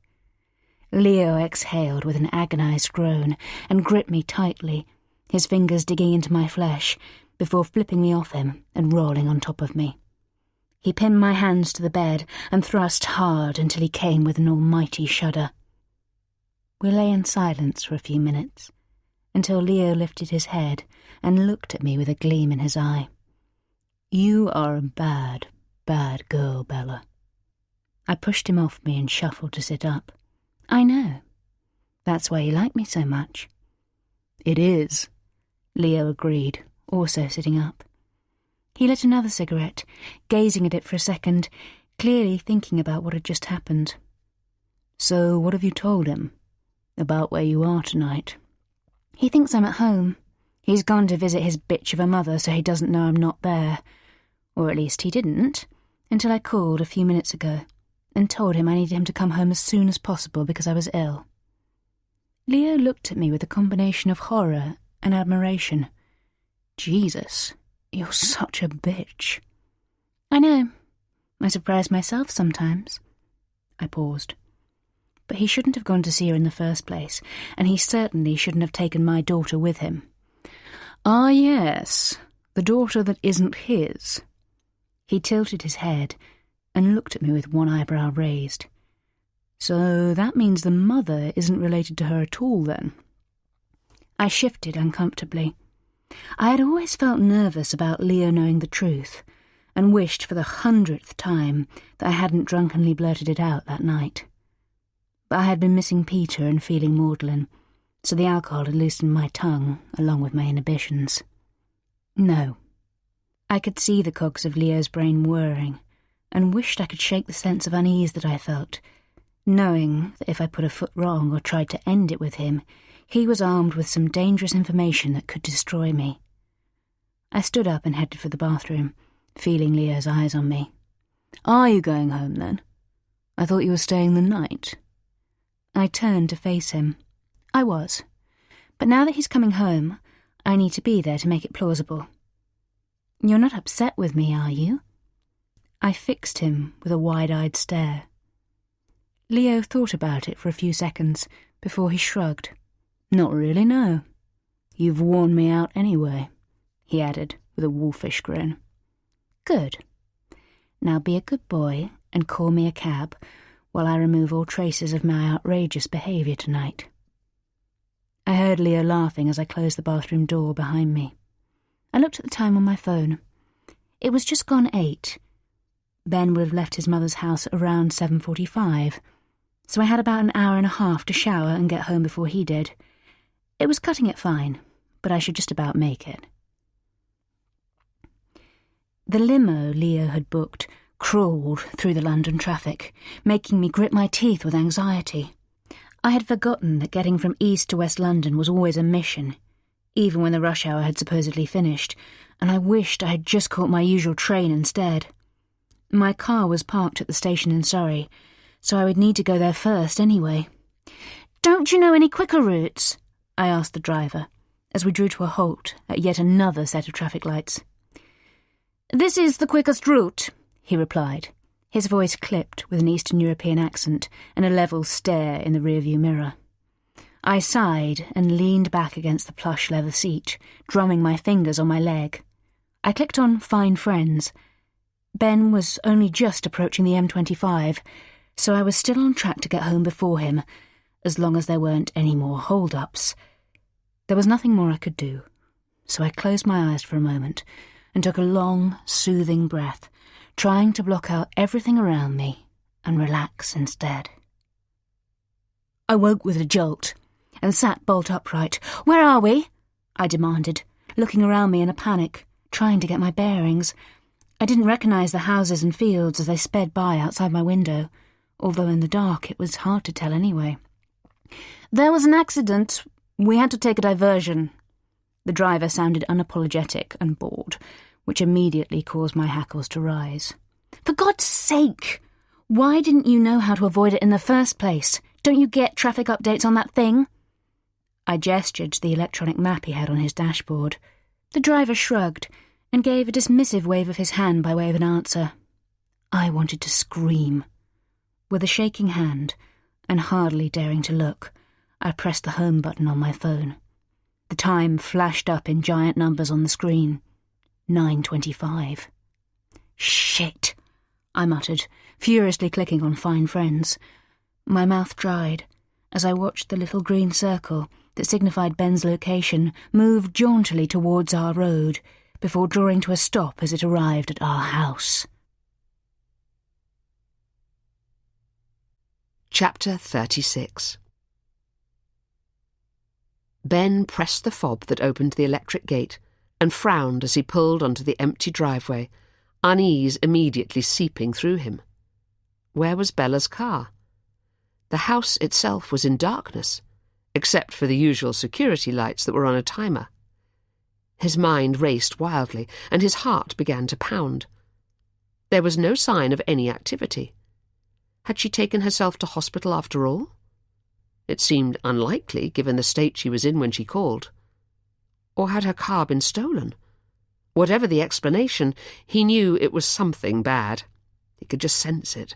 Leo exhaled with an agonized groan and gripped me tightly, his fingers digging into my flesh, before flipping me off him and rolling on top of me. He pinned my hands to the bed and thrust hard until he came with an almighty shudder. We lay in silence for a few minutes, until Leo lifted his head and looked at me with a gleam in his eye. "You are a bad, bad girl, Bella." I pushed him off me and shuffled to sit up. "I know. That's why you like me so much." "It is," Leo agreed, also sitting up. He lit another cigarette, gazing at it for a second, clearly thinking about what had just happened. "So what have you told him? About where you are tonight?" "He thinks I'm at home. He's gone to visit his bitch of a mother, so he doesn't know I'm not there. Or at least he didn't, until I called a few minutes ago and told him I needed him to come home as soon as possible because I was ill." Leo looked at me with a combination of horror and admiration. "Jesus, you're such a bitch." "I know. I surprise myself sometimes." I paused. "But he shouldn't have gone to see her in the first place, and he certainly shouldn't have taken my daughter with him." "Ah, yes, the daughter that isn't his." He tilted his head and looked at me with one eyebrow raised. "So that means the mother isn't related to her at all, then?" I shifted uncomfortably. I had always felt nervous about Leo knowing the truth, and wished for the 100th time that I hadn't drunkenly blurted it out that night. But I had been missing Peter and feeling maudlin, so the alcohol had loosened my tongue along with my inhibitions. No. I could see the cogs of Leo's brain whirring, and wished I could shake the sense of unease that I felt, knowing that if I put a foot wrong or tried to end it with him, he was armed with some dangerous information that could destroy me. I stood up and headed for the bathroom, feeling Leo's eyes on me. "Are you going home, then? I thought you were staying the night." I turned to face him. I was. But now that he's coming home, I need to be there to make it plausible, You're not upset with me, are you? I fixed him with a wide-eyed stare. Leo thought about it for a few seconds before he shrugged. Not really, no. You've worn me out anyway, he added with a wolfish grin. Good. Now be a good boy and call me a cab while I remove all traces of my outrageous behaviour tonight. I heard Leo laughing as I closed the bathroom door behind me. I looked at the time on my phone. It was just gone 8. Ben would have left his mother's house around 7:45, so I had about an hour and a half to shower and get home before he did. It was cutting it fine, but I should just about make it. The limo Leo had booked crawled through the London traffic, making me grit my teeth with anxiety. I had forgotten that getting from East to West London was always a mission, even when the rush hour had supposedly finished, and I wished I had just caught my usual train instead. My car was parked at the station in Surrey, so I would need to go there first anyway. "Don't you know any quicker routes?" I asked the driver, as we drew to a halt at yet another set of traffic lights. "This is the quickest route," he replied, his voice clipped with an Eastern European accent and a level stare in the rearview mirror. I sighed and leaned back against the plush leather seat, drumming my fingers on my leg. I clicked on Find Friends. Ben was only just approaching the M25, so I was still on track to get home before him, as long as there weren't any more hold-ups. There was nothing more I could do, so I closed my eyes for a moment and took a long, soothing breath, trying to block out everything around me and relax instead. I woke with a jolt and sat bolt upright. "Where are we?" I demanded, looking around me in a panic, trying to get my bearings. I didn't recognise the houses and fields as they sped by outside my window, although in the dark it was hard to tell anyway. "There was an accident. We had to take a diversion." The driver sounded unapologetic and bored, which immediately caused my hackles to rise. "For God's sake! Why didn't you know how to avoid it in the first place? Don't you get traffic updates on that thing?" I gestured to the electronic map he had on his dashboard. The driver shrugged and gave a dismissive wave of his hand by way of an answer. I wanted to scream. With a shaking hand, and hardly daring to look, I pressed the home button on my phone. The time flashed up in giant numbers on the screen. 9:25. "Shit," I muttered, furiously clicking on Find Friends. My mouth dried as I watched the little green circle that signified Ben's location move jauntily towards our road before drawing to a stop as it arrived at our house. Chapter 36. Ben pressed the fob that opened the electric gate and frowned as he pulled onto the empty driveway, unease immediately seeping through him. Where was Bella's car? The house itself was in darkness, except for the usual security lights that were on a timer. His mind raced wildly, and his heart began to pound. There was no sign of any activity. Had she taken herself to hospital after all? It seemed unlikely, given the state she was in when she called. Or had her car been stolen? Whatever the explanation, he knew it was something bad. He could just sense it.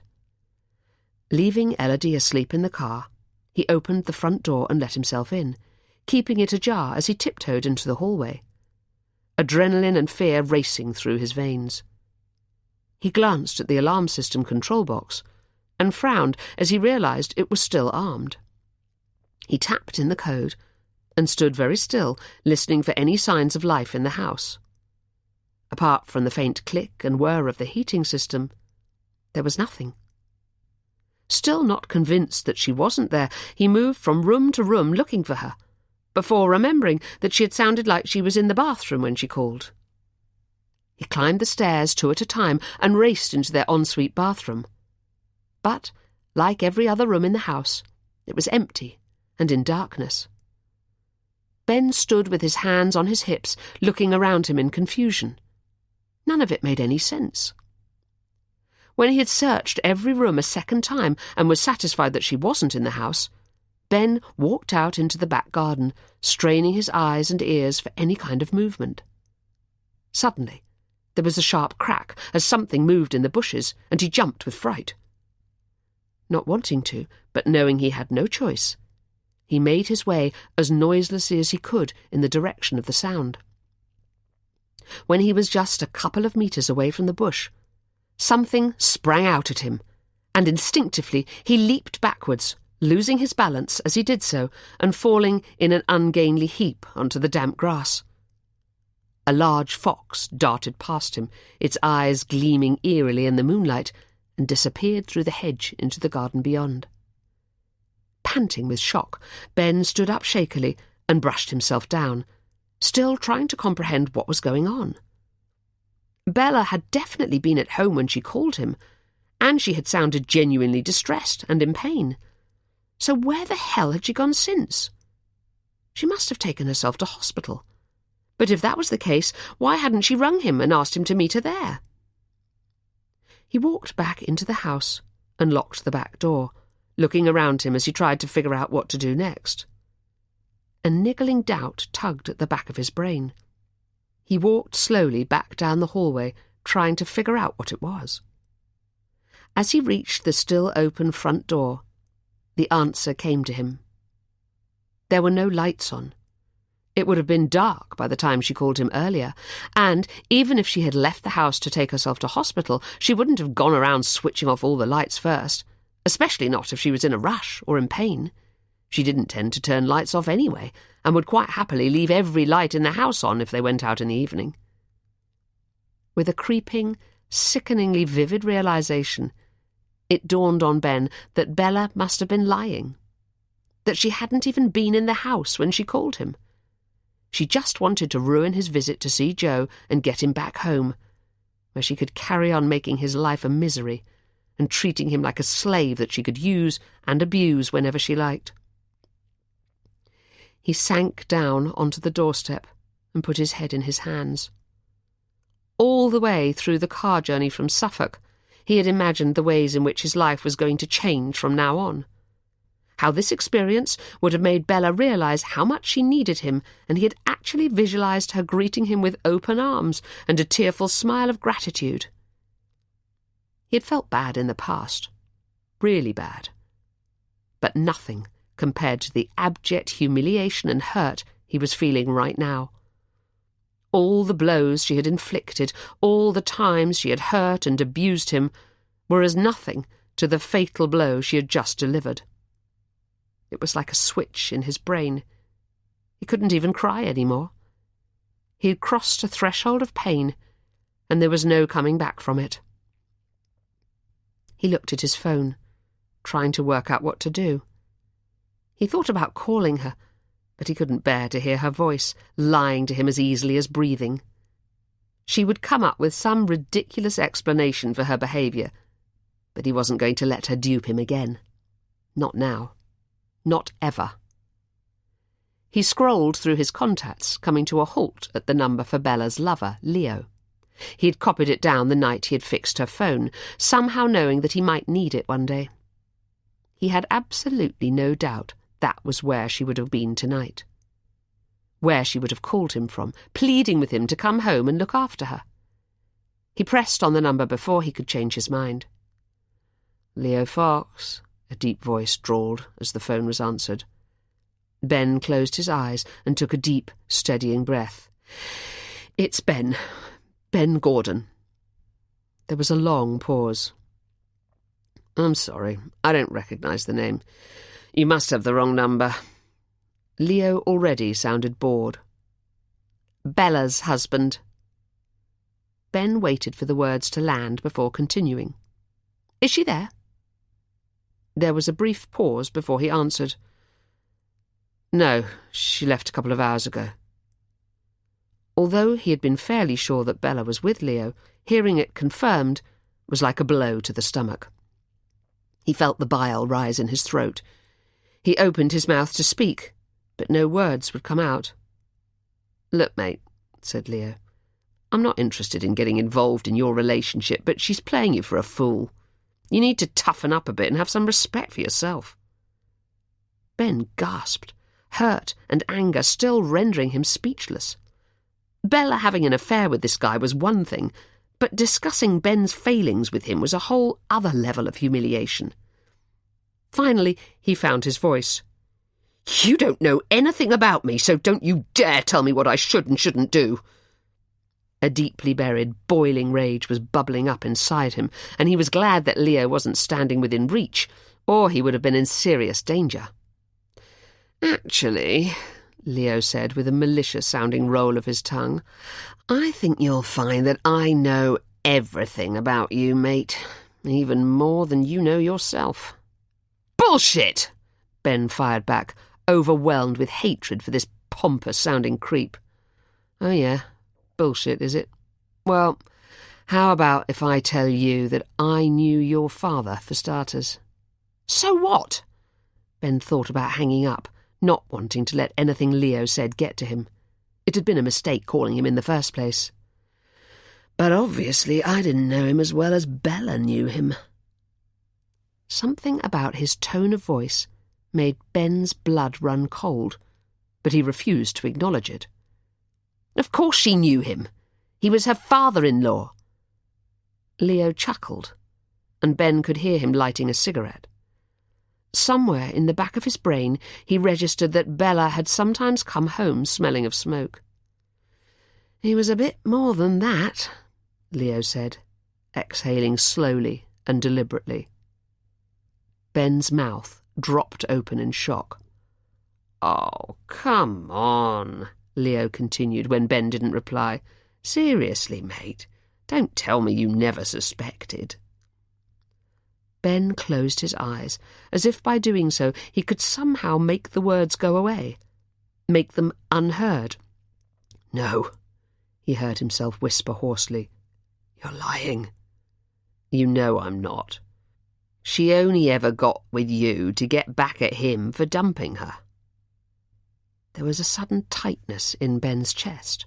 Leaving Elodie asleep in the car, he opened the front door and let himself in, keeping it ajar as he tiptoed into the hallway. Adrenaline and fear racing through his veins. He glanced at the alarm system control box and frowned as he realised it was still armed. He tapped in the code and stood very still, listening for any signs of life in the house. Apart from the faint click and whir of the heating system, there was nothing. Still not convinced that she wasn't there, he moved from room to room looking for her, before remembering that she had sounded like she was in the bathroom when she called. He climbed the stairs 2 at a time and raced into their ensuite bathroom. But, like every other room in the house, it was empty and in darkness. Ben stood with his hands on his hips, looking around him in confusion. None of it made any sense. When he had searched every room a second time and was satisfied that she wasn't in the house, Ben walked out into the back garden, straining his eyes and ears for any kind of movement. Suddenly, There was a sharp crack as something moved in the bushes, and he jumped with fright. Not wanting to, but knowing he had no choice, he made his way as noiselessly as he could in the direction of the sound. When he was just a couple of meters away from the bush, something sprang out at him, and instinctively he leaped backwards, losing his balance as he did so and falling in an ungainly heap onto the damp grass. A large fox darted past him, its eyes gleaming eerily in the moonlight, and disappeared through the hedge into the garden beyond. Panting with shock, Ben stood up shakily and brushed himself down, still trying to comprehend what was going on. Bella had definitely been at home when she called him, and she had sounded genuinely distressed and in pain. So where the hell had she gone since? She must have taken herself to hospital. But if that was the case, why hadn't she rung him and asked him to meet her there? He walked back into the house and locked the back door, looking around him as he tried to figure out what to do next. A niggling doubt tugged at the back of his brain. He walked slowly back down the hallway, trying to figure out what it was. As he reached the still open front door, the answer came to him. There were no lights on. It would have been dark by the time she called him earlier, and even if she had left the house to take herself to hospital, she wouldn't have gone around switching off all the lights first, especially not if she was in a rush or in pain. She didn't tend to turn lights off anyway, and would quite happily leave every light in the house on if they went out in the evening. With a creeping, sickeningly vivid realization, it dawned on Ben that Bella must have been lying, that she hadn't even been in the house when she called him. She just wanted to ruin his visit to see Joe and get him back home, where she could carry on making his life a misery and treating him like a slave that she could use and abuse whenever she liked. He sank down onto the doorstep and put his head in his hands. All the way through the car journey from Suffolk, he had imagined the ways in which his life was going to change from now on. How this experience would have made Bella realise how much she needed him, and he had actually visualised her greeting him with open arms and a tearful smile of gratitude. He had felt bad in the past, really bad, but nothing compared to the abject humiliation and hurt he was feeling right now. All the blows she had inflicted, all the times she had hurt and abused him, were as nothing to the fatal blow she had just delivered. It was like a switch in his brain. He couldn't even cry anymore. He had crossed a threshold of pain, and there was no coming back from it. He looked at his phone, trying to work out what to do. He thought about calling her, but he couldn't bear to hear her voice, lying to him as easily as breathing. She would come up with some ridiculous explanation for her behaviour, but he wasn't going to let her dupe him again. Not now. Not ever. He scrolled through his contacts, coming to a halt at the number for Bella's lover, Leo. He had copied it down the night he had fixed her phone, somehow knowing that he might need it one day. He had absolutely no doubt that was where she would have been tonight. Where she would have called him from, pleading with him to come home and look after her. He pressed on the number before he could change his mind. "Leo Fox," a deep voice drawled as the phone was answered. Ben closed his eyes and took a deep, steadying breath. "It's Ben. Ben Gordon." There was a long pause. "I'm sorry, I don't recognise the name. You must have the wrong number." Leo already sounded bored. "Bella's husband." Ben waited for the words to land before continuing. "Is she there?" There was a brief pause before he answered. "No, she left a couple of hours ago." Although he had been fairly sure that Bella was with Leo, hearing it confirmed was like a blow to the stomach. He felt the bile rise in his throat. He opened his mouth to speak, but no words would come out. "Look, mate," said Leo, "I'm not interested in getting involved in your relationship, but she's playing you for a fool. You need to toughen up a bit and have some respect for yourself." Ben gasped, hurt and anger still rendering him speechless. Bella having an affair with this guy was one thing, but discussing Ben's failings with him was a whole other level of humiliation. Finally, he found his voice. "You don't know anything about me, so don't you dare tell me what I should and shouldn't do." A deeply buried, boiling rage was bubbling up inside him, and he was glad that Leo wasn't standing within reach, or he would have been in serious danger. "Actually," Leo said with a malicious-sounding roll of his tongue, "I think you'll find that I know everything about you, mate, even more than you know yourself." "Bullshit!" Ben fired back, overwhelmed with hatred for this pompous-sounding creep. "Oh yeah, bullshit, is it? Well, how about if I tell you that I knew your father, for starters?" "So what?" Ben thought about hanging up, not wanting to let anything Leo said get to him. It had been a mistake calling him in the first place. "But obviously I didn't know him as well as Bella knew him." Something about his tone of voice made Ben's blood run cold, but he refused to acknowledge it. Of course she knew him. He was her father-in-law. Leo chuckled, and Ben could hear him lighting a cigarette. Somewhere in the back of his brain he registered that Bella had sometimes come home smelling of smoke. "He was a bit more than that," Leo said, exhaling slowly and deliberately. Ben's mouth dropped open in shock. "Oh, come on," Leo continued when Ben didn't reply. "Seriously, mate, don't tell me you never suspected." Ben closed his eyes, as if by doing so he could somehow make the words go away, make them unheard. "No," he heard himself whisper hoarsely. "You're lying. You know I'm not. She only ever got with you to get back at him for dumping her." There was a sudden tightness in Ben's chest,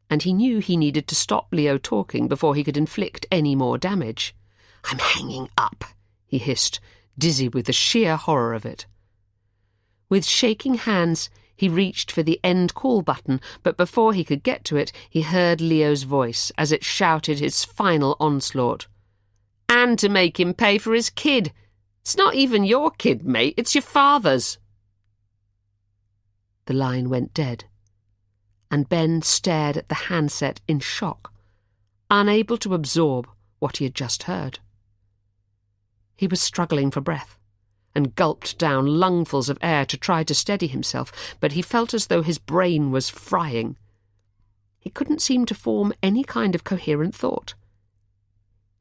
and he knew he needed to stop Leo talking before he could inflict any more damage. "I'm hanging up," he hissed, dizzy with the sheer horror of it. With shaking hands, he reached for the end call button, but before he could get to it, he heard Leo's voice as it shouted his final onslaught. "And to make him pay for his kid. It's not even your kid, mate, it's your father's." The line went dead, and Ben stared at the handset in shock, unable to absorb what he had just heard. He was struggling for breath, and gulped down lungfuls of air to try to steady himself, but he felt as though his brain was frying. He couldn't seem to form any kind of coherent thought.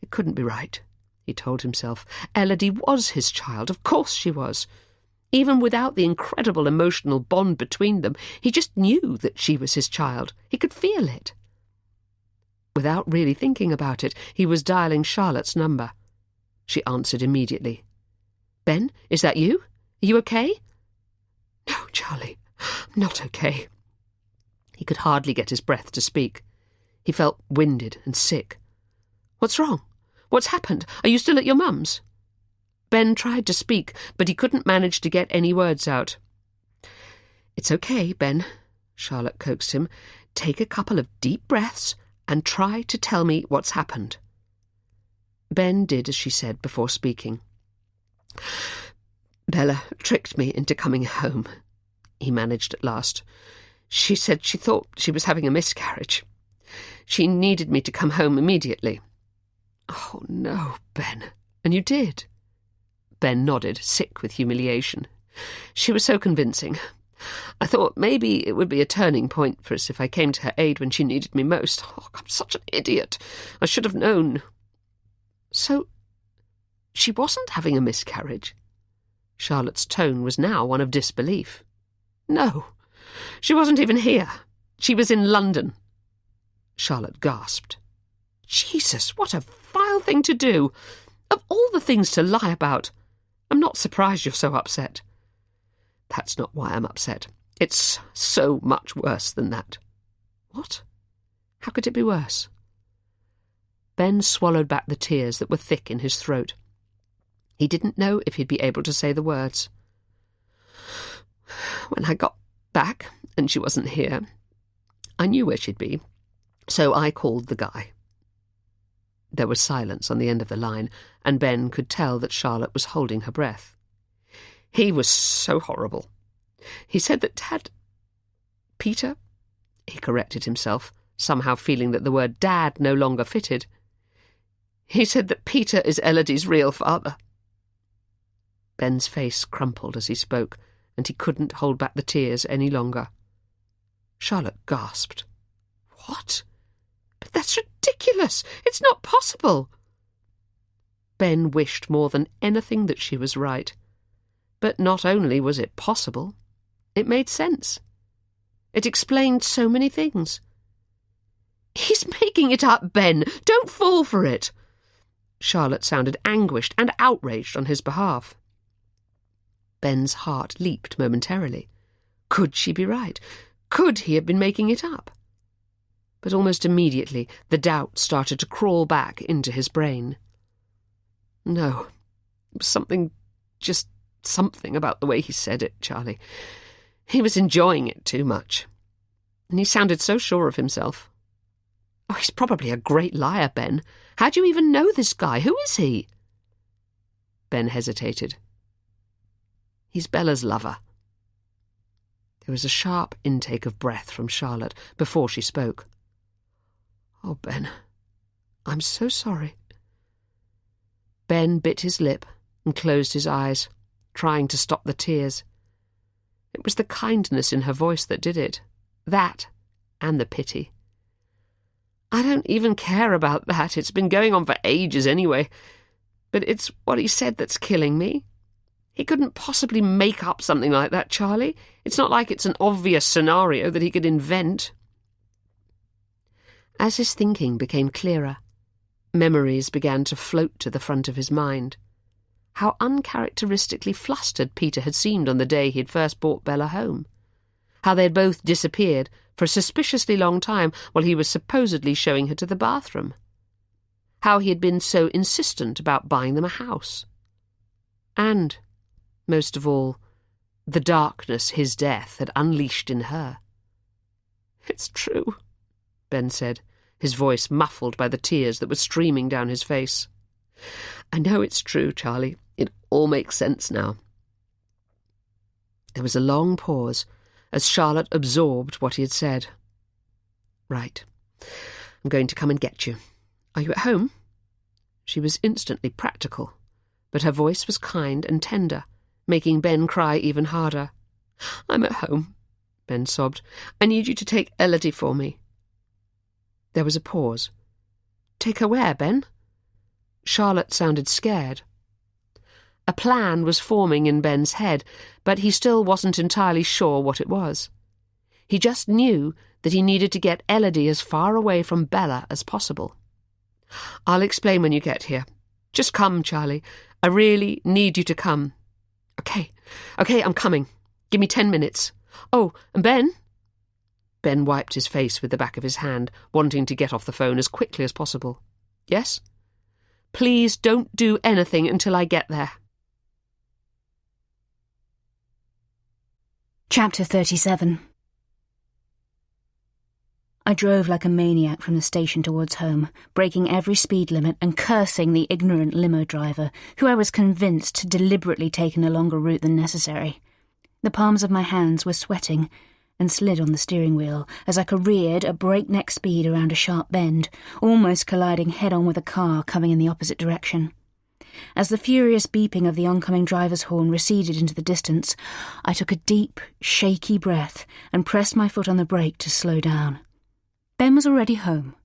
It couldn't be right, he told himself. Elodie was his child, of course she was. Even without the incredible emotional bond between them, he just knew that she was his child. He could feel it. Without really thinking about it, he was dialing Charlotte's number. She answered immediately. "Ben, is that you? Are you okay?" "No, Charlie, I'm not okay." He could hardly get his breath to speak. He felt winded and sick. "What's wrong? What's happened? Are you still at your mum's?" Ben tried to speak, but he couldn't manage to get any words out. "It's okay, Ben," Charlotte coaxed him. "Take a couple of deep breaths and try to tell me what's happened." Ben did as she said before speaking. "Bella tricked me into coming home," he managed at last. "She said she thought she was having a miscarriage. She needed me to come home immediately." "Oh, no, Ben. And you did?" Ben nodded, sick with humiliation. "She was so convincing. I thought maybe it would be a turning point for us if I came to her aid when she needed me most. Oh, I'm such an idiot. I should have known." "So she wasn't having a miscarriage?" Charlotte's tone was now one of disbelief. "No, she wasn't even here. She was in London." Charlotte gasped. "Jesus, what a vile thing to do! Of all the things to lie about! I'm not surprised you're so upset." "That's not why I'm upset. It's so much worse than that." "What? How could it be worse?" Ben swallowed back the tears that were thick in his throat. He didn't know if he'd be able to say the words. "When I got back and she wasn't here, I knew where she'd be, so I called the guy. There was silence on the end of the line, and Ben could tell that Charlotte was holding her breath. He was so horrible. He said that Peter, he corrected himself, somehow feeling that the word Dad no longer fitted. He said that Peter is Elodie's real father. Ben's face crumpled as he spoke, and he couldn't hold back the tears any longer. Charlotte gasped. What? But that's ridiculous! It's not possible! Ben wished more than anything that she was right. But not only was it possible, it made sense. It explained so many things. He's making it up, Ben! Don't fall for it! Charlotte sounded anguished and outraged on his behalf. Ben's heart leaped momentarily. Could she be right? Could he have been making it up? But almost immediately the doubt started to crawl back into his brain. No, it was just something about the way he said it, Charlie. He was enjoying it too much. And he sounded so sure of himself. Oh, he's probably a great liar, Ben. How do you even know this guy? Who is he? Ben hesitated. He's Bella's lover. There was a sharp intake of breath from Charlotte before she spoke. Oh, Ben, I'm so sorry. Ben bit his lip and closed his eyes, trying to stop the tears. It was the kindness in her voice that did it. That, and the pity. I don't even care about that. It's been going on for ages anyway. But it's what he said that's killing me. He couldn't possibly make up something like that, Charlie. It's not like it's an obvious scenario that he could invent. As his thinking became clearer, memories began to float to the front of his mind. How uncharacteristically flustered Peter had seemed on the day he had first brought Bella home. How they had both disappeared for a suspiciously long time while he was supposedly showing her to the bathroom. How he had been so insistent about buying them a house. And, most of all, the darkness his death had unleashed in her. "It's true," Ben said, his voice muffled by the tears that were streaming down his face. "I know it's true, Charlie. It all makes sense now." There was a long pause as Charlotte absorbed what he had said. "Right. I'm going to come and get you. Are you at home?" She was instantly practical, but her voice was kind and tender, making Ben cry even harder. "I'm at home," Ben sobbed. "I need you to take Elodie for me." There was a pause. "Take her where, Ben?" Charlotte sounded scared. A plan was forming in Ben's head, but he still wasn't entirely sure what it was. He just knew that he needed to get Elodie as far away from Bella as possible. "I'll explain when you get here. Just come, Charlie. I really need you to come." Okay, I'm coming. Give me 10 minutes. Oh, and Ben?" Ben wiped his face with the back of his hand, wanting to get off the phone as quickly as possible. "Yes? Please don't do anything until I get there." Chapter 37. I drove like a maniac from the station towards home, breaking every speed limit and cursing the ignorant limo driver, who I was convinced had deliberately taken a longer route than necessary. The palms of my hands were sweating and slid on the steering wheel as I careered at breakneck speed around a sharp bend, almost colliding head-on with a car coming in the opposite direction. As the furious beeping of the oncoming driver's horn receded into the distance, I took a deep, shaky breath and pressed my foot on the brake to slow down. Ben was already home,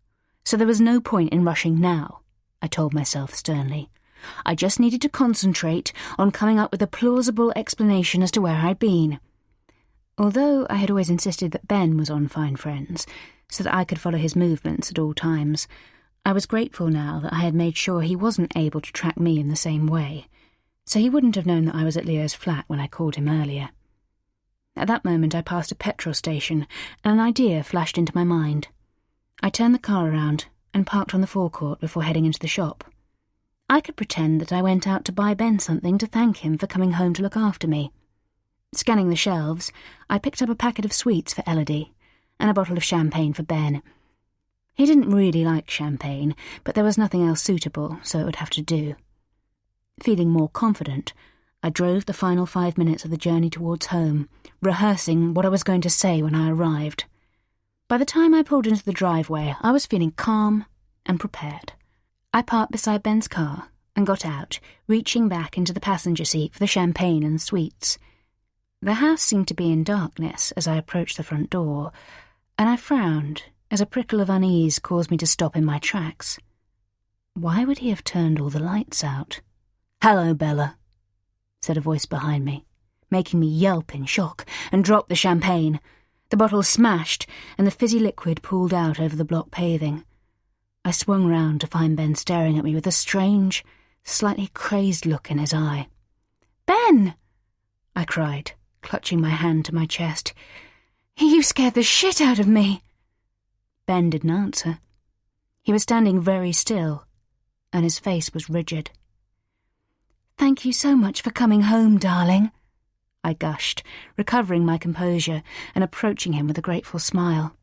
so there was no point in rushing now, I told myself sternly. I just needed to concentrate on coming up with a plausible explanation as to where I'd been. Although I had always insisted that Ben was on Fine Friends, so that I could follow his movements at all times, I was grateful now that I had made sure he wasn't able to track me in the same way, so he wouldn't have known that I was at Leo's flat when I called him earlier. At that moment I passed a petrol station, and an idea flashed into my mind. I turned the car around and parked on the forecourt before heading into the shop. I could pretend that I went out to buy Ben something to thank him for coming home to look after me. Scanning the shelves, I picked up a packet of sweets for Elodie, and a bottle of champagne for Ben. He didn't really like champagne, but there was nothing else suitable, so it would have to do. Feeling more confident, I drove the final 5 minutes of the journey towards home, rehearsing what I was going to say when I arrived. By the time I pulled into the driveway, I was feeling calm and prepared. I parked beside Ben's car and got out, reaching back into the passenger seat for the champagne and sweets. The house seemed to be in darkness as I approached the front door, and I frowned as a prickle of unease caused me to stop in my tracks. Why would he have turned all the lights out? "Hello, Bella," said a voice behind me, making me yelp in shock and drop the champagne. The bottle smashed, and the fizzy liquid pooled out over the block paving. I swung round to find Ben staring at me with a strange, slightly crazed look in his eye. "Ben!" I cried, clutching my hand to my chest. "You scared the shit out of me!" Ben didn't answer. He was standing very still, and his face was rigid. "Thank you so much for coming home, darling," I gushed, recovering my composure and approaching him with a grateful smile.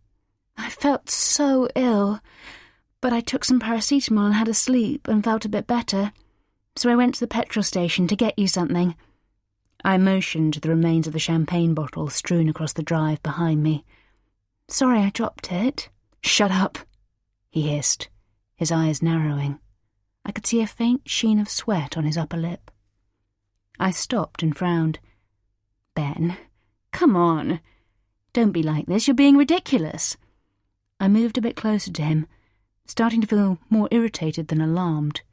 "I felt so ill, but I took some paracetamol and had a sleep and felt a bit better, so I went to the petrol station to get you something." I motioned to the remains of the champagne bottle strewn across the drive behind me. "Sorry I dropped it." "Shut up," he hissed, his eyes narrowing. I could see a faint sheen of sweat on his upper lip. I stopped and frowned. "Ben, come on. Don't be like this, you're being ridiculous." I moved a bit closer to him, starting to feel more irritated than alarmed.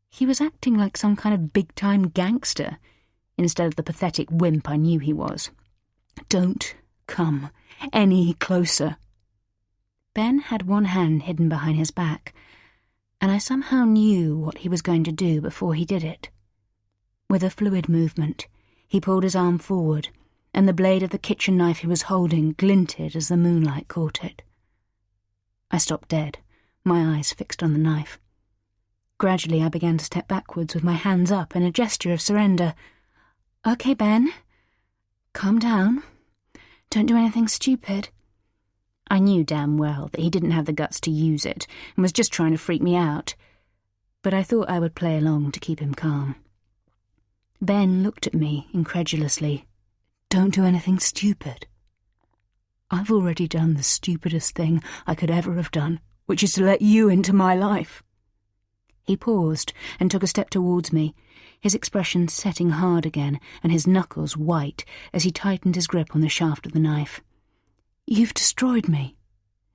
He was acting like some kind of big-time gangster, instead of the pathetic wimp I knew he was. "Don't come any closer." Ben had one hand hidden behind his back, and I somehow knew what he was going to do before he did it. With a fluid movement, he pulled his arm forward, and the blade of the kitchen knife he was holding glinted as the moonlight caught it. I stopped dead, my eyes fixed on the knife. Gradually I began to step backwards with my hands up in a gesture of surrender. "Okay, Ben. Calm down. Don't do anything stupid." I knew damn well that he didn't have the guts to use it and was just trying to freak me out, but I thought I would play along to keep him calm. Ben looked at me incredulously. "Don't do anything stupid." "I've already done the stupidest thing I could ever have done, which is to let you into my life." He paused and took a step towards me, his expression setting hard again and his knuckles white as he tightened his grip on the shaft of the knife. "You've destroyed me.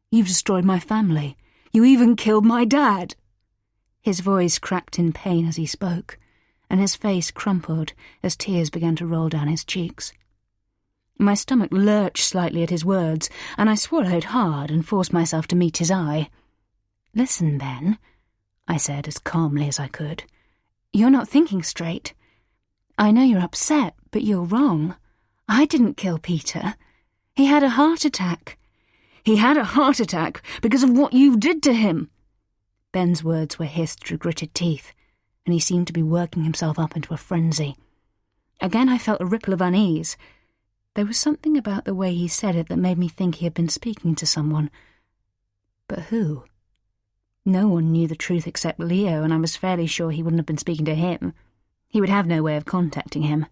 You've destroyed my family. You even killed my dad." His voice cracked in pain as he spoke, and his face crumpled as tears began to roll down his cheeks. My stomach lurched slightly at his words, and I swallowed hard and forced myself to meet his eye. "Listen, Ben," I said as calmly as I could. "You're not thinking straight. I know you're upset, but you're wrong. I didn't kill Peter. He had a heart attack." "He had a heart attack because of what you did to him." Ben's words were hissed through gritted teeth, and he seemed to be working himself up into a frenzy. Again I felt a ripple of unease. There was something about the way he said it that made me think he had been speaking to someone. But who? No one knew the truth except Leo, and I was fairly sure he wouldn't have been speaking to him. He would have no way of contacting him.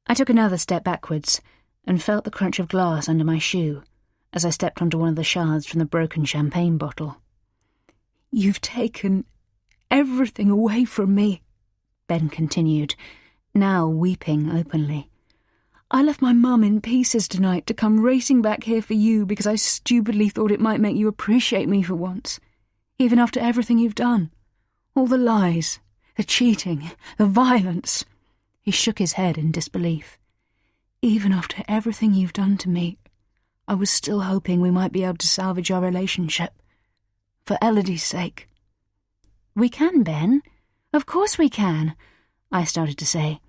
I took another step backwards and felt the crunch of glass under my shoe as I stepped onto one of the shards from the broken champagne bottle. "You've taken everything away from me," Ben continued, now weeping openly. "I left my mum in pieces tonight to come racing back here for you because I stupidly thought it might make you appreciate me for once, even after everything you've done. All the lies, the cheating, the violence." He shook his head in disbelief. "Even after everything you've done to me, I was still hoping we might be able to salvage our relationship. For Elodie's sake." "We can, Ben. Of course we can," I started to say,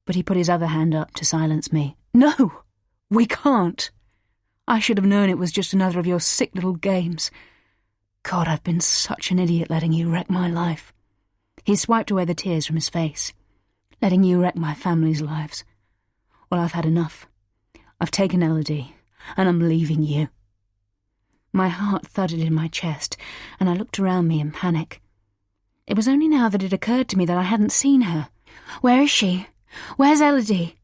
but he put his other hand up to silence me. "No, we can't. I should have known it was just another of your sick little games. God, I've been such an idiot letting you wreck my life." He swiped away the tears from his face. "Letting you wreck my family's lives. Well, I've had enough. I've taken Elodie, and I'm leaving you." My heart thudded in my chest, and I looked around me in panic. It was only now that it occurred to me that I hadn't seen her. Where is she? Where's Elodie?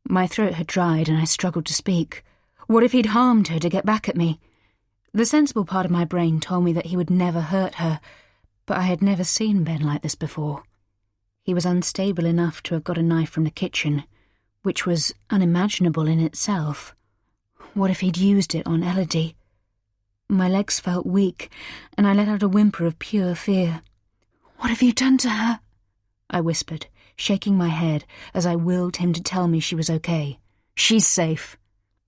My throat had dried, and I struggled to speak. What if he'd harmed her to get back at me? The sensible part of my brain told me that he would never hurt her, but I had never seen Ben like this before. He was unstable enough to have got a knife from the kitchen, which was unimaginable in itself. What if he'd used it on Elodie? My legs felt weak, and I let out a whimper of pure fear. "What have you done to her?" I whispered, shaking my head as I willed him to tell me she was okay. "She's safe,"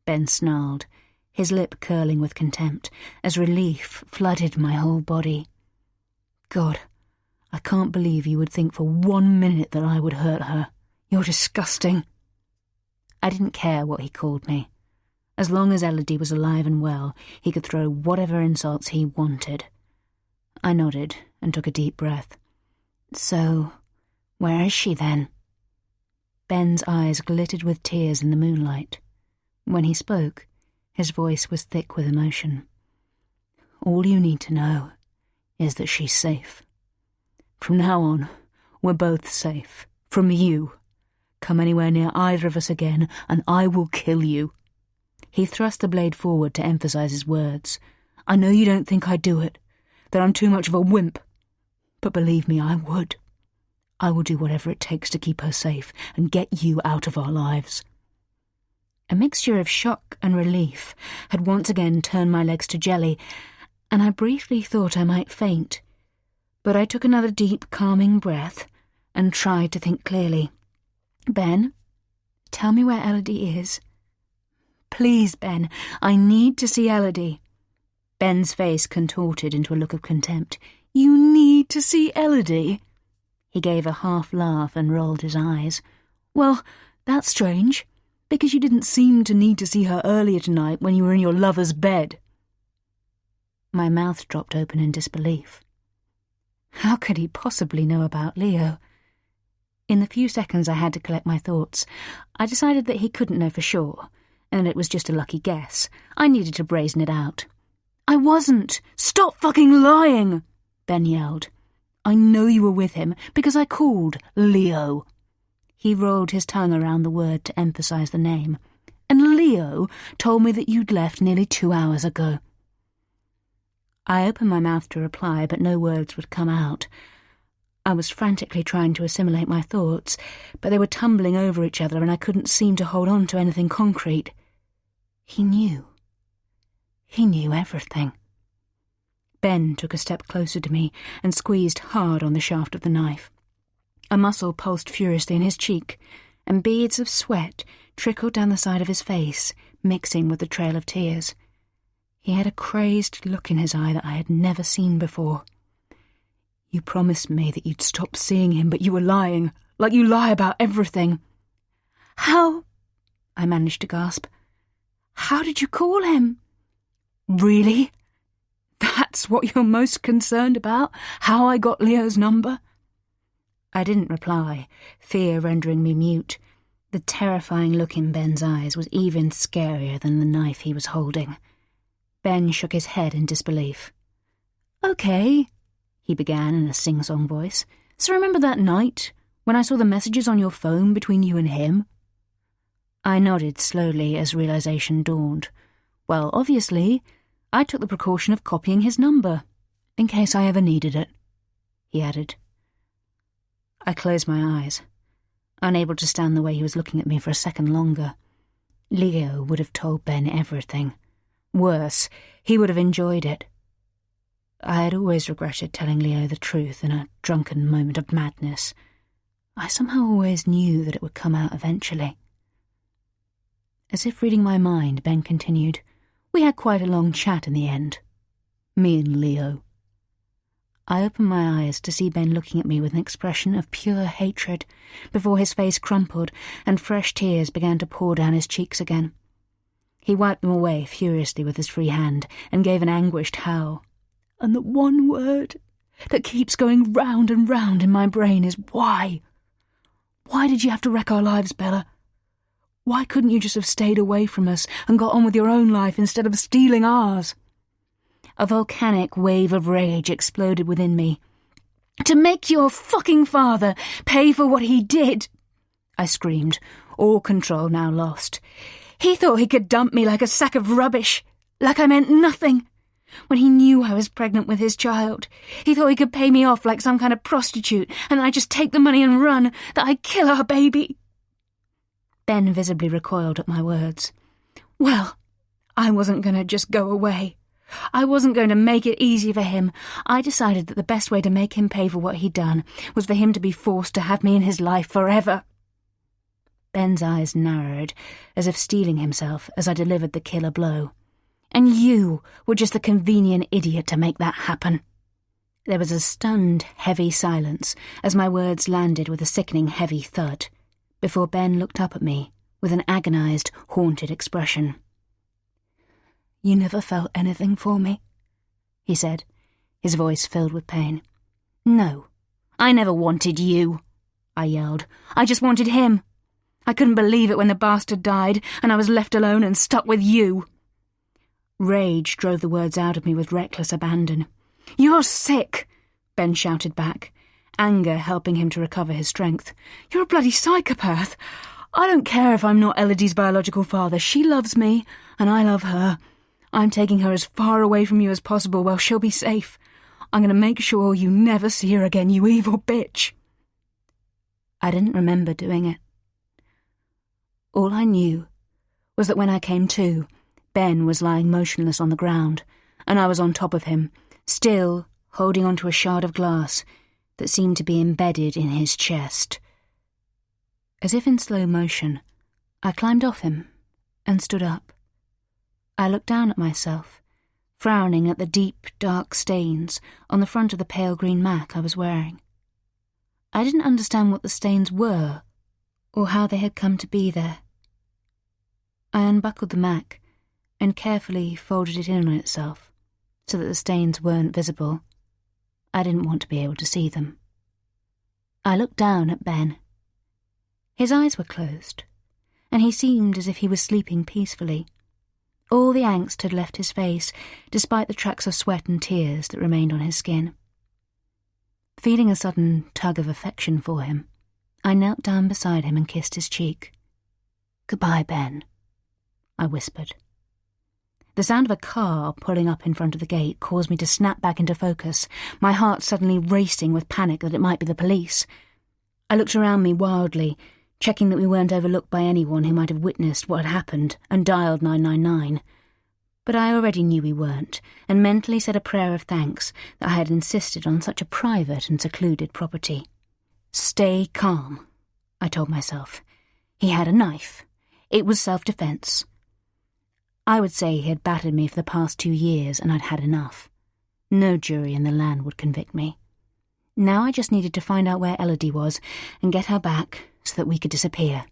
Ben snarled, his lip curling with contempt, as relief flooded my whole body. "God, I can't believe you would think for 1 minute that I would hurt her. You're disgusting." I didn't care what he called me. As long as Elodie was alive and well, he could throw whatever insults he wanted. I nodded and took a deep breath. "So, where is she then?" Ben's eyes glittered with tears in the moonlight. When he spoke, his voice was thick with emotion. "All you need to know is that she's safe. From now on, we're both safe. From you. Come anywhere near either of us again, and I will kill you." He thrust the blade forward to emphasize his words. "I know you don't think I'd do it, that I'm too much of a wimp. But believe me, I would. I will do whatever it takes to keep her safe and get you out of our lives." A mixture of shock and relief had once again turned my legs to jelly, and I briefly thought I might faint. But I took another deep, calming breath and tried to think clearly. "Ben, tell me where Elodie is. Please, Ben, I need to see Elodie." Ben's face contorted into a look of contempt. "You need to see Elodie?" He gave a half laugh and rolled his eyes. "Well, that's strange, because you didn't seem to need to see her earlier tonight when you were in your lover's bed." My mouth dropped open in disbelief. How could he possibly know about Leo? In the few seconds I had to collect my thoughts, I decided that he couldn't know for sure, and it was just a lucky guess. I needed to brazen it out. "I wasn't! Stop fucking lying!" Ben yelled. "I know you were with him because I called Leo." He rolled his tongue around the word to emphasize the name. "And Leo told me that you'd left nearly 2 hours ago." I opened my mouth to reply, but no words would come out. I was frantically trying to assimilate my thoughts, but they were tumbling over each other and I couldn't seem to hold on to anything concrete. He knew. He knew everything. Ben took a step closer to me and squeezed hard on the shaft of the knife. A muscle pulsed furiously in his cheek, and beads of sweat trickled down the side of his face, mixing with the trail of tears. He had a crazed look in his eye that I had never seen before. "You promised me that you'd stop seeing him, but you were lying, like you lie about everything." "How?" I managed to gasp. "How did you call him?" "Really? That's what you're most concerned about? How I got Leo's number?" I didn't reply, fear rendering me mute. The terrifying look in Ben's eyes was even scarier than the knife he was holding. Ben shook his head in disbelief. "Okay," he began in a sing-song voice. "So remember that night, when I saw the messages on your phone between you and him?" I nodded slowly as realization dawned. Well, obviously, I took the precaution of copying his number, in case I ever needed it, he added. I closed my eyes, unable to stand the way he was looking at me for a second longer. Leo would have told Ben everything. Worse, he would have enjoyed it. I had always regretted telling Leo the truth in a drunken moment of madness. I somehow always knew that it would come out eventually. As if reading my mind, Ben continued, "We had quite a long chat in the end. Me and Leo." I opened my eyes to see Ben looking at me with an expression of pure hatred, before his face crumpled and fresh tears began to pour down his cheeks again. He wiped them away furiously with his free hand and gave an anguished howl. "And the one word that keeps going round and round in my brain is why? Why did you have to wreck our lives, Bella? Why couldn't you just have stayed away from us and got on with your own life instead of stealing ours?" A volcanic wave of rage exploded within me. "To make your fucking father pay for what he did!" I screamed, all control now lost. "He thought he could dump me like a sack of rubbish, like I meant nothing. When he knew I was pregnant with his child, he thought he could pay me off like some kind of prostitute, and I'd just take the money and run, that I'd kill our baby." Ben visibly recoiled at my words. Well, I wasn't going to just go away. I wasn't going to make it easy for him. I decided that the best way to make him pay for what he'd done was for him to be forced to have me in his life forever. Ben's eyes narrowed, as if steeling himself as I delivered the killer blow. "And you were just the convenient idiot to make that happen." There was a stunned, heavy silence as my words landed with a sickening, heavy thud, before Ben looked up at me with an agonized, haunted expression. "You never felt anything for me," he said, his voice filled with pain. "No, I never wanted you," I yelled. "I just wanted him. I couldn't believe it when the bastard died and I was left alone and stuck with you." Rage drove the words out of me with reckless abandon. "You're sick," Ben shouted back, anger helping him to recover his strength. "You're a bloody psychopath. I don't care if I'm not Elodie's biological father. She loves me, and I love her. I'm taking her as far away from you as possible while she'll be safe. I'm going to make sure you never see her again, you evil bitch." I didn't remember doing it. All I knew was that when I came to, Ben was lying motionless on the ground, and I was on top of him, still holding onto a shard of glass that seemed to be embedded in his chest. As if in slow motion, I climbed off him and stood up. I looked down at myself, frowning at the deep, dark stains on the front of the pale green mac I was wearing. I didn't understand what the stains were, or how they had come to be there. I unbuckled the mac and carefully folded it in on itself, so that the stains weren't visible. I didn't want to be able to see them. I looked down at Ben. His eyes were closed, and he seemed as if he was sleeping peacefully. All the angst had left his face, despite the tracks of sweat and tears that remained on his skin. Feeling a sudden tug of affection for him, I knelt down beside him and kissed his cheek. "Goodbye, Ben," I whispered. The sound of a car pulling up in front of the gate caused me to snap back into focus, my heart suddenly racing with panic that it might be the police. I looked around me wildly, checking that we weren't overlooked by anyone who might have witnessed what had happened, and dialed 999. But I already knew we weren't, and mentally said a prayer of thanks that I had insisted on such a private and secluded property. "Stay calm," I told myself. He had a knife. It was self-defense. I would say he had battered me for the past 2 years, and I'd had enough. No jury in the land would convict me. Now I just needed to find out where Elodie was and get her back so that we could disappear.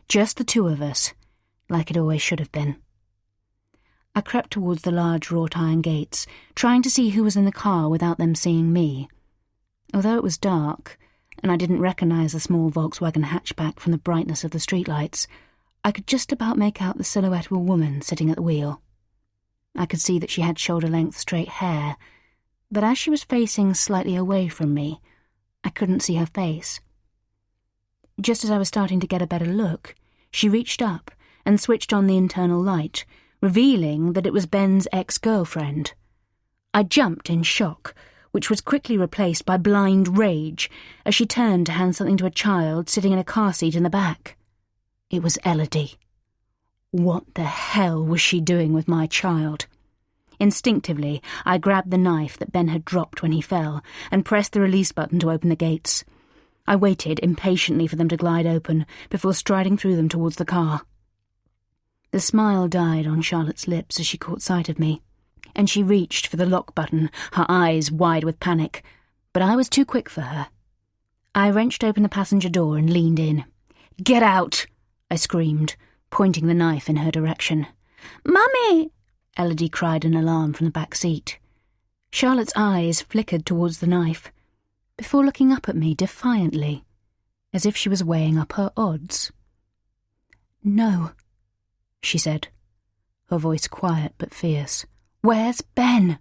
Just the two of us, like it always should have been. I crept towards the large wrought iron gates, trying to see who was in the car without them seeing me. Although it was dark, and I didn't recognise the small Volkswagen hatchback from the brightness of the streetlights, I could just about make out the silhouette of a woman sitting at the wheel. I could see that she had shoulder-length straight hair, but as she was facing slightly away from me, I couldn't see her face. Just as I was starting to get a better look, she reached up and switched on the internal light, revealing that it was Ben's ex-girlfriend. I jumped in shock, which was quickly replaced by blind rage as she turned to hand something to a child sitting in a car seat in the back. It was Elodie. What the hell was she doing with my child? Instinctively, I grabbed the knife that Ben had dropped when he fell and pressed the release button to open the gates. I waited impatiently for them to glide open before striding through them towards the car. The smile died on Charlotte's lips as she caught sight of me, and she reached for the lock button, her eyes wide with panic, but I was too quick for her. I wrenched open the passenger door and leaned in. "Get out!" I screamed, pointing the knife in her direction. "Mummy!" Elodie cried in alarm from the back seat. Charlotte's eyes flickered towards the knife, before looking up at me defiantly, as if she was weighing up her odds. "No," she said, her voice quiet but fierce. "Where's Ben?"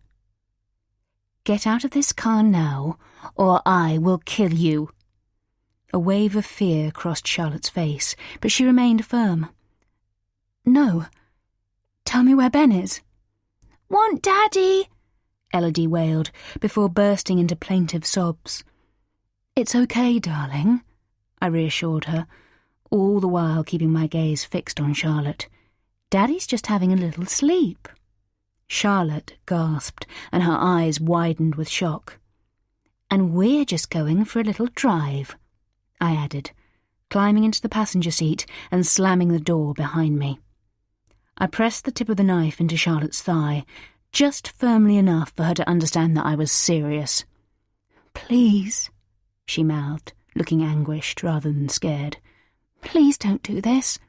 Get out of this car now, or I will kill you. A wave of fear crossed Charlotte's face, but she remained firm. No. Tell me where Ben is. Want Daddy? Elodie wailed, before bursting into plaintive sobs. It's okay, darling, I reassured her, all the while keeping my gaze fixed on Charlotte. Daddy's just having a little sleep. Charlotte gasped, and her eyes widened with shock. And we're just going for a little drive, I added, climbing into the passenger seat and slamming the door behind me. I pressed the tip of the knife into Charlotte's thigh, just firmly enough for her to understand that I was serious. Please, she mouthed, looking anguished rather than scared. Please don't do this.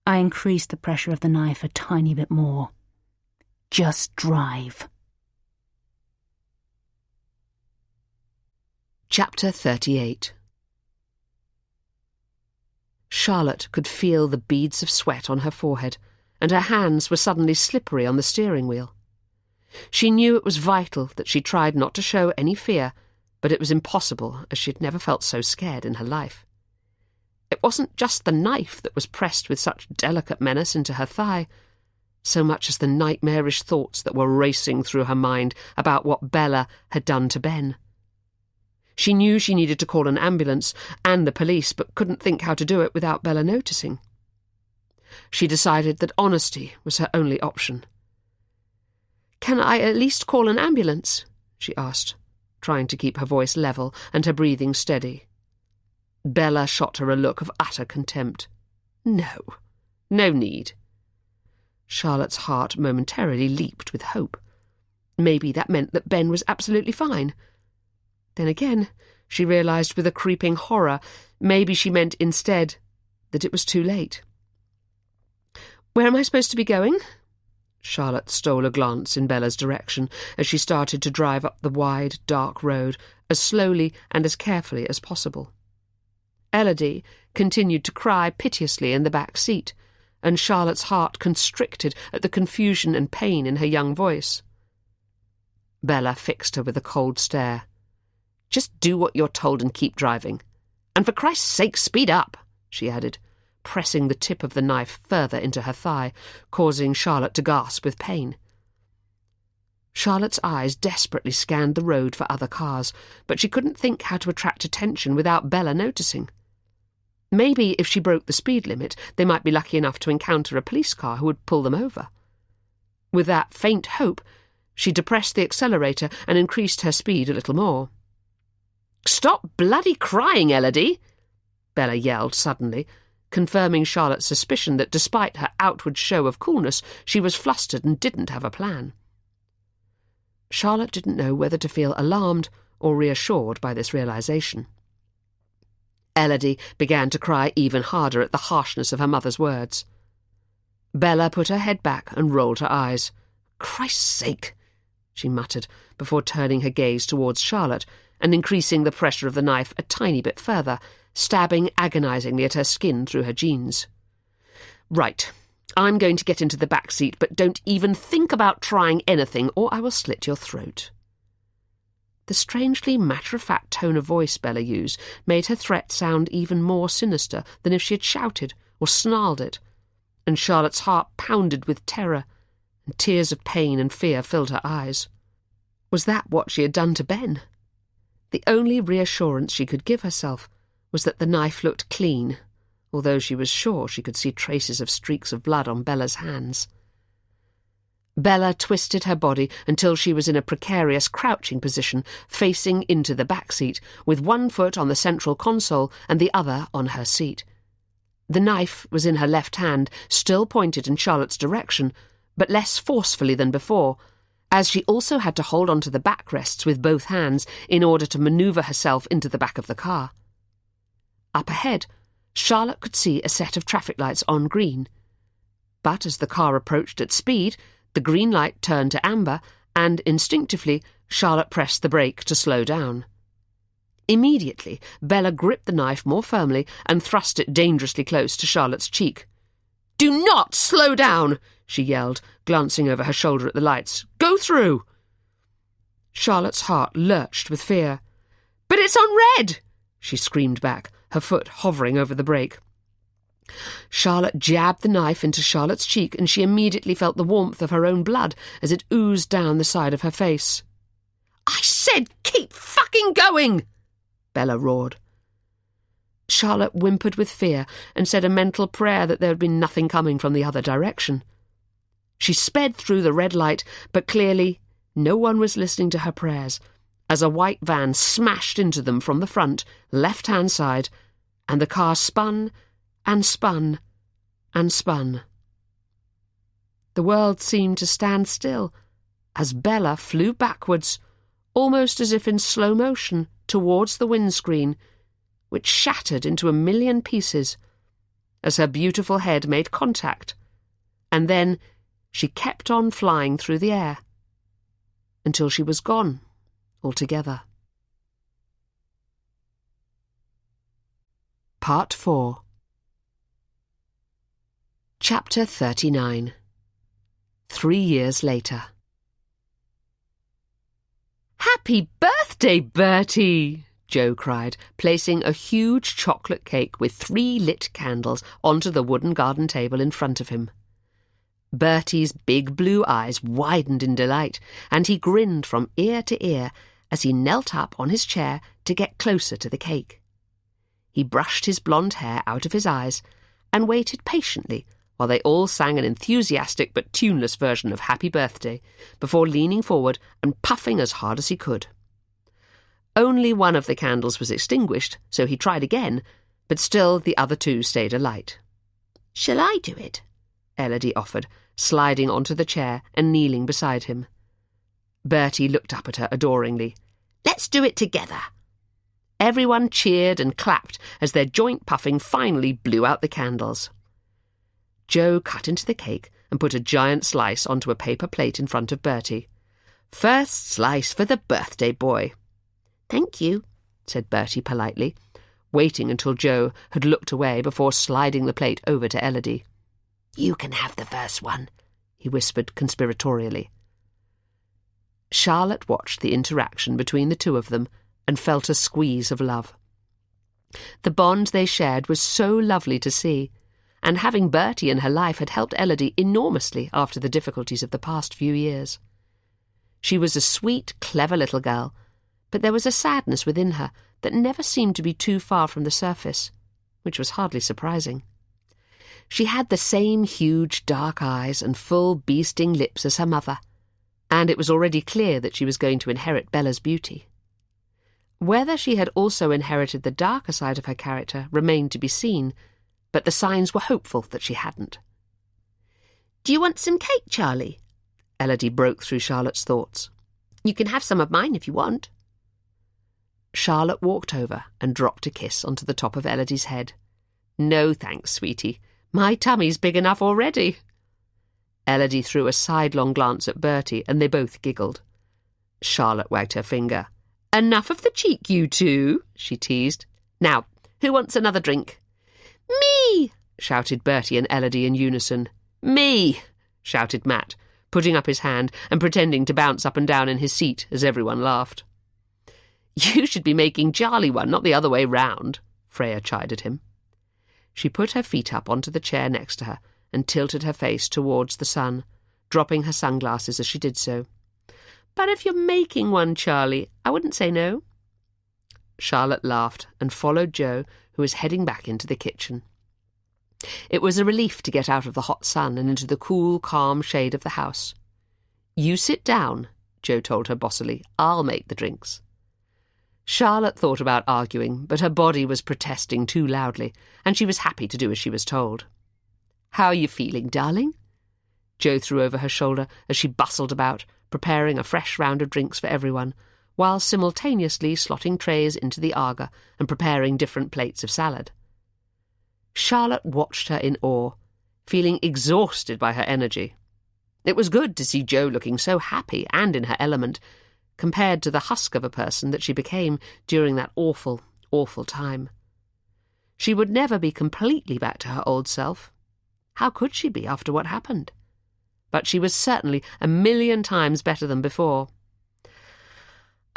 I increased the pressure of the knife a tiny bit more. Just drive. Chapter 38. Charlotte could feel the beads of sweat on her forehead, and her hands were suddenly slippery on the steering wheel. She knew it was vital that she tried not to show any fear, but it was impossible, as she had never felt so scared in her life. It wasn't just the knife that was pressed with such delicate menace into her thigh, so much as the nightmarish thoughts that were racing through her mind about what Bella had done to Ben. She knew she needed to call an ambulance and the police, but couldn't think how to do it without Bella noticing. She decided that honesty was her only option. "Can I at least call an ambulance?" she asked, trying to keep her voice level and her breathing steady. Bella shot her a look of utter contempt. No need. Charlotte's heart momentarily leaped with hope. Maybe that meant that Ben was absolutely fine. Then again, she realised with a creeping horror, maybe she meant instead that it was too late. "Where am I supposed to be going?" Charlotte stole a glance in Bella's direction as she started to drive up the wide, dark road as slowly and as carefully as possible. Elodie continued to cry piteously in the back seat, and Charlotte's heart constricted at the confusion and pain in her young voice. Bella fixed her with a cold stare. "Just do what you're told and keep driving. And for Christ's sake, speed up," she added, pressing the tip of the knife further into her thigh, causing Charlotte to gasp with pain. Charlotte's eyes desperately scanned the road for other cars, but she couldn't think how to attract attention without Bella noticing. Maybe if she broke the speed limit, they might be lucky enough to encounter a police car who would pull them over. With that faint hope, she depressed the accelerator and increased her speed a little more. "Stop bloody crying, Elodie!" Bella yelled suddenly, confirming Charlotte's suspicion that despite her outward show of coolness, she was flustered and didn't have a plan. Charlotte didn't know whether to feel alarmed or reassured by this realisation. Elodie began to cry even harder at the harshness of her mother's words. Bella put her head back and rolled her eyes. "Christ's sake," she muttered, before turning her gaze towards Charlotte and increasing the pressure of the knife a tiny bit further, stabbing agonisingly at her skin through her jeans. "Right, I'm going to get into the back seat, but don't even think about trying anything, or I will slit your throat." The strangely matter-of-fact tone of voice Bella used made her threat sound even more sinister than if she had shouted or snarled it, and Charlotte's heart pounded with terror, and tears of pain and fear filled her eyes. Was that what she had done to Ben? The only reassurance she could give herself was that the knife looked clean, although she was sure she could see traces of streaks of blood on Bella's hands. Bella twisted her body until she was in a precarious crouching position, facing into the back seat, with one foot on the central console and the other on her seat. The knife was in her left hand, still pointed in Charlotte's direction, but less forcefully than before, as she also had to hold onto the backrests with both hands in order to manoeuvre herself into the back of the car. Up ahead, Charlotte could see a set of traffic lights on green. But as the car approached at speed, the green light turned to amber, and instinctively Charlotte pressed the brake to slow down. Immediately, Bella gripped the knife more firmly and thrust it dangerously close to Charlotte's cheek. "Do not slow down!" she yelled, glancing over her shoulder at the lights. "Go through!" Charlotte's heart lurched with fear. "But it's on red!" she screamed back, her foot hovering over the brake. Charlotte jabbed the knife into Charlotte's cheek, and she immediately felt the warmth of her own blood as it oozed down the side of her face. "I said keep fucking going!" Bella roared. Charlotte whimpered with fear and said a mental prayer that there had been nothing coming from the other direction. She sped through the red light, but clearly no one was listening to her prayers, as a white van smashed into them from the front, left-hand side, and the car spun and spun and spun. The world seemed to stand still as Bella flew backwards, almost as if in slow motion, towards the windscreen, which shattered into a million pieces as her beautiful head made contact, and then she kept on flying through the air until she was gone altogether. Part 4. Chapter 39. 3 years later. "Happy birthday, Bertie!" Joe cried, placing a huge chocolate cake with 3 lit candles onto the wooden garden table in front of him. Bertie's big blue eyes widened in delight, and he grinned from ear to ear as he knelt up on his chair to get closer to the cake. He brushed his blonde hair out of his eyes and waited patiently while they all sang an enthusiastic but tuneless version of Happy Birthday before leaning forward and puffing as hard as he could. Only one of the candles was extinguished, so he tried again, but still the other 2 stayed alight. "Shall I do it?" Elodie offered, sliding onto the chair and kneeling beside him. Bertie looked up at her adoringly. "Let's do it together." Everyone cheered and clapped as their joint puffing finally blew out the candles. Joe cut into the cake and put a giant slice onto a paper plate in front of Bertie. "First slice for the birthday boy." "Thank you," said Bertie politely, waiting until Joe had looked away before sliding the plate over to Elodie. "You can have the first one," he whispered conspiratorially. Charlotte watched the interaction between the 2 of them and felt a squeeze of love. The bond they shared was so lovely to see, and having Bertie in her life had helped Elodie enormously after the difficulties of the past few years. She was a sweet, clever little girl, but there was a sadness within her that never seemed to be too far from the surface, which was hardly surprising. She had the same huge dark eyes and full bee-sting lips as her mother, and it was already clear that she was going to inherit Bella's beauty. Whether she had also inherited the darker side of her character remained to be seen, but the signs were hopeful that she hadn't. "Do you want some cake, Charlie?" Elodie broke through Charlotte's thoughts. "You can have some of mine if you want." Charlotte walked over and dropped a kiss onto the top of Elodie's head. "No thanks, sweetie. My tummy's big enough already." Elodie threw a sidelong glance at Bertie, and they both giggled. Charlotte wagged her finger. "Enough of the cheek, you 2, she teased. "Now, who wants another drink?" "Me!" shouted Bertie and Elodie in unison. "Me!" shouted Matt, putting up his hand and pretending to bounce up and down in his seat as everyone laughed. "You should be making Charlie one, not the other way round," Freya chided him. She put her feet up onto the chair next to her and tilted her face towards the sun, dropping her sunglasses as she did so. "But if you're making one, Charlie, I wouldn't say no." Charlotte laughed and followed Joe, who was heading back into the kitchen. It was a relief to get out of the hot sun and into the cool, calm shade of the house. "You sit down," Joe told her bossily. "I'll make the drinks." Charlotte thought about arguing, but her body was protesting too loudly, and she was happy to do as she was told. "How are you feeling, darling?" Joe threw over her shoulder as she bustled about, preparing a fresh round of drinks for everyone, while simultaneously slotting trays into the Aga and preparing different plates of salad. Charlotte watched her in awe, feeling exhausted by her energy. It was good to see Joe looking so happy and in her element, compared to the husk of a person that she became during that awful, awful time. She would never be completely back to her old self. How could she be after what happened? But she was certainly 1,000,000 times better than before.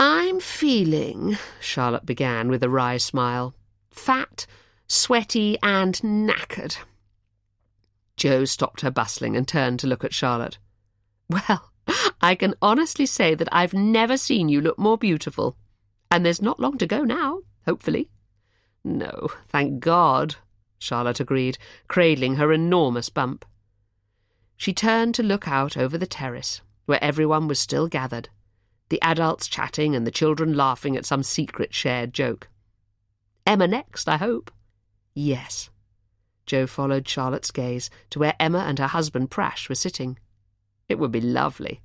"I'm feeling," Charlotte began with a wry smile, "fat, sweaty and knackered." Jo stopped her bustling and turned to look at Charlotte. "Well, I can honestly say that I've never seen you look more beautiful. And there's not long to go now, hopefully." "No, thank God," Charlotte agreed, cradling her enormous bump. She turned to look out over the terrace, where everyone was still gathered, the adults chatting and the children laughing at some secret shared joke. "Emma next, I hope." "Yes." Jo followed Charlotte's gaze to where Emma and her husband Prash were sitting. "It would be lovely.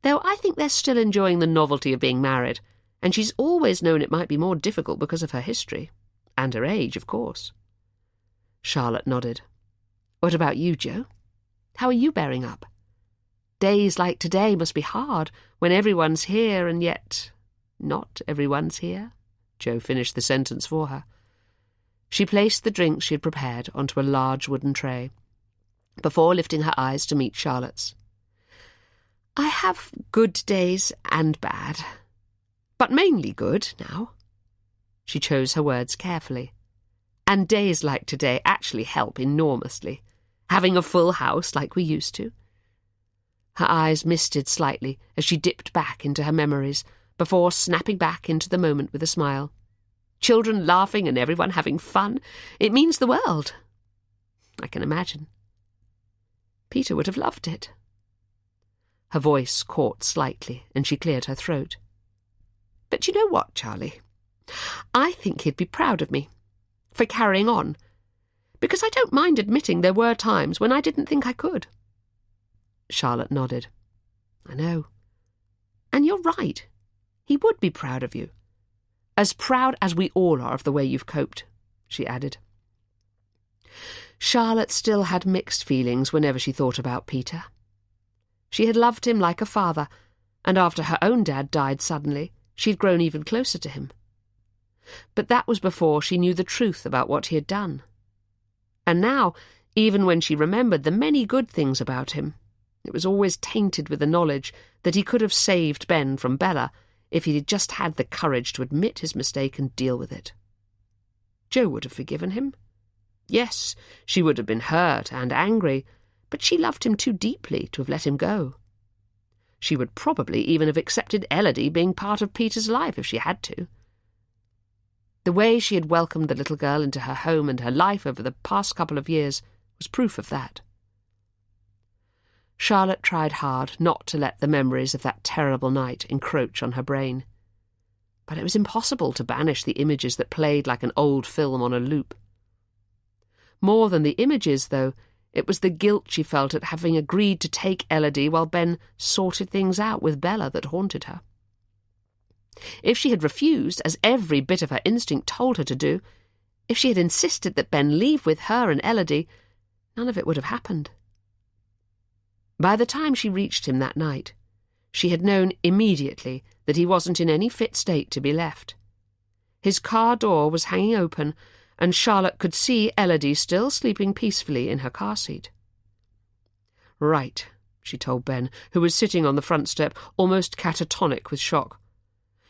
Though I think they're still enjoying the novelty of being married, and she's always known it might be more difficult because of her history. And her age, of course." Charlotte nodded. "What about you, Jo? How are you bearing up? Days like today must be hard, when everyone's here and yet not everyone's here." Jo finished the sentence for her. She placed the drinks she had prepared onto a large wooden tray, before lifting her eyes to meet Charlotte's. "I have good days and bad, but mainly good now." She chose her words carefully. "And days like today actually help enormously, having a full house like we used to." Her eyes misted slightly as she dipped back into her memories, before snapping back into the moment with a smile. "Children laughing and everyone having fun. It means the world. I can imagine. Peter would have loved it." Her voice caught slightly, and she cleared her throat. "But you know what, Charlie? I think he'd be proud of me for carrying on, because I don't mind admitting there were times when I didn't think I could." Charlotte nodded. "I know. And you're right. He would be proud of you. As proud as we all are of the way you've coped," she added. Charlotte still had mixed feelings whenever she thought about Peter. She had loved him like a father, and after her own dad died suddenly, she'd grown even closer to him. But that was before she knew the truth about what he had done. And now, even when she remembered the many good things about him, it was always tainted with the knowledge that he could have saved Ben from Bella if he'd just had the courage to admit his mistake and deal with it. Jo would have forgiven him. Yes, she would have been hurt and angry, but she loved him too deeply to have let him go. She would probably even have accepted Elodie being part of Peter's life if she had to. The way she had welcomed the little girl into her home and her life over the past couple of years was proof of that. Charlotte tried hard not to let the memories of that terrible night encroach on her brain. But it was impossible to banish the images that played like an old film on a loop. More than the images, though, it was the guilt she felt at having agreed to take Elodie while Ben sorted things out with Bella that haunted her. If she had refused, as every bit of her instinct told her to do, if she had insisted that Ben leave with her and Elodie, none of it would have happened. By the time she reached him that night, she had known immediately that he wasn't in any fit state to be left. His car door was hanging open, and Charlotte could see Elodie still sleeping peacefully in her car seat. "Right," she told Ben, who was sitting on the front step, almost catatonic with shock.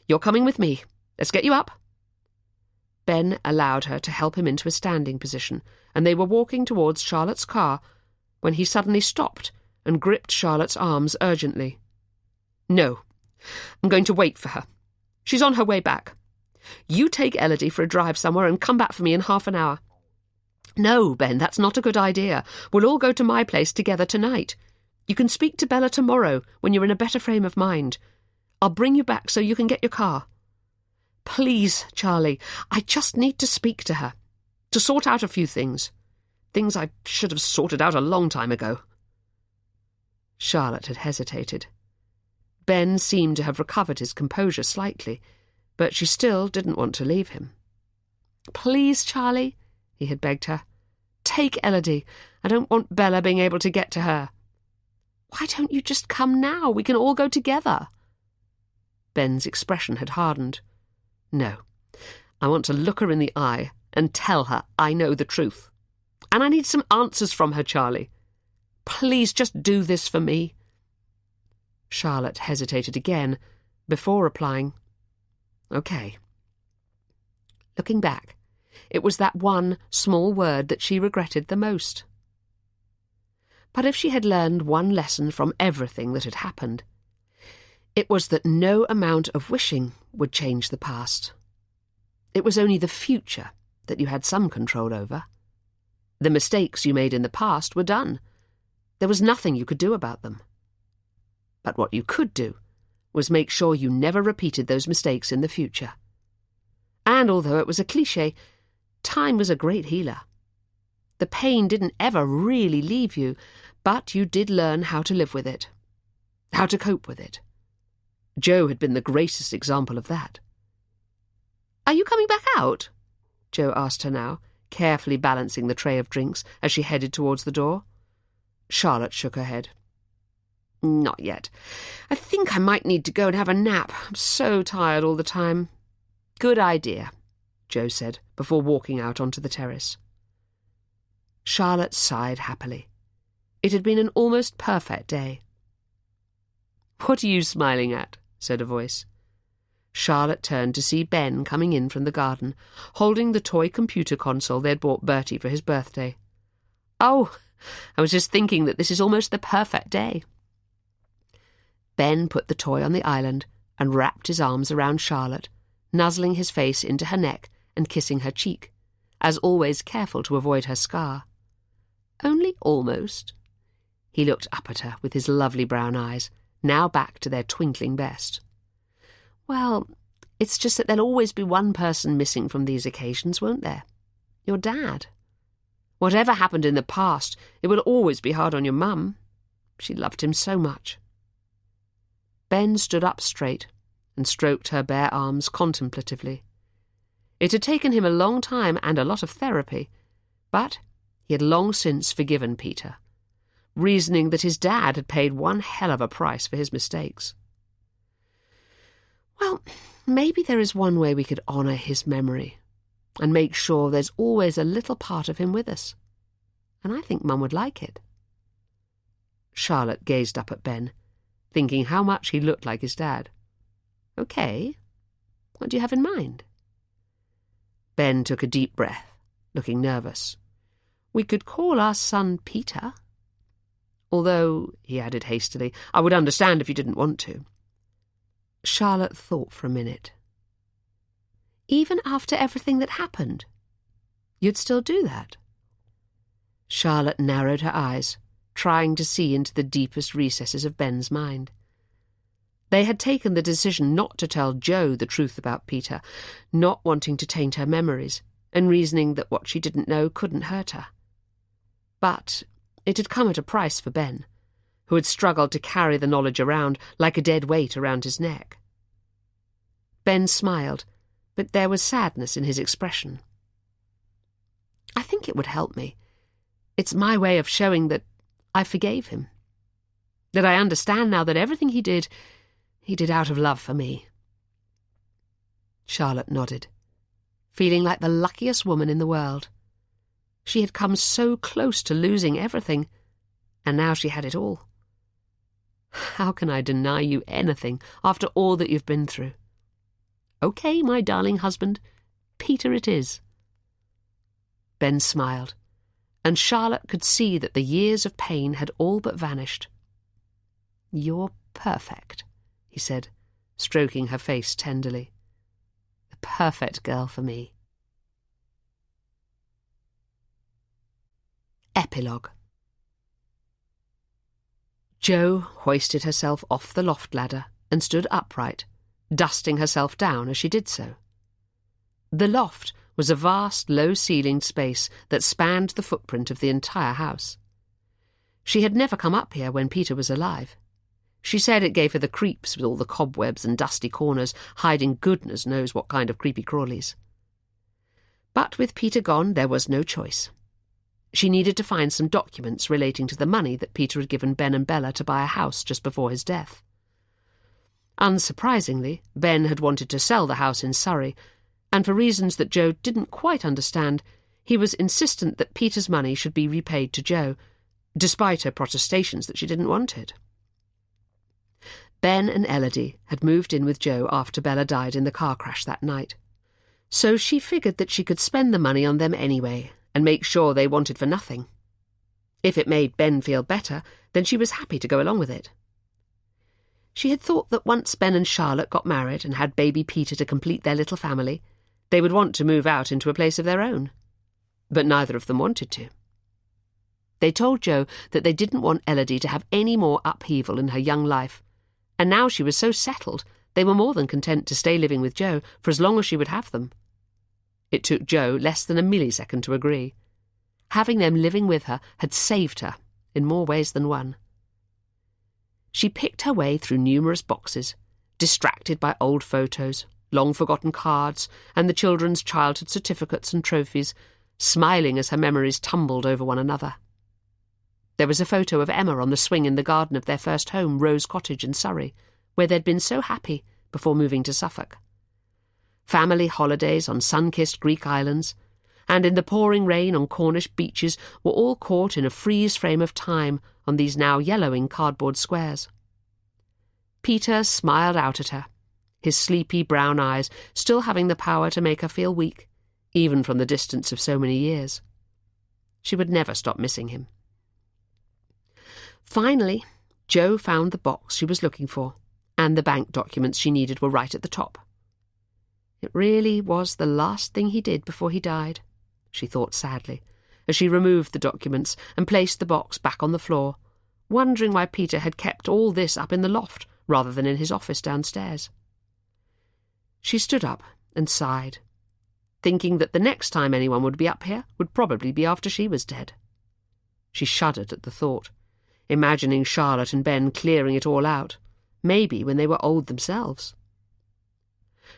"You're coming with me. Let's get you up." Ben allowed her to help him into a standing position, and they were walking towards Charlotte's car when he suddenly stopped and gripped Charlotte's arms urgently. "No, I'm going to wait for her. She's on her way back. You take Elodie for a drive somewhere and come back for me in half an hour." "No, Ben, that's not a good idea. We'll all go to my place together tonight. You can speak to Bella tomorrow when you're in a better frame of mind. I'll bring you back so you can get your car." "Please, Charlie, I just need to speak to her, to sort out a few things. Things I should have sorted out a long time ago." Charlotte had hesitated. Ben seemed to have recovered his composure slightly, but she still didn't want to leave him. "Please, Charlie," he had begged her. "Take Elodie. I don't want Bella being able to get to her." "Why don't you just come now? We can all go together." Ben's expression had hardened. "No, I want to look her in the eye and tell her I know the truth. And I need some answers from her, Charlie. Please just do this for me." Charlotte hesitated again, before replying, "Okay." Looking back, it was that one small word that she regretted the most. But if she had learned one lesson from everything that had happened, it was that no amount of wishing would change the past. It was only the future that you had some control over. The mistakes you made in the past were done. There was nothing you could do about them. But what you could do was make sure you never repeated those mistakes in the future. And although it was a cliché, time was a great healer. The pain didn't ever really leave you, but you did learn how to live with it, how to cope with it. Joe had been the greatest example of that. "Are you coming back out?" Joe asked her now, carefully balancing the tray of drinks as she headed towards the door. Charlotte shook her head. "Not yet. I think I might need to go and have a nap. I'm so tired all the time." "Good idea," Joe said, before walking out onto the terrace. Charlotte sighed happily. It had been an almost perfect day. "What are you smiling at?" said a voice. Charlotte turned to see Ben coming in from the garden, holding the toy computer console they'd bought Bertie for his birthday. "Oh, I was just thinking that this is almost the perfect day." Ben put the toy on the island and wrapped his arms around Charlotte, nuzzling his face into her neck and kissing her cheek, as always careful to avoid her scar. "Only almost." He looked up at her with his lovely brown eyes, now back to their twinkling best. "Well, it's just that there'll always be one person missing from these occasions, won't there? Your dad. Whatever happened in the past, it will always be hard on your mum. She loved him so much." Ben stood up straight and stroked her bare arms contemplatively. It had taken him a long time and a lot of therapy, but he had long since forgiven Peter, reasoning that his dad had paid one hell of a price for his mistakes. "Well, maybe there is one way we could honour his memory and make sure there's always a little part of him with us. And I think Mum would like it." Charlotte gazed up at Ben, thinking how much he looked like his dad. "Okay, what do you have in mind?" Ben took a deep breath, looking nervous. "We could call our son Peter. Although," he added hastily, "I would understand if you didn't want to." Charlotte thought for a minute. "Even after everything that happened? You'd still do that?" Charlotte narrowed her eyes, trying to see into the deepest recesses of Ben's mind. They had taken the decision not to tell Joe the truth about Peter, not wanting to taint her memories, and reasoning that what she didn't know couldn't hurt her. But it had come at a price for Ben, who had struggled to carry the knowledge around like a dead weight around his neck. Ben smiled, but there was sadness in his expression. "I think it would help me. It's my way of showing that I forgave him. That I understand now that everything he did out of love for me." Charlotte nodded, feeling like the luckiest woman in the world. She had come so close to losing everything, and now she had it all. "How can I deny you anything after all that you've been through? Okay, my darling husband, Peter it is." Ben smiled, and Charlotte could see that the years of pain had all but vanished. "You're perfect," he said, stroking her face tenderly. "The perfect girl for me." Epilogue. Jo hoisted herself off the loft ladder and stood upright, dusting herself down as she did so. The loft was a vast, low-ceilinged space that spanned the footprint of the entire house. She had never come up here when Peter was alive. She said it gave her the creeps with all the cobwebs and dusty corners, hiding goodness knows what kind of creepy crawlies. But with Peter gone, there was no choice. She needed to find some documents relating to the money that Peter had given Ben and Bella to buy a house just before his death. Unsurprisingly, Ben had wanted to sell the house in Surrey, and for reasons that Jo didn't quite understand, he was insistent that Peter's money should be repaid to Jo, despite her protestations that she didn't want it. Ben and Elodie had moved in with Joe after Bella died in the car crash that night. So she figured that she could spend the money on them anyway and make sure they wanted for nothing. If it made Ben feel better, then she was happy to go along with it. She had thought that once Ben and Charlotte got married and had baby Peter to complete their little family, they would want to move out into a place of their own. But neither of them wanted to. They told Joe that they didn't want Elodie to have any more upheaval in her young life, and now she was so settled they were more than content to stay living with Joe for as long as she would have them. It took Joe less than a millisecond to agree. Having them living with her had saved her in more ways than one. She picked her way through numerous boxes, distracted by old photos, long-forgotten cards, and the children's childhood certificates and trophies, smiling as her memories tumbled over one another. There was a photo of Emma on the swing in the garden of their first home, Rose Cottage in Surrey, where they'd been so happy before moving to Suffolk. Family holidays on sun-kissed Greek islands, and in the pouring rain on Cornish beaches were all caught in a freeze frame of time on these now yellowing cardboard squares. Peter smiled out at her, his sleepy brown eyes still having the power to make her feel weak, even from the distance of so many years. She would never stop missing him. Finally, Joe found the box she was looking for, and the bank documents she needed were right at the top. It really was the last thing he did before he died, she thought sadly, as she removed the documents and placed the box back on the floor, wondering why Peter had kept all this up in the loft rather than in his office downstairs. She stood up and sighed, thinking that the next time anyone would be up here would probably be after she was dead. She shuddered at the thought, imagining Charlotte and Ben clearing it all out, maybe when they were old themselves.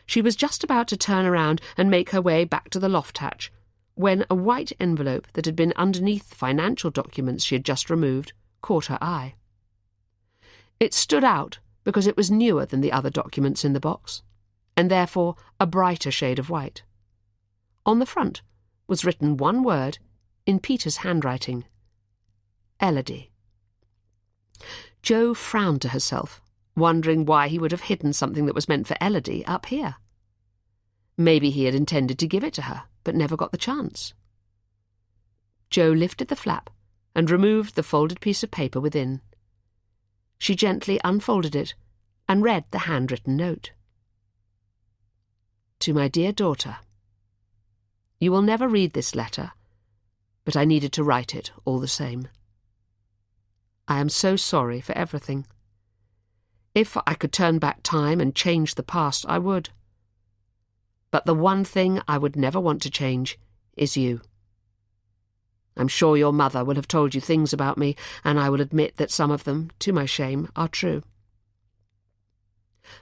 She was just about to turn around and make her way back to the loft hatch when a white envelope that had been underneath the financial documents she had just removed caught her eye. It stood out because it was newer than the other documents in the box, and therefore a brighter shade of white. On the front was written one word in Peter's handwriting: Elodie. Joe frowned to herself, wondering why he would have hidden something that was meant for Elodie up here. Maybe he had intended to give it to her, but never got the chance. Joe lifted the flap and removed the folded piece of paper within. She gently unfolded it and read the handwritten note. To my dear daughter, you will never read this letter, but I needed to write it all the same. I am so sorry for everything. If I could turn back time and change the past, I would. But the one thing I would never want to change is you. I'm sure your mother will have told you things about me, and I will admit that some of them, to my shame, are true.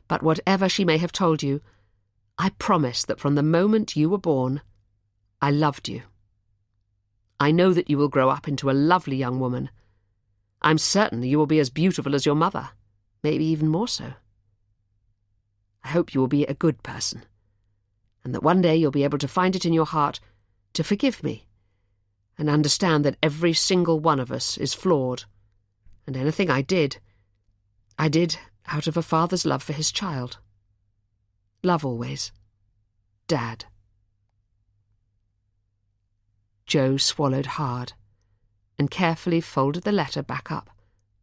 But whatever she may have told you, I promise that from the moment you were born, I loved you. I know that you will grow up into a lovely young woman. I'm certain you will be as beautiful as your mother, maybe even more so. I hope you will be a good person, and that one day you'll be able to find it in your heart to forgive me and understand that every single one of us is flawed, and anything I did out of a father's love for his child. Love always. Dad. Joe swallowed hard and carefully folded the letter back up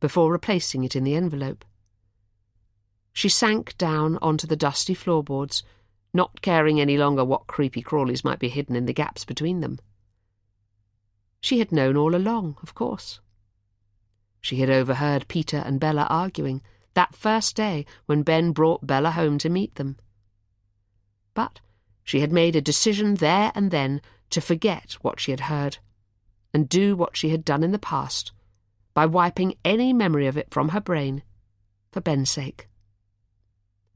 before replacing it in the envelope. She sank down onto the dusty floorboards, not caring any longer what creepy crawlies might be hidden in the gaps between them. She had known all along, of course. She had overheard Peter and Bella arguing that first day when Ben brought Bella home to meet them. But she had made a decision there and then to forget what she had heard and do what she had done in the past by wiping any memory of it from her brain for Ben's sake.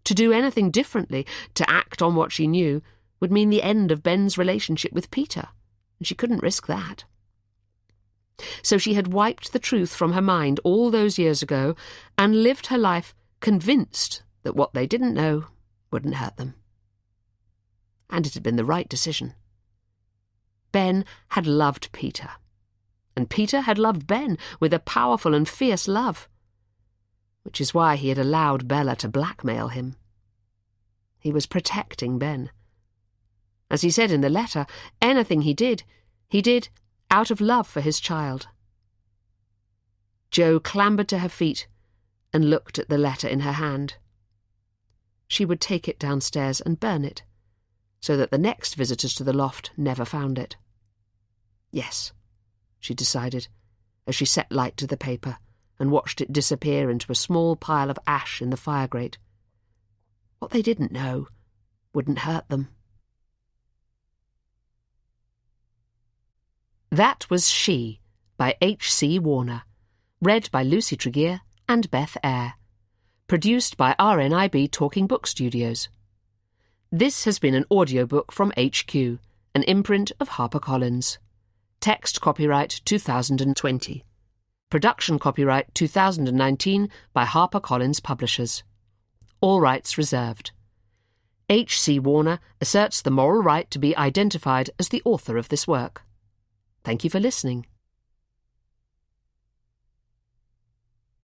To do anything differently, to act on what she knew, would mean the end of Ben's relationship with Peter, and she couldn't risk that. So she had wiped the truth from her mind all those years ago and lived her life convinced that what they didn't know wouldn't hurt them. And it had been the right decision. Ben had loved Peter, and Peter had loved Ben with a powerful and fierce love. which is why he had allowed Bella to blackmail him. He was protecting Ben. As he said in the letter, anything he did out of love for his child. Jo clambered to her feet and looked at the letter in her hand. She would take it downstairs and burn it, so that the next visitors to the loft never found it. Yes, she decided, as she set light to the paper and watched it disappear into a small pile of ash in the fire grate. What they didn't know wouldn't hurt them. That was She, by H.C. Warner, read by Lucy Tregear and Beth Eyre, produced by RNIB Talking Book Studios. This has been an audiobook from HQ, an imprint of HarperCollins. Text copyright 2020. Production copyright 2019 by HarperCollins Publishers. All rights reserved. H.C. Warner asserts the moral right to be identified as the author of this work. Thank you for listening.